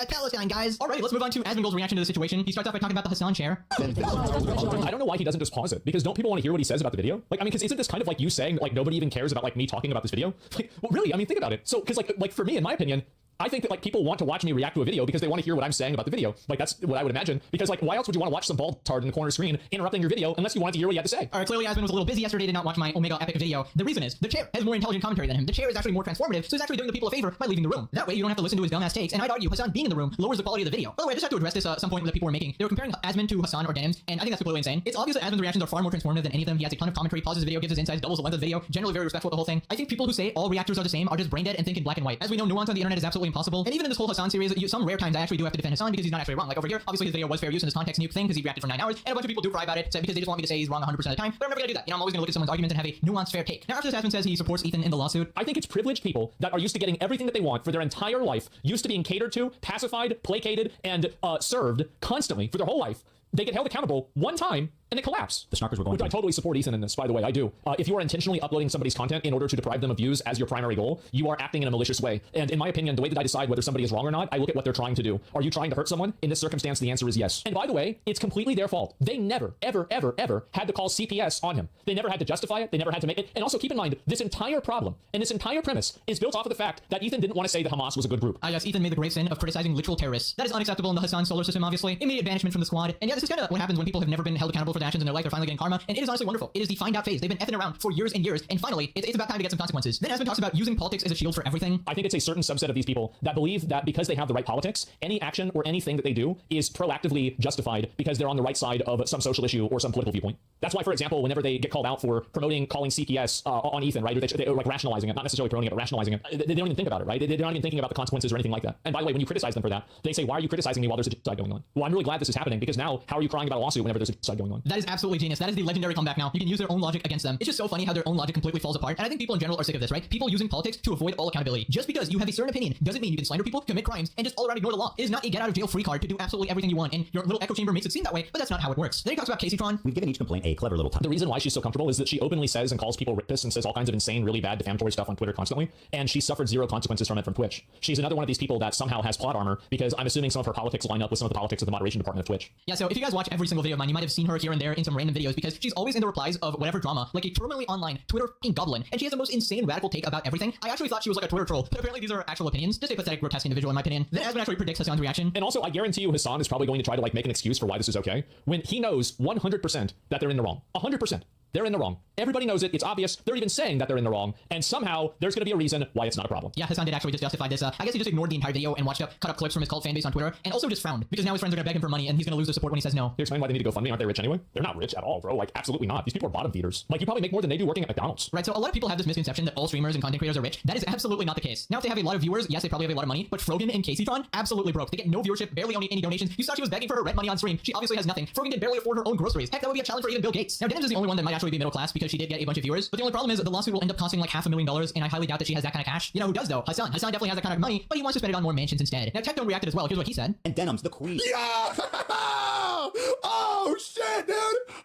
guys. Alright, let's move on to Asmongold's reaction to the situation. He starts off by talking about the Hassan chair. I don't know why he doesn't just pause it, because don't people want to hear what he says about the video? Like, I mean, because isn't this kind of like you saying, like, nobody even cares about, like, me talking about this video? Like, well, really, I mean, think about it. So, because, like, for me, in my opinion, I think that, like, people want to watch me react to a video because they want to hear what I'm saying about the video. Like, that's what I would imagine. Because, like, why else would you want to watch some bald tard in the corner screen interrupting your video unless you wanted to hear what he had to say? Alright, clearly Asmon was a little busy yesterday, did not watch my Omega Epic video. The reason is, the chair has more intelligent commentary than him. The chair is actually more transformative, so he's actually doing the people a favor by leaving the room. That way, you don't have to listen to his dumbass takes, and I'd argue Hassan being in the room lowers the quality of the video. By the way, I just have to address this some point that people were making. They were comparing Asmon to Hassan or Denims, and I think that's completely insane. It's obvious that Asmon's reactions are far more transformative than any of them. He has a ton of commentary, pauses the video, gives his insights, doubles the length of the video, generally very respectful of the whole thing. I think people who say all reactors are the same are just brain dead and think in black and white. As we know, nuance on the internet is absolutely impossible, and even in this whole Hassan series, some rare times I actually do have to defend Hassan because he's not actually wrong. Like over here, obviously his video was fair use in this context nuke thing because he reacted for 9 hours, and a bunch of people do cry about it because they just want me to say he's wrong 100% of the time, but I'm never gonna do that. You know, I'm always gonna look at someone's argument and have a nuanced, fair take. Now, after this, Asmon says he supports Ethan in the lawsuit. I think it's privileged people that are used to getting everything that they want for their entire life, used to being catered to, pacified, placated, and served constantly for their whole life. They get held accountable one time and they collapse. The snarkers were going I totally support Ethan in this, by the way, I do. If you are intentionally uploading somebody's content in order to deprive them of views as your primary goal, you are acting in a malicious way. And in my opinion, the way that I decide whether somebody is wrong or not, I look at what they're trying to do. Are you trying to hurt someone? In this circumstance, the answer is yes. And by the way, it's completely their fault. They never, ever, ever, ever had to call CPS on him. They never had to justify it. They never had to make it. And also keep in mind, this entire problem and this entire premise is built off of the fact that Ethan didn't want to say that Hamas was a good group. Yes, Ethan made the grave sin of criticizing literal terrorists. That is unacceptable in the Hassan solar system, obviously. Immediate banishment from the squad. And yeah, this is kind of what happens when people have never been held accountable for their actions in their life. They're finally getting karma, and it is honestly wonderful. It is the find out phase. They've been effing around for years and years, and finally, it's about time to get some consequences. Then Asmon talks about using politics as a shield for everything. I think it's a certain subset of these people that believe that because they have the right politics, any action or anything that they do is proactively justified because they're on the right side of some social issue or some political viewpoint. That's why, for example, whenever they get called out for calling CPS on Ethan, right, or they're like rationalizing it, not necessarily promoting it, but rationalizing it, they don't even think about it, right? They're not even thinking about the consequences or anything like that. And by the way, when you criticize them for that, they say, why are you criticizing me while there's a genocide going on? Well, I'm really glad this is happening because now, how are you crying about a lawsuit whenever there's a genocide going on? That is absolutely genius. That is the legendary comeback now. You can use their own logic against them. It's just so funny how their own logic completely falls apart. And I think people in general are sick of this, right? People using politics to avoid all accountability. Just because you have a certain opinion doesn't mean you can slander people, commit crimes, and just all around ignore the law. It is not a get out of jail free card to do absolutely everything you want. And your little echo chamber makes it seem that way, but that's not how it works. Then he talks about Casey Tron. We've given each complaint a clever little time. The reason why she's so comfortable is that she openly says and calls people rapists and says all kinds of insane, really bad, defamatory stuff on Twitter constantly, and she suffered zero consequences from it from Twitch. She's another one of these people that somehow has plot armor because I'm assuming some of her politics line up with some of the politics of the moderation department of Twitch. Yeah, so if you guys watch every single video of mine, you might have seen her here and there in some random videos because she's always in the replies of whatever drama, like a terminally online Twitter goblin, and she has the most insane radical take about everything. I actually thought she was like a Twitter troll, but apparently these are actual opinions. Just a pathetic, grotesque individual in my opinion. Then Asmon actually predicts Hassan's reaction. And also, I guarantee you Hassan is probably going to try to like make an excuse for why this is okay when he knows 100% that they're in the wrong. 100%. They're in the wrong. Everybody knows it. It's obvious. They're even saying that they're in the wrong. And somehow there's going to be a reason why it's not a problem. Yeah, Hassan did actually just justify this. I guess he just ignored the entire video and watched cut up clips from his cult fan base on Twitter, and also just frowned because now his friends are going to beg him for money, and he's going to lose the support when he says no. Here's explain why they need to go fund me. Aren't they rich anyway? They're not rich at all, bro. Like, absolutely not. These people are bottom feeders. Like, you probably make more than they do working at McDonald's. Right, so a lot of people have this misconception that all streamers and content creators are rich. That is absolutely not the case. Now, if they have a lot of viewers, yes, they probably have a lot of money, but Frogan and Caseytron absolutely broke. They get no viewership, barely any donations. You saw she was begging for her rent money on stream. She obviously has nothing. Frogan can barely afford her own groceries. Heck, that would be a challenge for even Bill Gates. Now, Dennis is the only one that might actually be middle class because she did get a bunch of viewers, but the only problem is the lawsuit will end up costing like $500,000, and I highly doubt that she has that kind of cash. You know who does though? Hassan. Hassan definitely has that kind of money, but he wants to spend it on more mansions instead. Now, Techno reacted as well. Here's what he said. And Denim's the queen. Yeah! Oh, shit, dude!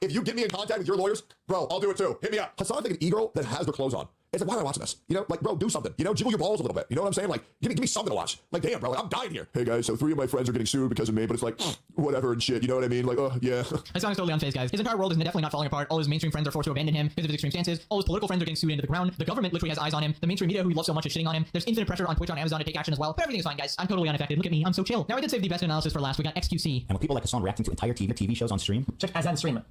If you get me in contact with your lawyers, bro, I'll do it too. Hit me up. Hassan's like an e-girl that has their clothes on. It's like, why am I watching this? You know, like, bro, do something. You know, jiggle your balls a little bit. You know what I'm saying? Like, give me something to watch. Like, damn, bro, like, I'm dying here. Hey, guys, so 3 of my friends are getting sued because of me, but it's like, whatever and shit. You know what I mean? Like, oh, yeah. Hassan is totally unfazed, guys. His entire world is definitely not falling apart. All his mainstream friends are forced to abandon him because of his extreme stances. All his political friends are getting sued into the ground. The government literally has eyes on him. The mainstream media who he loves so much is shitting on him. There's infinite pressure on Twitch, on Amazon to take action as well. But everything's fine, guys. I'm totally unaffected. Look at me. I'm so chill. Now, I did save the best analysis for last. We got XQC. And with people like Hassan reacting to entire TV shows on stream, check Hassan stream.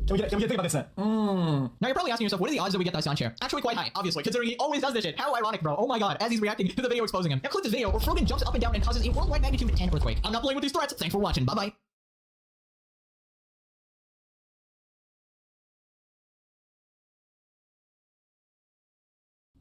Can we think about this then? Now you're probably asking yourself, what are the odds that we get the Hassan share? Actually quite high, obviously, considering he always does this shit. How ironic, bro. Oh my god, as he's reacting to the video exposing him. Now click this video where Frogan jumps up and down and causes a worldwide magnitude 10 earthquake. I'm not playing with these threats. Thanks for watching. Bye-bye.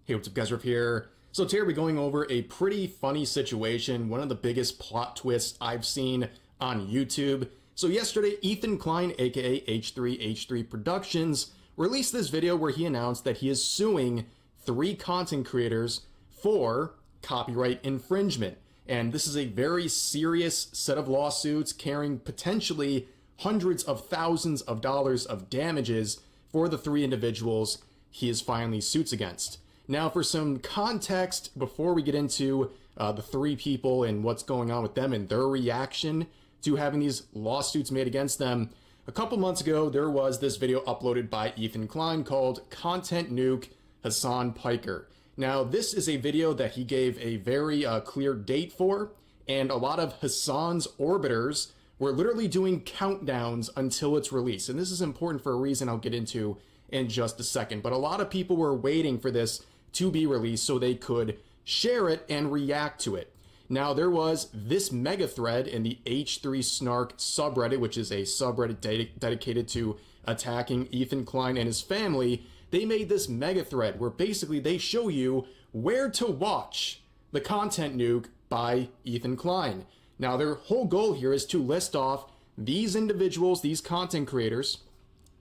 Hey, what's up guys, Riff here. So today we're going over a pretty funny situation, one of the biggest plot twists I've seen on YouTube. So yesterday, Ethan Klein, aka H3H3 Productions, released this video where he announced that he is suing 3 content creators for copyright infringement. And this is a very serious set of lawsuits carrying potentially hundreds of thousands of dollars of damages for the 3 individuals he is filing these suits against. Now, for some context, before we get into the 3 people and what's going on with them and their reaction to having these lawsuits made against them, a couple months ago, there was this video uploaded by Ethan Klein called Content Nuke Hassan Piker. Now, this is a video that he gave a very clear date for, and a lot of Hassan's orbiters were literally doing countdowns until its release. And this is important for a reason I'll get into in just a second. But a lot of people were waiting for this to be released so they could share it and react to it. Now, there was this mega thread in the H3 Snark subreddit, which is a subreddit dedicated to attacking Ethan Klein and his family. They made this mega thread where basically they show you where to watch the content nuke by Ethan Klein. Now, their whole goal here is to list off these individuals, these content creators,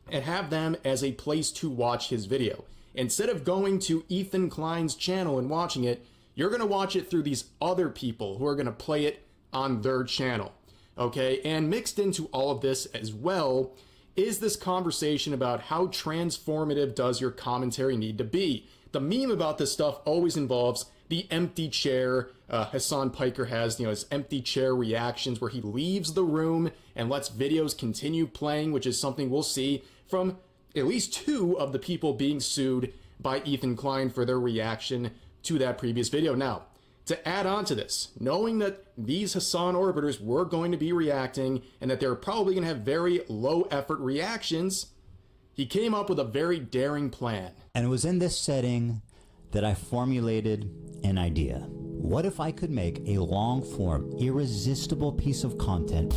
and have them as a place to watch his video. Instead of going to Ethan Klein's channel and watching it, you're going to watch it through these other people who are going to play it on their channel. Okay, and mixed into all of this as well is this conversation about how transformative does your commentary need to be. The meme about this stuff always involves the empty chair. Hassan Piker has, his empty chair reactions where he leaves the room and lets videos continue playing, which is something we'll see from at least 2 of the people being sued by Ethan Klein for their reaction to that previous video. Now, to add on to this, knowing that these Hassan orbiters were going to be reacting and that they're probably going to have very low effort reactions, he came up with a very daring plan. And it was in this setting that I formulated an idea. What if I could make a long-form, irresistible piece of content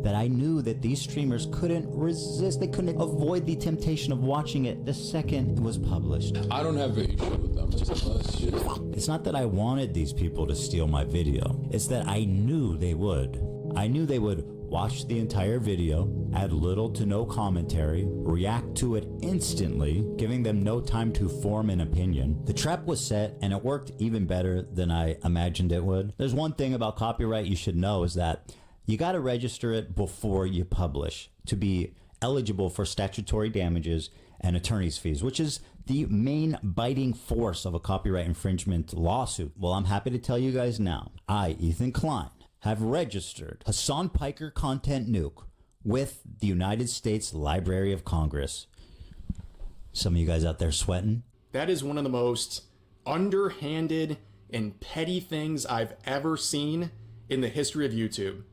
that I knew that these streamers couldn't resist, they couldn't avoid the temptation of watching it the second it was published. I don't have an issue with them. It's not that I wanted these people to steal my video. It's that I knew they would. I knew they would watch the entire video, add little to no commentary, react to it instantly, giving them no time to form an opinion. The trap was set, and it worked even better than I imagined it would. There's one thing about copyright you should know is that you got to register it before you publish to be eligible for statutory damages and attorney's fees, which is the main biting force of a copyright infringement lawsuit. Well, I'm happy to tell you guys now, I, Ethan Klein, have registered Hassan Piker Content Nuke with the United States Library of Congress. Some of you guys out there sweating? That is one of the most underhanded and petty things I've ever seen in the history of YouTube.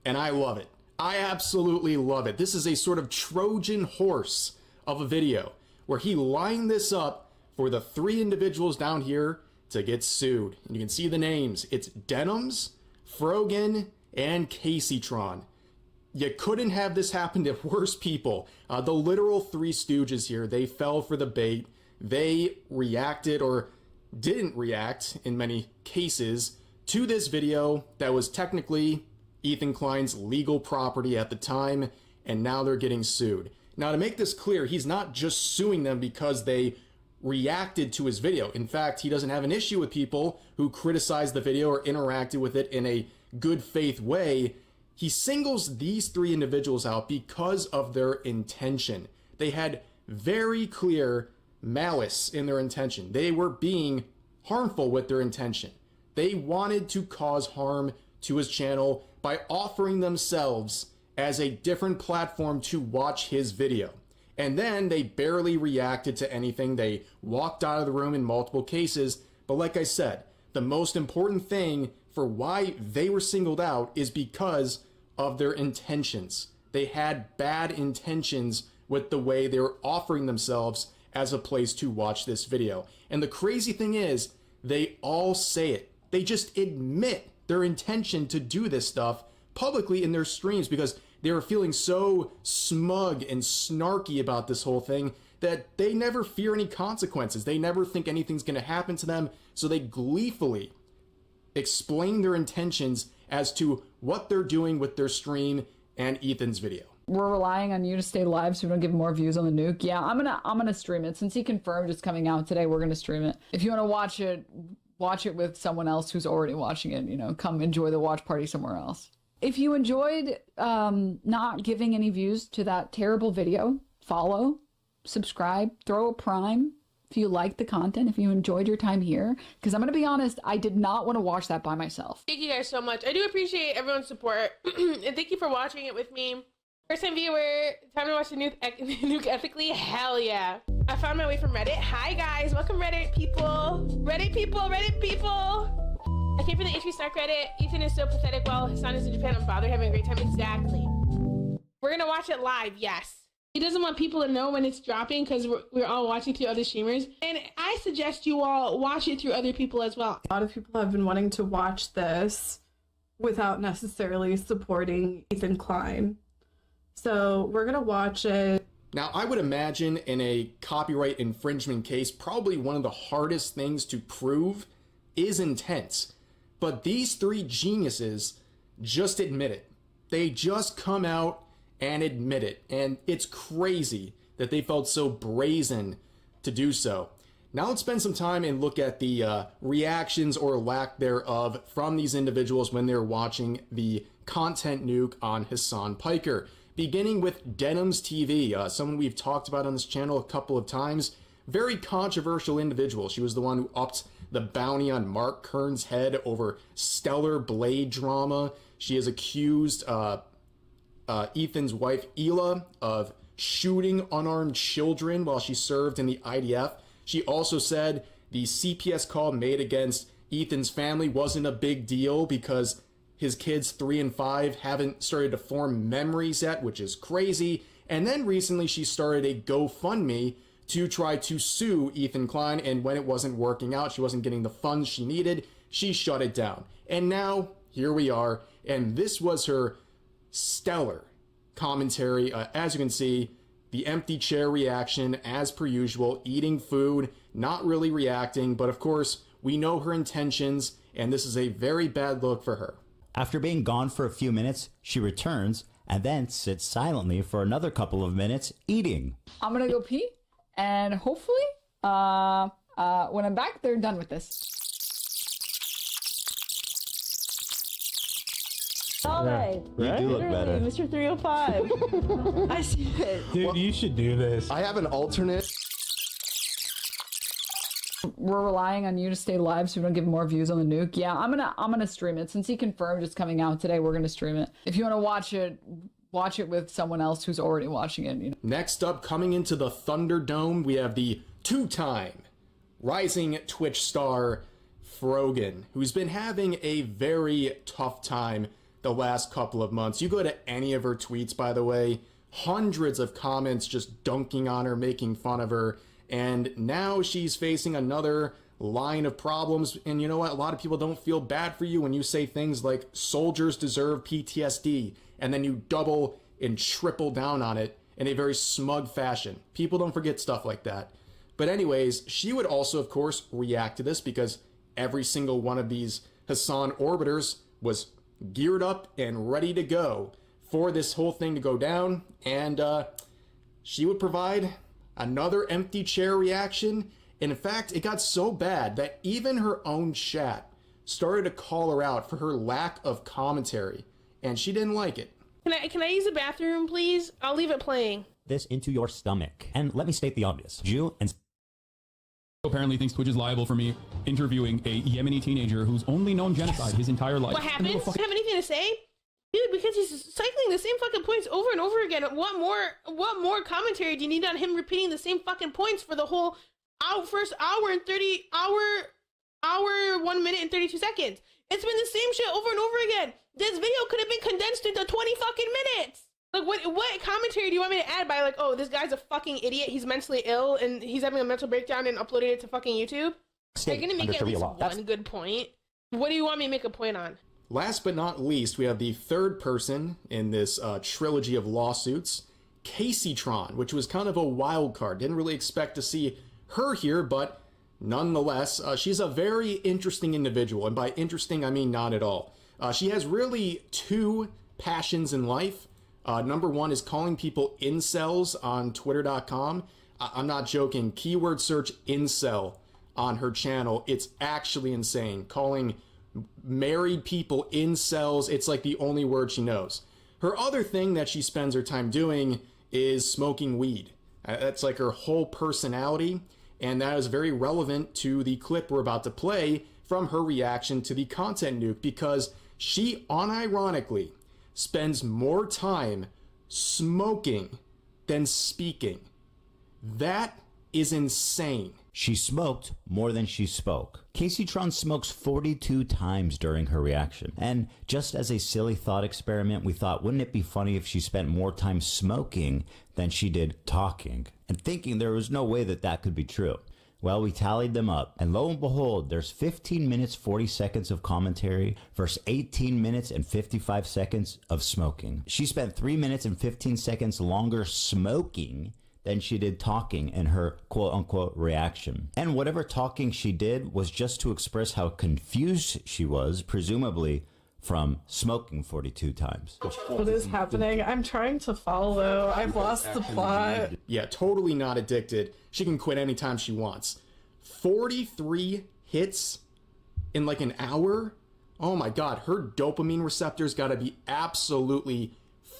And I love it. I absolutely love it. This is a sort of Trojan horse of a video where he lined this up for the 3 individuals down here to get sued. And you can see the names. It's Denims, Frogan, and Caseytron. You couldn't have this happen to worse people. The literal 3 stooges here, they fell for the bait. They reacted, or didn't react in many cases, to this video that was technically Ethan Klein's legal property at the time, and now they're getting sued. Now, to make this clear, he's not just suing them because they reacted to his video. In fact, he doesn't have an issue with people who criticized the video or interacted with it in a good faith way. He singles these 3 individuals out because of their intention. They had very clear malice in their intention. They were being harmful with their intention. They wanted to cause harm to his channel by offering themselves as a different platform to watch his video. And then they barely reacted to anything. They walked out of the room in multiple cases. But like I said, the most important thing for why they were singled out is because of their intentions. They had bad intentions with the way they were offering themselves as a place to watch this video. And the crazy thing is, they all say it. They just admit their intention to do this stuff publicly in their streams because they were feeling so smug and snarky about this whole thing that they never fear any consequences. They never think anything's going to happen to them. So they gleefully explain their intentions as to what they're doing with their stream and Ethan's video. We're relying on you to stay live so we don't give more views on the nuke. Yeah, I'm gonna stream it. Since he confirmed it's coming out today, we're gonna stream it. If you want to watch it with someone else who's already watching it, you know, come enjoy the watch party somewhere else. If you enjoyed not giving any views to that terrible video, follow, subscribe, throw a prime if you like the content, if you enjoyed your time here. Because I'm going to be honest, I did not want to watch that by myself. Thank you guys so much. I do appreciate everyone's support. And thank you for watching it with me. First time viewer, time to watch the nuke ethically? Hell yeah. I found my way from Reddit. Hi guys, welcome Reddit people. Reddit people, Reddit people. I came from the HP Snark Reddit. Ethan is so pathetic while Hassan is in Japan. I'm bothered having a great time. Exactly. We're gonna watch it live, yes. He doesn't want people to know when it's dropping because we're all watching through other streamers. And I suggest you all watch it through other people as well. A lot of people have been wanting to watch this without necessarily supporting Ethan Klein. So we're gonna watch it. Now, I would imagine in a copyright infringement case, probably one of the hardest things to prove is intent. But these 3 geniuses just admit it. They just come out and admit it. And it's crazy that they felt so brazen to do so. Now let's spend some time and look at the reactions or lack thereof from these individuals when they're watching the content nuke on Hassan Piker. Beginning with Denims TV, someone we've talked about on this channel a couple of times. Very controversial individual. She was the one who upped the bounty on Mark Kern's head over Stellar Blade drama. She has accused Ethan's wife, Hila, of shooting unarmed children while she served in the IDF. She also said the CPS call made against Ethan's family wasn't a big deal because his kids 3 and 5 haven't started to form memories yet, which is crazy. And then recently she started a GoFundMe to try to sue Ethan Klein, and when it wasn't working out, she wasn't getting the funds she needed, she shut it down. And now, here we are, and this was her stellar commentary. As you can see, the empty chair reaction, as per usual, eating food, not really reacting, but of course, we know her intentions, and this is a very bad look for her. After being gone for a few minutes, she returns and then sits silently for another couple of minutes eating. I'm gonna go pee, and hopefully, when I'm back, they're done with this. All right. You do look better. Mr. 305. I see it. Dude, you should do this. I have an alternate. We're relying on you to stay live so we don't give more views on the nuke. Yeah, I'm gonna stream it. Since he confirmed it's coming out today, we're gonna stream it. If you want to watch it with someone else who's already watching it. You know. Next up, coming into the Thunderdome, we have the 2-time rising Twitch star Frogan, who's been having a very tough time the last couple of months. You go to any of her tweets, by the way, hundreds of comments just dunking on her, making fun of her. And now she's facing another line of problems. And you know what? A lot of people don't feel bad for you when you say things like soldiers deserve PTSD, and then you double and triple down on it in a very smug fashion. People don't forget stuff like that. But anyways, she would also, of course, react to this because every single one of these Hassan orbiters was geared up and ready to go for this whole thing to go down. And she would provide another empty chair reaction. And in fact, it got so bad that even her own chat started to call her out for her lack of commentary, and she didn't like it. Can I use the bathroom, please? I'll leave it playing. This into your stomach. And let me state the obvious. Jew and apparently thinks Twitch is liable for me interviewing a Yemeni teenager who's only known genocide his entire life. What happened? Do you have anything to say? Dude, because he's cycling the same fucking points over and over again. What more commentary do you need on him repeating the same fucking points for the whole first hour and 1 minute and 32 seconds? It's been the same shit over and over again. This video could have been condensed into 20 fucking minutes. Like, what commentary do you want me to add by, like, oh, this guy's a fucking idiot, he's mentally ill, and he's having a mental breakdown and uploaded it to fucking YouTube? Are you gonna make at least one good point? What do you want me to make a point on? Last but not least, we have the third person in this trilogy of lawsuits, Caseytron, which was kind of a wild card. Didn't really expect to see her here, but nonetheless, she's a very interesting individual. And by interesting, I mean not at all. She has really two passions in life. Number one is calling people incels on twitter.com. I'm not joking. Keyword search incel on her channel. It's actually insane. Calling married people incels, it's like the only word she knows. Her other thing that she spends her time doing is smoking weed. That's like her whole personality, and that is very relevant to the clip we're about to play from her reaction to the content nuke, because she unironically spends more time smoking than speaking. That is insane. She smoked more than she spoke. Caseytron smokes 42 times during her reaction. And just as a silly thought experiment, we thought, wouldn't it be funny if she spent more time smoking than she did talking? And thinking there was no way that that could be true. Well, we tallied them up, and lo and behold, there's 15 minutes, 40 seconds of commentary versus 18 minutes and 55 seconds of smoking. She spent 3 minutes and 15 seconds longer smoking than she did talking in her quote-unquote reaction. And whatever talking she did was just to express how confused she was, presumably from smoking 42 times. What is happening? I'm trying to follow. I've lost the plot. Yeah, totally not addicted. She can quit anytime she wants. 43 hits in like an hour? Oh my god, her dopamine receptors gotta be absolutely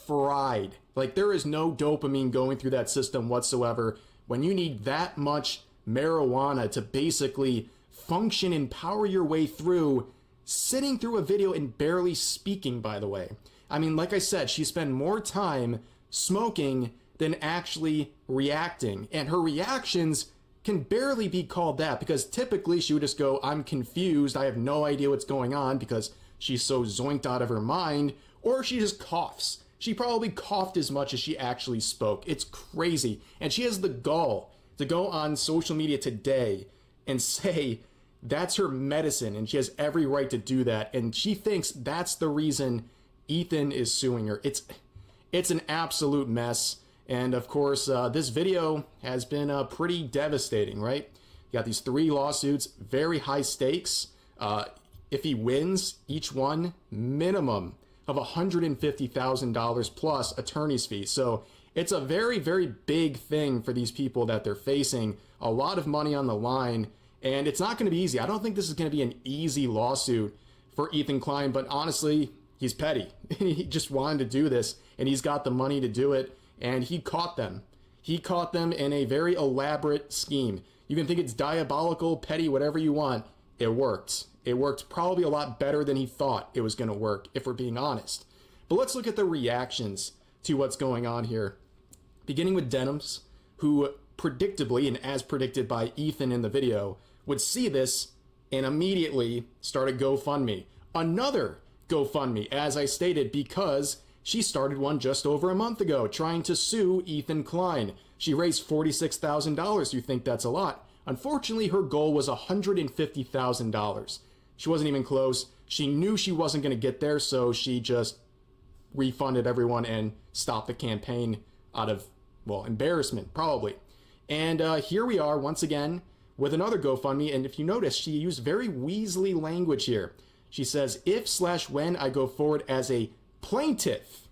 fried. Like, there is no dopamine going through that system whatsoever when you need that much marijuana to basically function and power your way through sitting through a video and barely speaking, by the way. I mean, like I said, she spent more time smoking than actually reacting. And her reactions can barely be called that, because typically she would just go, I'm confused, I have no idea what's going on, because she's so zoinked out of her mind, or she just coughs. She probably coughed as much as she actually spoke. It's crazy. And she has the gall to go on social media today and say that's her medicine, and she has every right to do that. And she thinks that's the reason Ethan is suing her. It's an absolute mess. And of course, this video has been pretty devastating, right? You got these 3 lawsuits, very high stakes. If he wins, each one minimum of $150,000 plus attorney's fees. So it's a very, very big thing for these people that they're facing. A lot of money on the line, and it's not going to be easy. I don't think this is going to be an easy lawsuit for Ethan Klein, but honestly, he's petty. He just wanted to do this, and he's got the money to do it, and he caught them. He caught them in a very elaborate scheme. You can think it's diabolical, petty, whatever you want. It worked. It worked probably a lot better than he thought it was going to work, if we're being honest. But let's look at the reactions to what's going on here. Beginning with Denims, who predictably, and as predicted by Ethan in the video, would see this and immediately start a GoFundMe. Another GoFundMe, as I stated, because she started one just over a month ago, trying to sue Ethan Klein. She raised $46,000. You think that's a lot? Unfortunately, her goal was $150,000. She wasn't even close. She knew she wasn't going to get there, so she just refunded everyone and stopped the campaign out of, well, embarrassment, probably. And here we are once again with another GoFundMe, and if you notice, she used very Weasley language here. She says, if/when I go forward as a plaintiff,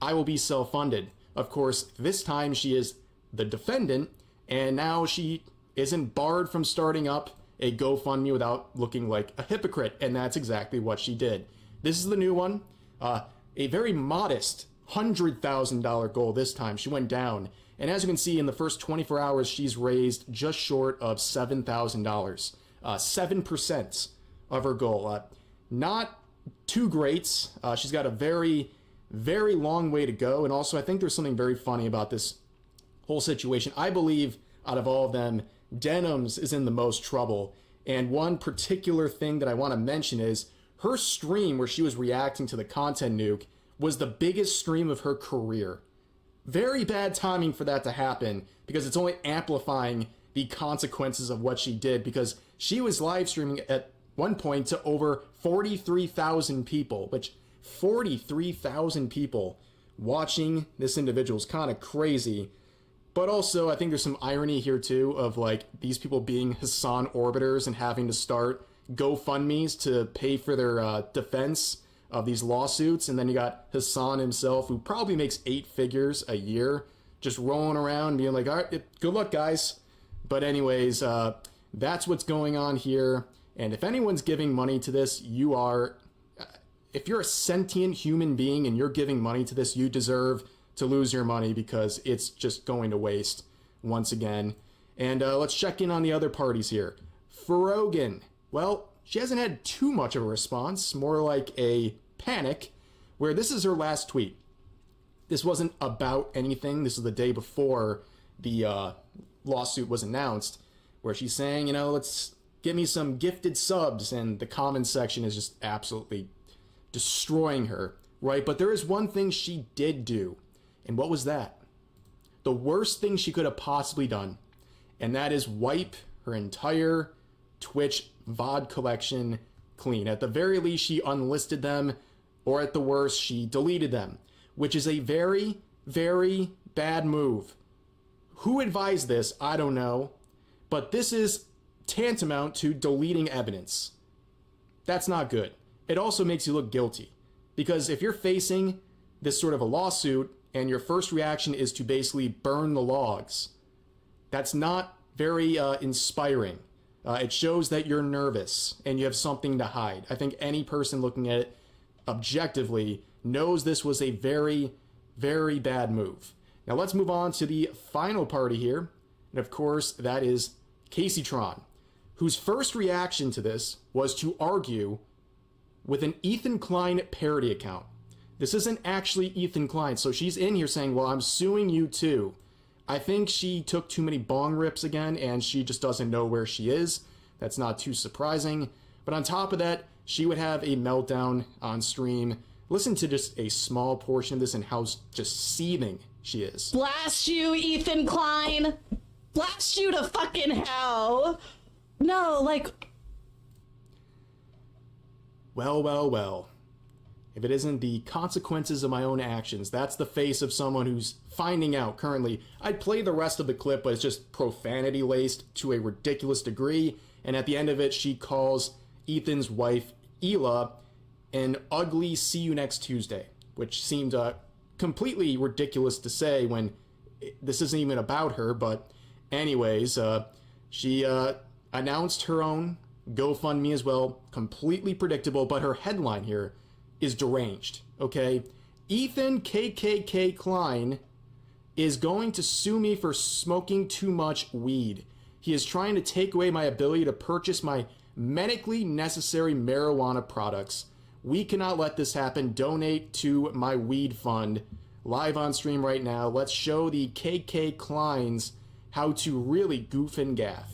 I will be self-funded. Of course, this time she is the defendant, and now she isn't barred from starting up a GoFundMe without looking like a hypocrite, and that's exactly what she did. This is the new one. A very modest $100,000 goal this time. She went down, and as you can see, in the first 24 hours, she's raised just short of $7,000. 7% of her goal. Not too great. She's got a very, very long way to go, and also I think there's something very funny about this whole situation. I believe out of all of them, Denims is in the most trouble, and one particular thing that I want to mention is her stream where she was reacting to the content nuke was the biggest stream of her career. Very bad timing for that to happen, because it's only amplifying the consequences of what she did, because she was live streaming at one point to over 43,000 people, which 43,000 people watching this individual is kind of crazy. But also, I think there's some irony here too of like these people being Hassan orbiters and having to start GoFundMes to pay for their defense of these lawsuits. And then you got Hassan himself, who probably makes 8 figures a year, just rolling around being like, all right, good luck, guys. But anyways, that's what's going on here. And if anyone's giving money to this, you are, if you're a sentient human being and you're giving money to this, you deserve to lose your money, because it's just going to waste once again. And let's check in on the other parties here. Frogan, well, she hasn't had too much of a response, more like a panic, where this is her last tweet. This wasn't about anything. This is the day before the lawsuit was announced, where she's saying, you know, let's give me some gifted subs, and the comments section is just absolutely destroying her, right? But there is one thing she did do, and what was that? The worst thing she could have possibly done, and that is wipe her entire Twitch VOD collection clean. At the very least, she unlisted them, or at the worst, she deleted them, which is a very, very bad move. Who advised this? I don't know, but this is tantamount to deleting evidence. That's not good. It also makes you look guilty, because if you're facing this sort of a lawsuit and your first reaction is to basically burn the logs, that's not very inspiring. It shows that you're nervous and you have something to hide. I think any person looking at it objectively knows this was a very, very bad move. Now let's move on to the final party here. And of course, that is Casey Tron, whose first reaction to this was to argue with an Ethan Klein parody account. This isn't actually Ethan Klein, so she's in here saying, well, I'm suing you too. I think she took too many bong rips again, and she just doesn't know where she is. That's not too surprising. But on top of that, she would have a meltdown on stream. Listen to just a small portion of this and how just seething she is. Blast you, Ethan Klein! Blast you to fucking hell! No, like... Well, well, well. If it isn't the consequences of my own actions, that's the face of someone who's finding out currently. I'd play the rest of the clip, but it's just profanity laced to a ridiculous degree. And at the end of it, she calls Ethan's wife, Hila, an ugly see you next Tuesday, which seemed completely ridiculous to say when this isn't even about her. But anyways, she announced her own GoFundMe as well. Completely predictable, but her headline here is deranged, okay? Ethan KKK Klein is going to sue me for smoking too much weed. He is trying to take away my ability to purchase my medically necessary marijuana products. We cannot let this happen. Donate to my weed fund. Live on stream right now. Let's show the KK Kleins how to really goof and gaff.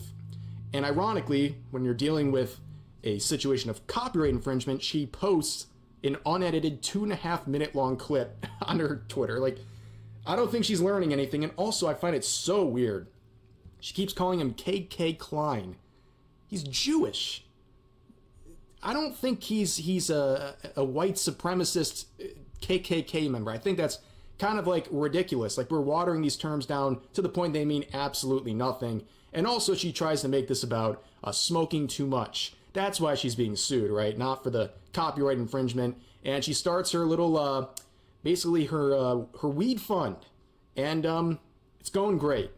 And ironically, when you're dealing with a situation of copyright infringement, she posts an unedited 2.5-minute long clip on her Twitter. Like, I don't think she's learning anything. And also, I find it so weird. She keeps calling him KK Klein. He's Jewish. I don't think he's a white supremacist KKK member. I think that's kind of like ridiculous. Like, we're watering these terms down to the point they mean absolutely nothing. And also, she tries to make this about smoking too much. That's why she's being sued, right? Not for the copyright infringement. And she starts her little, basically her weed fund. And it's going great.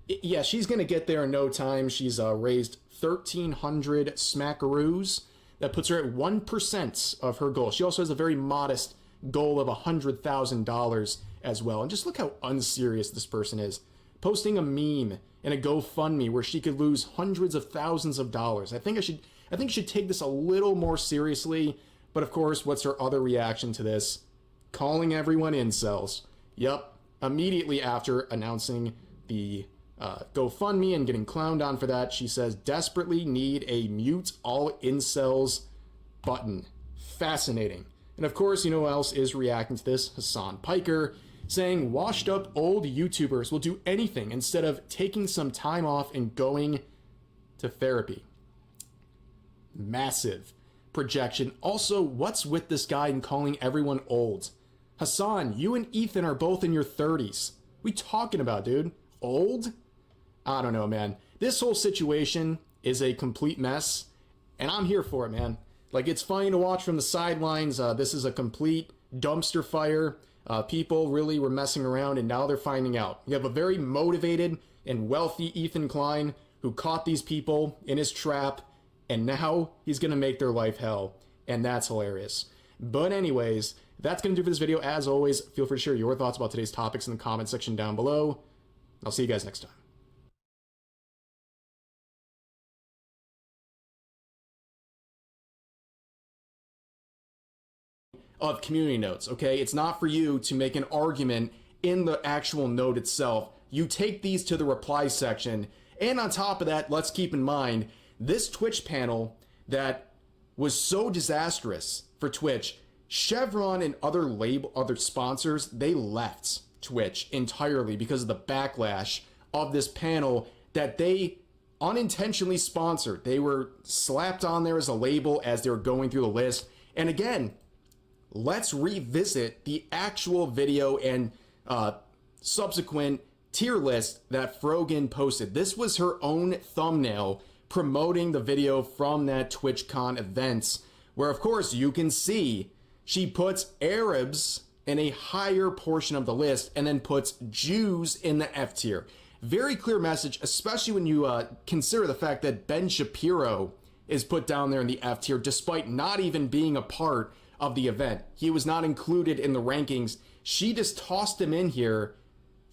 Yeah, she's going to get there in no time. She's raised 1,300 smackaroos. That puts her at 1% of her goal. She also has a very modest goal of $100,000 as well. And just look how unserious this person is. Posting a meme in a GoFundMe where she could lose hundreds of thousands of dollars. I think you should take this a little more seriously. But of course, what's her other reaction to this? Calling everyone incels. Yep. Immediately after announcing the GoFundMe and getting clowned on for that, she says, desperately need a mute all incels button. Fascinating. And of course, you know who else is reacting to this? Hassan Piker, saying washed up old YouTubers will do anything instead of taking some time off and going to therapy. Massive projection. Also, what's with this guy and calling everyone old? Hassan, you and Ethan are both in your 30s. What we talking about, dude? Old? I don't know, man. This whole situation is a complete mess, and I'm here for it, man. Like, it's funny to watch from the sidelines. This is a complete dumpster fire. People really were messing around, and now they're finding out. You have a very motivated and wealthy Ethan Klein who caught these people in his trap, and now he's going to make their life hell, and that's hilarious. But anyways, that's going to do for this video. As always, feel free to share your thoughts about today's topics in the comment section down below. I'll see you guys next time. Of community notes, okay? It's not for you to make an argument in the actual note itself. You take these to the reply section. And on top of that, let's keep in mind, this Twitch panel that was so disastrous for Twitch, Chevron and other sponsors, they left Twitch entirely because of the backlash of this panel that they unintentionally sponsored. They were slapped on there as a label as they were going through the list. And again, let's revisit the actual video and subsequent tier list that Frogan posted. This was her own thumbnail promoting the video from that TwitchCon events, where of course you can see she puts Arabs in a higher portion of the list and then puts Jews in the F tier. Very clear message, especially when you consider the fact that Ben Shapiro is put down there in the F tier despite not even being a part of the event. He was not included in the rankings. She just tossed him in here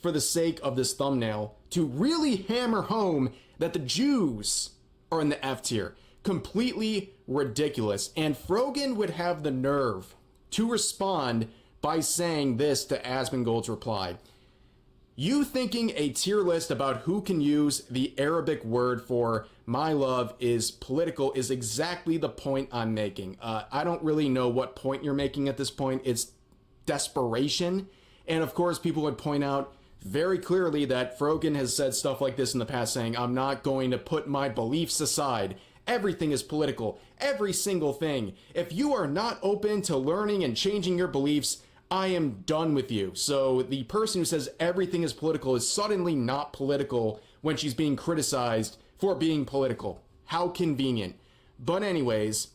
for the sake of this thumbnail to really hammer home that the Jews are in the F tier. Completely ridiculous. And Frogan would have the nerve to respond by saying this to Asmongold's reply. You thinking a tier list about who can use the Arabic word for my love is political is exactly the point I'm making. I don't really know what point you're making at this point. It's desperation. And of course, people would point out very clearly that Frogan has said stuff like this in the past, saying, I'm not going to put my beliefs aside. Everything is political. Every single thing. If you are not open to learning and changing your beliefs, I am done with you. So the person who says everything is political is suddenly not political when she's being criticized for being political. How convenient. But anyways,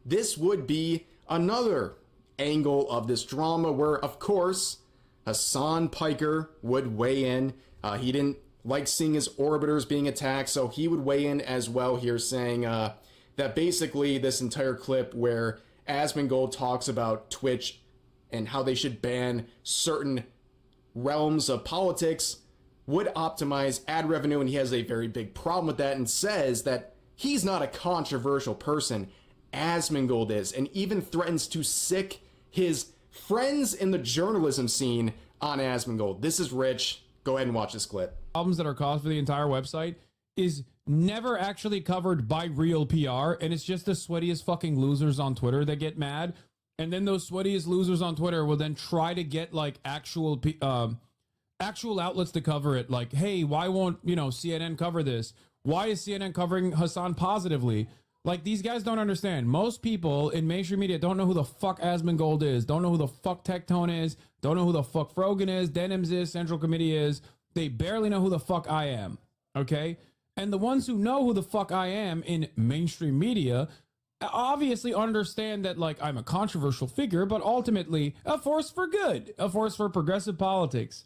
this would be another angle of this drama where, of course, Hassan Piker would weigh in. He didn't like seeing his orbiters being attacked, so he would weigh in as well here, saying that basically this entire clip where Asmongold talks about Twitch and how they should ban certain realms of politics would optimize ad revenue, and he has a very big problem with that and says that he's not a controversial person. Asmongold is, and even threatens to sick his friends in the journalism scene on Asmongold. This is rich. Go ahead and watch this clip. Problems that are caused for the entire website is never actually covered by real PR, and it's just the sweatiest fucking losers on Twitter that get mad. And then those sweatiest losers on Twitter will then try to get like actual outlets to cover it. Like, hey, why won't, CNN cover this? Why is CNN covering Hassan positively? Like, these guys don't understand. Most people in mainstream media don't know who the fuck Asmongold is, don't know who the fuck Tectone is, don't know who the fuck Frogan is, Denims is, Central Committee is. They barely know who the fuck I am, okay? And the ones who know who the fuck I am in mainstream media obviously understand that, like, I'm a controversial figure, but ultimately a force for good, a force for progressive politics.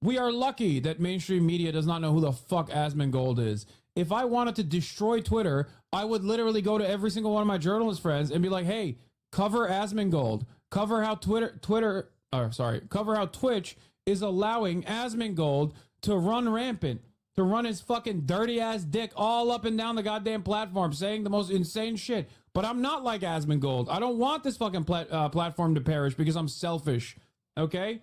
We are lucky that mainstream media does not know who the fuck Asmongold is. If I wanted to destroy Twitter, I would literally go to every single one of my journalist friends and be like, hey, cover Asmongold. Cover how cover how Twitch is allowing Asmongold to run rampant, to run his fucking dirty ass dick all up and down the goddamn platform, saying the most insane shit. But I'm not like Asmongold. I don't want this fucking platform to perish because I'm selfish. Okay?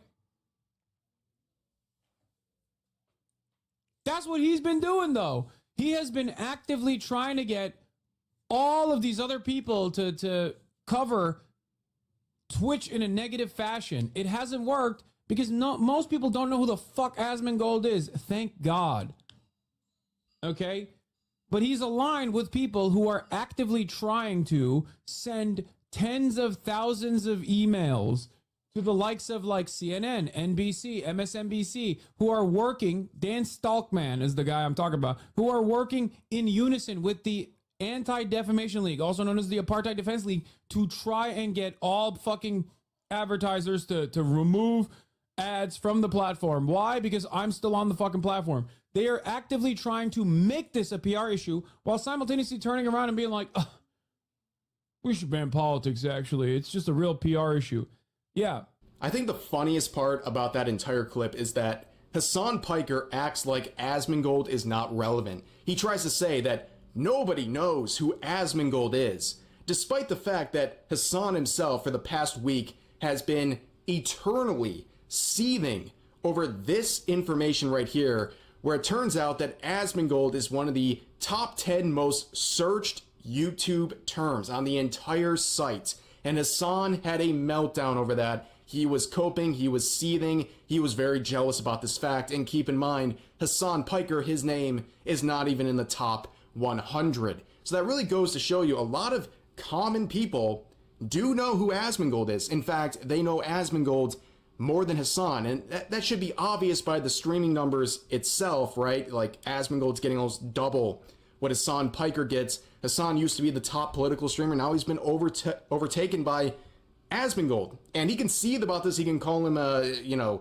That's what he's been doing, though. He has been actively trying to get all of these other people to cover Twitch in a negative fashion. It hasn't worked because most people don't know who the fuck Asmongold is. Thank God. Okay? But he's aligned with people who are actively trying to send tens of thousands of emails to the likes of like CNN, NBC, MSNBC, who are working, Dan Stalkman is the guy I'm talking about, who are working in unison with the Anti-Defamation League, also known as the Apartheid Defense League, to try and get all fucking advertisers to remove ads from the platform. Why? Because I'm still on the fucking platform. They are actively trying to make this a PR issue while simultaneously turning around and being like, we should ban politics, actually. It's just a real PR issue. Yeah. I think the funniest part about that entire clip is that Hassan Piker acts like Asmongold is not relevant. He tries to say that nobody knows who Asmongold is, despite the fact that Hassan himself for the past week has been eternally seething over this information right here, where it turns out that Asmongold is one of the top 10 most searched YouTube terms on the entire site. And Hassan had a meltdown over that. He was coping, he was seething, he was very jealous about this fact. And keep in mind, Hassan Piker, his name is not even in the top 100. So that really goes to show you a lot of common people do know who Asmongold is. In fact, they know Asmongold more than Hassan. And that should be obvious by the streaming numbers itself, right? Like Asmongold's getting almost double what Hassan Piker gets. Hassan used to be the top political streamer. Now he's been overtaken by Asmongold. And he can seethe about this. He can call him a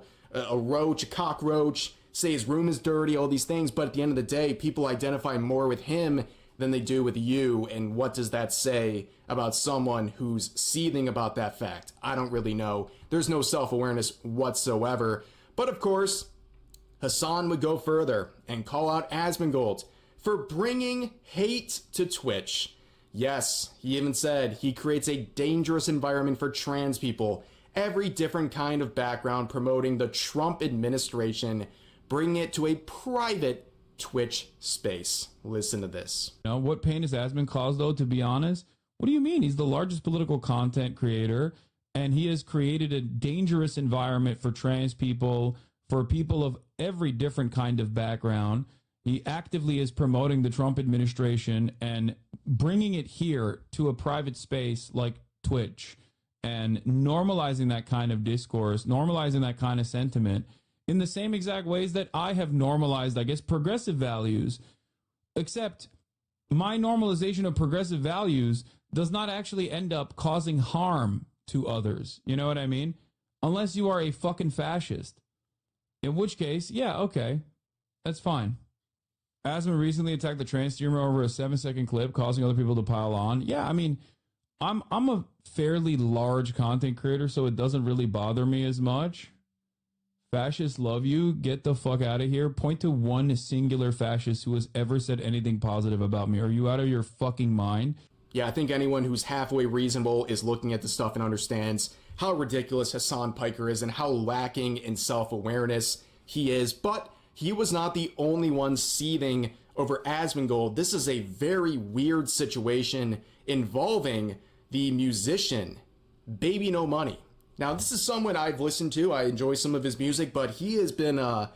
roach, a cockroach, say his room is dirty, all these things. But at the end of the day, people identify more with him than they do with you. And what does that say about someone who's seething about that fact? I don't really know. There's no self-awareness whatsoever. But of course, Hassan would go further and call out Asmongold for bringing hate to Twitch. Yes, he even said he creates a dangerous environment for trans people, every different kind of background, promoting the Trump administration, bringing it to a private Twitch space. Listen to this. What pain has Asmon caused, though, to be honest? What do you mean? He's the largest political content creator, and he has created a dangerous environment for trans people, for people of every different kind of background. He actively is promoting the Trump administration and bringing it here to a private space like Twitch and normalizing that kind of discourse, normalizing that kind of sentiment in the same exact ways that I have normalized, I guess, progressive values. Except my normalization of progressive values does not actually end up causing harm to others. You know what I mean? Unless you are a fucking fascist. In which case, yeah, okay, that's fine. Asma recently attacked the trans streamer over a 7-second clip, causing other people to pile on. Yeah, I mean, I'm a fairly large content creator, so it doesn't really bother me as much. Fascists love you. Get the fuck out of here. Point to one singular fascist who has ever said anything positive about me. Are you out of your fucking mind? Yeah, I think anyone who's halfway reasonable is looking at the stuff and understands how ridiculous Hassan Piker is and how lacking in self-awareness he is. But he was not the only one seething over Asmongold. This is a very weird situation involving the musician Baby No Money. Now, this is someone I've listened to. I enjoy some of his music, but he has been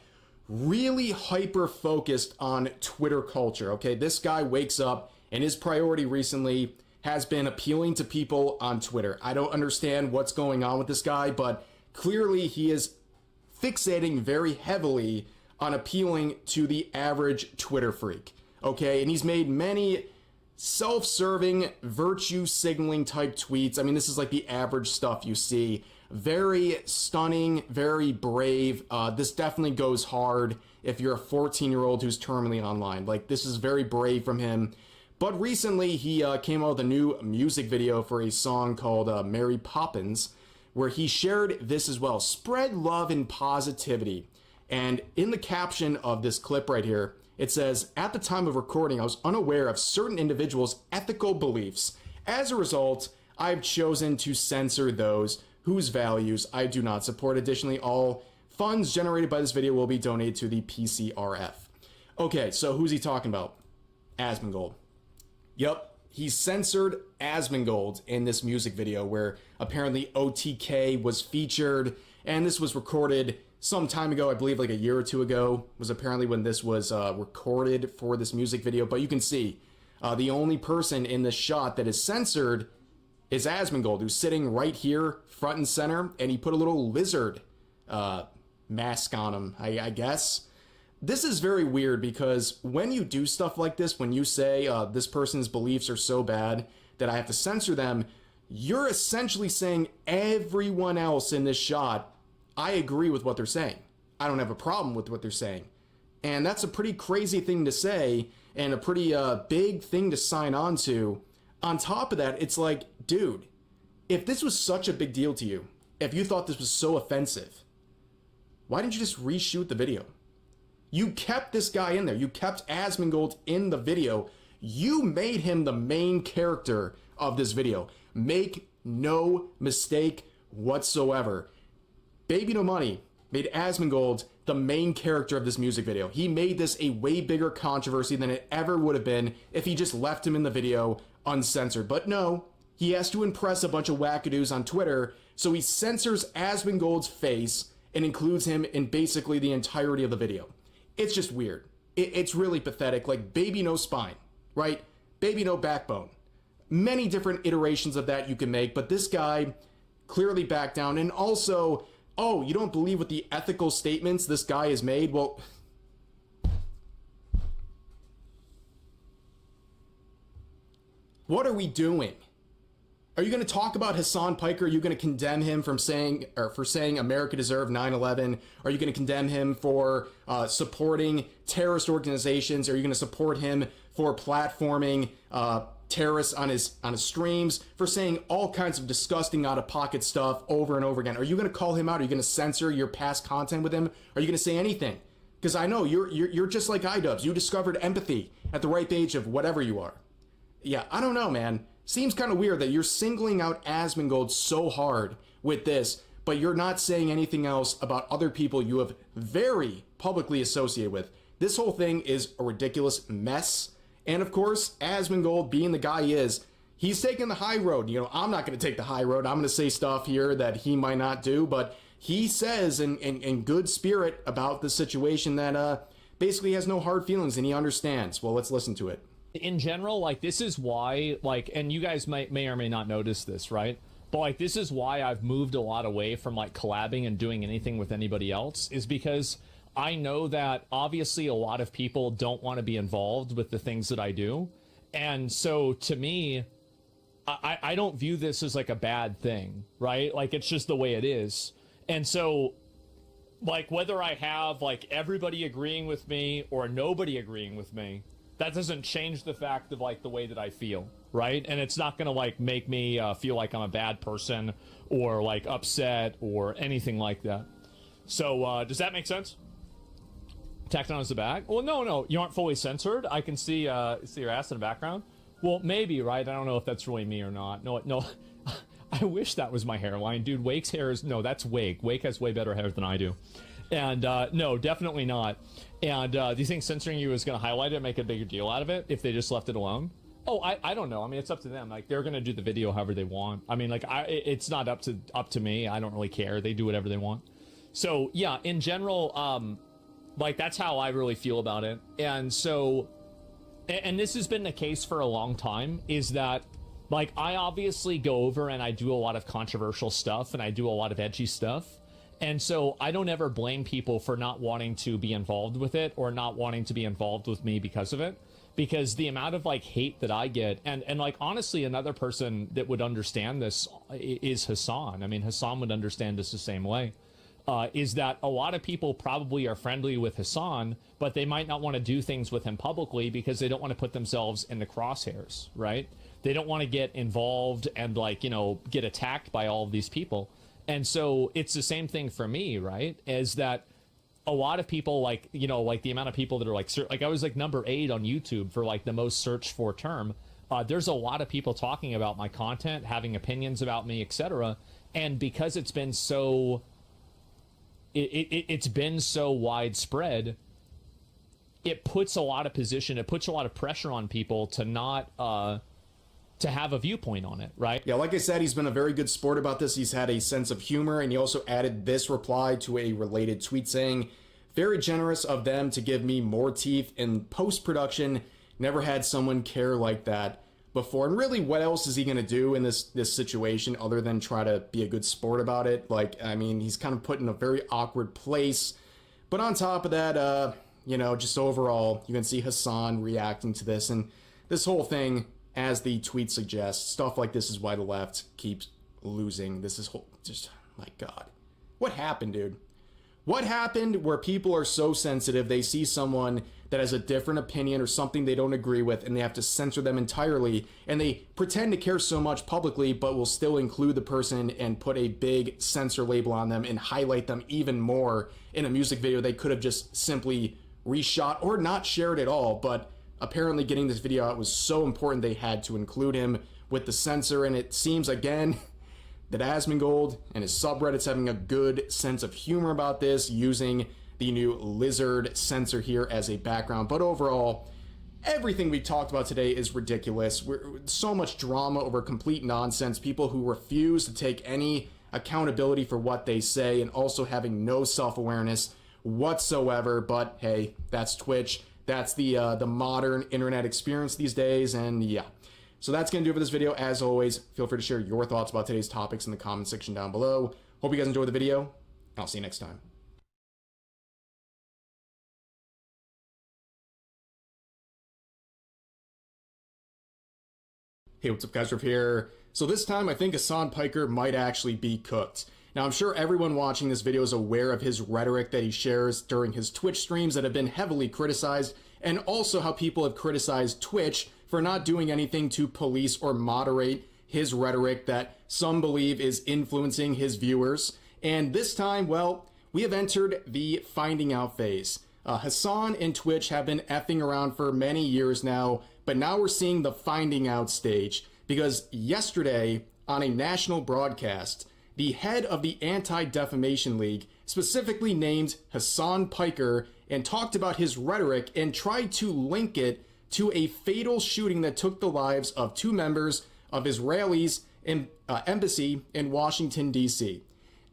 really hyper-focused on Twitter culture, okay? This guy wakes up, and his priority recently has been appealing to people on Twitter. I don't understand what's going on with this guy, but clearly he is fixating very heavily on appealing to the average Twitter freak, okay? And he's made many self-serving, virtue-signaling type tweets. I mean, this is like the average stuff you see. Very stunning, very brave. This definitely goes hard if you're a 14-year-old who's terminally online. Like, this is very brave from him. But recently, he came out with a new music video for a song called Mary Poppins, where he shared this as well. Spread love and positivity. And in the caption of this clip right here, it says, at the time of recording, I was unaware of certain individuals' ethical beliefs. As a result, I've chosen to censor those whose values I do not support. Additionally, all funds generated by this video will be donated to the PCRF. Okay, so who's he talking about? Asmongold. Yep, he censored Asmongold in this music video where apparently OTK was featured, and this was recorded some time ago, I believe like a year or two ago, was apparently when this was recorded for this music video. But you can see the only person in this shot that is censored is Asmongold, who's sitting right here, front and center, and he put a little lizard mask on him, I guess. This is very weird because when you do stuff like this, when you say this person's beliefs are so bad that I have to censor them, you're essentially saying everyone else in this shot, I agree with what they're saying. I don't have a problem with what they're saying. And that's a pretty crazy thing to say and a pretty big thing to sign on to. On top of that, it's like, dude, if this was such a big deal to you, if you thought this was so offensive, why didn't you just reshoot the video? You kept this guy in there. You kept Asmongold in the video. You made him the main character of this video. Make no mistake whatsoever. Baby No Money made Asmongold the main character of this music video. He made this a way bigger controversy than it ever would have been if he just left him in the video uncensored. But no, he has to impress a bunch of wackadoos on Twitter, so he censors Asmongold's face and includes him in basically the entirety of the video. It's just weird. It's really pathetic. Like Baby No Spine, right? Baby No Backbone. Many different iterations of that you can make, but this guy clearly backed down. And also, oh, you don't believe with the ethical statements this guy has made? Well, what are we doing? Are you going to talk about Hassan Piker? Are you going to condemn him for saying America deserved 9/11? Are you going to condemn him for supporting terrorist organizations? Are you going to support him for platforming terrorists on his streams, for saying all kinds of disgusting out-of-pocket stuff over and over again? Are you going to call him out? Are you going to censor your past content with him? Are you going to say anything? Because I know you're just like iDubbbz. You discovered empathy at the ripe age of whatever you are. Yeah, I don't know, man. Seems kind of weird that you're singling out Asmongold so hard with this, but you're not saying anything else about other people you have very publicly associated with. This whole thing is a ridiculous mess. And of course, Asmongold, being the guy he is, he's taking the high road. You know, I'm not going to take the high road. I'm going to say stuff here that he might not do, but he says in good spirit about the situation that basically has no hard feelings and he understands. Well, let's listen to it. In general, like, this is why, like, and you guys may or may not notice this, right? But, like, this is why I've moved a lot away from, like, collabing and doing anything with anybody else, is because I know that obviously a lot of people don't want to be involved with the things that I do. And so to me, I don't view this as like a bad thing, right? Like, it's just the way it is. And so, like, whether I have like everybody agreeing with me or nobody agreeing with me, that doesn't change the fact of like the way that I feel, right? And it's not gonna like make me feel like I'm a bad person or like upset or anything like that. So does that make sense? Tacked on as the bag? Well, no, you aren't fully censored. I can see your ass in the background. Well, maybe, right? I don't know if that's really me or not. No. I wish that was my hairline, dude. Wake's hair is that's Wake. Wake has way better hair than I do. And no, definitely not. And do you think censoring you is going to highlight it, make a bigger deal out of it if they just left it alone? Oh, I don't know. I mean, it's up to them. Like, they're gonna do the video however they want. I mean, like, it's not up to me. I don't really care. They do whatever they want. So yeah, in general, like, that's how I really feel about it. And so, and this has been the case for a long time, is that, like, I obviously go over and I do a lot of controversial stuff and I do a lot of edgy stuff. And so I don't ever blame people for not wanting to be involved with it or not wanting to be involved with me because of it. Because the amount of, like, hate that I get, and like, honestly, another person that would understand this is Hassan. I mean, Hassan would understand this the same way. Is that a lot of people probably are friendly with Hassan, but they might not want to do things with him publicly because they don't want to put themselves in the crosshairs, right? They don't want to get involved and, like, you know, get attacked by all of these people. And so it's the same thing for me, right? Is that a lot of people, like, you know, like the amount of people that are like I was like number 8 on YouTube for like the most searched for term. There's a lot of people talking about my content, having opinions about me, etc. And because it's been so, it's been so widespread, it puts a lot of pressure on people to not to have a viewpoint on it, right? Yeah, like I said, he's been a very good sport about this. He's had a sense of humor, and he also added this reply to a related tweet saying, "Very generous of them to give me more teeth in post-production. Never had someone care like that before." And really, what else is he going to do in this situation other than try to be a good sport about it? Like, I mean, he's kind of put in a very awkward place. But on top of that, you know, just overall, you can see Hassan reacting to this, and this whole thing, as the tweet suggests, stuff like this is why the left keeps losing. This is just, my God. What happened, dude? What happened where people are so sensitive, they see someone that has a different opinion or something they don't agree with, and they have to censor them entirely, and they pretend to care so much publicly, but will still include the person and put a big censor label on them and highlight them even more in a music video they could have just simply reshot or not shared at all. But apparently getting this video out was so important they had to include him with the censor, and it seems again that Asmongold and his subreddit's having a good sense of humor about this, using the new lizard censor here as a background. But overall, everything we talked about today is ridiculous. So much drama over complete nonsense, people who refuse to take any accountability for what they say, and also having no self-awareness whatsoever. But hey, that's Twitch. That's the modern internet experience these days, and yeah. So that's going to do it for this video. As always, feel free to share your thoughts about today's topics in the comment section down below. Hope you guys enjoyed the video. I'll see you next time. Hey, what's up, guys? Riff here. So this time, I think Hassan Piker might actually be cooked. Now, I'm sure everyone watching this video is aware of his rhetoric that he shares during his Twitch streams that have been heavily criticized, and also how people have criticized Twitch for not doing anything to police or moderate his rhetoric that some believe is influencing his viewers. And this time, well, we have entered the finding out phase. Hassan and Twitch have been effing around for many years now, but now we're seeing the finding out stage, because yesterday on a national broadcast, the head of the Anti-Defamation League specifically named Hassan Piker and talked about his rhetoric and tried to link it to a fatal shooting that took the lives of 2 members of Israel's embassy in Washington, D.C.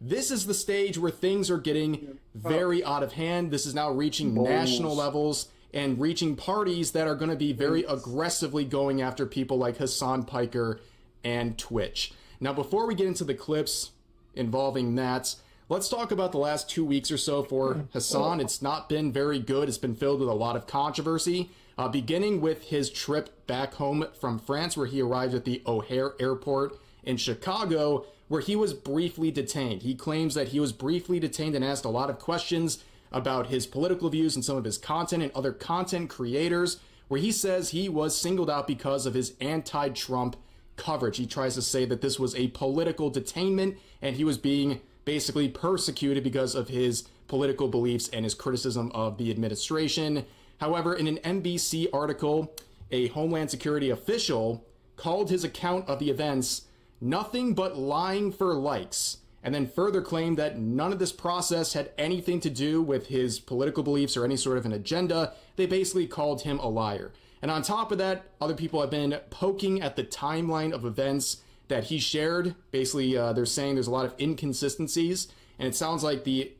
This is the stage where things are getting very out of hand. This is now reaching national levels and reaching parties that are going to be very aggressively going after people like Hassan Piker and Twitch. Now, before we get into the clips involving that, let's talk about the last 2 weeks or so for Hassan. It's not been very good. It's been filled with a lot of controversy, beginning with his trip back home from France, where he arrived at the O'Hare Airport in Chicago, where he was briefly detained. He claims that he was briefly detained and asked a lot of questions about his political views and some of his content and other content creators, where he says he was singled out because of his anti-Trump coverage. He tries to say that this was a political detainment and he was being basically persecuted because of his political beliefs and his criticism of the administration. However, in an NBC article, a Homeland Security official called his account of the events nothing but lying for likes, and then further claimed that none of this process had anything to do with his political beliefs or any sort of an agenda. They basically called him a liar. And on top of that, other people have been poking at the timeline of events that he shared. Basically, they're saying there's a lot of inconsistencies, and it sounds like the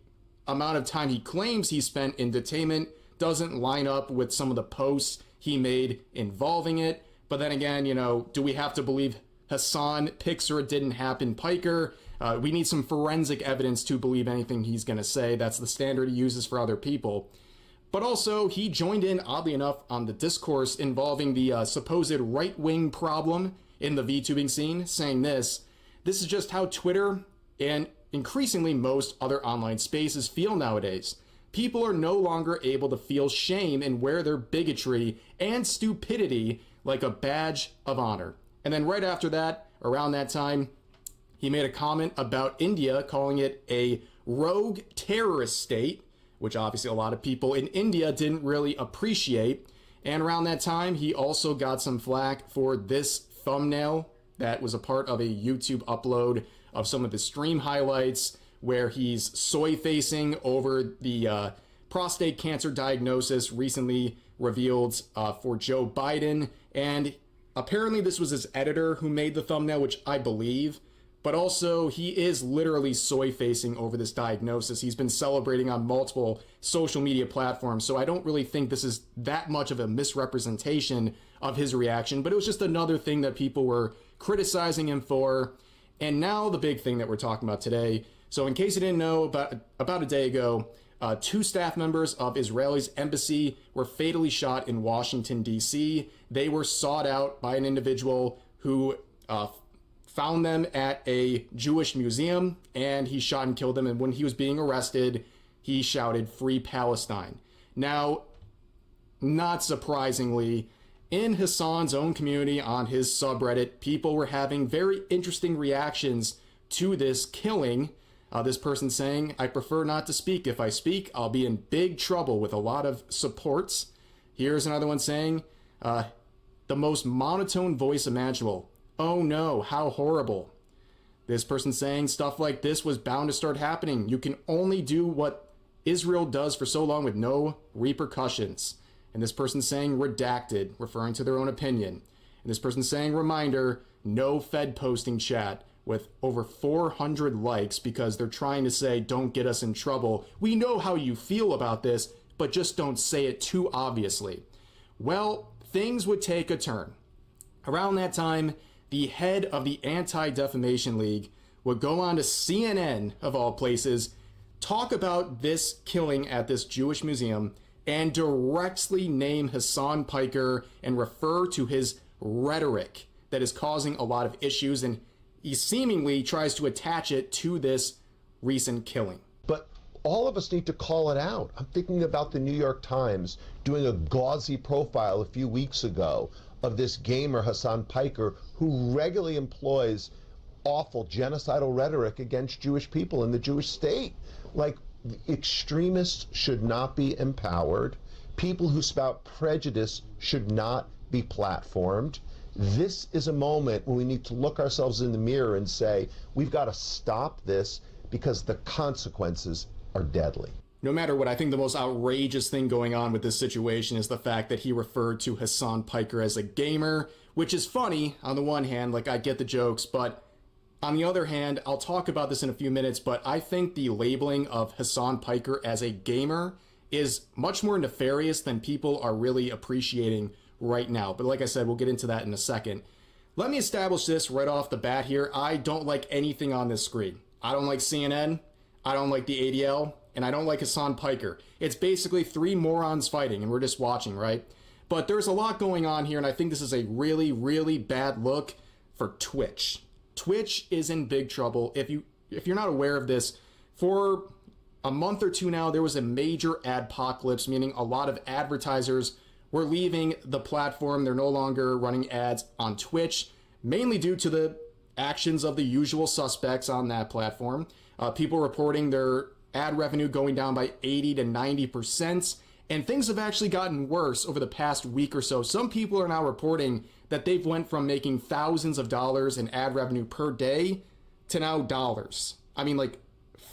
amount of time he claims he spent in detainment doesn't line up with some of the posts he made involving it. But then again, you know, do we have to believe Hassan picks or it didn't happen Piker? We need some forensic evidence to believe anything he's going to say. That's the standard he uses for other people. But also, he joined in, oddly enough, on the discourse involving the supposed right-wing problem in the VTubing scene, saying this is just how Twitter and increasingly most other online spaces feel nowadays. People are no longer able to feel shame and wear their bigotry and stupidity like a badge of honor. And then right after that, around that time, he made a comment about India, calling it a rogue terrorist state, which obviously a lot of people in India didn't really appreciate. And around that time, he also got some flack for this thumbnail that was a part of a YouTube upload of some of the stream highlights where he's soy-facing over the prostate cancer diagnosis recently revealed for Joe Biden. And apparently this was his editor who made the thumbnail, which I believe. But also, he is literally soy-facing over this diagnosis. He's been celebrating on multiple social media platforms, so I don't really think this is that much of a misrepresentation of his reaction, but it was just another thing that people were criticizing him for. And now the big thing that we're talking about today. So in case you didn't know, about a day ago, 2 staff members of Israel's embassy were fatally shot in Washington, D.C. They were sought out by an individual who found them at a Jewish museum, and he shot and killed them. And when he was being arrested, he shouted, "Free Palestine." Now, not surprisingly, in Hassan's own community on his subreddit, people were having very interesting reactions to this killing. This person saying, "I prefer not to speak. If I speak, I'll be in big trouble," with a lot of supports. Here's another one saying, "The most monotone voice imaginable. Oh no, how horrible." This person saying stuff like, "This was bound to start happening. You can only do what Israel does for so long with no repercussions." And this person saying, "Redacted," referring to their own opinion. And this person saying, "Reminder, no Fed posting chat," with over 400 likes because they're trying to say, "Don't get us in trouble. We know how you feel about this, but just don't say it too obviously." Well, things would take a turn. Around that time, the head of the Anti-Defamation League would go on to CNN, of all places, talk about this killing at this Jewish museum and directly name Hassan Piker and refer to his rhetoric that is causing a lot of issues, and he seemingly tries to attach it to this recent killing. But all of us need to call it out. I'm thinking about the New York Times doing a gauzy profile a few weeks ago of this gamer, Hassan Piker, who regularly employs awful genocidal rhetoric against Jewish people in the Jewish state. Like, extremists should not be empowered. People who spout prejudice should not be platformed. This is a moment when we need to look ourselves in the mirror and say, we've got to stop this because the consequences are deadly. No matter what, I think the most outrageous thing going on with this situation is the fact that he referred to Hassan Piker as a gamer, which is funny on the one hand, like I get the jokes, but on the other hand, I'll talk about this in a few minutes, but I think the labeling of Hassan Piker as a gamer is much more nefarious than people are really appreciating right now. But like I said, we'll get into that in a second. Let me establish this right off the bat here. I don't like anything on this screen. I don't like CNN, I don't like the ADL, and I don't like Hassan Piker. It's basically 3 morons fighting, and we're just watching, right? But there's a lot going on here, and I think this is a really, really bad look for Twitch. Twitch is in big trouble. If you're not aware of this, for a month or 2 now, there was a major adpocalypse, meaning a lot of advertisers were leaving the platform. They're no longer running ads on Twitch, mainly due to the actions of the usual suspects on that platform. People reporting their ad revenue going down by 80 to 90%, and things have actually gotten worse over the past week or so. Some people are now reporting that they've went from making thousands of dollars in ad revenue per day to now dollars. I mean, like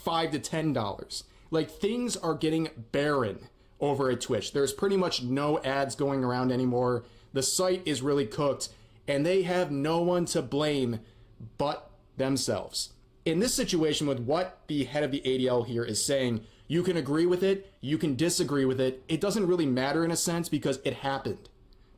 $5 to $10. Like, things are getting barren over at Twitch. There's pretty much no ads going around anymore. The site is really cooked, and they have no one to blame but themselves. In this situation, with what the head of the ADL here is saying, you can agree with it, you can disagree with it. It doesn't really matter in a sense because it happened.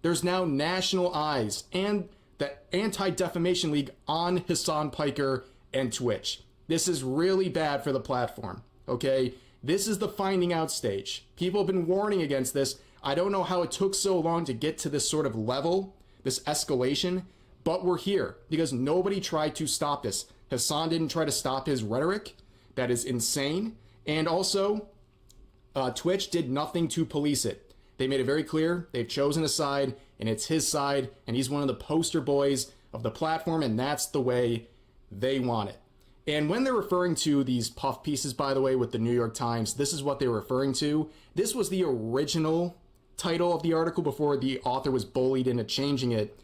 There's now national eyes and the Anti-Defamation League on Hassan Piker and Twitch. This is really bad for the platform, okay? This is the finding out stage. People have been warning against this. I don't know how it took so long to get to this sort of level, this escalation, but we're here because nobody tried to stop this. Hassan didn't try to stop his rhetoric. That is insane. And also, Twitch did nothing to police it. They made it very clear they've chosen a side, and it's his side, and he's one of the poster boys of the platform, and that's the way they want it. And when they're referring to these puff pieces, by the way, with the New York Times, this is what they were referring to. This was the original title of the article before the author was bullied into changing it.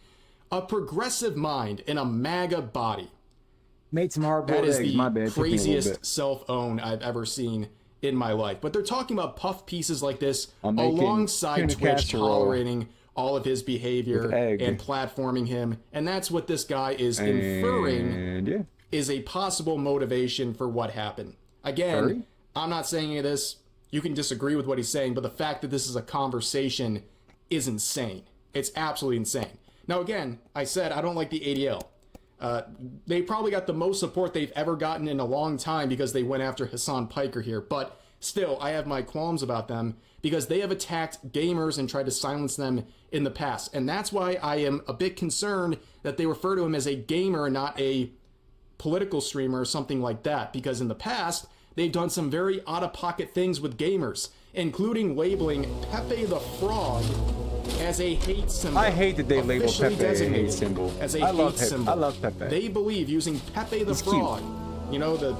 A progressive mind in a MAGA body. Made some hard-boiled eggs. That is the craziest self-own I've ever seen in my life. But they're talking about puff pieces like this alongside Twitch tolerating all of his behavior and platforming him. And that's what this guy is inferring is a possible motivation for what happened. Again, I'm not saying any of this. You can disagree with what he's saying, but the fact that this is a conversation is insane. It's absolutely insane. Now, again, I said I don't like the ADL. They probably got the most support they've ever gotten in a long time because they went after Hassan Piker here. But still, I have my qualms about them because they have attacked gamers and tried to silence them in the past. And that's why I am a bit concerned that they refer to him as a gamer, not a political streamer or something like that. Because in the past, they've done some very out-of-pocket things with gamers, including labeling Pepe the Frog as a hate symbol. I hate that they label Pepe a hate symbol. As a I love hate Pepe. symbol. I love Pepe. They believe using Pepe the Frog, you know, the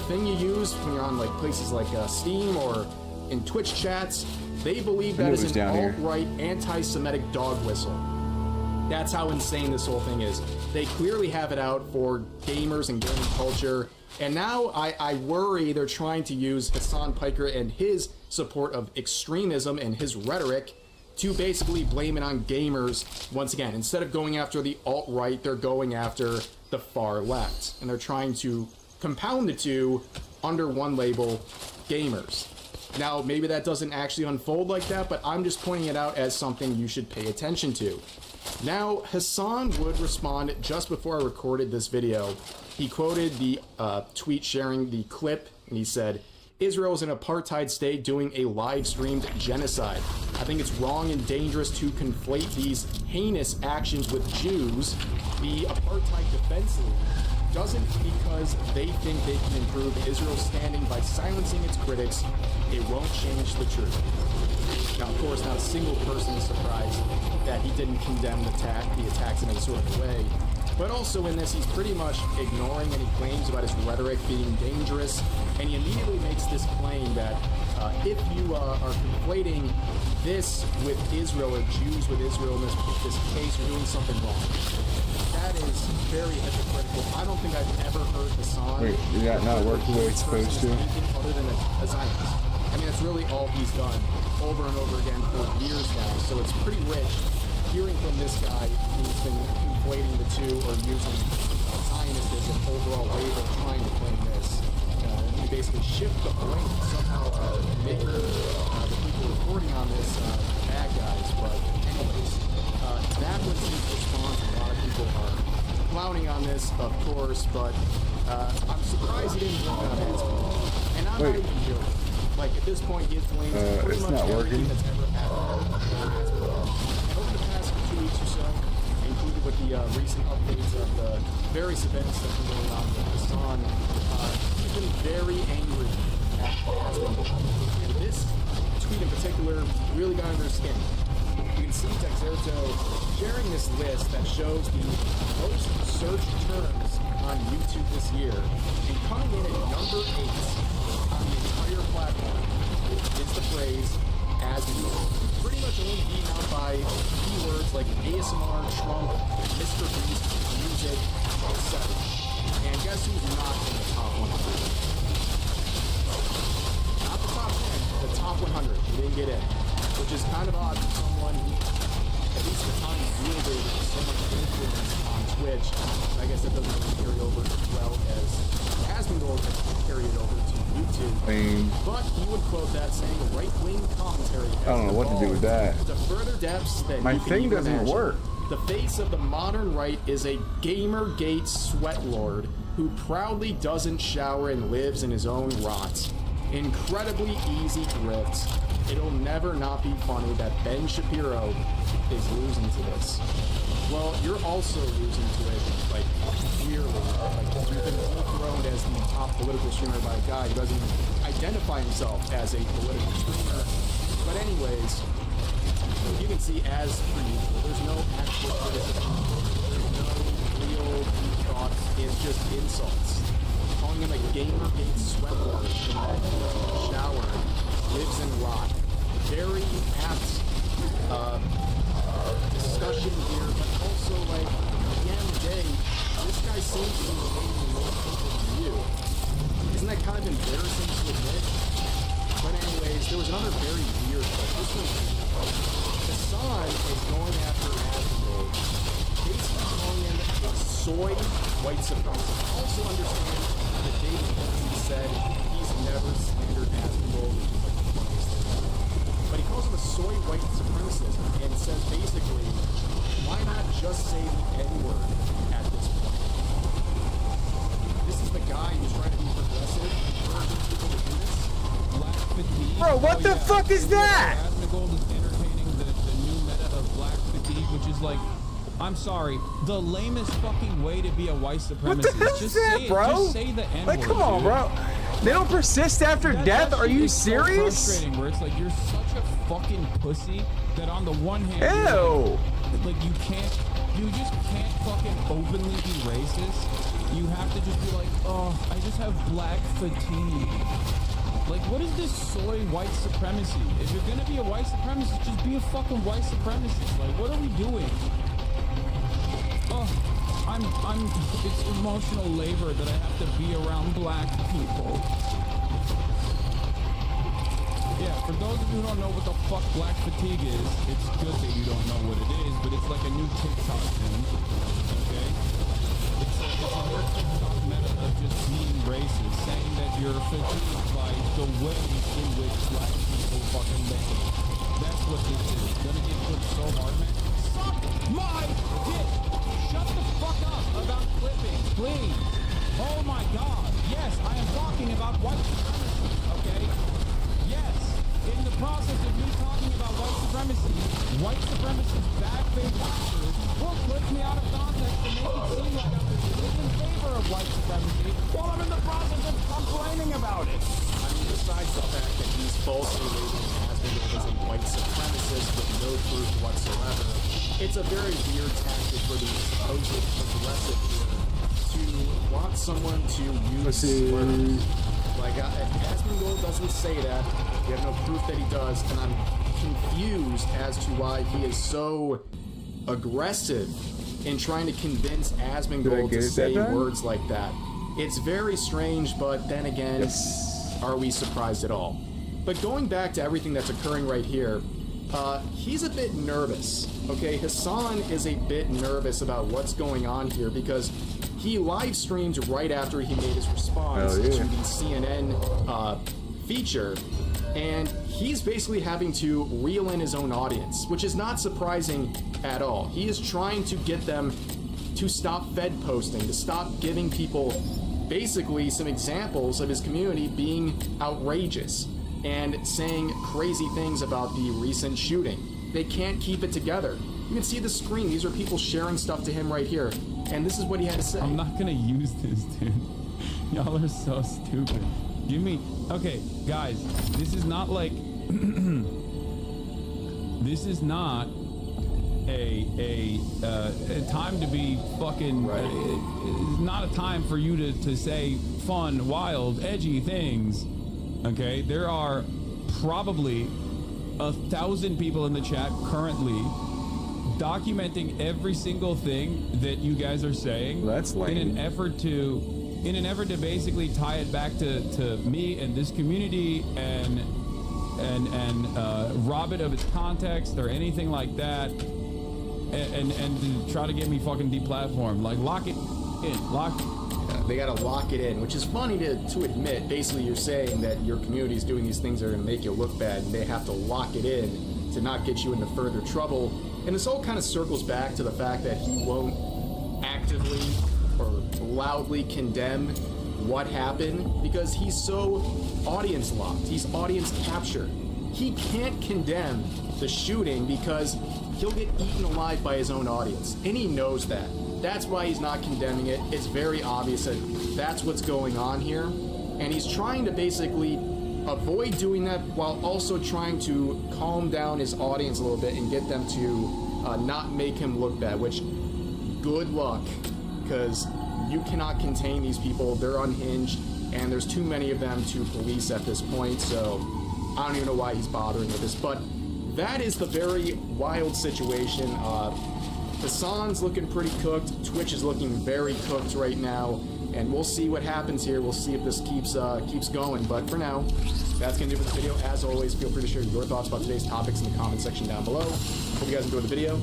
thing you use when you're on like places like Steam or in Twitch chats, they believe that is an alt-right anti-Semitic dog whistle. That's how insane this whole thing is. They clearly have it out for gamers and gaming culture. And now I worry they're trying to use Hassan Piker and his support of extremism and his rhetoric to basically blame it on gamers once again. Instead of going after the alt-right, they're going after the far left. And they're trying to compound the two under one label, gamers. Now, maybe that doesn't actually unfold like that, but I'm just pointing it out as something you should pay attention to. Now, Hassan would respond just before I recorded this video. He quoted the tweet sharing the clip, and he said, Israel is an apartheid state doing a live-streamed genocide. I think it's wrong and dangerous to conflate these heinous actions with Jews. The Apartheid Defense League doesn't because they think they can improve Israel's standing by silencing its critics. It won't change the truth. Now, of course, not a single person is surprised that he didn't condemn the attacks in any sort of way. But also in this, he's pretty much ignoring any claims about his rhetoric being dangerous, and he immediately makes this claim that if you are conflating this with Israel or Jews with Israel in this case, you're doing something wrong. That is very hypocritical. I don't think I've ever heard Hassan. Wait, did that not work the way it's supposed to? Anything other than a Zionist. I mean, that's really all he's done over and over again for years now. So it's pretty rich hearing from this guy who's been conflating the two or using Zionist as an overall way of trying to claim this. You basically shift the blame somehow making the people reporting on this bad guys. But anyways, that was his response. A lot of people are clowning on this, of course, but I'm surprised he didn't bring that up. And I'm not even joking. Like, at this point, he has blamed pretty much everything that's ever happened. And over the past 2 weeks or so, included with the recent updates of the various events that have been going on with Hassan, he's been very angry at what has been going on. And this tweet in particular really got under his skin. You can see Texerto sharing this list that shows the most searched terms on YouTube this year, and coming in at number 8 on the entire platform is the phrase "as usual." Pretty much only beaten out by keywords like ASMR, Trump, Mr. Beast, music, etc. And guess who's not in the top 100? Not the top 10, the top 100. He didn't get in, which is kind of odd for someone who, at least at the time, wielded so much influence on Twitch. I guess that doesn't really carry over as well as Asmongold carried it over to YouTube. But he would quote that saying, "Right-wing commentary." I don't know what to do with that. To further depths that My you can thing even doesn't imagine. work. The face of the modern right is a Gamergate sweatlord who proudly doesn't shower and lives in his own rot. Incredibly easy grift. It'll never not be funny that Ben Shapiro is losing to this. Well, you're also losing to it, like, clearly. Like, you've been overthrown as the top political streamer by a guy who doesn't even identify himself as a political streamer. But anyways, you can see, as per usual, there's no actual criticism. There's no real deep thoughts. It's just insults. Calling him a Gamergate sweatlord in that he doesn't shower, lives in rot. Very apt discussion here, but also, like, at the end of the day, this guy seems to be relating more people than you. Isn't that kind of embarrassing to admit? But anyways, there was another very weird clip. This one, Hassan is going after Asmongold, basically calling him a soy white supremacist. Also understand that David Benson said he's never slandered Asmongold, which is like the funniest thing ever. But he calls him a soy white supremacist and says basically, why not just say the N-word at this point? This is the guy who's trying to be progressive, encouraging people to do this. Black fatigue. Bro, what the fuck is that? Asmongold is entertaining the new meta of black fatigue, which is like, I'm sorry, the lamest fucking way to be a white supremacist. What the hell is that, say it, bro? Just say the N-word. Like, come on, dude. bro. They don't persist after death? Are you serious? So frustrating, where it's like you're such a fucking pussy that on the one hand, Ew. like you just can't fucking openly be racist. You have to just be like, oh, I just have black fatigue. Like, what is this soy white supremacy? If you're gonna be a white supremacist, just be a fucking white supremacist. Like, what are we doing? Oh, it's emotional labor that I have to be around black people. Yeah, for those of you who don't know what the fuck black fatigue is, it's good that you don't know what it is, but it's like a new TikTok thing, okay? It's a new TikTok meta of just being racist, saying that you're fatigued by the way in which black people fucking behave. That's what this is. Gonna get put so hard, man. Suck my dick! Shut the fuck up about clipping, please. Oh my god. Yes, I am talking about white supremacy, okay? Yes, in the process of me talking about white supremacist bad faith actors will clip me out of context to make it seem like I'm in favor of white supremacy while I'm in the process of complaining about it. I mean, besides the fact that he's falsely labeling Asmongold as a white supremacist with no proof whatsoever, it's a very weird tactic for the supposed progressive here to want someone to use slurs. Like, Asmongold doesn't say that. We have no proof that he does, and I'm confused as to why he is so aggressive in trying to convince Asmongold to say words like that. It's very strange, but then again, are we surprised at all? But going back to everything that's occurring right here, he's a bit nervous, okay? Hassan is a bit nervous about what's going on here because he live streamed right after he made his response to the CNN feature, and he's basically having to reel in his own audience, which is not surprising at all. He is trying to get them to stop Fed posting, to stop giving people basically some examples of his community being outrageous and saying crazy things about the recent shooting. They can't keep it together. You can see the screen. These are people sharing stuff to him right here. And this is what he had to say. I'm not gonna use this, dude. Y'all are so stupid. Give me... Okay, guys, this is not like... this is not a time to be fucking... it's not a time for you to say fun, wild, edgy things. Okay? There are probably 1,000 people in the chat currently documenting every single thing that you guys are saying. That's lame. In an effort to basically tie it back to me and this community and rob it of its context or anything like that, and to try to get me fucking deplatformed. Like, lock it in. Lock. They gotta lock it in, which is funny to admit. Basically, you're saying that your community is doing these things that are gonna make you look bad, and they have to lock it in to not get you into further trouble. And this all kind of circles back to the fact that he won't actively or loudly condemn what happened because he's so audience locked. He's audience captured. He can't condemn the shooting because he'll get eaten alive by his own audience, and he knows that. That's why he's not condemning it. It's very obvious that that's what's going on here, and he's trying to basically avoid doing that while also trying to calm down his audience a little bit and get them to not make him look bad, which good luck, because you cannot contain these people. They're unhinged, and there's too many of them to police at this point, so I don't even know why he's bothering with this, but that is the very wild situation. Hassan's looking pretty cooked. Twitch is looking very cooked right now, and we'll see what happens here. We'll see if this keeps going, but for now, that's gonna do for the video. As always, feel free to share your thoughts about today's topics in the comment section down below. Hope you guys enjoyed the video.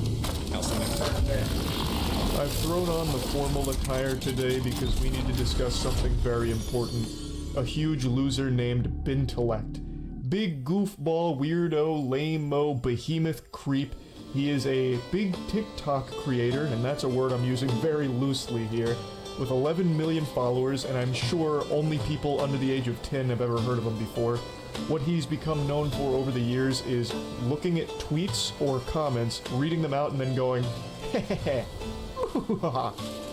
I'll see you next time. I've thrown on the formal attire today because we need to discuss something very important. A huge loser named Bintellect. Big goofball, weirdo, lame-mo, behemoth creep. He is a big TikTok creator, and that's a word I'm using very loosely here, with 11 million followers, and I'm sure only people under the age of 10 have ever heard of him before. What he's become known for over the years is looking at tweets or comments, reading them out, and then going, hehehe,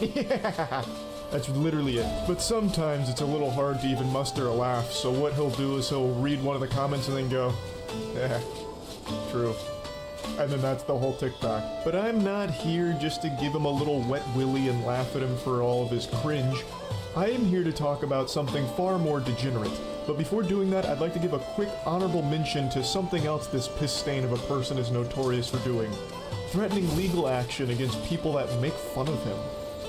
yeah. That's literally it. But sometimes it's a little hard to even muster a laugh, so what he'll do is he'll read one of the comments and then go, yeah, true. And then that's the whole TikTok. But I'm not here just to give him a little wet willy and laugh at him for all of his cringe. I am here to talk about something far more degenerate. But before doing that, I'd like to give a quick honorable mention to something else this piss stain of a person is notorious for doing. Threatening legal action against people that make fun of him.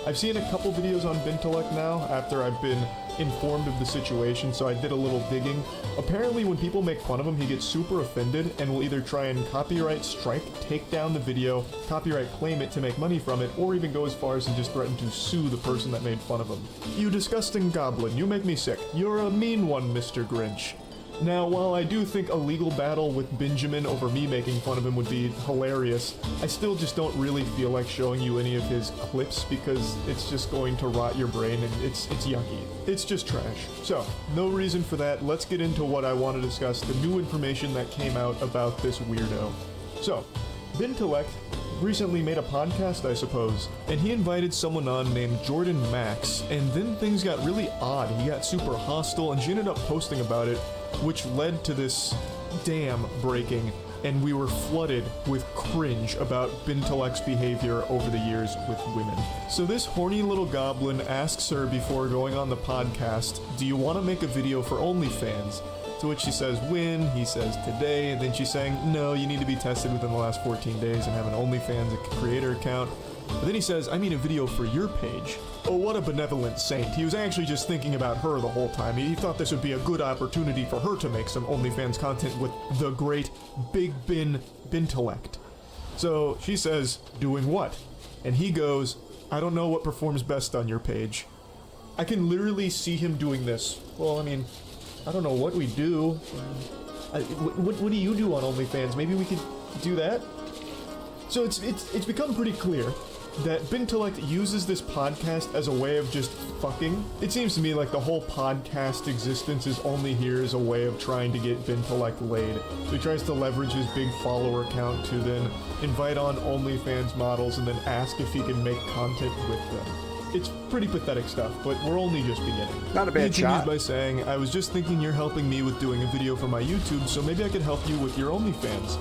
I've seen a couple videos on Bintellect now after I've been informed of the situation, so I did a little digging. Apparently when people make fun of him, he gets super offended and will either try and copyright strike, take down the video, copyright claim it to make money from it, or even go as far as to just threaten to sue the person that made fun of him. You disgusting goblin, you make me sick. You're a mean one, Mr. Grinch. Now, while I do think a legal battle with Benjamin over me making fun of him would be hilarious, I still just don't really feel like showing you any of his clips because it's just going to rot your brain and it's yucky. It's just trash. So, no reason for that. Let's get into what I want to discuss, the new information that came out about this weirdo. So, Bintellect recently made a podcast, I suppose, and he invited someone on named Jordan Max, and then things got really odd. He got super hostile, and she ended up posting about it, which led to this dam breaking, and we were flooded with cringe about Bintellect's behavior over the years with women. So this horny little goblin asks her before going on the podcast, do you want to make a video for OnlyFans? To which she says, when? He says, today. And then she's saying, no, you need to be tested within the last 14 days and have an OnlyFans creator account. But then he says, I mean a video for your page. Oh, what a benevolent saint. He was actually just thinking about her the whole time. He thought this would be a good opportunity for her to make some OnlyFans content with the great Big Bintellect. So she says, doing what? And he goes, I don't know what performs best on your page. I can literally see him doing this. Well, I mean, I don't know what we do. What do you do on OnlyFans? Maybe we could do that? So it's become pretty clear that Bintellect uses this podcast as a way of just fucking. It seems to me like the whole podcast existence is only here as a way of trying to get Bintellect laid. So he tries to leverage his big follower count to then invite on OnlyFans models and then ask if he can make content with them. It's pretty pathetic stuff, but we're only just beginning. Not a bad he shot. continues by saying, I was just thinking you're helping me with doing a video for my YouTube, so maybe I could help you with your OnlyFans.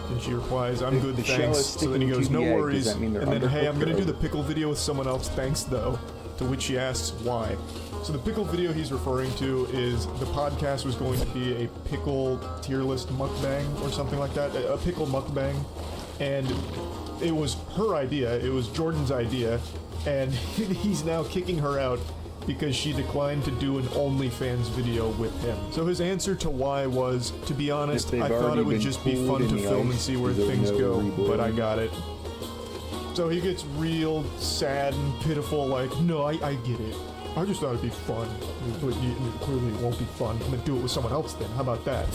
And she replies, I'm good, thanks. So then he goes, no worries. And then, hey, I'm gonna do the pickle video with someone else, thanks though. To which she asks, why? So the pickle video he's referring to is the podcast was going to be a pickle tier list mukbang or something like that, a pickle mukbang. And it was her idea, it was Jordan's idea, and he's now kicking her out because she declined to do an OnlyFans video with him. So his answer to why was, to be honest, I thought it would just be fun to film and see where things go, but I got it. So he gets real sad and pitiful, like, no, I get it. I just thought it'd be fun. But clearly it won't be fun. I'm gonna do it with someone else then. How about that?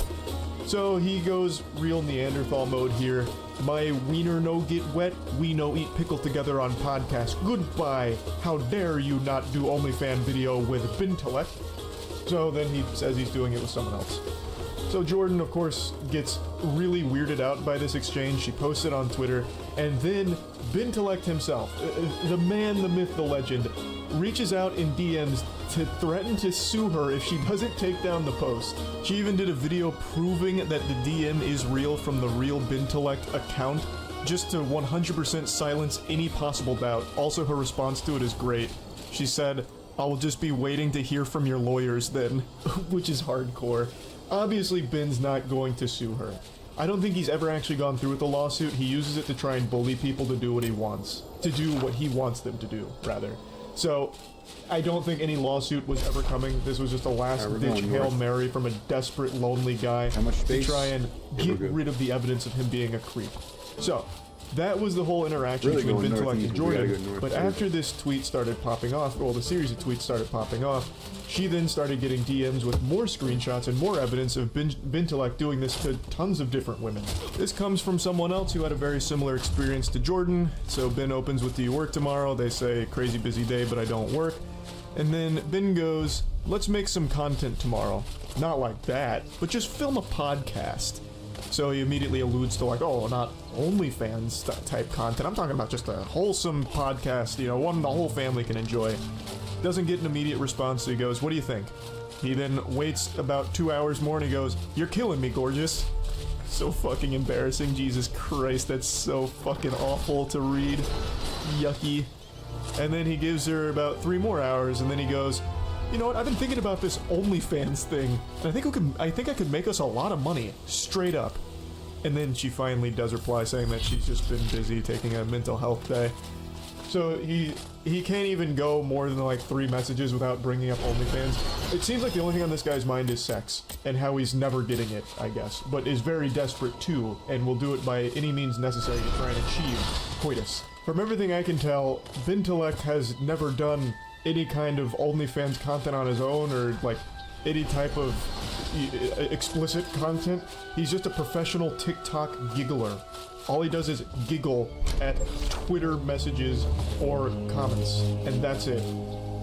So he goes real Neanderthal mode here. My wiener no get wet, we no eat pickle together on podcast. Goodbye. How dare you not do OnlyFans video with Bintelect? So then he says he's doing it with someone else. So Jordan, of course, gets really weirded out by this exchange. She posts it on Twitter, and then Bintelect himself, the man, the myth, the legend, reaches out in DMs to threaten to sue her if she doesn't take down the post. She even did a video proving that the DM is real from the real Bintelect account, just to 100% silence any possible doubt. Also, her response to it is great. She said, "I will just be waiting to hear from your lawyers then," which is hardcore. Obviously, Bin's not going to sue her. I don't think he's ever actually gone through with the lawsuit. He uses it to try and bully people to do what he wants. To do what he wants them to do, rather. So, I don't think any lawsuit was ever coming. This was just a last-ditch Hail Mary from a desperate, lonely guy to try and get rid of the evidence of him being a creep. So, that was the whole interaction between Bintelect and Jordan. But after this tweet started popping off, well, the series of tweets started popping off, she then started getting DMs with more screenshots and more evidence of Bintelect doing this to tons of different women. This comes from someone else who had a very similar experience to Jordan. So Ben opens with, "Do you work tomorrow?" They say, "Crazy busy day, but I don't work." And then Ben goes, "Let's make some content tomorrow." Not like that, but just film a podcast. So he immediately alludes to, like, oh, not OnlyFans type content. I'm talking about just a wholesome podcast, you know, one the whole family can enjoy. Doesn't get an immediate response, so he goes, "What do you think?" He then waits about 2 hours more and he goes, "You're killing me, gorgeous." So fucking embarrassing. Jesus Christ, that's so fucking awful to read. Yucky. And then he gives her about 3 more hours and then he goes, "You know what, I've been thinking about this OnlyFans thing, and I think I could make us a lot of money, straight up." And then she finally does reply saying that she's just been busy taking a mental health day. So he can't even go more than like 3 messages without bringing up OnlyFans. It seems like the only thing on this guy's mind is sex, and how he's never getting it, I guess, but is very desperate too, and will do it by any means necessary to try and achieve coitus. From everything I can tell, Bintelect has never done any kind of OnlyFans content on his own, or like any type of explicit content. He's just a professional TikTok giggler. All he does is giggle at Twitter messages or comments, and that's it.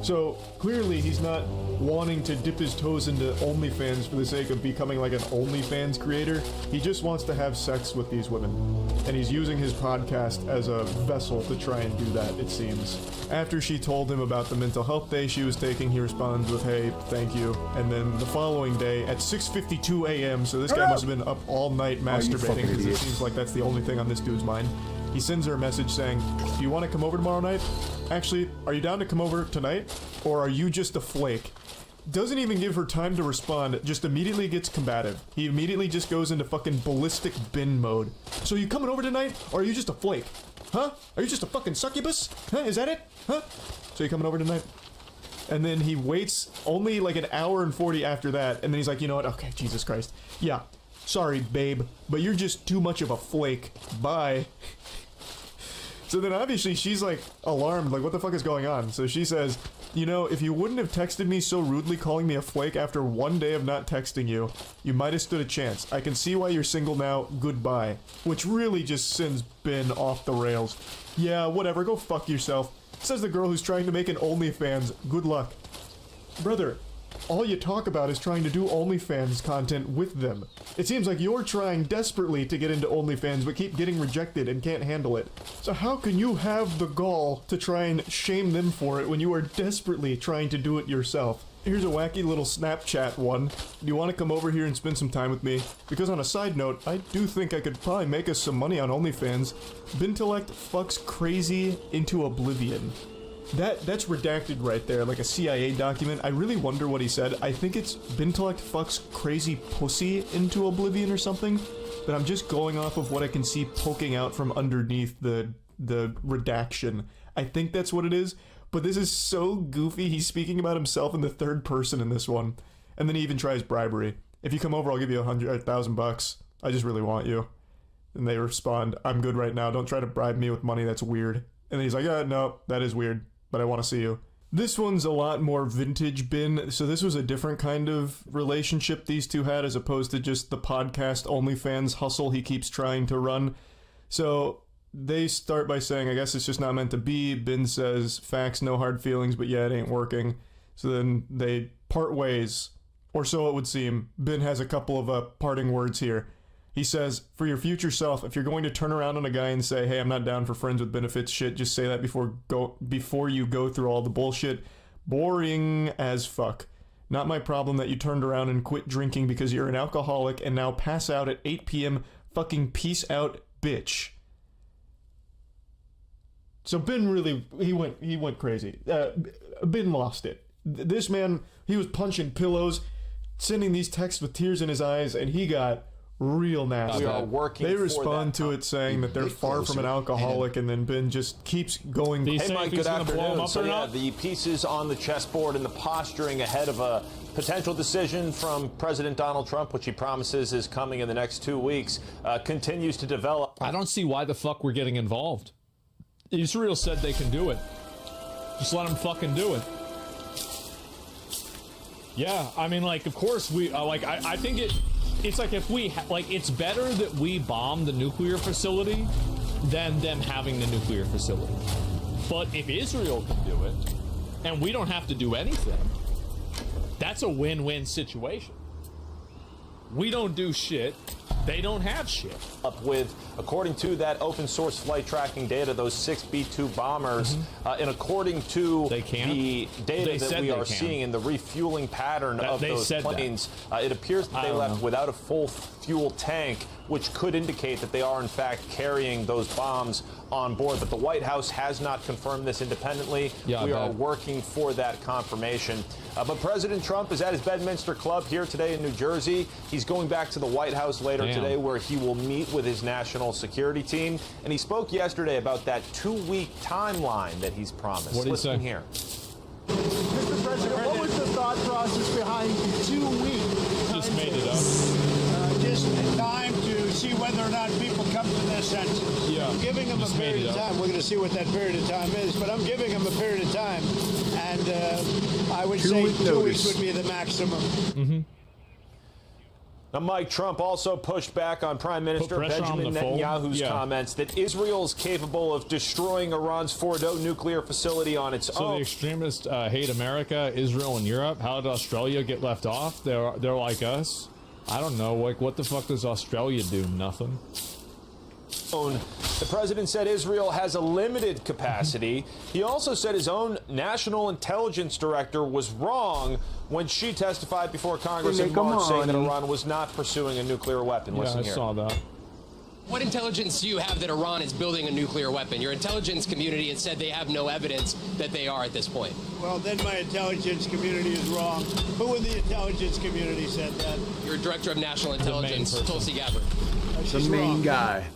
So clearly he's not wanting to dip his toes into OnlyFans for the sake of becoming like an OnlyFans creator. He just wants to have sex with these women. And he's using his podcast as a vessel to try and do that, it seems. After she told him about the mental health day she was taking, he responds with, "Hey, thank you." And then the following day at 6:52 a.m., so this guy must have been up all night masturbating, because it seems like that's the only thing on this dude's mind. He sends her a message saying, "Do you want to come over tomorrow night? Actually, are you down to come over tonight? Or are you just a flake?" Doesn't even give her time to respond, just immediately gets combative. He immediately just goes into fucking ballistic bin mode. "So you coming over tonight, or are you just a flake? Huh? Are you just a fucking succubus? Huh? Is that it? Huh? So you coming over tonight?" And then he waits only like an hour and 40 after that, and then he's like, "You know what? Okay, Jesus Christ. Yeah, sorry, babe, but you're just too much of a flake. Bye." So then obviously she's like alarmed, like what the fuck is going on? So she says, "You know, if you wouldn't have texted me so rudely calling me a flake after 1 day of not texting you, you might have stood a chance. I can see why you're single now. Goodbye." Which really just sends Ben off the rails. "Yeah, whatever, go fuck yourself," says the girl who's trying to make an OnlyFans. Good luck. Brother, all you talk about is trying to do OnlyFans content with them. It seems like you're trying desperately to get into OnlyFans but keep getting rejected and can't handle it. So how can you have the gall to try and shame them for it when you are desperately trying to do it yourself? Here's a wacky little Snapchat one. "Do you want to come over here and spend some time with me? Because on a side note, I do think I could probably make us some money on OnlyFans. Bintelect fucks crazy into oblivion." That's redacted right there, like a CIA document. I really wonder what he said. I think it's Bintelect fucks crazy pussy into oblivion or something, but I'm just going off of what I can see poking out from underneath the redaction. I think that's what it is, but this is so goofy. He's speaking about himself in the third person in this one. And then he even tries bribery. If you come over, I'll give you $100,000. I just really want you. And they respond, I'm good right now. Don't try to bribe me with money. That's weird. And then he's like, no, that is weird, but I want to see you. This one's a lot more vintage bin. So this was a different kind of relationship these two had, as opposed to just the podcast OnlyFans hustle he keeps trying to run. So they start by saying, I guess it's just not meant to be. Bin says, facts, no hard feelings, but yeah, it ain't working. So then they part ways, or so it would seem. Bin has a couple of parting words here. He says, for your future self, if you're going to turn around on a guy and say, hey, I'm not down for friends with benefits shit, just say that before you go through all the bullshit. Boring as fuck. Not my problem that you turned around and quit drinking because you're an alcoholic and now pass out at 8 p.m. Fucking peace out, bitch. So Ben really, he went crazy. Ben lost it. This man, he was punching pillows, sending these texts with tears in his eyes, and he got real nasty. We are working They for respond that. to it saying that they're far from an alcoholic, and then Ben just keeps going. Hey Mike, good afternoon. So yeah, the pieces on the chessboard and the posturing ahead of a potential decision from President Donald Trump, which he promises is coming in the next 2 weeks, continues to develop. I don't see why the fuck we're getting involved. Israel said they can do it. Just let them fucking do it. Yeah, I mean, like, of course we I think it's like if we it's better that we bomb the nuclear facility than them having the nuclear facility. But if Israel can do it and we don't have to do anything, that's a win-win situation. We don't do shit. They don't have shit. Up with, according to that open source flight tracking data, those 6 B-2 bombers, and according to the data that we are seeing in the refueling pattern of those planes, it appears that they left without a full fuel tank, which could indicate that they are in fact carrying those bombs on board. But the White House has not confirmed this independently. Yeah, we are working for that confirmation. But President Trump is at his Bedminster Club here today in New Jersey. He's going back to the White House later today, where he will meet with his national security team. And he spoke yesterday about that 2-week timeline that he's promised. What did he Listen say? here. Mr. President, what was the thought process behind 2 weeks? Just made it up. Just time to see whether or not people come to their senses. Yeah. I'm giving them a period of time. We're going to see what that period of time is, but I'm giving them a period of time. And I would say 2 weeks would be the maximum. Mm-hmm. Now, Mike, Trump also pushed back on Prime Minister Benjamin Netanyahu's comments that Israel is capable of destroying Iran's Fordo nuclear facility on its So own. the extremists hate America, Israel, and Europe. How did Australia get left off? They're like us. I don't know. Like, what the fuck does Australia do? Nothing. The president said Israel has a limited capacity. He also said his own national intelligence director was wrong when she testified before Congress in March, saying that Iran was not pursuing a nuclear weapon. Listen here. I saw that. What intelligence do you have that Iran is building a nuclear weapon? Your intelligence community has said they have no evidence that they are at this point. Well, then my intelligence community is wrong. Who in the intelligence community said that? Your director of national intelligence, Tulsi Gabbard. The main guy.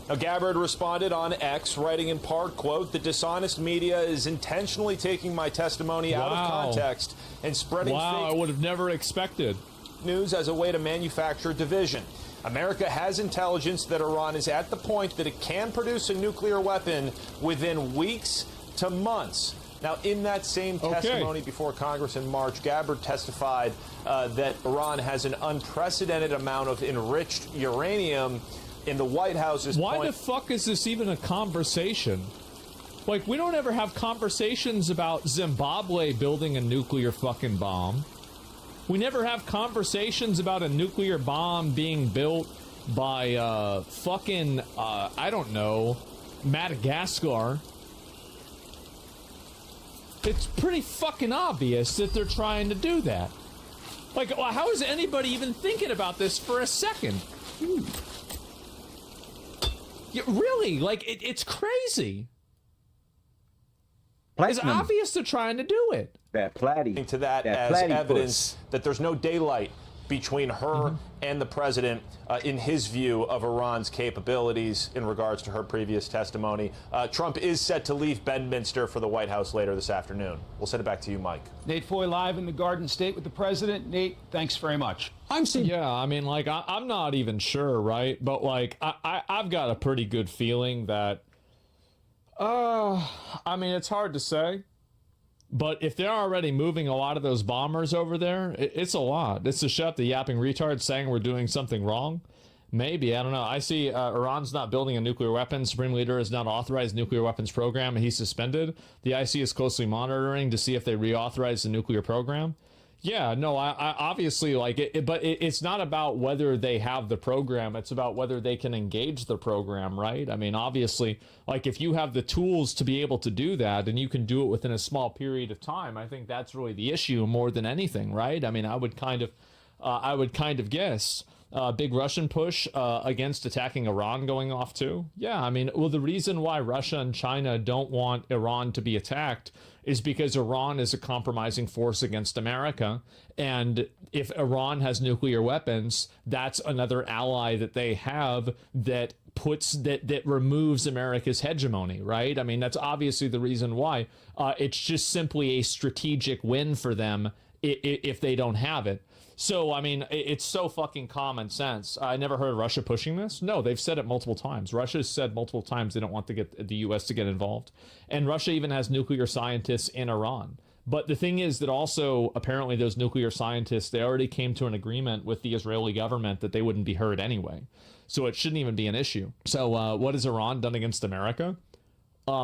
Now, Gabbard responded on X, writing in part, quote, "The dishonest media is intentionally taking my testimony out of context and spreading fake I would have never expected news as a way to manufacture division. America has intelligence that Iran is at the point that it can produce a nuclear weapon within weeks to months." Now, in that same testimony before Congress in March, Gabbard testified that Iran has an unprecedented amount of enriched uranium. In the White House's Why the fuck is this even a conversation? Like, we don't ever have conversations about Zimbabwe building a nuclear fucking bomb. We never have conversations about a nuclear bomb being built by, fucking, I don't know, Madagascar. It's pretty fucking obvious that they're trying to do that. Like, how is anybody even thinking about this for a second? Yeah, really, like, it's crazy. It's obvious they're trying to do it. To that as evidence that there's no daylight between her and the president in his view of Iran's capabilities in regards to her previous testimony. Trump is set to leave Bedminster for the White House later this afternoon. We'll send it back to you, Mike. Nate Foy live in the Garden State with the president. Nate, thanks very much. Yeah, I mean, like, I'm not even sure, right? But, like, I've got a pretty good feeling that, I mean, it's hard to say. But if they're already moving a lot of those bombers over there, it's a lot. It's to shut the yapping retards saying we're doing something wrong. Maybe, I don't know. I see Iran's not building a nuclear weapon. Supreme Leader has not authorized nuclear weapons program, and he's suspended. The IC is closely monitoring to see if they reauthorize the nuclear program. Yeah, no, I obviously like it, but it's not about whether they have the program. It's about whether they can engage the program, right? I mean, obviously, like if you have the tools to be able to do that and you can do it within a small period of time, I think that's really the issue more than anything, right? I mean, I would kind of guess big Russian push against attacking Iran going off too. Yeah, I mean, well, the reason why Russia and China don't want Iran to be attacked is because Iran is a compromising force against America. And if Iran has nuclear weapons, that's another ally that they have that removes America's hegemony, right? I mean, that's obviously the reason why. It's just simply a strategic win for them if they don't have it. So, I mean, it's so fucking common sense. I never heard of Russia pushing this. No, they've said it multiple times. Russia has said multiple times they don't want to get the U.S. to get involved. And Russia even has nuclear scientists in Iran. But the thing is that also, apparently, those nuclear scientists, they already came to an agreement with the Israeli government that they wouldn't be hurt anyway. So it shouldn't even be an issue. So what has Iran done against America?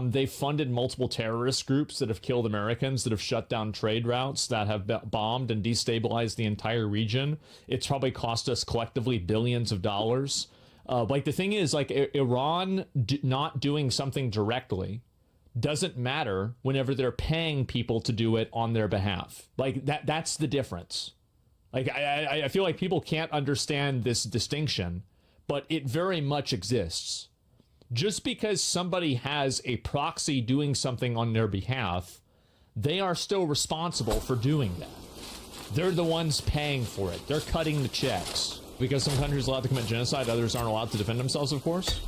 They've funded multiple terrorist groups that have killed Americans, that have shut down trade routes, that have bombed and destabilized the entire region. It's probably cost us collectively billions of dollars. Like the thing is, like Iran not doing something directly doesn't matter whenever they're paying people to do it on their behalf. Like that's the difference. Like I feel like people can't understand this distinction, but it very much exists. Just because somebody has a proxy doing something on their behalf, they are still responsible for doing that. They're the ones paying for it. They're cutting the checks. Because some countries are allowed to commit genocide, others aren't allowed to defend themselves, of course.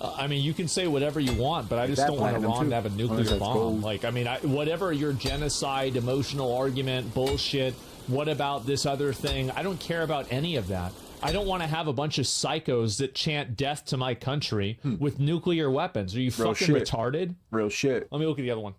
I mean, you can say whatever you want, but I just don't want Iran to have a nuclear bomb. Like, I mean, whatever your genocide, emotional argument, bullshit, what about this other thing? I don't care about any of that. I don't want to have a bunch of psychos that chant death to my country with nuclear weapons. Are you fucking retarded? Real shit. Let me look at the other one.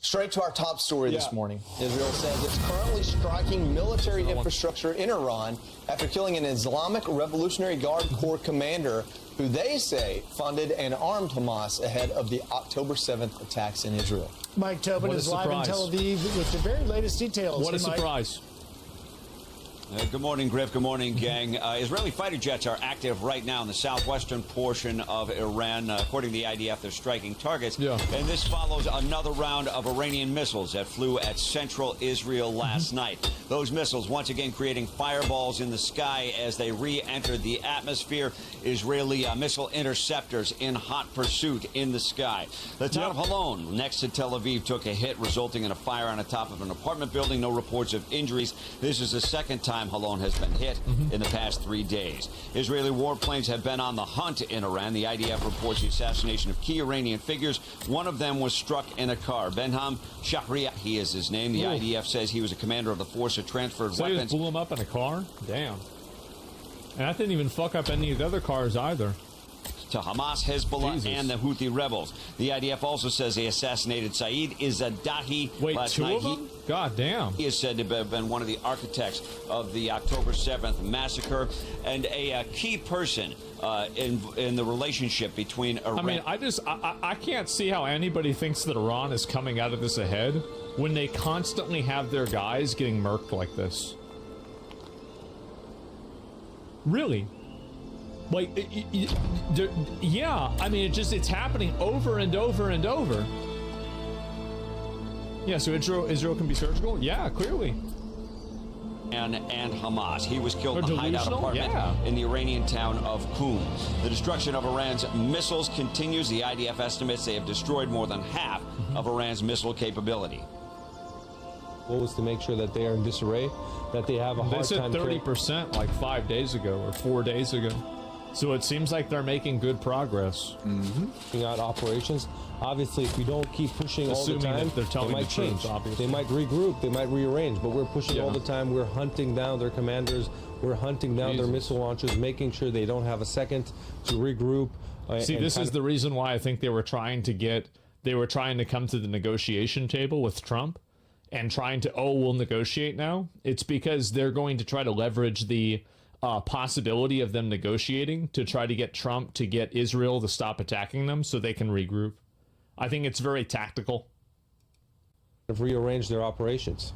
Straight to our top story this morning. Israel says it's currently striking military infrastructure in Iran after killing an Islamic Revolutionary Guard Corps commander who they say funded and armed Hamas ahead of the October 7th attacks in Israel. Mike Tobin is live in Tel Aviv with the very latest details. What a surprise. Good morning, Griff. Good morning, gang. Israeli fighter jets are active right now in the southwestern portion of Iran. According to the IDF, they're striking targets. Yeah. And this follows another round of Iranian missiles that flew at central Israel last night. Those missiles once again creating fireballs in the sky as they re-entered the atmosphere. Israeli missile interceptors in hot pursuit in the sky. The town of Holon, next to Tel Aviv, took a hit, resulting in a fire on the top of an apartment building. No reports of injuries. This is the second time Holon has been hit in the past 3 days. Israeli warplanes have been on the hunt in Iran. The IDF reports the assassination of key Iranian figures. One of them was struck in a car. Benham Shahriah, he is his name. The IDF says he was a commander of the force that transferred so weapons. They just blew him up in a car? Damn. And that didn't even fuck up any of the other cars either. To Hamas, Hezbollah, and the Houthi rebels. The IDF also says they assassinated Saeed Izzadahi last night. Two of them? God damn. He is said to have been one of the architects of the October 7th massacre and a key person in the relationship between Iran. I mean, I can't see how anybody thinks that Iran is coming out of this ahead when they constantly have their guys getting murked like this. Really? Like, yeah, I mean, it's happening over and over and over. Yeah, so Israel can be surgical? Yeah, clearly. And Hamas. He was killed in a hideout apartment in the Iranian town of Qum. The destruction of Iran's missiles continues. The IDF estimates they have destroyed more than half of Iran's missile capability. goal is to make sure that they are in disarray, that they have a hard time. They said 30% like 5 days ago or 4 days ago. So it seems like they're making good progress. Out operations. Obviously, if we don't keep pushing Assuming all the time, that they're telling they might the truth, change. obviously. They might regroup. They might rearrange. But we're pushing all the time. We're hunting down their commanders. We're hunting down their missile launchers, making sure they don't have a second to regroup. See, this is the reason why I think they were trying to come to the negotiation table with Trump and trying to, we'll negotiate now. It's because they're going to try to leverage the possibility of them negotiating to try to get Trump to get Israel to stop attacking them so they can regroup. I think it's very tactical. Rearrange their operations.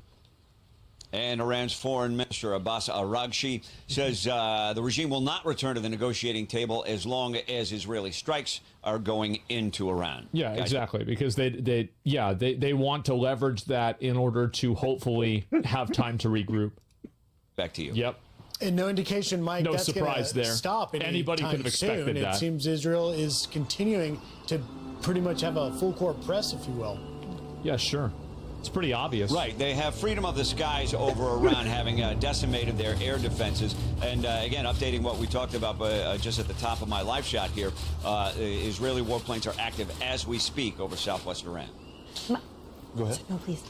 And Iran's foreign minister Abbas Araghchi says the regime will not return to the negotiating table as long as Israeli strikes are going into Iran. Yeah, exactly, because they want to leverage that in order to hopefully have time to regroup. Back to you. Yep. And no indication, Mike, no that's surprise gonna there. Stop Anybody could have expected soon. that. It seems Israel is continuing to pretty much have a full court press, if you will. Yeah, sure. It's pretty obvious. Right. They have freedom of the skies over Iran, having decimated their air defenses. And again, updating what we talked about just at the top of my live shot here, Israeli warplanes are active as we speak over southwest Iran. Go ahead. No, please.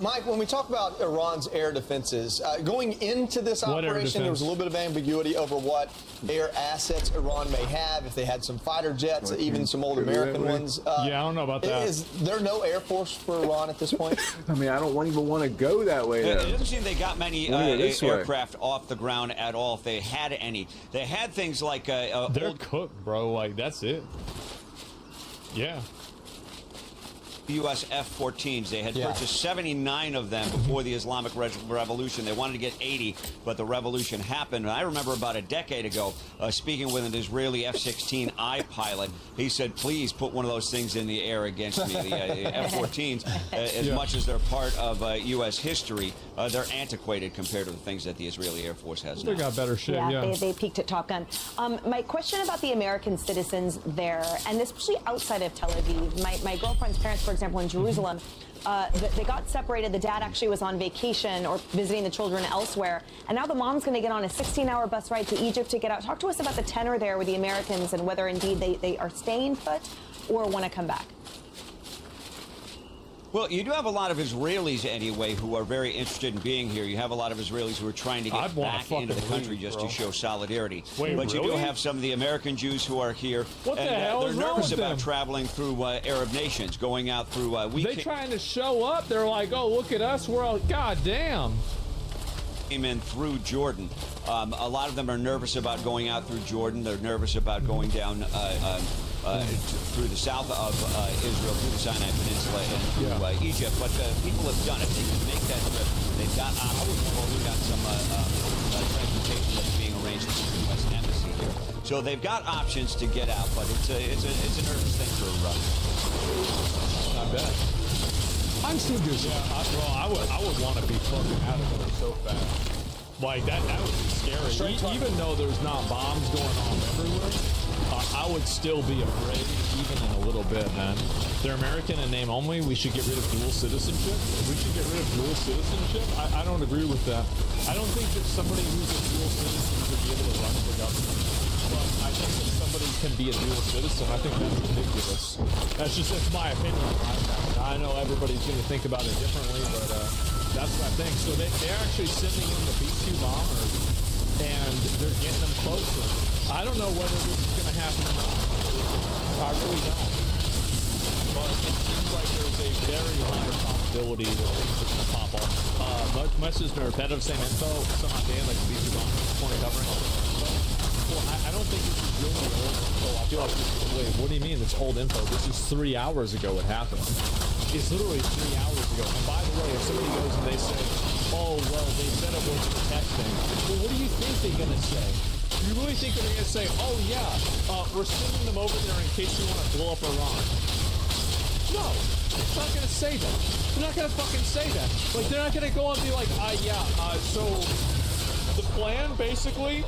Mike, when we talk about Iran's air defenses, going into this operation, there was a little bit of ambiguity over what air assets Iran may have, if they had some fighter jets, even some old American ones. Yeah, I don't know about that. Is there no air force for Iran at this point? I mean, I don't even want to go that way. It doesn't seem they got many aircraft off the ground at all, if they had any. They had things like... they're cooked, bro. Like, that's it. Yeah. U.S. F-14s. They had purchased 79 of them before the Islamic Revolution. They wanted to get 80, but the revolution happened. And I remember about a decade ago speaking with an Israeli F-16I pilot. He said, please put one of those things in the air against me. The F-14s, as much as they're part of U.S. history, they're antiquated compared to the things that the Israeli Air Force has now. They got better shit, They peaked at Top Gun. My question about the American citizens there, and especially outside of Tel Aviv, my girlfriend's parents, for example, in Jerusalem, they got separated. The dad actually was on vacation or visiting the children elsewhere. And now the mom's going to get on a 16-hour bus ride to Egypt to get out. Talk to us about the tenor there with the Americans and whether indeed they are staying put or want to come back. Well, you do have a lot of Israelis, anyway, who are very interested in being here. You have a lot of Israelis who are trying to get back into the country just to show solidarity. Wait, but you really? do have some of the American Jews who are here. What the hell they're is wrong nervous with about them? traveling through Arab nations, going out through They trying to show up. They're like, oh, look at us. We're all, goddamn. Came in through Jordan. A lot of them are nervous about going out through Jordan. They're nervous about going down through the south of Israel, through the Sinai Peninsula, and through Egypt. But people have done it. They can make that trip. They've got we've got some transportation that's being arranged at the U.S. Embassy here. So they've got options to get out, but it's a nervous thing for Not bad. I'm still good. Yeah, I would want to be fucking out of there so fast. Like that would be scary. Even though there's not bombs going on everywhere, I would still be afraid, even in a little bit, man. They're American in name only. We should get rid of dual citizenship. We should get rid of dual citizenship. I don't agree with that. I don't think that somebody who's a dual citizen should be able to run for government. But I think that somebody can be a dual citizen. I think that's ridiculous. That's my opinion. I know everybody's going to think about it differently, but that's what I think. So they're actually sending in the B-2 bombers, and they're getting them closer. I don't know whether this is going to happen or not. I really don't. But it seems like there's a very high probability that things are going to pop off. Much as been repetitive, same info, some idea like the B-2 bombers, point covering. Well, I don't think this is really old info. I feel like wait, what do you mean it's old info? This is 3 hours ago it happened. It's literally 3 hours ago. And by the way, if somebody goes and they say, oh, well, they said it was protecting, well, what do you think they're going to say? You really think they're going to say, oh, yeah, we're sending them over there in case you want to blow up Iran? No, it's not going to say that. They're not going to fucking say that. Like, they're not going to go and be like, so the plan, basically,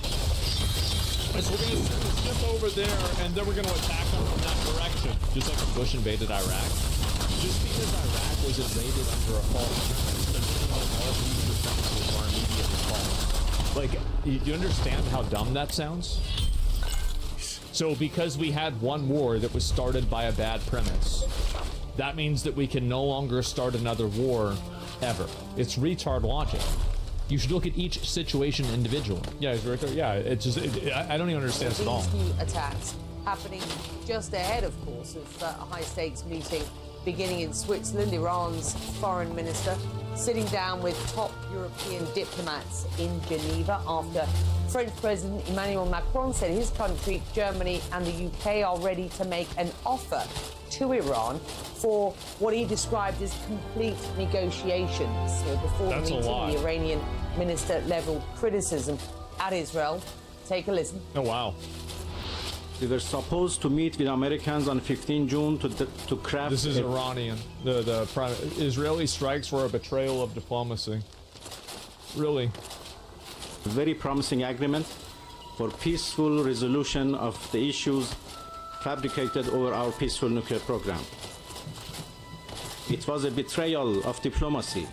is we're going to send a ship over there, and then we're going to attack them from that direction. Just like when Bush invaded Iraq. Just because Iraq was invaded under a false premise, sentences are immediately false. Like, you understand how dumb that sounds? So because we had one war that was started by a bad premise, that means that we can no longer start another war ever. It's retard logic. You should look at each situation individually. Yeah, it's just, I don't even understand this at all. These new attacks happening just ahead, of course, of a high-stakes meeting beginning in Switzerland. Iran's foreign minister sitting down with top European diplomats in Geneva after French President Emmanuel Macron said his country, Germany and the UK are ready to make an offer to Iran for what he described as complete negotiations. So before the meeting, the Iranian minister leveled criticism at Israel. Take a listen. Oh, wow. We were supposed to meet with Americans on 15 June to craft... This is Iranian. The Israeli strikes were a betrayal of diplomacy. Really. Very promising agreement for peaceful resolution of the issues fabricated over our peaceful nuclear program. It was a betrayal of diplomacy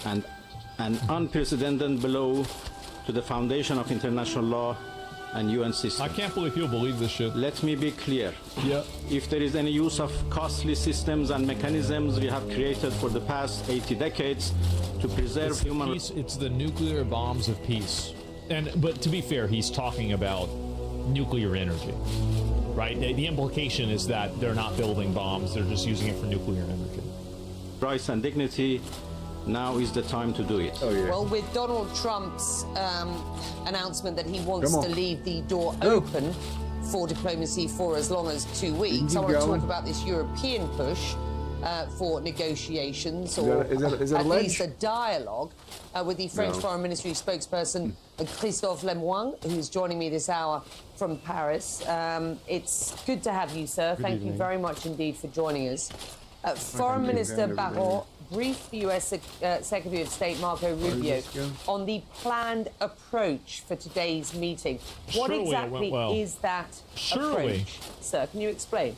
and an unprecedented blow to the foundation of international law and UN system. I can't believe people believe this shit. Let me be clear. Yeah. If there is any use of costly systems and mechanisms we have created for the past 80 decades to preserve human... It's the nuclear bombs of peace. But to be fair, he's talking about nuclear energy, right? The implication is that they're not building bombs, they're just using it for nuclear energy. Rights and dignity, now is the time to do it. Oh, yeah. Well, with Donald Trump's announcement that he wants to leave the door open for diplomacy for as long as 2 weeks, I want to talk about this European push for negotiations or at least a dialogue with the French Foreign Ministry spokesperson Christophe Lemoine, who's joining me this hour from Paris. It's good to have you, sir. Thank you very much indeed for joining us. Foreign Minister Barrot briefed the U.S. Secretary of State Marco Rubio on the planned approach for today's meeting. What exactly is that approach, sir? Can you explain?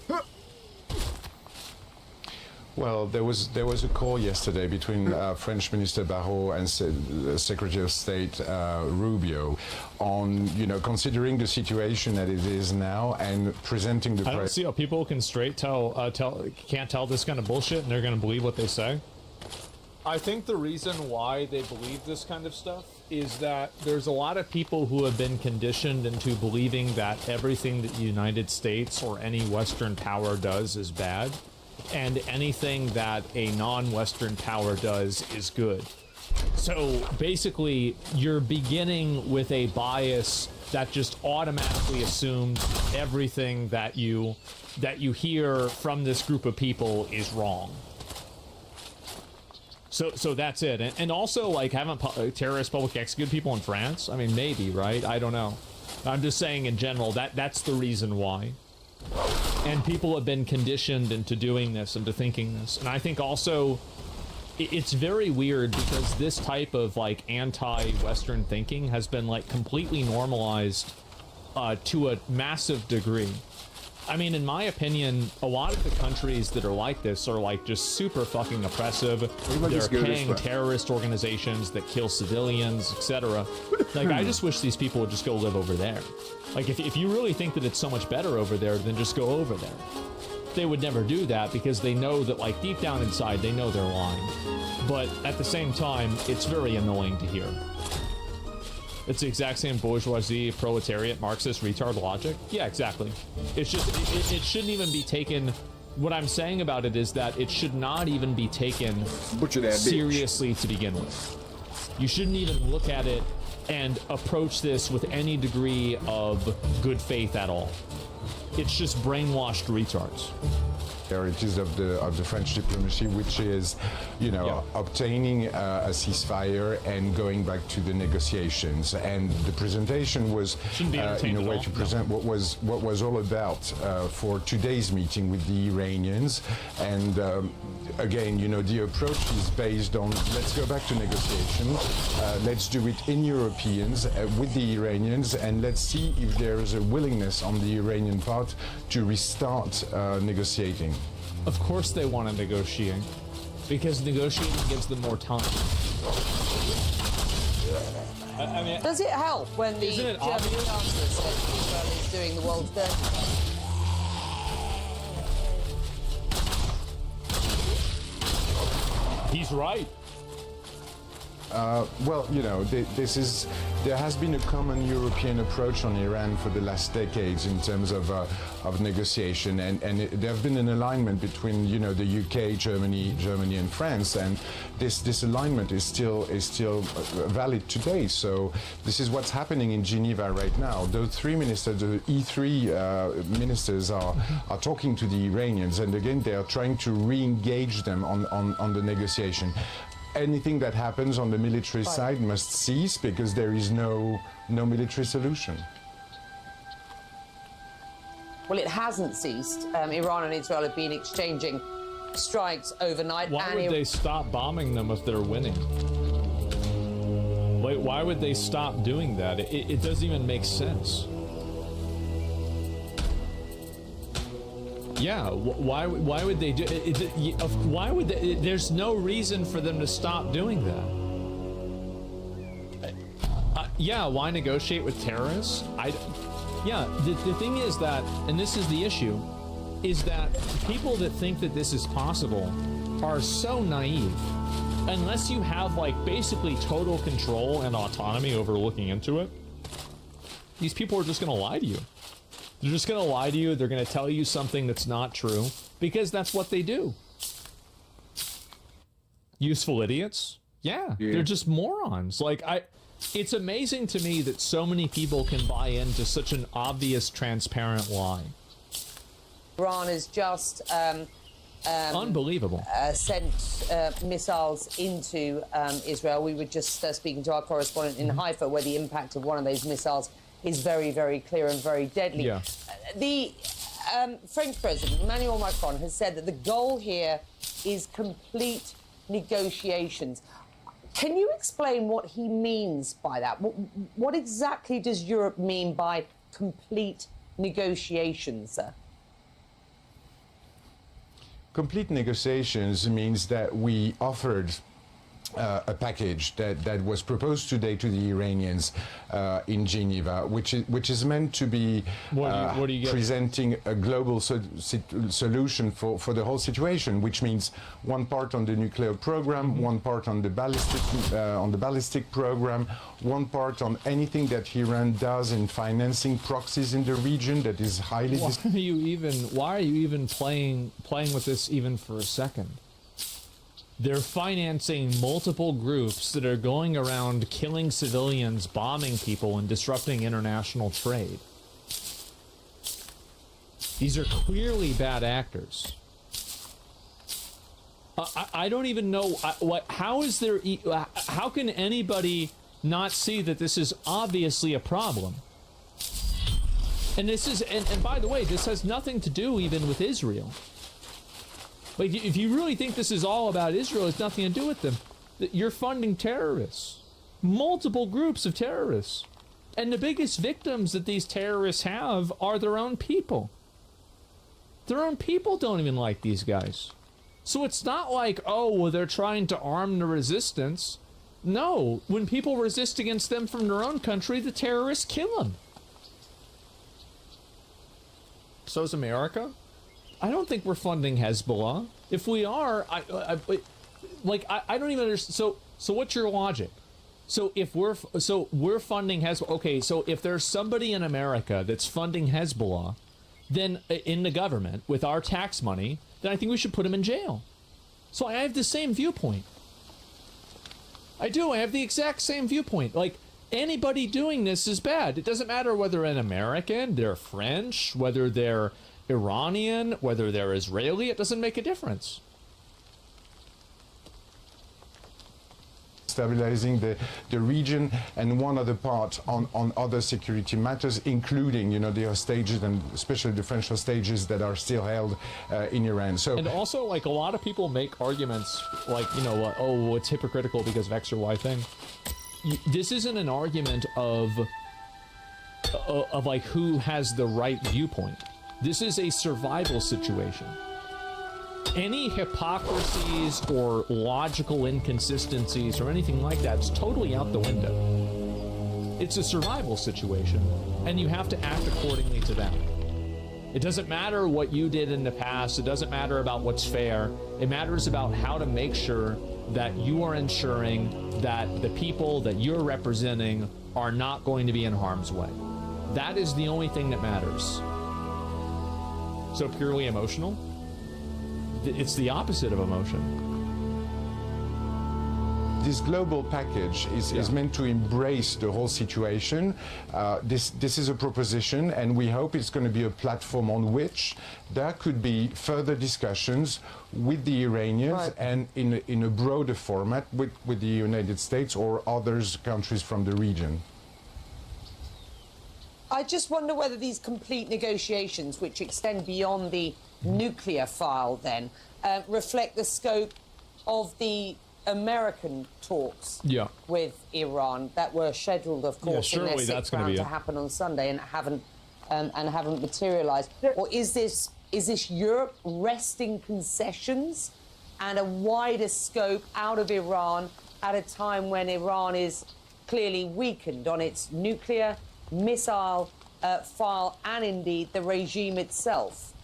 Well, there was a call yesterday between French Minister Barrot and Secretary of State Rubio on, considering the situation that it is now and presenting the. I don't see how people can can't tell this kind of bullshit and they're going to believe what they say. I think the reason why they believe this kind of stuff is that there's a lot of people who have been conditioned into believing that everything that the United States or any Western power does is bad, and anything that a non-Western power does is good. So basically, you're beginning with a bias that just automatically assumes everything that you hear from this group of people is wrong. So that's it. And also, like, haven't terrorist public executed people in France? I mean, maybe, right? I don't know. I'm just saying in general, that's the reason why. And people have been conditioned into doing this, into thinking this. And I think also it's very weird because this type of like anti-Western thinking has been like completely normalized to a massive degree. I mean, in my opinion, a lot of the countries that are like this are like just super fucking oppressive. They're paying terrorist organizations that kill civilians, etc. Like, I just wish these people would just go live over there. Like, if you really think that it's so much better over there, then just go over there. They would never do that because they know that, like, deep down inside, they know they're lying. But at the same time, it's very annoying to hear. It's the exact same bourgeoisie, proletariat, Marxist, retard logic. Yeah, exactly. It's just, it shouldn't even be taken. What I'm saying about it is that it should not even be taken seriously to begin with. You shouldn't even look at it and approach this with any degree of good faith at all. It's just brainwashed retards. Priorities of the French diplomacy, which is, obtaining a ceasefire and going back to the negotiations. And the presentation was, in a way, to present what was all about for today's meeting with the Iranians. And again, the approach is based on let's go back to negotiations, let's do it in Europeans with the Iranians, and let's see if there is a willingness on the Iranian part to restart negotiating. Of course they want to negotiate, because negotiating gives them more time. I mean, does it help when the isn't it German obvious? chancellor says Israel is doing the world's dirty? He's right. Well, you know, there has been a common European approach on Iran for the last decades in terms of negotiation, and there have been an alignment between, you know, the UK, Germany, and France, and this alignment is still valid today. So this is what's happening in Geneva right now. Those three ministers, the E3 ministers, are talking to the Iranians, and again they are trying to re-engage them on the negotiation. Anything that happens on the military side must cease because there is no military solution. Well, it hasn't ceased. Iran and Israel have been exchanging strikes overnight. Why would they stop bombing them if they're winning? Like, why would they stop doing that? It doesn't even make sense. Yeah, why would they do it? Why would they? There's no reason for them to stop doing that. Yeah, why negotiate with terrorists? Yeah, the thing is that, and this is the issue, is that people that think that this is possible are so naive. Unless you have, like, basically total control and autonomy over looking into it, these people are just going to lie to you. They're just going to lie to you. They're going to tell you something that's not true because that's what they do. Useful idiots? Yeah, they're just morons. Like, it's amazing to me that so many people can buy into such an obvious, transparent lie. Iran has just unbelievable sent missiles into Israel. We were just speaking to our correspondent in Haifa, where the impact of one of those missiles is very, very clear and very deadly. Yeah. The French President Emmanuel Macron has said that the goal here is complete negotiations. Can you explain what he means by that? What exactly does Europe mean by complete negotiations, sir? Complete negotiations means that we offered a package that was proposed today to the Iranians in Geneva, which is meant to be presenting a global solution for the whole situation, which means one part on the nuclear program, one part on the ballistic program, one part on anything that Iran does in financing proxies in the region that is highly. Why are you even playing with this even for a second? They're financing multiple groups that are going around killing civilians, bombing people, and disrupting international trade. These are clearly bad actors. I don't even know how can anybody not see that this is obviously a problem? And this is, and by the way, this has nothing to do even with Israel. Like, if you really think this is all about Israel, it's nothing to do with them. You're funding terrorists. Multiple groups of terrorists. And the biggest victims that these terrorists have are their own people. Their own people don't even like these guys. So it's not like, oh, well, they're trying to arm the resistance. No, when people resist against them from their own country, the terrorists kill them. So's America. I don't think we're funding Hezbollah. If we are, I don't even understand. So what's your logic? So if we're funding Hezbollah, okay, so if there's somebody in America that's funding Hezbollah, then in the government with our tax money, then I think we should put him in jail. So I have the same viewpoint. I do. I have the exact same viewpoint. Like, anybody doing this is bad. It doesn't matter whether an American, they're French, whether they're Iranian, whether they're Israeli, it doesn't make a difference. Stabilizing the region, and one other part on other security matters, including, you know, the hostages, and especially the French hostages that are still held in Iran. So, and also, like, a lot of people make arguments like, you know, oh, it's hypocritical because of X or Y thing. This isn't an argument of like who has the right viewpoint. This is a survival situation. Any hypocrisies or logical inconsistencies or anything like that is totally out the window. It's a survival situation, and you have to act accordingly to that. It doesn't matter what you did in the past. It doesn't matter about what's fair. It matters about how to make sure that you are ensuring that the people that you're representing are not going to be in harm's way. That is the only thing that matters. So purely emotional? It's the opposite of emotion. This global package is meant to embrace the whole situation. This is a proposition, and we hope it's going to be a platform on which there could be further discussions with the Iranians and in a broader format with the United States or other countries from the region. I just wonder whether these complete negotiations, which extend beyond the nuclear file then, reflect the scope of the American talks with Iran that were scheduled, of course, in their sixth round to happen on Sunday and haven't materialized. Or is this Europe wresting concessions and a wider scope out of Iran at a time when Iran is clearly weakened on its nuclear, missile file and indeed the regime itself?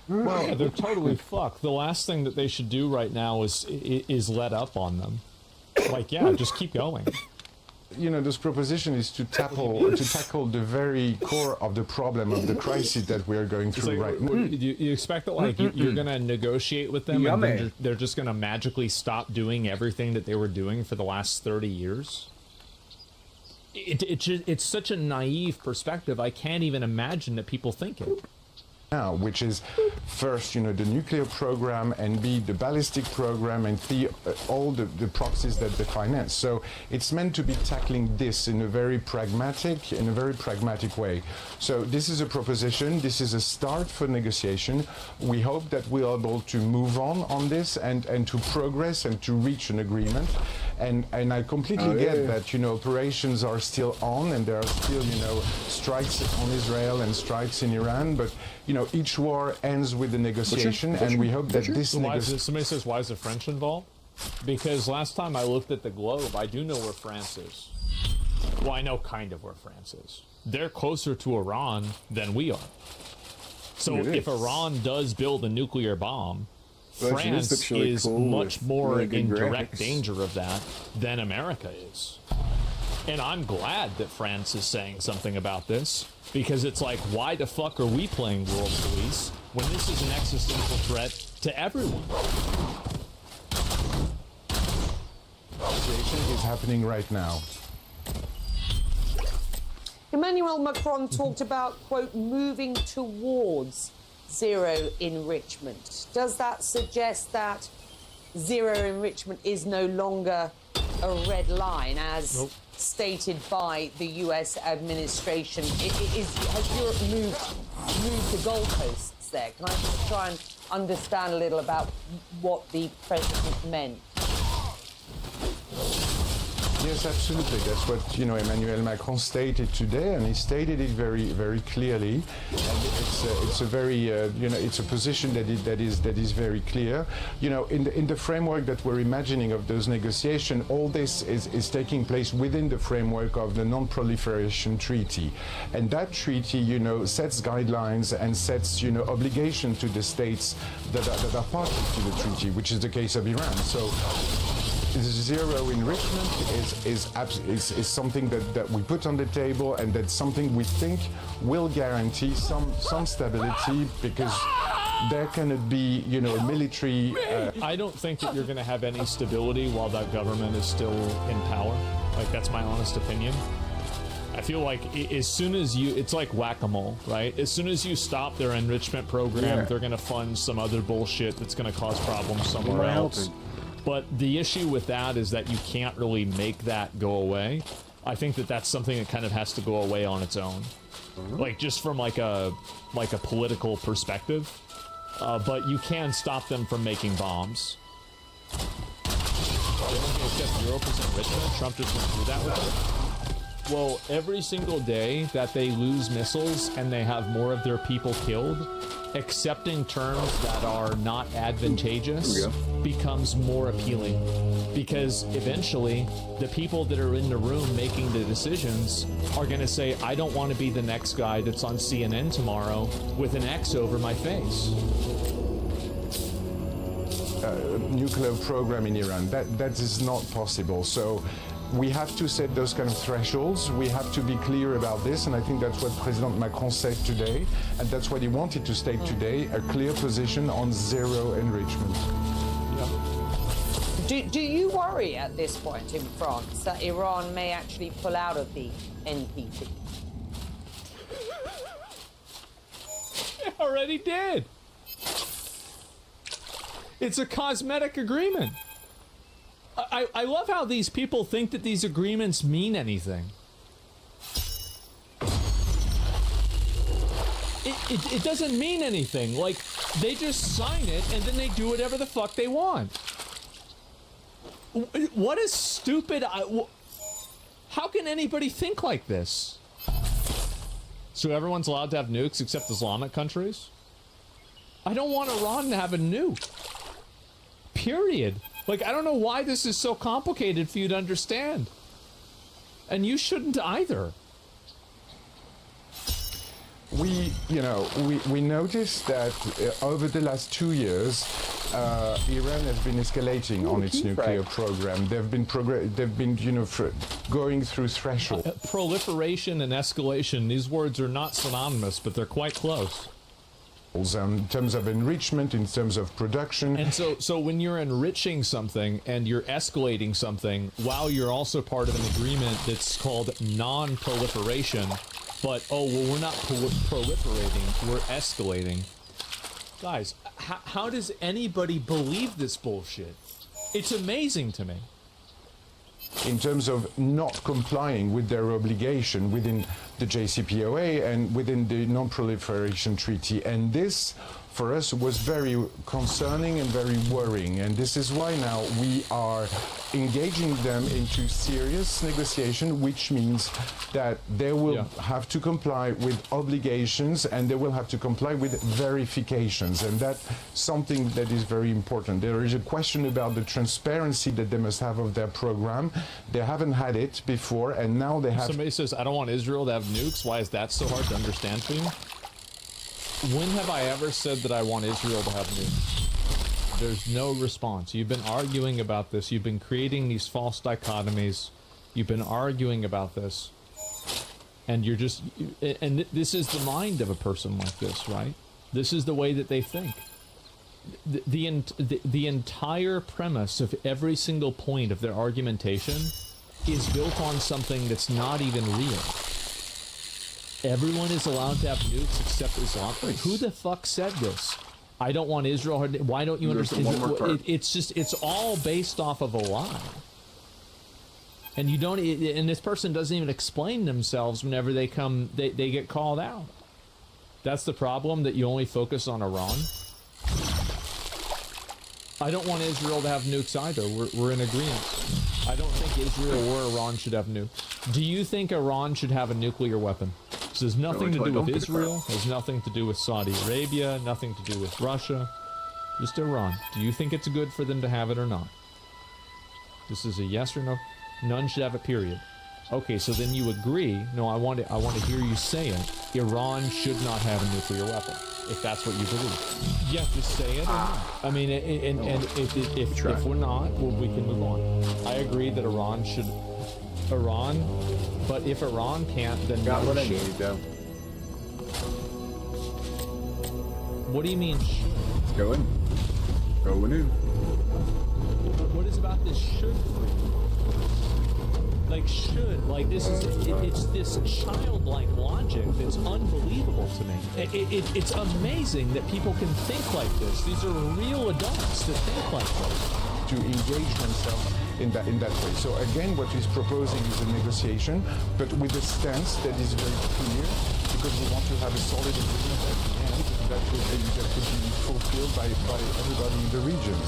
Well, yeah, they're totally fucked. The last thing that they should do right now is let up on them. Like, yeah, just keep going. You know, this proposition is to tackle the very core of the problem of the crisis that we are going through right now. You expect that, like, you're going to negotiate with them and then they're just going to magically stop doing everything that they were doing for the last 30 years? It's such a naive perspective. I can't even imagine that people think it. Now, which is first, you know, the nuclear program, and B, the ballistic program, and C, all the proxies that they finance. So it's meant to be tackling this in a very pragmatic way. So this is a proposition. This is a start for negotiation. We hope that we are able to move on this and to progress and to reach an agreement. And I completely get that, you know, operations are still on and there are still, you know, strikes on Israel and strikes in Iran, but, you know, each war ends with a negotiation, and we hope that this somebody says, why is the French involved? Because last time I looked at the globe, I do know where France is. Well, I know kind of where France is. They're closer to Iran than we are. So if Iran does build a nuclear bomb, France is much more in direct danger of that than America is. And I'm glad that France is saying something about this, because it's like, why the fuck are we playing world police when this is an existential threat to everyone? Negotiation is happening right now. Emmanuel Macron talked about, quote, moving towards zero enrichment. Does that suggest that zero enrichment is no longer a red line, as stated by the US administration? Has Europe moved the goalposts there? Can I just try and understand a little about what the president meant? Yes, absolutely. That's what, you know, Emmanuel Macron stated today, and he stated it very, very clearly. And it's a very, you know, it's a position that is very clear. You know, in the framework that we're imagining of those negotiations, all this is taking place within the framework of the Non-Proliferation Treaty, and that treaty, you know, sets guidelines and sets, you know, obligation to the states that are party to the treaty, which is the case of Iran. So zero enrichment is something that we put on the table, and that's something we think will guarantee some stability, because there cannot be, you know, military... I don't think that you're going to have any stability while that government is still in power. Like, that's my honest opinion. I feel like as soon as it's like whack-a-mole, right? As soon as you stop their enrichment program, they're going to fund some other bullshit that's going to cause problems somewhere else. But the issue with that is that you can't really make that go away. I think that that's something that kind of has to go away on its own. Like, just from like a political perspective. But you can stop them from making bombs. They don't get 0% enrichment. Trump just went through that with them. Well, every single day that they lose missiles and they have more of their people killed, accepting terms that are not advantageous becomes more appealing. Because eventually, the people that are in the room making the decisions are going to say, I don't want to be the next guy that's on CNN tomorrow with an X over my face. Nuclear program in Iran. That is not possible. So we have to set those kind of thresholds. We have to be clear about this, and I think that's what President Macron said today, and that's what he wanted to state today, a clear position on zero enrichment. Do you worry at this point in France that Iran may actually pull out of the NPT? It already did. It's a cosmetic agreement. I love how these people think that these agreements mean anything. It doesn't mean anything. Like, they just sign it and then they do whatever the fuck they want. What a stupid... How can anybody think like this? So everyone's allowed to have nukes except Islamic countries? I don't want Iran to have a nuke. Period. Like, I don't know why this is so complicated for you to understand. And you shouldn't either. We noticed that over the last 2 years, Iran has been escalating on its nuclear program. They've been going through thresholds. Proliferation and escalation, these words are not synonymous, but they're quite close. In terms of enrichment, in terms of production. And so when you're enriching something and you're escalating something, while you're also part of an agreement that's called non-proliferation, but, oh, well, we're not proliferating, we're escalating. Guys, how does anybody believe this bullshit? It's amazing to me. In terms of not complying with their obligation within the JCPOA and within the Non-Proliferation Treaty. And this, for us, was very concerning and very worrying. And this is why now we are engaging them into serious negotiation, which means that they will have to comply with obligations and they will have to comply with verifications. And that's something that is very important. There is a question about the transparency that they must have of their program. They haven't had it before, and now they have... Somebody says, I don't want Israel to have nukes. Why is that so hard to understand for you? When have I ever said that I want Israel to have nukes? There's no response. You've been arguing about this. You've been creating these false dichotomies. You've been arguing about this. And you're just... And this is the mind of a person like this, right? This is the way that they think. The entire premise of every single point of their argumentation is built on something that's not even real. Everyone is allowed to have nukes except Islam. Who the fuck said this? I don't want Israel. Why don't you understand? It's all based off of a lie. And you don't. And this person doesn't even explain themselves whenever they come. They get called out. That's the problem. That you only focus on Iran. I don't want Israel to have nukes either. We're in agreement. I don't think Israel or Iran should have nukes. Do you think Iran should have a nuclear weapon? This has nothing to do with Israel, has nothing to do with Saudi Arabia, nothing to do with Russia. Just Iran. Do you think it's good for them to have it or not? This is a yes or no. None should have it, period. Okay, so then you agree. No, I want to hear you say it. Iran should not have a nuclear weapon, if that's what you believe. Yeah, just say it or not. I mean, if we're not, well, we can move on. I agree that Iran should... Iran, but if Iran can't, then got what I should. need, though. What do you mean should? Go in. Going in. What is about this should for you? Like should, like this is, it's this childlike logic that's unbelievable to me. It's amazing that people can think like this. These are real adults that think like this. To engage themselves in that way. So again, what he's proposing is a negotiation, but with a stance that is very clear, because we want to have a solid agreement at the end that could be fulfilled by everybody in the region.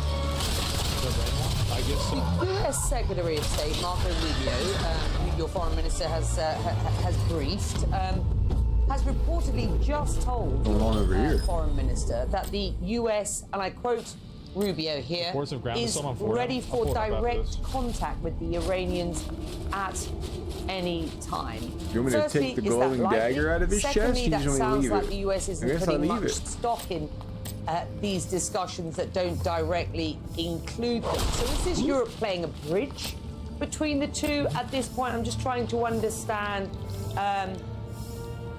I guess so. The U.S. Secretary of State Marco Rubio, who your foreign minister has briefed, has reportedly just told the foreign minister that the U.S., and I quote Rubio here, is ready for direct contact with the Iranians at any time. You want me to take the glowing dagger out of his chest? Secondly, that sounds like it. the US isn't putting much stock in these discussions that don't directly include them. So is this Europe playing a bridge between the two at this point? I'm just trying to understand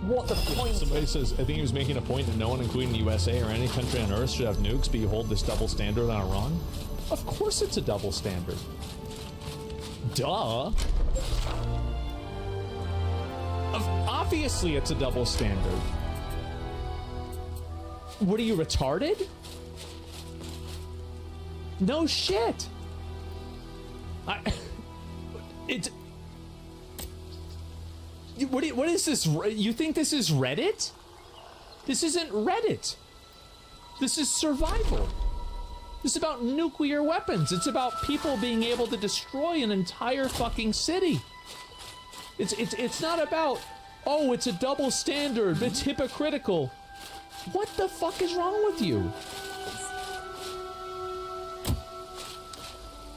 what the point Somebody says, I think he was making a point that no one, including the USA or any country on Earth, should have nukes, but you hold this double standard on Iran? Of course it's a double standard. Duh. Obviously it's a double standard. What are you, retarded? No shit. What is this? You think this is Reddit? This isn't Reddit. This is survival. This is about nuclear weapons. It's about people being able to destroy an entire fucking city. It's not about, oh, it's a double standard, it's hypocritical. What the fuck is wrong with you?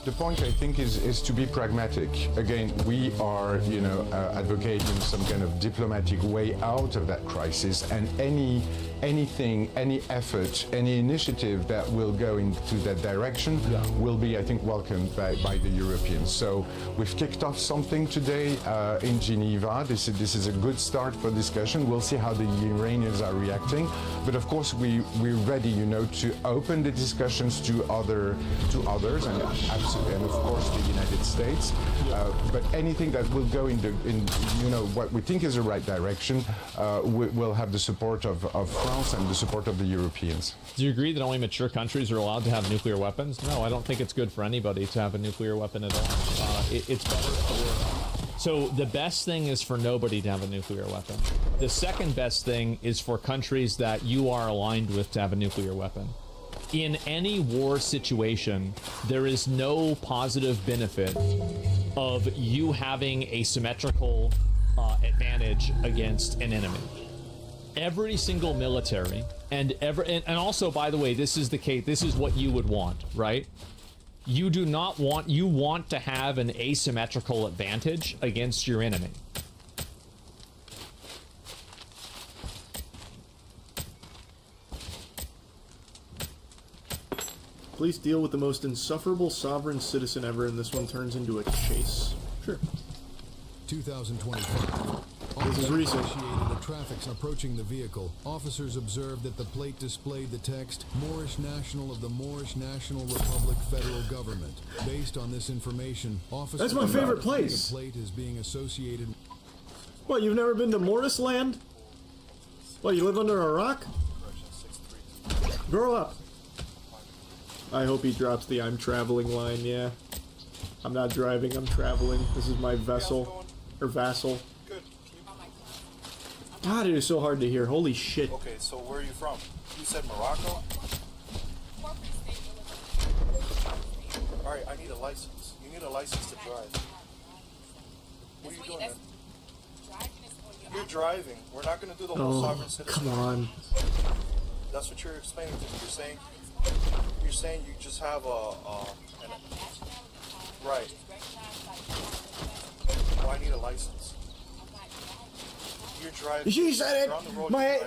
The point, I think, is to be pragmatic. Again, we are, advocating some kind of diplomatic way out of that crisis, and anything, any effort, any initiative that will go into that direction will be, I think, welcomed by the Europeans. So we've kicked off something today in Geneva. This is a good start for discussion. We'll see how the Iranians are reacting. But of course, we're ready, to open the discussions to others, and and of course the United States. But anything that will go in what we think is the right direction will have the support of France and the support of the Europeans. Do you agree that only mature countries are allowed to have nuclear weapons? No, I don't think it's good for anybody to have a nuclear weapon at all. It's better for... So the best thing is for nobody to have a nuclear weapon. The second best thing is for countries that you are aligned with to have a nuclear weapon. In any war situation, there is no positive benefit of you having a symmetrical advantage against an enemy. Every single military, and also, by the way, this is the case, this is what you would want, right? You want to have an asymmetrical advantage against your enemy. Please deal with the most insufferable sovereign citizen ever, and this one turns into a chase. Sure. 2025. This is recent. The traffic's approaching the vehicle. Officers observed that the plate displayed the text, Moorish National of the Moorish National Republic Federal Government. Based on this information, officers... That's my favorite place! The plate is being associated... What, you've never been to Morris Land? What, you live under a rock? Grow up. I hope he drops the I'm traveling line, yeah. I'm not driving, I'm traveling. This is my vessel. Or vassal. Good. God, it is so hard to hear. Holy shit. Okay, so where are you from? You said Morocco? Alright, I need a license. You need a license to drive. What are you doing then? You're driving. We're not going to do the whole sovereign citizen. Come on. That's what you're explaining to me. You're saying you just have right. Oh, I need a license. You're driving. She said it!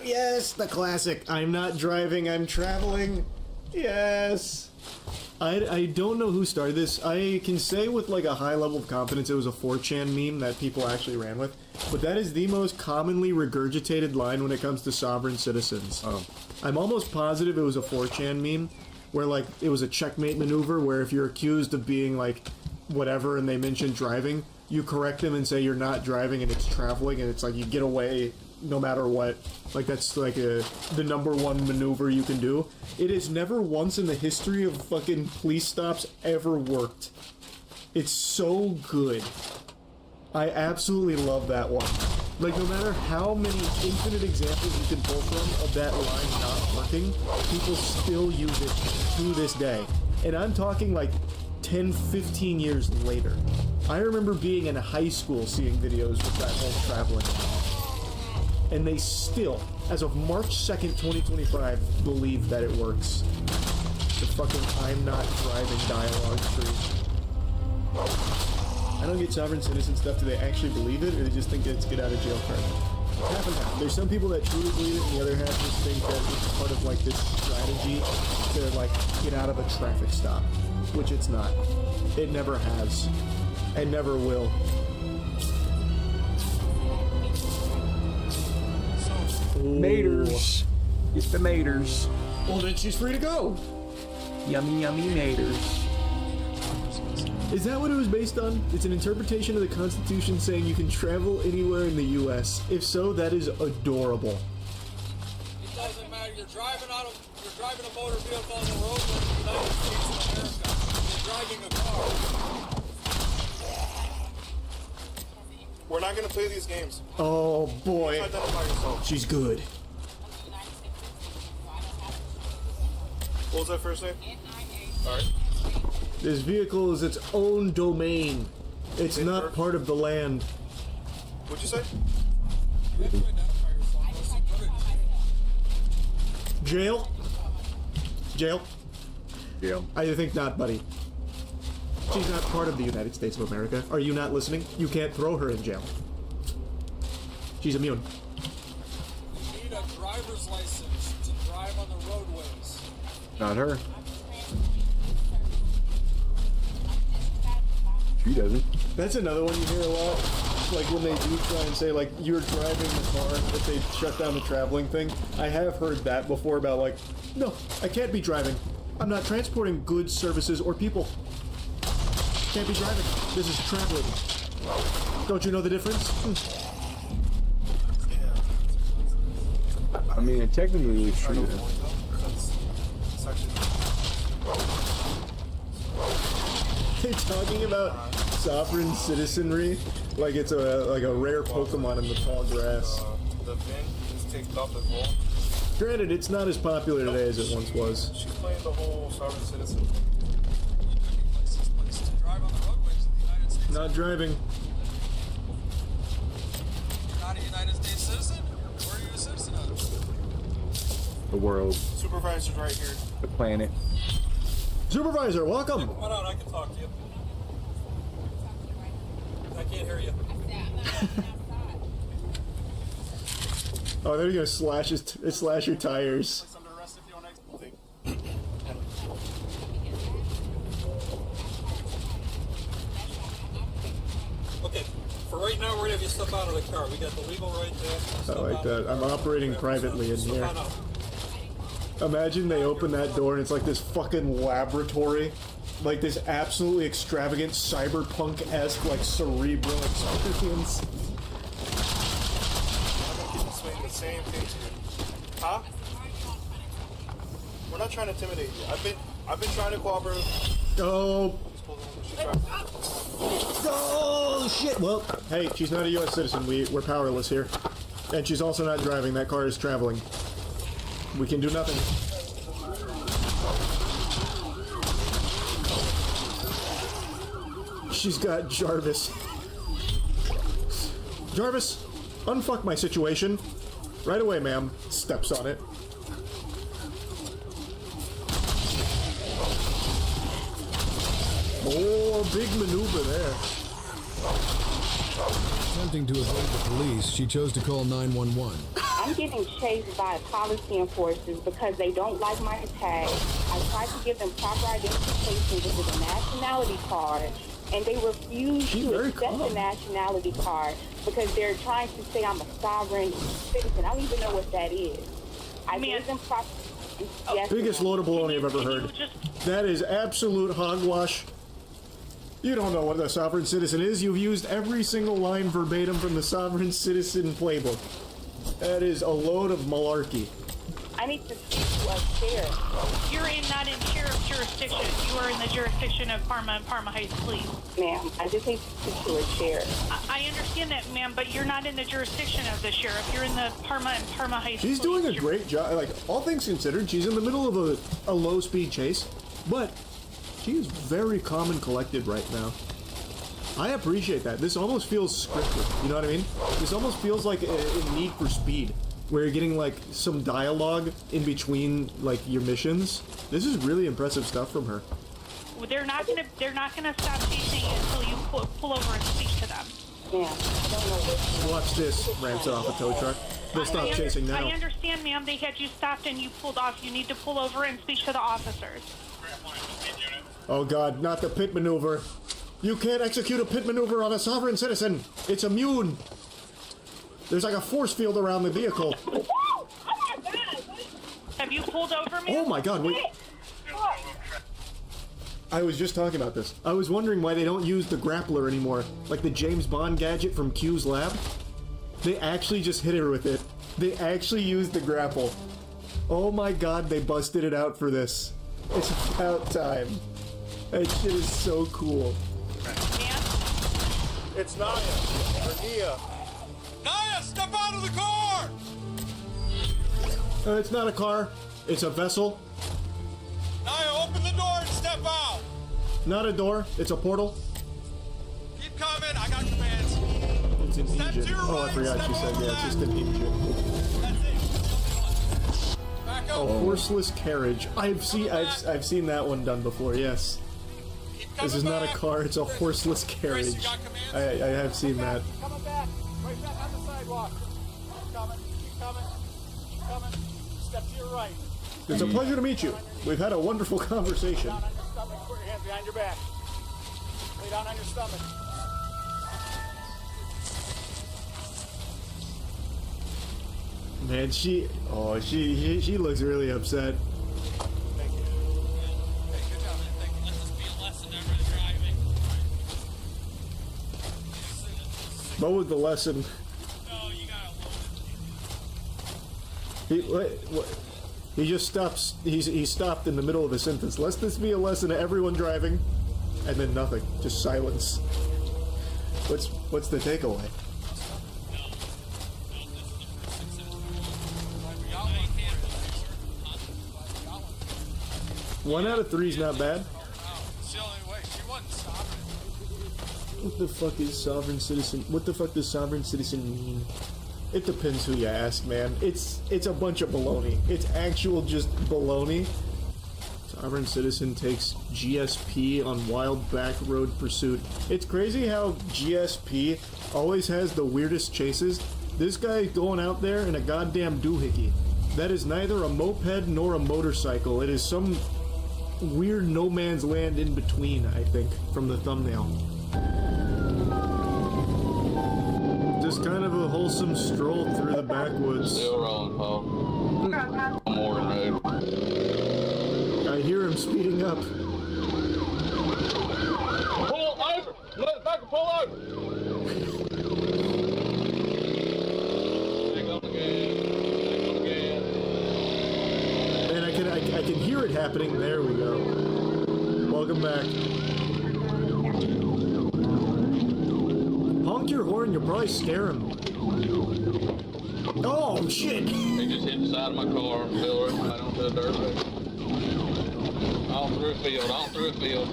Yes, the classic. I'm not driving, I'm traveling. Yes. I don't know who started this. I can say with like a high level of confidence it was a 4chan meme that people actually ran with. But that is the most commonly regurgitated line when it comes to sovereign citizens. I'm almost positive it was a 4chan meme where like it was a checkmate maneuver where if you're accused of being like whatever and they mention driving, you correct them and say you're not driving and it's traveling, and it's like you get away no matter what. Like that's like the #1 maneuver you can do. It has never once in the history of fucking police stops ever worked. It's so good. I absolutely love that one. Like no matter how many infinite examples you can pull from of that line not working, people still use it to this day. And I'm talking like 10, 15 years later. I remember being in high school seeing videos with that whole traveling. And they still, as of March 2nd, 2025, believe that it works. The fucking I'm not driving dialogue stream. I don't get sovereign citizen stuff. Do they actually believe it, or they just think it's get out of jail card? Half and half. There's some people that truly believe it, and the other half just think that it's part of like this strategy to like get out of a traffic stop, which it's not. It never has, and never will. Maters. Get the maters. Well, then she's free to go. Yummy, yummy maters. Is that what it was based on? It's an interpretation of the Constitution saying you can travel anywhere in the U.S. If so, that is adorable. It doesn't matter. You're driving a motor vehicle on the road in the United States of America. You're driving a car. We're not going to play these games. Oh boy. Identify yourself. She's good. What was that first name? Alright. This vehicle is its own domain. It's not part of the land. What'd you say? Jail? Jail? Jail. I think not, buddy. She's not part of the United States of America. Are you not listening? You can't throw her in jail. She's immune. You need a driver's license to drive on the roadways. Not her. She doesn't. That's another one you hear a lot. Like when they do try and say like you're driving the car if they shut down the traveling thing. I have heard that before about like, no, I can't be driving. I'm not transporting goods, services, or people. Can't be driving. This is traveling. Don't you know the difference? I mean, technically it's true. They're talking about sovereign citizenry like it's a rare Pokemon in the tall grass. The VIN is taped up as well. Granted, it's not as popular today as it once was. She's playing the whole sovereign citizen. Not driving. You're not a United States citizen? Where are you a citizen of? The world. Supervisor's right here. The planet. Supervisor, welcome. Yeah, come on, I can talk to you. I can't hear you. Oh, they're gonna slash your tires. Okay, for right now, we're gonna have you step out of the car. We got the legal right there. I like that. I'm operating privately in here. Imagine they open that door and it's like this fucking laboratory. Like this absolutely extravagant cyberpunk-esque like cerebral experience. The same thing to you. Huh? We're not trying to intimidate you. I've been trying to cooperate. Oh. Oh shit! Well, hey, she's not a U.S. citizen. We're powerless here, and she's also not driving. That car is traveling. We can do nothing. She's got Jarvis. Jarvis, unfuck my situation. Right away, ma'am. Steps on it. Oh, big maneuver there. Attempting to avoid the police, she chose to call 911. I'm getting chased by policy enforcers because they don't like my tag. I tried to give them proper identification, which is a nationality card, and they refuse to accept the nationality card because they're trying to say I'm a sovereign citizen. I don't even know what that is. I gave them proper... Yes, biggest load of baloney I've ever heard. That is absolute hogwash. You don't know what a sovereign citizen is. You've used every single line verbatim from the sovereign citizen playbook. That is a load of malarkey. I need to speak to a sheriff. You're not in sheriff jurisdiction. You are in the jurisdiction of Parma and Parma Heights Police. Ma'am, I just need to speak to a sheriff. I understand that, ma'am, but you're not in the jurisdiction of the sheriff. You're in the Parma and Parma Heights She's Police. doing a great job. Like, all things considered, she's in the middle of a low-speed chase, but She's very calm and collected right now. I appreciate that. This almost feels scripted, you know what I mean? This almost feels like a Need for Speed, where you're getting like some dialogue in between like your missions. This is really impressive stuff from her. They're not gonna stop chasing you until you pull over and speak to them. Yeah, I don't know. Watch this, ramps off a tow truck. They'll stop chasing now. I understand, ma'am. They had you stopped and you pulled off. You need to pull over and speak to the officers. Oh God, not the pit maneuver. You can't execute a pit maneuver on a sovereign citizen. It's immune. There's like a force field around the vehicle. Have you pulled over, ma'am? Oh my God, wait. I was just talking about this. I was wondering why they don't use the grappler anymore. Like the James Bond gadget from Q's lab. They actually just hit her with it. They actually used the grapple. Oh my God, they busted it out for this. It's about time. That shit is so cool. It's Naya, or Nia. Naya, step out of the car! It's not a car. It's a vessel. Naya, open the door and step out! Not a door. It's a portal. Keep coming, I got commands. It's an engine. Oh, I forgot she said, yeah, it's just an engine. Oh, horseless carriage. I've seen that one done before, yes. This is not a car, it's a horseless carriage. I have seen that. Coming back, right back on the sidewalk. Keep coming, keep coming, keep coming. Step to your right. It's a pleasure to meet you. We've had a wonderful conversation. Lay down on your stomach, put your hands behind your back. Lay down on your stomach. Man, she looks really upset. Thank you. Hey, good job, man. Thank you. Let this be a lesson to everybody driving. What was the lesson? No, you gotta He just stops. He stopped in the middle of a sentence. Let this be a lesson to everyone driving, and then nothing. Just silence. What's the takeaway? One out of 3 is not bad. What the fuck is sovereign citizen? What the fuck does sovereign citizen mean? It depends who you ask, man. It's a bunch of baloney. It's actual just baloney. Sovereign citizen takes GSP on wild back road pursuit. It's crazy how GSP always has the weirdest chases. This guy going out there in a goddamn doohickey. That is neither a moped nor a motorcycle. It is some weird no man's land in between, I think, from the thumbnail. Just kind of a wholesome stroll through the backwoods. Still rolling, Paul. I'm Morgan Road. I hear him speeding up. Pull over! Let it back and pull over! Hang on the gas. Man, I can hear it happening. There we go. Welcome back. Honk your horn, you'll probably scare him. Oh, shit! He just hit the side of my car, fell right onto the dirt road. All through a field, all through a field.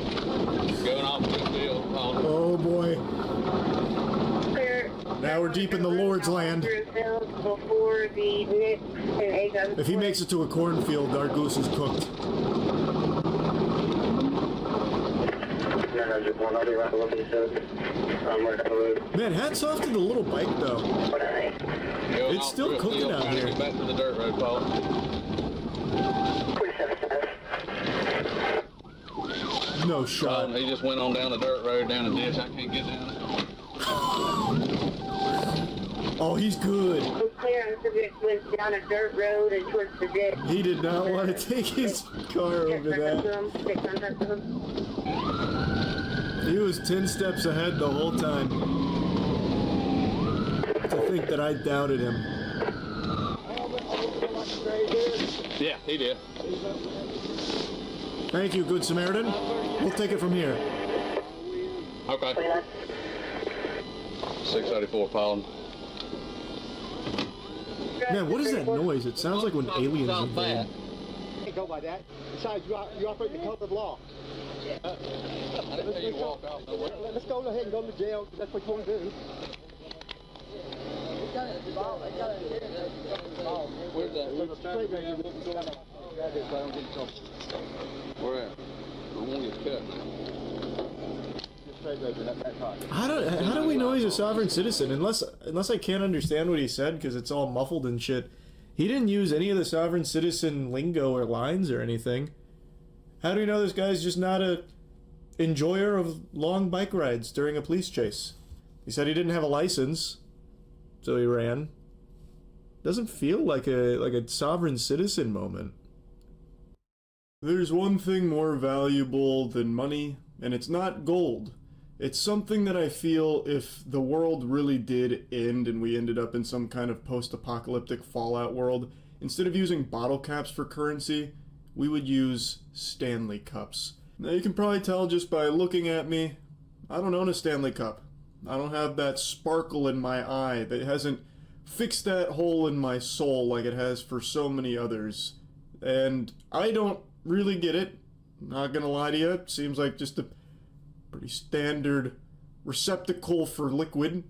Going off through a field. Oh, boy. Now we're deep in the Lord's land. If he makes it to a cornfield, our goose is cooked. Man, hats off to the little bike, though. It's still cooking out here. Get back to the dirt road, Paul. No shot. He just went on down the dirt road, down the ditch. I can't get down it. Oh, he's good. Went down a dirt road and towards the ditch. He did not want to take his car over that. He was 10 steps ahead the whole time. To think that I doubted him. Yeah, he did. Thank you, Good Samaritan. We'll take it from here. Okay. 684, Paul. Man, what is that noise? It sounds like when aliens invade. Can't go by that. Besides, you operate in the color of law. Let's go ahead and go to jail. That's what you want to do. Where at? I won't get cut. How do we know he's a sovereign citizen? Unless I can't understand what he said because it's all muffled and shit. He didn't use any of the sovereign citizen lingo or lines or anything. How do we know this guy's just not a enjoyer of long bike rides during a police chase? He said he didn't have a license, so he ran. Doesn't feel like a sovereign citizen moment. There's one thing more valuable than money, and it's not gold. It's something that I feel if the world really did end and we ended up in some kind of post-apocalyptic Fallout world, instead of using bottle caps for currency, we would use Stanley Cups. Now you can probably tell just by looking at me, I don't own a Stanley Cup. I don't have that sparkle in my eye that hasn't fixed that hole in my soul like it has for so many others. And I don't really get it. Not gonna lie to you, it seems like just a pretty standard receptacle for liquid,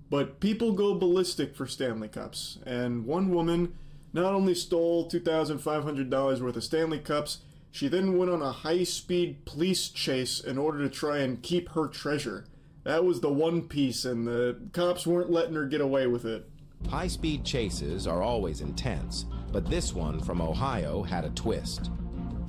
but people go ballistic for Stanley Cups. And one woman not only stole $2,500 worth of Stanley Cups, she then went on a high-speed police chase in order to try and keep her treasure. That was the one piece, and the cops weren't letting her get away with it. High-speed chases are always intense, but this one from Ohio had a twist.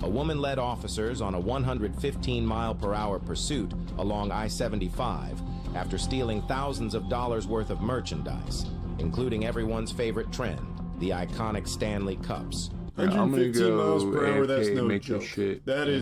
A woman led officers on a 115-mile-per-hour pursuit along I-75 after stealing thousands of dollars worth of merchandise, including everyone's favorite trend, the iconic Stanley Cups. 115 miles per hour, that's no joke. That is